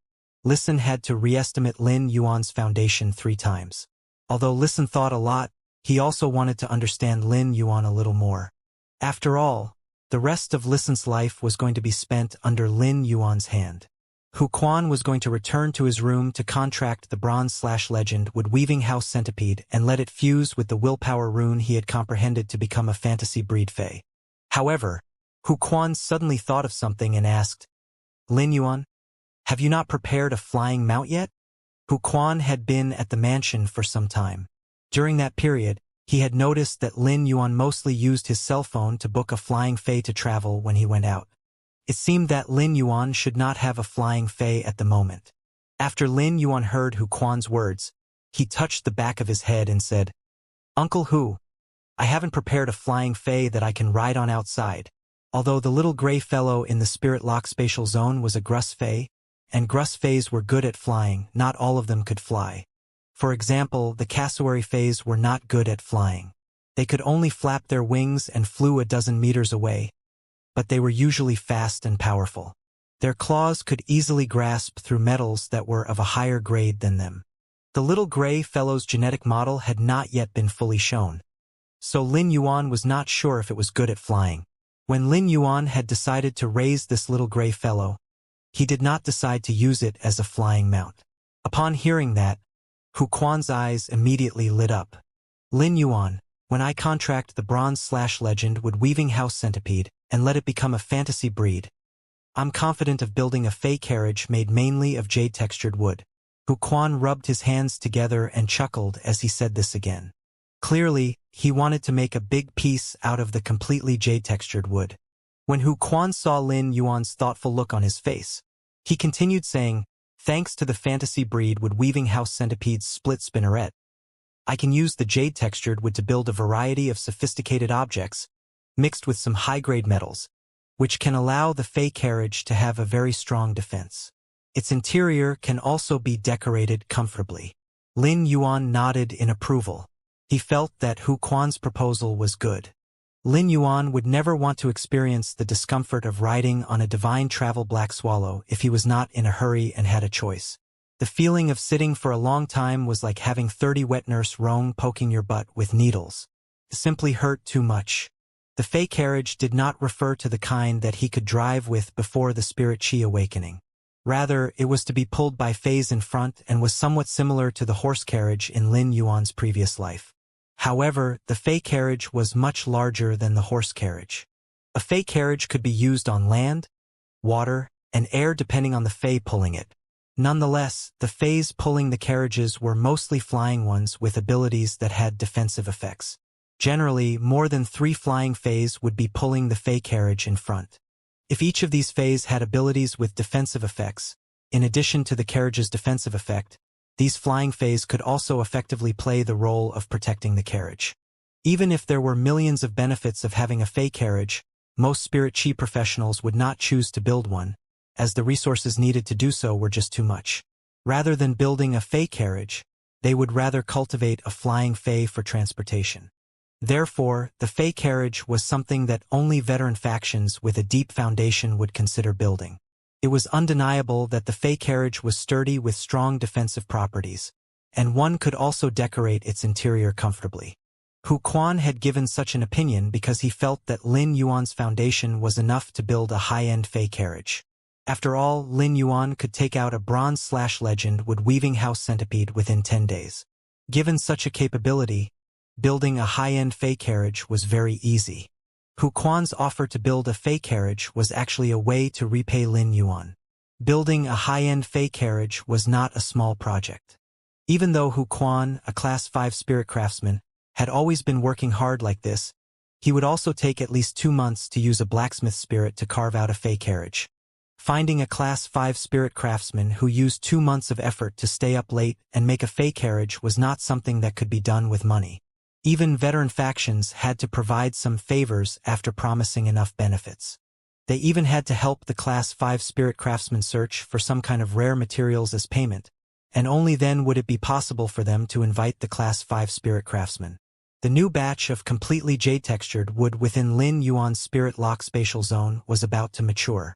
Listen had to re-estimate Lin Yuan's foundation 3 times. Although Listen thought a lot, he also wanted to understand Lin Yuan a little more. After all, the rest of Listen's life was going to be spent under Lin Yuan's hand. Hu Quan was going to return to his room to contract the bronze/legend wood-weaving house centipede and let it fuse with the willpower rune he had comprehended to become a fantasy breed Fae. However, Hu Quan suddenly thought of something and asked, "Lin Yuan, have you not prepared a flying mount yet?" Hu Quan had been at the mansion for some time. During that period, he had noticed that Lin Yuan mostly used his cell phone to book a flying Fae to travel when he went out. It seemed that Lin Yuan should not have a flying Fae at the moment. After Lin Yuan heard Hu Quan's words, he touched the back of his head and said, "Uncle Hu, I haven't prepared a flying Fae that I can ride on outside." Although the little gray fellow in the Spirit Lock spatial zone was a Grus Fae, and Grus Faes were good at flying, not all of them could fly. For example, the cassowary Faes were not good at flying. They could only flap their wings and flew a dozen meters away, but they were usually fast and powerful. Their claws could easily grasp through metals that were of a higher grade than them. The little gray fellow's genetic model had not yet been fully shown, so Lin Yuan was not sure if it was good at flying. When Lin Yuan had decided to raise this little gray fellow, he did not decide to use it as a flying mount. Upon hearing that, Hu Quan's eyes immediately lit up. "Lin Yuan, when I contract the bronze/legend wood-weaving house centipede and let it become a fantasy breed, I'm confident of building a Fae carriage made mainly of jade-textured wood." Hu Quan rubbed his hands together and chuckled as he said this again. Clearly, he wanted to make a big piece out of the completely jade-textured wood. When Hu Quan saw Lin Yuan's thoughtful look on his face, he continued saying, "Thanks to the fantasy breed wood-weaving house centipede's split spinneret, I can use the jade-textured wood to build a variety of sophisticated objects, mixed with some high-grade metals, which can allow the Fae carriage to have a very strong defense. Its interior can also be decorated comfortably." Lin Yuan nodded in approval. He felt that Hu Quan's proposal was good. Lin Yuan would never want to experience the discomfort of riding on a divine travel black swallow if he was not in a hurry and had a choice. The feeling of sitting for a long time was like having 30 wet nurse Rong poking your butt with needles. It simply hurt too much. The Fae carriage did not refer to the kind that he could drive with before the spirit chi awakening. Rather, it was to be pulled by Faes in front and was somewhat similar to the horse carriage in Lin Yuan's previous life. However, the Fae carriage was much larger than the horse carriage. A fey carriage could be used on land, water, and air depending on the fey pulling it. Nonetheless, the feys pulling the carriages were mostly flying ones with abilities that had defensive effects. Generally, more than 3 flying feys would be pulling the fey carriage in front. If each of these feys had abilities with defensive effects, in addition to the carriage's defensive effect, these flying feys could also effectively play the role of protecting the carriage. Even if there were millions of benefits of having a fey carriage, most spirit chi professionals would not choose to build one, as the resources needed to do so were just too much. Rather than building a fey carriage, they would rather cultivate a flying fey for transportation. Therefore, the fey carriage was something that only veteran factions with a deep foundation would consider building. It was undeniable that the fey carriage was sturdy with strong defensive properties, and one could also decorate its interior comfortably. Hu Quan had given such an opinion because he felt that Lin Yuan's foundation was enough to build a high-end fey carriage. After all, Lin Yuan could take out a bronze/legend wood weaving house centipede within 10 days. Given such a capability, building a high-end fey carriage was very easy. Hu Quan's offer to build a fey carriage was actually a way to repay Lin Yuan. Building a high-end fey carriage was not a small project. Even though Hu Quan, a Class 5 spirit craftsman, had always been working hard like this, he would also take at least 2 months to use a blacksmith spirit to carve out a fey carriage. Finding a Class 5 spirit craftsman who used 2 months of effort to stay up late and make a fey carriage was not something that could be done with money. Even veteran factions had to provide some favors after promising enough benefits. They even had to help the Class 5 spirit craftsman search for some kind of rare materials as payment, and only then would it be possible for them to invite the Class 5 spirit craftsman. The new batch of completely jade-textured wood within Lin Yuan's spirit lock spatial zone was about to mature.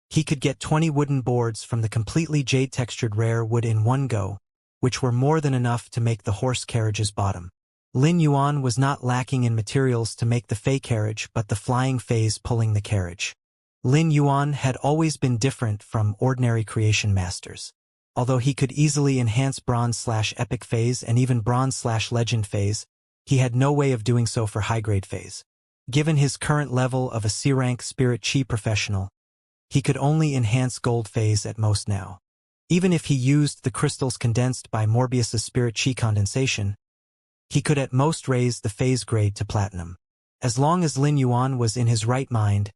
He could get 20 wooden boards from the completely jade-textured rare wood in one go, which were more than enough to make the horse carriage's bottom. Lin Yuan was not lacking in materials to make the fey carriage but the flying feys pulling the carriage. Lin Yuan had always been different from ordinary creation masters. Although he could easily enhance bronze/epic feys and even bronze/legend feys, he had no way of doing so for high-grade feys. Given his current level of a C-rank spirit chi professional, he could only enhance gold feys at most now. Even if he used the crystals condensed by Morbius's spirit chi condensation, he could at most raise the phase grade to platinum. As long as Lin Yuan was in his right mind,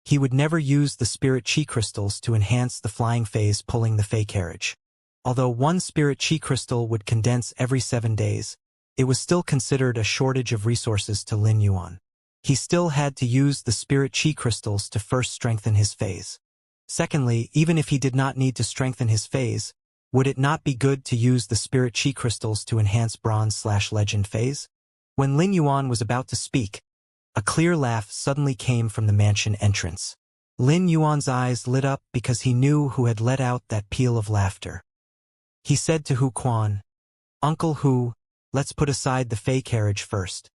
he would never use the spirit chi crystals to enhance the flying phase pulling the fey carriage. Although one spirit chi crystal would condense every 7 days, it was still considered a shortage of resources to Lin Yuan. He still had to use the spirit chi crystals to first strengthen his phase. Secondly, even if he did not need to strengthen his phase, would it not be good to use the spirit chi crystals to enhance bronze/legend phase? When Lin Yuan was about to speak, a clear laugh suddenly came from the mansion entrance. Lin Yuan's eyes lit up because he knew who had let out that peal of laughter. He said to Hu Quan, "Uncle Hu, let's put aside the fey carriage first.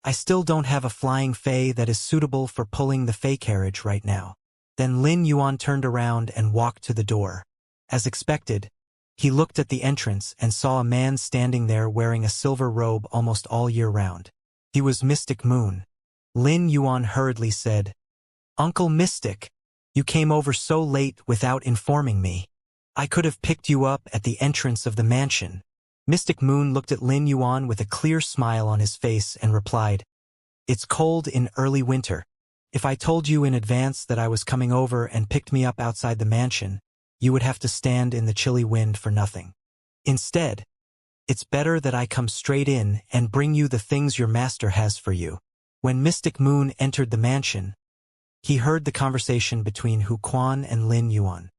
I still don't have a flying fey that is suitable for pulling the fey carriage right now." Then Lin Yuan turned around and walked to the door. As expected, he looked at the entrance and saw a man standing there wearing a silver robe almost all year round. He was Mystic Moon. Lin Yuan hurriedly said, "Uncle Mystic, you came over so late without informing me. I could have picked you up at the entrance of the mansion." Mystic Moon looked at Lin Yuan with a clear smile on his face and replied, "It's cold in early winter. If I told you in advance that I was coming over and picked me up outside the mansion, you would have to stand in the chilly wind for nothing. Instead, it's better that I come straight in and bring you the things your master has for you." When Mystic Moon entered the mansion, he heard the conversation between Hu Quan and Lin Yuan.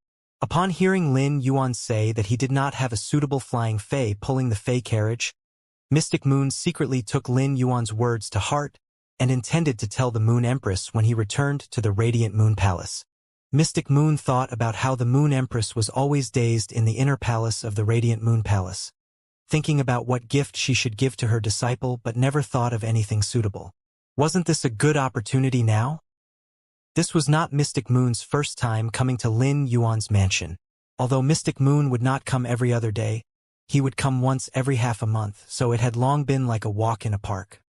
Upon hearing Lin Yuan say that he did not have a suitable flying fey pulling the fey carriage, Mystic Moon secretly took Lin Yuan's words to heart and intended to tell the Moon Empress when he returned to the Radiant Moon Palace. Mystic Moon thought about how the Moon Empress was always dazed in the inner palace of the Radiant Moon Palace, thinking about what gift she should give to her disciple but never thought of anything suitable. Wasn't this a good opportunity now? This was not Mystic Moon's first time coming to Lin Yuan's mansion. Although Mystic Moon would not come every other day, he would come once every half a month, so it had long been like a walk in a park.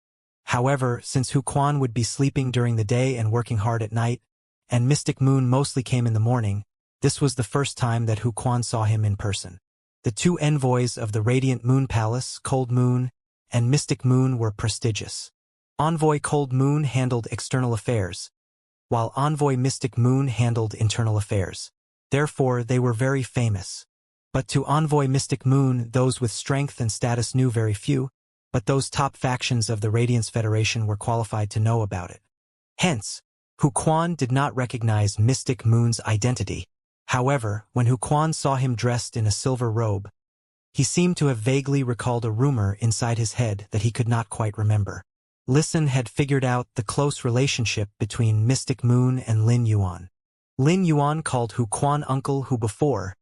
However, since Hu Quan would be sleeping during the day and working hard at night, and Mystic Moon mostly came in the morning, this was the first time that Hu Quan saw him in person. The two envoys of the Radiant Moon Palace, Cold Moon and Mystic Moon, were prestigious. Envoy Cold Moon handled external affairs, while Envoy Mystic Moon handled internal affairs. Therefore, they were very famous. But to Envoy Mystic Moon, those with strength and status knew very few, but those top factions of the Radiance Federation were qualified to know about it. Hence, Hu Quan did not recognize Mystic Moon's identity. However, when Hu Quan saw him dressed in a silver robe, he seemed to have vaguely recalled a rumor inside his head that he could not quite remember. Listen had figured out the close relationship between Mystic Moon and Lin Yuan. Lin Yuan called Hu Quan Uncle Hu before,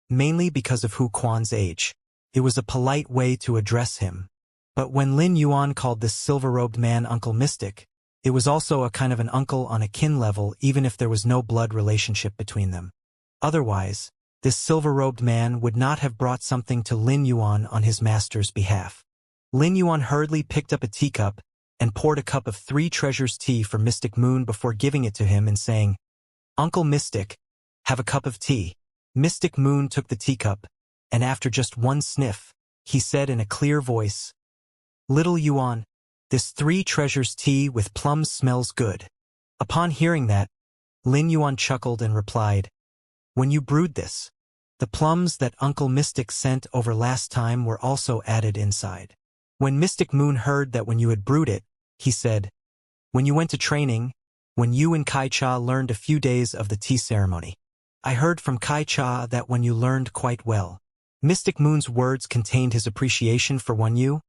mainly because of Hu Quan's age. It was a polite way to address him. But when Lin Yuan called this silver-robed man Uncle Mystic, it was also a kind of an uncle on a kin level, even if there was no blood relationship between them. Otherwise, this silver-robed man would not have brought something to Lin Yuan on his master's behalf. Lin Yuan hurriedly picked up a teacup and poured a cup of 3 treasures tea for Mystic Moon before giving it to him and saying, "Uncle Mystic, have a cup of tea." Mystic Moon took the teacup, and after just one sniff, he said in a clear voice, "Little Yuan, this 3 treasures tea with plums smells good." Upon hearing that, Lin Yuan chuckled and replied, "When you brewed this, the plums that Uncle Mystic sent over last time were also added inside." When Mystic Moon heard that when you had brewed it, he said, "When you went to training, when you and Kai Cha learned a few days of the tea ceremony. I heard from Kai Cha that when you learned quite well." Mystic Moon's words contained his appreciation for Wen Yu,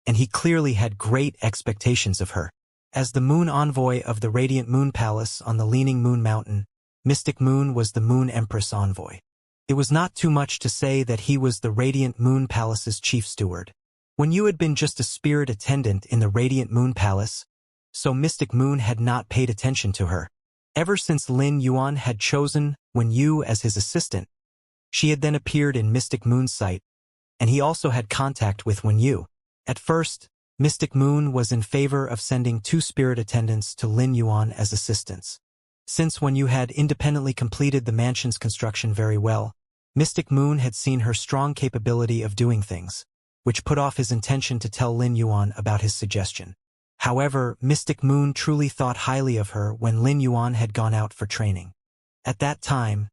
and he clearly had great expectations of her. As the Moon Envoy of the Radiant Moon Palace on the Leaning Moon Mountain, Mystic Moon was the Moon Empress Envoy. It was not too much to say that he was the Radiant Moon Palace's chief steward. Wen Yu had been just a spirit attendant in the Radiant Moon Palace, so Mystic Moon had not paid attention to her. Ever since Lin Yuan had chosen Wen Yu as his assistant, she had then appeared in Mystic Moon's sight, and he also had contact with Wen Yu. At first, Mystic Moon was in favor of sending 2 spirit attendants to Lin Yuan as assistants. Since Wen Yu had independently completed the mansion's construction very well, Mystic Moon had seen her strong capability of doing things, which put off his intention to tell Lin Yuan about his suggestion. However, Mystic Moon truly thought highly of her when Lin Yuan had gone out for training. At that time,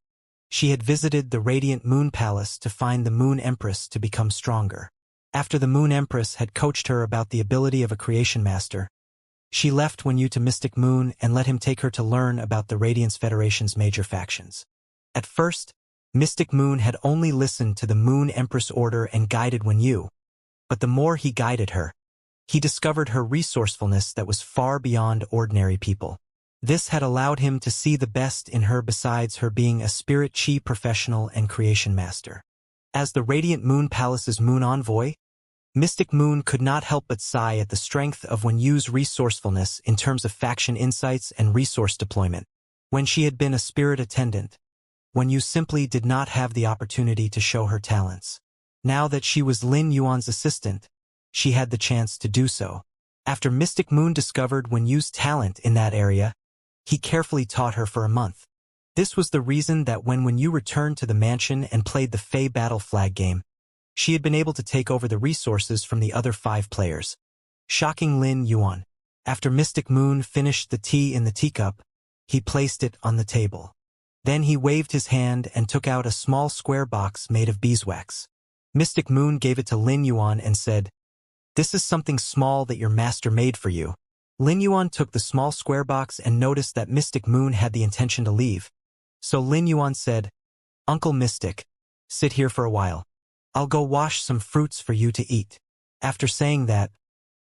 she had visited the Radiant Moon Palace to find the Moon Empress to become stronger. After the Moon Empress had coached her about the ability of a creation master, she left Wen Yu to Mystic Moon and let him take her to learn about the Radiance Federation's major factions. At first, Mystic Moon had only listened to the Moon Empress order and guided Wen Yu, but the more he guided her, he discovered her resourcefulness that was far beyond ordinary people. This had allowed him to see the best in her besides her being a spirit chi professional and creation master. As the Radiant Moon Palace's Moon Envoy, Mystic Moon could not help but sigh at the strength of Wen Yu's resourcefulness in terms of faction insights and resource deployment. When she had been a spirit attendant, Wen Yu simply did not have the opportunity to show her talents. Now that she was Lin Yuan's assistant, she had the chance to do so. After Mystic Moon discovered Wen Yu's talent in that area, he carefully taught her for a month. This was the reason that when Wen Yu returned to the mansion and played the Fey Battle Flag game, she had been able to take over the resources from the other 5 players, shocking Lin Yuan. After Mystic Moon finished the tea in the teacup, he placed it on the table. Then he waved his hand and took out a small square box made of beeswax. Mystic Moon gave it to Lin Yuan and said, "This is something small that your master made for you." Lin Yuan took the small square box and noticed that Mystic Moon had the intention to leave. So Lin Yuan said, "Uncle Mystic, sit here for a while. I'll go wash some fruits for you to eat." After saying that,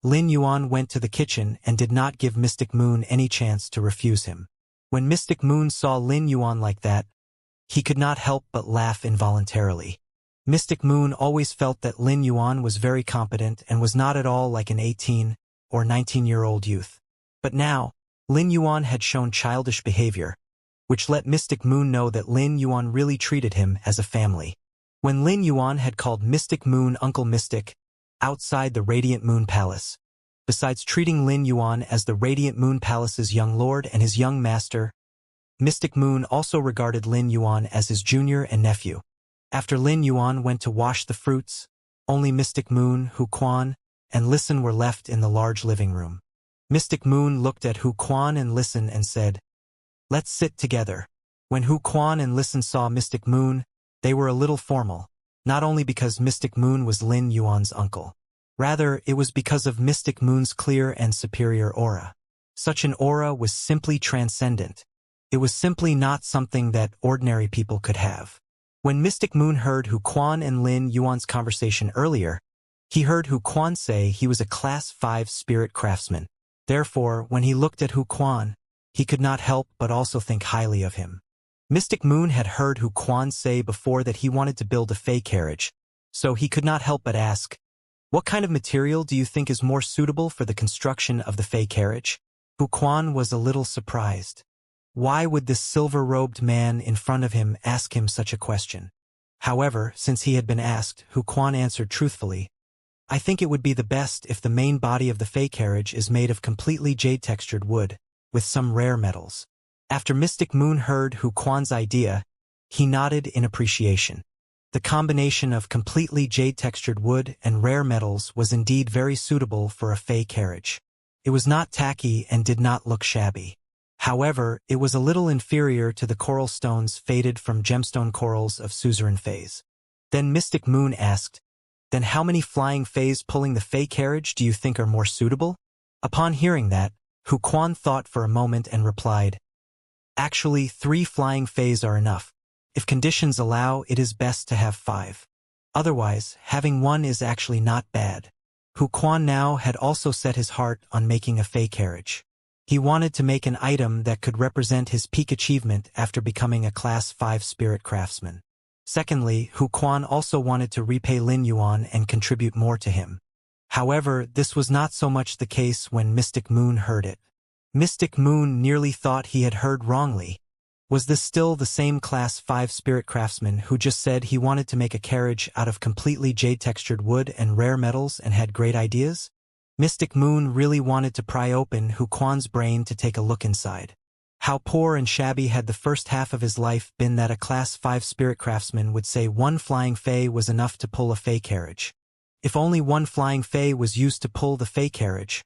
Lin Yuan went to the kitchen and did not give Mystic Moon any chance to refuse him. When Mystic Moon saw Lin Yuan like that, he could not help but laugh involuntarily. Mystic Moon always felt that Lin Yuan was very competent and was not at all like an 18 or 19-year-old youth. But now, Lin Yuan had shown childish behavior, which let Mystic Moon know that Lin Yuan really treated him as a family. When Lin Yuan had called Mystic Moon Uncle Mystic outside the Radiant Moon Palace, Besides treating Lin Yuan as the Radiant Moon Palace's young lord and his young master, Mystic Moon also regarded Lin Yuan as his junior and nephew. After Lin Yuan went to wash the fruits, only Mystic Moon, Hu Quan, and Listen were left in the large living room. Mystic Moon looked at Hu Quan and Listen and said, "Let's sit together." When Hu Quan and Listen saw Mystic Moon, they were a little formal, not only because Mystic Moon was Lin Yuan's uncle. Rather, it was because of Mystic Moon's clear and superior aura. Such an aura was simply transcendent. It was simply not something that ordinary people could have. When Mystic Moon heard Hu Quan and Lin Yuan's conversation earlier, he heard Hu Quan say he was a Class 5 spirit craftsman. Therefore, when he looked at Hu Quan, he could not help but also think highly of him. Mystic Moon had heard Hu Quan say before that he wanted to build a fey carriage, so he could not help but ask, "What kind of material do you think is more suitable for the construction of the fey carriage?" Hu Quan was a little surprised. Why would this silver-robed man in front of him ask him such a question? However, since he had been asked, Hu Quan answered truthfully, "I think it would be the best if the main body of the fey carriage is made of completely jade-textured wood, with some rare metals." After Mystic Moon heard Hu Quan's idea, he nodded in appreciation. The combination of completely jade-textured wood and rare metals was indeed very suitable for a fey carriage. It was not tacky and did not look shabby. However, it was a little inferior to the coral stones faded from gemstone corals of suzerain fays. Then Mystic Moon asked, "Then how many flying fays pulling the fey carriage do you think are more suitable?" Upon hearing that, Hu Quan thought for a moment and replied, "Actually, 3 flying fays are enough. If conditions allow, it is best to have 5. Otherwise, having 1 is actually not bad." Hu Quan now had also set his heart on making a fey carriage. He wanted to make an item that could represent his peak achievement after becoming a Class 5 spirit craftsman. Secondly, Hu Quan also wanted to repay Lin Yuan and contribute more to him. However, this was not so much the case when Mystic Moon heard it. Mystic Moon nearly thought he had heard wrongly. Was this still the same Class 5 spirit craftsman who just said he wanted to make a carriage out of completely jade-textured wood and rare metals and had great ideas? Mystic Moon really wanted to pry open Hu Quan's brain to take a look inside. How poor and shabby had the first half of his life been that a Class 5 spirit craftsman would say 1 flying fey was enough to pull a fey carriage. If only 1 flying fey was used to pull the fey carriage,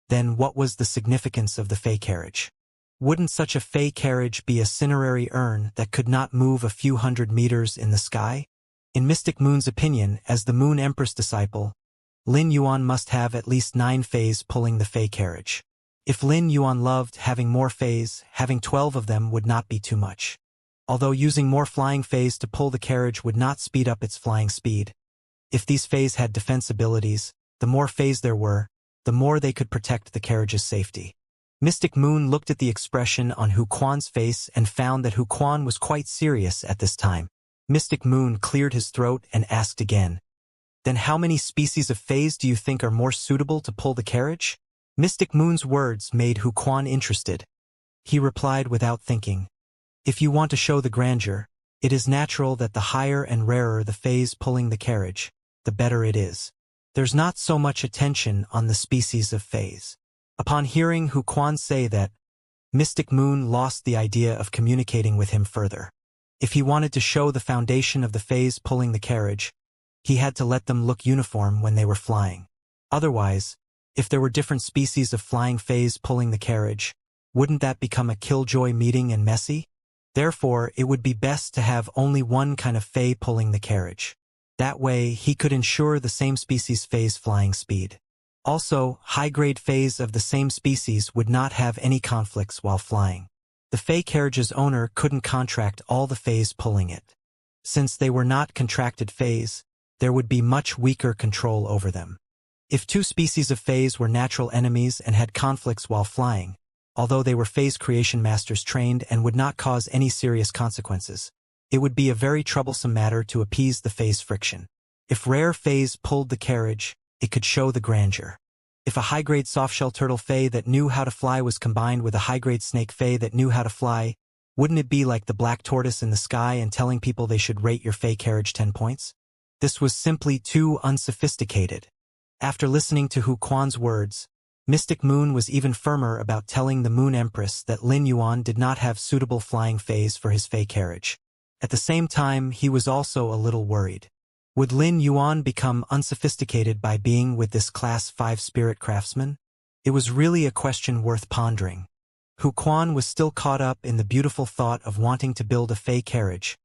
then what was the significance of the fey carriage? Wouldn't such a fey carriage be a cinerary urn that could not move a few hundred meters in the sky? In Mystic Moon's opinion, as the Moon Empress disciple, Lin Yuan must have at least 9 fays pulling the fey carriage. If Lin Yuan loved having more fays, having 12 of them would not be too much. Although using more flying fays to pull the carriage would not speed up its flying speed. If these fays had defense abilities, the more fays there were, the more they could protect the carriage's safety. Mystic Moon looked at the expression on Hu Quan's face and found that Hu Quan was quite serious at this time. Mystic Moon cleared his throat and asked again, "Then how many species of fays do you think are more suitable to pull the carriage?" Mystic Moon's words made Hu Quan interested. He replied without thinking, "If you want to show the grandeur, it is natural that the higher and rarer the fays pulling the carriage, the better it is. There's not so much attention on the species of fays." Upon hearing Hu Quan say that, Mystic Moon lost the idea of communicating with him further. If he wanted to show the foundation of the fays pulling the carriage, he had to let them look uniform when they were flying. Otherwise, if there were different species of flying fays pulling the carriage, wouldn't that become a killjoy meeting and messy? Therefore, it would be best to have only 1 kind of fey pulling the carriage. That way, he could ensure the same species fays flying speed. Also, high-grade fays of the same species would not have any conflicts while flying. The fey carriage's owner couldn't contract all the fays pulling it. Since they were not contracted fays, there would be much weaker control over them. If 2 species of fays were natural enemies and had conflicts while flying, although they were fays creation masters trained and would not cause any serious consequences, it would be a very troublesome matter to appease the fays' friction. If rare fays pulled the carriage, it could show the grandeur. If a high-grade softshell turtle fey that knew how to fly was combined with a high-grade snake fey that knew how to fly, wouldn't it be like the black tortoise in the sky and telling people they should rate your fey carriage 10 points? This was simply too unsophisticated. After listening to Hu Quan's words, Mystic Moon was even firmer about telling the Moon Empress that Lin Yuan did not have suitable flying phase for his Fey carriage. At the same time, he was also a little worried. Would Lin Yuan become unsophisticated by being with this Class 5 spirit craftsman? It was really a question worth pondering. Hu Quan was still caught up in the beautiful thought of wanting to build a Fey carriage,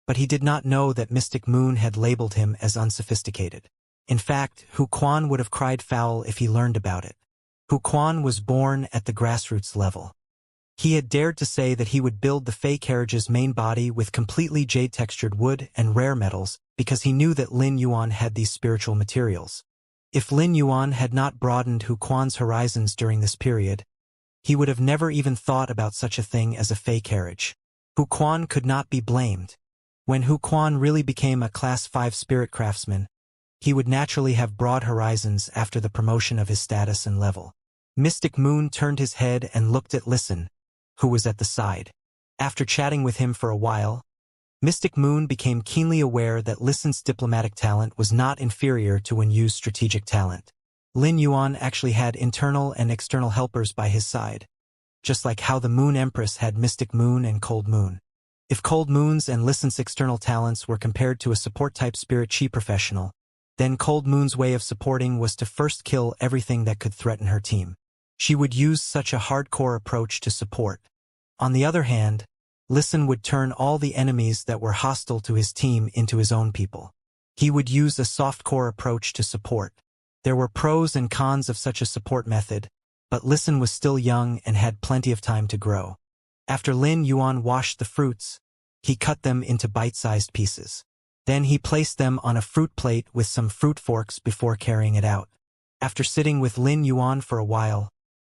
but he did not know that Mystic Moon had labeled him as unsophisticated. In fact, Hu Quan would have cried foul if he learned about it. Hu Quan was born at the grassroots level. He had dared to say that he would build the Fey carriage's main body with completely jade-textured wood and rare metals because he knew that Lin Yuan had these spiritual materials. If Lin Yuan had not broadened Hu Quan's horizons during this period, he would have never even thought about such a thing as a Fey carriage. Hu Quan could not be blamed. When Hu Quan really became a Class 5 spirit craftsman, he would naturally have broad horizons after the promotion of his status and level. Mystic Moon turned his head and looked at Listen, who was at the side. After chatting with him for a while, Mystic Moon became keenly aware that Listen's diplomatic talent was not inferior to Wenyu's strategic talent. Lin Yuan actually had internal and external helpers by his side, just like how the Moon Empress had Mystic Moon and Cold Moon. If Cold Moon's and Listen's external talents were compared to a support-type spirit chi professional, then Cold Moon's way of supporting was to first kill everything that could threaten her team. She would use such a hardcore approach to support. On the other hand, Listen would turn all the enemies that were hostile to his team into his own people. He would use a softcore approach to support. There were pros and cons of such a support method, but Listen was still young and had plenty of time to grow. After Lin Yuan washed the fruits, he cut them into bite-sized pieces. Then he placed them on a fruit plate with some fruit forks before carrying it out. After sitting with Lin Yuan for a while,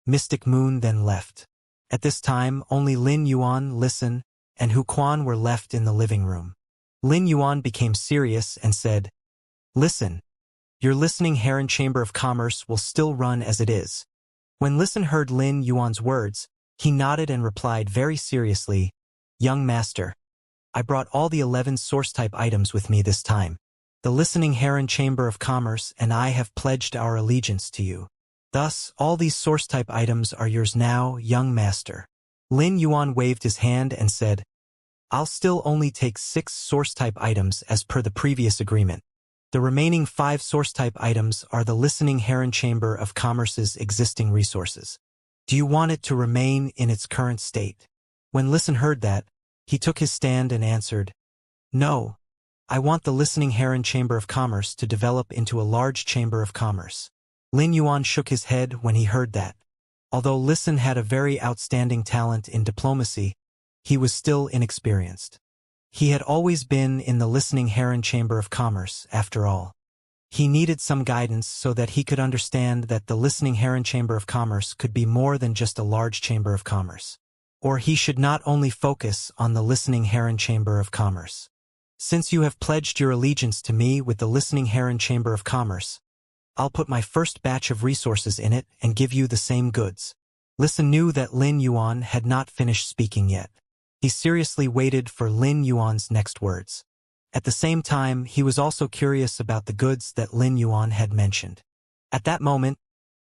Mystic Moon then left. At this time, only Lin Yuan, Listen, and Hu Quan were left in the living room. Lin Yuan became serious and said, "Listen, your listening Heron Chamber of Commerce will still run as it is." When Listen heard Lin Yuan's words, he nodded and replied very seriously, "Young master, I brought all the 11 source-type items with me this time. The listening Heron Chamber of Commerce and I have pledged our allegiance to you. Thus, all these source-type items are yours now, young master." Lin Yuan waved his hand and said, "I'll still only take 6 source-type items as per the previous agreement. The remaining 5 source-type items are the listening Heron Chamber of Commerce's existing resources. Do you want it to remain in its current state?" When Listen heard that, he took his stand and answered, "No, I want the listening Heron Chamber of Commerce to develop into a large chamber of commerce." Lin Yuan shook his head when he heard that. Although Listen had a very outstanding talent in diplomacy, he was still inexperienced. He had always been in the listening Heron Chamber of Commerce, after all. He needed some guidance so that he could understand that the listening Heron Chamber of Commerce could be more than just a large chamber of commerce. Or he should not only focus on the listening Heron Chamber of Commerce. "Since you have pledged your allegiance to me with the listening Heron Chamber of Commerce, I'll put my first batch of resources in it and give you the same goods." Listen knew that Lin Yuan had not finished speaking yet. He seriously waited for Lin Yuan's next words. At the same time, he was also curious about the goods that Lin Yuan had mentioned. At that moment,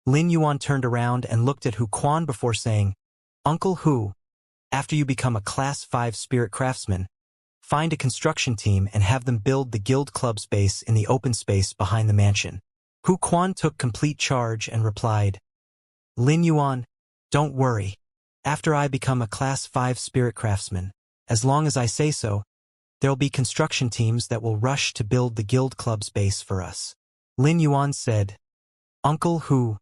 Lin Yuan turned around and looked at Hu Quan before saying, "Uncle Hu, after you become a Class 5 spirit craftsman, find a construction team and have them build the guild club's base in the open space behind the mansion." Hu Quan took complete charge and replied, "Lin Yuan, don't worry. After I become a Class 5 spirit craftsman, as long as I say so, there'll be construction teams that will rush to build the guild club's base for us." Lin Yuan said, "Uncle Hu,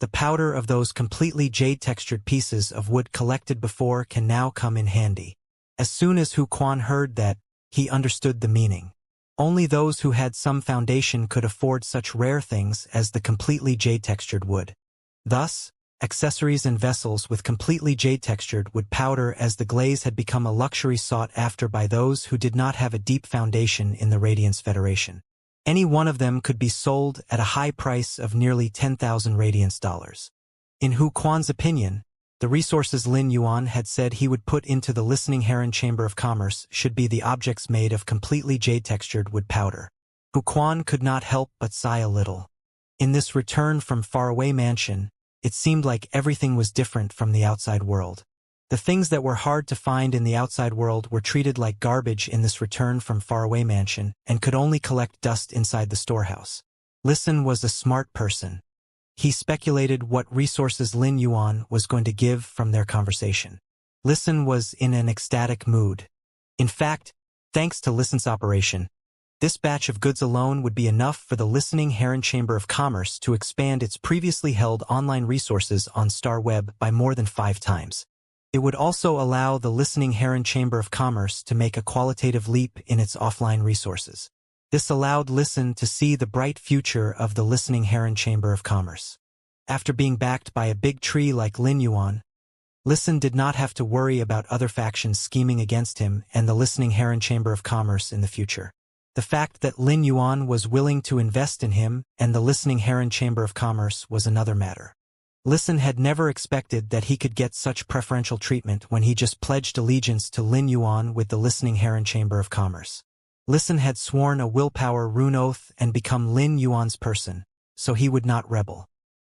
the powder of those completely jade-textured pieces of wood collected before can now come in handy." As soon as Hu Quan heard that, he understood the meaning. Only those who had some foundation could afford such rare things as the completely jade-textured wood. Thus, accessories and vessels with completely jade-textured wood powder as the glaze had become a luxury sought after by those who did not have a deep foundation in the Radiance Federation. Any one of them could be sold at a high price of nearly 10,000 Radiance dollars. In Hu Quan's opinion, the resources Lin Yuan had said he would put into the listening Heron Chamber of Commerce should be the objects made of completely jade-textured wood powder. Hu Quan could not help but sigh a little. In this return from faraway mansion, it seemed like everything was different from the outside world. The things that were hard to find in the outside world were treated like garbage in this return from faraway mansion and could only collect dust inside the storehouse. Listen was a smart person. He speculated what resources Lin Yuan was going to give from their conversation. Listen was in an ecstatic mood. In fact, thanks to Listen's operation, this batch of goods alone would be enough for the listening Heron Chamber of Commerce to expand its previously held online resources on Star Web by more than 5 times. It would also allow the listening Heron Chamber of Commerce to make a qualitative leap in its offline resources. This allowed Listen to see the bright future of the listening Heron Chamber of Commerce. After being backed by a big tree like Lin Yuan, Listen did not have to worry about other factions scheming against him and the listening Heron Chamber of Commerce in the future. The fact that Lin Yuan was willing to invest in him and the listening Heron Chamber of Commerce was another matter. Listen had never expected that he could get such preferential treatment when he just pledged allegiance to Lin Yuan with the listening Heron Chamber of Commerce. Listen had sworn a willpower rune oath and become Lin Yuan's person, so he would not rebel.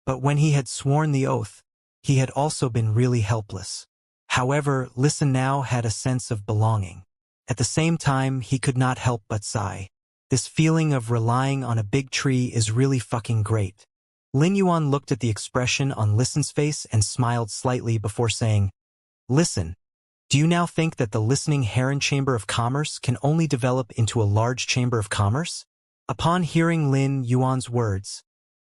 But when he had sworn the oath, he had also been really helpless. However, Listen now had a sense of belonging. At the same time, he could not help but sigh. This feeling of relying on a big tree is really fucking great. Lin Yuan looked at the expression on Listen's face and smiled slightly before saying, "Listen, do you now think that the listening Heron Chamber of Commerce can only develop into a large chamber of commerce?" Upon hearing Lin Yuan's words,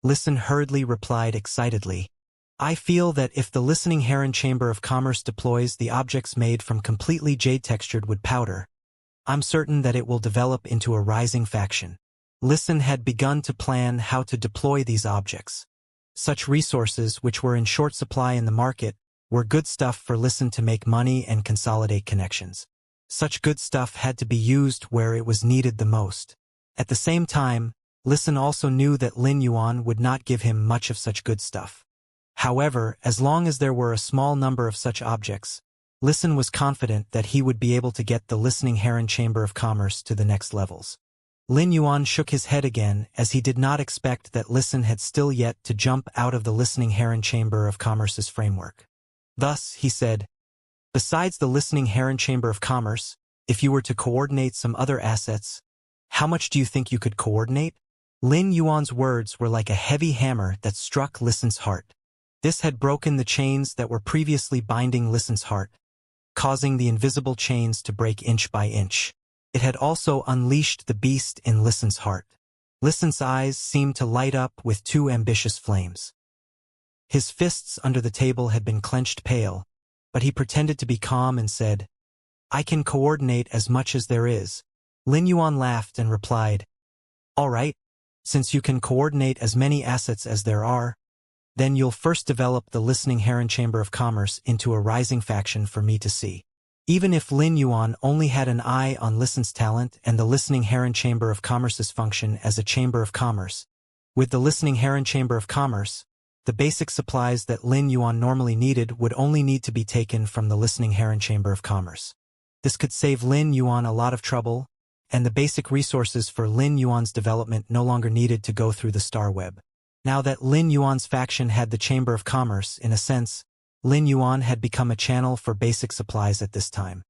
Listen hurriedly replied excitedly, "I feel that if the listening Heron Chamber of Commerce deploys the objects made from completely jade-textured wood powder, I'm certain that it will develop into a rising faction." Listen had begun to plan how to deploy these objects. Such resources, which were in short supply in the market, were good stuff for Listen to make money and consolidate connections. Such good stuff had to be used where it was needed the most. At the same time, Listen also knew that Lin Yuan would not give him much of such good stuff. However, as long as there were a small number of such objects, Listen was confident that he would be able to get the listening Heron Chamber of Commerce to the next levels. Lin Yuan shook his head again as he did not expect that Listen had still yet to jump out of the listening Heron Chamber of Commerce's framework. Thus, he said, "Besides the listening Heron Chamber of Commerce, if you were to coordinate some other assets, how much do you think you could coordinate?" Lin Yuan's words were like a heavy hammer that struck Listen's heart. This had broken the chains that were previously binding Listen's heart, causing the invisible chains to break inch by inch. It had also unleashed the beast in Listen's heart. Listen's eyes seemed to light up with 2 ambitious flames. His fists under the table had been clenched pale, but he pretended to be calm and said, "I can coordinate as much as there is." Lin Yuan laughed and replied, "All right, since you can coordinate as many assets as there are, then you'll first develop the listening Heron Chamber of Commerce into a rising faction for me to see." Even if Lin Yuan only had an eye on Listen's talent and the listening Heron Chamber of Commerce's function as a chamber of commerce, with the listening Heron Chamber of Commerce, the basic supplies that Lin Yuan normally needed would only need to be taken from the listening Heron Chamber of Commerce. This could save Lin Yuan a lot of trouble, and the basic resources for Lin Yuan's development no longer needed to go through the Star Web. Now that Lin Yuan's faction had the Chamber of Commerce, in a sense, Lin Yuan had become a channel for basic supplies at this time.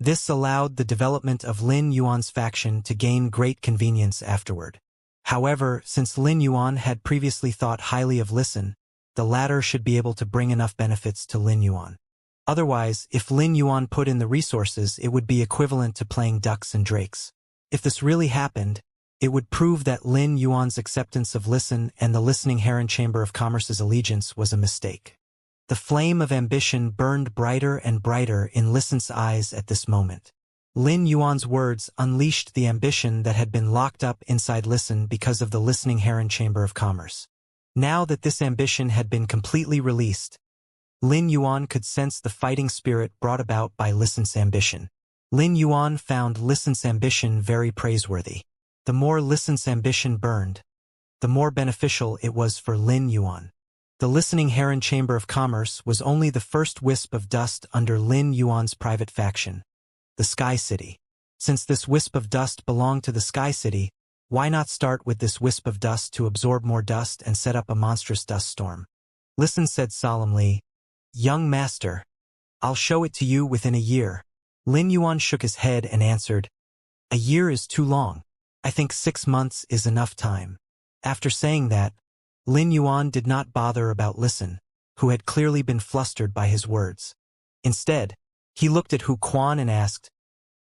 This allowed the development of Lin Yuan's faction to gain great convenience afterward. However, since Lin Yuan had previously thought highly of Listen, the latter should be able to bring enough benefits to Lin Yuan. Otherwise, if Lin Yuan put in the resources, it would be equivalent to playing ducks and drakes. If this really happened, it would prove that Lin Yuan's acceptance of Listen and the listening Heron Chamber of Commerce's allegiance was a mistake. The flame of ambition burned brighter and brighter in Listen's eyes at this moment. Lin Yuan's words unleashed the ambition that had been locked up inside Listen because of the listening Heron Chamber of Commerce. Now that this ambition had been completely released, Lin Yuan could sense the fighting spirit brought about by Listen's ambition. Lin Yuan found Listen's ambition very praiseworthy. The more Listen's ambition burned, the more beneficial it was for Lin Yuan. The listening Heron Chamber of Commerce was only the first wisp of dust under Lin Yuan's private faction, the Sky City. Since this wisp of dust belonged to the Sky City, why not start with this wisp of dust to absorb more dust and set up a monstrous dust storm? Listen said solemnly, "Young master, I'll show it to you within a year." Lin Yuan shook his head and answered, "A year is too long. I think 6 months is enough time." After saying that, Lin Yuan did not bother about Listen, who had clearly been flustered by his words. Instead, he looked at Hu Quan and asked,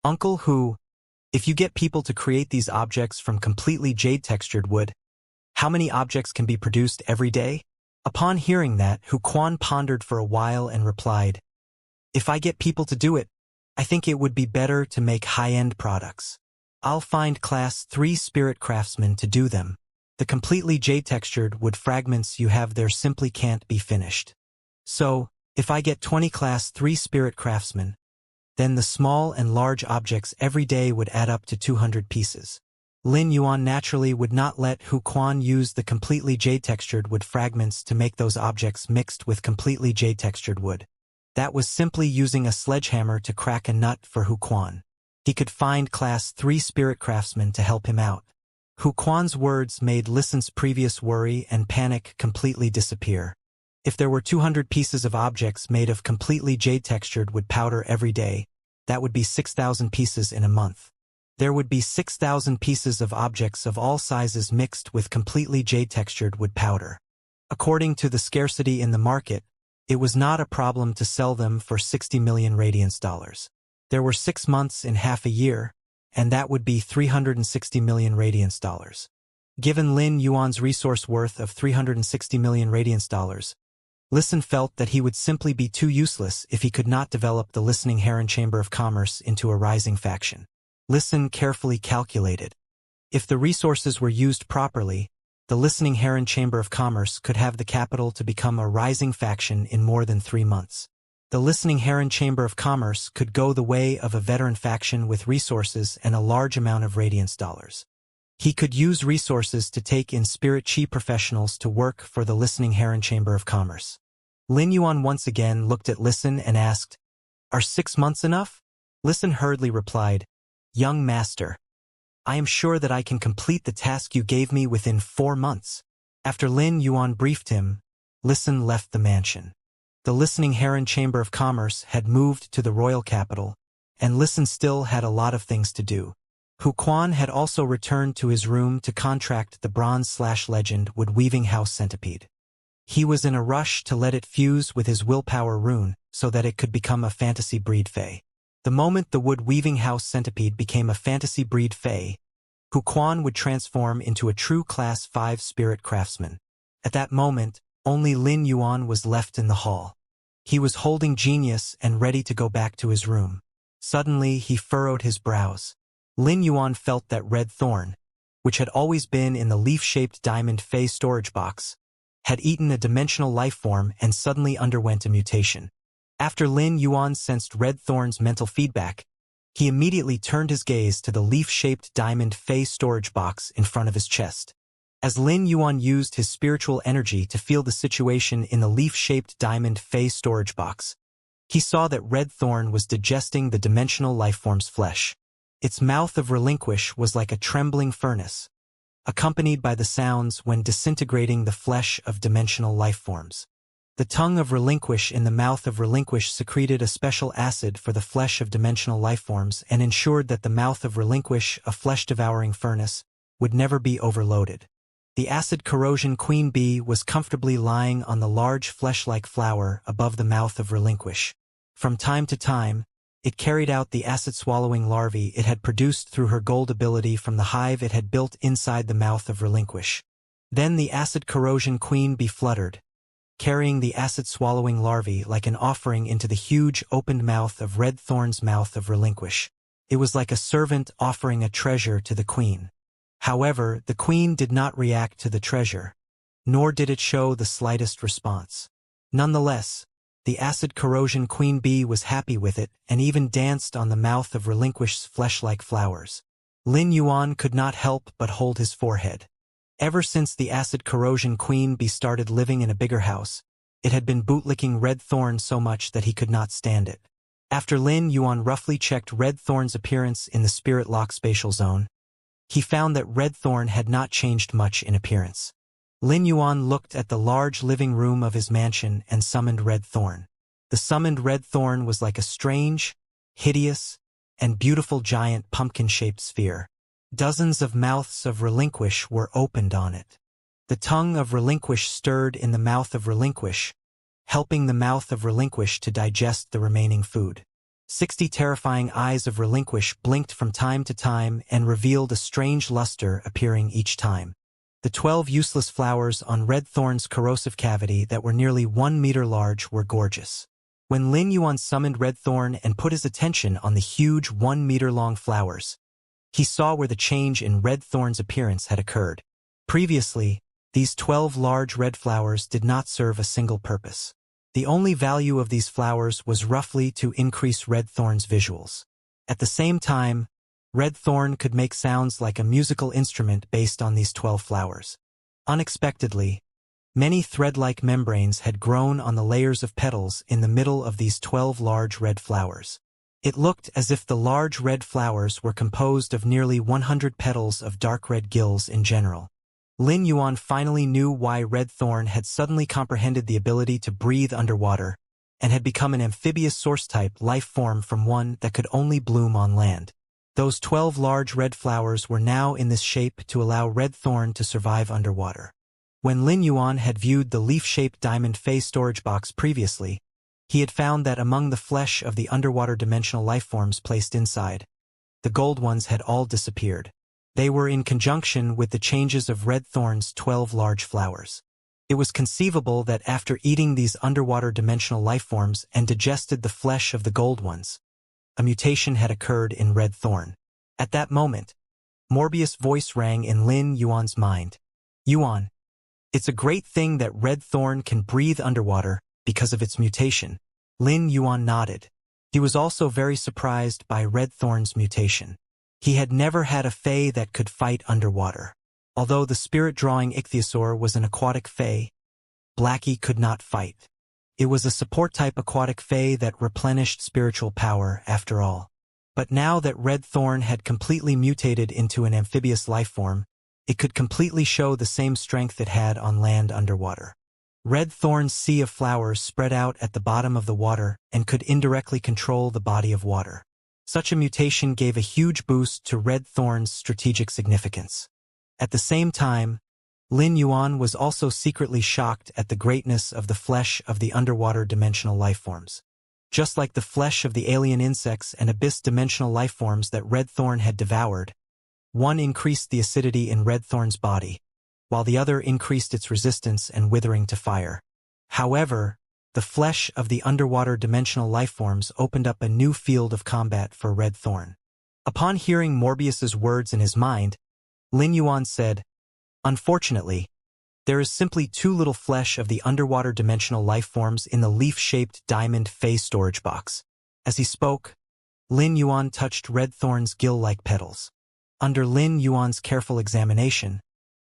"Uncle Hu, if you get people to create these objects from completely jade-textured wood, how many objects can be produced every day?" Upon hearing that, Hu Quan pondered for a while and replied, "If I get people to do it, I think it would be better to make high-end products. I'll find Class 3 spirit craftsmen to do them. The completely jade-textured wood fragments you have there simply can't be finished. So, if I get 20 Class 3 spirit craftsmen, then the small and large objects every day would add up to 200 pieces." Lin Yuan naturally would not let Hu Quan use the completely jade-textured wood fragments to make those objects mixed with completely jade-textured wood. That was simply using a sledgehammer to crack a nut for Hu Quan. He could find Class 3 spirit craftsmen to help him out. Hu Quan's words made Listen's previous worry and panic completely disappear. If there were 200 pieces of objects made of completely jade-textured wood powder every day, that would be 6,000 pieces in a month. There would be 6,000 pieces of objects of all sizes mixed with completely jade-textured wood powder. According to the scarcity in the market, it was not a problem to sell them for 60 million radiance dollars. There were 6 months in half a year, and that would be 360 million radiance dollars. Given Lin Yuan's resource worth of 360 million radiance dollars, Listen felt that he would simply be too useless if he could not develop the Listening Heron Chamber of Commerce into a rising faction. Listen carefully calculated. If the resources were used properly, the Listening Heron Chamber of Commerce could have the capital to become a rising faction in more than 3 months. The Listening Heron Chamber of Commerce could go the way of a veteran faction with resources and a large amount of radiance dollars. He could use resources to take in spirit chi professionals to work for the Listening Heron Chamber of Commerce. Lin Yuan once again looked at Listen and asked, "Are 6 months enough?" Listen hurriedly replied, "Young master, I am sure that I can complete the task you gave me within 4 months." After Lin Yuan briefed him, Listen left the mansion. The Listening Heron Chamber of Commerce had moved to the royal capital, and Listen still had a lot of things to do. Hu Quan had also returned to his room to contract the bronze/legend wood-weaving house centipede. He was in a rush to let it fuse with his willpower rune so that it could become a fantasy breed fae. The moment the wood-weaving house centipede became a fantasy breed fae, Hu Quan would transform into a true Class 5 spirit craftsman. At that moment, only Lin Yuan was left in the hall. He was holding Genius and ready to go back to his room. Suddenly, he furrowed his brows. Lin Yuan felt that red thorn, which had always been in the leaf-shaped diamond fae storage box, had eaten a dimensional life form and suddenly underwent a mutation. After Lin Yuan sensed Red Thorn's mental feedback, he immediately turned his gaze to the leaf-shaped diamond fae storage box in front of his chest. As Lin Yuan used his spiritual energy to feel the situation in the leaf-shaped diamond fae storage box, he saw that Red Thorn was digesting the dimensional lifeform's flesh. Its mouth of relinquish was like a trembling furnace, accompanied by the sounds when disintegrating the flesh of dimensional lifeforms. The tongue of relinquish in the mouth of relinquish secreted a special acid for the flesh of dimensional lifeforms and ensured that the mouth of relinquish, a flesh-devouring furnace, would never be overloaded. The acid corrosion queen bee was comfortably lying on the large flesh-like flower above the mouth of relinquish. From time to time, it carried out the acid-swallowing larvae it had produced through her gold ability from the hive it had built inside the mouth of relinquish. Then the acid corrosion queen bee fluttered, carrying the acid-swallowing larvae like an offering into the huge opened mouth of Red Thorn's mouth of relinquish. It was like a servant offering a treasure to the queen. However, the queen did not react to the treasure, nor did it show the slightest response. Nonetheless, the acid corrosion queen bee was happy with it and even danced on the mouth of relinquish's flesh-like flowers. Lin Yuan could not help but hold his forehead. Ever since the acid corrosion queen bee started living in a bigger house, it had been bootlicking Red Thorn so much that he could not stand it. After Lin Yuan roughly checked Red Thorn's appearance in the spirit lock spatial zone, he found that Red Thorn had not changed much in appearance. Lin Yuan looked at the large living room of his mansion and summoned Red Thorn. The summoned Red Thorn was like a strange, hideous, and beautiful giant pumpkin-shaped sphere. Dozens of mouths of Relinquish were opened on it. The tongue of Relinquish stirred in the mouth of Relinquish, helping the mouth of Relinquish to digest the remaining food. 60 terrifying eyes of Relinquish blinked from time to time and revealed a strange luster appearing each time. The 12 useless flowers on Red Thorn's corrosive cavity that were nearly 1 meter large were gorgeous. When Lin Yuan summoned Red Thorn and put his attention on the huge 1 meter long flowers, he saw where the change in Red Thorn's appearance had occurred. Previously, these 12 large red flowers did not serve a single purpose. The only value of these flowers was roughly to increase Red Thorn's visuals. At the same time, Red Thorn could make sounds like a musical instrument based on these 12 flowers. Unexpectedly, many thread-like membranes had grown on the layers of petals in the middle of these 12 large red flowers. It looked as if the large red flowers were composed of nearly 100 petals of dark red gills in general. Lin Yuan finally knew why Red Thorn had suddenly comprehended the ability to breathe underwater and had become an amphibious source-type life form from one that could only bloom on land. Those 12 large red flowers were now in this shape to allow Red Thorn to survive underwater. When Lin Yuan had viewed the leaf-shaped diamond phase storage box previously, he had found that among the flesh of the underwater dimensional lifeforms placed inside, the gold ones had all disappeared. They were in conjunction with the changes of Red Thorn's 12 large flowers. It was conceivable that after eating these underwater dimensional lifeforms and digested the flesh of the gold ones, a mutation had occurred in Red Thorn. At that moment, Morbius' voice rang in Lin Yuan's mind. Yuan, it's a great thing that Red Thorn can breathe underwater because of its mutation. Lin Yuan nodded. He was also very surprised by Red Thorn's mutation. He had never had a fae that could fight underwater. Although the spirit-drawing ichthyosaur was an aquatic fae, Blackie could not fight. It was a support-type aquatic fae that replenished spiritual power, after all. But now that Red Thorn had completely mutated into an amphibious lifeform, it could completely show the same strength it had on land underwater. Red Thorn's sea of flowers spread out at the bottom of the water and could indirectly control the body of water. Such a mutation gave a huge boost to Red Thorn's strategic significance. At the same time, Lin Yuan was also secretly shocked at the greatness of the flesh of the underwater dimensional lifeforms. Just like the flesh of the alien insects and abyss dimensional lifeforms that Red Thorn had devoured, one increased the acidity in Red Thorn's body, while the other increased its resistance and withering to fire. However, the flesh of the underwater dimensional lifeforms opened up a new field of combat for Red Thorn. Upon hearing Morbius's words in his mind, Lin Yuan said, "Unfortunately, there is simply too little flesh of the underwater dimensional lifeforms in the leaf-shaped diamond phase storage box." As he spoke, Lin Yuan touched Red Thorn's gill-like petals. Under Lin Yuan's careful examination,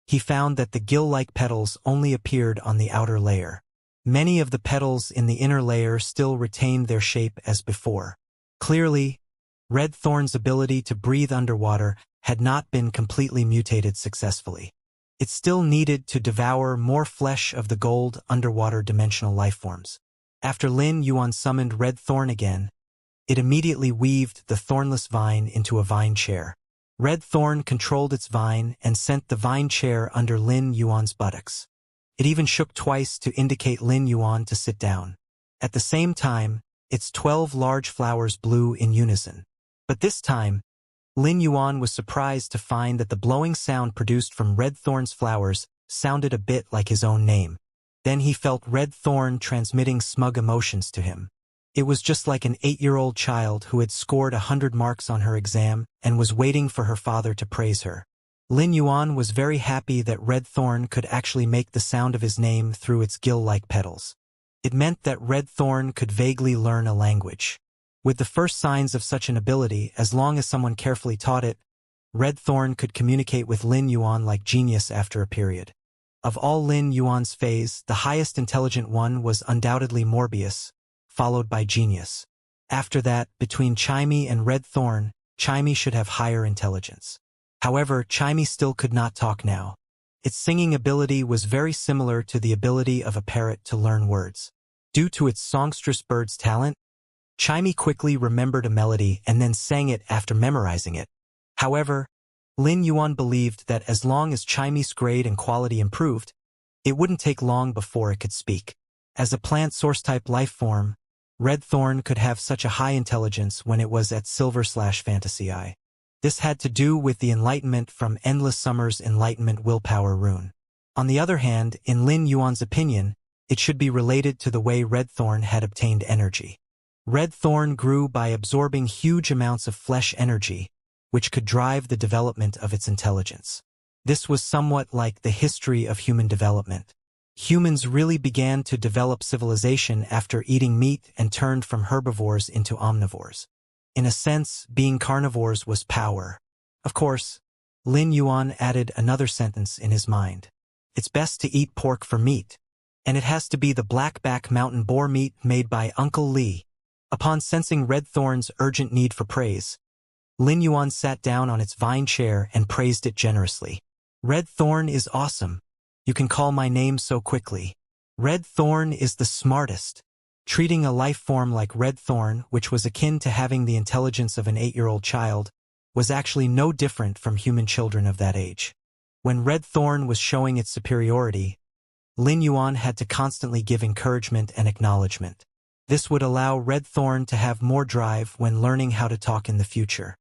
he found that the gill-like petals only appeared on the outer layer. Many of the petals in the inner layer still retained their shape as before. Clearly, Red Thorn's ability to breathe underwater had not been completely mutated successfully. It still needed to devour more flesh of the gold underwater dimensional lifeforms. After Lin Yuan summoned Red Thorn again, it immediately weaved the thornless vine into a vine chair. Red Thorn controlled its vine and sent the vine chair under Lin Yuan's buttocks. It even shook twice to indicate Lin Yuan to sit down. At the same time, its 12 large flowers blew in unison. But this time, Lin Yuan was surprised to find that the blowing sound produced from Red Thorn's flowers sounded a bit like his own name. Then he felt Red Thorn transmitting smug emotions to him. It was just like an 8-year-old child who had scored 100 marks on her exam and was waiting for her father to praise her. Lin Yuan was very happy that Red Thorn could actually make the sound of his name through its gill-like petals. It meant that Red Thorn could vaguely learn a language. With the first signs of such an ability, as long as someone carefully taught it, Red Thorn could communicate with Lin Yuan like genius after a period. Of all Lin Yuan's phase, the highest intelligent one was undoubtedly Morbius, followed by Genius. After that, between Chimey and Red Thorn, Chimey should have higher intelligence. However, Chimey still could not talk now. Its singing ability was very similar to the ability of a parrot to learn words. Due to its songstress bird's talent, Chimey quickly remembered a melody and then sang it after memorizing it. However, Lin Yuan believed that as long as Chimey's grade and quality improved, it wouldn't take long before it could speak. As a plant source-type life form, Red Thorn could have such a high intelligence when it was at Silver/Fantasy Eye. This had to do with the enlightenment from Endless Summer's Enlightenment Willpower rune. On the other hand, in Lin Yuan's opinion, it should be related to the way Red Thorn had obtained energy. Red Thorn grew by absorbing huge amounts of flesh energy, which could drive the development of its intelligence. This was somewhat like the history of human development. Humans really began to develop civilization after eating meat and turned from herbivores into omnivores. In a sense, being carnivores was power. Of course, Lin Yuan added another sentence in his mind. It's best to eat pork for meat, and it has to be the blackback mountain boar meat made by Uncle Lee. Upon sensing Red Thorn's urgent need for praise, Lin Yuan sat down on its vine chair and praised it generously. Red Thorn is awesome. You can call my name so quickly. Red Thorn is the smartest. Treating a life form like Red Thorn, which was akin to having the intelligence of an 8-year-old child, was actually no different from human children of that age. When Red Thorn was showing its superiority, Lin Yuan had to constantly give encouragement and acknowledgement. This would allow Red Thorn to have more drive when learning how to talk in the future.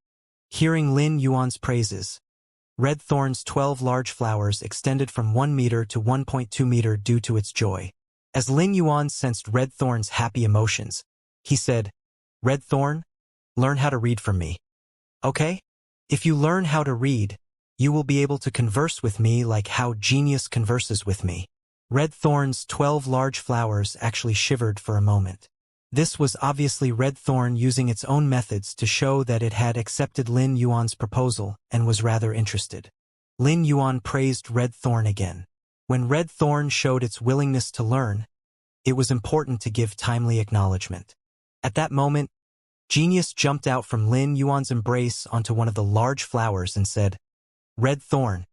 Hearing Lin Yuan's praises, Red Thorn's 12 large flowers extended from 1 meter to 1.2 meter due to its joy. As Lin Yuan sensed Red Thorn's happy emotions, he said, Red Thorn, learn how to read from me. Okay? If you learn how to read, you will be able to converse with me like how Genius converses with me. Red Thorn's 12 large flowers actually shivered for a moment. This was obviously Red Thorn using its own methods to show that it had accepted Lin Yuan's proposal and was rather interested. Lin Yuan praised Red Thorn again. When Red Thorn showed its willingness to learn, it was important to give timely acknowledgement. At that moment, Genius jumped out from Lin Yuan's embrace onto one of the large flowers and said, Red Thorn,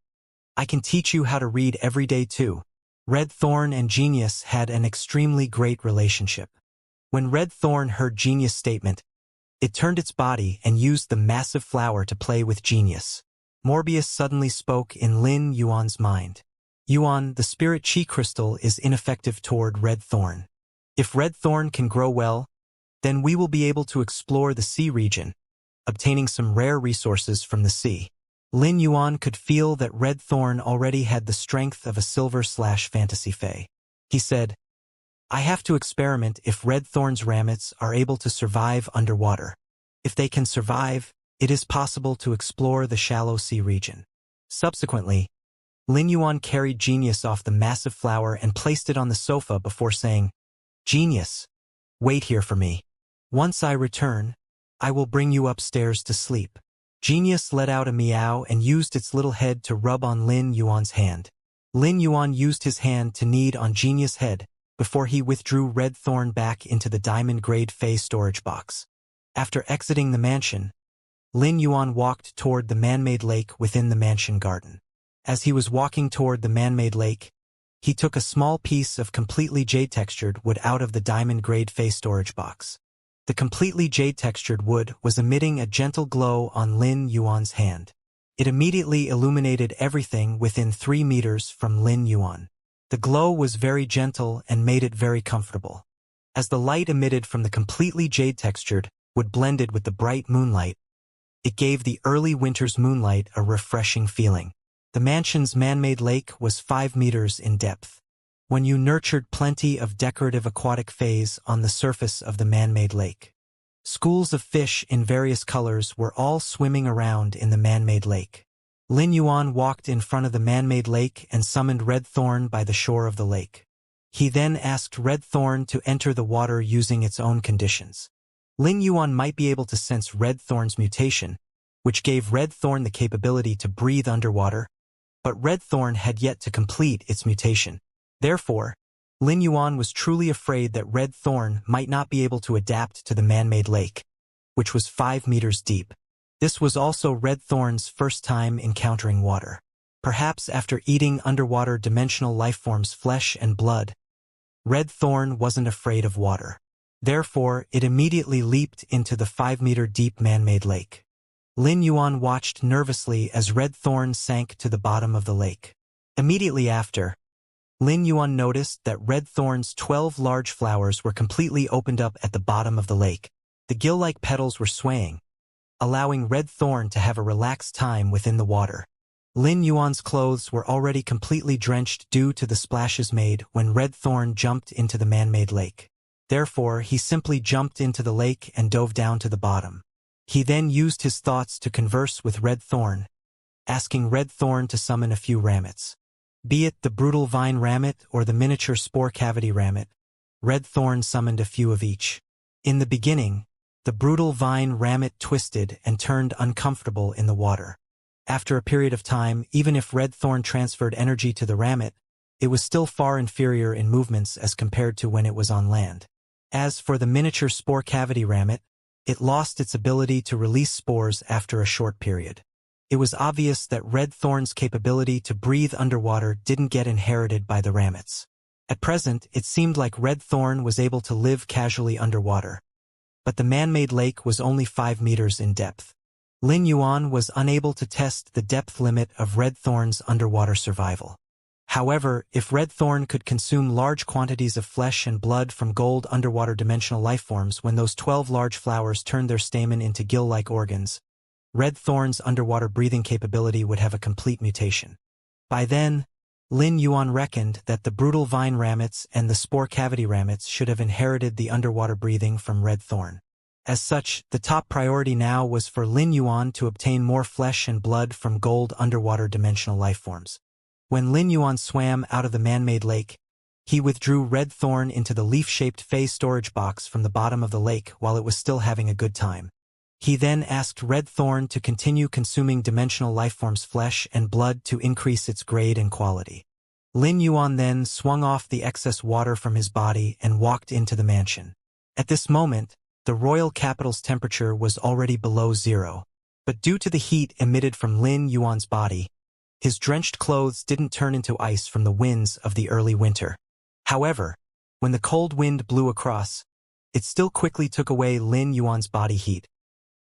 I can teach you how to read every day too. Red Thorn and Genius had an extremely great relationship. When Red Thorn heard Genius' statement, it turned its body and used the massive flower to play with Genius. Morbius suddenly spoke in Lin Yuan's mind. Yuan, the spirit chi crystal is ineffective toward Red Thorn. If Red Thorn can grow well, then we will be able to explore the sea region, obtaining some rare resources from the sea. Lin Yuan could feel that Red Thorn already had the strength of a Silver/Fantasy Fae. He said, I have to experiment if Red Thorn's ramets are able to survive underwater. If they can survive, it is possible to explore the shallow sea region. Subsequently, Lin Yuan carried Genius off the massive flower and placed it on the sofa before saying, Genius, wait here for me. Once I return, I will bring you upstairs to sleep. Genius let out a meow and used its little head to rub on Lin Yuan's hand. Lin Yuan used his hand to knead on Genius' head before he withdrew Red Thorn back into the diamond-grade Fae storage box. After exiting the mansion, Lin Yuan walked toward the man-made lake within the mansion garden. As he was walking toward the man-made lake, he took a small piece of completely jade-textured wood out of the diamond-grade Fae storage box. The completely jade-textured wood was emitting a gentle glow on Lin Yuan's hand. It immediately illuminated everything within 3 meters from Lin Yuan. The glow was very gentle and made it very comfortable. As the light emitted from the completely jade-textured wood blended with the bright moonlight, it gave the early winter's moonlight a refreshing feeling. The mansion's man-made lake was 5 meters in depth. When you nurtured plenty of decorative aquatic fays on the surface of the man-made lake. Schools of fish in various colors were all swimming around in the man-made lake. Lin Yuan walked in front of the man-made lake and summoned Red Thorn by the shore of the lake. He then asked Red Thorn to enter the water using its own conditions. Lin Yuan might be able to sense Red Thorn's mutation, which gave Red Thorn the capability to breathe underwater, but Red Thorn had yet to complete its mutation. Therefore, Lin Yuan was truly afraid that Red Thorn might not be able to adapt to the man-made lake, which was 5 meters deep. This was also Red Thorn's first time encountering water. Perhaps after eating underwater dimensional lifeforms' flesh and blood, Red Thorn wasn't afraid of water. Therefore, it immediately leaped into the 5-meter-deep man-made lake. Lin Yuan watched nervously as Red Thorn sank to the bottom of the lake. Immediately after, Lin Yuan noticed that Red Thorn's 12 large flowers were completely opened up at the bottom of the lake. The gill-like petals were swaying, allowing Red Thorn to have a relaxed time within the water. Lin Yuan's clothes were already completely drenched due to the splashes made when Red Thorn jumped into the man-made lake. Therefore, he simply jumped into the lake and dove down to the bottom. He then used his thoughts to converse with Red Thorn, asking Red Thorn to summon a few ramets. Be it the brutal vine ramet or the miniature spore cavity ramet, Red Thorn summoned a few of each. In the beginning, the brutal vine ramet twisted and turned uncomfortable in the water. After a period of time, even if Red Thorn transferred energy to the ramet, it was still far inferior in movements as compared to when it was on land. As for the miniature spore cavity ramet, it lost its ability to release spores after a short period. It was obvious that Red Thorn's capability to breathe underwater didn't get inherited by the ramets. At present, it seemed like Red Thorn was able to live casually underwater. But the man-made lake was only 5 meters in depth. Lin Yuan was unable to test the depth limit of Red Thorn's underwater survival. However, if Red Thorn could consume large quantities of flesh and blood from gold underwater dimensional lifeforms when those 12 large flowers turned their stamen into gill-like organs, Red Thorn's underwater breathing capability would have a complete mutation. By then, Lin Yuan reckoned that the brutal vine ramets and the spore cavity ramets should have inherited the underwater breathing from Red Thorn. As such, the top priority now was for Lin Yuan to obtain more flesh and blood from gold underwater dimensional lifeforms. When Lin Yuan swam out of the man-made lake, he withdrew Red Thorn into the leaf-shaped phase storage box from the bottom of the lake while it was still having a good time. He then asked Red Thorn to continue consuming dimensional lifeforms' flesh and blood to increase its grade and quality. Lin Yuan then swung off the excess water from his body and walked into the mansion. At this moment, the royal capital's temperature was already below zero, but due to the heat emitted from Lin Yuan's body, his drenched clothes didn't turn into ice from the winds of the early winter. However, when the cold wind blew across, it still quickly took away Lin Yuan's body heat,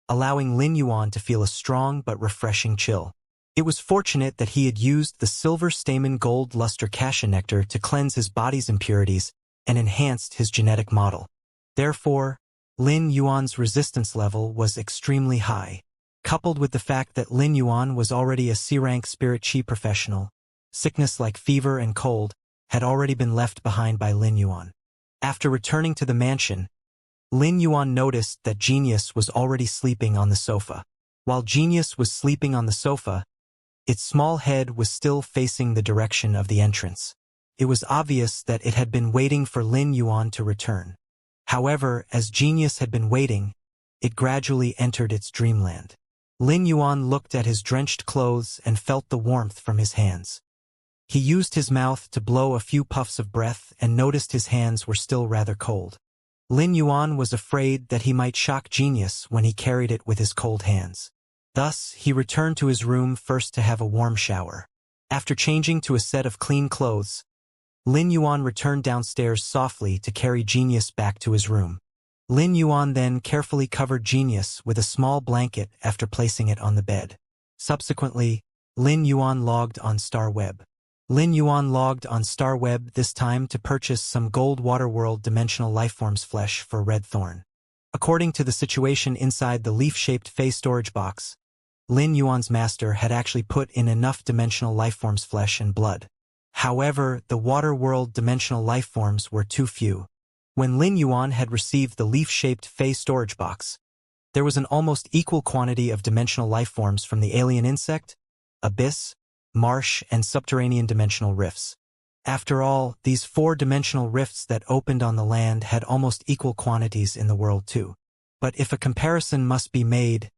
allowing Lin Yuan to feel a strong but refreshing chill. It was fortunate that he had used the silver stamen gold luster cassia nectar to cleanse his body's impurities and enhanced his genetic model. Therefore, Lin Yuan's resistance level was extremely high. Coupled with the fact that Lin Yuan was already a C-rank spirit chi professional, sickness like fever and cold had already been left behind by Lin Yuan. After returning to the mansion, Lin Yuan noticed that Genius was already sleeping on the sofa. While Genius was sleeping on the sofa, its small head was still facing the direction of the entrance. It was obvious that it had been waiting for Lin Yuan to return. However, as Genius had been waiting, it gradually entered its dreamland. Lin Yuan looked at his drenched clothes and felt the warmth from his hands. He used his mouth to blow a few puffs of breath and noticed his hands were still rather cold. Lin Yuan was afraid that he might shock Genius when he carried it with his cold hands. Thus, he returned to his room first to have a warm shower. After changing to a set of clean clothes, Lin Yuan returned downstairs softly to carry Genius back to his room. Lin Yuan then carefully covered Genius with a small blanket after placing it on the bed. Subsequently, Lin Yuan logged on StarWeb. Lin Yuan logged on StarWeb this time to purchase some gold waterworld dimensional lifeforms flesh for Red Thorn. According to the situation inside the leaf-shaped phase storage box, Lin Yuan's master had actually put in enough dimensional lifeforms flesh and blood. However, the water-world dimensional lifeforms were too few. When Lin Yuan had received the leaf-shaped phase storage box, there was an almost equal quantity of dimensional lifeforms from the alien insect, abyss, marsh, and subterranean dimensional rifts. After all, these 4-dimensional rifts that opened on the land had almost equal quantities in the world too. But if a comparison must be made,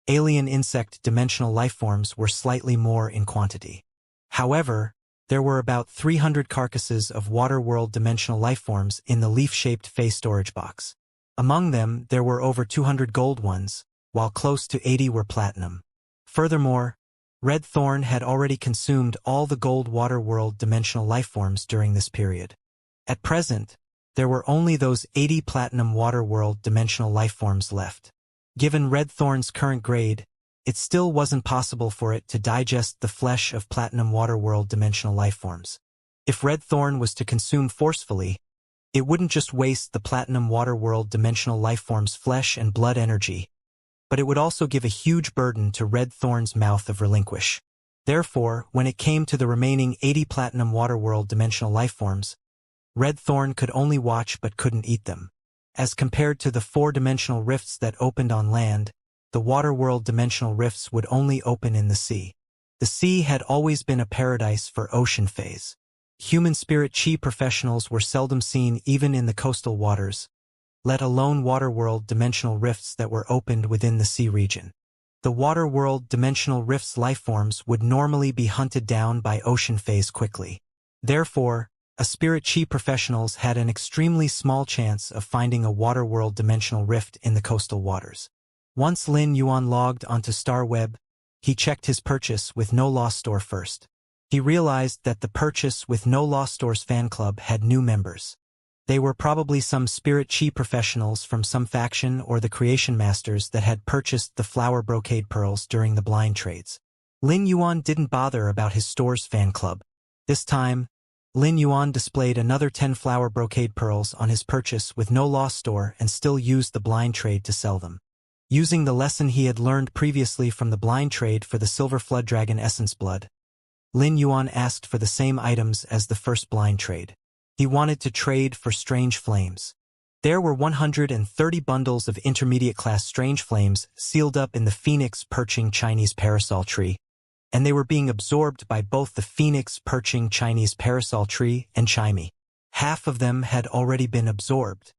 alien insect dimensional lifeforms were slightly more in quantity. However, there were about 300 carcasses of water-world dimensional lifeforms in the leaf-shaped phase storage box. Among them, there were over 200 gold ones, while close to 80 were platinum. Furthermore, Red Thorn had already consumed all the gold water world dimensional lifeforms during this period. At present, there were only those 80 platinum water world dimensional lifeforms left. Given Red Thorn's current grade, it still wasn't possible for it to digest the flesh of platinum water world dimensional lifeforms. If Red Thorn was to consume forcefully, it wouldn't just waste the platinum water world dimensional lifeforms' flesh and blood energy, but it would also give a huge burden to Red Thorn's mouth of relinquish. Therefore, when it came to the remaining 80 platinum water world dimensional lifeforms, Red Thorn could only watch but couldn't eat them. As compared to the 4-dimensional rifts that opened on land, the water world dimensional rifts would only open in the sea. The sea had always been a paradise for ocean phase. Human spirit chi professionals were seldom seen even in the coastal waters, let alone water world dimensional rifts that were opened within the sea region. The water world dimensional rifts lifeforms would normally be hunted down by ocean phase quickly. Therefore, a spirit chi professionals had an extremely small chance of finding a water world dimensional rift in the coastal waters. Once Lin Yuan logged onto StarWeb, he checked his purchase with No Loss Store first. He realized that the purchase with No Loss Store's fan club had new members. They were probably some spirit chi professionals from some faction or the creation masters that had purchased the flower brocade pearls during the blind trades. Lin Yuan didn't bother about his store's fan club. This time, Lin Yuan displayed another 10 flower brocade pearls on his purchase with No Loss Store and still used the blind trade to sell them. Using the lesson he had learned previously from the blind trade for the Silver Flood Dragon Essence Blood, Lin Yuan asked for the same items as the first blind trade. He wanted to trade for Strange Flames. There were 130 bundles of intermediate-class Strange Flames sealed up in the Phoenix Perching Chinese Parasol Tree, and they were being absorbed by both the Phoenix Perching Chinese Parasol Tree and Chimey. Half of them had already been absorbed.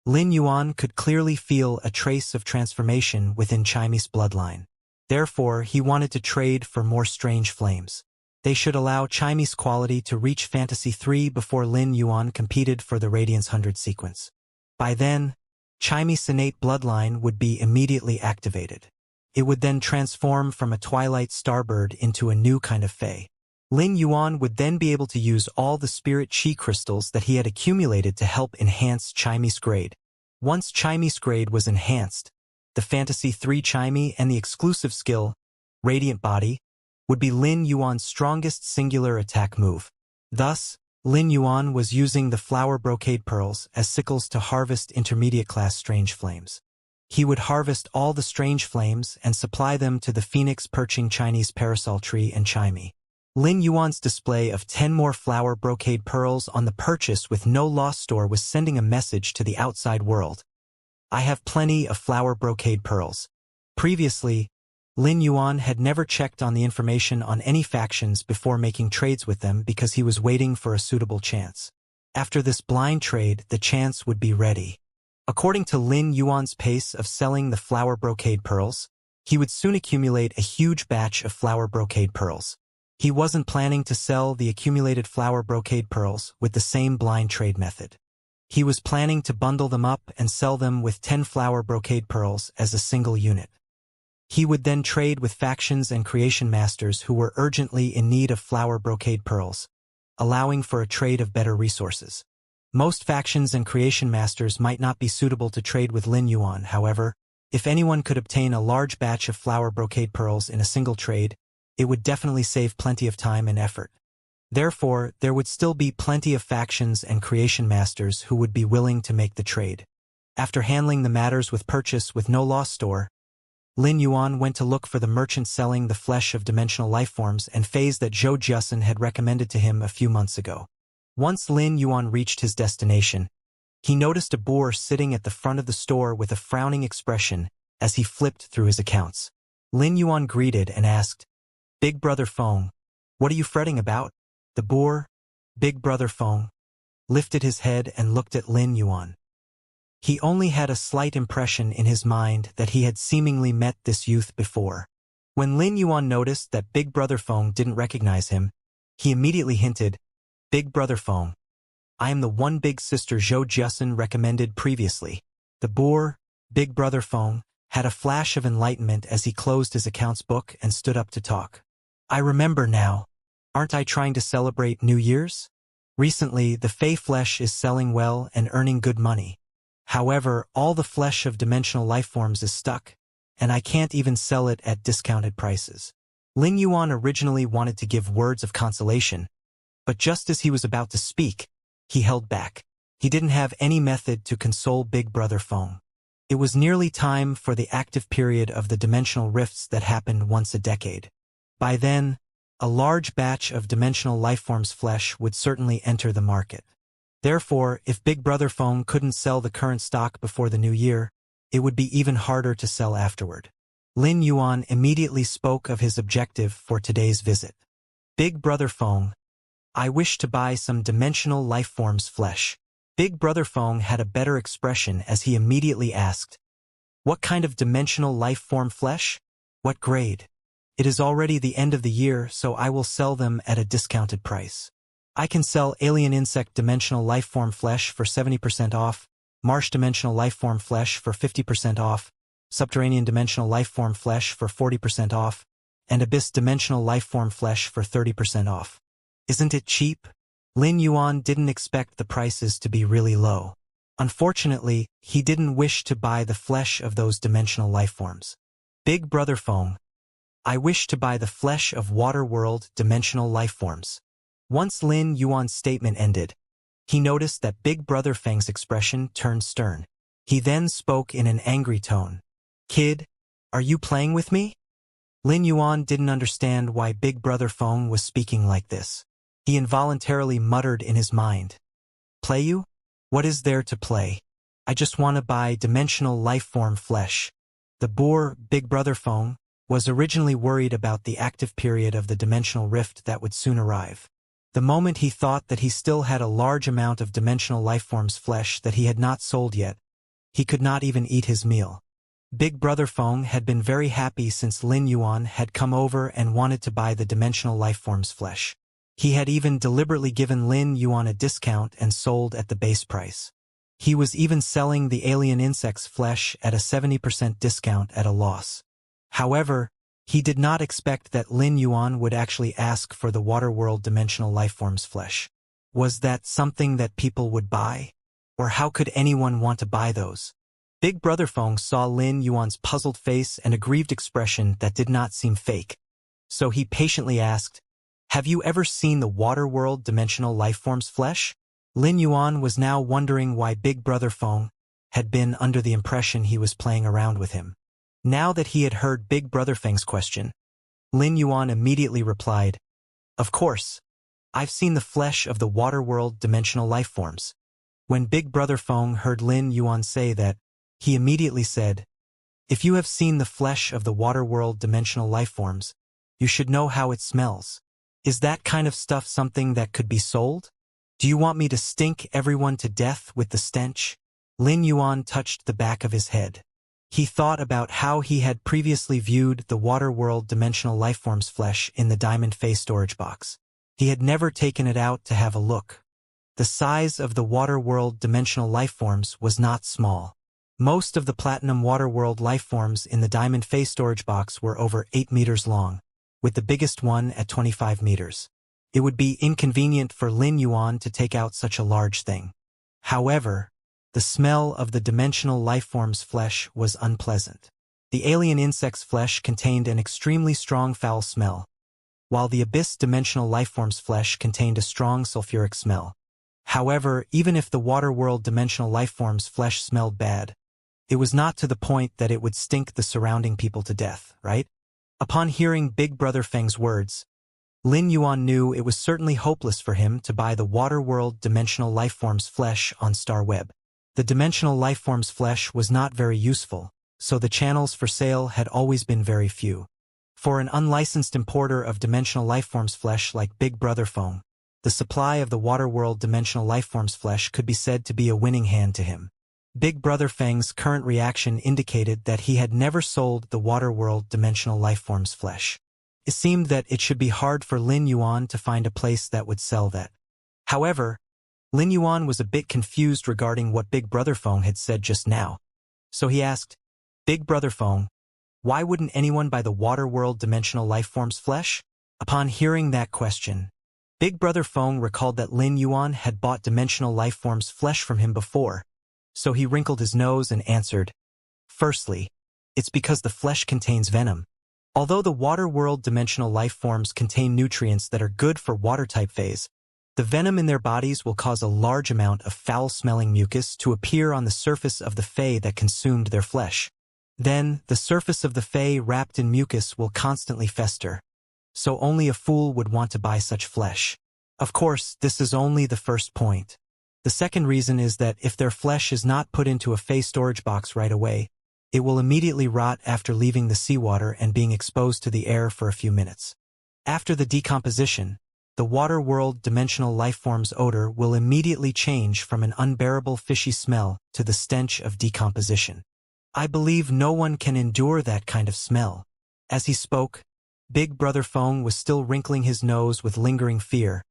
Lin Yuan could clearly feel a trace of transformation within Chimey's bloodline. Therefore, he wanted to trade for more Strange Flames. They should allow Chimey's quality to reach Fantasy 3 before Lin Yuan competed for the Radiance 100 sequence. By then, Chimey's innate bloodline would be immediately activated. It would then transform from a Twilight Starbird into a new kind of Fae. Lin Yuan would then be able to use all the spirit chi crystals that he had accumulated to help enhance Chimey's grade. Once Chimey's grade was enhanced, the Fantasy 3 Chimey and the exclusive skill, Radiant Body, would be Lin Yuan's strongest singular attack move. Thus, Lin Yuan was using the flower brocade pearls as sickles to harvest intermediate-class Strange Flames. He would harvest all the Strange Flames and supply them to the Phoenix Perching Chinese Parasol Tree and Chimey. Lin Yuan's display of 10 more flower brocade pearls on the purchase with No Loss Store was sending a message to the outside world. I have plenty of flower brocade pearls. Previously, Lin Yuan had never checked on the information on any factions before making trades with them because he was waiting for a suitable chance. After this blind trade, the chance would be ready. According to Lin Yuan's pace of selling the flower brocade pearls, he would soon accumulate a huge batch of flower brocade pearls. He wasn't planning to sell the accumulated flower brocade pearls with the same blind trade method. He was planning to bundle them up and sell them with 10 flower brocade pearls as a single unit. He would then trade with factions and creation masters who were urgently in need of flower brocade pearls, allowing for a trade of better resources. Most factions and creation masters might not be suitable to trade with Lin Yuan, however, if anyone could obtain a large batch of flower brocade pearls in a single trade, it would definitely save plenty of time and effort. Therefore, there would still be plenty of factions and creation masters who would be willing to make the trade. After handling the matters with purchase with No Loss Store, Lin Yuan went to look for the merchant selling the flesh of dimensional lifeforms and phase that Zhou Jiasun had recommended to him a few months ago. Once Lin Yuan reached his destination, he noticed a boor sitting at the front of the store with a frowning expression as he flipped through his accounts. Lin Yuan greeted and asked, "Big Brother Feng, what are you fretting about?" The boor, Big Brother Feng, lifted his head and looked at Lin Yuan. He only had a slight impression in his mind that he had seemingly met this youth before. When Lin Yuan noticed that Big Brother Feng didn't recognize him, he immediately hinted, "Big Brother Feng, I am the one big sister Zhou Jiasun recommended previously." The boor, Big Brother Feng, had a flash of enlightenment as he closed his accounts book and stood up to talk. I remember now. Aren't I trying to celebrate New Year's? Recently, the Fey flesh is selling well and earning good money. However, all the flesh of dimensional lifeforms is stuck, and I can't even sell it at discounted prices. Lin Yuan originally wanted to give words of consolation, but just as he was about to speak, he held back. He didn't have any method to console Big Brother Feng. It was nearly time for the active period of the dimensional rifts that happened once a decade. By then, a large batch of dimensional lifeforms flesh would certainly enter the market. Therefore, if Big Brother Feng couldn't sell the current stock before the new year, it would be even harder to sell afterward. Lin Yuan immediately spoke of his objective for today's visit. Big Brother Feng, I wish to buy some dimensional lifeforms flesh. Big Brother Feng had a better expression as he immediately asked, what kind of dimensional lifeform flesh? What grade? It is already the end of the year, so I will sell them at a discounted price. I can sell alien insect dimensional lifeform flesh for 70% off, marsh dimensional lifeform flesh for 50% off, subterranean dimensional lifeform flesh for 40% off, and abyss dimensional lifeform flesh for 30% off. Isn't it cheap? Lin Yuan didn't expect the prices to be really low. Unfortunately, he didn't wish to buy the flesh of those dimensional lifeforms. Big Brother Feng, I wish to buy the flesh of water-world dimensional lifeforms. Once Lin Yuan's statement ended, he noticed that Big Brother Feng's expression turned stern. He then spoke in an angry tone. Kid, are you playing with me? Lin Yuan didn't understand why Big Brother Feng was speaking like this. He involuntarily muttered in his mind. Play you? What is there to play? I just want to buy dimensional lifeform flesh. The boor, Big Brother Feng, was originally worried about the active period of the dimensional rift that would soon arrive. The moment he thought that he still had a large amount of dimensional lifeforms flesh that he had not sold yet, he could not even eat his meal. Big Brother Feng had been very happy since Lin Yuan had come over and wanted to buy the dimensional lifeforms flesh. He had even deliberately given Lin Yuan a discount and sold at the base price. He was even selling the alien insect's flesh at a 70% discount at a loss. However, he did not expect that Lin Yuan would actually ask for the water-world dimensional lifeforms flesh. Was that something that people would buy? Or how could anyone want to buy those? Big Brother Feng saw Lin Yuan's puzzled face and a grieved expression that did not seem fake. So he patiently asked, have you ever seen the water-world dimensional lifeforms flesh? Lin Yuan was now wondering why Big Brother Feng had been under the impression he was playing around with him. Now that he had heard Big Brother Feng's question, Lin Yuan immediately replied, of course. I've seen the flesh of the water-world dimensional lifeforms. When Big Brother Feng heard Lin Yuan say that, he immediately said, if you have seen the flesh of the water-world dimensional lifeforms, you should know how it smells. Is that kind of stuff something that could be sold? Do you want me to stink everyone to death with the stench? Lin Yuan touched the back of his head. He thought about how he had previously viewed the water-world dimensional lifeforms flesh in the diamond face storage box. He had never taken it out to have a look. The size of the water-world dimensional lifeforms was not small. Most of the platinum water-world lifeforms in the diamond face storage box were over 8 meters long, with the biggest one at 25 meters. It would be inconvenient for Lin Yuan to take out such a large thing. However, the smell of the dimensional lifeform's flesh was unpleasant. The alien insect's flesh contained an extremely strong foul smell, while the abyss dimensional lifeform's flesh contained a strong sulfuric smell. However, even if the water-world dimensional lifeform's flesh smelled bad, it was not to the point that it would stink the surrounding people to death, right? Upon hearing Big Brother Feng's words, Lin Yuan knew it was certainly hopeless for him to buy the water-world dimensional lifeform's flesh on StarWeb. The dimensional lifeform's flesh was not very useful, so the channels for sale had always been very few. For an unlicensed importer of dimensional lifeforms flesh like Big Brother Feng, the supply of the water-world dimensional lifeforms flesh could be said to be a winning hand to him. Big Brother Feng's current reaction indicated that he had never sold the water-world dimensional lifeforms flesh. It seemed that it should be hard for Lin Yuan to find a place that would sell that. However, Lin Yuan was a bit confused regarding what Big Brother Feng had said just now. So he asked, Big Brother Feng, why wouldn't anyone buy the water-world dimensional lifeforms flesh? Upon hearing that question, Big Brother Feng recalled that Lin Yuan had bought dimensional lifeforms' flesh from him before, so he wrinkled his nose and answered, "Firstly, it's because the flesh contains venom. Although the water world dimensional lifeforms contain nutrients that are good for water-type phase, the venom in their bodies will cause a large amount of foul-smelling mucus to appear on the surface of the Fae that consumed their flesh. Then, the surface of the Fae wrapped in mucus will constantly fester, so only a fool would want to buy such flesh. Of course, this is only the first point. The second reason is that if their flesh is not put into a Fae storage box right away, it will immediately rot after leaving the seawater and being exposed to the air for a few minutes. After the decomposition, the water world dimensional lifeform's odor will immediately change from an unbearable fishy smell to the stench of decomposition. I believe no one can endure that kind of smell." As he spoke, Big Brother Feng was still wrinkling his nose with lingering fear,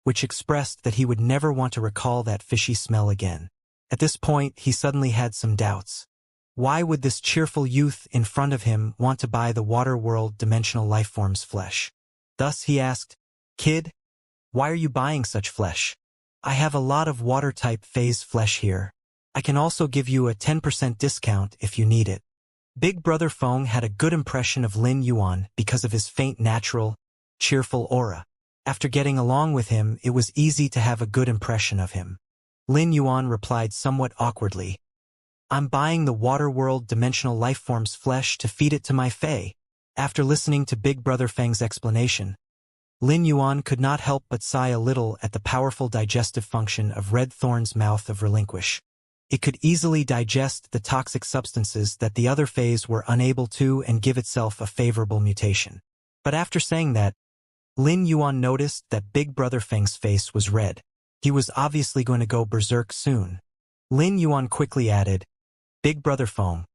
which expressed that he would never want to recall that fishy smell again. At this point, he suddenly had some doubts. Why would this cheerful youth in front of him want to buy the water world dimensional lifeform's flesh? Thus he asked, "Kid, why are you buying such flesh? I have a lot of water-type phase flesh here. I can also give you a 10% discount if you need it." Big Brother Feng had a good impression of Lin Yuan because of his faint natural, cheerful aura. After getting along with him, it was easy to have a good impression of him. Lin Yuan replied somewhat awkwardly, "I'm buying the water world dimensional lifeform's flesh to feed it to my Fae." After listening to Big Brother Feng's explanation, Lin Yuan could not help but sigh a little at the powerful digestive function of Red Thorn's mouth of Relinquish. It could easily digest the toxic substances that the other Faes were unable to and give itself a favorable mutation. But after saying that, Lin Yuan noticed that Big Brother Feng's face was red. He was obviously going to go berserk soon. Lin Yuan quickly added, "Big Brother Feng,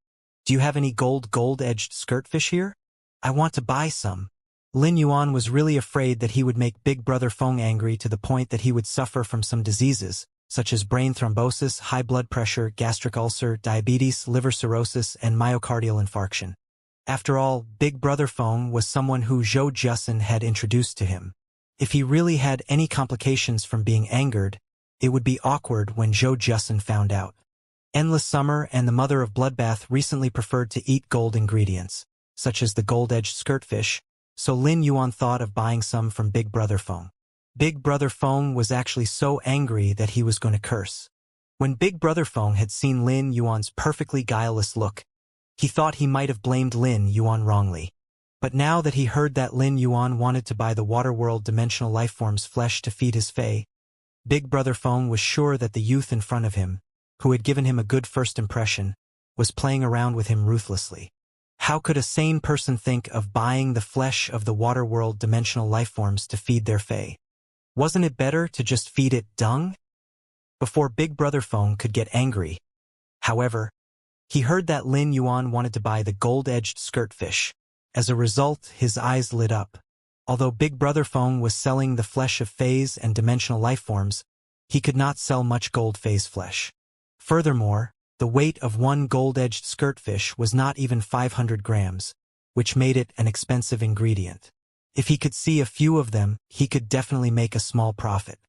do you have any gold-edged skirtfish here? I want to buy some." Lin Yuan was really afraid that he would make Big Brother Feng angry to the point that he would suffer from some diseases, such as brain thrombosis, high blood pressure, gastric ulcer, diabetes, liver cirrhosis, and myocardial infarction. After all, Big Brother Feng was someone who Zhou Jusin had introduced to him. If he really had any complications from being angered, it would be awkward when Zhou Jusin found out. Endless Summer and the Mother of Bloodbath recently preferred to eat gold ingredients, such as the gold-edged skirtfish, so Lin Yuan thought of buying some from Big Brother Feng. Big Brother Feng was actually so angry that he was going to curse. When Big Brother Feng had seen Lin Yuan's perfectly guileless look, he thought he might have blamed Lin Yuan wrongly. But now that he heard that Lin Yuan wanted to buy the Waterworld dimensional lifeform's flesh to feed his Fae, Big Brother Feng was sure that the youth in front of him, who had given him a good first impression, was playing around with him ruthlessly. How could a sane person think of buying the flesh of the Waterworld dimensional lifeforms to feed their Fae? Wasn't it better to just feed it dung? Before Big Brother Feng could get angry, however, he heard that Lin Yuan wanted to buy the gold-edged skirtfish. As a result, his eyes lit up. Although Big Brother Feng was selling the flesh of Faes and dimensional lifeforms, he could not sell much gold Faes flesh. Furthermore, the weight of one gold-edged skirtfish was not even 500 grams, which made it an expensive ingredient. If he could see a few of them, he could definitely make a small profit.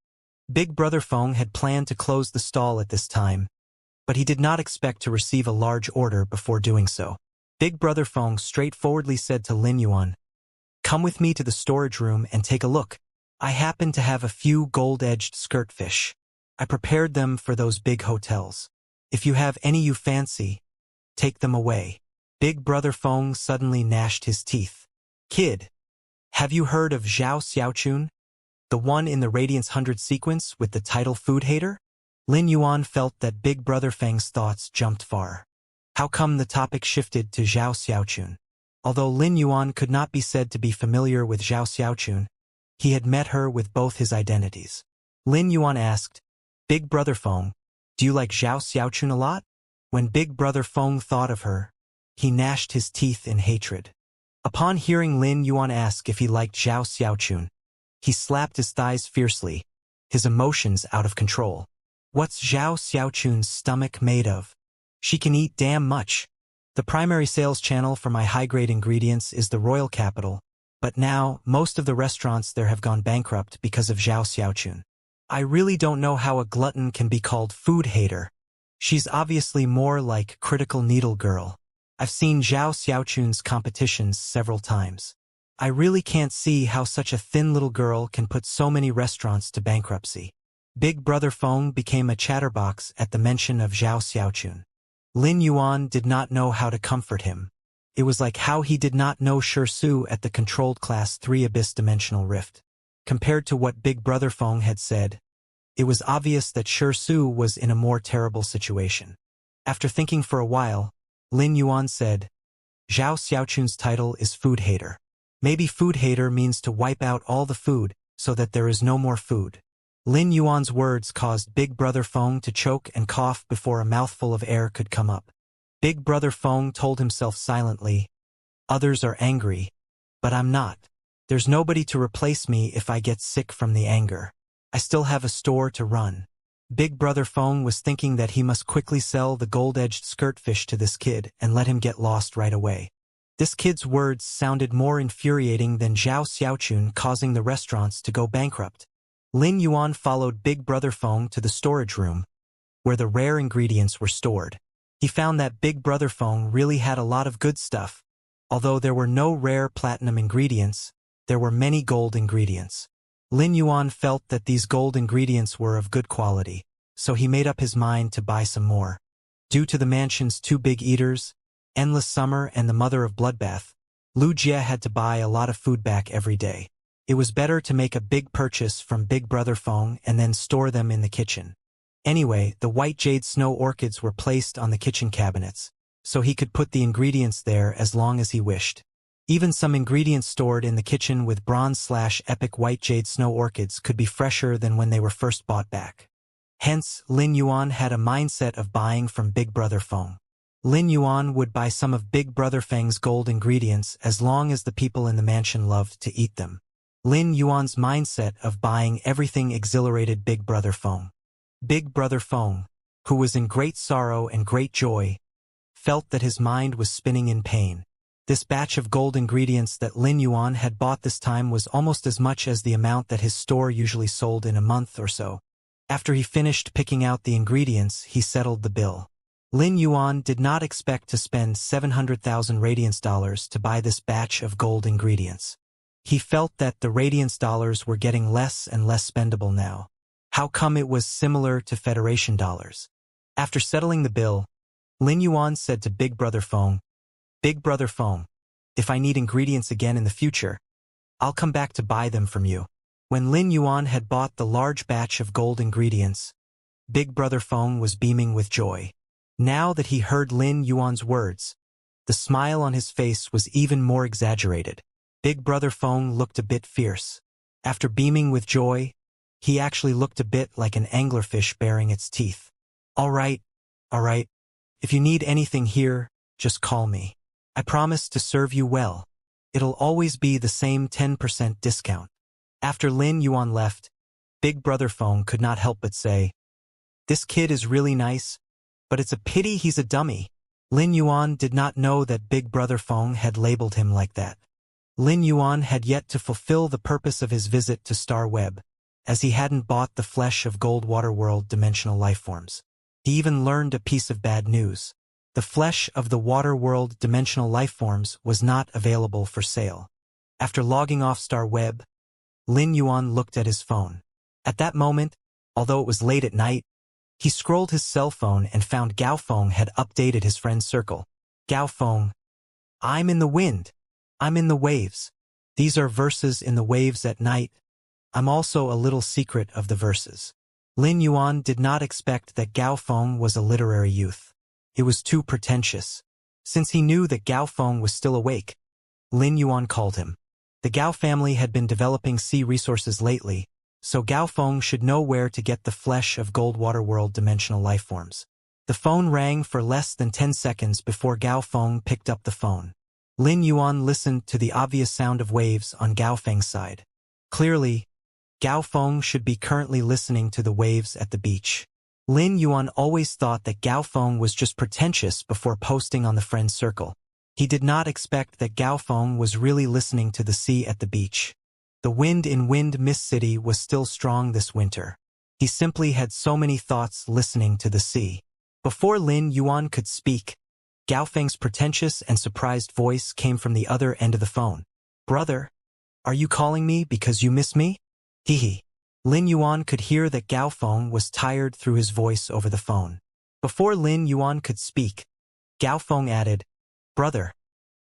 Big Brother Feng had planned to close the stall at this time, but he did not expect to receive a large order before doing so. Big Brother Feng straightforwardly said to Lin Yuan, "Come with me to the storage room and take a look. I happen to have a few gold-edged skirtfish. I prepared them for those big hotels. If you have any you fancy, take them away." Big Brother Feng suddenly gnashed his teeth. "Kid, have you heard of Zhao Xiaochun? The one in the Radiance 100 sequence with the title Food Hater?" Lin Yuan felt that Big Brother Feng's thoughts jumped far. How come the topic shifted to Zhao Xiaochun? Although Lin Yuan could not be said to be familiar with Zhao Xiaochun, he had met her with both his identities. Lin Yuan asked, "Big Brother Feng, do you like Zhao Xiaochun a lot?" When Big Brother Feng thought of her, he gnashed his teeth in hatred. Upon hearing Lin Yuan ask if he liked Zhao Xiaochun, he slapped his thighs fiercely, his emotions out of control. What's Zhao Xiaochun's stomach made of? She can eat damn much. The primary sales channel for my high-grade ingredients is the Royal Capital, But now, most of the restaurants there have gone bankrupt because of Zhao Xiaochun. I really don't know how a glutton can be called food hater. She's obviously more like critical needle girl. I've seen Zhao Xiaochun's competitions several times. I really can't see how such a thin little girl can put so many restaurants to bankruptcy. Big Brother Feng became a chatterbox at the mention of Zhao Xiaochun. Lin Yuan did not know how to comfort him. It was like how he did not know Su at the controlled Class 3 Abyss Dimensional Rift. Compared to what Big Brother Feng had said, it was obvious that Su was in a more terrible situation. After thinking for a while, Lin Yuan said, Zhao Xiaochun's title is Food Hater. Maybe Food Hater means to wipe out all the food so that there is no more food. Lin Yuan's words caused Big Brother Feng to choke and cough before a mouthful of air could come up. Big Brother Feng told himself silently, others are angry, but I'm not. There's nobody to replace me if I get sick from the anger. I still have a store to run. Big Brother Feng was thinking that he must quickly sell the gold-edged skirtfish to this kid and let him get lost right away. This kid's words sounded more infuriating than Zhao Xiaochun causing the restaurants to go bankrupt. Lin Yuan followed Big Brother Feng to the storage room, where the rare ingredients were stored. He found that Big Brother Feng really had a lot of good stuff. Although there were no rare platinum ingredients, there were many gold ingredients. Lin Yuan felt that these gold ingredients were of good quality, so he made up his mind to buy some more. Due to the mansion's two big eaters, Endless Summer and the Mother of Bloodbath, Lu Jie had to buy a lot of food back every day. It was better to make a big purchase from Big Brother Feng and then store them in the kitchen. Anyway, the white jade snow orchids were placed on the kitchen cabinets, so he could put the ingredients there as long as he wished. Even some ingredients stored in the kitchen with bronze/epic white jade snow orchids could be fresher than when they were first bought back. Hence, Lin Yuan had a mindset of buying from Big Brother Feng. Lin Yuan would buy some of Big Brother Feng's gold ingredients as long as the people in the mansion loved to eat them. Lin Yuan's mindset of buying everything exhilarated Big Brother Feng. Big Brother Feng, who was in great sorrow and great joy, felt that his mind was spinning in pain. This batch of gold ingredients that Lin Yuan had bought this time was almost as much as the amount that his store usually sold in a month or so. After he finished picking out the ingredients, he settled the bill. Lin Yuan did not expect to spend 700,000 Radiance dollars to buy this batch of gold ingredients. He felt that the Radiance dollars were getting less and less spendable now. How come it was similar to Federation dollars? After settling the bill, Lin Yuan said to Big Brother Feng, Big Brother Feng, if I need ingredients again in the future, I'll come back to buy them from you. When Lin Yuan had bought the large batch of gold ingredients, Big Brother Feng was beaming with joy. Now that he heard Lin Yuan's words, the smile on his face was even more exaggerated. Big Brother Feng looked a bit fierce. After beaming with joy, he actually looked a bit like an anglerfish baring its teeth. All right. If you need anything here, just call me. I promise to serve you well. It'll always be the same 10% discount. After Lin Yuan left, Big Brother Feng could not help but say, this kid is really nice, but it's a pity he's a dummy. Lin Yuan did not know that Big Brother Feng had labeled him like that. Lin Yuan had yet to fulfill the purpose of his visit to Star Web, as he hadn't bought the flesh of Goldwater World dimensional lifeforms. He even learned a piece of bad news. The flesh of the Water World dimensional lifeforms was not available for sale. After logging off Star Web, Lin Yuan looked at his phone. At that moment, although it was late at night, he scrolled his cell phone and found Gao Feng had updated his friend circle. Gao Feng, I'm in the wind. I'm in the waves. These are verses in the waves at night. I'm also a little secret of the verses. Lin Yuan did not expect that Gao Feng was a literary youth. It was too pretentious. Since he knew that Gao Feng was still awake, Lin Yuan called him. The Gao family had been developing sea resources lately, so Gao Feng should know where to get the flesh of Goldwater World dimensional lifeforms. The phone rang for less than 10 seconds before Gao Feng picked up the phone. Lin Yuan listened to the obvious sound of waves on Gao Feng's side. Clearly, Gao Feng should be currently listening to the waves at the beach. Lin Yuan always thought that Gao Feng was just pretentious before posting on the friend circle. He did not expect that Gao Feng was really listening to the sea at the beach. The wind in Wind Mist City was still strong this winter. He simply had so many thoughts listening to the sea. Before Lin Yuan could speak, Gao Feng's pretentious and surprised voice came from the other end of the phone. "Brother, are you calling me because you miss me?" Hehe. Lin Yuan could hear that Gao Feng was tired through his voice over the phone. Before Lin Yuan could speak, Gao Feng added, "Brother,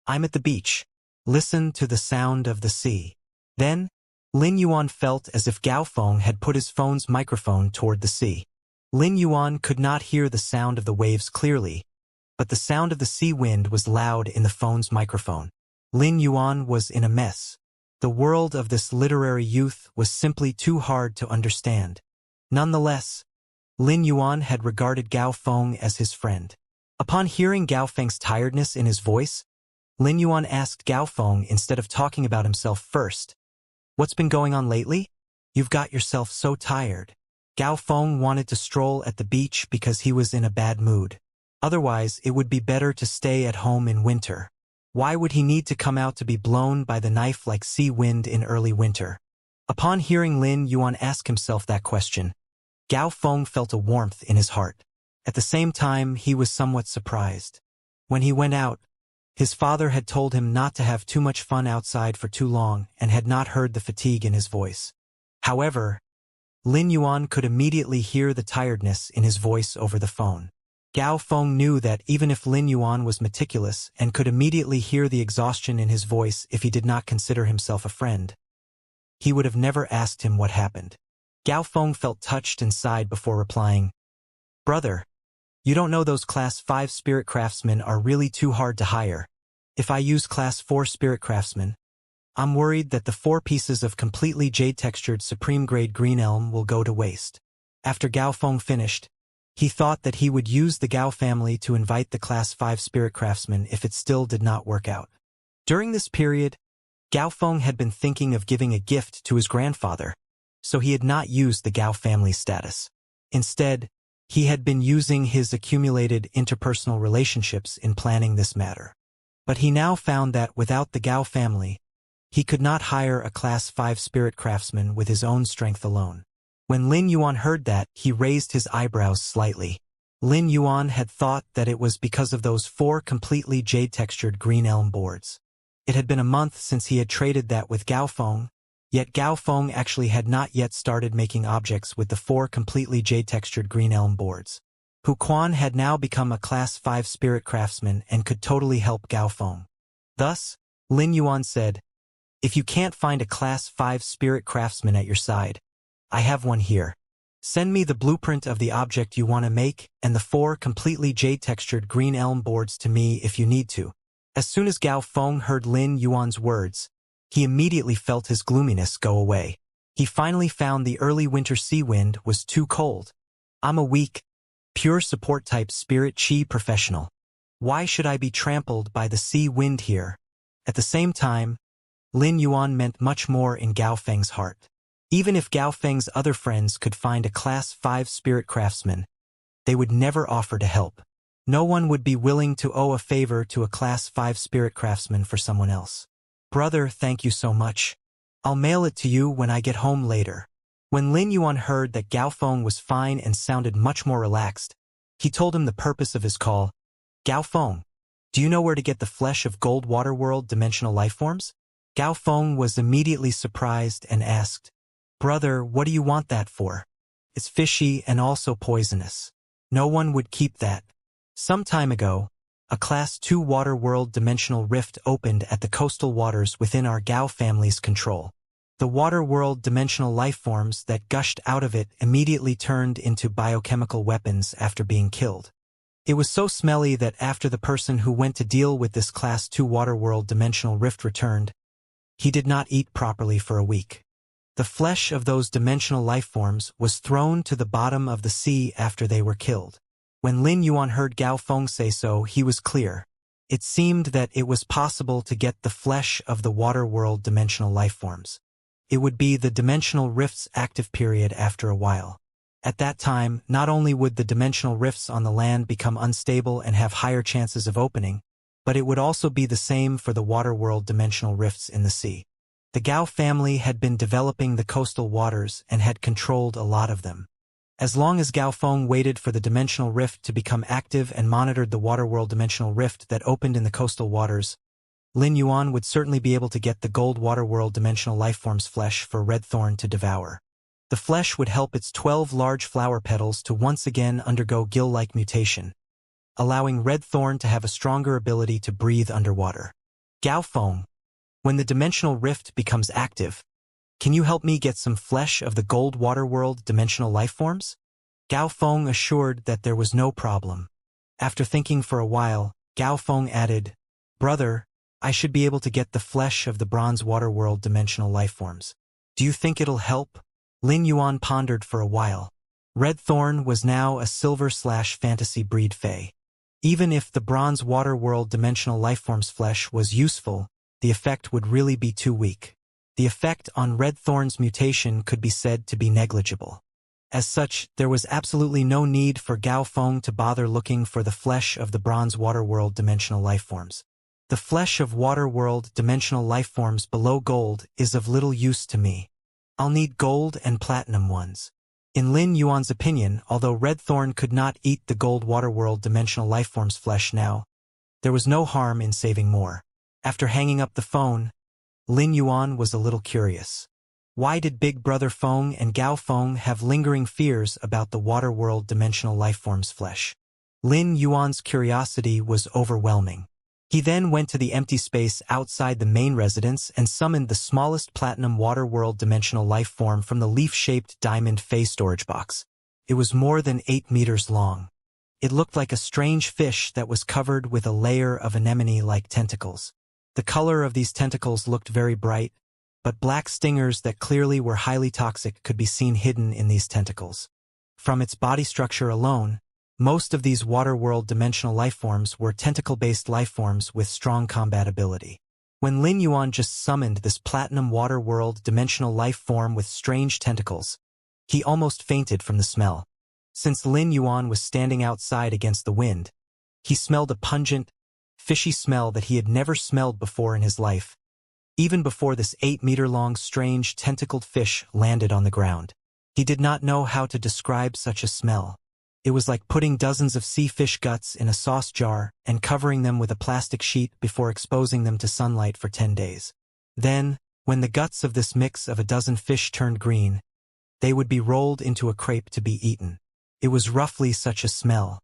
I'm at the beach. Listen to the sound of the sea." Then, Lin Yuan felt as if Gao Feng had put his phone's microphone toward the sea. Lin Yuan could not hear the sound of the waves clearly, but the sound of the sea wind was loud in the phone's microphone. Lin Yuan was in a mess. The world of this literary youth was simply too hard to understand. Nonetheless, Lin Yuan had regarded Gao Feng as his friend. Upon hearing Gao Feng's tiredness in his voice, Lin Yuan asked Gao Feng instead of talking about himself first, "What's been going on lately? You've got yourself so tired." Gao Feng wanted to stroll at the beach because he was in a bad mood. Otherwise, it would be better to stay at home in winter. Why would he need to come out to be blown by the knife like sea wind in early winter? Upon hearing Lin Yuan ask himself that question, Gao Feng felt a warmth in his heart. At the same time, he was somewhat surprised. When he went out, his father had told him not to have too much fun outside for too long and had not heard the fatigue in his voice. However, Lin Yuan could immediately hear the tiredness in his voice over the phone. Gao Feng knew that even if Lin Yuan was meticulous and could immediately hear the exhaustion in his voice if he did not consider himself a friend, he would have never asked him what happened. Gao Feng felt touched and sighed before replying, "Brother, you don't know those Class 5 spirit craftsmen are really too hard to hire. If I use Class 4 spirit craftsmen, I'm worried that the 4 pieces of completely jade-textured supreme-grade green elm will go to waste." After Gao Feng finished, he thought that he would use the Gao family to invite the Class 5 spirit craftsmen if it still did not work out. During this period, Gao Feng had been thinking of giving a gift to his grandfather, so he had not used the Gao family status. Instead, he had been using his accumulated interpersonal relationships in planning this matter. But he now found that without the Gao family, he could not hire a Class 5 spirit craftsman with his own strength alone. When Lin Yuan heard that, he raised his eyebrows slightly. Lin Yuan had thought that it was because of those 4 completely jade-textured green elm boards. It had been a month since he had traded that with Gao Feng, yet Gao Feng actually had not yet started making objects with the 4 completely jade-textured green elm boards. Hu Quan had now become a Class 5 spirit craftsman and could totally help Gao Feng. Thus, Lin Yuan said, "If you can't find a Class 5 spirit craftsman at your side, I have one here. Send me the blueprint of the object you want to make and the 4 completely jade-textured green elm boards to me if you need to." As soon as Gao Feng heard Lin Yuan's words, he immediately felt his gloominess go away. He finally found the early winter sea wind was too cold. "I'm a weak, pure support-type spirit chi professional. Why should I be trampled by the sea wind here?" At the same time, Lin Yuan meant much more in Gao Feng's heart. Even if Gao Feng's other friends could find a Class 5 spirit craftsman, they would never offer to help. No one would be willing to owe a favor to a Class 5 spirit craftsman for someone else. "Brother, thank you so much. I'll mail it to you when I get home later." When Lin Yuan heard that Gao Feng was fine and sounded much more relaxed, he told him the purpose of his call. "Gao Feng, do you know where to get the flesh of gold water world dimensional lifeforms?" Gao Feng was immediately surprised and asked, "Brother, what do you want that for? It's fishy and also poisonous. No one would keep that." Some time ago, a Class 2 water world dimensional rift opened at the coastal waters within our Gao family's control. The water world dimensional lifeforms that gushed out of it immediately turned into biochemical weapons after being killed. It was so smelly that after the person who went to deal with this Class 2 water world dimensional rift returned, he did not eat properly for a week. The flesh of those dimensional lifeforms was thrown to the bottom of the sea after they were killed. When Lin Yuan heard Gao Feng say so, he was clear. It seemed that it was possible to get the flesh of the water world dimensional lifeforms. It would be the dimensional rift's active period after a while. At that time, not only would the dimensional rifts on the land become unstable and have higher chances of opening, but it would also be the same for the water-world dimensional rifts in the sea. The Gao family had been developing the coastal waters and had controlled a lot of them. As long as Gao Feng waited for the dimensional rift to become active and monitored the water-world dimensional rift that opened in the coastal waters, Lin Yuan would certainly be able to get the gold water-world dimensional lifeform's flesh for Red Thorn to devour. The flesh would help its 12 large flower petals to once again undergo gill-like mutation, allowing Red Thorn to have a stronger ability to breathe underwater. Gao Feng, when the dimensional rift becomes active, can you help me get some flesh of the gold water-world dimensional lifeforms? Gao Feng assured that there was no problem. After thinking for a while, Gao Feng added, "Brother, I should be able to get the flesh of the bronze water-world dimensional lifeforms. Do you think it'll help?" Lin Yuan pondered for a while. Red Thorn was now a silver/fantasy breed fae. Even if the bronze water-world dimensional lifeform's flesh was useful, the effect would really be too weak. The effect on Red Thorn's mutation could be said to be negligible. As such, there was absolutely no need for Gao Feng to bother looking for the flesh of the bronze water-world dimensional lifeforms. The flesh of water-world dimensional lifeforms below gold is of little use to me. I'll need gold and platinum ones. In Lin Yuan's opinion, although Red Thorn could not eat the gold water-world dimensional lifeform's flesh now, there was no harm in saving more. After hanging up the phone, Lin Yuan was a little curious. Why did Big Brother Feng and Gao Feng have lingering fears about the water-world dimensional lifeform's flesh? Lin Yuan's curiosity was overwhelming. He then went to the empty space outside the main residence and summoned the smallest platinum water-world dimensional life form from the leaf-shaped diamond phase storage box. It was more than 8 meters long. It looked like a strange fish that was covered with a layer of anemone-like tentacles. The color of these tentacles looked very bright, but black stingers that clearly were highly toxic could be seen hidden in these tentacles. From its body structure alone, most of these water-world dimensional lifeforms were tentacle-based lifeforms with strong combat ability. When Lin Yuan just summoned this platinum water-world dimensional life form with strange tentacles, he almost fainted from the smell. Since Lin Yuan was standing outside against the wind, he smelled a pungent, fishy smell that he had never smelled before in his life, even before this 8-meter-long strange tentacled fish landed on the ground. He did not know how to describe such a smell. It was like putting dozens of sea fish guts in a sauce jar and covering them with a plastic sheet before exposing them to sunlight for 10 days. Then, when the guts of this mix of a dozen fish turned green, they would be rolled into a crepe to be eaten. It was roughly such a smell.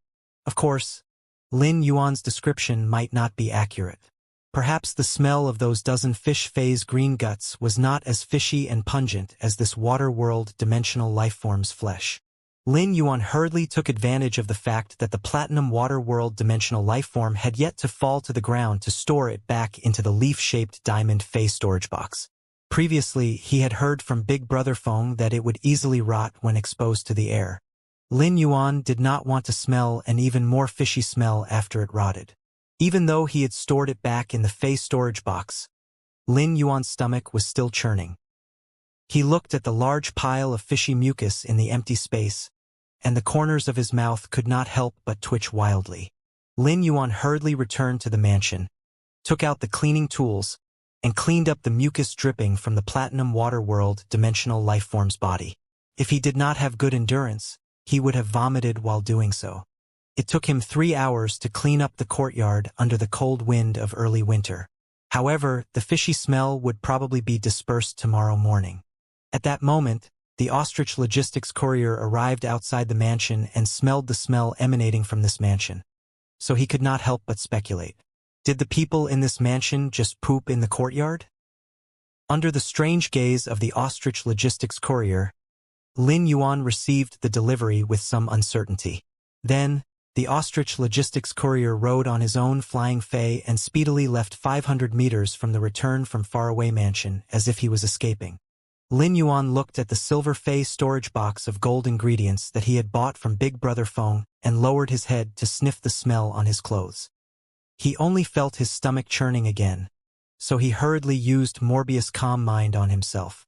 Of course, Lin Yuan's description might not be accurate. Perhaps the smell of those dozen fish phase green guts was not as fishy and pungent as this water-world dimensional lifeform's flesh. Lin Yuan hurriedly took advantage of the fact that the platinum water-world dimensional lifeform had yet to fall to the ground to store it back into the leaf-shaped diamond phase storage box. Previously, he had heard from Big Brother Feng that it would easily rot when exposed to the air. Lin Yuan did not want to smell an even more fishy smell after it rotted. Even though he had stored it back in the phase storage box, Lin Yuan's stomach was still churning. He looked at the large pile of fishy mucus in the empty space, and the corners of his mouth could not help but twitch wildly. Lin Yuan hurriedly returned to the mansion, took out the cleaning tools, and cleaned up the mucus dripping from the platinum water-world dimensional lifeform's body. If he did not have good endurance, he would have vomited while doing so. It took him 3 hours to clean up the courtyard under the cold wind of early winter. However, the fishy smell would probably be dispersed tomorrow morning. At that moment, the ostrich logistics courier arrived outside the mansion and smelled the smell emanating from this mansion. So he could not help but speculate. Did the people in this mansion just poop in the courtyard? Under the strange gaze of the ostrich logistics courier, Lin Yuan received the delivery with some uncertainty. Then, the ostrich logistics courier rode on his own flying fae and speedily left 500 meters from the return from faraway mansion as if he was escaping. Lin Yuan looked at the silver phase storage box of gold ingredients that he had bought from Big Brother Feng and lowered his head to sniff the smell on his clothes. He only felt his stomach churning again, so he hurriedly used Morbius' calm mind on himself.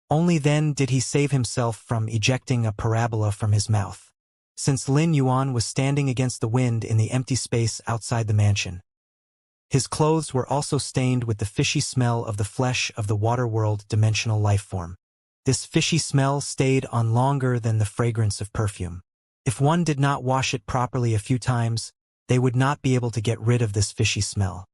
Only then did he save himself from ejecting a parabola from his mouth. Since Lin Yuan was standing against the wind in the empty space outside the mansion, His clothes were also stained with the fishy smell of the flesh of the water world dimensional lifeform. This fishy smell stayed on longer than the fragrance of perfume. If one did not wash it properly a few times, they would not be able to get rid of this fishy smell.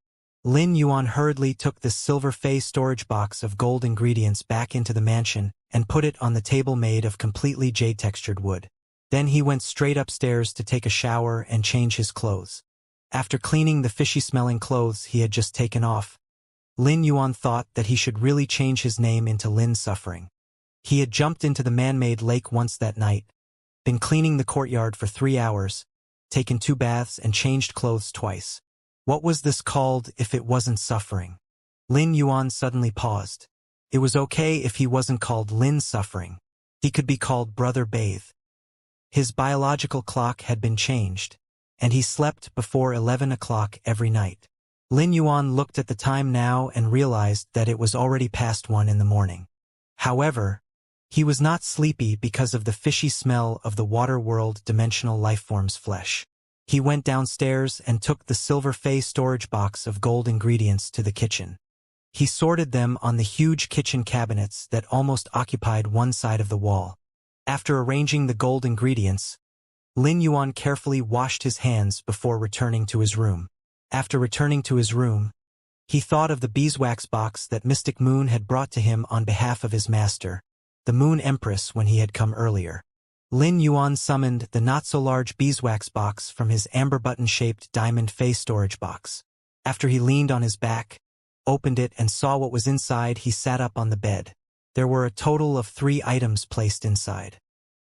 Lin Yuan hurriedly took the silver fey storage box of gold ingredients back into the mansion and put it on the table made of completely jade-textured wood. Then he went straight upstairs to take a shower and change his clothes. After cleaning the fishy-smelling clothes he had just taken off, Lin Yuan thought that he should really change his name into Lin Suffering. He had jumped into the man-made lake once that night, been cleaning the courtyard for 3 hours, taken 2 baths and changed clothes twice. What was this called if it wasn't suffering? Lin Yuan suddenly paused. It was okay if he wasn't called Lin Suffering. He could be called Brother Bathe. His biological clock had been changed, and he slept before 11 o'clock every night. Lin Yuan looked at the time now and realized that it was already past 1 in the morning. However, he was not sleepy because of the fishy smell of the water world dimensional lifeform's flesh. He went downstairs and took the silver fey storage box of gold ingredients to the kitchen. He sorted them on the huge kitchen cabinets that almost occupied one side of the wall. After arranging the gold ingredients, Lin Yuan carefully washed his hands before returning to his room. After returning to his room, he thought of the beeswax box that Mystic Moon had brought to him on behalf of his master, the Moon Empress, when he had come earlier. Lin Yuan summoned the not-so-large beeswax box from his amber button-shaped diamond fey storage box. After he leaned on his back, opened it and saw what was inside, he sat up on the bed. There were a total of 3 items placed inside.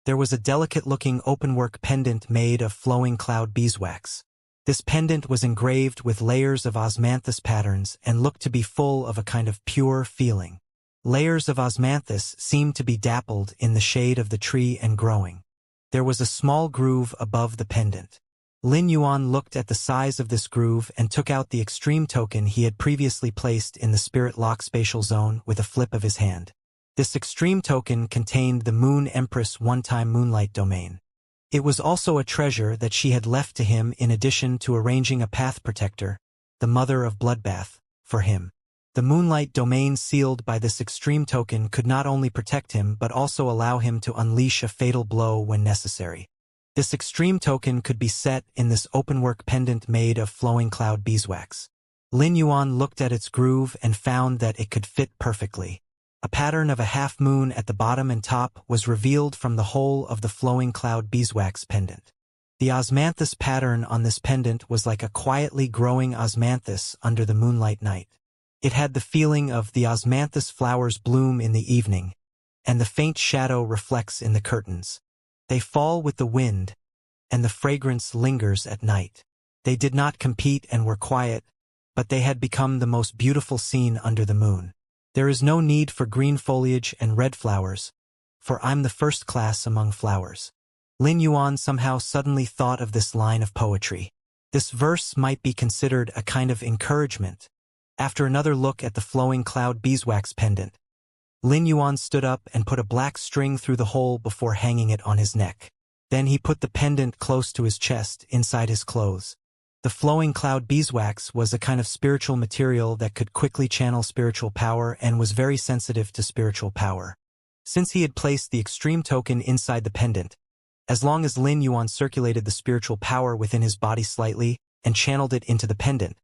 There was a delicate-looking openwork pendant made of flowing cloud beeswax. This pendant was engraved with layers of osmanthus patterns and looked to be full of a kind of pure feeling. Layers of osmanthus seemed to be dappled in the shade of the tree and growing. There was a small groove above the pendant. Lin Yuan looked at the size of this groove and took out the extreme token he had previously placed in the spirit lock spatial zone with a flip of his hand. This extreme token contained the Moon Empress one-time moonlight domain. It was also a treasure that she had left to him in addition to arranging a path protector, the Mother of Bloodbath, for him. The moonlight domain sealed by this extreme token could not only protect him but also allow him to unleash a fatal blow when necessary. This extreme token could be set in this openwork pendant made of flowing cloud beeswax. Lin Yuan looked at its groove and found that it could fit perfectly. A pattern of a half-moon at the bottom and top was revealed from the whole of the flowing cloud beeswax pendant. The osmanthus pattern on this pendant was like a quietly growing osmanthus under the moonlight night. It had the feeling of the osmanthus flowers bloom in the evening, and the faint shadow reflects in the curtains. They fall with the wind, and the fragrance lingers at night. They did not compete and were quiet, but they had become the most beautiful scene under the moon. There is no need for green foliage and red flowers, for I'm the first class among flowers. Lin Yuan somehow suddenly thought of this line of poetry. This verse might be considered a kind of encouragement. After another look at the flowing cloud beeswax pendant, Lin Yuan stood up and put a black string through the hole before hanging it on his neck. Then he put the pendant close to his chest, inside his clothes. The flowing cloud beeswax was a kind of spiritual material that could quickly channel spiritual power and was very sensitive to spiritual power. Since he had placed the extreme token inside the pendant, as long as Lin Yuan circulated the spiritual power within his body slightly and channeled it into the pendant,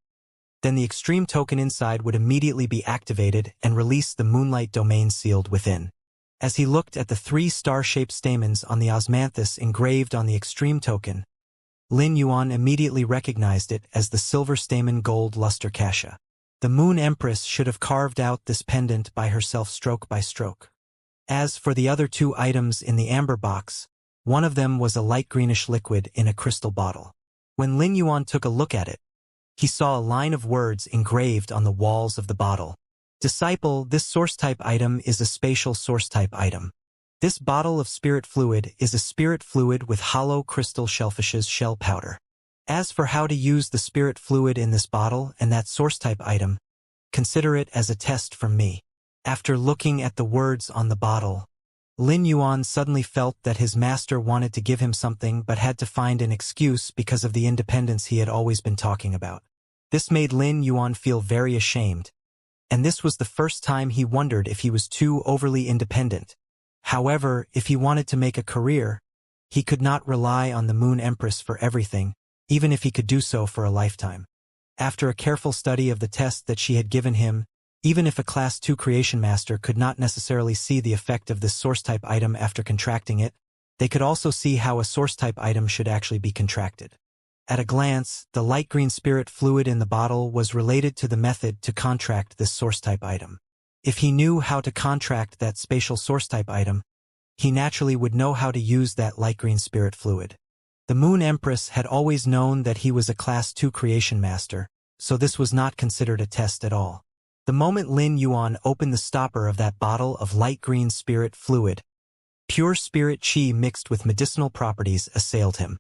then the extreme token inside would immediately be activated and release the moonlight domain sealed within. As he looked at the 3 star-shaped stamens on the osmanthus engraved on the extreme token, Lin Yuan immediately recognized it as the silver stamen gold luster cassia. The Moon Empress should have carved out this pendant by herself stroke by stroke. As for the other 2 items in the amber box, one of them was a light greenish liquid in a crystal bottle. When Lin Yuan took a look at it, he saw a line of words engraved on the walls of the bottle. Disciple, this source-type item is a spatial source-type item. This bottle of spirit fluid is a spirit fluid with hollow crystal shellfish's shell powder. As for how to use the spirit fluid in this bottle and that source-type item, consider it as a test from me. After looking at the words on the bottle, Lin Yuan suddenly felt that his master wanted to give him something but had to find an excuse because of the independence he had always been talking about. This made Lin Yuan feel very ashamed, and this was the first time he wondered if he was too overly independent. However, if he wanted to make a career, he could not rely on the Moon Empress for everything, even if he could do so for a lifetime. After a careful study of the test that she had given him, even if a Class 2 Creation Master could not necessarily see the effect of this source-type item after contracting it, they could also see how a source-type item should actually be contracted. At a glance, the light green spirit fluid in the bottle was related to the method to contract this source-type item. If he knew how to contract that spatial source-type item, he naturally would know how to use that light green spirit fluid. The Moon Empress had always known that he was a Class 2 Creation Master, so this was not considered a test at all. The moment Lin Yuan opened the stopper of that bottle of light green spirit fluid, pure spirit qi mixed with medicinal properties assailed him.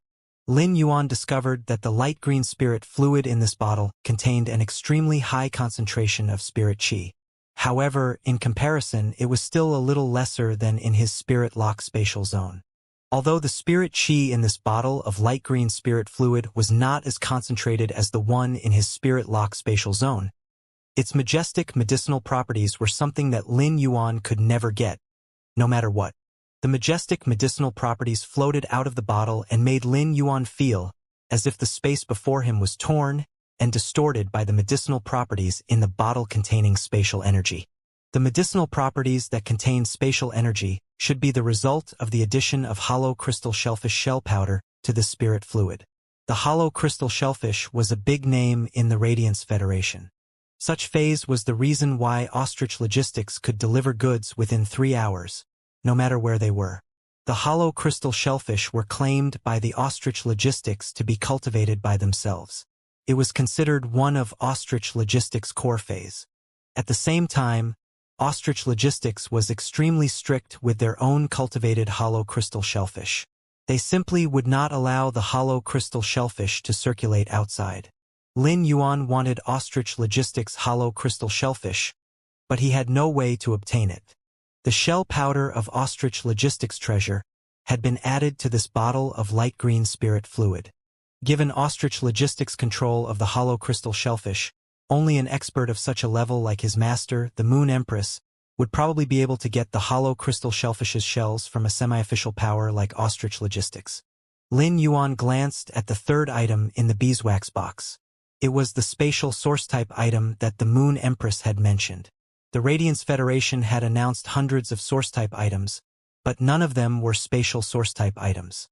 Lin Yuan discovered that the light green spirit fluid in this bottle contained an extremely high concentration of spirit qi. However, in comparison, it was still a little lesser than in his spirit lock spatial zone. Although the spirit qi in this bottle of light green spirit fluid was not as concentrated as the one in his spirit lock spatial zone, its majestic medicinal properties were something that Lin Yuan could never get, no matter what. The majestic medicinal properties floated out of the bottle and made Lin Yuan feel as if the space before him was torn and distorted by the medicinal properties in the bottle containing spatial energy. The medicinal properties that contain spatial energy should be the result of the addition of hollow crystal shellfish shell powder to the spirit fluid. The hollow crystal shellfish was a big name in the Radiance Federation. Such phase was the reason why Ostrich Logistics could deliver goods within 3 hours, no matter where they were. The hollow crystal shellfish were claimed by the Ostrich Logistics to be cultivated by themselves. It was considered one of Ostrich Logistics' core phase. At the same time, Ostrich Logistics was extremely strict with their own cultivated hollow crystal shellfish. They simply would not allow the hollow crystal shellfish to circulate outside. Lin Yuan wanted Ostrich Logistics' hollow crystal shellfish, but he had no way to obtain it. The shell powder of Ostrich Logistics' treasure had been added to this bottle of light green spirit fluid. Given Ostrich Logistics' control of the hollow crystal shellfish, only an expert of such a level like his master, the Moon Empress, would probably be able to get the hollow crystal shellfish's shells from a semi-official power like Ostrich Logistics. Lin Yuan glanced at the third item in the beeswax box. It was the spatial source-type item that the Moon Empress had mentioned. The Radiance Federation had announced hundreds of source-type items, but none of them were spatial source-type items.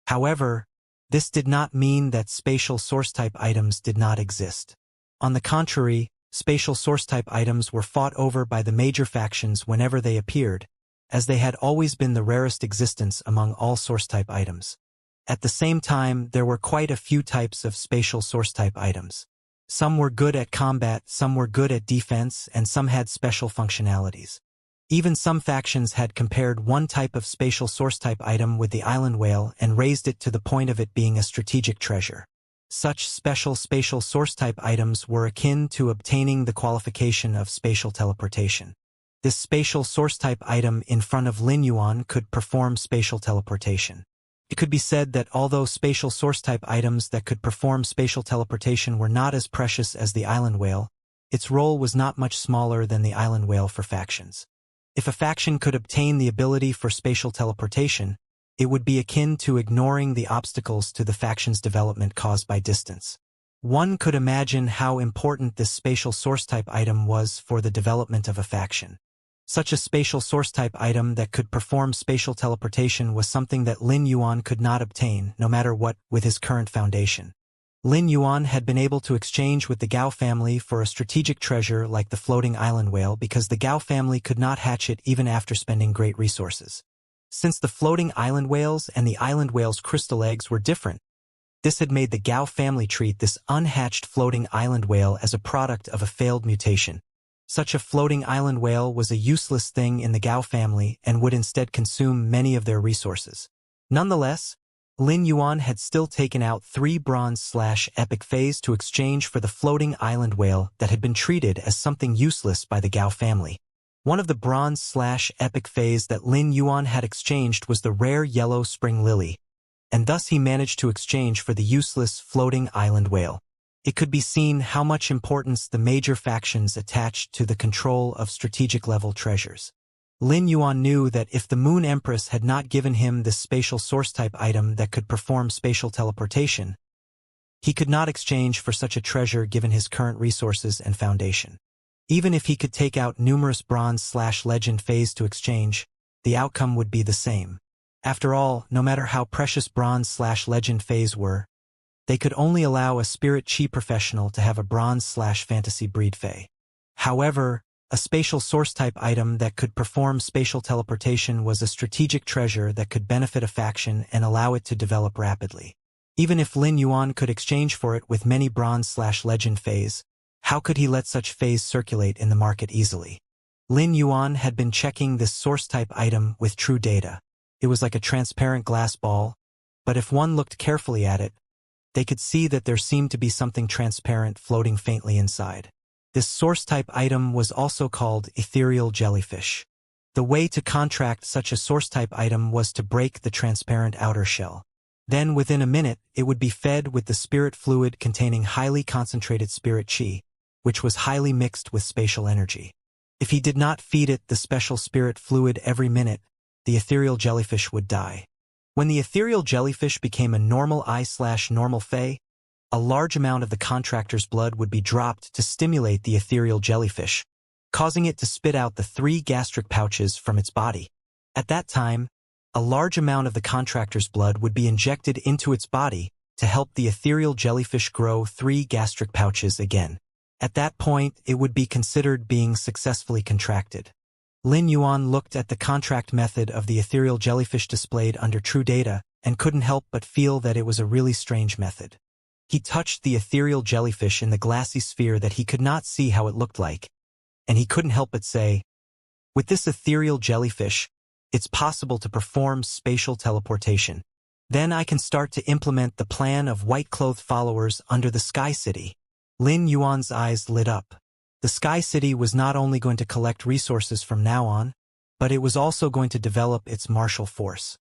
However, this did not mean that spatial source-type items did not exist. On the contrary, spatial source-type items were fought over by the major factions whenever they appeared, as they had always been the rarest existence among all source-type items. At the same time, there were quite a few types of spatial source-type items. Some were good at combat, some were good at defense, and some had special functionalities. Even some factions had compared one type of spatial source-type item with the island whale and raised it to the point of it being a strategic treasure. Such special spatial source-type items were akin to obtaining the qualification of spatial teleportation. This spatial source-type item in front of Lin Yuan could perform spatial teleportation. It could be said that although spatial source-type items that could perform spatial teleportation were not as precious as the island whale, its role was not much smaller than the island whale for factions. If a faction could obtain the ability for spatial teleportation, it would be akin to ignoring the obstacles to the faction's development caused by distance. One could imagine how important this spatial source-type item was for the development of a faction. Such a spatial source-type item that could perform spatial teleportation was something that Lin Yuan could not obtain, no matter what, with his current foundation. Lin Yuan had been able to exchange with the Gao family for a strategic treasure like the floating island whale because the Gao family could not hatch it even after spending great resources. Since the floating island whales and the island whale's crystal eggs were different, this had made the Gao family treat this unhatched floating island whale as a product of a failed mutation. Such a floating island whale was a useless thing in the Gao family and would instead consume many of their resources. Nonetheless, Lin Yuan had still taken out 3 bronze/epic phase to exchange for the floating island whale that had been treated as something useless by the Gao family. One of the bronze/epic phase that Lin Yuan had exchanged was the rare yellow spring lily, and thus he managed to exchange for the useless floating island whale. it could be seen how much importance the major factions attached to the control of strategic-level treasures. Lin Yuan knew that if the Moon Empress had not given him this spatial source-type item that could perform spatial teleportation, he could not exchange for such a treasure given his current resources and foundation. Even if he could take out numerous bronze/legend phase to exchange, the outcome would be the same. After all, no matter how precious bronze/legend phase were, they could only allow a spirit chi professional to have a bronze/fantasy breed fae. However, a spatial source-type item that could perform spatial teleportation was a strategic treasure that could benefit a faction and allow it to develop rapidly. Even if Lin Yuan could exchange for it with many bronze/legend phase, how could he let such phase circulate in the market easily? Lin Yuan had been checking this source-type item with true data. It was like a transparent glass ball, but if one looked carefully at it, they could see that there seemed to be something transparent floating faintly inside. This source-type item was also called ethereal jellyfish. The way to contract such a source-type item was to break the transparent outer shell. Then within a minute, it would be fed with the spirit fluid containing highly concentrated spirit chi, which was highly mixed with spatial energy. If he did not feed it the special spirit fluid every minute, the ethereal jellyfish would die. When the ethereal jellyfish became a normal I/normal fae, a large amount of the contractor's blood would be dropped to stimulate the ethereal jellyfish, causing it to spit out the 3 gastric pouches from its body. At that time, a large amount of the contractor's blood would be injected into its body to help the ethereal jellyfish grow 3 gastric pouches again. At that point, it would be considered being successfully contracted. Lin Yuan looked at the contract method of the ethereal jellyfish displayed under true data and couldn't help but feel that it was a really strange method. He touched the ethereal jellyfish in the glassy sphere that he could not see how it looked like, and he couldn't help but say, with this ethereal jellyfish, it's possible to perform spatial teleportation. Then I can start to implement the plan of white-clothed followers under the Sky City. Lin Yuan's eyes lit up. The Sky City was not only going to collect resources from now on, but it was also going to develop its martial force.